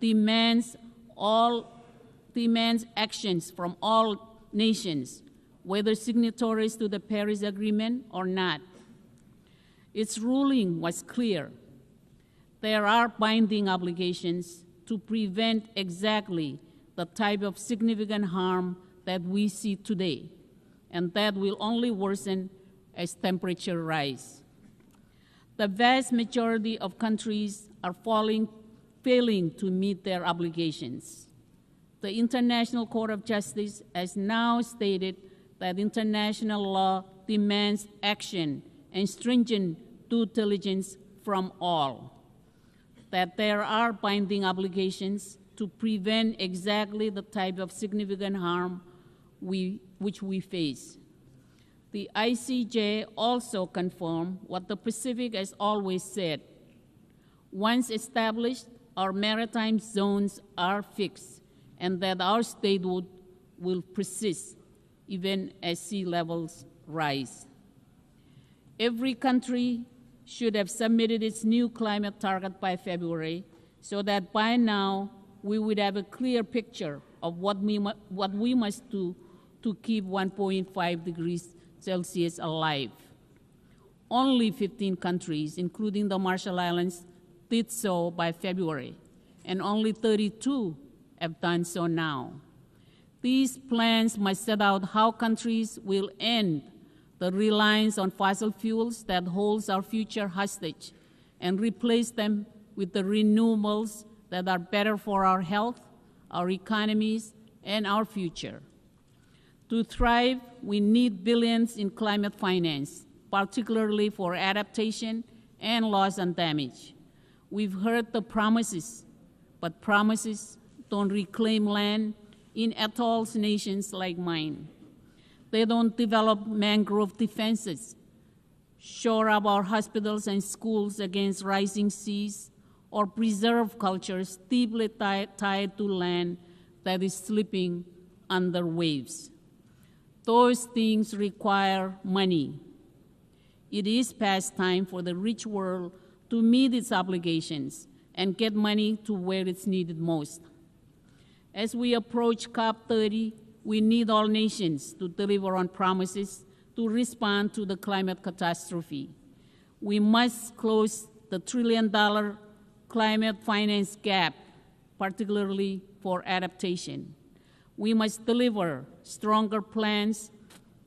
E: demands actions from all nations, whether signatories to the Paris Agreement or not. Its ruling was clear. There are binding obligations to prevent exactly the type of significant harm that we see today, and that will only worsen as temperature rise. The vast majority of countries are failing to meet their obligations. The International Court of Justice has now stated that international law demands action and stringent due diligence from all, that there are binding obligations to prevent exactly the type of significant harm which we face. The ICJ also confirmed what the Pacific has always said. Once established, our maritime zones are fixed, and that our statehood will persist even as sea levels rise. Every country should have submitted its new climate target by February, so that by now we would have a clear picture of what we must do to keep 1.5 degrees Celsius alive. Only 15 countries, including the Marshall Islands, did so by February, and only 32 have done so now. These plans must set out how countries will end the reliance on fossil fuels that holds our future hostage and replace them with the renewables that are better for our health, our economies, and our future. To thrive, we need billions in climate finance, particularly for adaptation and loss and damage. We've heard the promises, but promises don't reclaim land in atolls nations like mine. They don't develop mangrove defenses, shore up our hospitals and schools against rising seas, or preserve cultures deeply tied to land that is slipping under waves. Those things require money. It is past time for the rich world to meet its obligations and get money to where it's needed most. As we approach COP30, we need all nations to deliver on promises to respond to the climate catastrophe. We must close the $1 trillion climate finance gap, particularly for adaptation. We must deliver stronger plans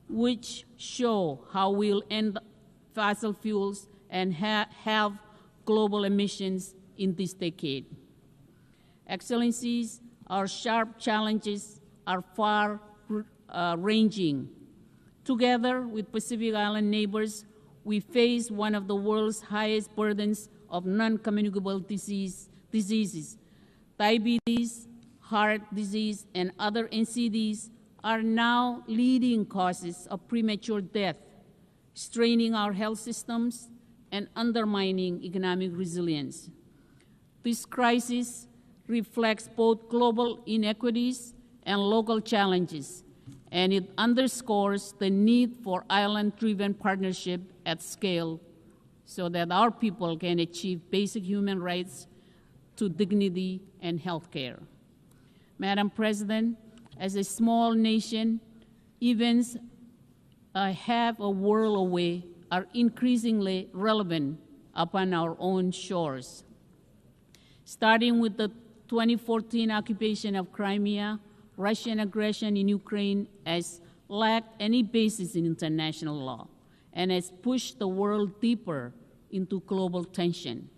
E: which show how we'll end fossil fuels and have global emissions in this decade. Excellencies, our sharp challenges are far-ranging. Together with Pacific Island neighbors, we face one of the world's highest burdens of non-communicable diseases. Diabetes, heart disease, and other NCDs are now leading causes of premature death, straining our health systems and undermining economic resilience. This crisis reflects both global inequities and local challenges, and it underscores the need for island-driven partnership at scale so that our people can achieve basic human rights to dignity and health care. Madam President, as a small nation, events half a world away are increasingly relevant upon our own shores. Starting with the 2014 occupation of Crimea, Russian aggression in Ukraine has lacked any basis in international law and has pushed the world deeper into global tension.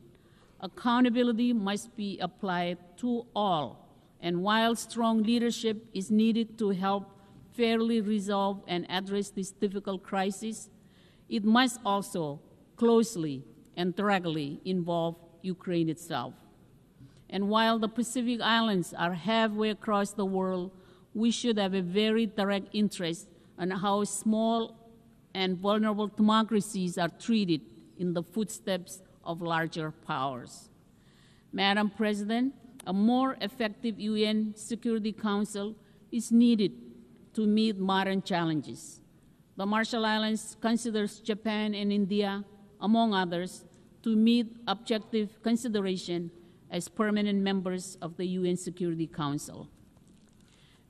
E: Accountability must be applied to all, and while strong leadership is needed to help fairly resolve and address this difficult crisis, it must also closely and directly involve Ukraine itself. And while the Pacific Islands are halfway across the world, we should have a very direct interest in how small and vulnerable democracies are treated in the footsteps of larger powers. Madam President, a more effective UN Security Council is needed to meet modern challenges. The Marshall Islands considers Japan and India, among others, to meet objective consideration as permanent members of the UN Security Council.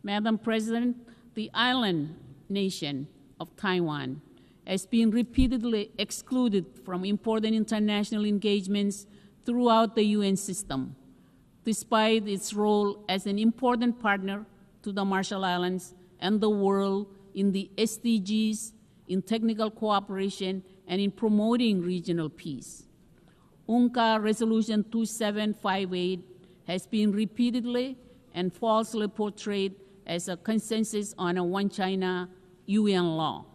E: Madam President, the island nation of Taiwan has been repeatedly excluded from important international engagements throughout the UN system, despite its role as an important partner to the Marshall Islands and the world in the SDGs, in technical cooperation, and in promoting regional peace. UNCA Resolution 2758 has been repeatedly and falsely portrayed as a consensus on a one China UN law.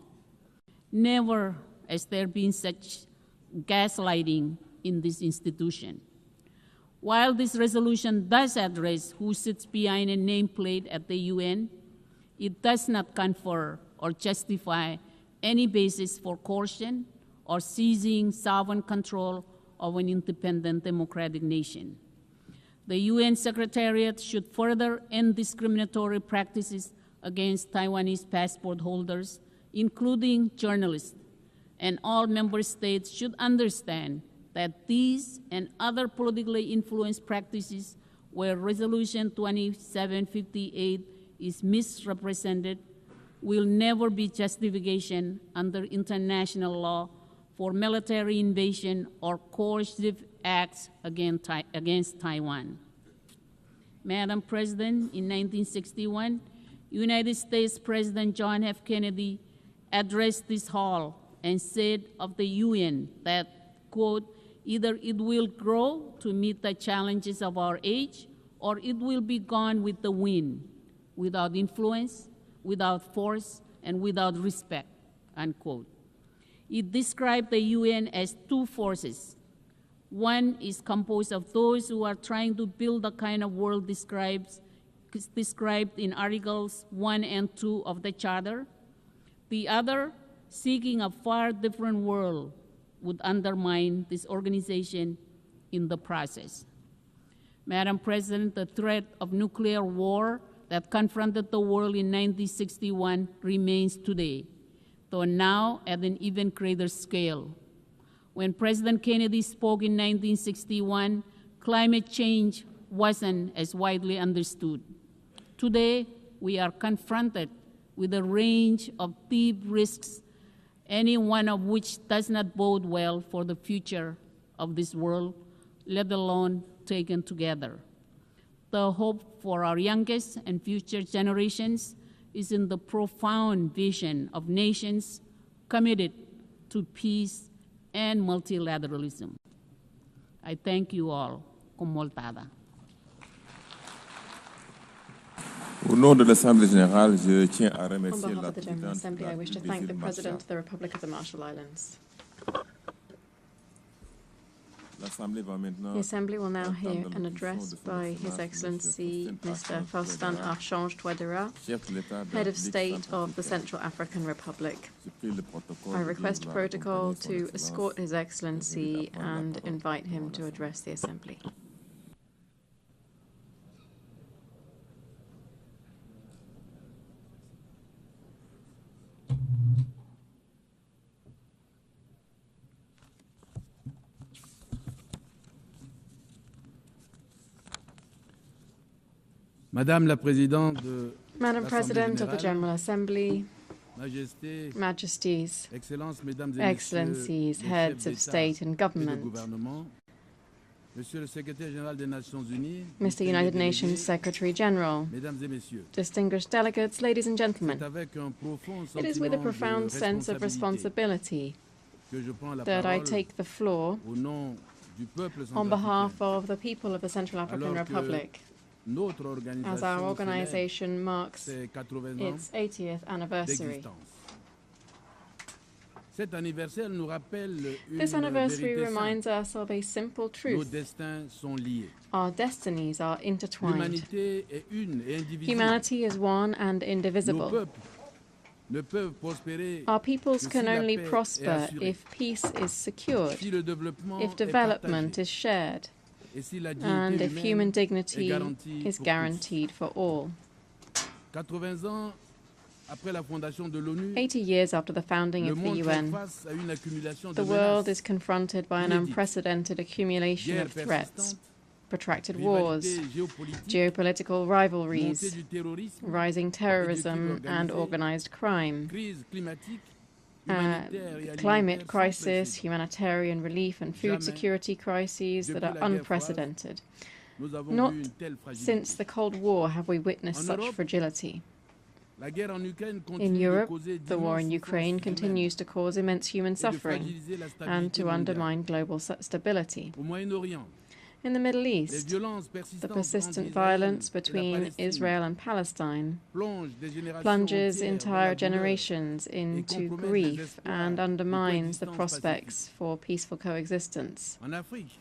E: Never has there been such gaslighting in this institution. While this resolution does address who sits behind a nameplate at the UN, it does not confer or justify any basis for coercion or seizing sovereign control of an independent democratic nation. The UN Secretariat should further end discriminatory practices against Taiwanese passport holders, including journalists, and all member states should understand that these and other politically influenced practices where Resolution 2758 is misrepresented will never be justification under international law for military invasion or coercive acts against Taiwan. Madam President, in 1961, United States President John F. Kennedy addressed this hall and said of the UN that, quote, either it will grow to meet the challenges of our age, or it will be gone with the wind, without influence, without force, and without respect, unquote. It described the UN as two forces. One is composed of those who are trying to build the kind of world described in Articles 1 and 2 of the Charter. The other, seeking a far different world, would undermine this organization in the process. Madam President, the threat of nuclear war that confronted the world in 1961 remains today, though now at an even greater scale. When President Kennedy spoke in 1961, climate change wasn't as widely understood. Today, we are confronted with a range of deep risks, any one of which does not bode well for the future of this world, let alone taken together. The hope for our youngest and future generations is in the profound vision of nations committed to peace and multilateralism. I thank you all. Con moltada.
J: Au nom de l'Assemblée générale, je tiens à remercier
B: On behalf
J: la
B: of the General
J: présidente
B: Assembly, I wish to
J: des
B: thank the
J: îles
B: President
J: Marshall.
B: of the Republic of the Marshall Islands.
J: L'Assemblée va maintenant
B: The Assembly will now hear
J: entendre
B: an
J: l'allocution
B: address
J: de Son
B: by His
J: Excellence,
B: Excellency
J: Mr.
B: Mr. Faustin Archange Touadéra,
J: chef de l'État de
B: Head of
J: République
B: State of the
J: centrafricaine.
B: Central African Republic.
J: Je prie le protocole
B: I
J: de
B: request
J: bien vouloir
B: protocol
J: accompagner Son
B: to
J: Excellence
B: escort His Excellency
J: prendre la
B: and
J: parole
B: invite him to address the Assembly.
N: Madame la Présidente de
B: Madam
N: l'Assemblée
B: President of the
N: Générale,
B: General Assembly,
N: Majesté,
B: Majesties,
N: Excellences, Mesdames et
B: Excellencies,
N: Messieurs, les
B: Heads
N: chefs
B: of
N: d'État
B: State and
N: et de
B: Government,
N: gouvernement, Monsieur le Secrétaire général des Nations Unies,
B: Mr. United Nations Secretary General,
N: Mesdames et Messieurs,
B: distinguished delegates, ladies and gentlemen,
N: c'est avec un profond
B: it is with a
N: sentiment
B: profound
N: de
B: sense of responsibility
N: que je prends la
B: that I
N: parole
B: take the floor
N: au nom du peuple
B: on
N: centrafricain,
B: behalf of the people of the Central African
N: alors que
B: Republic,
N: notre
B: as our
N: organisation
B: organization marks
N: ses 80 ans
B: its 80th anniversary.
N: d'existence. Cet anniversaire nous rappelle une
B: This anniversary
N: vérité
B: reminds
N: simple.
B: us of a simple
N: Nos
B: truth.
N: destins sont liés.
B: Our destinies are intertwined.
N: L'humanité est une et indivisible.
B: Humanity is one and
N: Nos
B: indivisible.
N: peuples ne peuvent prospérer
B: Our peoples
N: que
B: can
N: si la
B: only
N: paix est
B: prosper
N: assurée,
B: if peace is secured,
N: si le développement
B: if
N: est
B: development
N: partagé,
B: is shared,
N: et si la dignité
B: and if
N: humaine
B: human
N: est
B: dignity
N: garantie
B: is
N: pour
B: guaranteed for all.
N: tous. 80 ans après la fondation de l'ONU,
B: 80 years after the founding
N: le
B: of the
N: monde fait
B: UN,
N: face à une accumulation de
B: the world
N: menaces,
B: is confronted by an
N: inédites.
B: unprecedented accumulation
N: Guerres
B: of threats,
N: persistantes,
B: protracted wars,
N: rivalités géopolitiques,
B: geopolitical
N: montée
B: rivalries,
N: du terrorisme,
B: rising terrorism and
N: organisé,
B: organized crime,
N: crise climatique, humanitaire et
B: climate
N: alimentaire sans
B: crisis,
N: précédent.
B: humanitarian relief and food
N: Jamais,
B: security crises that
N: depuis
B: are
N: la guerre froide,
B: unprecedented.
N: nous avons
B: Not
N: vu une telle fragilité.
B: since the Cold War have we witnessed
N: En
B: such
N: Europe,
B: fragility.
N: la guerre en Ukraine
B: In
N: continue de
B: Europe,
N: causer
B: the war in
N: d'immenses
B: Ukraine
N: souffrances
B: continues to cause immense human
N: et de
B: suffering
N: fragiliser la
B: and
N: stabilité
B: to
N: mondiale.
B: undermine global stability.
N: Au Moyen-Orient,
B: In the Middle
N: les
B: East,
N: violences
B: the
N: persistantes
B: persistent
N: entre Israël
B: violence
N: et la
B: between
N: Palestine
B: Israel and Palestine
N: plongent des générations
B: plunges
N: entières dans
B: entire
N: la douleur
B: generations into
N: compromettent les
B: grief
N: espoirs
B: and
N: de
B: undermines the
N: coexistence
B: prospects for peaceful coexistence.
N: En Afrique,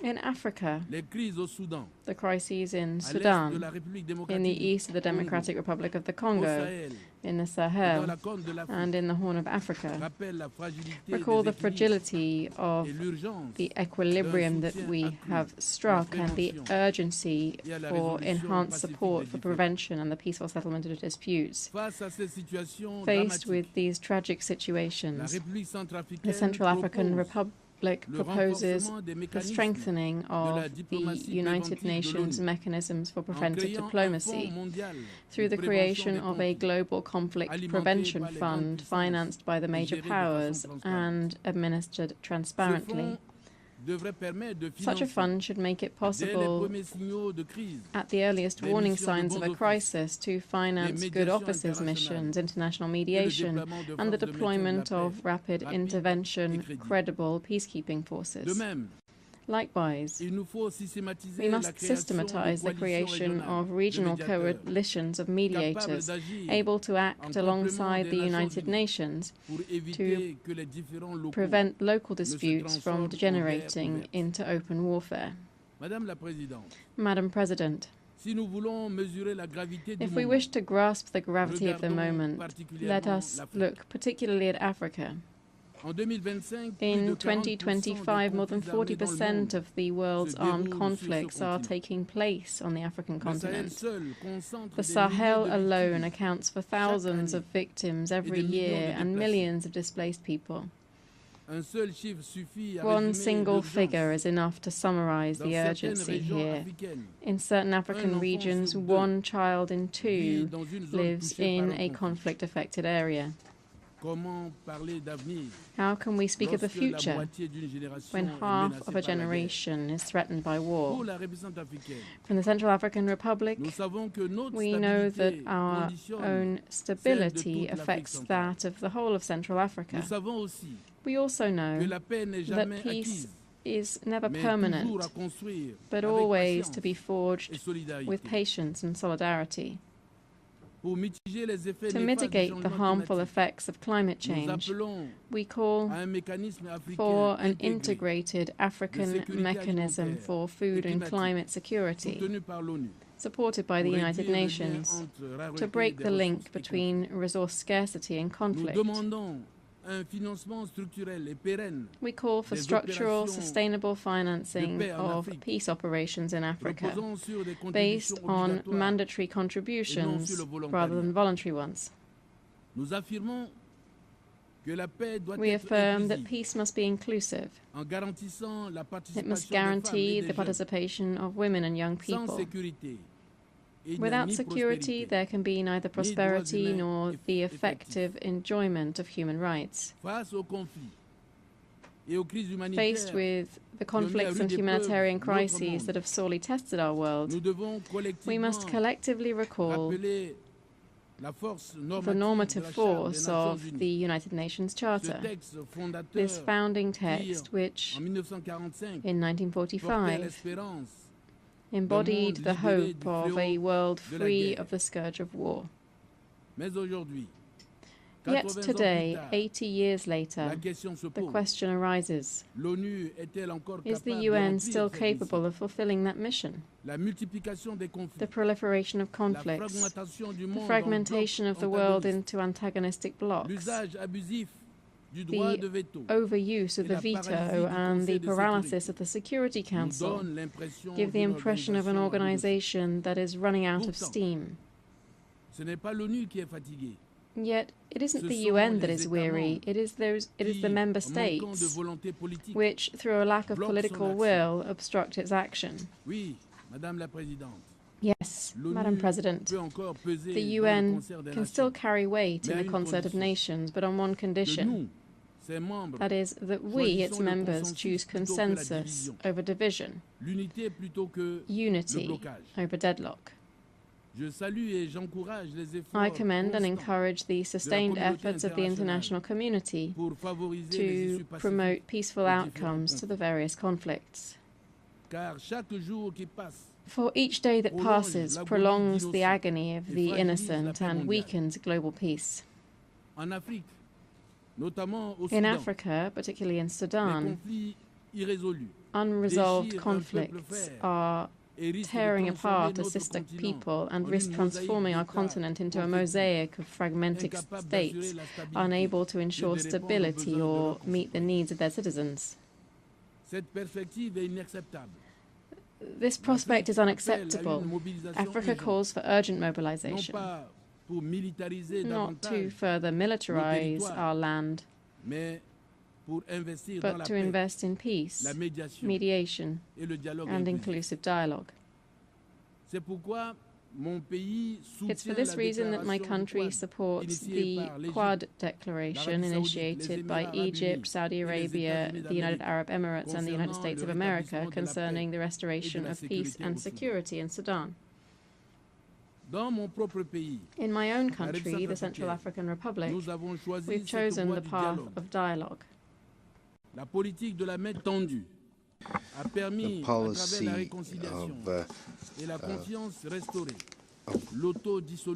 B: In Africa,
N: les crises au Soudan,
B: the crises in
N: à l'est de
B: Sudan,
N: la République
B: in
N: démocratique
B: the east of the
N: du Congo,
B: Democratic Republic of the
N: au
B: Congo,
N: Sahel
B: in the
N: et dans
B: Sahel,
N: la Corne de l'Afrique,
B: and in the Horn of Africa,
N: rappellent la fragilité
B: recall
N: des
B: the
N: équilibres
B: fragility of
N: et l'urgence
B: the equilibrium
N: d'un
B: that
N: soutien
B: we
N: accru
B: have
N: à la
B: struck and the
N: prévention
B: urgency
N: et à la
B: for
N: résolution
B: enhanced
N: pacifique
B: support
N: des
B: for
N: différends.
B: prevention and the peaceful settlement of disputes.
N: Face à ces situations
B: Faced
N: dramatiques,
B: with these tragic
N: la
B: situations,
N: République
B: the
N: centrafricaine
B: Central African
N: propose
B: Republic
N: le
B: proposes
N: renforcement des
B: the
N: mécanismes
B: strengthening
N: de la
B: of the
N: diplomatie
B: United
N: préventive de
B: Nations
N: l'ONU
B: mechanisms for
N: en
B: preventive
N: créant un
B: diplomacy
N: fonds mondial
B: through
N: de
B: the
N: prévention
B: creation
N: des
B: of a
N: conflits
B: global conflict
N: alimenté
B: prevention
N: par les grandes
B: fund
N: puissances
B: financed by the
N: et
B: major
N: géré de
B: powers
N: façon transparente.
B: and administered
N: Ce
B: transparently.
N: fonds devrait permettre de
B: Such a
N: financer
B: fund should make it
N: dès les
B: possible
N: premiers signaux de crise
B: at the earliest
N: les
B: warning
N: missions de
B: signs of
N: bons
B: a
N: offices,
B: crisis to finance
N: les
B: good
N: médiations
B: officers missions,
N: internationales
B: international
N: et le
B: mediation,
N: déploiement de
B: and the
N: forces de maintien de la
B: deployment
N: paix
B: of rapid
N: rapides
B: intervention,
N: et crédibles.
B: credible peacekeeping
N: De
B: forces.
N: même,
B: Likewise,
N: il nous faut systématiser
B: we
N: la
B: must
N: création
B: systematize
N: de
B: the
N: coalitions
B: creation
N: régionales
B: of
N: de
B: regional
N: médiateurs
B: coalitions of
N: capables
B: mediators
N: d'agir
B: able to
N: en
B: act
N: complément
B: alongside
N: des
B: the
N: Nations
B: United
N: Unies
B: Nations
N: pour éviter que les différends locaux
B: prevent local
N: ne se
B: disputes from
N: transforment en guerre
B: degenerating
N: ouverte.
B: into open warfare.
N: Madame la Présidente,
B: Madam President,
N: si nous voulons mesurer la gravité du
B: if we
N: moment,
B: wish to grasp the gravity of the
N: regardons
B: moment, let
N: particulièrement
B: us
N: l'Afrique.
B: look particularly at Africa. In 2025, more than 40% of the world's armed conflicts are taking place on the African continent. The Sahel alone accounts for thousands of victims every year and millions of displaced people. One single figure is enough to summarize the urgency here. In certain African regions, 1 child in 2 lives in a conflict-affected area. How can we speak of the future when half of a generation is threatened by war? From the Central African Republic, we know that our own stability affects that of the whole of Central Africa. We also know that peace is never permanent, but always to be forged with patience and solidarity. To mitigate the harmful effects of climate change, we call for an integrated African mechanism for food and climate security, supported by the United Nations, to break the link between resource scarcity and conflict. We call for structural, sustainable financing of peace operations in Africa, based on mandatory contributions rather than voluntary ones. We affirm that peace must be inclusive. It must guarantee the participation of women and young people. Without security, there can be neither prosperity nor the effective enjoyment of human rights. Faced with the conflicts and humanitarian crises that have sorely tested our world, we must collectively recall the normative force of the United Nations Charter, this founding text which, in 1945, embodied the hope of a world free of the scourge of war. Yet today, 80 years later, the question arises, is the UN still capable of fulfilling that mission? The proliferation of conflicts, the fragmentation of the world into antagonistic blocs, the overuse of the veto and the paralysis of the Security Council give the impression of an organization that is running out of steam. Yet it isn't the UN that is weary, it is the member states which, through a lack of political will, obstruct its action. Yes, Madam President, the UN can still carry weight in the concert of nations, but on one condition. That is, that we, its members, choose consensus over division, unity over deadlock. I commend and encourage the sustained efforts of the international community to promote peaceful outcomes to the various conflicts. For each day that passes prolongs the agony of the innocent and weakens global peace. In Africa, particularly in Sudan, unresolved conflicts are tearing apart a sister people and risk transforming our continent into a mosaic of fragmented states, unable to ensure stability or meet the needs of their citizens. This prospect is unacceptable. Africa calls for urgent mobilization, not to further militarize our land, but to invest in peace, mediation, and inclusive dialogue. It's for this reason that my country supports the Quad Declaration initiated by Egypt, Saudi Arabia, the United Arab Emirates, and the United States of America concerning the restoration of peace and security in Sudan. In my own country, the Central African Republic, we've chosen the path of dialogue.
P: The policy of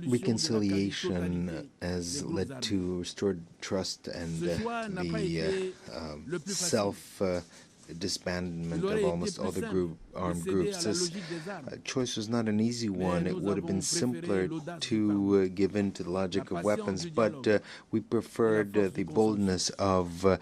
P: reconciliation has led to restored trust and the disbandment of almost all the armed groups. This choice was not an easy one. It would have been simpler to give in to the logic of weapons, but we preferred the boldness of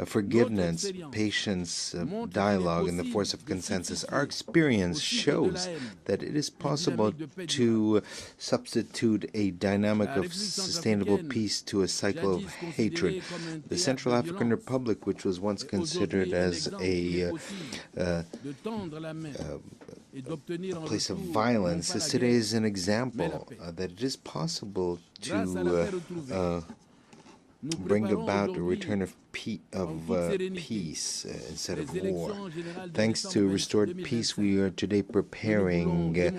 P: forgiveness, patience, dialogue, and the force of consensus. Our experience shows that it is possible to substitute a dynamic of sustainable peace to a cycle of hatred. The Central African Republic, which was once considered as a place of violence, today is an example that it is possible to bring about a return of peace instead of war. Thanks to restored peace, we are today preparing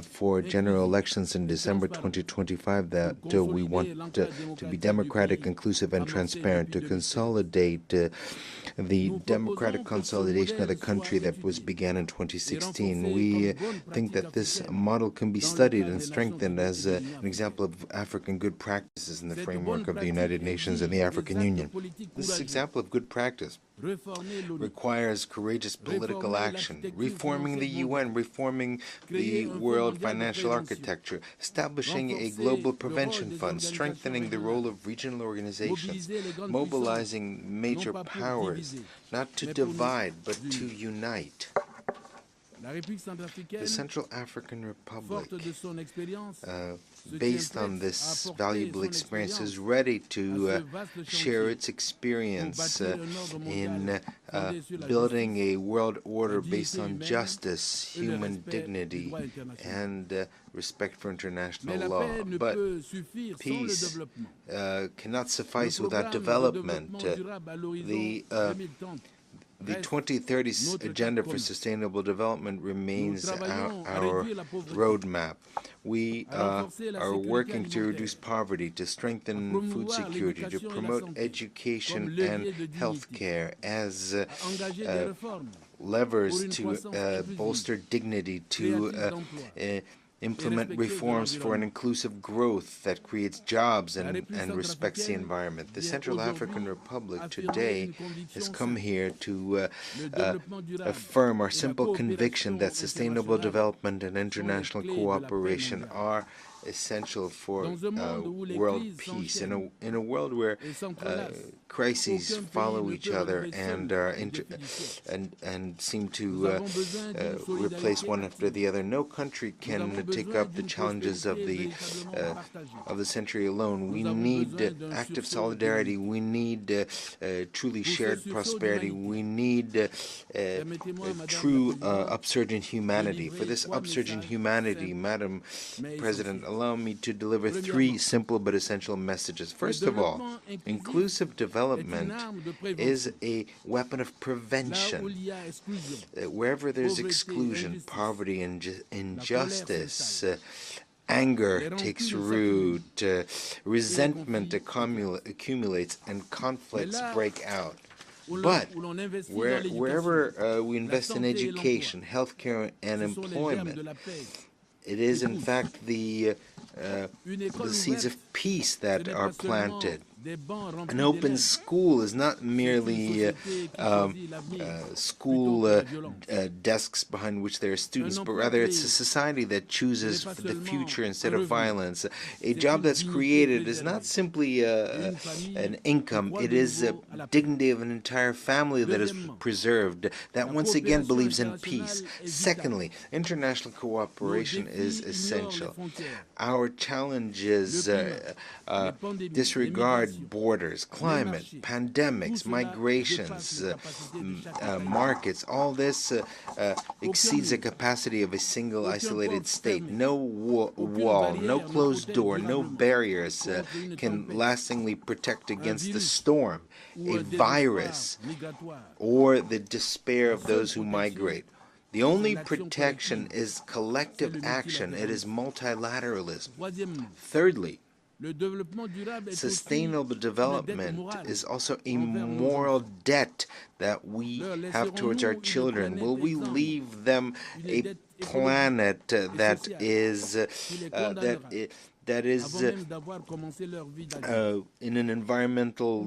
P: for general elections in December 2025 that we want to be democratic, inclusive, and transparent, to consolidate the democratic consolidation of the country that was began in 2016. We think that this model can be studied and strengthened as an example of African good practices in the framework of the United Nations and the African Union. This example of good practice requires courageous political action, reforming the UN, reforming the world financial architecture, establishing a global prevention fund, strengthening the role of regional organizations, mobilizing major powers, not to divide but to unite. The Central African Republic, based on this valuable experience, is ready to share its experience in building a world order based on justice, human dignity, and respect for international law. But peace cannot suffice without development. The 2030 Agenda for Sustainable Development remains our roadmap. We are working to reduce poverty, to strengthen food security, to promote education and health care as levers to bolster dignity, to implement reforms for an inclusive growth that creates jobs and respects the environment. The Central African Republic today has come here to affirm our simple conviction that sustainable development and international cooperation are essential for world peace. In a world where crises follow each other and are and seem to replace one after the other, no country can take up the challenges of the century alone. We need active solidarity. We need truly shared prosperity. We need true upsurge in humanity. For this upsurge in humanity, Madam President, allow me to deliver three simple but essential messages. First of all, inclusive development is a weapon of prevention. Wherever there's exclusion, poverty, and injustice, anger takes root, resentment accumulates, and conflicts break out. But wherever we invest in education, healthcare, and employment, it is in fact the seeds of peace that are planted. An open school is not merely school desks behind which there are students, but rather it's a society that chooses the future instead of violence. A job that's created is not simply an income, it is a dignity of an entire family that is preserved, that once again believes in peace. Secondly, international cooperation is essential. Our challenges disregard borders, climate, pandemics, migrations, markets. All this exceeds the capacity of a single isolated state. No wall, no closed door, no barriers can lastingly protect against the storm, a virus, or the despair of those who migrate. The only protection is collective action. It is multilateralism. Thirdly, sustainable development is also a moral debt that we have towards our children. Will we leave them a planet that that is in an environmental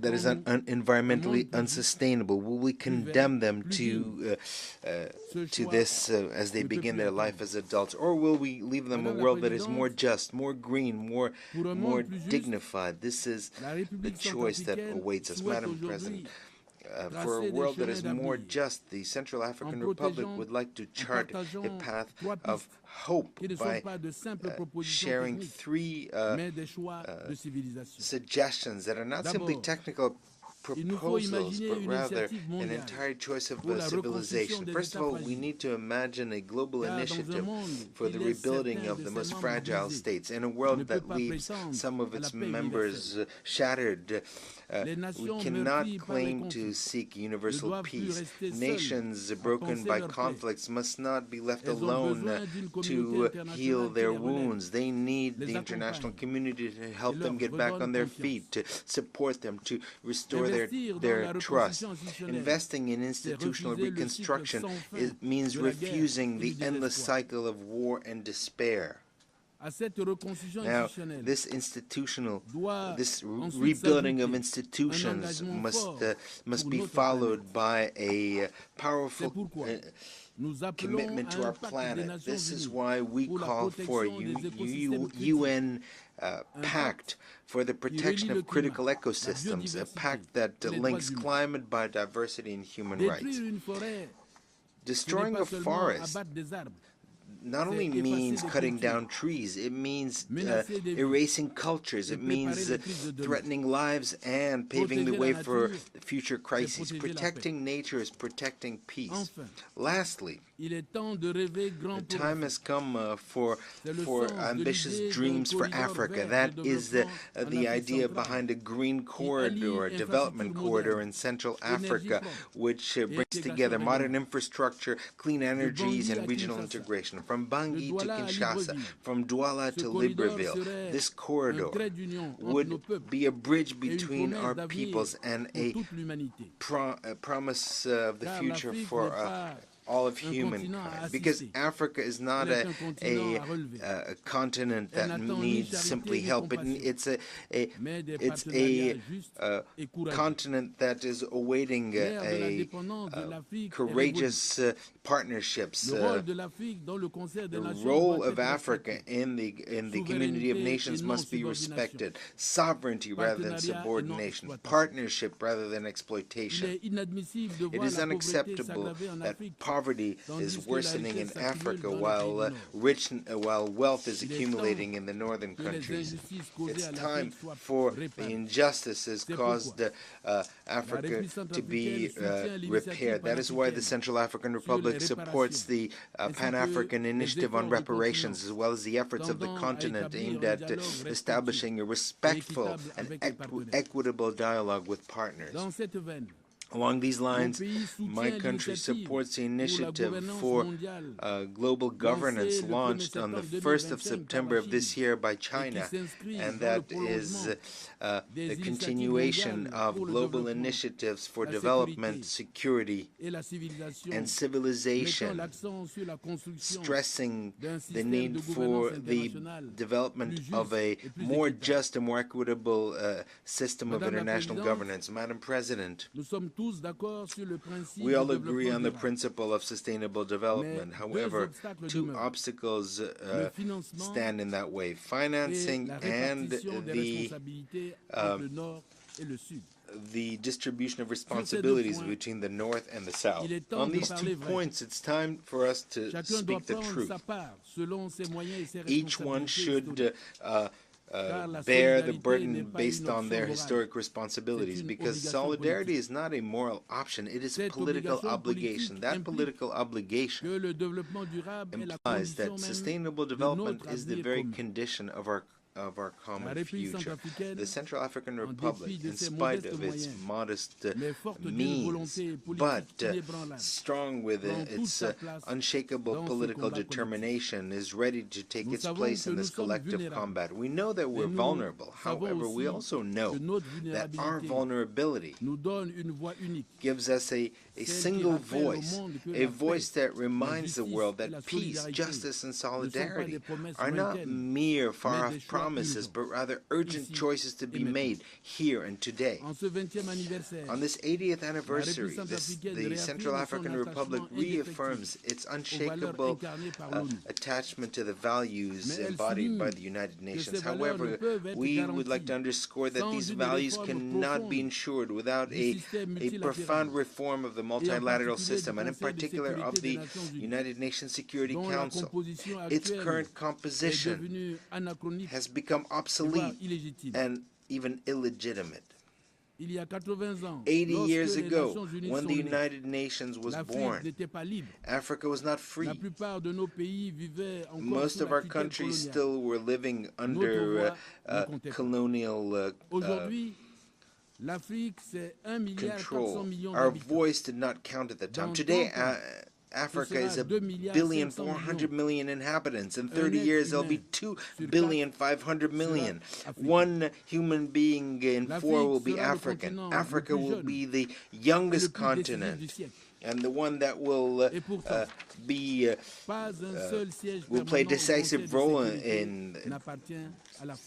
P: that is environmentally unsustainable? Will we condemn them to this as they begin their life as adults, or will we leave them a world that is more just, more green, more dignified? This is the choice that awaits us, Madam President. For a world that is more just, the Central African Republic would like to chart a path of hope by sharing three suggestions that are not simply technical proposals, but rather an entire choice of civilization. First of all, we need to imagine a global initiative for the rebuilding of the most fragile states. In a world that leaves some of its members shattered, we cannot claim to seek universal peace. Nations broken by conflicts must not be left alone to heal their wounds. They need the international community to help them get back on their feet, to support them, to restore their trust. Investing in institutional reconstruction means refusing the endless cycle of war and despair. Now, this rebuilding of institutions must be followed by a powerful commitment to our planet. This is why we call for a UN pact for the protection of critical ecosystems, a pact that links climate, biodiversity, and human rights. Destroying a forest not only means cutting down trees, it means erasing cultures, it means threatening lives and paving the way for future crises. Protecting nature is protecting peace. Lastly, the time has come for ambitious dreams for Africa. That is the idea behind a green corridor, a development corridor in Central Africa, which brings together modern infrastructure, clean energies, and regional integration. From Bangui to Kinshasa, from Douala to Libreville, this corridor would be a bridge between our peoples and a promise of the future for all of humankind, because Africa is not a continent that needs simply help. It's a continent that is awaiting courageous partnerships. The role of Africa in the community of nations must be respected. Sovereignty rather than subordination. Partnership rather than exploitation. It is unacceptable that poverty is worsening in Africa while wealth is accumulating in the northern countries. It's time for the injustices caused Africa to be repaired. That is why the Central African Republic supports the Pan-African Initiative on Reparations, as well as the efforts of the continent aimed at establishing a respectful and equitable dialogue with partners. Along these lines, my country supports the initiative for global governance launched on the 1st of September of this year by China, and that is the continuation of global initiatives for development, security, and civilization, stressing the need for the development of a more just and more equitable system of international governance. Madam President, we all agree on the principle of sustainable development. However, two obstacles stand in that way: financing and the distribution of responsibilities between the North and the South. On these 2 points, it's time for us to speak the truth. Each one should bear the burden based on their historic responsibilities, because solidarity is not a moral option, it is a political obligation. That political obligation implies that sustainable development is the very condition of our of our common future. The Central African Republic, in spite of its modest means, but strong with its unshakable political determination, is ready to take its place in this collective combat. We know that we're vulnerable. However, we also know that our vulnerability gives us a single voice, a voice that reminds the world that peace, justice, and solidarity are not mere far-off promises, but rather urgent choices to be made here and today. On this 80th anniversary, the Central African Republic reaffirms its unshakable attachment to the values embodied by the United Nations. However, we would like to underscore that these values cannot be ensured without a profound reform of the multilateral system, and in particular of the United Nations Security Council. Its current composition has become obsolete and even illegitimate. 80 years ago, when the United Nations was born, Africa was not free. Most of our countries still were living under colonial control. Our voice did not count at the time. Today, Africa is 1,400,000,000 inhabitants. In 30 years, there'll be 2,500,000,000. 1 human being in 4 will be African. Africa will be the youngest continent, and the one that will play a decisive role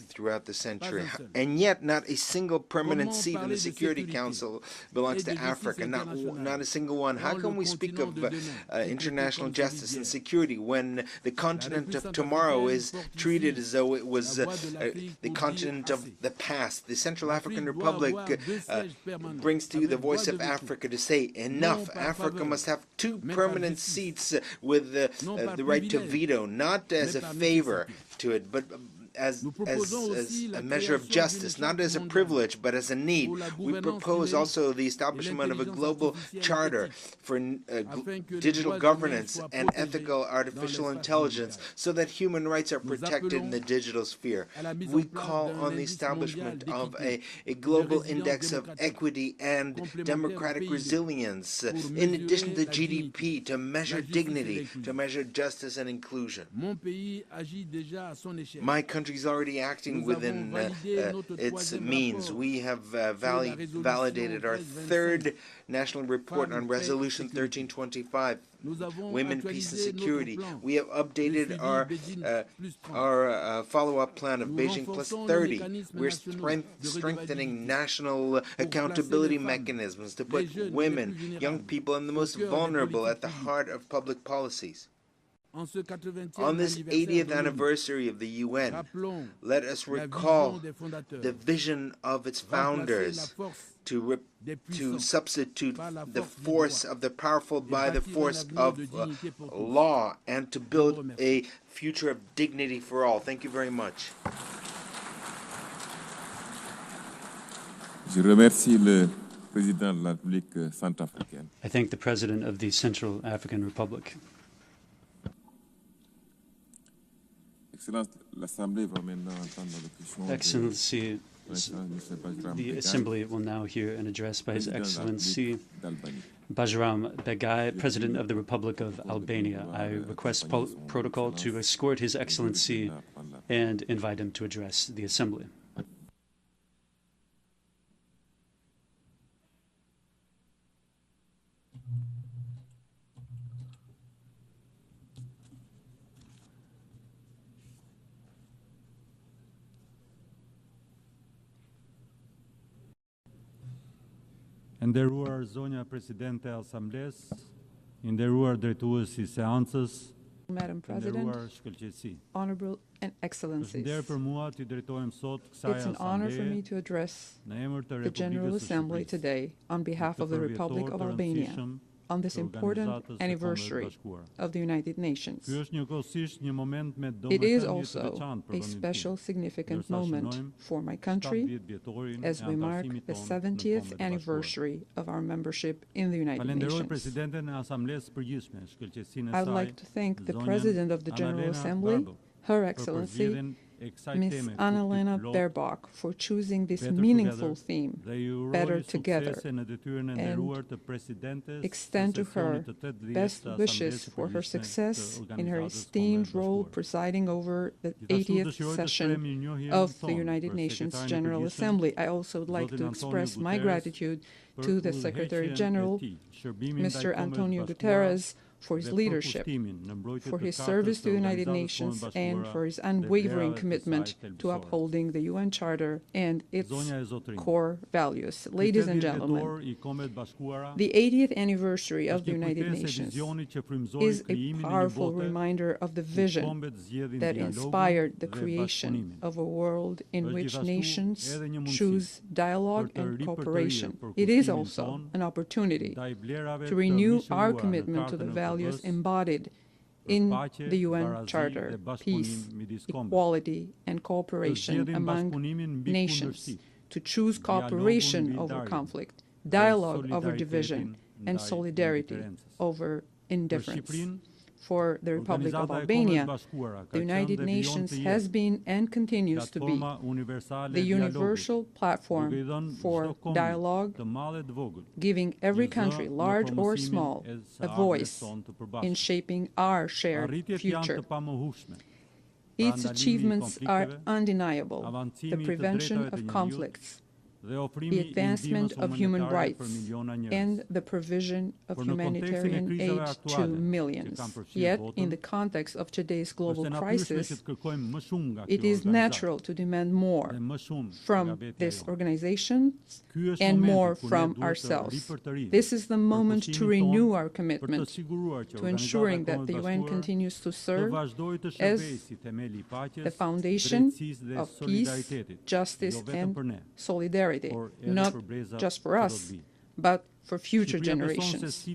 P: throughout the century. And yet, not a single permanent seat in the Security Council belongs to Africa, not a single one. How can we speak of international justice and security when the continent of tomorrow is treated as though it was the continent of the past? The Central African Republic brings to you the voice of Africa to say, enough. Africa must have 2 permanent seats with the right to veto, not as a favor to it, but as a measure of justice, not as a privilege, but as a need. We propose also the establishment of a global charter for digital governance and ethical artificial intelligence so that human rights are protected in the digital sphere. We call on the establishment of a global index of equity and democratic resilience, in addition to GDP, to measure dignity, to measure justice and inclusion. My country is already acting within its means. We have validated our 3rd national report on Resolution 1325, Women, Peace and Security. We have updated our follow-up plan of Beijing Plus 30. We're strengthening national accountability mechanisms to put women, young people, and the most vulnerable at the heart of public policies. On this 80th anniversary of the UN, let us recall the vision of its founders to substitute the force of the powerful by the force of law and to build a future of dignity for all. Thank you very much.
J: Je remercie le président de la République centrafricaine.
Q: I thank the President of the Central African Republic. Excellency, the Assembly will now hear an address by His Excellency Bajram Begai, President of the Republic of Albania. I request protocol to escort His Excellency and invite him to address the Assembly.
R: Nderuar zonja Presidente e Asamblees, nderuar drejtues I seancës,
W: Madam President, Honorable and Excellencies, it's an honor for me to address the General Assembly today on behalf of the Republic of Albania on this important anniversary of the United Nations. It is also a special, significant moment for my country as we mark the 70th anniversary of our membership in the United Nations. I would like to thank the President of the General Assembly, Her Excellency, Ms. Annalena Baerbock for choosing this meaningful theme, Better Together, and extend to her best wishes for her success in her esteemed role presiding over the 80th session of the United Nations General Assembly. I also would like to express my gratitude to the Secretary General, Mr. Antonio Guterres, for his leadership, for his service to the United Nations, and for his unwavering commitment to upholding the UN Charter and its core values. Ladies and gentlemen, the 80th anniversary of the United Nations is a powerful reminder of the vision that inspired the creation of a world in which nations choose dialogue and cooperation. It is also an opportunity to renew our commitment to the values embodied in the UN Charter: peace, equality, and cooperation among nations, to choose cooperation over conflict, dialogue over division, and solidarity over indifference. For the Republic of Albania, the United Nations has been and continues to be the universal platform for dialogue, giving every country, large or small, a voice in shaping our shared future. Its achievements are undeniable: the prevention of conflicts, the advancement of human rights, and the provision of humanitarian aid to millions. Yet, in the context of today's global crisis, it is natural to demand more from this organization and more from ourselves. This is the moment to renew our commitment to ensuring that the UN continues to serve as the foundation of peace, justice, and solidarity, not just for us, but for future generations.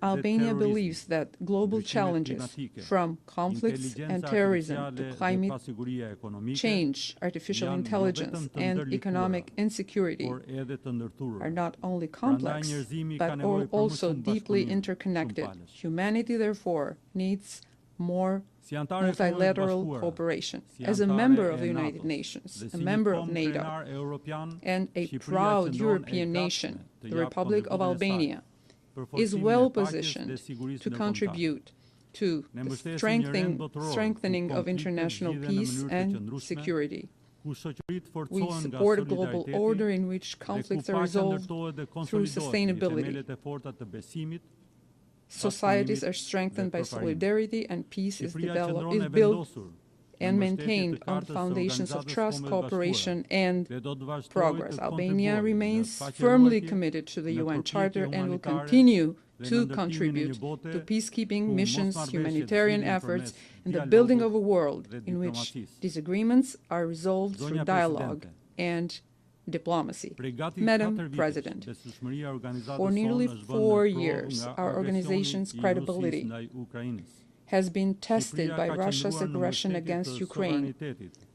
W: Albania believes that global challenges, from conflicts and terrorism to climate change, artificial intelligence, and economic insecurity, are not only complex, but also deeply interconnected. Humanity, therefore, needs more multilateral cooperation. As a member of the United Nations, a member of NATO, and a proud European nation, the Republic of Albania is well positioned to contribute to the strengthening of international peace and security. We support a global order in which conflicts are resolved through sustainability. Societies are strengthened by solidarity, and peace is built and maintained on the foundations of trust, cooperation, and progress. Albania remains firmly committed to the UN Charter and will continue to contribute to peacekeeping missions, humanitarian efforts, and the building of a world in which disagreements are resolved through dialogue and diplomacy. Madam President, for nearly 4 years, our organization's credibility has been tested by Russia's aggression against Ukraine.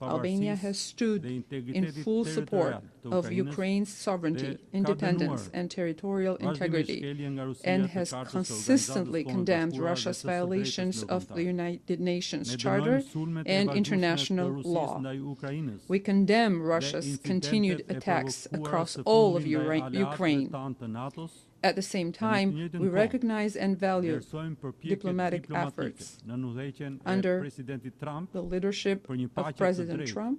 W: Albania has stood in full support of Ukraine's sovereignty, independence, and territorial integrity, and has consistently condemned Russia's violations of the United Nations Charter and international law. We condemn Russia's continued attacks across all of Ukraine. At the same time, we recognize and value diplomatic efforts under the leadership of President Trump,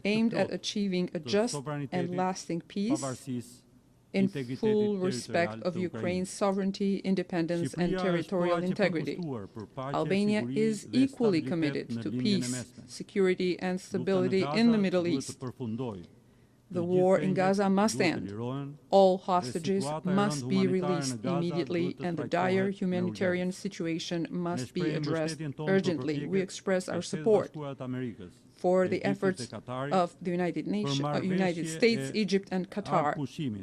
W: aimed at achieving a just and lasting peace in full respect of Ukraine's sovereignty, independence, and territorial integrity. Albania is equally committed to peace, security, and stability in the Middle East. The war in Gaza must end. All hostages must be released immediately, and the dire humanitarian situation must be addressed urgently. We express our support for the efforts of the United States, Egypt, and Qatar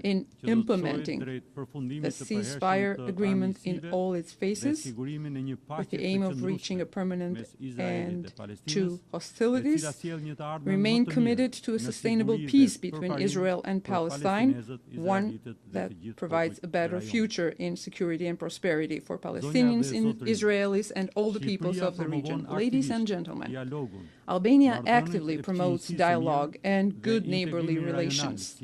W: in implementing the ceasefire agreement in all its phases with the aim of reaching a permanent end to hostilities, remain committed to a sustainable peace between Israel and Palestine, one that provides a better future in security and prosperity for Palestinians, Israelis, and all the peoples of the region. Ladies and gentlemen, Albania actively promotes dialogue and good neighborly relations,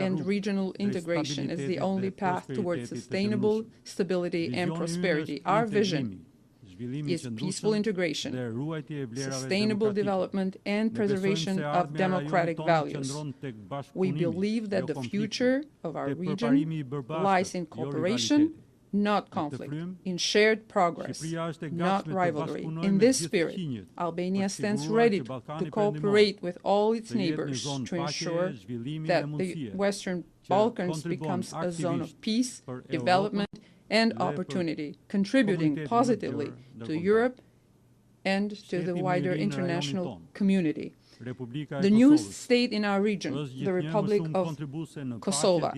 W: and regional integration is the only path towards sustainable stability and prosperity. Our vision is peaceful integration, sustainable development, and preservation of democratic values. We believe that the future of our region lies in cooperation, not conflict, in shared progress, not rivalry. In this spirit, Albania stands ready to cooperate with all its neighbors to ensure that the Western Balkans becomes a zone of peace, development, and opportunity, contributing positively to Europe and to the wider international community. The newest state in our region, the Republic of Kosovo,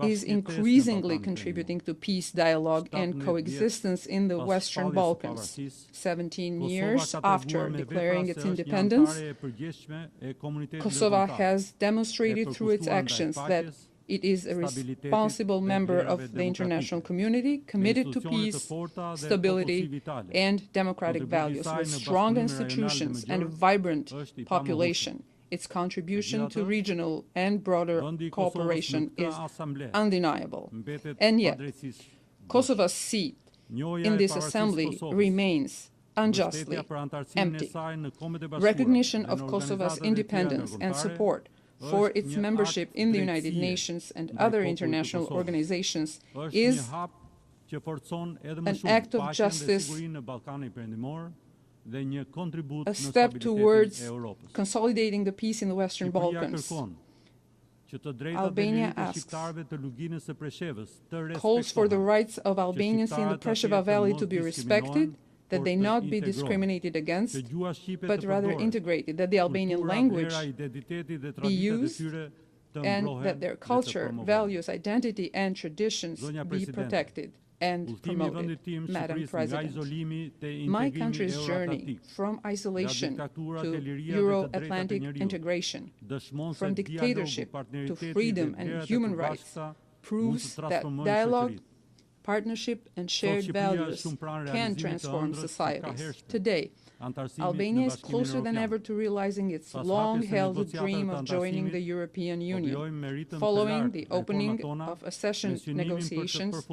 W: is increasingly contributing to peace, dialogue, and coexistence in the Western Balkans. 17 years after declaring its independence, Kosovo has demonstrated through its actions that it is a responsible member of the international community, committed to peace, stability, and democratic values, with strong institutions and a vibrant population. Its contribution to regional and broader cooperation is undeniable. And yet, Kosovo's seat in this assembly remains unjustly empty. Recognition of Kosovo's independence and support for its membership in the United Nations and other international organizations is an act of justice, a step towards consolidating the peace in the Western Balkans. Albania asks, calls for the rights of Albanians in the Preševa Valley to be respected, that they not be discriminated against, but rather integrated, that the Albanian language be used, and that their culture, values, identity, and traditions be protected and promoted. Madam President, my country's journey from isolation to Euro-Atlantic integration, from dictatorship to freedom and human rights, proves that dialogue, partnership, and shared values can transform societies. Today, Albania is closer than ever to realizing its long-held dream of joining the European Union. Following the opening of accession negotiations,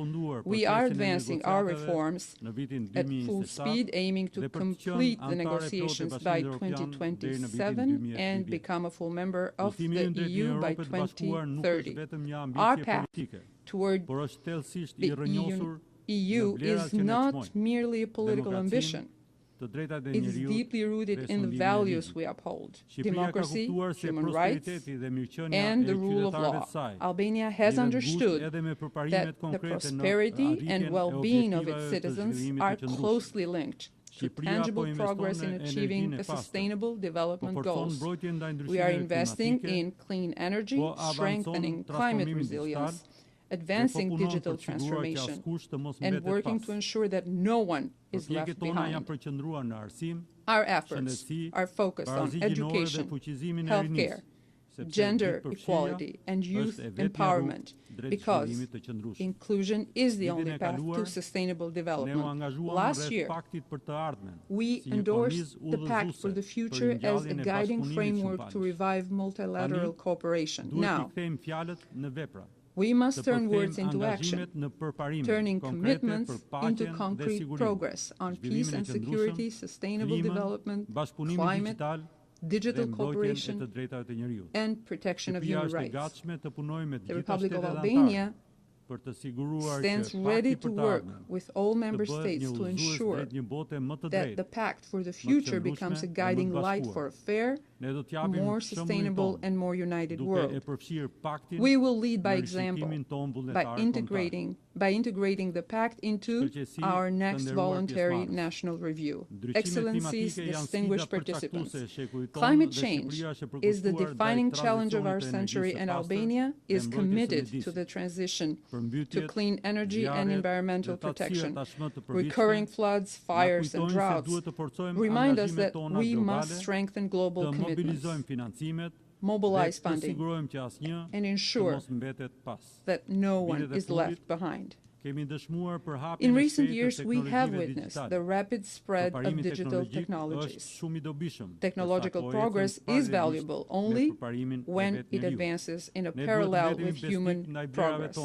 W: we are advancing our reforms at full speed, aiming to complete the negotiations by 2027 and become a full member of the EU by 2030. Our path toward the EU is not merely a political ambition. It is deeply rooted in the values we uphold: democracy, human rights, and the rule of law. Albania has understood that the prosperity and well-being of its citizens are closely linked to tangible progress in achieving a sustainable development goals. We are investing in clean energy, strengthening climate resilience, advancing digital transformation, and working to ensure that no one is left behind. Our efforts are focused on education, healthcare, gender equality, and youth empowerment, because inclusion is the only path to sustainable development. Last year, we endorsed the Pact for the Future as a guiding framework to revive multilateral cooperation. Now, we must turn words into action, turning commitments into concrete progress on peace and security, sustainable development, climate, digital cooperation, and protection of human rights. The Republic of Albania stands ready to work with all member states to ensure that the Pact for the Future becomes a guiding light for a fair, more sustainable, and more united world. We will lead by example by integrating by integrating the pact into our next voluntary national review. Excellencies, distinguished participants, climate change is the defining challenge of our century, and Albania is committed to the transition to clean energy and environmental protection. Recurring floods, fires, and droughts remind us that we must strengthen global commitments, mobilize funding, and ensure that no one is left behind. In recent years, we have witnessed the rapid spread of digital technologies. Technological progress is valuable only when it advances in a parallel with human progress.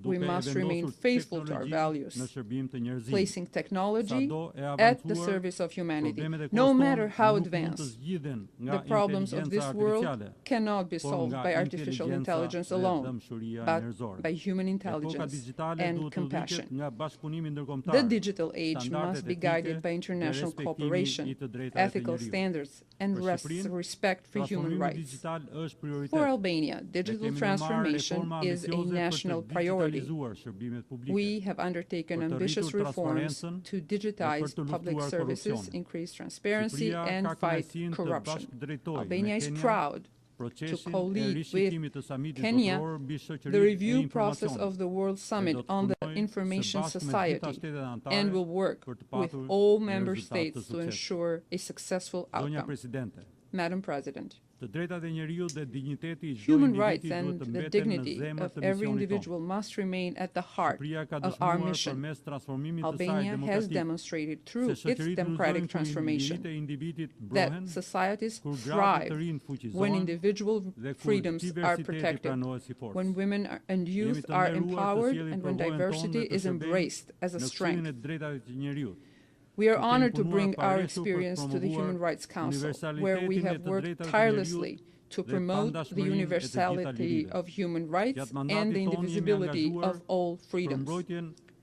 W: We must remain faithful to our values, placing technology at the service of humanity. No matter how advanced, the problems of this world cannot be solved by artificial intelligence alone, but by human intelligence and compassion. The digital age must be guided by international cooperation, ethical standards, and respect for human rights. For Albania, digital transformation is a national priority. We have undertaken ambitious reforms to digitize public services, increase transparency, and fight corruption. Albania is proud to co-lead with Kenya the review process of the World Summit on the Information Society and will work with all member states to ensure a successful outcome. Madam President, human rights and the dignity of every individual must remain at the heart of our mission. Albania has demonstrated through its democratic transformation that societies thrive when individual freedoms are protected, when women and youth are empowered, and when diversity is embraced as a strength. We are honored to bring our experience to the Human Rights Council, where we have worked tirelessly to promote the universality of human rights and the indivisibility of all freedoms.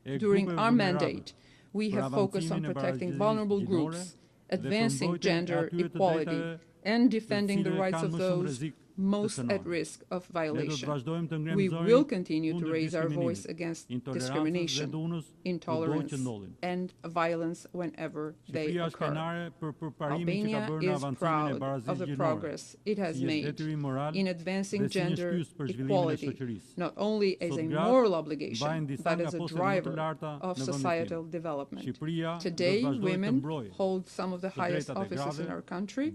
W: During our mandate, we have focused on protecting vulnerable groups, advancing gender equality, and defending the rights of those most at risk of violation. We will continue to raise our voice against discrimination, intolerance, and violence whenever they occur. Albania is proud of the progress it has made in advancing gender equality, not only as a moral obligation, but as a driver of societal development. Today, women hold some of the highest offices in our country,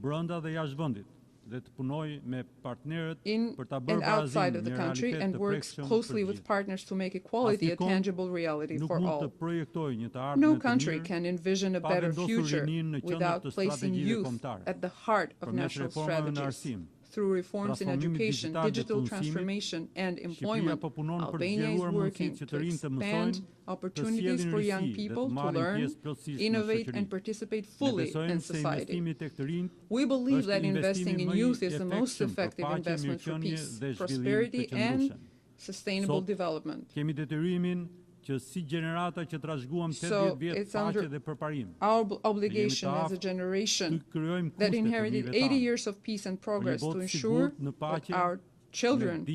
W: in and outside of the country, and works closely with partners to make equality a tangible reality for all. No country can envision a better future without placing youth at the heart of national strategies. Through reforms in education, digital transformation, and employment, Albania is working to expand opportunities for young people to learn, innovate, and participate fully in society. We believe that investing in youth is the most effective investment for peace, prosperity, and sustainable development. So it's under our obligation as a generation that inherited 80 years of peace and progress to ensure that our children,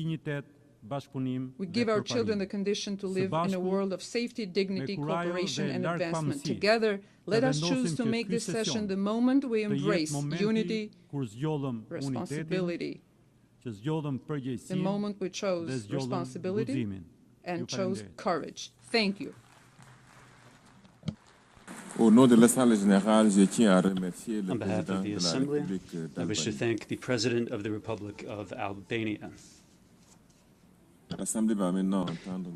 W: we give our children the condition to live in a world of safety, dignity, cooperation, and advancement. Together, let us choose to make this session the moment we embrace unity, responsibility, the moment we chose responsibility and chose courage. Thank you.
J: On behalf of the Assembly, I wish to thank the President of the Republic of Albania. The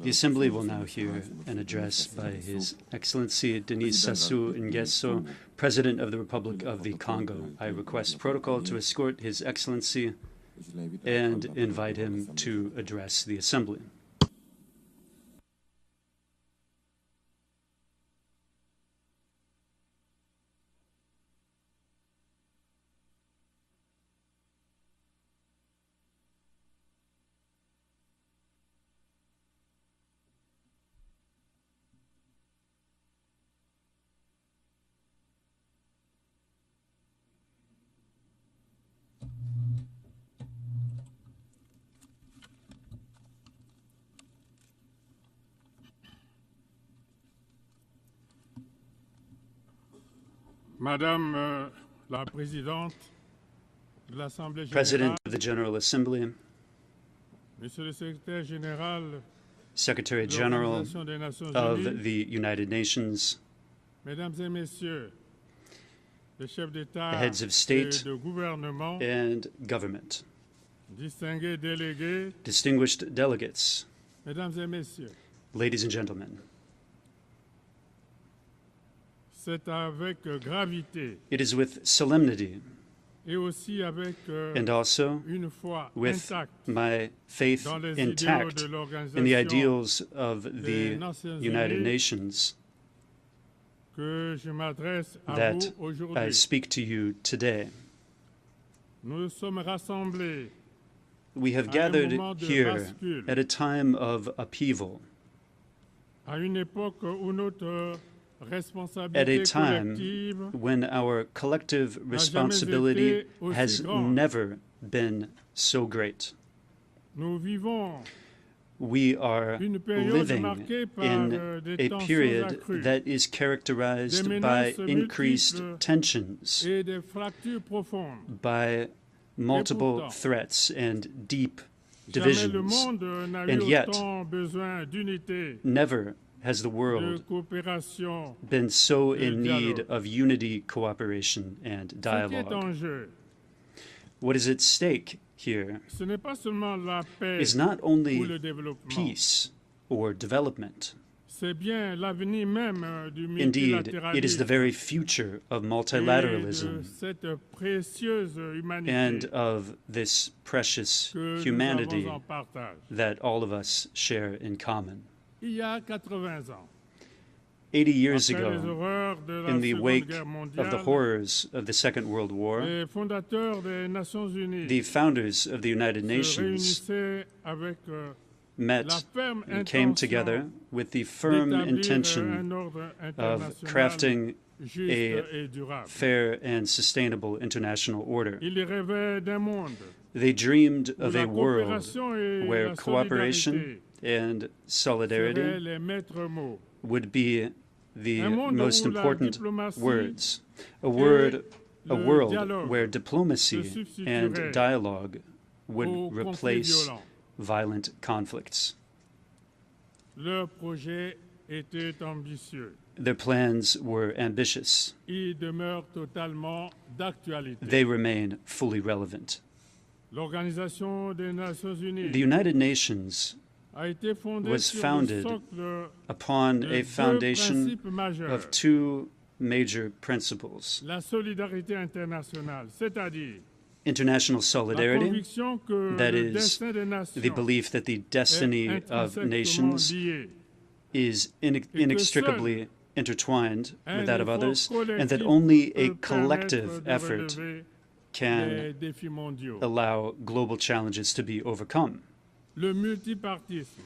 J: Assembly will now hear an address by His Excellency Denis Sassou Nguesso, President of the Republic of the Congo. I request protocol to escort His Excellency and invite him to address the Assembly.
H: Madame la Présidente de l'Assemblée
J: President
H: Générale,
J: of the General Assembly,
H: Monsieur le Secrétaire Général
J: Secretary
H: de
J: General
H: l'Organisation des Nations
J: of
H: Unies,
J: the United Nations,
H: Mesdames et Messieurs, les chefs d'État
J: heads of
H: et
J: state
H: de gouvernement,
J: and government,
H: distingués délégués,
J: distinguished delegates,
H: Mesdames et Messieurs,
J: ladies and gentlemen,
H: c'est avec gravité
J: it is with solemnity
H: et aussi avec
J: and also
H: une foi
J: with
H: intacte
J: my faith
H: dans les
J: intact
H: idéaux de l'Organisation
J: in the ideals of the
H: des Nations
J: United
H: Unies
J: Nations
H: que je m'adresse à
J: that
H: vous
J: I
H: aujourd'hui.
J: speak to you today.
H: Nous sommes rassemblés
J: We have
H: à un
J: gathered
H: moment de
J: here
H: bascule,
J: at a time of upheaval,
H: à une époque où notre
J: at a
H: responsabilité
J: time
H: collective
J: when our collective responsibility has never been so great.
H: nous vivons
J: We are
H: une période
J: living
H: marquée par
J: in
H: des
J: a
H: tensions
J: period
H: accrues,
J: that is characterized
H: des
J: by
H: menaces
J: increased
H: multiples
J: tensions,
H: et des fractures profondes.
J: by multiple
H: pourtant,
J: threats and deep
H: Jamais le
J: divisions.
H: monde n'a eu
J: And yet,
H: autant besoin d'unité,
J: never has the
H: de
J: world
H: coopération.
J: been so
H: de
J: in need
H: dialogue.
J: of unity, cooperation, and
H: Ce qui est
J: dialogue.
H: en jeu,
J: What is at stake here
H: ce n'est pas seulement la paix
J: is not
H: ou
J: only
H: le développement.
J: peace or development.
H: C'est bien l'avenir même du
J: Indeed, it is the
H: multilatéralisme
J: very future of
H: et de
J: multilateralism
H: cette précieuse humanité
J: and of this precious
H: que
J: humanity
H: nous avons en partage.
J: that all of us share in common.
H: Il y a 80 ans,
J: 80 years
H: après les
J: ago,
H: horreurs de la
J: in the
H: Seconde
J: wake
H: Guerre
J: of the
H: mondiale,
J: horrors of the Second World War,
H: les fondateurs des Nations Unies
J: the founders of the United
H: se
J: Nations
H: réunissaient avec la
J: met
H: ferme
J: and came
H: intention
J: together with the firm
H: d'établir
J: intention
H: un ordre
J: of
H: international
J: crafting
H: juste
J: a
H: et durable.
J: fair and sustainable international order.
H: Ils rêvaient d'un monde
J: They dreamed
H: où
J: of
H: la
J: a world
H: coopération et
J: where
H: la
J: cooperation
H: solidarité
J: and
H: seraient
J: solidarity
H: les maîtres mots.
J: would be the
H: Un monde
J: most
H: où la
J: important
H: diplomatie
J: words. A
H: et
J: world, a
H: le
J: world
H: dialogue
J: where
H: se
J: diplomacy and
H: substitueraient
J: dialogue would
H: aux conflits
J: replace
H: violents.
J: violent conflicts.
H: Leur projet était ambitieux.
J: Their plans were ambitious.
H: Il demeure totalement d'actualité.
J: They remain fully relevant.
H: L'Organisation des Nations Unies
J: The United Nations
H: a été fondée
J: was
H: sur le
J: founded
H: socle
J: upon
H: de
J: a
H: deux
J: foundation
H: principes majeurs.
J: of two major principles:
H: La solidarité internationale, c'est-à-dire
J: international
H: la
J: solidarity,
H: conviction que
J: that
H: le
J: is,
H: destin des
J: the
H: nations
J: belief that the destiny
H: est
J: of
H: intrinsèquement
J: nations
H: lié,
J: is inextricably intertwined
H: un
J: with that of
H: effort
J: others, and that
H: collectif
J: only a
H: peut
J: collective
H: permettre de
J: effort
H: relever les
J: can
H: défis mondiaux.
J: allow global challenges to be overcome.
H: Le multipartisme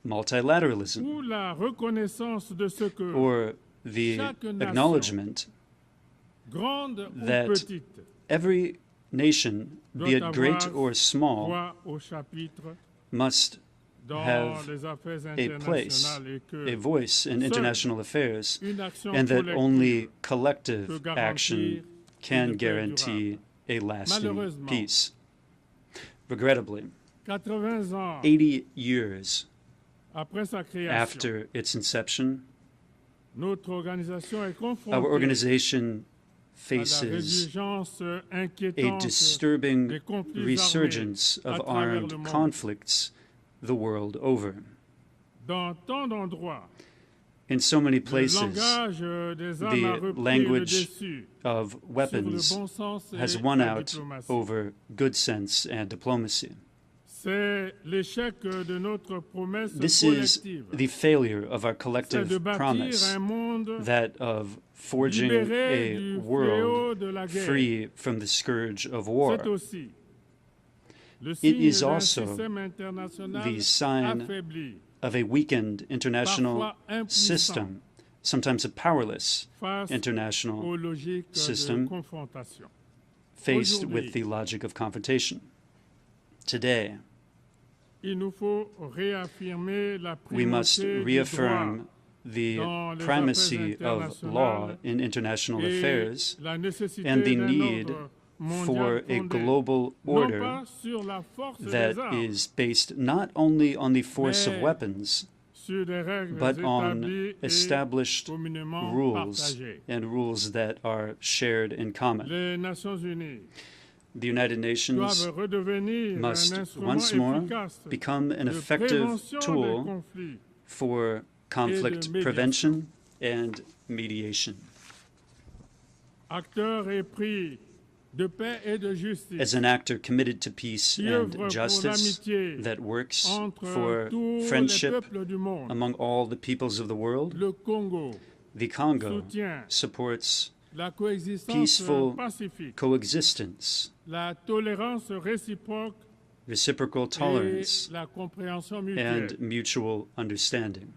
J: Multilateralism,
H: ou la reconnaissance de ce que
J: or the
H: chaque nation,
J: acknowledgement
H: grande ou
J: that
H: petite,
J: every nation, be
H: doit
J: it great
H: avoir
J: or small,
H: voix au chapitre
J: must
H: dans
J: have
H: les affaires
J: a place,
H: internationales et que
J: a voice in
H: seule
J: international affairs,
H: une action
J: and that
H: collective
J: only
H: peut
J: collective
H: garantir
J: action
H: une
J: can
H: paix
J: guarantee a lasting
H: Malheureusement,
J: peace. Regrettably,
H: 80 ans
J: 80 years
H: après sa création,
J: after its inception,
H: notre organisation est confrontée
J: our organization
H: à la
J: faces
H: résurgence
J: a
H: inquiétante
J: disturbing
H: des conflits
J: resurgence
H: armés à
J: of
H: travers le
J: armed
H: monde.
J: conflicts the world over.
H: Dans tant d'endroits,
J: In so many
H: le
J: places,
H: langage des armes a
J: the
H: repris le
J: language
H: dessus
J: of weapons
H: sur le bon sens
J: has
H: et
J: won
H: la
J: out
H: diplomatie.
J: over good sense and diplomacy.
H: C'est l'échec de notre promesse
J: This is
H: collective.
J: the failure of our
H: C'est de
J: collective
H: bâtir
J: promise,
H: un monde
J: that of forging
H: libéré
J: a
H: du
J: world
H: fléau de la guerre.
J: free from the scourge of war.
H: C'est aussi le
J: It
H: signe
J: is
H: d'un
J: also
H: système international
J: the sign
H: affaibli
J: of a weakened international
H: Parfois impuissant
J: system, sometimes a powerless
H: face
J: international
H: aux logiques de
J: system
H: confrontation.
J: faced
H: Aujourd'hui,
J: with the logic of confrontation. Today,
H: il nous faut réaffirmer la
J: we must
H: primauté du droit
J: reaffirm the primacy of law in international affairs and the need for a global order that is based not only on the force of weapons, but on established rules and rules that are shared in common. The United Nations must once more become an effective tool for conflict prevention and mediation. As an actor committed to peace and justice that works for friendship among all the peoples of the world, the Congo supports peaceful coexistence, reciprocal tolerance, and mutual understanding.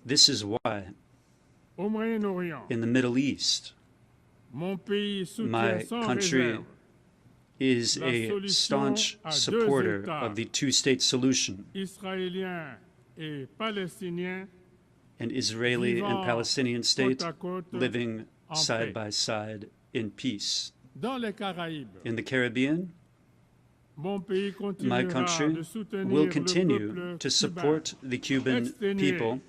J: This is why, in the Middle East, my country is a staunch supporter of the two-state solution, an Israeli and Palestinian state living side by side in peace. In the Caribbean, my country will continue to support the Cuban people,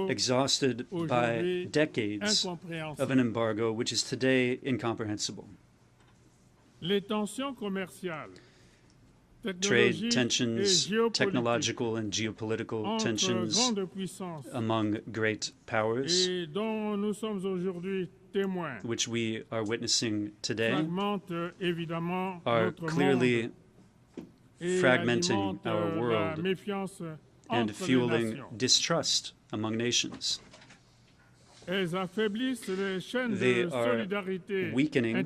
J: exhausted by decades of an embargo which is today incomprehensible. Trade tensions, technological and geopolitical tensions among great powers, which we are witnessing today, are clearly fragmenting our world and fueling distrust among nations. They are weakening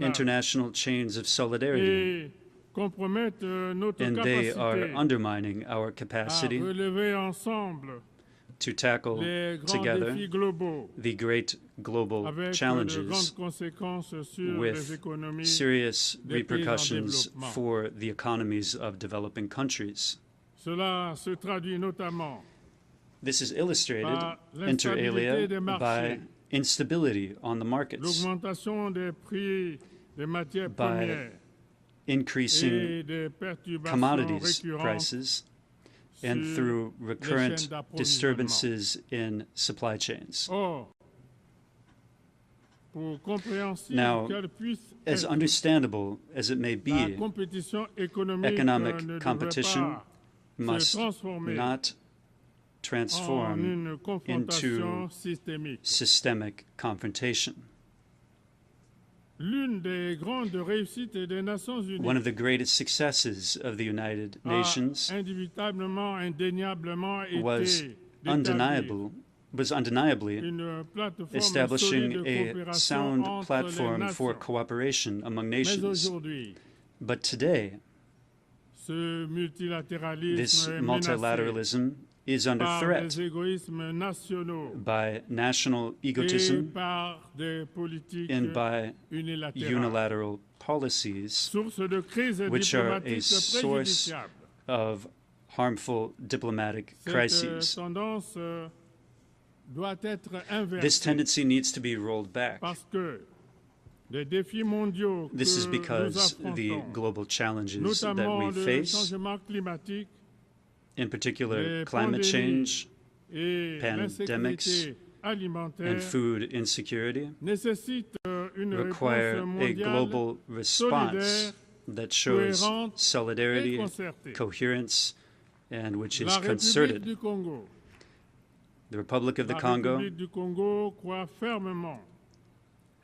J: international chains of solidarity, and they are undermining our capacity to tackle together the great global challenges with serious repercussions for the economies of developing countries. This is illustrated, inter alia, by instability on the markets, by increasing commodities prices, and through recurrent disturbances in supply chains. Now, as understandable as it may be, economic competition must not transform into systemic confrontation. One of the greatest successes of the United Nations was undeniably establishing a sound platform for cooperation among nations. But today, this multilateralism is under threat by national egotism and by unilateral policies, which are a source of harmful diplomatic crises. This tendency needs to be rolled back. This is because the global challenges that we face, in particular climate change, pandemics, and food insecurity, require a global response that shows solidarity, coherence, and which is concerted. The Republic of the Congo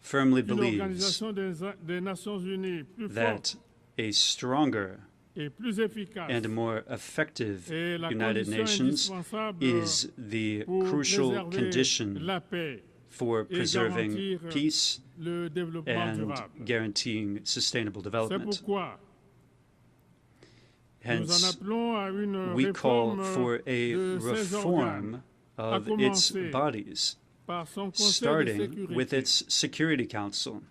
J: firmly believes that a stronger and more effective United Nations is the crucial condition for preserving peace and guaranteeing sustainable development. Hence, we call for a reform of its bodies, starting with its Security Council,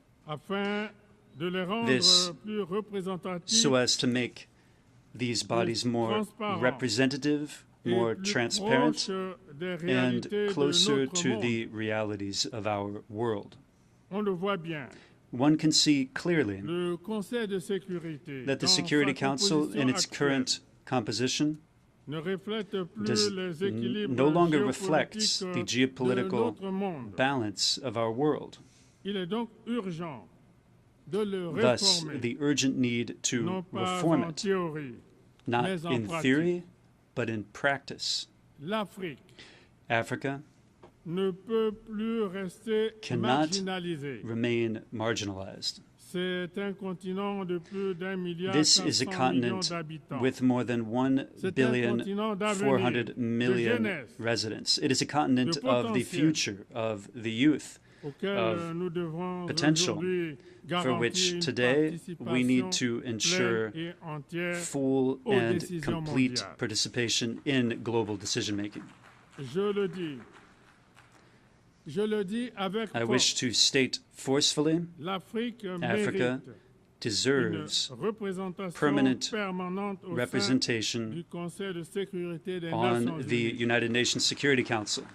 J: this so as to make these bodies more representative, more transparent, and closer to the realities of our world. One can see clearly that the Security Council, in its current composition, no longer reflects the geopolitical balance of our world. Thus, the urgent need to reform it, not in theory, but in practice. Africa cannot remain marginalized. This is a continent with more than 1,400,000,000 residents. It is a continent of the future, of the youth, of potential, for which today we need to ensure full and complete participation in global decision-making. I wish to state forcefully, Africa deserves permanent representation on the United Nations Security Council.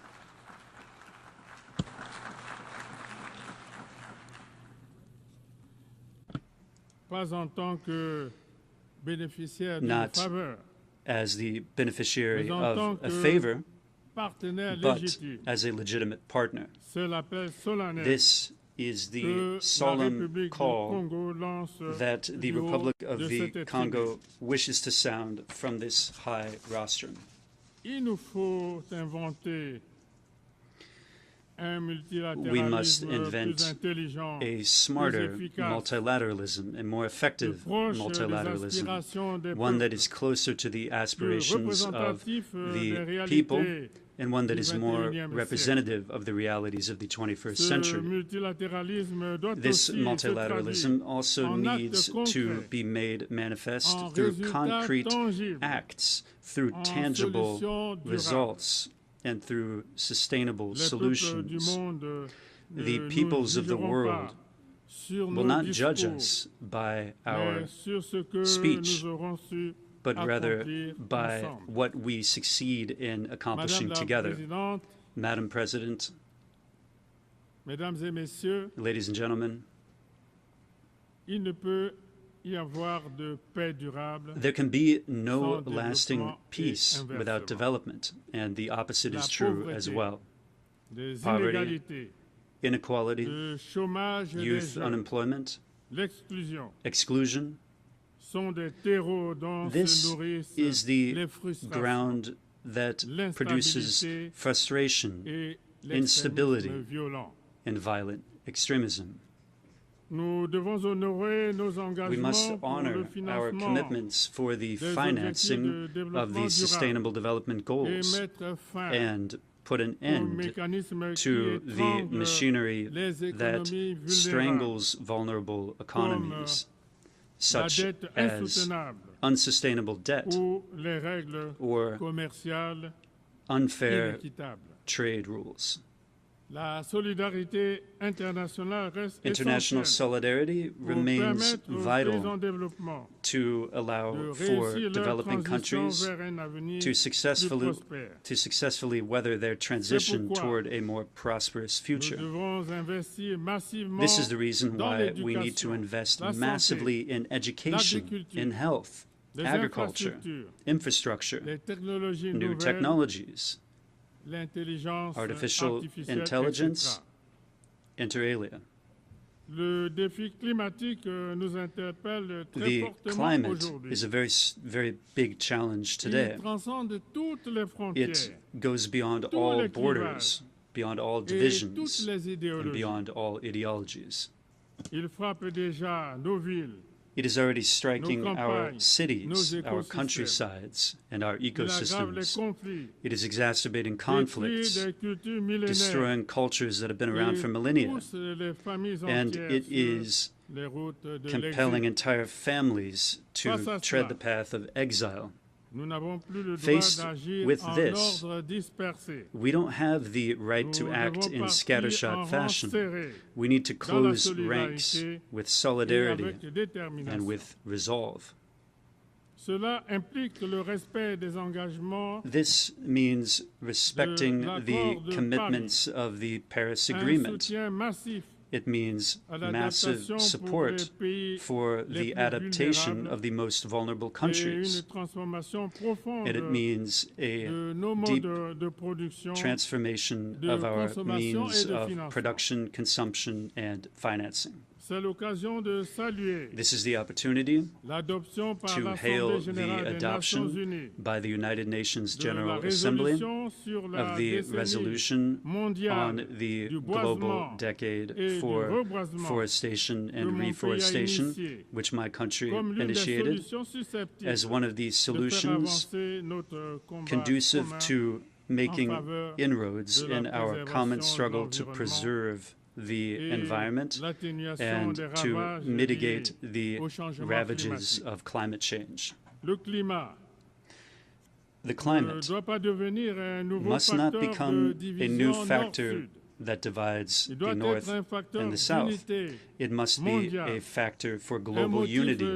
J: Not as the beneficiary of a favor, but as a legitimate partner. This is the solemn call that the Republic of the Congo wishes to sound from this high rostrum. We must invent a smarter multilateralism, a more effective multilateralism, one that is closer to the aspirations of the people, and one that is more representative of the realities of the 21st century. This multilateralism also needs to be made manifest through concrete acts, through tangible results, and through sustainable solutions. The peoples of the world will not judge us by our speech, but rather by what we succeed in accomplishing together. Madam President, ladies and gentlemen, there can be no lasting peace without development, and the opposite is true as well. Poverty, inequality, youth unemployment, exclusion. This is the ground that produces frustration, instability, and violent extremism. We must honor our commitments for the financing of the Sustainable Development Goals and put an end to the machinery that strangles vulnerable economies, such as unsustainable debt or unfair trade rules. International solidarity remains vital to allow for developing countries to successfully weather their transition toward a more prosperous future. This is the reason why we need to invest massively in education, in health, agriculture, infrastructure, new technologies, artificial intelligence, inter alia. The climate is a very big challenge today. It goes beyond all borders, beyond all divisions, and beyond all ideologies. It is already striking our cities, our countrysides, and our ecosystems. It is exacerbating conflicts, destroying cultures that have been around for millennia, and it is compelling entire families to tread the path of exile. Faced with this, we don't have the right to act in scattershot fashion. We need to close ranks with solidarity and with resolve.
Q: This means respecting the commitments of the Paris Agreement. It means massive support for the adaptation of the most vulnerable countries. And it means a deep transformation of our means of production, consumption, and financing. This is the opportunity to hail the adoption by the United Nations General Assembly of the resolution on the global decade for forestation and reforestation, which my country initiated, as one of the solutions conducive to making inroads in our common struggle to preserve the environment and to mitigate the ravages of climate change. The climate must not become a new factor that divides the North and the South. It must be a factor for global unity,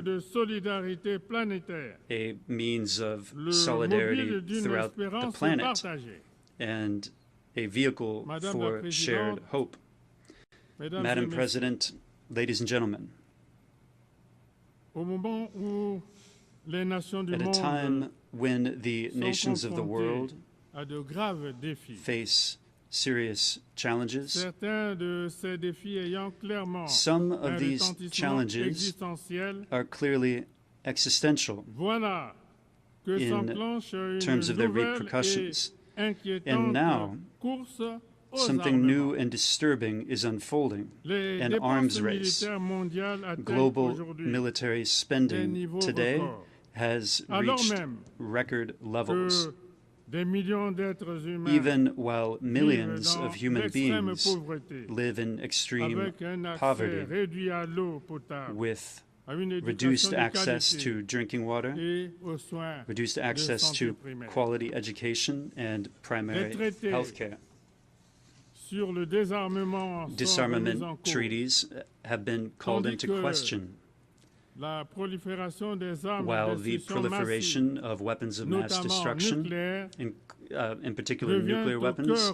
Q: a means of solidarity throughout the planet, and a vehicle for shared hope. Madam President, ladies and gentlemen, at a time when the nations of the world face serious challenges, some of these challenges are clearly existential in terms of their repercussions. And now, something new and disturbing is unfolding, an arms race. Global military spending today has reached record levels, even while millions of human beings live in extreme poverty with reduced access to drinking water, reduced access to quality education and primary health care. Disarmament treaties have been called into question, while the proliferation of weapons of mass destruction, in particular nuclear weapons,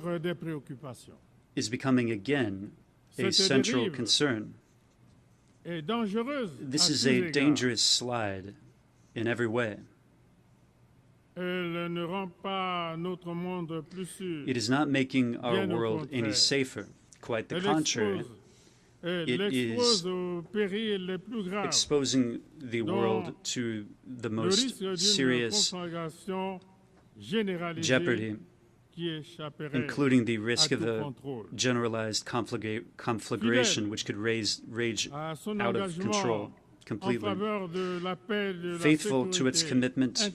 Q: is becoming again a central concern. This is a dangerous slide in every way. It is not making our world any safer. Quite the contrary. It is exposing the world to the most serious jeopardy, including the risk of a generalized conflagration which could rage out of control completely. Faithful to its commitment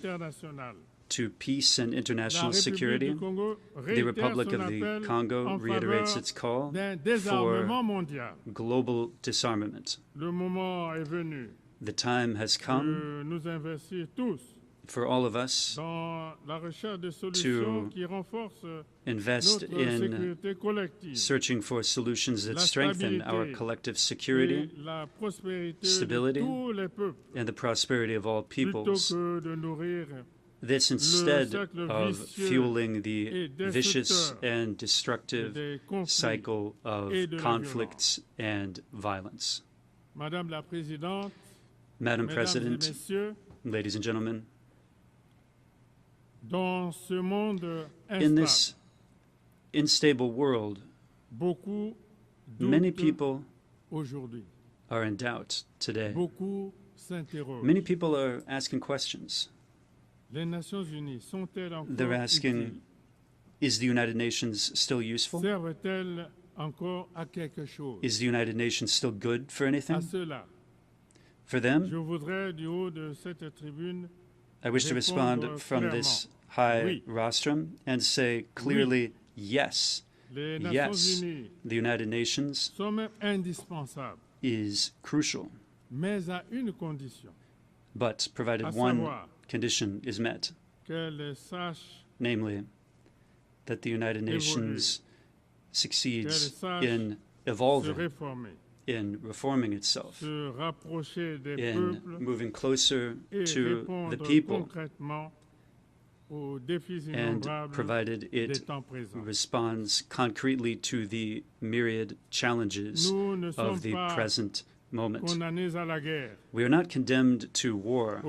Q: to peace and international security, the Republic of the Congo reiterates its call for global disarmament. The time has come for all of us to invest in search for solutions that strengthen our collective security, stability, and the prosperity of all peoples. This instead of fueling the vicious and destructive cycle of conflicts and violence. Madam President, ladies and gentlemen, in this unstable world, many people are in doubt today. Many people are asking questions. They're asking, is the United Nations still useful? Is the United Nations still good for anything? For them, I wish to respond from this high rostrum and say clearly, yes, yes, the United Nations is crucial, but provided one condition is met, namely that the United Nations succeeds in evolving
J: in reforming itself, in moving closer to the people, and provided it responds concretely to the myriad challenges of the present moment. We are not condemned to war,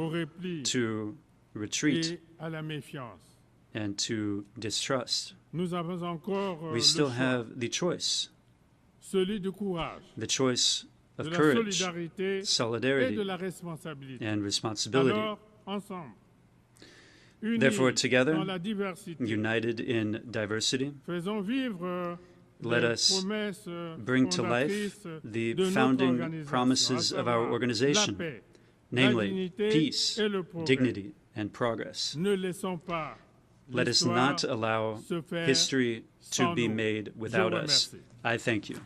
J: to retreat, and to distrust. We still have the choice of courage, solidarity, and responsibility. Therefore, together, united in diversity, let us bring to life the founding promises of our organization, namely peace, dignity, and progress. Let us not allow history to be made without us. I thank you.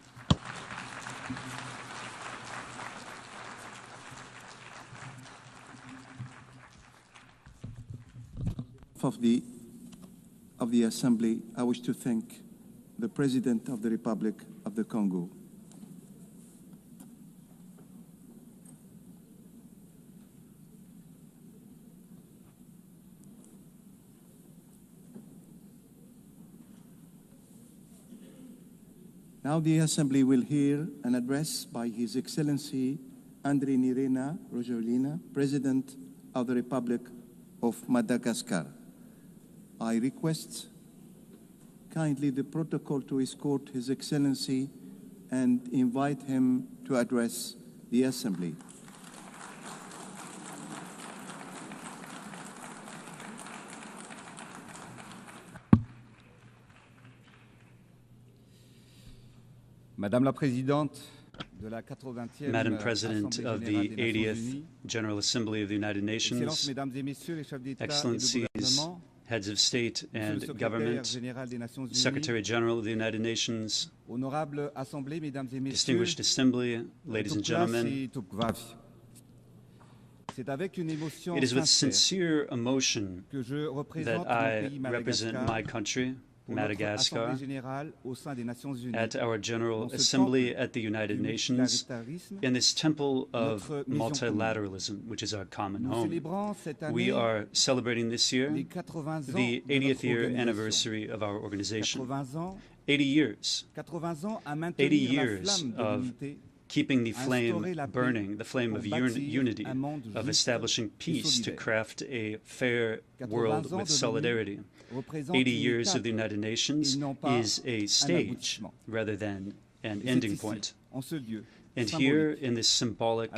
C: Of the Assembly, I wish to thank the President of the Republic of the Congo. Now the Assembly will hear an address by His Excellency Andry Nirina Rojolina, President of the Republic of Madagascar. I request kindly the protocol to escort His Excellency and invite him to address the Assembly.
T: Madame la Présidente de la 80e
J: Madam President of the 80th General Assembly of the United Nations, Excellencies, Heads of State and Government, Secretary General of the United Nations, Distinguished Assembly, ladies and gentlemen, it is with sincere emotion that I represent my country, Madagascar, at our General Assembly at the United Nations in this temple of multilateralism, which is our common home. We are celebrating this year the 80th year anniversary of our organization. 80 years. 80 years of keeping the flame burning, the flame of unity, of establishing peace to craft a fair world with solidarity. 80 years of the United Nations is a stage rather than an ending point. And here in this symbolic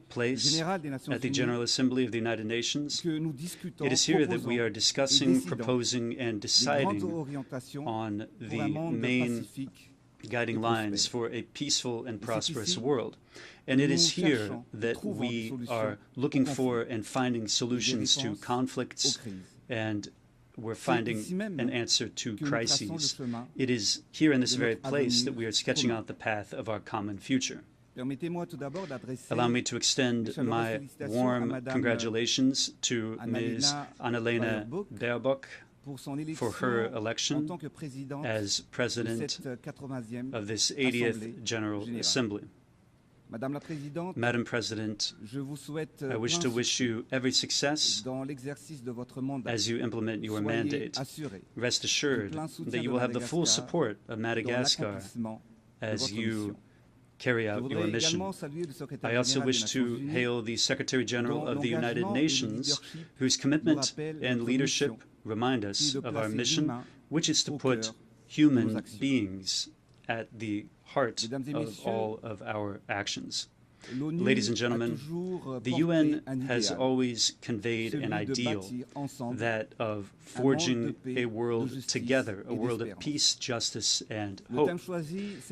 J: place at the General Assembly of the United Nations, it is here that we are discussing, proposing, and deciding on the main guiding lines for a peaceful and prosperous world. And it is here that we are looking for and finding solutions to conflicts, and we're finding an answer to crises. It is here in this very place that we are sketching out the path of our common future. Allow me to extend my warm congratulations to Ms. Annalena Baerbock for her election as President of this 80th General Assembly. Madam President, I wish to wish you every success as you implement your mandate. Rest assured that you will have the full support of Madagascar as you carry out your mission. I also wish to hail the Secretary General of the United Nations, whose commitment and leadership remind us of our mission, which is to put human beings at the heart of all of our actions. Ladies and gentlemen, the UN has always conveyed an ideal, that of forging a world together, a world of peace, justice, and hope.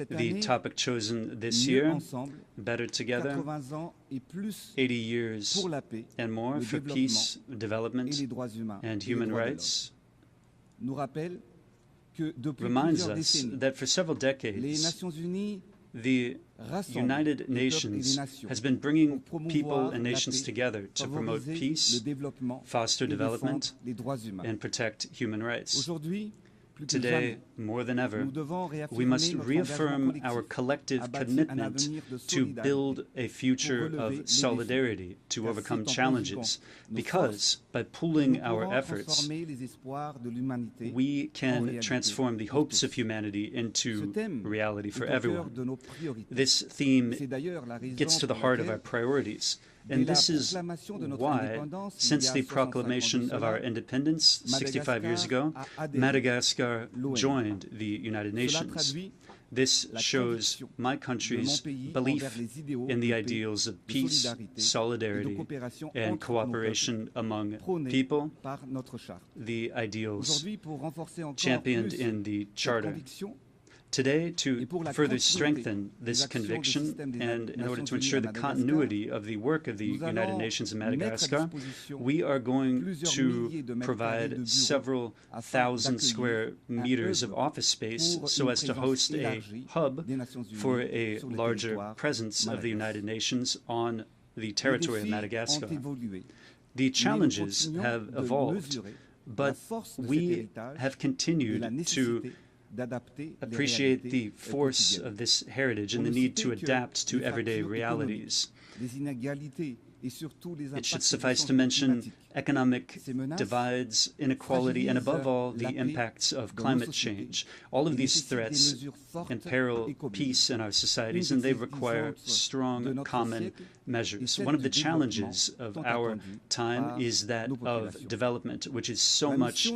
J: The topic chosen this year, Better Together, 80 years and more for peace, development, and human rights, reminds us that for several decades, the United Nations has been bringing people and nations together to promote peace, foster development, and protect human rights. Today, more than ever, we must reaffirm our collective commitment to build a future of solidarity to overcome challenges, because by pooling our efforts, we can transform the hopes of humanity into reality for everyone. This theme gets to the heart of our priorities. And this is why, since the proclamation of our independence 65 years ago, Madagascar joined the United Nations. This shows my country's belief in the ideals of peace, solidarity, and cooperation among people, the ideals championed in the Charter. Today, to further strengthen this conviction and in order to ensure the continuity of the work of the United Nations in Madagascar, we are going to provide several thousand square meters of office space so as to host a hub for a larger presence of the United Nations on the territory of Madagascar. The challenges have evolved, but we have continued to appreciate the force of this heritage and the need to adapt to everyday realities. It should suffice to mention economic divides, inequality, and above all, the impacts of climate change. All of these threats imperil peace in our societies, and they require strong common measures. One of the challenges of our time is that of development, which is so much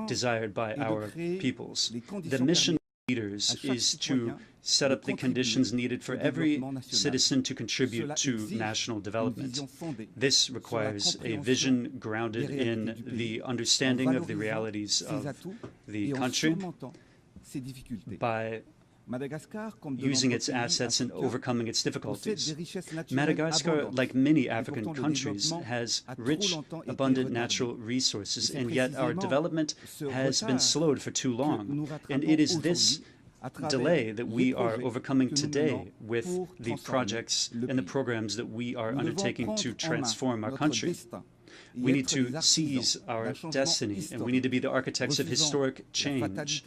J: desired by our peoples. The mission of leaders is to set up the conditions needed for every citizen to contribute to national development. This requires a vision grounded in the understanding of the realities of the country by using its assets and overcoming its difficulties. Madagascar, like many African countries, has rich, abundant natural resources, and yet our development has been slowed for too long. And it is this delay that we are overcoming today with the projects and the programs that we are undertaking to transform our country. We need to seize our destiny, and we need to be the architects of historic change.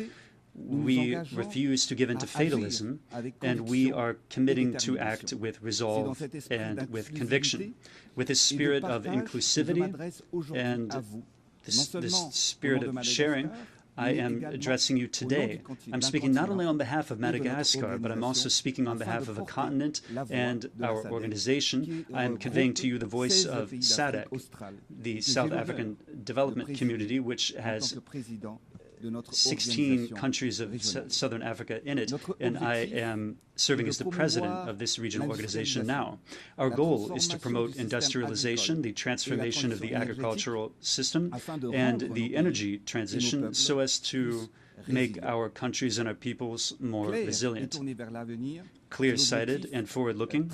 J: We refuse to give in to fatalism, and we are committing to act with resolve and with conviction, with a spirit of inclusivity and this spirit of sharing. I am addressing you today. I'm speaking not only on behalf of Madagascar, but I'm also speaking on behalf of a continent and our organization. I am conveying to you the voice of SADC, the South African Development Community, which has 16 countries of Southern Africa in it, and I am serving as the president of this regional organization now. Our goal is to promote industrialization, the transformation of the agricultural system, and the energy transition so as to make our countries and our peoples more resilient. Clear-sighted and forward-looking,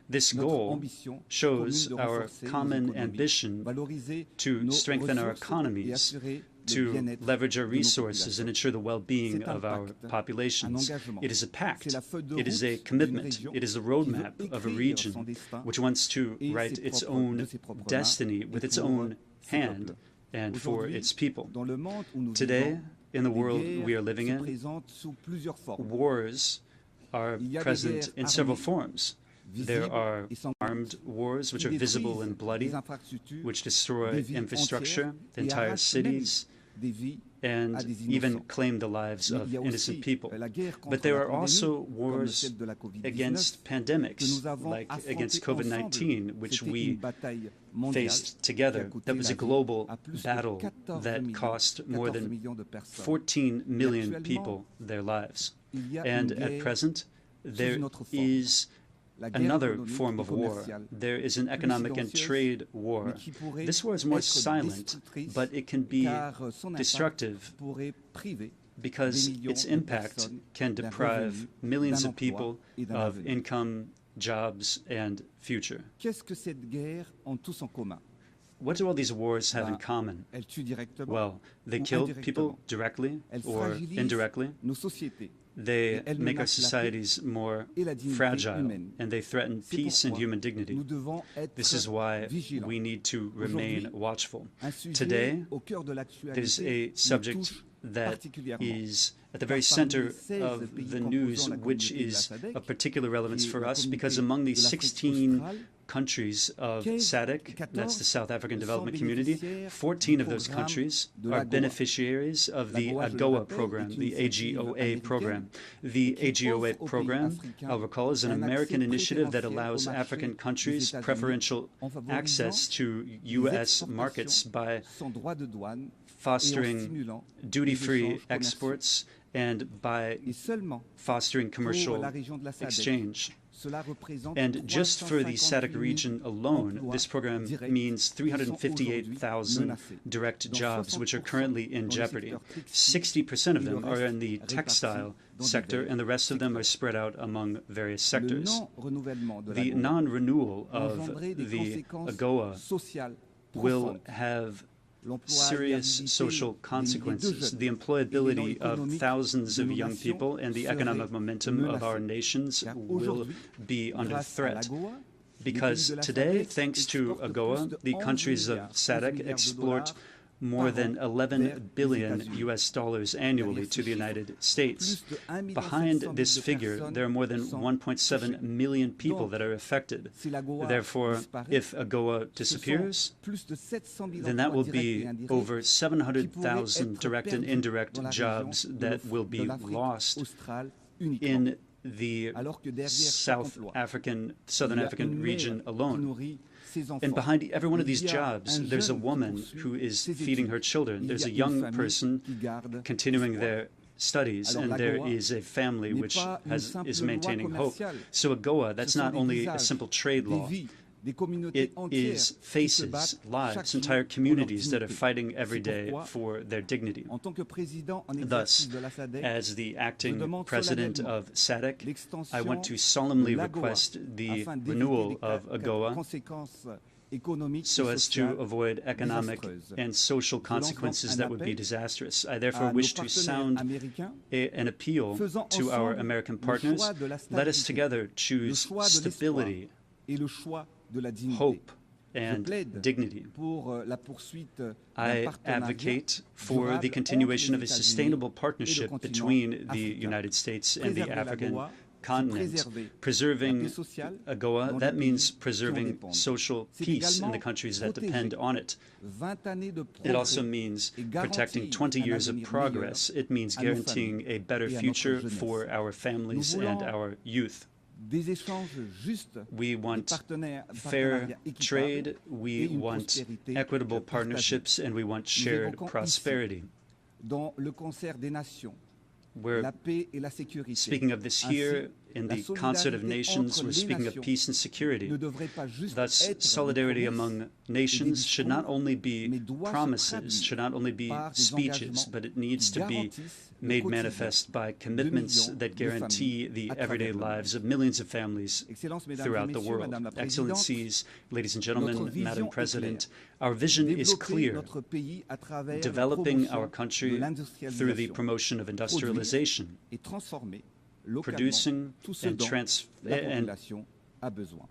J: this goal shows our common ambition to strengthen our economies, to leverage our resources and ensure the well-being of our populations. It is a pact. It is a commitment. It is a roadmap of a region which wants to write its own destiny with its own hand and for its people. Today, in the world we are living in, wars are present in several forms. There are armed wars, which are visible and bloody, which destroy infrastructure, entire cities, and even claim the lives of innocent people. But there are also wars against pandemics, like against COVID-19, which we faced together. That was a global battle that cost more than 14 million people their lives. And at present, there is another form of war. There is an economic and trade war. This war is more silent, but it can be destructive because its impact can deprive millions of people of income, jobs, and future. What do all these wars have in common? Well, they kill people directly or indirectly. They make our societies more fragile, and they threaten peace and human dignity. This is why we need to remain watchful. Today, there's a subject that is at the very center of the news, which is of particular relevance for us, because among the 16 countries of SADC, that's the South African Development Community, 14 of those countries are beneficiaries of the AGOA program, the AGOA program. The AGOA program, I'll recall, is an American initiative that allows African countries preferential access to U.S. markets by fostering duty-free exports and by fostering commercial exchange. And just for the SADC region alone, this program means 358,000 direct jobs, which are currently in jeopardy. 60% of them are in the textile sector, and the rest of them are spread out among various sectors. The non-renewal of the AGOA will have serious social consequences. The employability of thousands of young people and the economic momentum of our nations will be under threat. Because today, thanks to AGOA, the countries of SADC export more than $11 billion US annually to the United States. Behind this figure, there are more than 1.7 million people that are affected. Therefore, if AGOA disappears, then that will be over 700,000 direct and indirect jobs that will be lost in the Southern African region alone. And behind every one of these jobs, there's a woman who is feeding her children. There's a young person continuing their studies, and there is a family which is maintaining hope. So AGOA, that's not only a simple trade law. It is faces, lives, entire communities that are fighting every day for their dignity. Thus, as the acting president of SADC, I want to solemnly request the renewal of AGOA so as to avoid economic and social consequences that would be disastrous. I therefore wish to sound an appeal to our American partners. Let us together choose stability, hope, and dignity. I advocate for the continuation of a sustainable partnership between the United States and the African continent. Preserving AGOA, that means preserving social peace in the countries that depend on it. It also means protecting 20 years of progress. It means guaranteeing a better future for our families and our youth. We want fair trade, we want equitable partnerships, and we want shared prosperity. We're speaking of this here in the concert of nations. We're speaking of peace and security. Thus, solidarity among nations should not only be promises, should not only be speeches, but it needs to be made manifest by commitments that guarantee the everyday lives of millions of families throughout the world. Excellencies, ladies and gentlemen, Madam President, our vision is clear: developing our country through the promotion of industrialization, producing and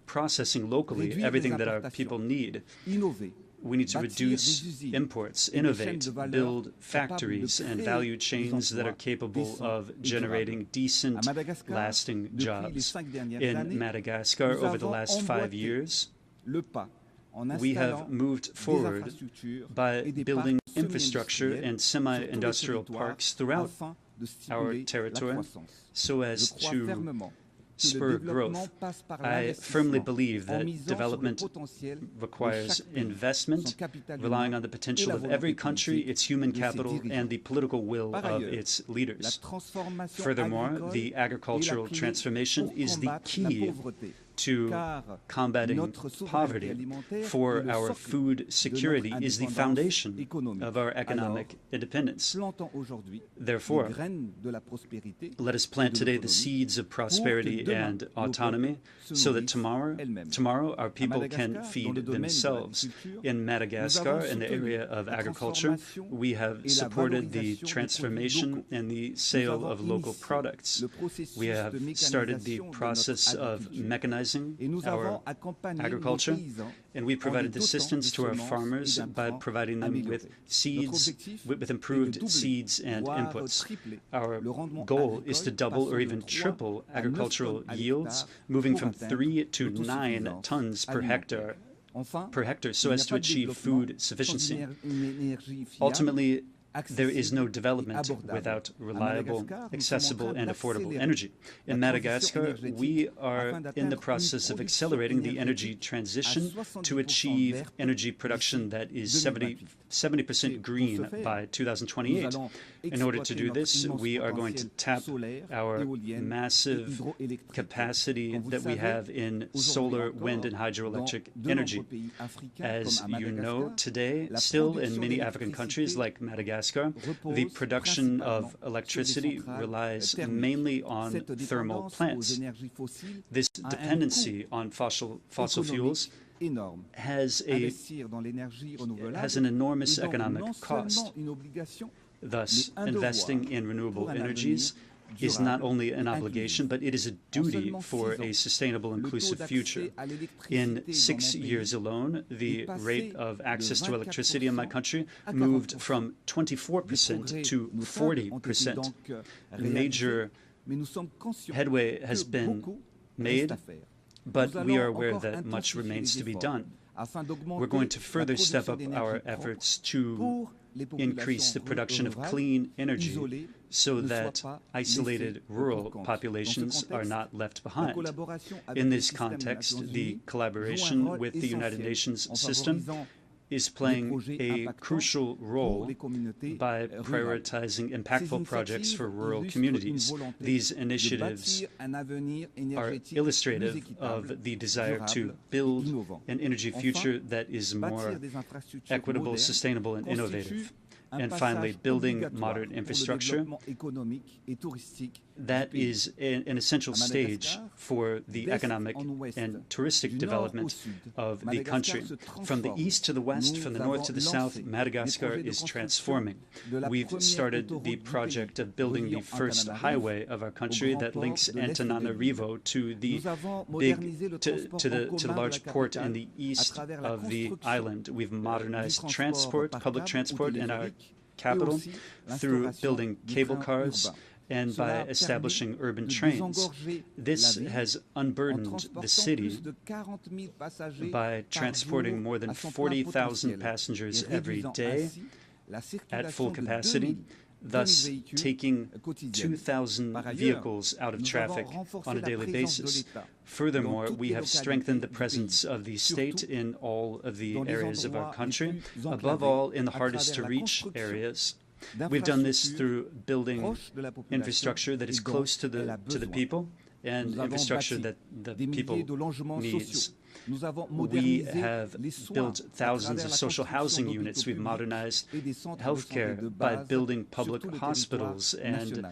J: processing locally everything that our people need. We need to reduce imports, innovate, build factories and value chains that are capable of generating decent, lasting jobs. In Madagascar, over the last 5 years, we have moved forward by building infrastructure and semi-industrial parks throughout our territory so as to spur growth. I firmly believe that development requires investment, relying on the potential of every country, its human capital, and the political will of its leaders. Furthermore, the agricultural transformation is the key to combating poverty, for our food security is the foundation of our economic independence. Therefore, let us plant today the seeds of prosperity and autonomy so that tomorrow our people can feed themselves. In Madagascar, in the area of agriculture, we have supported the transformation and the sale of local products. We have started the process of mechanizing modernizing our agriculture, and we provided assistance to our farmers by providing them with seeds, with improved seeds and inputs. Our goal is to double or even triple agricultural yields, moving from 3 to 9 tons per hectare, so as to achieve food sufficiency. Ultimately, there is no development without reliable, accessible, and affordable energy. In Madagascar, we are in the process of accelerating the energy transition to achieve energy production that is 70% green by 2028. In order to do this, we are going to tap our massive capacity that we have in solar, wind, and hydroelectric energy. As you know, today, still in many African countries like Madagascar, the production of electricity relies mainly on thermal plants. This dependency on fossil fuels has an enormous economic cost. Thus, investing in renewable energies is not only an obligation, but it is a duty for a sustainable, inclusive future. In 6 years alone, the rate of access to electricity in my country moved from 24% to 40%. Major headway has been made, but we are aware that much remains to be done. We're going to further step up our efforts to increase the production of clean energy so that isolated rural populations are not left behind. In this context, the collaboration with the United Nations system is playing a crucial role by prioritizing impactful projects for rural communities. These initiatives are illustrative of the desire to build an energy future that is more equitable, sustainable, and innovative. And finally, building modern infrastructure. That is an essential stage for the economic and touristic development of the country. From the east to the west, from the north to the south, Madagascar is transforming. We've started the project of building the first highway of our country that links Antananarivo to the large port in the east of the island. We've modernized transport, public transport in our capital through building cable cars and by establishing urban trains. This has unburdened the city by transporting more than 40,000 passengers every day at full capacity, thus taking 2,000 vehicles out of traffic on a daily basis. Furthermore, we have strengthened the presence of the state in all of the areas of our country, above all in the hardest-to-reach areas. We've done this through building infrastructure that is close to the people and infrastructure that the people needs. We have built thousands of social housing units. We've modernized healthcare by building public hospitals and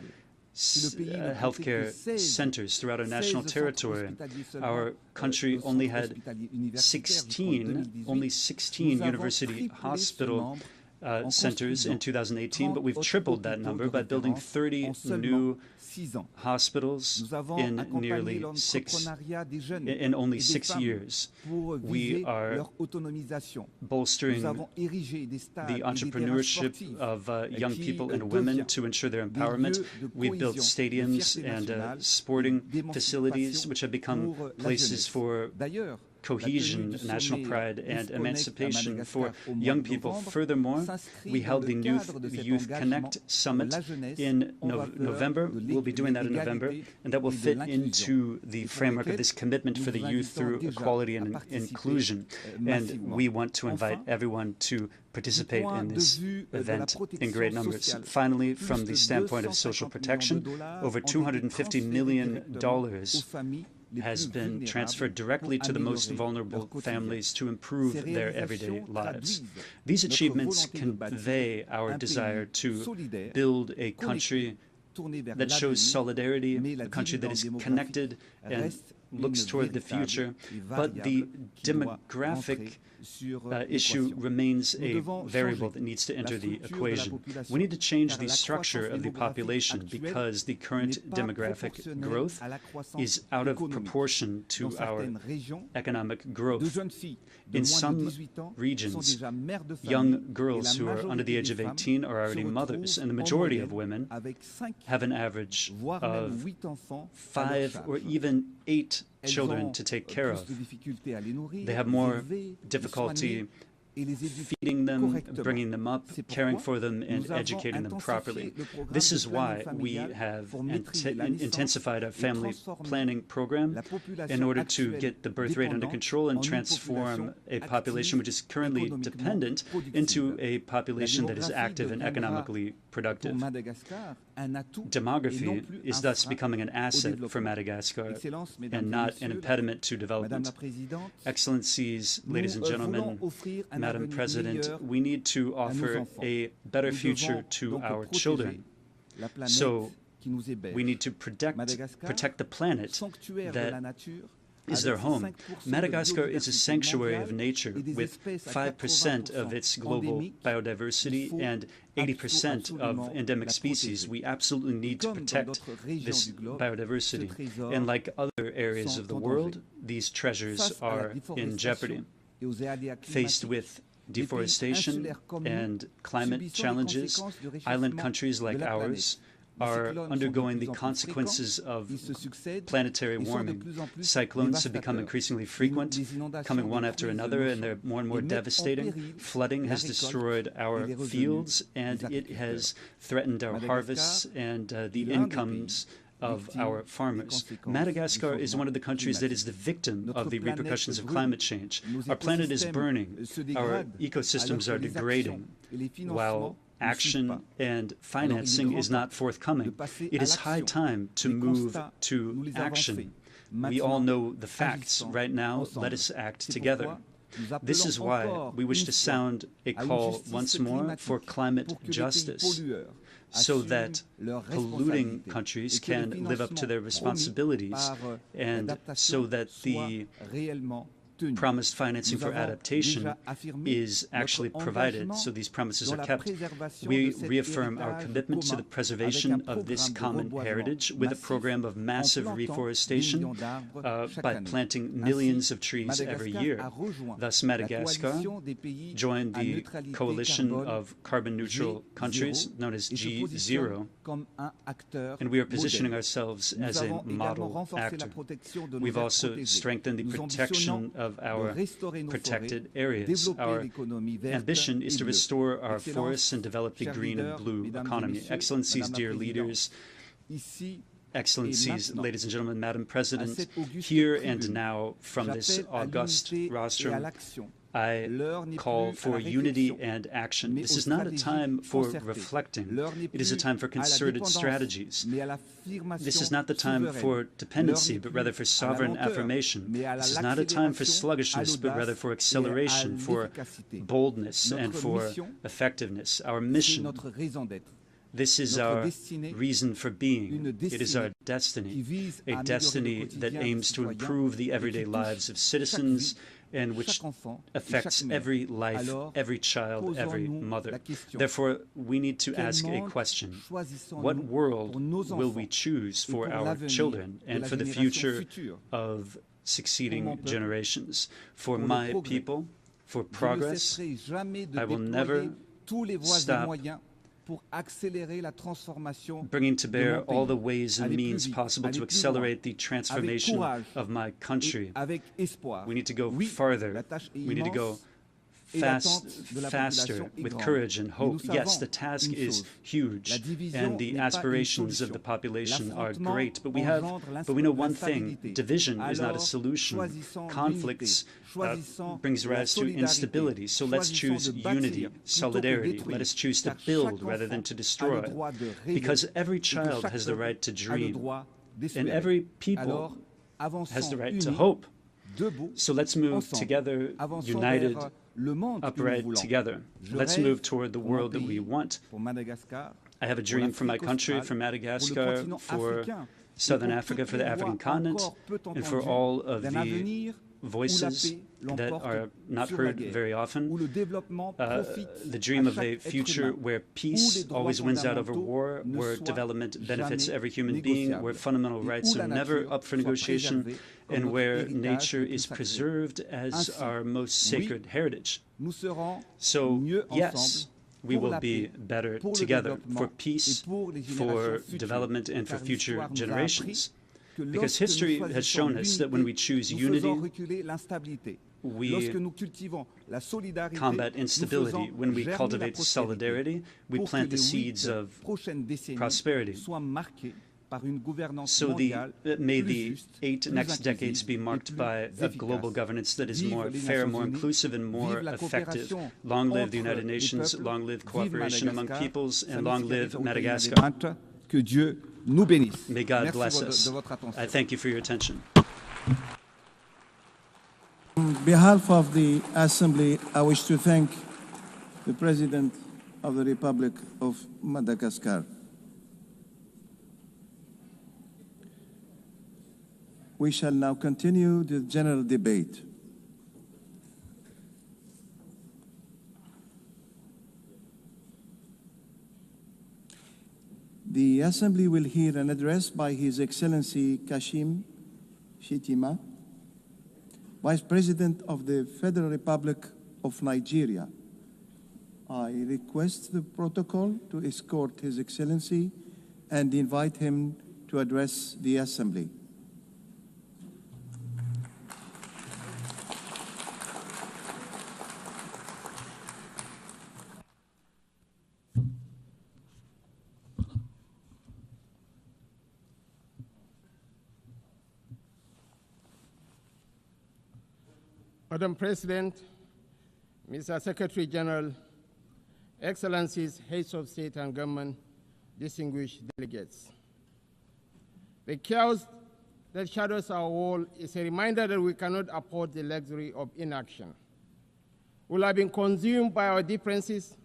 J: healthcare centers throughout our national territory. Our country only had 16 university hospital centers in 2018, but we've tripled that number by building 30 new hospitals in only 6 years. We are bolstering the entrepreneurship of young people and women to ensure their empowerment. We've built stadiums and sporting facilities, which have become places for cohesion, national pride, and emancipation for young people. Furthermore, we held the Youth Connect Summit in November. We'll be doing that in November, and that will fit into the framework of this commitment for the youth through equality and inclusion. And we want to invite everyone to participate in this event in great numbers. Finally, from the standpoint of social protection, over $250 million has been transferred directly to the most vulnerable families to improve their everyday lives. These achievements convey our desire to build a country that shows solidarity, a country that is connected and looks toward the future, but the demographic issue remains a variable that needs to enter the equation. We need to change the structure of the population because the current demographic growth is out of proportion to our economic growth. In some regions, young girls who are under the age of 18 are already mothers, and the majority of women have an average of 5 or even 8 children to take care of. They have more difficulty feeding them, bringing them up, caring for them, and educating them properly. This is why we have intensified our family planning program in order to get the birth rate under control and transform a population which is currently dependent into a population that is active and economically productive. Demography is thus becoming an asset for Madagascar and not an impediment to development. Excellencies, ladies and gentlemen, Madam President, we need to offer a better future to our children. So we need to protect the planet that is their home. Madagascar is a sanctuary of nature with 5% of its global biodiversity and 80% of endemic species. We absolutely need to protect this biodiversity. And like other areas of the world, these treasures are in jeopardy. Faced with deforestation and climate challenges, island countries like ours are undergoing the consequences of planetary warming. Cyclones have become increasingly frequent, coming one after another, and they're more and more devastating. Flooding has destroyed our fields, and it has threatened our harvests and the incomes of our farmers. Madagascar is one of the countries that is the victim of the repercussions of climate change. Our planet is burning, our ecosystems are degrading, while action and financing is not forthcoming. It is high time to move to action. We all know the facts. Right now, let us act together. This is why we wish to sound a call once more for climate justice, so that polluting countries can live up to their responsibilities, and so that the promised financing for adaptation is actually provided, so these promises are kept. We reaffirm our commitment to the preservation of this common heritage with a program of massive reforestation by planting millions of trees every year. Thus, Madagascar joined the coalition of carbon-neutral countries known as G0, and we are positioning ourselves as a model actor. We've also strengthened the protection of our protected areas. Our ambition is to restore our forests and develop the green and blue economy. Excellencies, dear leaders, Excellencies, ladies and gentlemen, Madam President, here and now from this august rostrum, I call for unity and action. This is not a time for reflecting. It is a time for concerted strategies. This is not the time for dependency, but rather for sovereign affirmation. This is not a time for sluggishness, but rather for acceleration, for boldness, and for effectiveness. Our mission, this is our reason for being. It is our destiny, a destiny that aims to improve the everyday lives of citizens and which affects every life, every child, every mother. Therefore, we need to ask a question. What world will we choose for our children and for the future of succeeding generations? For my people, for progress, I will never stop bringing to bear all the ways and means possible to accelerate the transformation of my country. We need to go farther. We need to go faster, with courage and hope. Yes, the task is huge, and the aspirations of the population are great, but we know one thing: division is not a solution. Conflicts brings rise to instability. So let's choose unity, solidarity. Let us choose to build rather than to destroy, because every child has the right to dream, and every people has the right to hope. So let's move together, united, upright together. Let's move toward the world that we want I have a dream for my country, for Madagascar, for Southern Africa, for the African continent, and for all of the voices that are not heard very often. The dream of a future where peace always wins out over war, where development benefits every human being, where fundamental rights are never up for negotiation, and where nature is preserved as our most sacred heritage. So, yes, we will be better together for peace, for development, and for future generations. Because history has shown us that when we choose unity, we combat instability. When we cultivate solidarity, we plant the seeds of prosperity. So may the 8 next decades be marked by a global governance that is more fair, more inclusive, and more effective. Long live the United Nations, long live cooperation among peoples, and long live Madagascar. May God bless us. I thank you for your attention.
C: On behalf of the Assembly, I wish to thank the President of the Republic of Madagascar. We shall now continue the general debate. The Assembly will hear an address by His Excellency Kashim Shettima, Vice President of the Federal Republic of Nigeria. I request the protocol to escort His Excellency and invite him to address the Assembly.
A: Madam President, Mr. Secretary General, Excellencies, Heads of State and Government, distinguished delegates. The chaos that shadows our world is a reminder that we cannot afford the luxury of inaction. We will have been consumed by our differences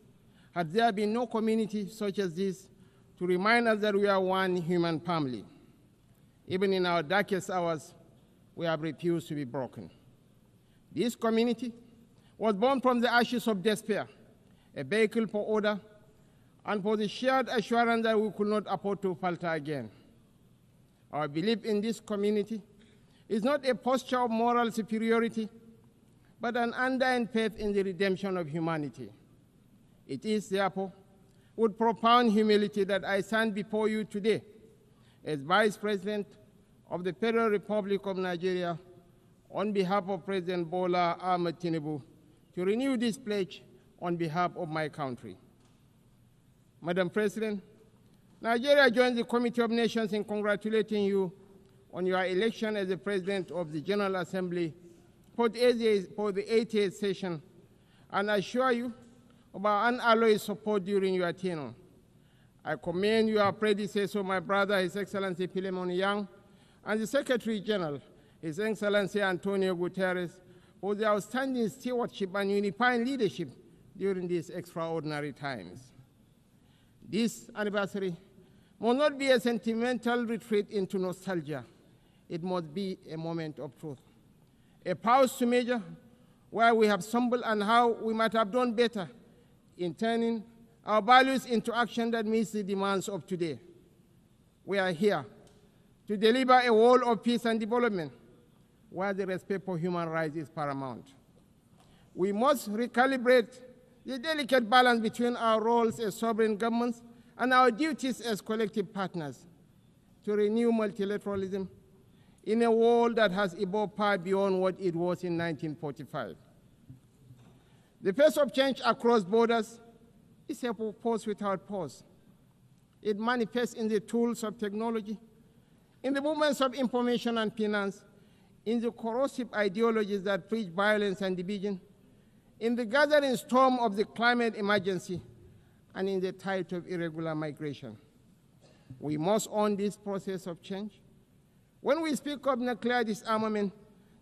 A: had there been no community such as this to remind us that we are one human family. Even in our darkest hours, we have refused to be broken. This community was born from the ashes of despair, a vehicle for order, and for the shared assurance that we could not afford to falter again. Our belief in this community is not a posture of moral superiority, but an undying faith in the redemption of humanity. It is, therefore, with profound humility that I stand before you today as Vice President of the Federal Republic of Nigeria on behalf of President Bola Ahmed Tinubu to renew this pledge on behalf of my country. Madam President, Nigeria joins the Committee of Nations in congratulating you on your election as the President of the General Assembly for the 88th session, and assure you of our unalloyed support during your tenure. I commend your predecessor, my brother, His Excellency Philemon Yang, and the Secretary General, His Excellency Antonio Guterres, for their outstanding stewardship and unifying leadership during these extraordinary times. This anniversary must not be a sentimental retreat into nostalgia. It must be a moment of truth, a pause to measure where we have stumbled and how we might have done better in turning our values into action that meets the demands of today. We are here to deliver a world of peace and development where the respect for human rights is paramount. We must recalibrate the delicate balance between our roles as sovereign governments and our duties as collective partners to renew multilateralism in a world that has evolved far beyond what it was in 1945. The pace of change across borders is a force without pause. It manifests in the tools of technology, in the movements of information and finance, in the corrosive ideologies that preach violence and division, in the gathering storm of the climate emergency, and in the tide of irregular migration. We must own this process of change. When we speak of nuclear disarmament,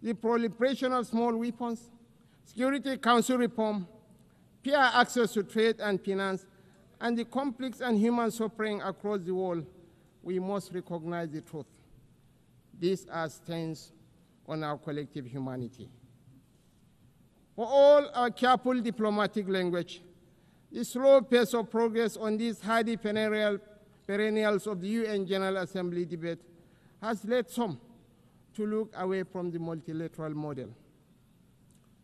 A: the proliferation of small weapons, Security Council reform, fair access to trade and finance, and the conflicts and human suffering across the world, we must recognize the truth. These are stains on our collective humanity. For all our careful diplomatic language, the slow pace of progress on these hardy perennials of the UN General Assembly debate has led some to look away from the multilateral model.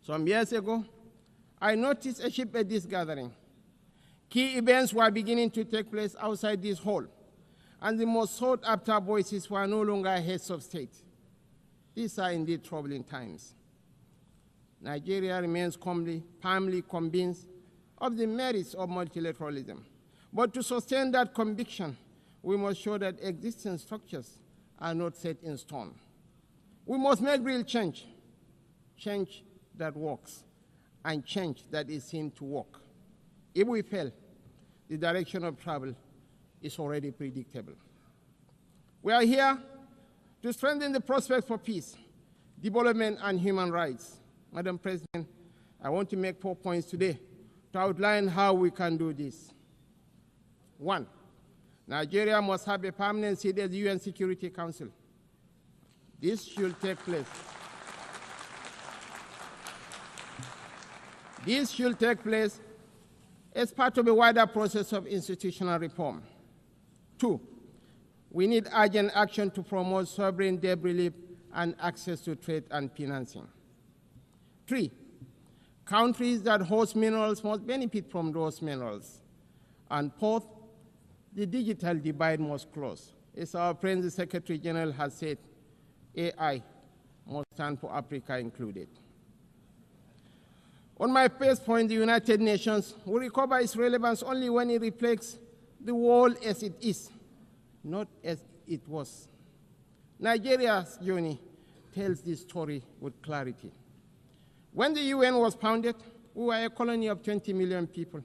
A: Some years ago, I noticed a shift at this gathering. Key events were beginning to take place outside this hall, and the most sought-after voices were no longer heads of state. These are indeed troubling times. Nigeria remains firmly convinced of the merits of multilateralism. But to sustain that conviction, we must show that existing structures are not set in stone. We must make real change, change that works, and change that is seen to work. If we fail, the direction of travel is already predictable. We are here to strengthen the prospects for peace, development, and human rights. Madam President, I want to make 4 points today to outline how we can do this. 1, Nigeria must have a permanent seat at the UN Security Council. This should take place. This should take place as part of a wider process of institutional reform. 2, we need urgent action to promote sovereign debt relief and access to trade and financing. 3, countries that host minerals must benefit from those minerals. And 4th, the digital divide must close. As our friend the Secretary General has said, AI must stand for Africa included. On my first point, the United Nations will recover its relevance only when it reflects the world as it is, not as it was. Nigeria's journey tells this story with clarity. When the UN was founded, we were a colony of 20 million people,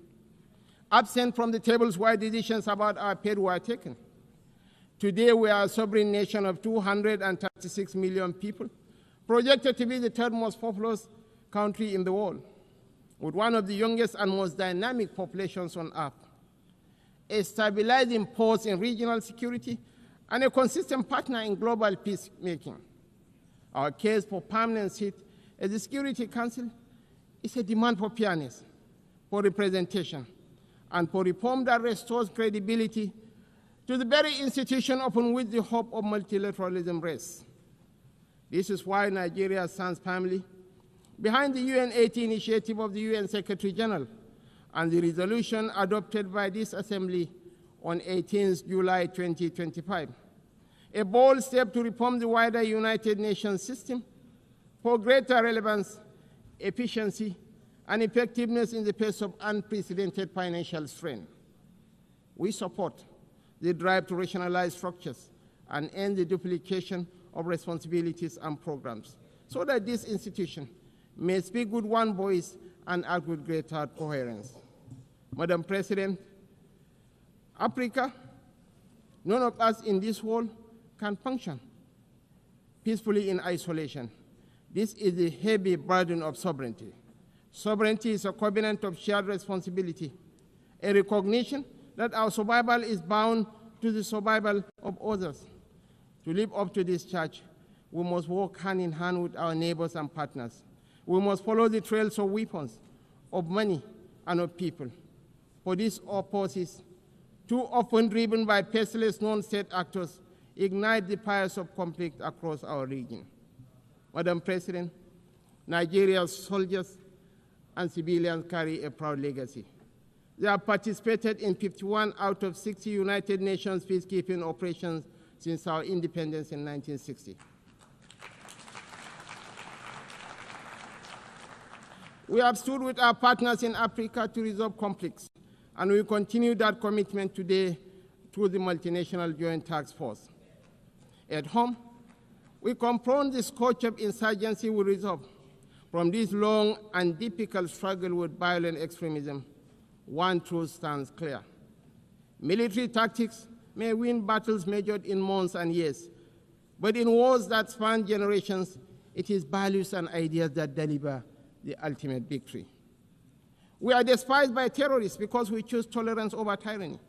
A: absent from the tables where decisions about our fate were taken. Today, we are a sovereign nation of 236 million people, projected to be the third most populous country in the world, with one of the youngest and most dynamic populations on earth, a stabilizing force in regional security, and a consistent partner in global peacemaking. Our case for permanent seat at the Security Council is a demand for fairness, for representation, and for reform that restores credibility to the very institution upon which the hope of multilateralism rests. This is why Nigeria stands firmly behind the UN-80 initiative of the UN Secretary General and the resolution adopted by this Assembly on 18 July 2025, a bold step to reform the wider United Nations system for greater relevance, efficiency, and effectiveness in the face of unprecedented financial strain. We support the drive to rationalize structures and end the duplication of responsibilities and programs, so that this institution may speak with one voice and act with greater coherence. Madam President, Africa, none of us in this world can function peacefully in isolation. This is the heavy burden of sovereignty. Sovereignty is a covenant of shared responsibility, a recognition that our survival is bound to the survival of others. To live up to this charge, we must work hand in hand with our neighbors and partners. We must follow the trails of weapons, of money, and of people. For these forces, too often driven by pestilent non-state actors, ignite the fires of conflict across our region. Madam President, Nigeria's soldiers and civilians carry a proud legacy. They have participated in 51 out of 60 United Nations peacekeeping operations since our independence in 1960. We have stood with our partners in Africa to resolve conflicts, and we continue that commitment today through the Multinational Joint Task Force. At home, we confront the scourge of insurgency with resolve. From this long and difficult struggle with violent extremism, one truth stands clear. Military tactics may win battles measured in months and years, but in wars that span generations, it is values and ideas that deliver the ultimate victory. We are despised by terrorists because we choose tolerance over tyranny.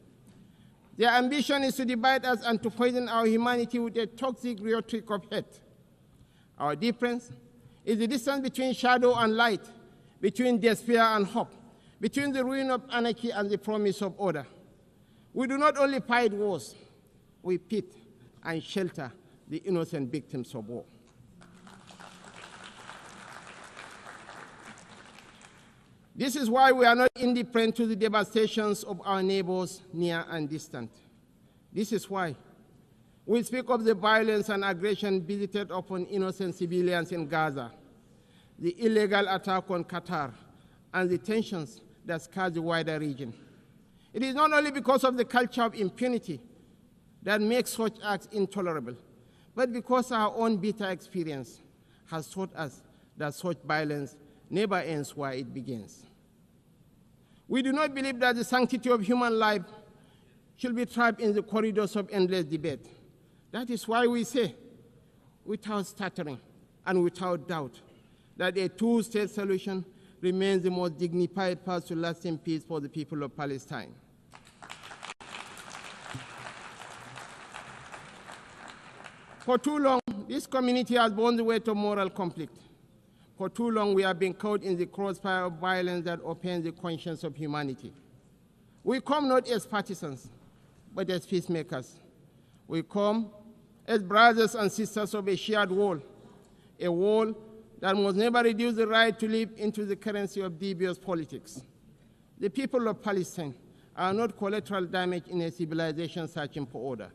A: Their ambition is to divide us and to poison our humanity with a toxic rhetoric of hate. Our difference is the distance between shadow and light, between despair and hope, between the ruin of anarchy and the promise of order. We do not only fight wars, we pit and shelter the innocent victims of war. This is why we are not indifferent to the devastations of our neighbors near and distant. This is why we speak of the violence and aggression visited upon innocent civilians in Gaza, the illegal attack on Qatar, and the tensions that scar the wider region. It is not only because of the culture of impunity that makes such acts intolerable, but because our own bitter experience has taught us that such violence never ends where it begins. We do not believe that the sanctity of human life should be trapped in the corridors of endless debate. That is why we say, without stuttering and without doubt, that a two-state solution remains the most dignified path to lasting peace for the people of Palestine. For too long, this community has borne the weight of moral conflict. For too long, we have been caught in the crossfire of violence that offends the conscience of humanity. We come not as partisans, but as peacemakers. We come as brothers and sisters of a shared wall, a wall that must never reduce the right to live into the currency of devious politics. The people of Palestine are not collateral damage in a civilization searching for order.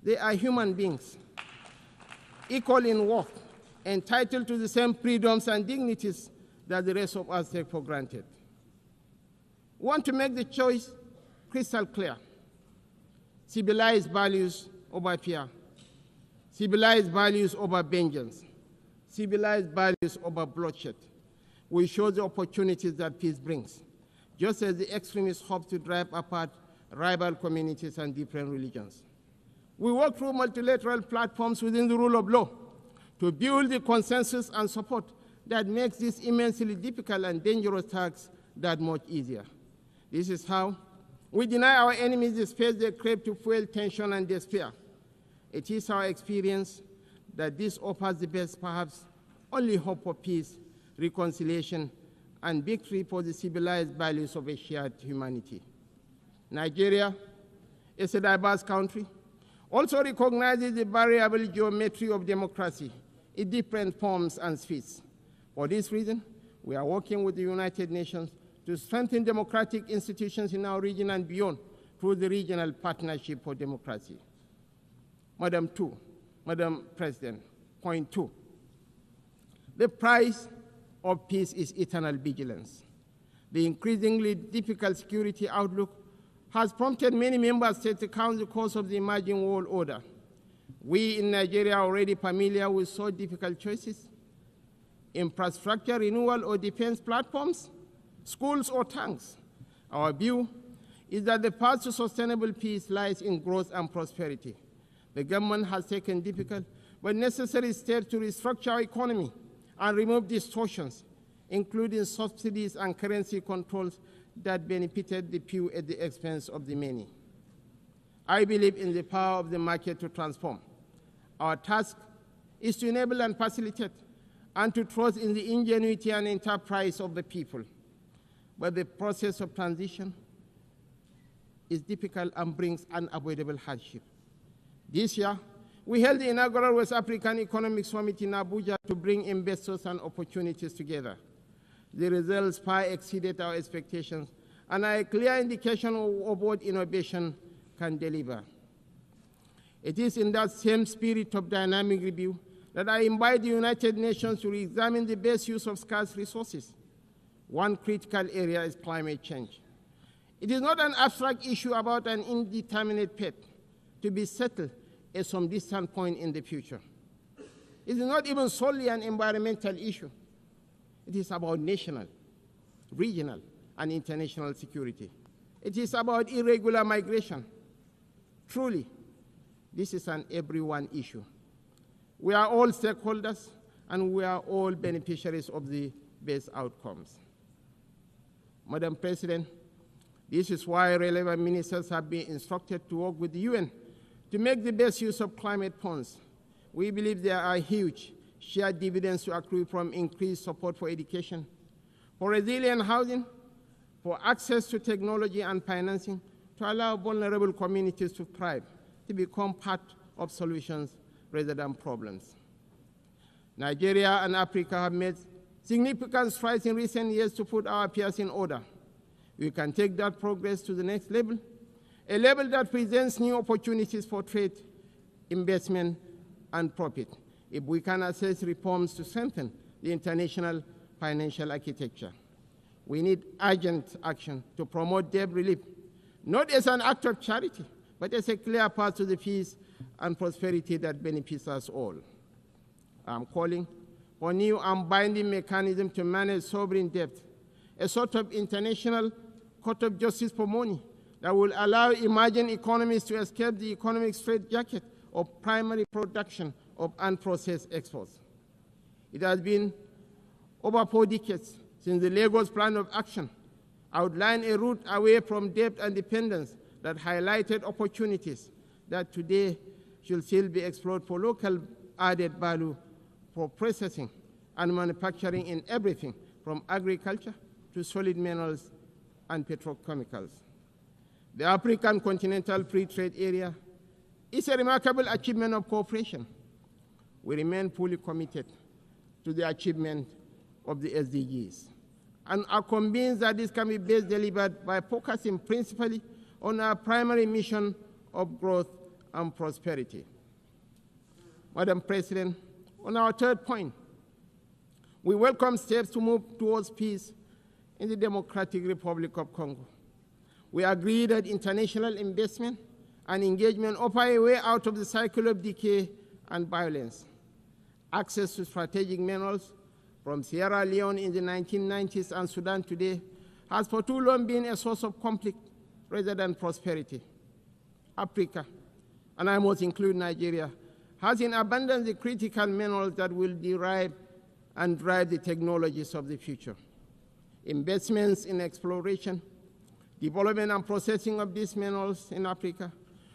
A: They are human beings, equal in worth, entitled to the same freedoms and dignities that the rest of us take for granted. We want to make the choice crystal clear. Civilized values over fear. Civilized values over vengeance. Civilized values over bloodshed. We show the opportunities that peace brings, just as the extremists hope to drive apart rival communities and different religions. We work through multilateral platforms within the rule of law to build the consensus and support that makes this immensely difficult and dangerous task that much easier. This is how we deny our enemies the space they crave to fuel tension and despair. It is our experience that this offers the best, perhaps only hope for peace, reconciliation, and victory for the civilized values of a shared humanity. Nigeria is a diverse country, also recognizes the variable geometry of democracy in different forms and speeds. For this reason, we are working with the United Nations to strengthen democratic institutions in our region and beyond through the Regional Partnership for Democracy. Madam President, point 2. The price of peace is eternal vigilance. The increasingly difficult security outlook has prompted many member states to count the cost of the emerging world order. We in Nigeria are already familiar with so difficult choices: infrastructure renewal or defense platforms, schools or tanks. Our view is that the path to sustainable peace lies in growth and prosperity. The government has taken difficult but necessary steps to restructure our economy and remove distortions, including subsidies and currency controls that benefited the few at the expense of the many. I believe in the power of the market to transform. Our task is to enable and facilitate and to trust in the ingenuity and enterprise of the people. But the process of transition is difficult and brings unavoidable hardship. This year, we held the inaugural West African Economic Summit in Abuja to bring investors and opportunities together. The results far exceeded our expectations and are a clear indication of what innovation can deliver. It is in that same spirit of dynamic review that I invite the United Nations to re-examine the best use of scarce resources. One critical area is climate change. It is not an abstract issue about an indeterminate fate to be settled at some distant point in the future. It is not even solely an environmental issue. It is about national, regional, and international security. It is about irregular migration. Truly, this is an everyone issue. We are all stakeholders, and we are all beneficiaries of the best outcomes. Madam President, this is why relevant ministers have been instructed to work with the UN to make the best use of climate funds. We believe there are huge shared dividends to accrue from increased support for education, for resilient housing, for access to technology and financing, to allow vulnerable communities to thrive, to become part of solutions rather than problems. Nigeria and Africa have made significant strides in recent years to put our affairs in order. We can take that progress to the next level, a level that presents new opportunities for trade, investment, and profit, if we can assess reforms to strengthen the international financial architecture. We need urgent action to promote debt relief, not as an act of charity, but as a clear path to the peace and prosperity that benefits us all. I'm calling for new and binding mechanism to manage sovereign debt, a sort of international court of justice for money that will allow emerging economies to escape the economic straitjacket of primary production of unprocessed exports. It has been over 4 decades since the Lagos Plan of Action outlined a route away from debt and dependence that highlighted opportunities that today should still be explored for local added value for processing and manufacturing in everything from agriculture to solid minerals and petrochemicals. The African Continental Free Trade Area is a remarkable achievement of cooperation. We remain fully committed to the achievement of the SDGs and are convinced that this can be best delivered by focusing principally on our primary mission of growth and prosperity. Madam President, on our third point, we welcome steps to move towards peace in the Democratic Republic of Congo. We agree that international investment and engagement offer a way out of the cycle of decay and violence. Access to strategic minerals from Sierra Leone in the 1990s and Sudan today has for too long been a source of conflict rather than prosperity. Africa, and I must include Nigeria, has in abundance the critical minerals that will derive and drive the technologies of the future. Investments in exploration, development and processing of these minerals in Africa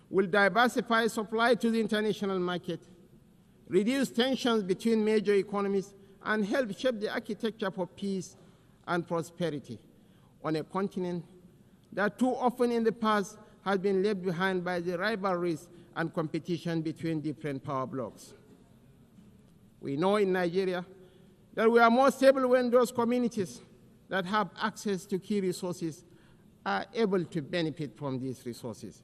A: will diversify supply to the international market, reduce tensions between major economies, and help shape the architecture for peace and prosperity on a continent that too often in the past has been left behind by the rivalries and competition between different power blocs. We know in Nigeria that we are more stable when those communities that have access to key resources are able to benefit from these resources.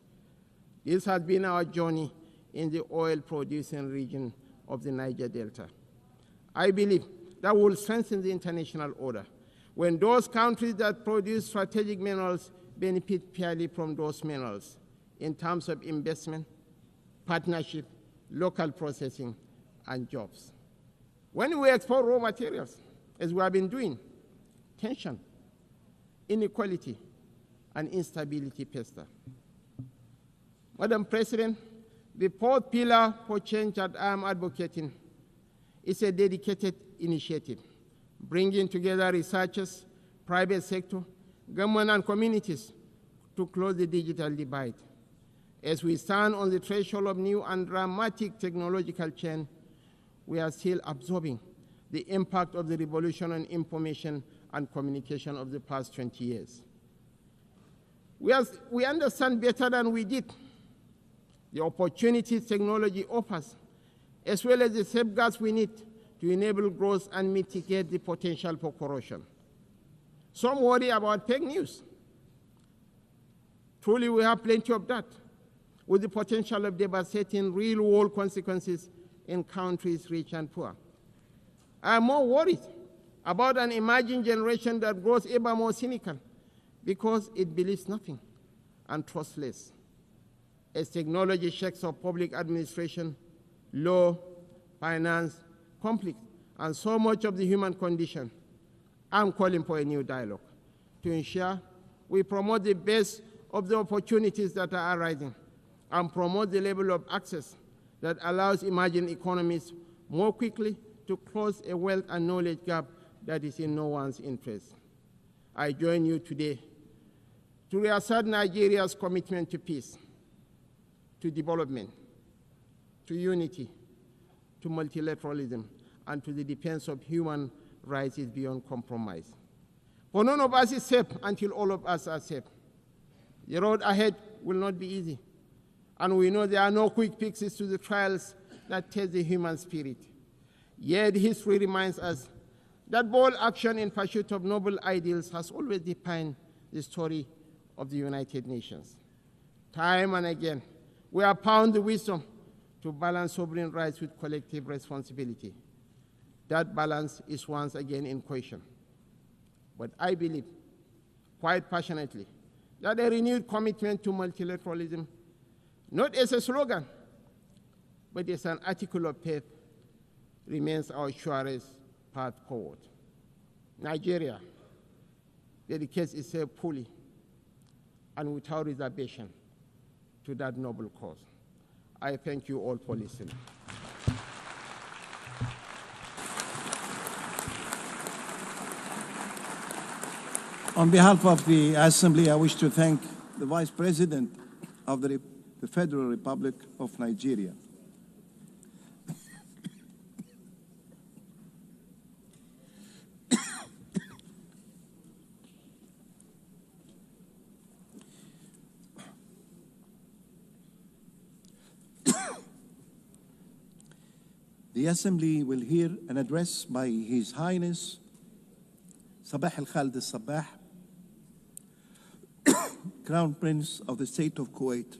A: This has been our journey in the oil-producing region of the Niger Delta. I believe that will strengthen the international order when those countries that produce strategic minerals benefit fairly from those minerals in terms of investment, partnership, local processing, and jobs. When we export raw materials, as we have been doing, tension, inequality, and instability pester. Madam President, the fourth pillar for change that I am advocating is a dedicated initiative, bringing together researchers, private sector, government, and communities to close the digital divide. As we stand on the threshold of new and dramatic technological change, we are still absorbing the impact of the revolution on information and communication of the past 20 years. We understand better than we did the opportunities technology offers, as well as the safeguards we need to enable growth and mitigate the potential for corruption. Some worry about fake news. Truly, we have plenty of that, with the potential of devastating real-world consequences in countries rich and poor. I am more worried about an emerging generation that grows ever more cynical because it believes nothing and trusts less. As technology shakes up public administration, law, finance, conflict, and so much of the human condition, I'm calling for a new dialogue to ensure we promote the best of the opportunities that are arising and promote the level of access that allows emerging economies more quickly to close a wealth and knowledge gap that is in no one's interest. I join you today to reassert Nigeria's commitment to peace, to development, to unity, to multilateralism, and to the defense of human rights is beyond compromise. For none of us is safe until all of us are safe. The road ahead will not be easy, and we know there are no quick fixes to the trials that test the human spirit. Yet history reminds us that bold action in pursuit of noble ideals has always defined the story of the United Nations. Time and again, we have found the wisdom to balance sovereign rights with collective responsibility. That balance is once again in question. But I believe, quite passionately, that a renewed commitment to multilateralism, not as a slogan, but as an article of faith, remains our surest path forward. Nigeria dedicates itself fully and without reservation to that noble cause. I thank you all for listening.
C: On behalf of the Assembly, I wish to thank the Vice President of the Federal Republic of Nigeria. The Assembly will hear an address by His Highness Sabah al-Khalid al-Sabah, Crown Prince of the State of Kuwait.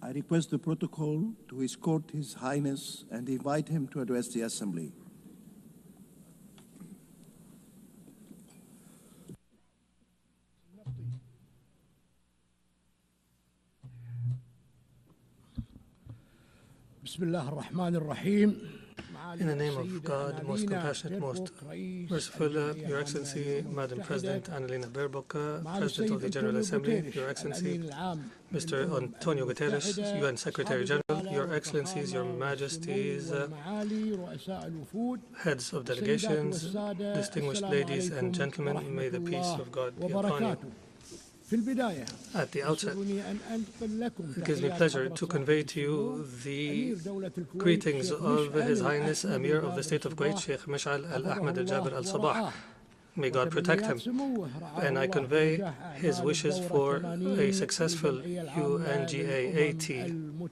C: I request the protocol to escort His Highness and invite him to address the Assembly.
D: In the name of God, most compassionate, most merciful, Your Excellency, Madam President Annalena Baerbock, President of the General Assembly, Your Excellency, Mr. Antonio Guterres, UN Secretary General, Your Excellencies, Your Majesties, heads of delegations, distinguished ladies and gentlemen, may the peace of God be upon you. At the outset, it gives me pleasure to convey to you the greetings of His Highness Emir of the State of Kuwait, Sheikh Mash'al Al-Ahmad Al-Jabir Al-Sabah. May God protect him. And I convey his wishes for a successful UNGA-80.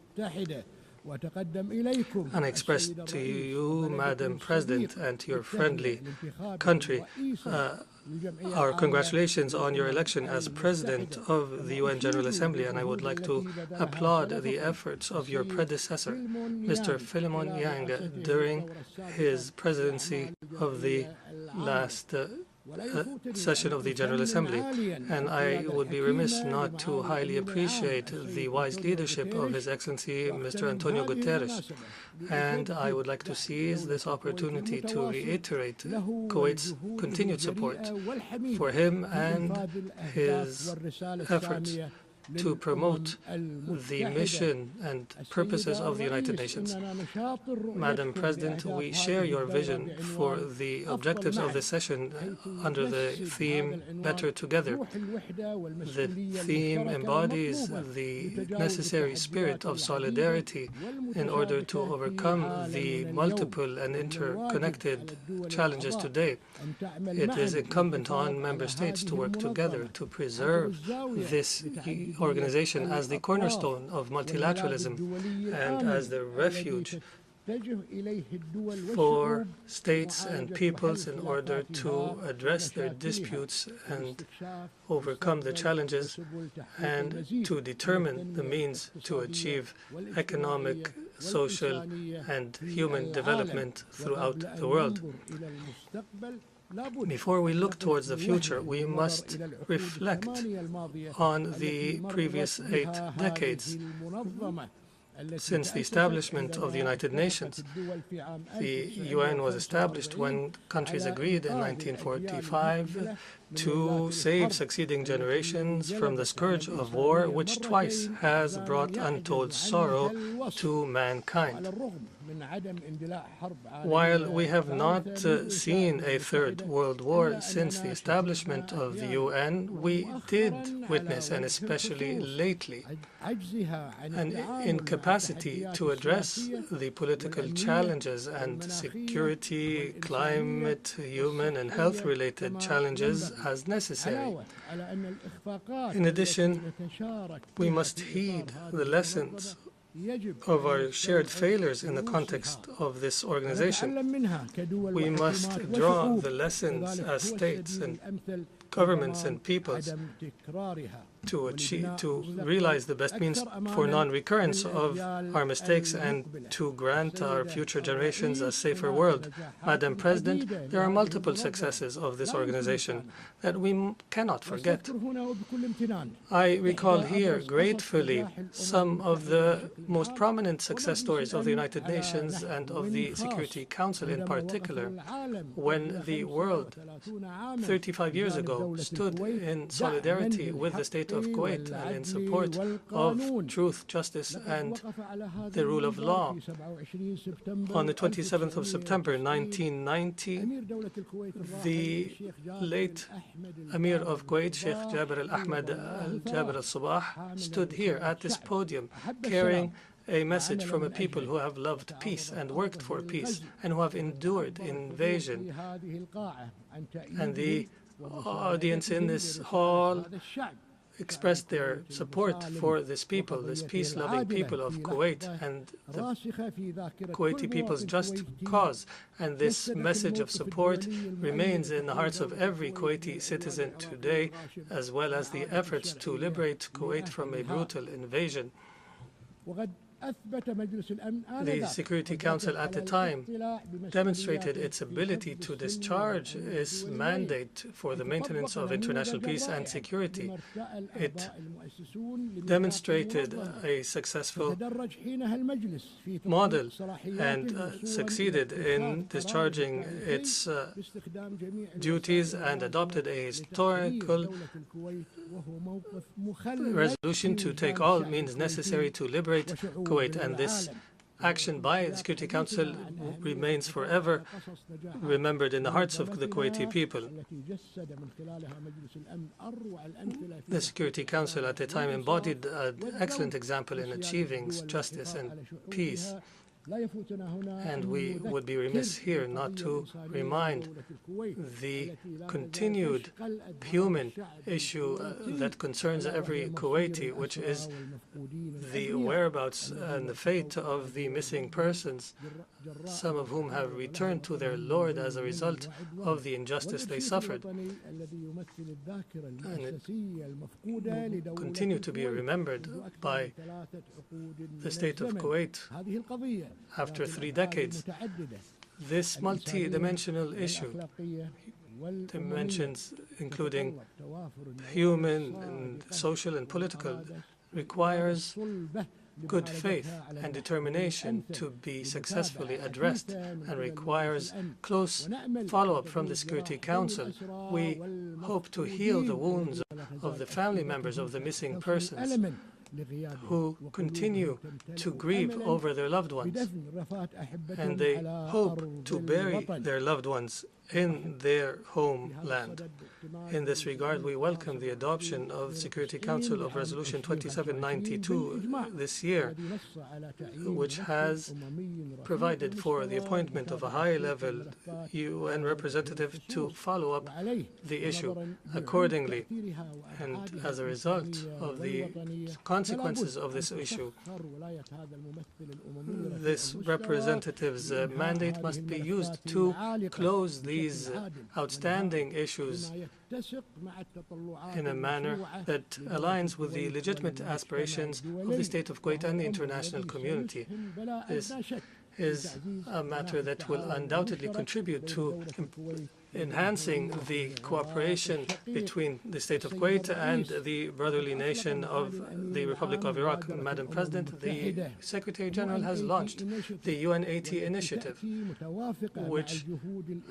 D: And I express to you, Madam President, and to your friendly country, our congratulations on your election as President of the UN General Assembly, and I would like to applaud the efforts of your predecessor, Mr. Philemon Yang, during his presidency of the last session of the General Assembly, and I would be remiss not to highly appreciate the wise leadership of His Excellency Mr. Antonio Guterres, and I would like to seize this opportunity to reiterate Kuwait's continued support for him and his efforts to promote the mission and purposes of the United Nations. Madam President, we share your vision for the objectives of this session under the theme Better Together. The theme embodies the necessary spirit of solidarity in order to overcome the multiple and interconnected challenges today. It is incumbent on member states to work together to preserve this organization as the cornerstone of multilateralism and as the refuge for states and peoples in order to address their disputes and overcome the challenges and to determine the means to achieve economic, social, and human development throughout the world. Before we look towards the future, we must reflect on the previous 8 decades. Since the establishment of the United Nations, the UN was established when countries agreed in 1945 to save succeeding generations from the scourge of war, which twice has brought untold sorrow to mankind. While we have not seen a third world war since the establishment of the UN, we did witness, and especially lately, an incapacity to address the political challenges and security, climate, human, and health-related challenges as necessary. In addition, we must heed the lessons of our shared failures in the context of this organization. We must draw the lessons as states and governments and peoples to realize the best means for non-recurrence of our mistakes and to grant our future generations a safer world. Madam President, there are multiple successes of this organization that we cannot forget. I recall here gratefully some of the most prominent success stories of the United Nations and of the Security Council in particular, when the world 35 years ago stood in solidarity with the state of Kuwait and in support of truth, justice, and the rule of law. On the 27th of September 1990, the late Emir of Kuwait, Sheikh Jabir al-Ahmad al-Jabir al-Sabah, stood here at this podium carrying a message from a people who have loved peace and worked for peace and who have endured invasion. And the audience in this hall expressed their support for this people, this peace-loving people of Kuwait and the Kuwaiti people's just cause. And this message of support remains in the hearts of every Kuwaiti citizen today, as well as the efforts to liberate Kuwait from a brutal invasion. The Security Council at the time demonstrated its ability to discharge its mandate for the maintenance of international peace and security. It demonstrated a successful model and succeeded in discharging its duties and adopted a historical resolution to take all means necessary to liberate Kuwait, and this action by the Security Council remains forever remembered in the hearts of the Kuwaiti people. The Security Council at the time embodied an excellent example in achieving justice and peace. And we would be remiss here not to remind the continued human issue that concerns every Kuwaiti, which is the whereabouts and the fate of the missing persons, some of whom have returned to their Lord as a result of the injustice they suffered. And it will continue to be remembered by the state of Kuwait after 3 decades. This multi-dimensional issue, dimensions including human and social and political, requires good faith and determination to be successfully addressed and requires close follow-up from the Security Council. We hope to heal the wounds of the family members of the missing persons who continue to grieve over their loved ones, and they hope to bury their loved ones in their homeland. In this regard, we welcome the adoption of the Security Council of Resolution 2792 this year, which has provided for the appointment of a high-level UN representative to follow up the issue accordingly. And as a result of the consequences of this issue, this representative's mandate must be used to close these outstanding issues in a manner that aligns with the legitimate aspirations of the state of Kuwait and the international community. This is a matter that will undoubtedly contribute to enhancing the cooperation between the state of Kuwait and the brotherly nation of the Republic of Iraq. Madam President, the Secretary General has launched the UN-80 initiative, which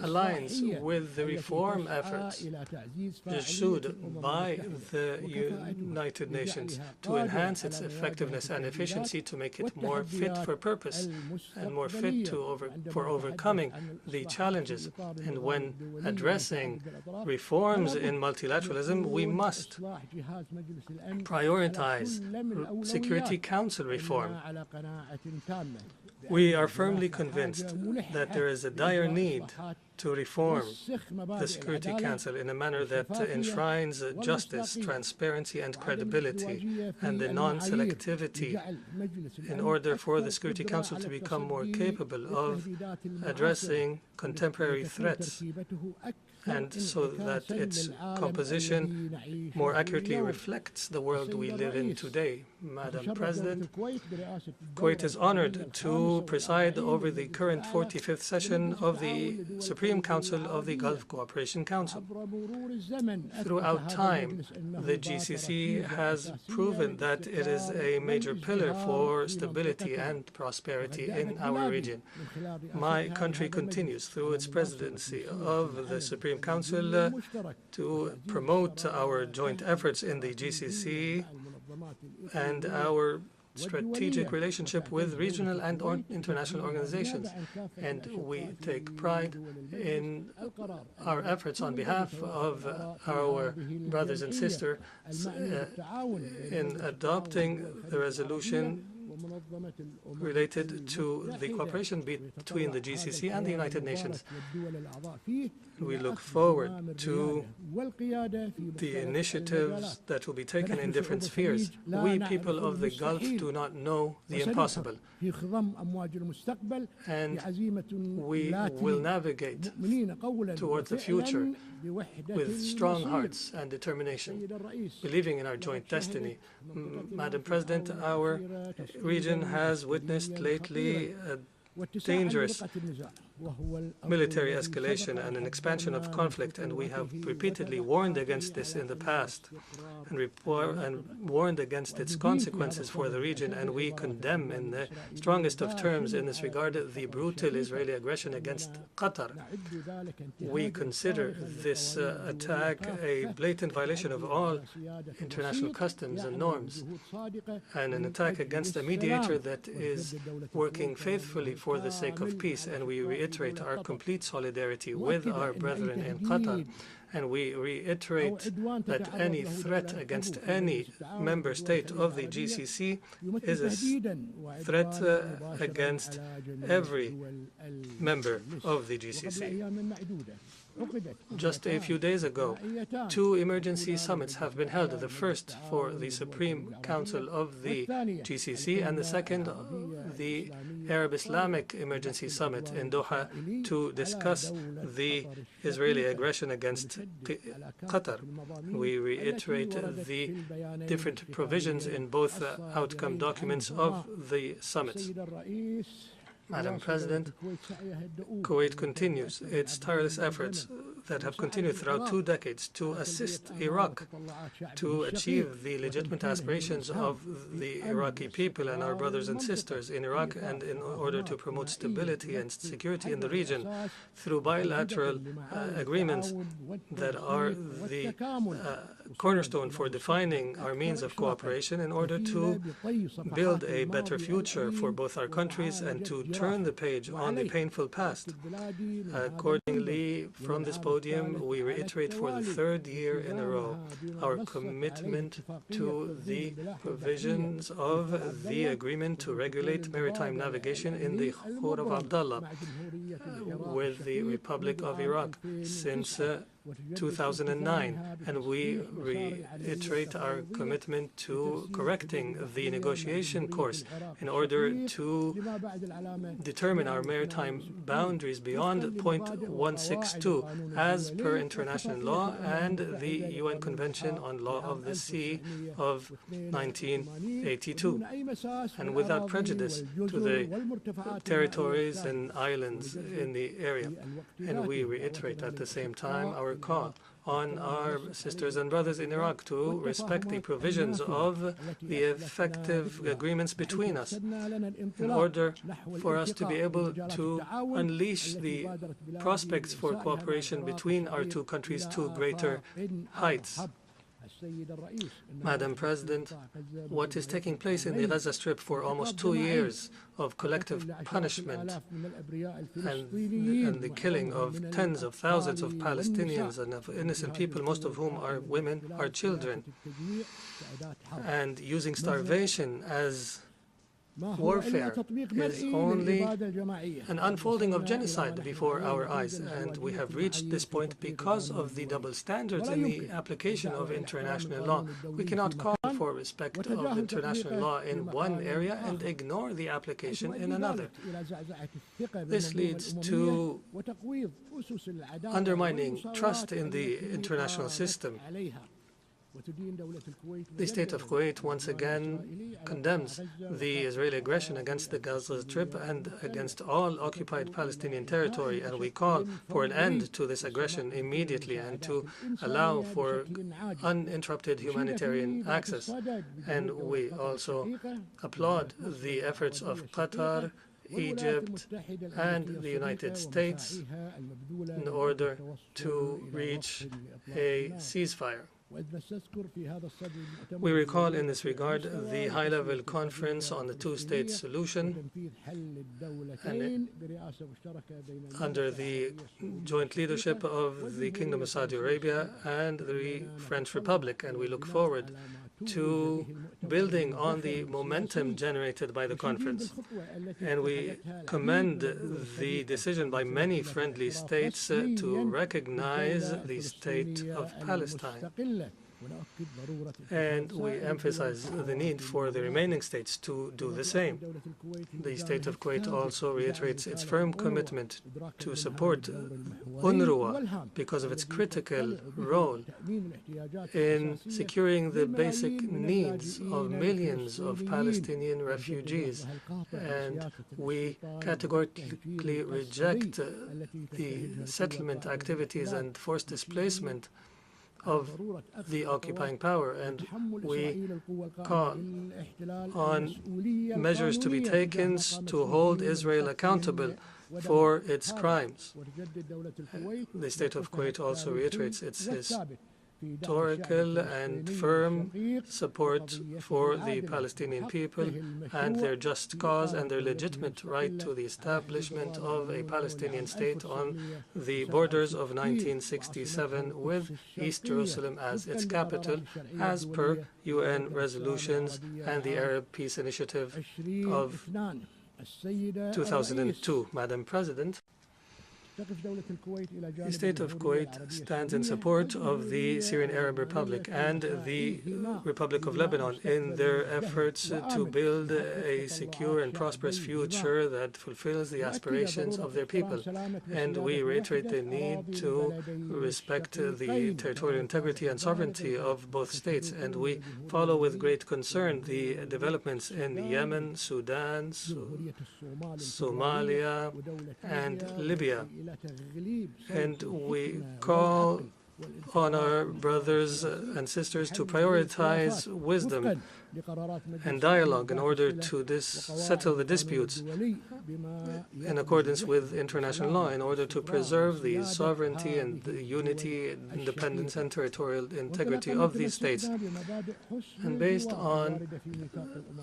D: aligns with the reform efforts pursued by the United Nations to enhance its effectiveness and efficiency, to make it more fit for purpose and more fit for overcoming the challenges. And when addressing reforms in multilateralism, we must prioritize Security Council reform. We are firmly convinced that there is a dire need to reform the Security Council in a manner that enshrines justice, transparency, and credibility, and the non-selectivity, in order for the Security Council to become more capable of addressing contemporary threats, and so that its composition more accurately reflects the world we live in today. Madam President, Kuwait is honored to preside over the current 45th session of the Supreme Council of the Gulf Cooperation Council. Throughout time, the GCC has proven that it is a major pillar for stability and prosperity in our region. My country continues, through its presidency of the Supreme Council, to promote our joint efforts in the GCC and our strategic relationship with regional and international organizations. And we take pride in our efforts on behalf of our brothers and sisters in adopting the resolution related to the cooperation between the GCC and the United Nations. We look forward to the initiatives that will be taken in different spheres. We people of the Gulf do not know the impossible, and we will navigate towards the future with strong hearts and determination, believing in our joint destiny. Madam President, our region has witnessed lately a dangerous military escalation and an expansion of conflict, and we have repeatedly warned against this in the past and warned against its consequences for the region, and we condemn in the strongest of terms in this regard the brutal Israeli aggression against Qatar. We consider this attack a blatant violation of all international customs and norms, and an attack against a mediator that is working faithfully for the sake of peace, and we reiterate our complete solidarity with our brethren in Qatar, and we reiterate that any threat against any member state of the GCC is a threat against every member of the GCC. Just a few days ago, 2 emergency summits have been held, the first for the Supreme Council of the GCC and the second, the Arab-Islamic Emergency Summit in Doha, to discuss the Israeli aggression against Qatar. We reiterate the different provisions in both outcome documents of the summits. Madam President, Kuwait continues its tireless efforts that have continued throughout 2 decades to assist Iraq to achieve the legitimate aspirations of the Iraqi people and our brothers and sisters in Iraq, and in order to promote stability and security in the region through bilateral agreements that are the cornerstone for defining our means of cooperation in order to build a better future for both our countries and to turn the page on the painful past. Accordingly, from this podium, we reiterate for the 3rd year in a row our commitment to the provisions of the agreement to regulate maritime navigation in the Khor of Abdullah with the Republic of Iraq since 2009, and we reiterate our commitment to correcting the negotiation course in order to determine our maritime boundaries beyond point 162 as per international law and the UN Convention on Law of the Sea of 1982, and without prejudice to the territories and islands in the area. And we reiterate at the same time our call on our sisters and brothers in Iraq to respect the provisions of the effective agreements between us in order for us to be able to unleash the prospects for cooperation between our two countries to greater heights. Madam President, what is taking place in the Gaza Strip for almost 2 years of collective punishment and the killing of tens of thousands of Palestinians and of innocent people, most of whom are women, are children, and using starvation as warfare is only an unfolding of genocide before our eyes, and we have reached this point because of the double standards in the application of international law. We cannot call for respect of international law in one area and ignore the application in another. This leads to undermining trust in the international system. The state of Kuwait once again condemns the Israeli aggression against the Gaza Strip and against all occupied Palestinian territory, and we call for an end to this aggression immediately and to allow for uninterrupted humanitarian access. And we also applaud the efforts of Qatar, Egypt, and the United States in order to reach a ceasefire. We recall in this regard the high-level conference on the two-state solution and under the joint leadership of the Kingdom of Saudi Arabia and the French Republic, and we look forward to building on the momentum generated by the conference. And we commend the decision by many friendly states to recognize the state of Palestine. And we emphasize the need for the remaining states to do the same. The state of Kuwait also reiterates its firm commitment to support UNRWA because of its critical role in securing the basic needs of millions of Palestinian refugees. And we categorically reject the settlement activities and forced displacement of the occupying power, and we call on measures to be taken to hold Israel accountable for its crimes. The state of Kuwait also reiterates its historical and firm support for the Palestinian people and their just cause and their legitimate right to the establishment of a Palestinian state on the borders of 1967 with East Jerusalem as its capital, as per UN resolutions and the Arab Peace Initiative of 2002. Madam President, the state of Kuwait stands in support of the Syrian Arab Republic and the Republic of Lebanon in their efforts to build a secure and prosperous future that fulfills the aspirations of their people. And we reiterate the need to respect the territorial integrity and sovereignty of both states. And we follow with great concern the developments in Yemen, Sudan, Somalia, and Libya. And we call on our brothers and sisters to prioritize wisdom and dialogue in order to settle the disputes in accordance with international law, in order to preserve the sovereignty and the unity, independence, and territorial integrity of these states. And based on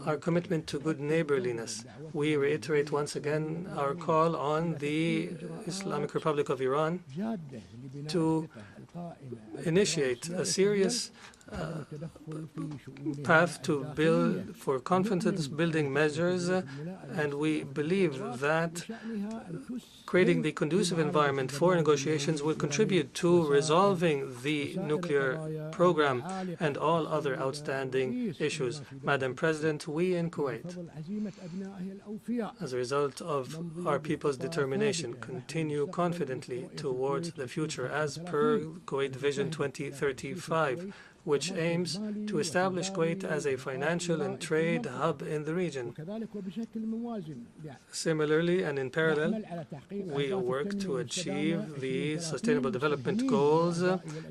D: our commitment to good neighborliness, we reiterate once again our call on the Islamic Republic of Iran to initiate a serious path to build for confidence-building measures, and we believe that creating the conducive environment for negotiations will contribute to resolving the nuclear program and all other outstanding issues. Madam President, we in Kuwait, as a result of our people's determination, continue confidently towards the future as per Kuwait Vision 2035, which aims to establish Kuwait as a financial and trade hub in the region. Similarly, and in parallel, we work to achieve the Sustainable Development Goals,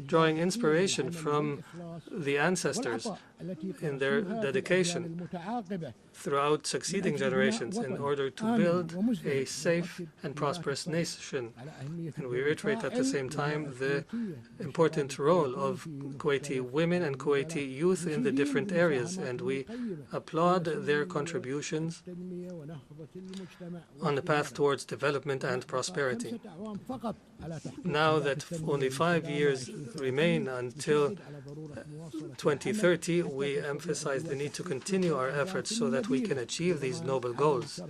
D: drawing inspiration from the ancestors in their dedication throughout succeeding generations in order to build a safe and prosperous nation. And we reiterate at the same time the important role of Kuwaiti women and Kuwaiti youth in the different areas, and we applaud their contributions on the path towards development and prosperity. Now that only 5 years remain until 2030, we emphasize the need to continue our efforts so that we can achieve these noble goals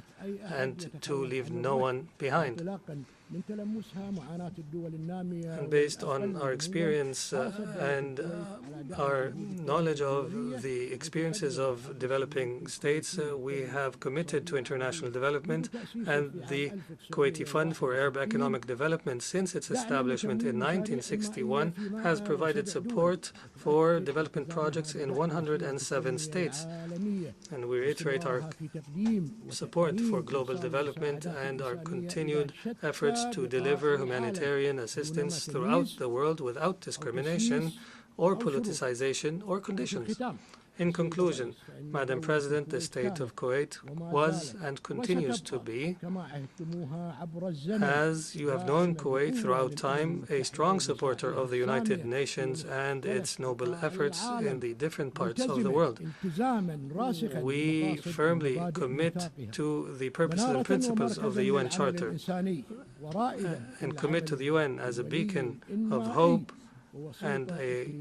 D: and to leave no one behind. And based on our experience and our knowledge of the experiences of developing states, we have committed to international development, and the Kuwaiti Fund for Arab Economic Development, since its establishment in 1961, has provided support for development projects in 107 states. And we reiterate our support for global development and our continued efforts to deliver humanitarian assistance throughout the world without discrimination or politicization or conditions. In conclusion, Madam President, the state of Kuwait was and continues to be, as you have known Kuwait throughout time, a strong supporter of the United Nations and its noble efforts in the different parts of the world. We firmly commit to the purposes and principles of the UN Charter and commit to the UN as a beacon of hope and a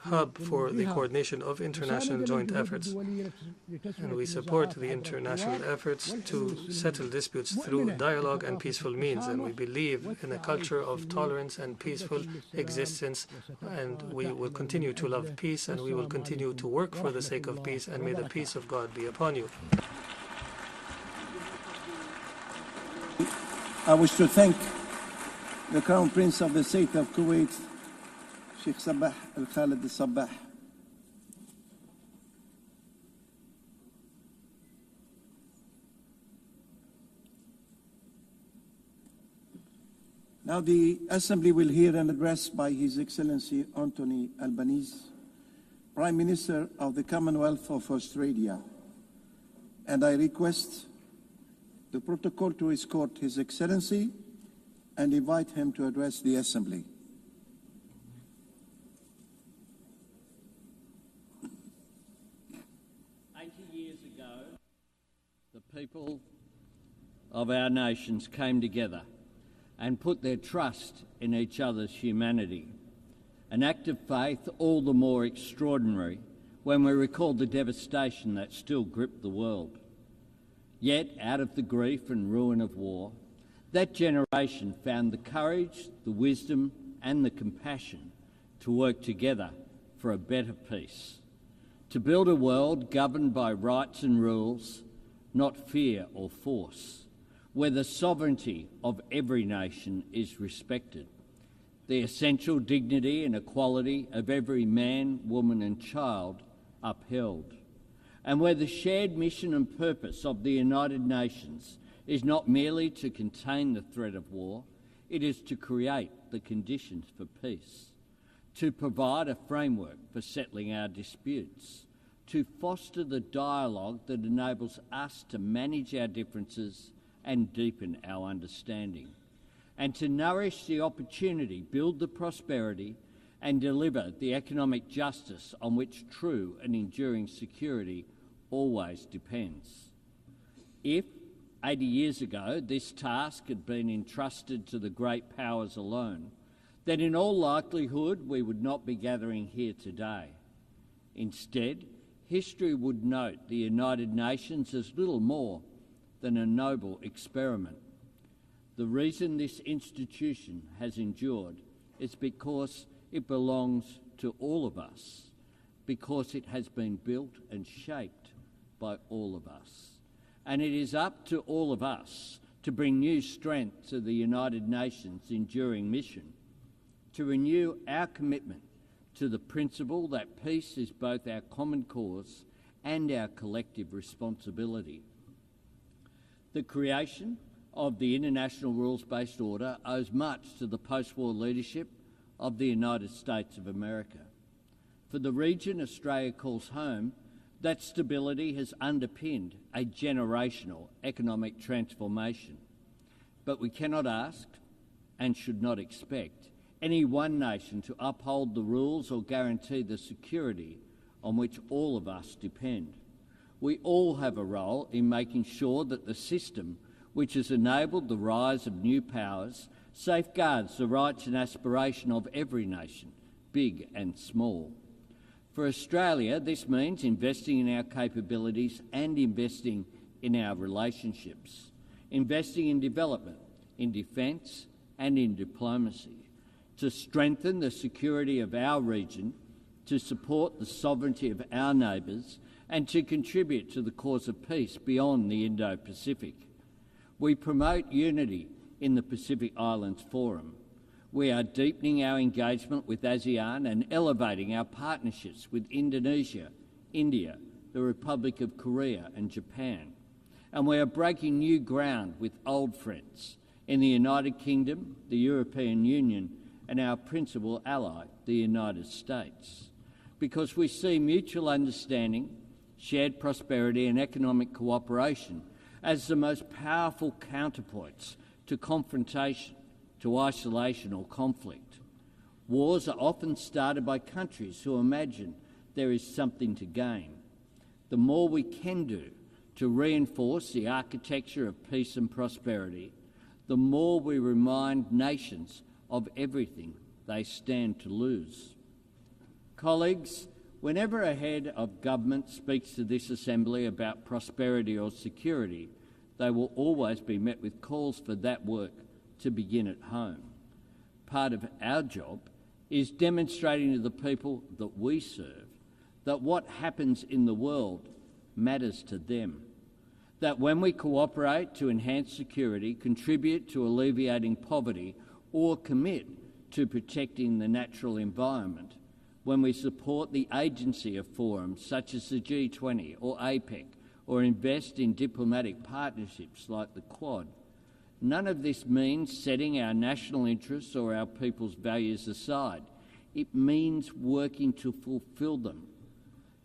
D: hub for the coordination of international joint efforts. And we support the international efforts to settle disputes through dialogue and peaceful means. And we believe in a culture of tolerance and peaceful existence. And we will continue to love peace, and we will continue to work for the sake of peace. And may the peace of God be upon you.
C: I wish to thank the Crown Prince of the State of Kuwait, Sheikh Sabah Al-Khalid Al-Sabah. Now the Assembly will hear an address by His Excellency Anthony Albanese, Prime Minister of the Commonwealth of Australia, and I request the protocol to escort His Excellency and invite him to address the Assembly.
F: The people of our nations came together and put their trust in each other's humanity, an act of faith all the more extraordinary when we recall the devastation that still gripped the world. Yet, out of the grief and ruin of war, that generation found the courage, the wisdom and the compassion to work together for a better peace, to build a world governed by rights and rules, not fear or force, where the sovereignty of every nation is respected, the essential dignity and equality of every man, woman and child upheld, and where the shared mission and purpose of the United Nations is not merely to contain the threat of war, it is to create the conditions for peace, to provide a framework for settling our disputes, to foster the dialogue that enables us to manage our differences and deepen our understanding, and to nourish the opportunity, build the prosperity and deliver the economic justice on which true and enduring security always depends. If 80 years ago this task had been entrusted to the great powers alone, then in all likelihood we would not be gathering here today. Instead, history would note the United Nations as little more than a noble experiment. The reason this institution has endured is because it belongs to all of us, because it has been built and shaped by all of us. And it is up to all of us to bring new strength to the United Nations' enduring mission, to renew our commitment to the principle that peace is both our common cause and our collective responsibility. The creation of the International Rules-Based Order owes much to the post-war leadership of the United States of America. For the region Australia calls home, that stability has underpinned a generational economic transformation. But we cannot ask, and should not expect, any one nation to uphold the rules or guarantee the security on which all of us depend. We all have a role in making sure that the system which has enabled the rise of new powers safeguards the rights and aspiration of every nation, big and small. For Australia, this means investing in our capabilities and investing in our relationships, investing in development, in defence and in diplomacy, to strengthen the security of our region, to support the sovereignty of our neighbours, and to contribute to the cause of peace beyond the Indo-Pacific. We promote unity in the Pacific Islands Forum. We are deepening our engagement with ASEAN and elevating our partnerships with Indonesia, India, the Republic of Korea and Japan. And we are breaking new ground with old friends in the United Kingdom, the European Union and our principal ally, the United States, because we see mutual understanding, shared prosperity and economic cooperation as the most powerful counterpoints to confrontation, to isolation or conflict. Wars are often started by countries who imagine there is something to gain. The more we can do to reinforce the architecture of peace and prosperity, the more we remind nations of everything they stand to lose. Colleagues, whenever a head of government speaks to this Assembly about prosperity or security, they will always be met with calls for that work to begin at home. Part of our job is demonstrating to the people that we serve that what happens in the world matters to them, that when we cooperate to enhance security, contribute to alleviating poverty, or commit to protecting the natural environment, when we support the agency of forums such as the G20 or APEC, or invest in diplomatic partnerships like the Quad, none of this means setting our national interests or our people's values aside. It means working to fulfil them.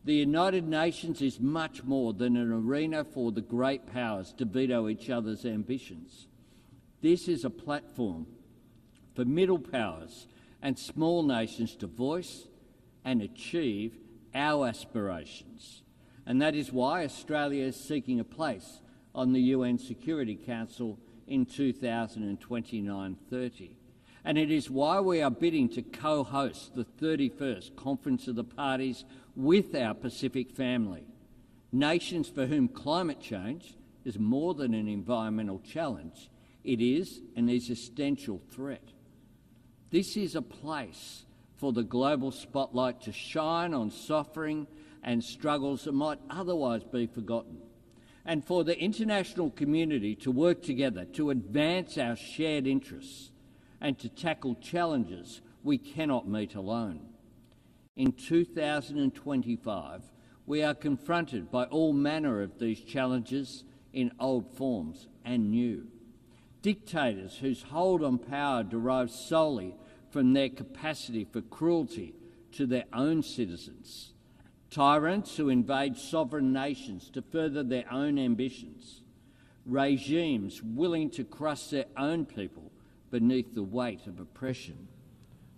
F: The United Nations is much more than an arena for the great powers to veto each other's ambitions. This is a platform for middle powers and small nations to voice and achieve our aspirations. And that is why Australia is seeking a place on the UN Security Council in 2029-30. And it is why we are bidding to co-host the 31st Conference of the Parties with our Pacific family, nations for whom climate change is more than an environmental challenge, it is an existential threat. This is a place for the global spotlight to shine on suffering and struggles that might otherwise be forgotten, and for the international community to work together to advance our shared interests and to tackle challenges we cannot meet alone. In 2025, we are confronted by all manner of these challenges in old forms and new. Dictators whose hold on power derives solely from their capacity for cruelty to their own citizens. Tyrants who invade sovereign nations to further their own ambitions. Regimes willing to crush their own people beneath the weight of oppression.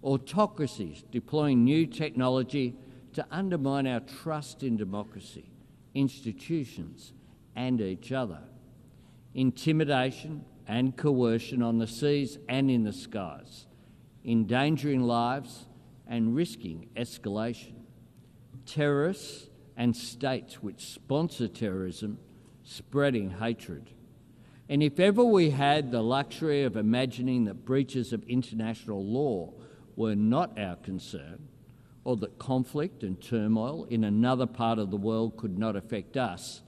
F: Autocracies deploying new technology to undermine our trust in democracy, institutions and each other. Intimidation and coercion on the seas and in the skies. endangering lives and risking escalation. Terrorists and states which sponsor terrorism spreading hatred. And if ever we had the luxury of imagining that breaches of international law were not our concern, or that conflict and turmoil in another part of the world could not affect us,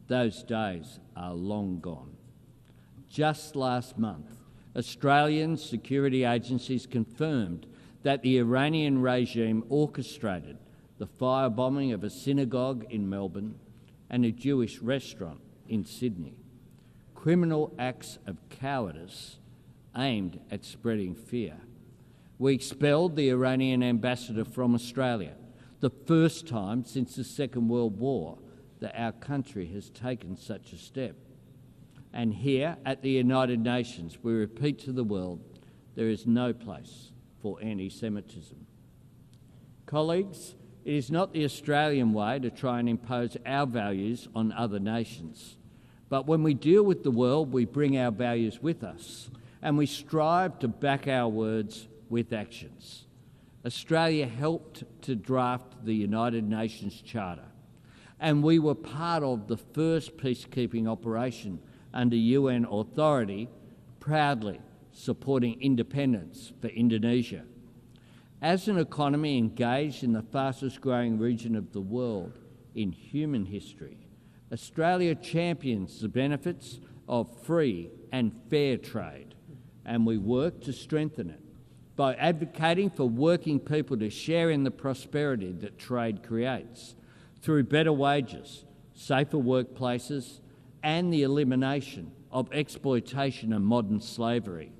F: those days are long gone. Just last month, Australian security agencies confirmed that the Iranian regime orchestrated the firebombing of a synagogue in Melbourne and a Jewish restaurant in Sydney. Criminal acts of cowardice aimed at spreading fear. We expelled the Iranian ambassador from Australia, the first time since the Second World War that our country has taken such a step. And here at the United Nations, we repeat to the world, there is no place for anti-Semitism. Colleagues, it is not the Australian way to try and impose our values on other nations. But when we deal with the world, we bring our values with us, and we strive to back our words with actions. Australia helped to draft the United Nations Charter, and we were part of the first peacekeeping operation under UN authority, proudly supporting independence for Indonesia. As an economy engaged in the fastest growing region of the world in human history, Australia champions the benefits of free and fair trade, and we work to strengthen it by advocating for working people to share in the prosperity that trade creates through better wages, safer workplaces, and the elimination of exploitation and modern slavery,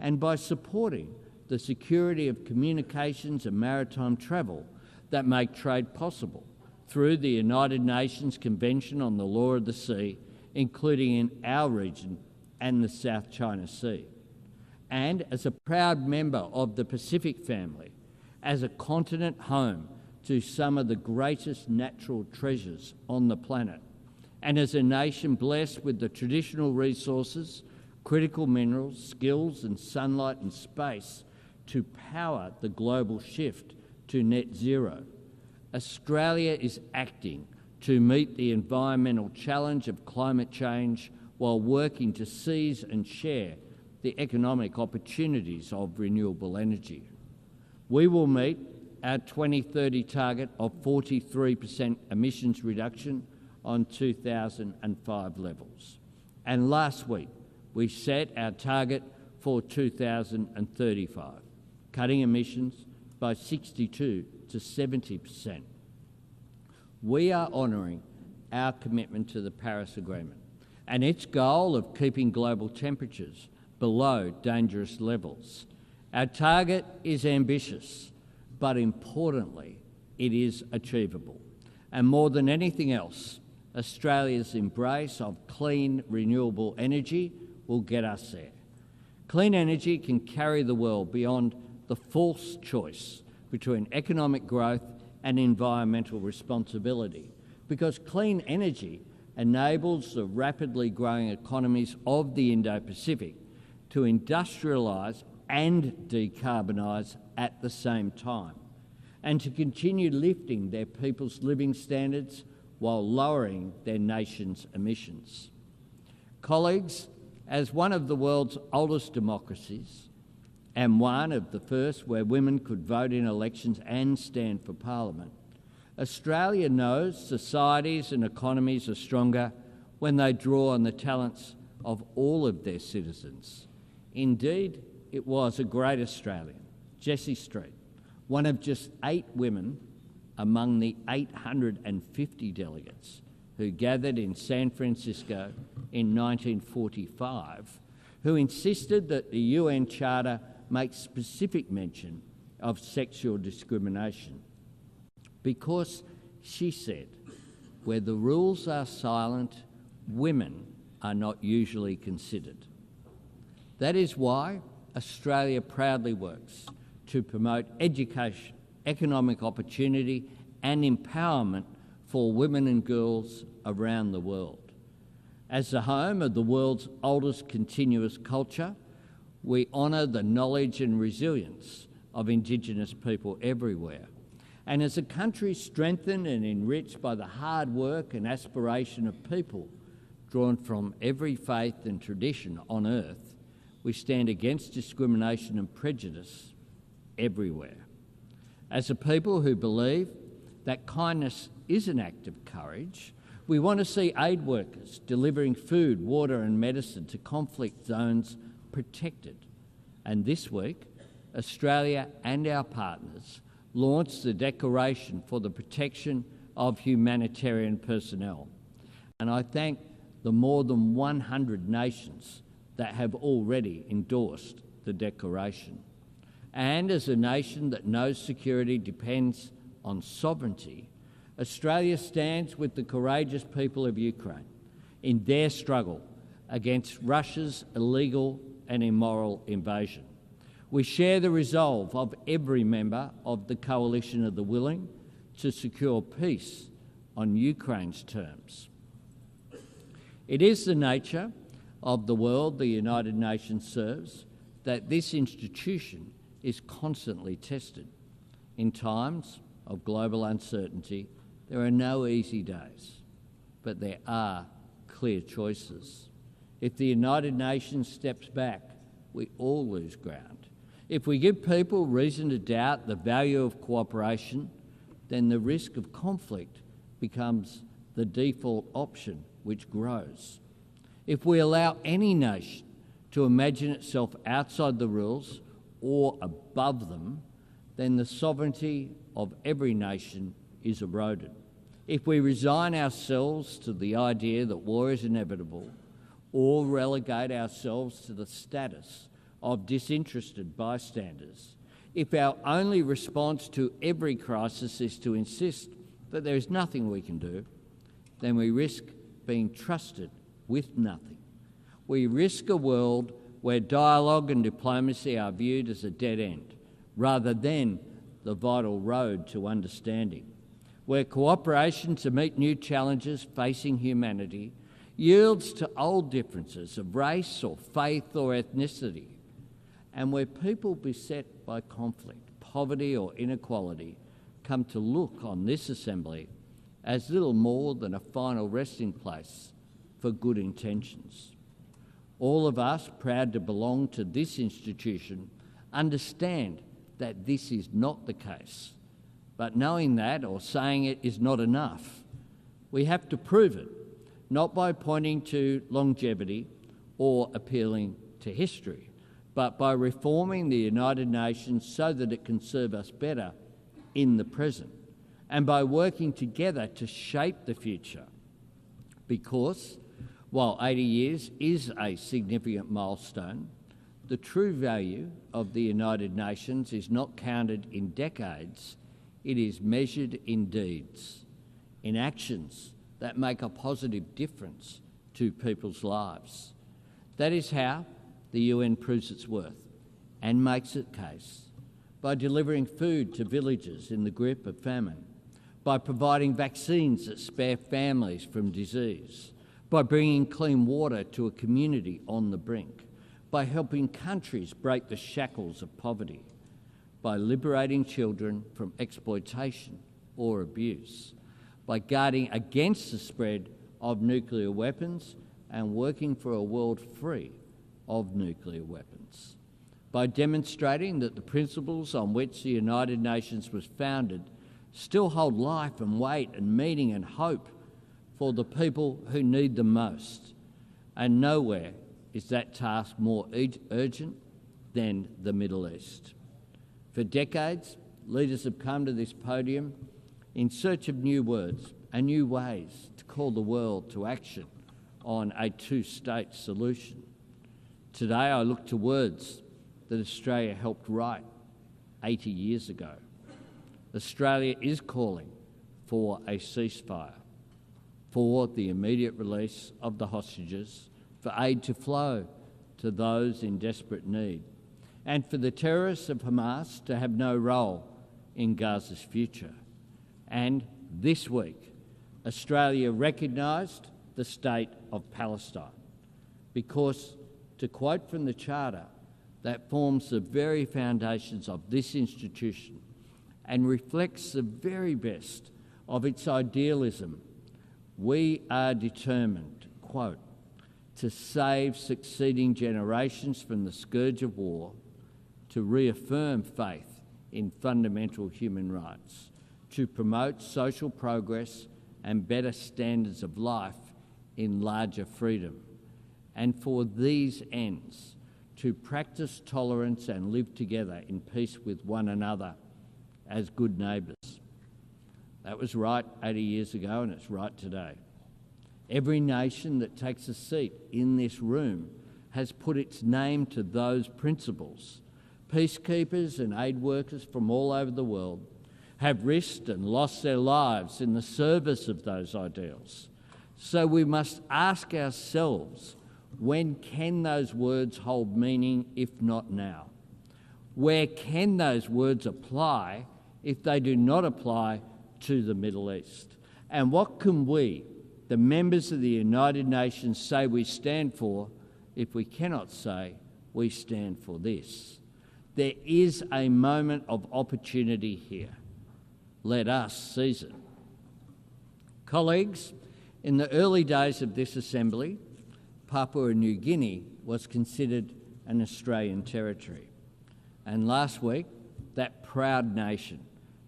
F: and by supporting the security of communications and maritime travel that make trade possible through the United Nations Convention on the Law of the Sea, including in our region and the South China Sea. And as a proud member of the Pacific family, as a continent home to some of the greatest natural treasures on the planet, and as a nation blessed with the traditional resources, critical minerals, skills and sunlight and space to power the global shift to net zero, Australia is acting to meet the environmental challenge of climate change while working to seize and share the economic opportunities of renewable energy. We will meet our 2030 target of 43% emissions reduction on 2005 levels. And last week, we set our target for 2035, cutting emissions by 62 to 70%. We are honouring our commitment to the Paris Agreement and its goal of keeping global temperatures below dangerous levels. Our target is ambitious, but importantly, it is achievable. And more than anything else, Australia's embrace of clean, renewable energy will get us there. Clean energy can carry the world beyond the false choice between economic growth and environmental responsibility, because clean energy enables the rapidly growing economies of the Indo-Pacific to industrialise and decarbonise at the same time, and to continue lifting their people's living standards while lowering their nation's emissions. Colleagues, as one of the world's oldest democracies, and one of the first where women could vote in elections and stand for Parliament, Australia knows societies and economies are stronger when they draw on the talents of all of their citizens. Indeed, it was a great Australian, Jessie Street, one of just 8 women among the 850 delegates who gathered in San Francisco in 1945, who insisted that the UN Charter make specific mention of sexual discrimination. Because, she said, where the rules are silent, women are not usually considered. That is why Australia proudly works to promote education, economic opportunity and empowerment for women and girls around the world. As the home of the world's oldest continuous culture, We honour the knowledge and resilience of Indigenous people everywhere. And as a country strengthened and enriched by the hard work and aspiration of people drawn from every faith and tradition on earth, we stand against discrimination and prejudice everywhere. As a people who believe that kindness is an act of courage, we want to see aid workers delivering food, water and medicine to conflict zones protected. And this week, Australia and our partners launched the Declaration for the Protection of Humanitarian Personnel. And I thank the more than 100 nations that have already endorsed the Declaration. And as a nation that knows security depends on sovereignty, Australia stands with the courageous people of Ukraine in their struggle against Russia's illegal and immoral invasion. We share the resolve of every member of the Coalition of the Willing to secure peace on Ukraine's terms. It is the nature of the world the United Nations serves that this institution is constantly tested. In times of global uncertainty, there are no easy days, but there are clear choices. If the United Nations steps back, we all lose ground. If we give people reason to doubt the value of cooperation, then the risk of conflict becomes the default option, which grows. If we allow any nation to imagine itself outside the rules or above them, then the sovereignty of every nation is eroded. If we resign ourselves to the idea that war is inevitable or relegate ourselves to the status of disinterested bystanders, if our only response to every crisis is to insist that there is nothing we can do, then we risk being trusted with nothing. We risk a world where dialogue and diplomacy are viewed as a dead end, rather than the vital road to understanding, where cooperation to meet new challenges facing humanity yields to old differences of race or faith or ethnicity, and where people beset by conflict, poverty or inequality come to look on this assembly as little more than a final resting place for good intentions. All of us, proud to belong to this institution, understand that this is not the case. But knowing that or saying it is not enough. We have to prove it, not by pointing to longevity or appealing to history, but by reforming the United Nations so that it can serve us better in the present, and by working together to shape the future. Because while 80 years is a significant milestone, the true value of the United Nations is not counted in decades, it is measured in deeds, in actions that make a positive difference to people's lives. That is how the UN proves its worth and makes its case, by delivering food to villages in the grip of famine, by providing vaccines that spare families from disease, by bringing clean water to a community on the brink, by helping countries break the shackles of poverty, by liberating children from exploitation or abuse, by guarding against the spread of nuclear weapons and working for a world free of nuclear weapons, by demonstrating that the principles on which the United Nations was founded still hold life and weight and meaning and hope for the people who need them most. And nowhere is that task more urgent than the Middle East. For decades, leaders have come to this podium in search of new words and new ways to call the world to action on a two-state solution. Today I look to words that Australia helped write 80 years ago. Australia is calling for a ceasefire, for the immediate release of the hostages, for aid to flow to those in desperate need, and for the terrorists of Hamas to have no role in Gaza's future. And this week, Australia recognised the state of Palestine because, to quote from the Charter, that forms the very foundations of this institution and reflects the very best of its idealism. We are determined, quote, to save succeeding generations from the scourge of war, to reaffirm faith in fundamental human rights, to promote social progress and better standards of life in larger freedom, and for these ends, to practice tolerance and live together in peace with one another as good neighbours. That was right 80 years ago, and it's right today. Every nation that takes a seat in this room has put its name to those principles. Peacekeepers and aid workers from all over the world have risked and lost their lives in the service of those ideals. So we must ask ourselves, when can those words hold meaning if not now? Where can those words apply if they do not apply to the Middle East? And what can we, the members of the United Nations, say we stand for if we cannot say we stand for this? There is a moment of opportunity here. Let us seize it. Colleagues, in the early days of this Assembly, Papua New Guinea was considered an Australian territory. And last week, that proud nation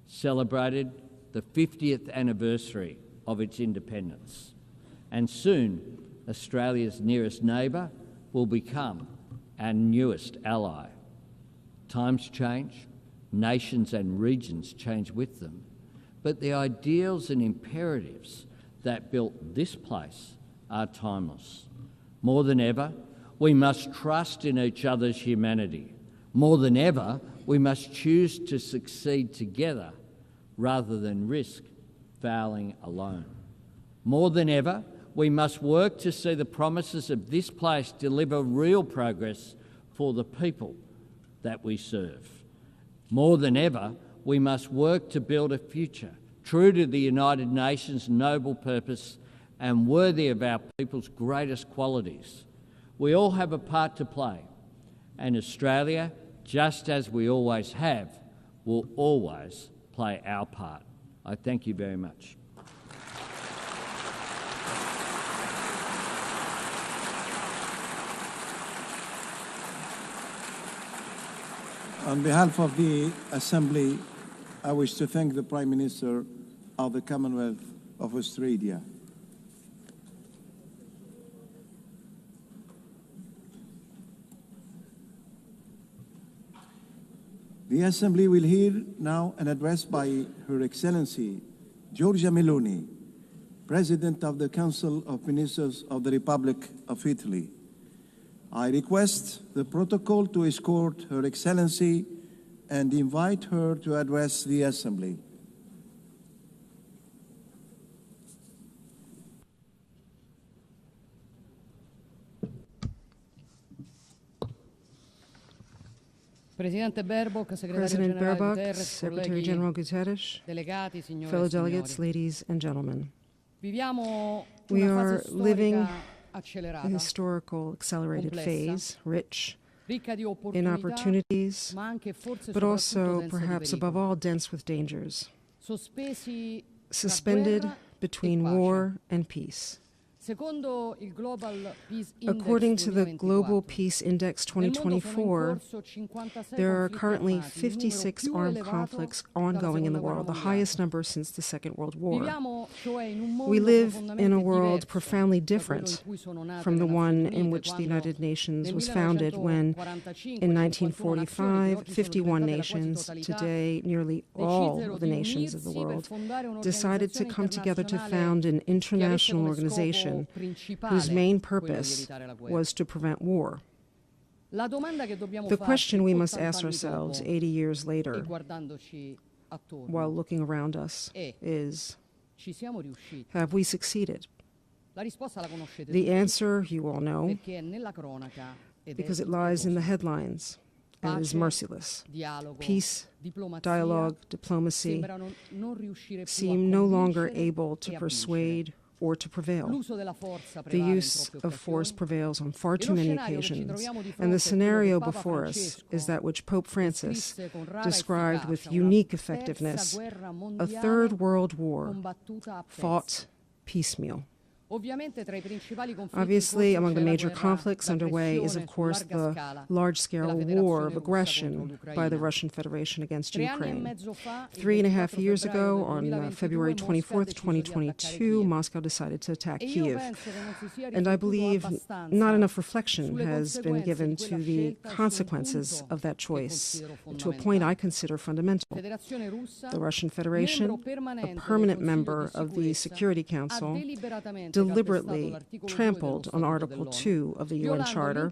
F: celebrated the 50th anniversary of its independence. And soon, Australia's nearest neighbour will become our newest ally. Times change, nations and regions change with them, but the ideals and imperatives that built this place are timeless. More than ever, we must trust in each other's humanity. More than ever, we must choose to succeed together rather than risk failing alone. More than ever, we must work to see the promises of this place deliver real progress for the people that we serve. More than ever, we must work to build a future true to the United Nations' noble purpose and worthy of our people's greatest qualities. We all have a part to play, and Australia, just as we always have, will always play our part. I thank you very much.
C: On behalf of the Assembly, I wish to thank the Prime Minister of the Commonwealth of Australia. The Assembly will hear now an address by Her Excellency Giorgia Meloni, President of the Council of Ministers of the Republic of Italy. I request the protocol to escort Her Excellency and invite her to address the Assembly.
I: President Baerbock, Secretary General Guterres, fellow delegates, ladies and gentlemen. We are living a historical accelerated phase, rich in opportunities, but also, perhaps above all, dense with dangers, suspended between war and peace. According to the Global Peace Index 2024, there are currently 56 armed conflicts ongoing in the world, the highest number since the Second World War. We live in a world profoundly different from the one in which the United Nations was founded when, in 1945, 51 nations, today nearly all of the nations of the world, decided to come together to found an international organization whose main purpose was to prevent war. The question we must ask ourselves 80 years later, while looking around us, is, have we succeeded? The answer you all know, because it lies in the headlines and is merciless. Peace, dialogue, diplomacy seem no longer able to persuade or to prevail. The use of force prevails on far too many occasions, and the scenario before us is that which Pope Francis described with unique effectiveness, a third world war fought piecemeal. Obviously, among the major conflicts underway is, of course, the large-scale war of aggression by the Russian Federation against Ukraine. 3.5 years ago, on February 24th, 2022, Moscow decided to attack Kyiv. And I believe not enough reflection has been given to the consequences of that choice, to a point I consider fundamental. The Russian Federation, a permanent member of the Security Council, deliberately trampled on Article 2 of the UN Charter,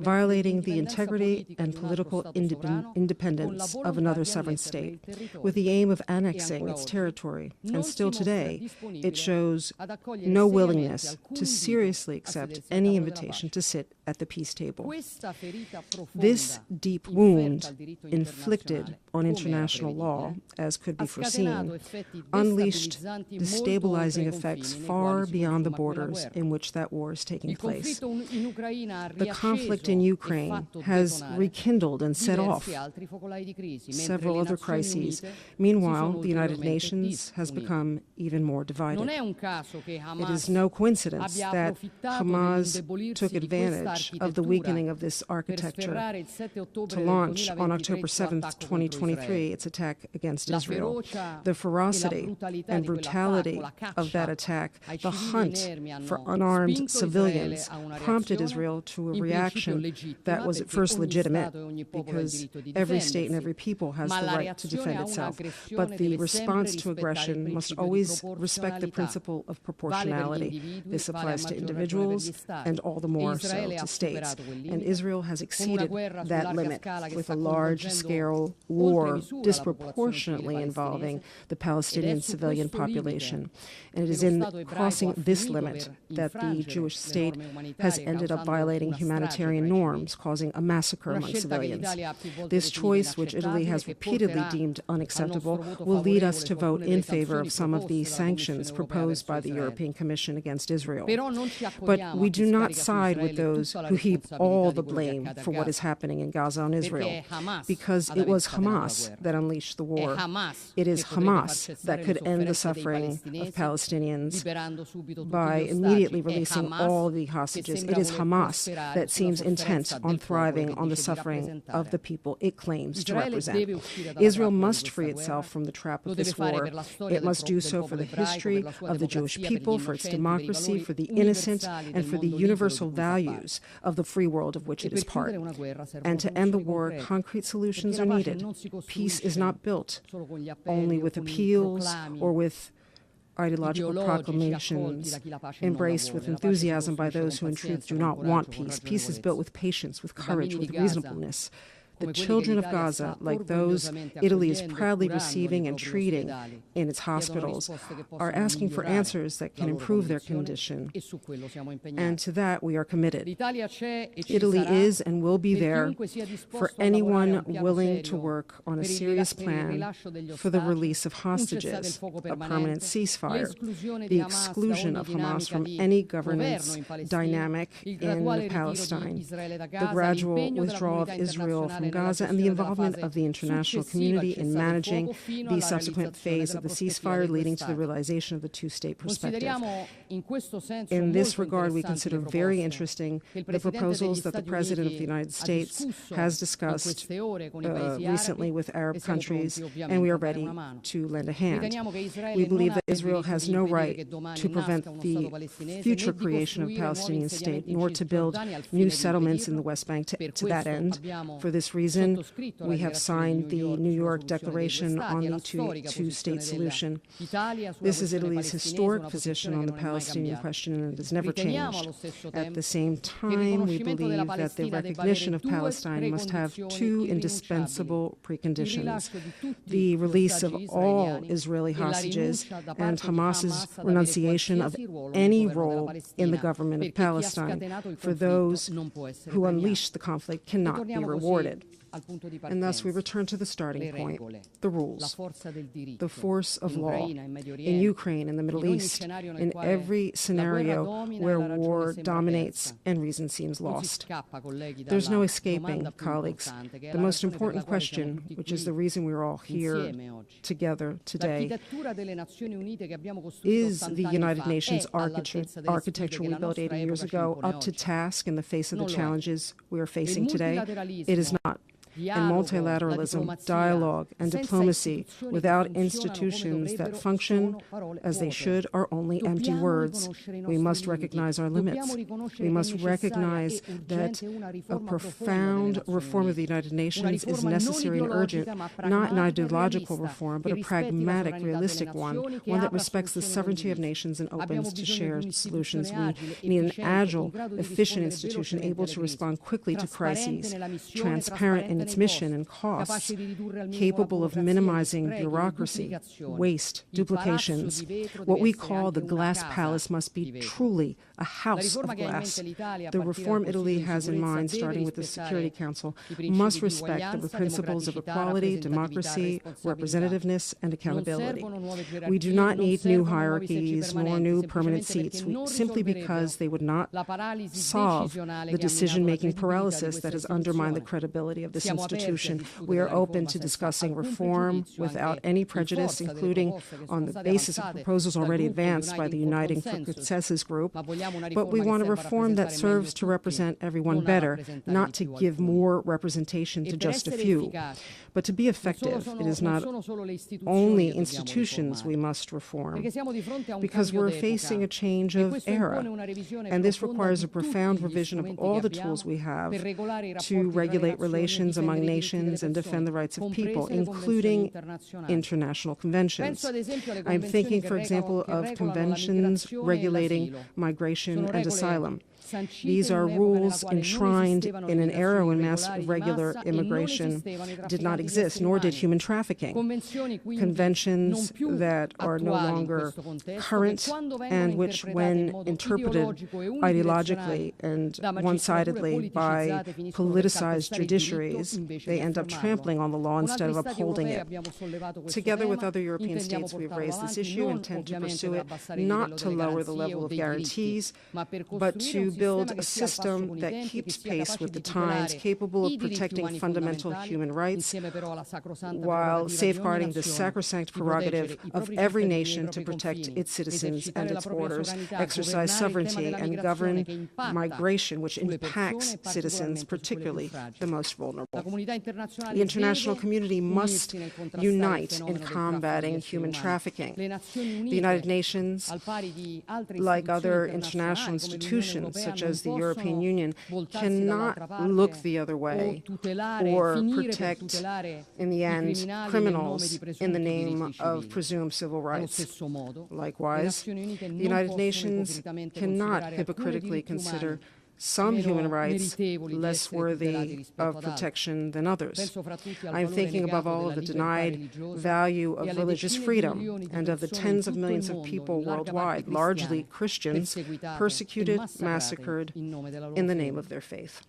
I: violating the integrity and political independence of another sovereign state, with the aim of annexing its territory. And still today, it shows no willingness to seriously accept any invitation to sit at the peace table. This deep wound inflicted on international law, as could be foreseen, unleashed destabilizing effects far beyond the borders in which that war is taking place. The conflict in Ukraine has rekindled and set off several other crises. Meanwhile, the United Nations has become even more divided. It is no coincidence that Hamas took advantage of the weakening of this architecture to launch on October 7th, 2023, its attack against Israel. The ferocity and brutality of that attack, the hunt for unarmed civilians, prompted Israel to a reaction that was at first legitimate, because every state and every people has the right to defend itself. But the response to aggression must always respect the principle of proportionality. This applies to individuals and all the more so to states. And Israel has exceeded that limit with a large-scale war disproportionately involving the Palestinian civilian population. And it is in crossing this limit that the Jewish state has ended up violating humanitarian norms, causing a massacre among civilians. This choice, which Italy has repeatedly deemed unacceptable, will lead us to vote in favor of some of the sanctions proposed by the European Commission against Israel. But we do not side with those who heap all the blame for what is happening in Gaza on Israel, because it was Hamas that unleashed the war. It is Hamas that could end the suffering of Palestinians by immediately releasing all the hostages. It is Hamas that seems intent on thriving on the suffering of the people it claims to represent. Israel must free itself from the trap of this war. It must do so for the history of the Jewish people, for its democracy, for the innocent, and for the universal values of the free world of which it is part. And to end the war, concrete solutions are needed. Peace is not built only with appeals or with ideological proclamations embraced with enthusiasm by those who in truth do not want peace. Peace is built with patience, with courage, with reasonableness. The children of Gaza, like those Italy is proudly receiving and treating in its hospitals, are asking for answers that can improve their condition. And to that we are committed. Italy is and will be there for anyone willing to work on a serious plan for the release of hostages, a permanent ceasefire, the exclusion of Hamas from any governance dynamic in Palestine, the gradual withdrawal of Israel from Gaza, and the involvement of the international community in managing the subsequent phase of the ceasefire, leading to the realization of the two-state perspective. In this regard, we consider very interesting the proposals that the President of the United States has discussed recently with Arab countries, and we are ready to lend a hand. We believe that Israel has no right to prevent the future creation of a Palestinian state, nor to build new settlements in the West Bank to that end. For this reason, we have signed the New York Declaration on the two-state solution. This is Italy's historic position on the Palestinian question, and it has never changed. At the same time, we believe that the recognition of Palestine must have two indispensable preconditions: the release of all Israeli hostages and Hamas's renunciation of any role in the government of Palestine. For those who unleash the conflict cannot be rewarded. And thus we return to the starting point, the rules, the force of law in Ukraine, in the Middle East, in every scenario where war dominates and reason seems lost. There's no escaping, colleagues, the most important question, which is the reason we're all here together today. Is the United Nations architecture we built 80 years ago up to task in the face of the challenges we are facing today? It is not. And multilateralism, dialogue, and diplomacy without institutions that function as they should are only empty words. We must recognize our limits. We must recognize that a profound reform of the United Nations is necessary and urgent, not an ideological reform, but a pragmatic, realistic one that respects the sovereignty of nations and opens to shared solutions. We need an agile, efficient institution able to respond quickly to crises, transparent in its mission and costs, capable of minimizing bureaucracy, waste, duplications. What we call the glass palace must be truly a house of glass. The reform Italy has in mind, starting with the Security Council, must respect the principles of equality, democracy, representativeness, and accountability. We do not need new hierarchies nor new permanent seats, simply because they would not solve the decision-making paralysis that has undermined the credibility of this institution. We are open to discussing reform without any prejudice, including on the basis of proposals already advanced by the Uniting for Consensus group. But we want a reform that serves to represent everyone better, not to give more representation to just a few. But to be effective, it is not only institutions we must reform, because we're facing a change of era, and this requires a profound revision of all the tools we have to regulate relations among nations and defend the rights of people, including international conventions. I'm thinking, for example, of conventions regulating migration and asylum. These are rules enshrined in an era when mass irregular immigration did not exist, nor did human trafficking. Conventions that are no longer current and which, when interpreted ideologically and one-sidedly by politicized judiciaries, they end up trampling on the law instead of upholding it. Together with other European states, we've raised this issue and intend to pursue it not to lower the level of guarantees, but to build a system that keeps pace with the times, capable of protecting fundamental human rights while safeguarding the sacrosanct prerogative of every nation to protect its citizens and its borders, exercise sovereignty, and govern migration, which impacts citizens, particularly the most vulnerable. The international community must unite in combating human trafficking. The United Nations, like other international institutions, such as the European Union, cannot look the other way or protect, in the end, criminals in the name of presumed civil rights. Likewise, the United Nations cannot hypocritically consider some human rights less worthy of protection than others. I'm thinking above all of the denied value of religious freedom and of the tens of millions of people worldwide, largely Christians, persecuted, massacred in the name of their faith.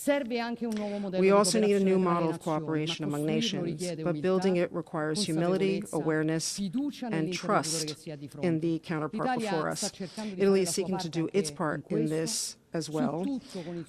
I: We also need a new model of cooperation among nations, but building it requires humility, awareness, and trust in the counterpart before us. Italy is seeking to do its part in this as well,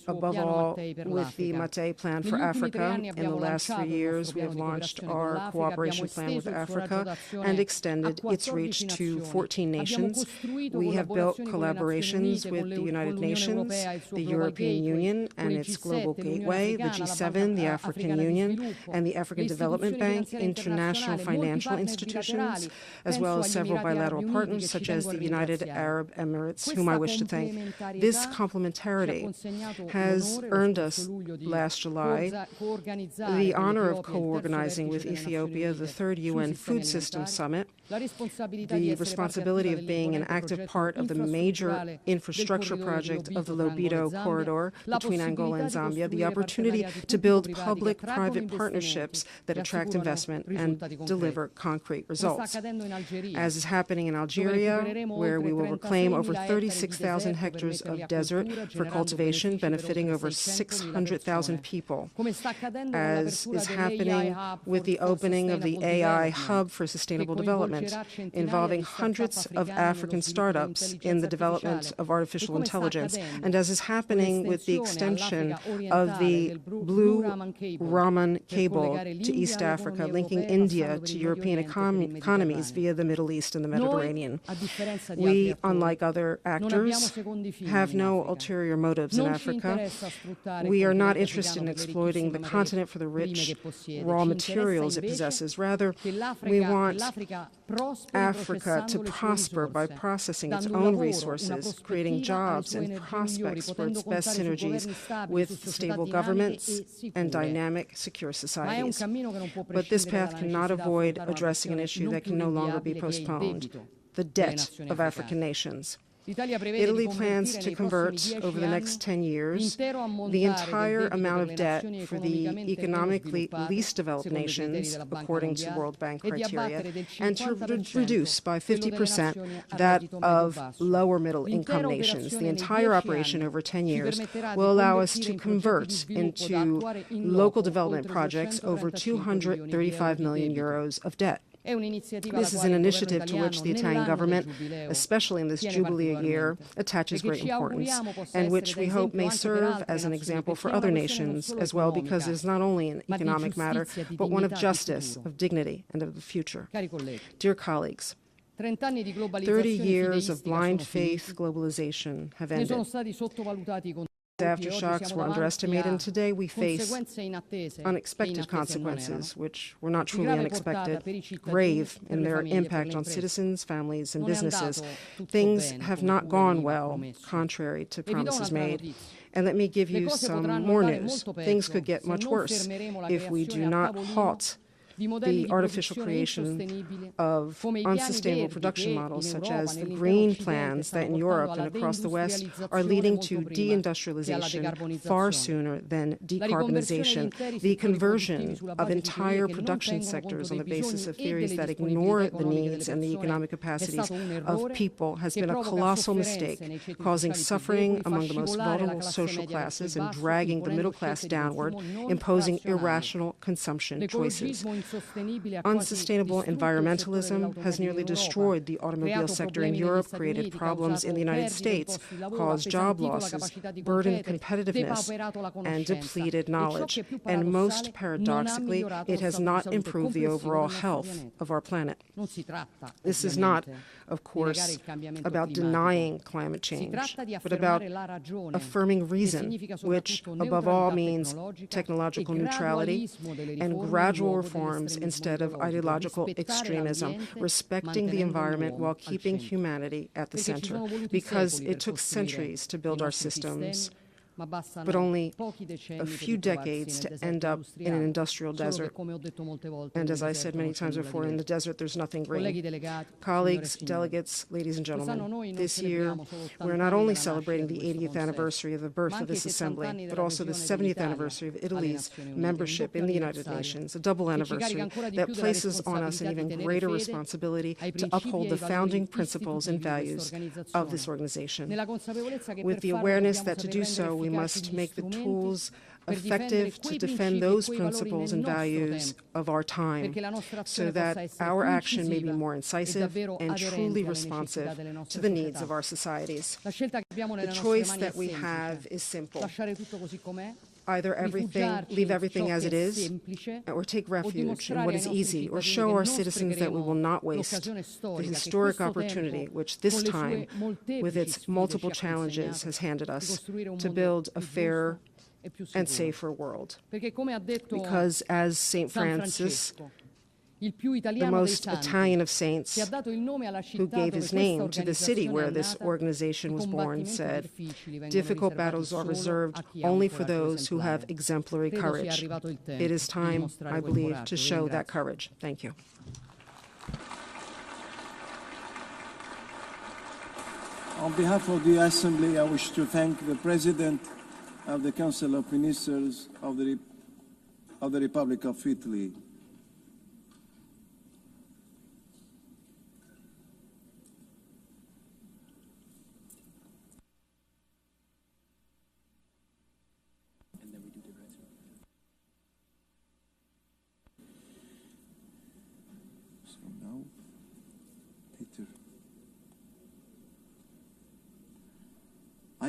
I: above all with the Mattei Plan for Africa. In the last 3 years, we have launched our cooperation plan with Africa and extended its reach to 14 nations. We have built collaborations with the United Nations, the European Union and its Global Gateway, the G7, the African Union, and the African Development Bank, international financial institutions, as well as several bilateral partners such as the United Arab Emirates, whom I wish to thank. This complementarity has earned us, last July, the honor of co-organizing with Ethiopia the 3rd UN Food System Summit, the responsibility of being an active part of the major infrastructure project of the Lobito corridor between Angola and Zambia, the opportunity to build public-private partnerships that attract investment and deliver concrete results. As is happening in Algeria, where we will reclaim over 36,000 hectares of desert for cultivation, benefiting over 600,000 people, as is happening with the opening of the AI Hub for Sustainable Development, involving hundreds of African startups in the development of artificial intelligence, and as is happening with the extension of the Blue Raman cable to East Africa, linking India to European economies via the Middle East and the Mediterranean. We, unlike other actors, have no ulterior motives in Africa. We are not interested in exploiting the continent for the rich raw materials it possesses. Rather, we want Africa to prosper by processing its own resources, creating jobs and prospects for its best synergies with stable governments and dynamic, secure societies. But this path cannot avoid addressing an issue that can no longer be postponed: the debt of African nations. Italy plans to convert, over the next 10 years, the entire amount of debt for the economically least developed nations, according to World Bank criteria, and to reduce by 50% that of lower middle-income nations. The entire operation over 10 years will allow us to convert into local development projects over 235 million euros of debt. This is an initiative to which the Italian government, especially in this Jubilee year, attaches great importance, and which we hope may serve as an example for other nations as well, because it is not only an economic matter, but one of justice, of dignity, and of the future. Dear colleagues, 30 years of blind faith globalization have ended. Aftershocks were underestimated, and today we face unexpected consequences, which were not truly unexpected, grave in their impact on citizens, families, and businesses. Things have not gone well, contrary to promises made. And let me give you some more news. Things could get much worse if we do not halt the artificial creation of unsustainable production models, such as the green plans that in Europe and across the West are leading to deindustrialization far sooner than decarbonization. The conversion of entire production sectors on the basis of theories that ignore the needs and the economic capacities of people has been a colossal mistake, causing suffering among the most vulnerable social classes and dragging the middle class downward, imposing irrational consumption choices. Unsustainable environmentalism has nearly destroyed the automobile sector in Europe, created problems in the United States, caused job losses, burdened competitiveness, and depleted knowledge. And most paradoxically, it has not improved the overall health of our planet. This is not, of course, about denying climate change, but about affirming reason, which above all means technological neutrality and gradual reforms instead of ideological extremism, respecting the environment while keeping humanity at the center, because it took centuries to build our systems, but only a few decades to end up in an industrial desert. And as I said many times before, in the desert there's nothing green. Colleagues, delegates, ladies and gentlemen, this year we're not only celebrating the 80th anniversary of the birth of this assembly, but also the 70th anniversary of Italy's membership in the United Nations, a double anniversary that places on us an even greater responsibility to uphold the founding principles and values of this organization. With the awareness that to do so, we must make the tools effective to defend those principles and values of our time, so that our action may be more incisive and truly responsive to the needs of our societies. The choice that we have is simple. Either leave everything as it is, or take refuge in what is easy, or show our citizens that we will not waste the historic opportunity which this time, with its multiple challenges, has handed us to build a fairer and safer world. Because as St. Francis, the most Italian of saints, who gave his name to the city where this organization was born, said, "Difficult battles are reserved only for those who have exemplary courage." It is time, I believe, to show that courage. Thank you.
C: On behalf of the Assembly, I wish to thank the President of the Council of Ministers of the Republic of Italy,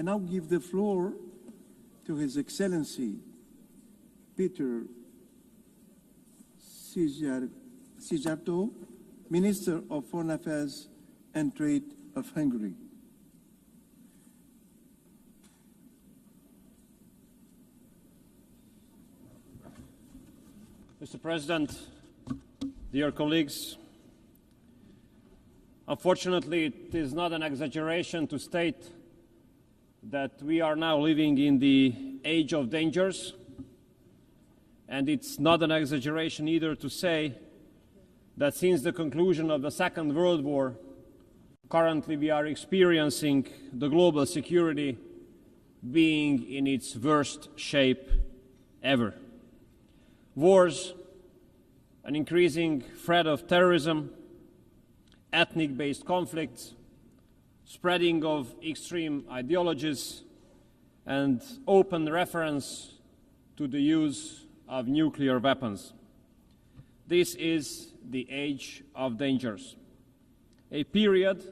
C: I now give the floor to His Excellency Petr Szijjártó, Minister of Foreign Affairs and Trade of Hungary.
G: Mr. President, dear colleagues, unfortunately, it is not an exaggeration to state that we are now living in the age of dangers, and it's not an exaggeration either to say that since the conclusion of the Second World War, currently we are experiencing the global security being in its worst shape ever. Wars, an increasing threat of terrorism, ethnic-based conflicts, spreading of extreme ideologies, and open reference to the use of nuclear weapons. This is the age of dangers, a period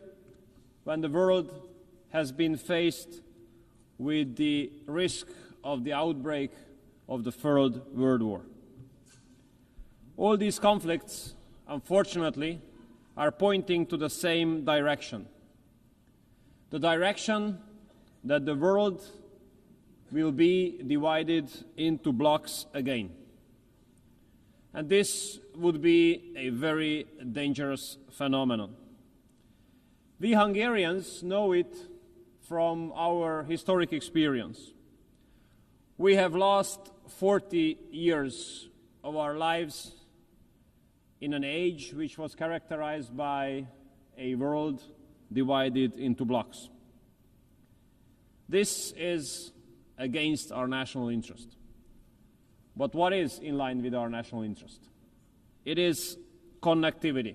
G: when the world has been faced with the risk of the outbreak of the Third World War. All these conflicts, unfortunately, are pointing to the same direction. The direction that the world will be divided into blocks again. And this would be a very dangerous phenomenon. We Hungarians know it from our historic experience. We have lost 40 years of our lives in an age which was characterized by a world divided into blocks. This is against our national interest. But what is in line with our national interest? It is connectivity.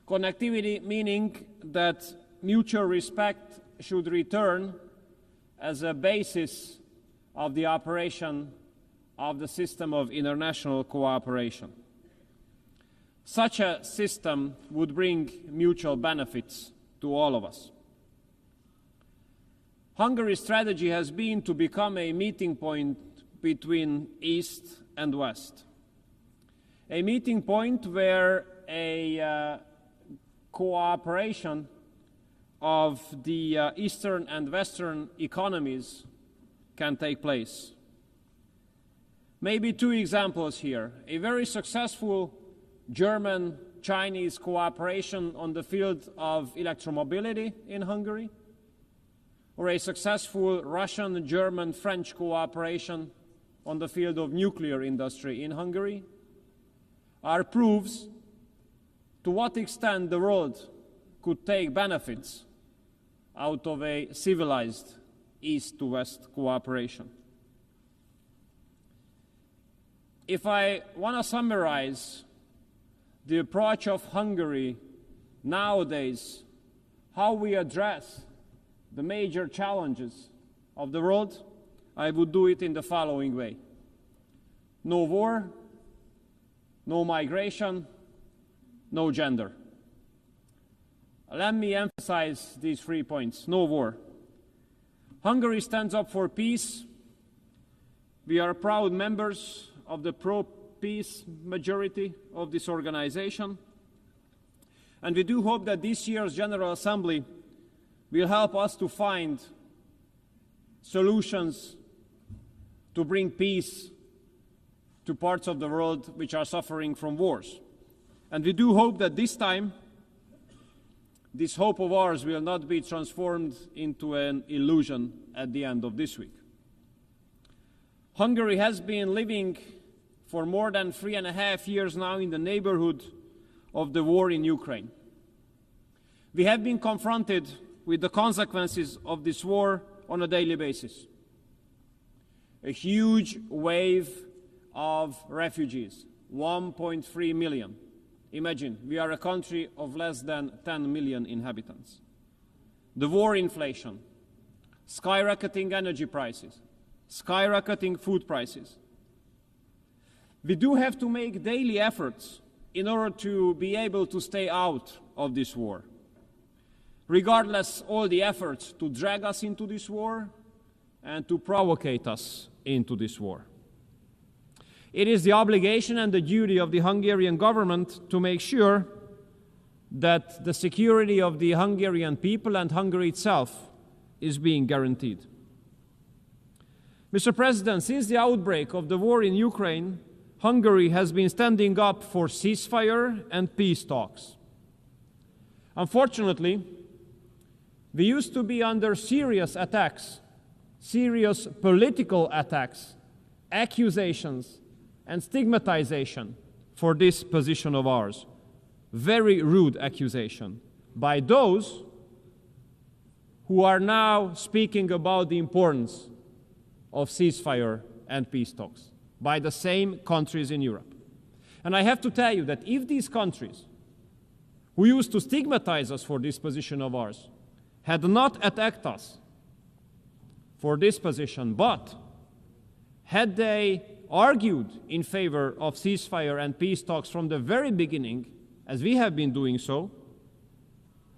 G: Connectivity meaning that mutual respect should return as a basis of the operation of the system of international cooperation. Such a system would bring mutual benefits to all of us. Hungary's strategy has been to become a meeting point between East and West. A meeting point where a cooperation of the Eastern and Western economies can take place. Maybe two examples here. A very successful German-Chinese cooperation on the field of electromobility in Hungary, or a successful Russian, German, French cooperation on the field of nuclear industry in Hungary, are proofs to what extent the world could take benefits out of a civilized East-to-West cooperation. If I want to summarize the approach of Hungary nowadays, how we address the major challenges of the world, I would do it in the following way. No war, no migration, no gender. Let me emphasize these 3 points. No war. Hungary stands up for peace. We are proud members of the pro-peace majority of this organization. And we do hope that this year's General Assembly will help us to find solutions to bring peace to parts of the world which are suffering from wars. And we do hope that this time, this hope of ours will not be transformed into an illusion at the end of this week. Hungary has been living for more than 3.5 years now in the neighborhood of the war in Ukraine. We have been confronted with the consequences of this war on a daily basis. A huge wave of refugees, 1.3 million. Imagine, we are a country of less than 10 million inhabitants. The war inflation, skyrocketing energy prices, skyrocketing food prices. We do have to make daily efforts in order to be able to stay out of this war. regardless all the efforts to drag us into this war and to provocate us into this war. It is the obligation and the duty of the Hungarian government to make sure that the security of the Hungarian people and Hungary itself is being guaranteed. Mr. President, since the outbreak of the war in Ukraine, Hungary has been standing up for ceasefire and peace talks. Unfortunately, we used to be under serious attacks, serious political attacks, accusations, and stigmatization for this position of ours. Very rude accusation by those who are now speaking about the importance of ceasefire and peace talks, by the same countries in Europe. And I have to tell you that if these countries, who used to stigmatize us for this position of ours, had not attacked us for this position, but had they argued in favor of ceasefire and peace talks from the very beginning, as we have been doing so,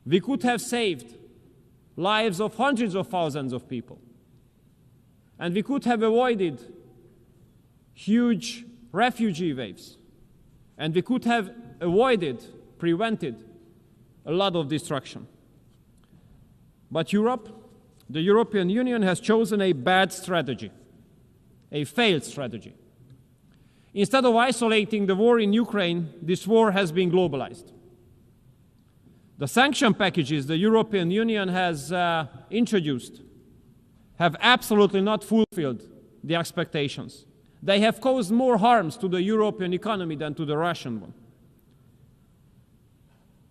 G: we could have saved lives of hundreds of thousands of people. And we could have avoided huge refugee waves. And we could have prevented a lot of destruction. But Europe, the European Union, has chosen a bad strategy, a failed strategy. Instead of isolating the war in Ukraine, this war has been globalized. The sanction packages the European Union has introduced have absolutely not fulfilled the expectations. They have caused more harms to the European economy than to the Russian one.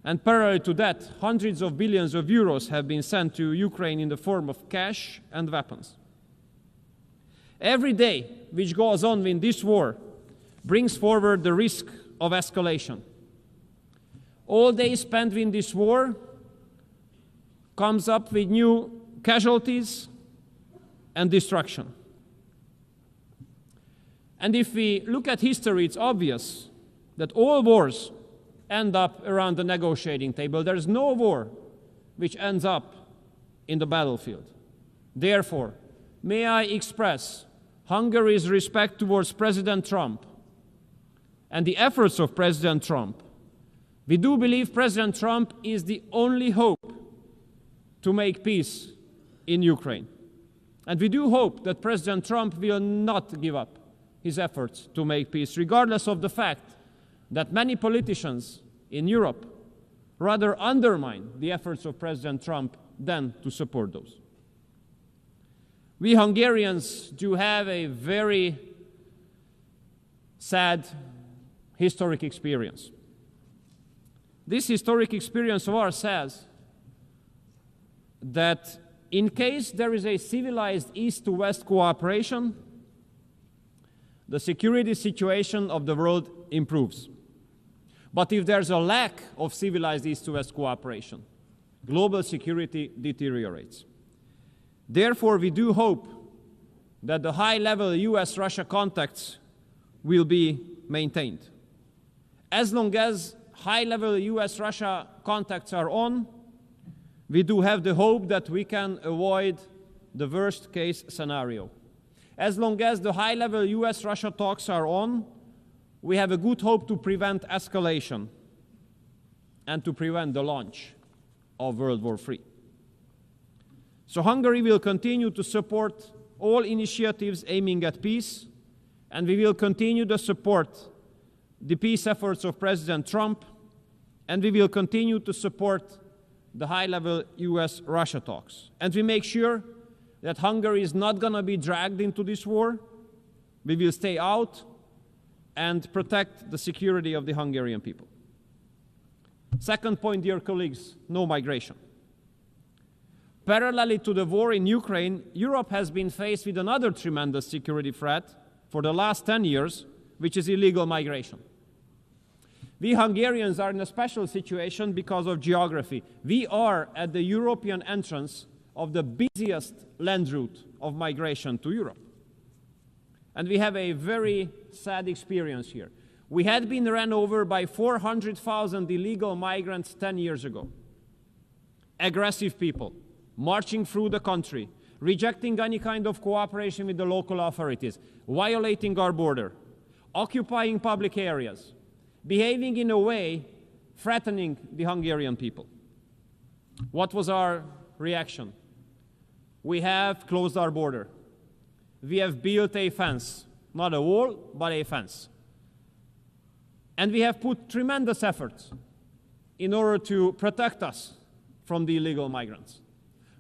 G: And parallel to that, hundreds of billions of euros have been sent to Ukraine in the form of cash and weapons. Every day which goes on in this war brings forward the risk of escalation. All day spent in this war comes up with new casualties and destruction. And if we look at history, it's obvious that all wars end up around the negotiating table. There is no war which ends up in the battlefield. Therefore, may I express Hungary's respect towards President Trump and the efforts of President Trump. We do believe President Trump is the only hope to make peace in Ukraine. And we do hope that President Trump will not give up his efforts to make peace, regardless of the fact that many politicians in Europe rather undermine the efforts of President Trump than to support those. We Hungarians do have a very sad historic experience. This historic experience of ours says that in case there is a civilized East-to-West cooperation, the security situation of the world improves. But if there's a lack of civilized East-to-West cooperation, global security deteriorates. Therefore, we do hope that the high-level US-Russia contacts will be maintained. As long as high-level US-Russia contacts are on, we do have the hope that we can avoid the worst-case scenario. As long as the high-level US-Russia talks are on, we have a good hope to prevent escalation and to prevent the launch of World War III. So Hungary will continue to support all initiatives aiming at peace, and we will continue to support the peace efforts of President Trump, and we will continue to support the high-level US-Russia talks. And we make sure that Hungary is not going to be dragged into this war. We will stay out and protect the security of the Hungarian people. Second point, dear colleagues, no migration. Parallelly to the war in Ukraine, Europe has been faced with another tremendous security threat for the last 10 years, which is illegal migration. We Hungarians are in a special situation because of geography. We are at the European entrance of the busiest land route of migration to Europe. And we have a very sad experience here. We had been run over by 400,000 illegal migrants 10 years ago. aggressive people marching through the country, rejecting any kind of cooperation with the local authorities, violating our border, occupying public areas, behaving in a way threatening the Hungarian people. What was our reaction? We have closed our border. We have built a fence, not a wall, but a fence. And we have put tremendous efforts in order to protect us from the illegal migrants.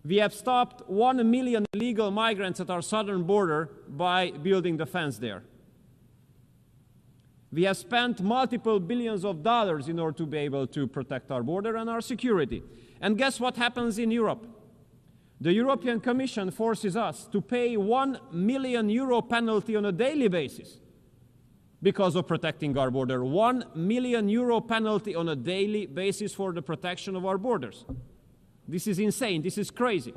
G: We have stopped 1 million illegal migrants at our southern border by building the fence there. We have spent multiple billions of dollars in order to be able to protect our border and our security. And guess what happens in Europe? The European Commission forces us to pay €1 million penalty on a daily basis because of protecting our border. €1 million penalty on a daily basis for the protection of our borders. This is insane. This is crazy.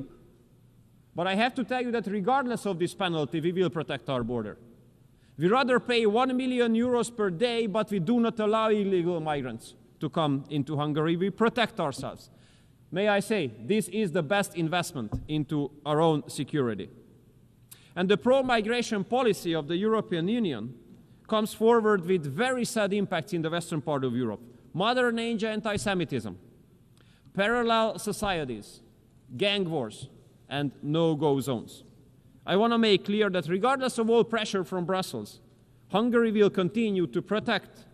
G: But I have to tell you that regardless of this penalty, we will protect our border. We rather pay €1 million per day, but we do not allow illegal migrants to come into Hungary. We protect ourselves. May I say, this is the best investment into our own security. And the pro-migration policy of the European Union comes forward with very sad impacts in the western part of Europe. Modern age anti-Semitism, parallel societies, gang wars, and no-go zones. I want to make clear that regardless of all pressure from Brussels, Hungary will continue to protect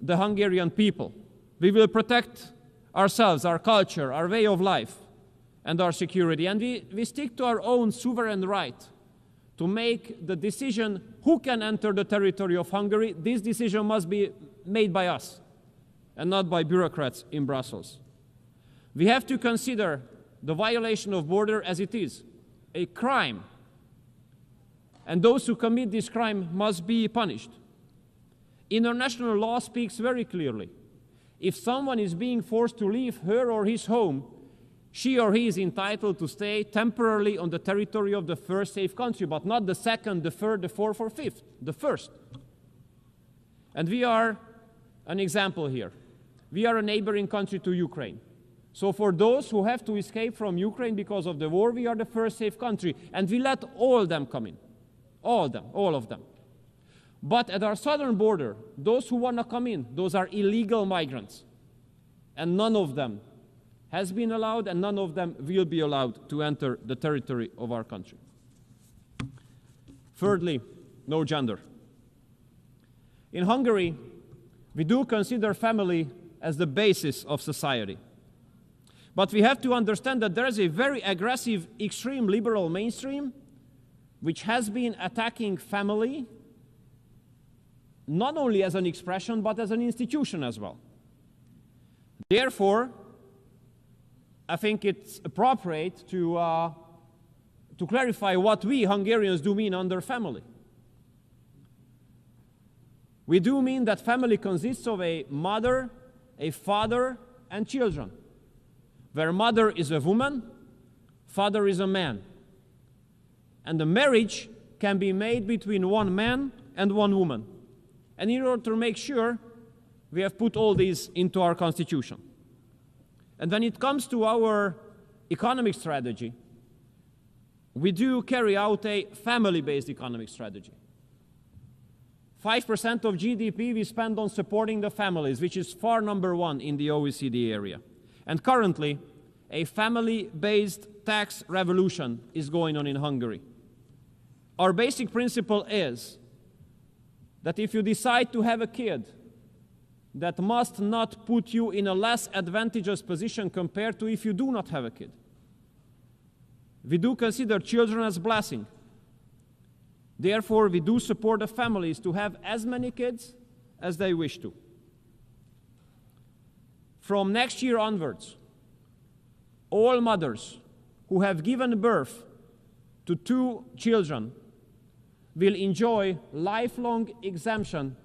G: the Hungarian people. We will protect ourselves, our culture, our way of life, and our security. And we stick to our own sovereign right to make the decision who can enter the territory of Hungary. This decision must be made by us and not by bureaucrats in Brussels. We have to consider the violation of border as it is, a crime. And those who commit this crime must be punished. International law speaks very clearly. If someone is being forced to leave her or his home, she or he is entitled to stay temporarily on the territory of the first safe country, but not the second, the third, the fourth, or fifth, the first. And we are an example here. We are a neighboring country to Ukraine. So for those who have to escape from Ukraine because of the war, we are the first safe country, and we let all them come in. All of them. But at our southern border, those who want to come in, those are illegal migrants. And none of them has been allowed, and none of them will be allowed to enter the territory of our country. Thirdly, no gender. In Hungary, we do consider family as the basis of society. But we have to understand that there is a very aggressive, extreme liberal mainstream which has been attacking family not only as an expression, but as an institution as well. Therefore, I think it's appropriate to clarify what we Hungarians do mean under family. We do mean that family consists of a mother, a father, and children, where mother is a woman, father is a man. And the marriage can be made between one man and one woman. And in order to make sure, we have put all these into our constitution. And when it comes to our economic strategy, we do carry out a family-based economic strategy. 5% of GDP we spend on supporting the families, which is far number one in the OECD area. And currently, a family-based tax revolution is going on in Hungary. Our basic principle is that if you decide to have a kid, that must not put you in a less advantageous position compared to if you do not have a kid. We do consider children as blessing. Therefore, we do support the families to have as many kids as they wish to. From next year onwards, all mothers who have given birth to 2 children will enjoy lifelong exemption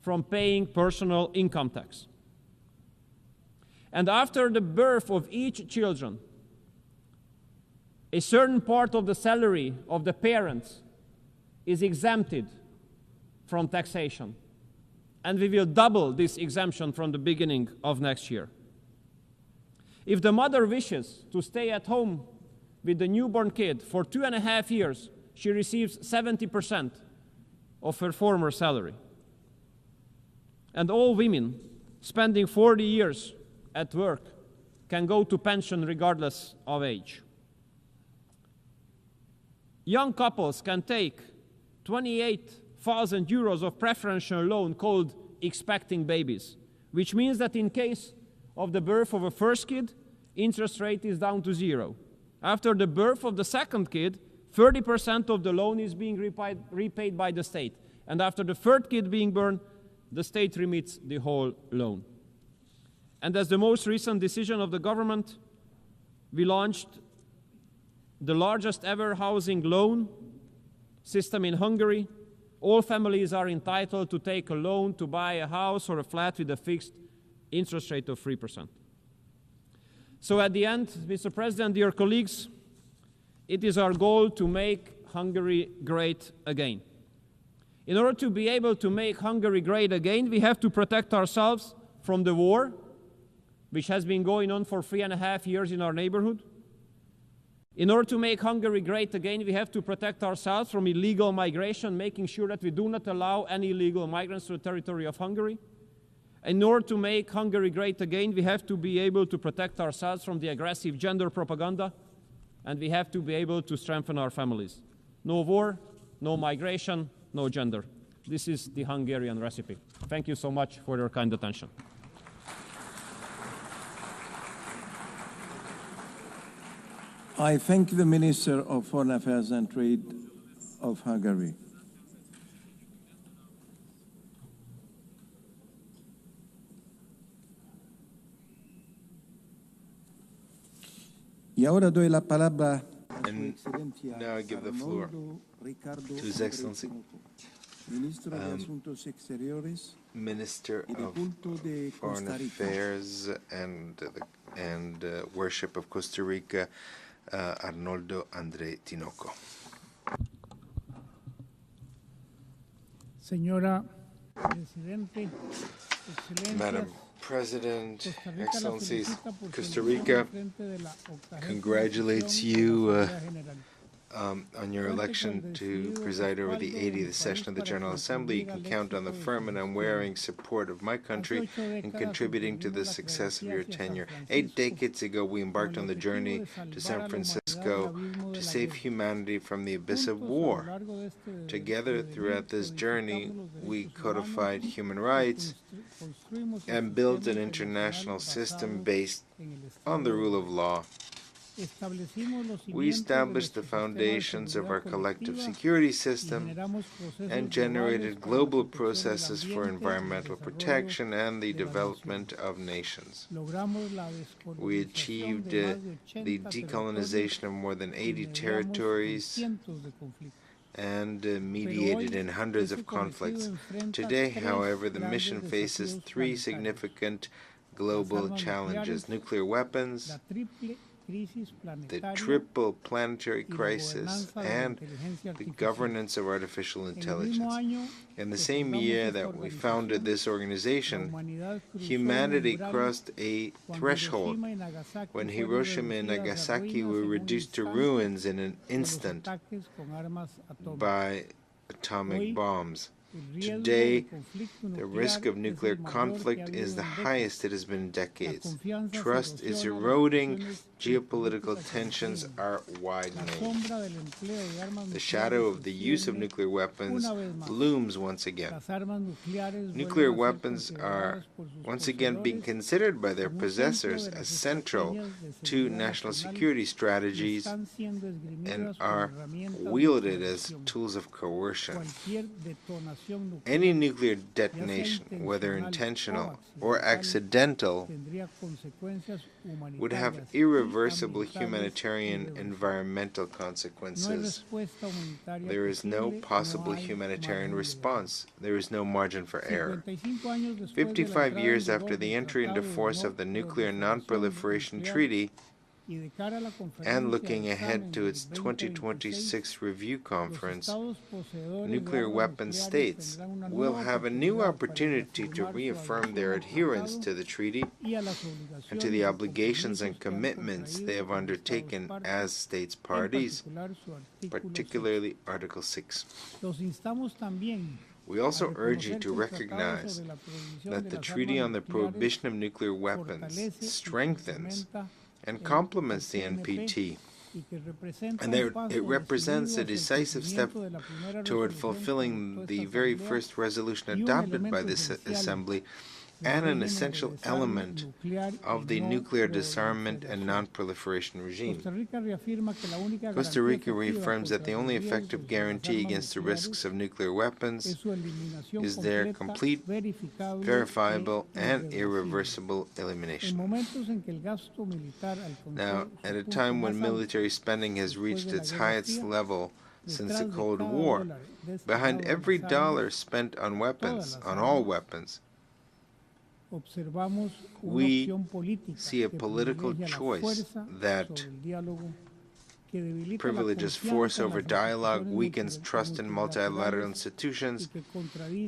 G: from paying personal income tax. And after the birth of each children, a certain part of the salary of the parents is exempted from taxation. And we will double this exemption from the beginning of next year. If the mother wishes to stay at home with the newborn kid for 2.5 years, she receives 70% of her former salary. And all women spending 40 years at work can go to pension regardless of age. Young couples can take 28,000 euros of preferential loan called expecting babies, which means that in case of the birth of a first kid, interest rate is down to 0. After the birth of the second kid, 30% of the loan is being repaid by the state. And after the third kid being born, the state remits the whole loan. And as the most recent decision of the government, we launched the largest ever housing loan system in Hungary. All families are entitled to take a loan to buy a house or a flat with a fixed interest rate of 3%. So at the end, Mr. President, dear colleagues, it is our goal to make Hungary great again. In order to be able to make Hungary great again, we have to protect ourselves from the war, which has been going on for 3.5 years in our neighborhood. In order to make Hungary great again, we have to protect ourselves from illegal migration, making sure that we do not allow any illegal migrants to the territory of Hungary. In order to make Hungary great again, we have to be able to protect ourselves from the aggressive gender propaganda, and we have to be able to strengthen our families. No war, no migration, no gender. This is the Hungarian recipe. Thank you so much for your kind attention.
C: I thank the Minister of Foreign Affairs and Trade of Hungary. Y ahora doy la palabra.
P: And now I give the floor to His Excellency, Minister of Foreign Affairs and Worship of Costa Rica, Arnoldo André Tinoco.
K: Señora Presidente,
P: Madam President, Excellencies, Costa Rica congratulates you on your election to preside over the 80th session of the General Assembly. You can count on the firm and unwavering support of my country in contributing to the success of your tenure. 8 decades ago, we embarked on the journey to San Francisco to save humanity from the abyss of war. Together, throughout this journey, we codified human rights and built an international system based on the rule of law. We established the foundations of our collective security system and generated global processes for environmental protection and the development of nations. We achieved the decolonization of more than 80 territories and mediated in hundreds of conflicts. Today, however, the mission faces 3 significant global challenges: nuclear weapons, the triple planetary crisis, and the governance of artificial intelligence. In the same year that we founded this organization, humanity crossed a threshold when Hiroshima and Nagasaki were reduced to ruins in an instant by atomic bombs. Today, the risk of nuclear conflict is the highest it has been in decades. Trust is eroding, geopolitical tensions are widening. The shadow of the use of nuclear weapons looms once again. Nuclear weapons are once again being considered by their possessors as central to national security strategies and are wielded as tools of coercion. Any nuclear detonation, whether intentional or accidental, would have irreversible humanitarian environmental consequences. There is no possible humanitarian response. There is no margin for error. 55 years after the entry into force of the Nuclear Non-Proliferation Treaty, and looking ahead to its 2026 review conference, nuclear weapon states will have a new opportunity to reaffirm their adherence to the treaty and to the obligations and commitments they have undertaken as states parties, particularly Article 6. We also urge you to recognize that the Treaty on the Prohibition of Nuclear Weapons strengthens and complements the NPT, and it represents a decisive step toward fulfilling the very first resolution adopted by this Assembly and an essential element of the nuclear disarmament and non-proliferation regime. Costa Rica reaffirms that the only effective guarantee against the risks of nuclear weapons is their complete, verifiable, and irreversible elimination. Now, at a time when military spending has reached its highest level since the Cold War, behind every dollar spent on weapons, on all weapons, we see a political choice that privileges force over dialogue, weakens trust in multilateral institutions,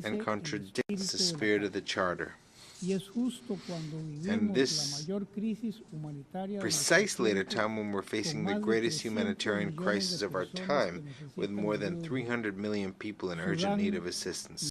P: and contradicts the spirit of the Charter. And this precisely at a time when we're facing the greatest humanitarian crisis of our time, with more than 300 million people in urgent need of assistance.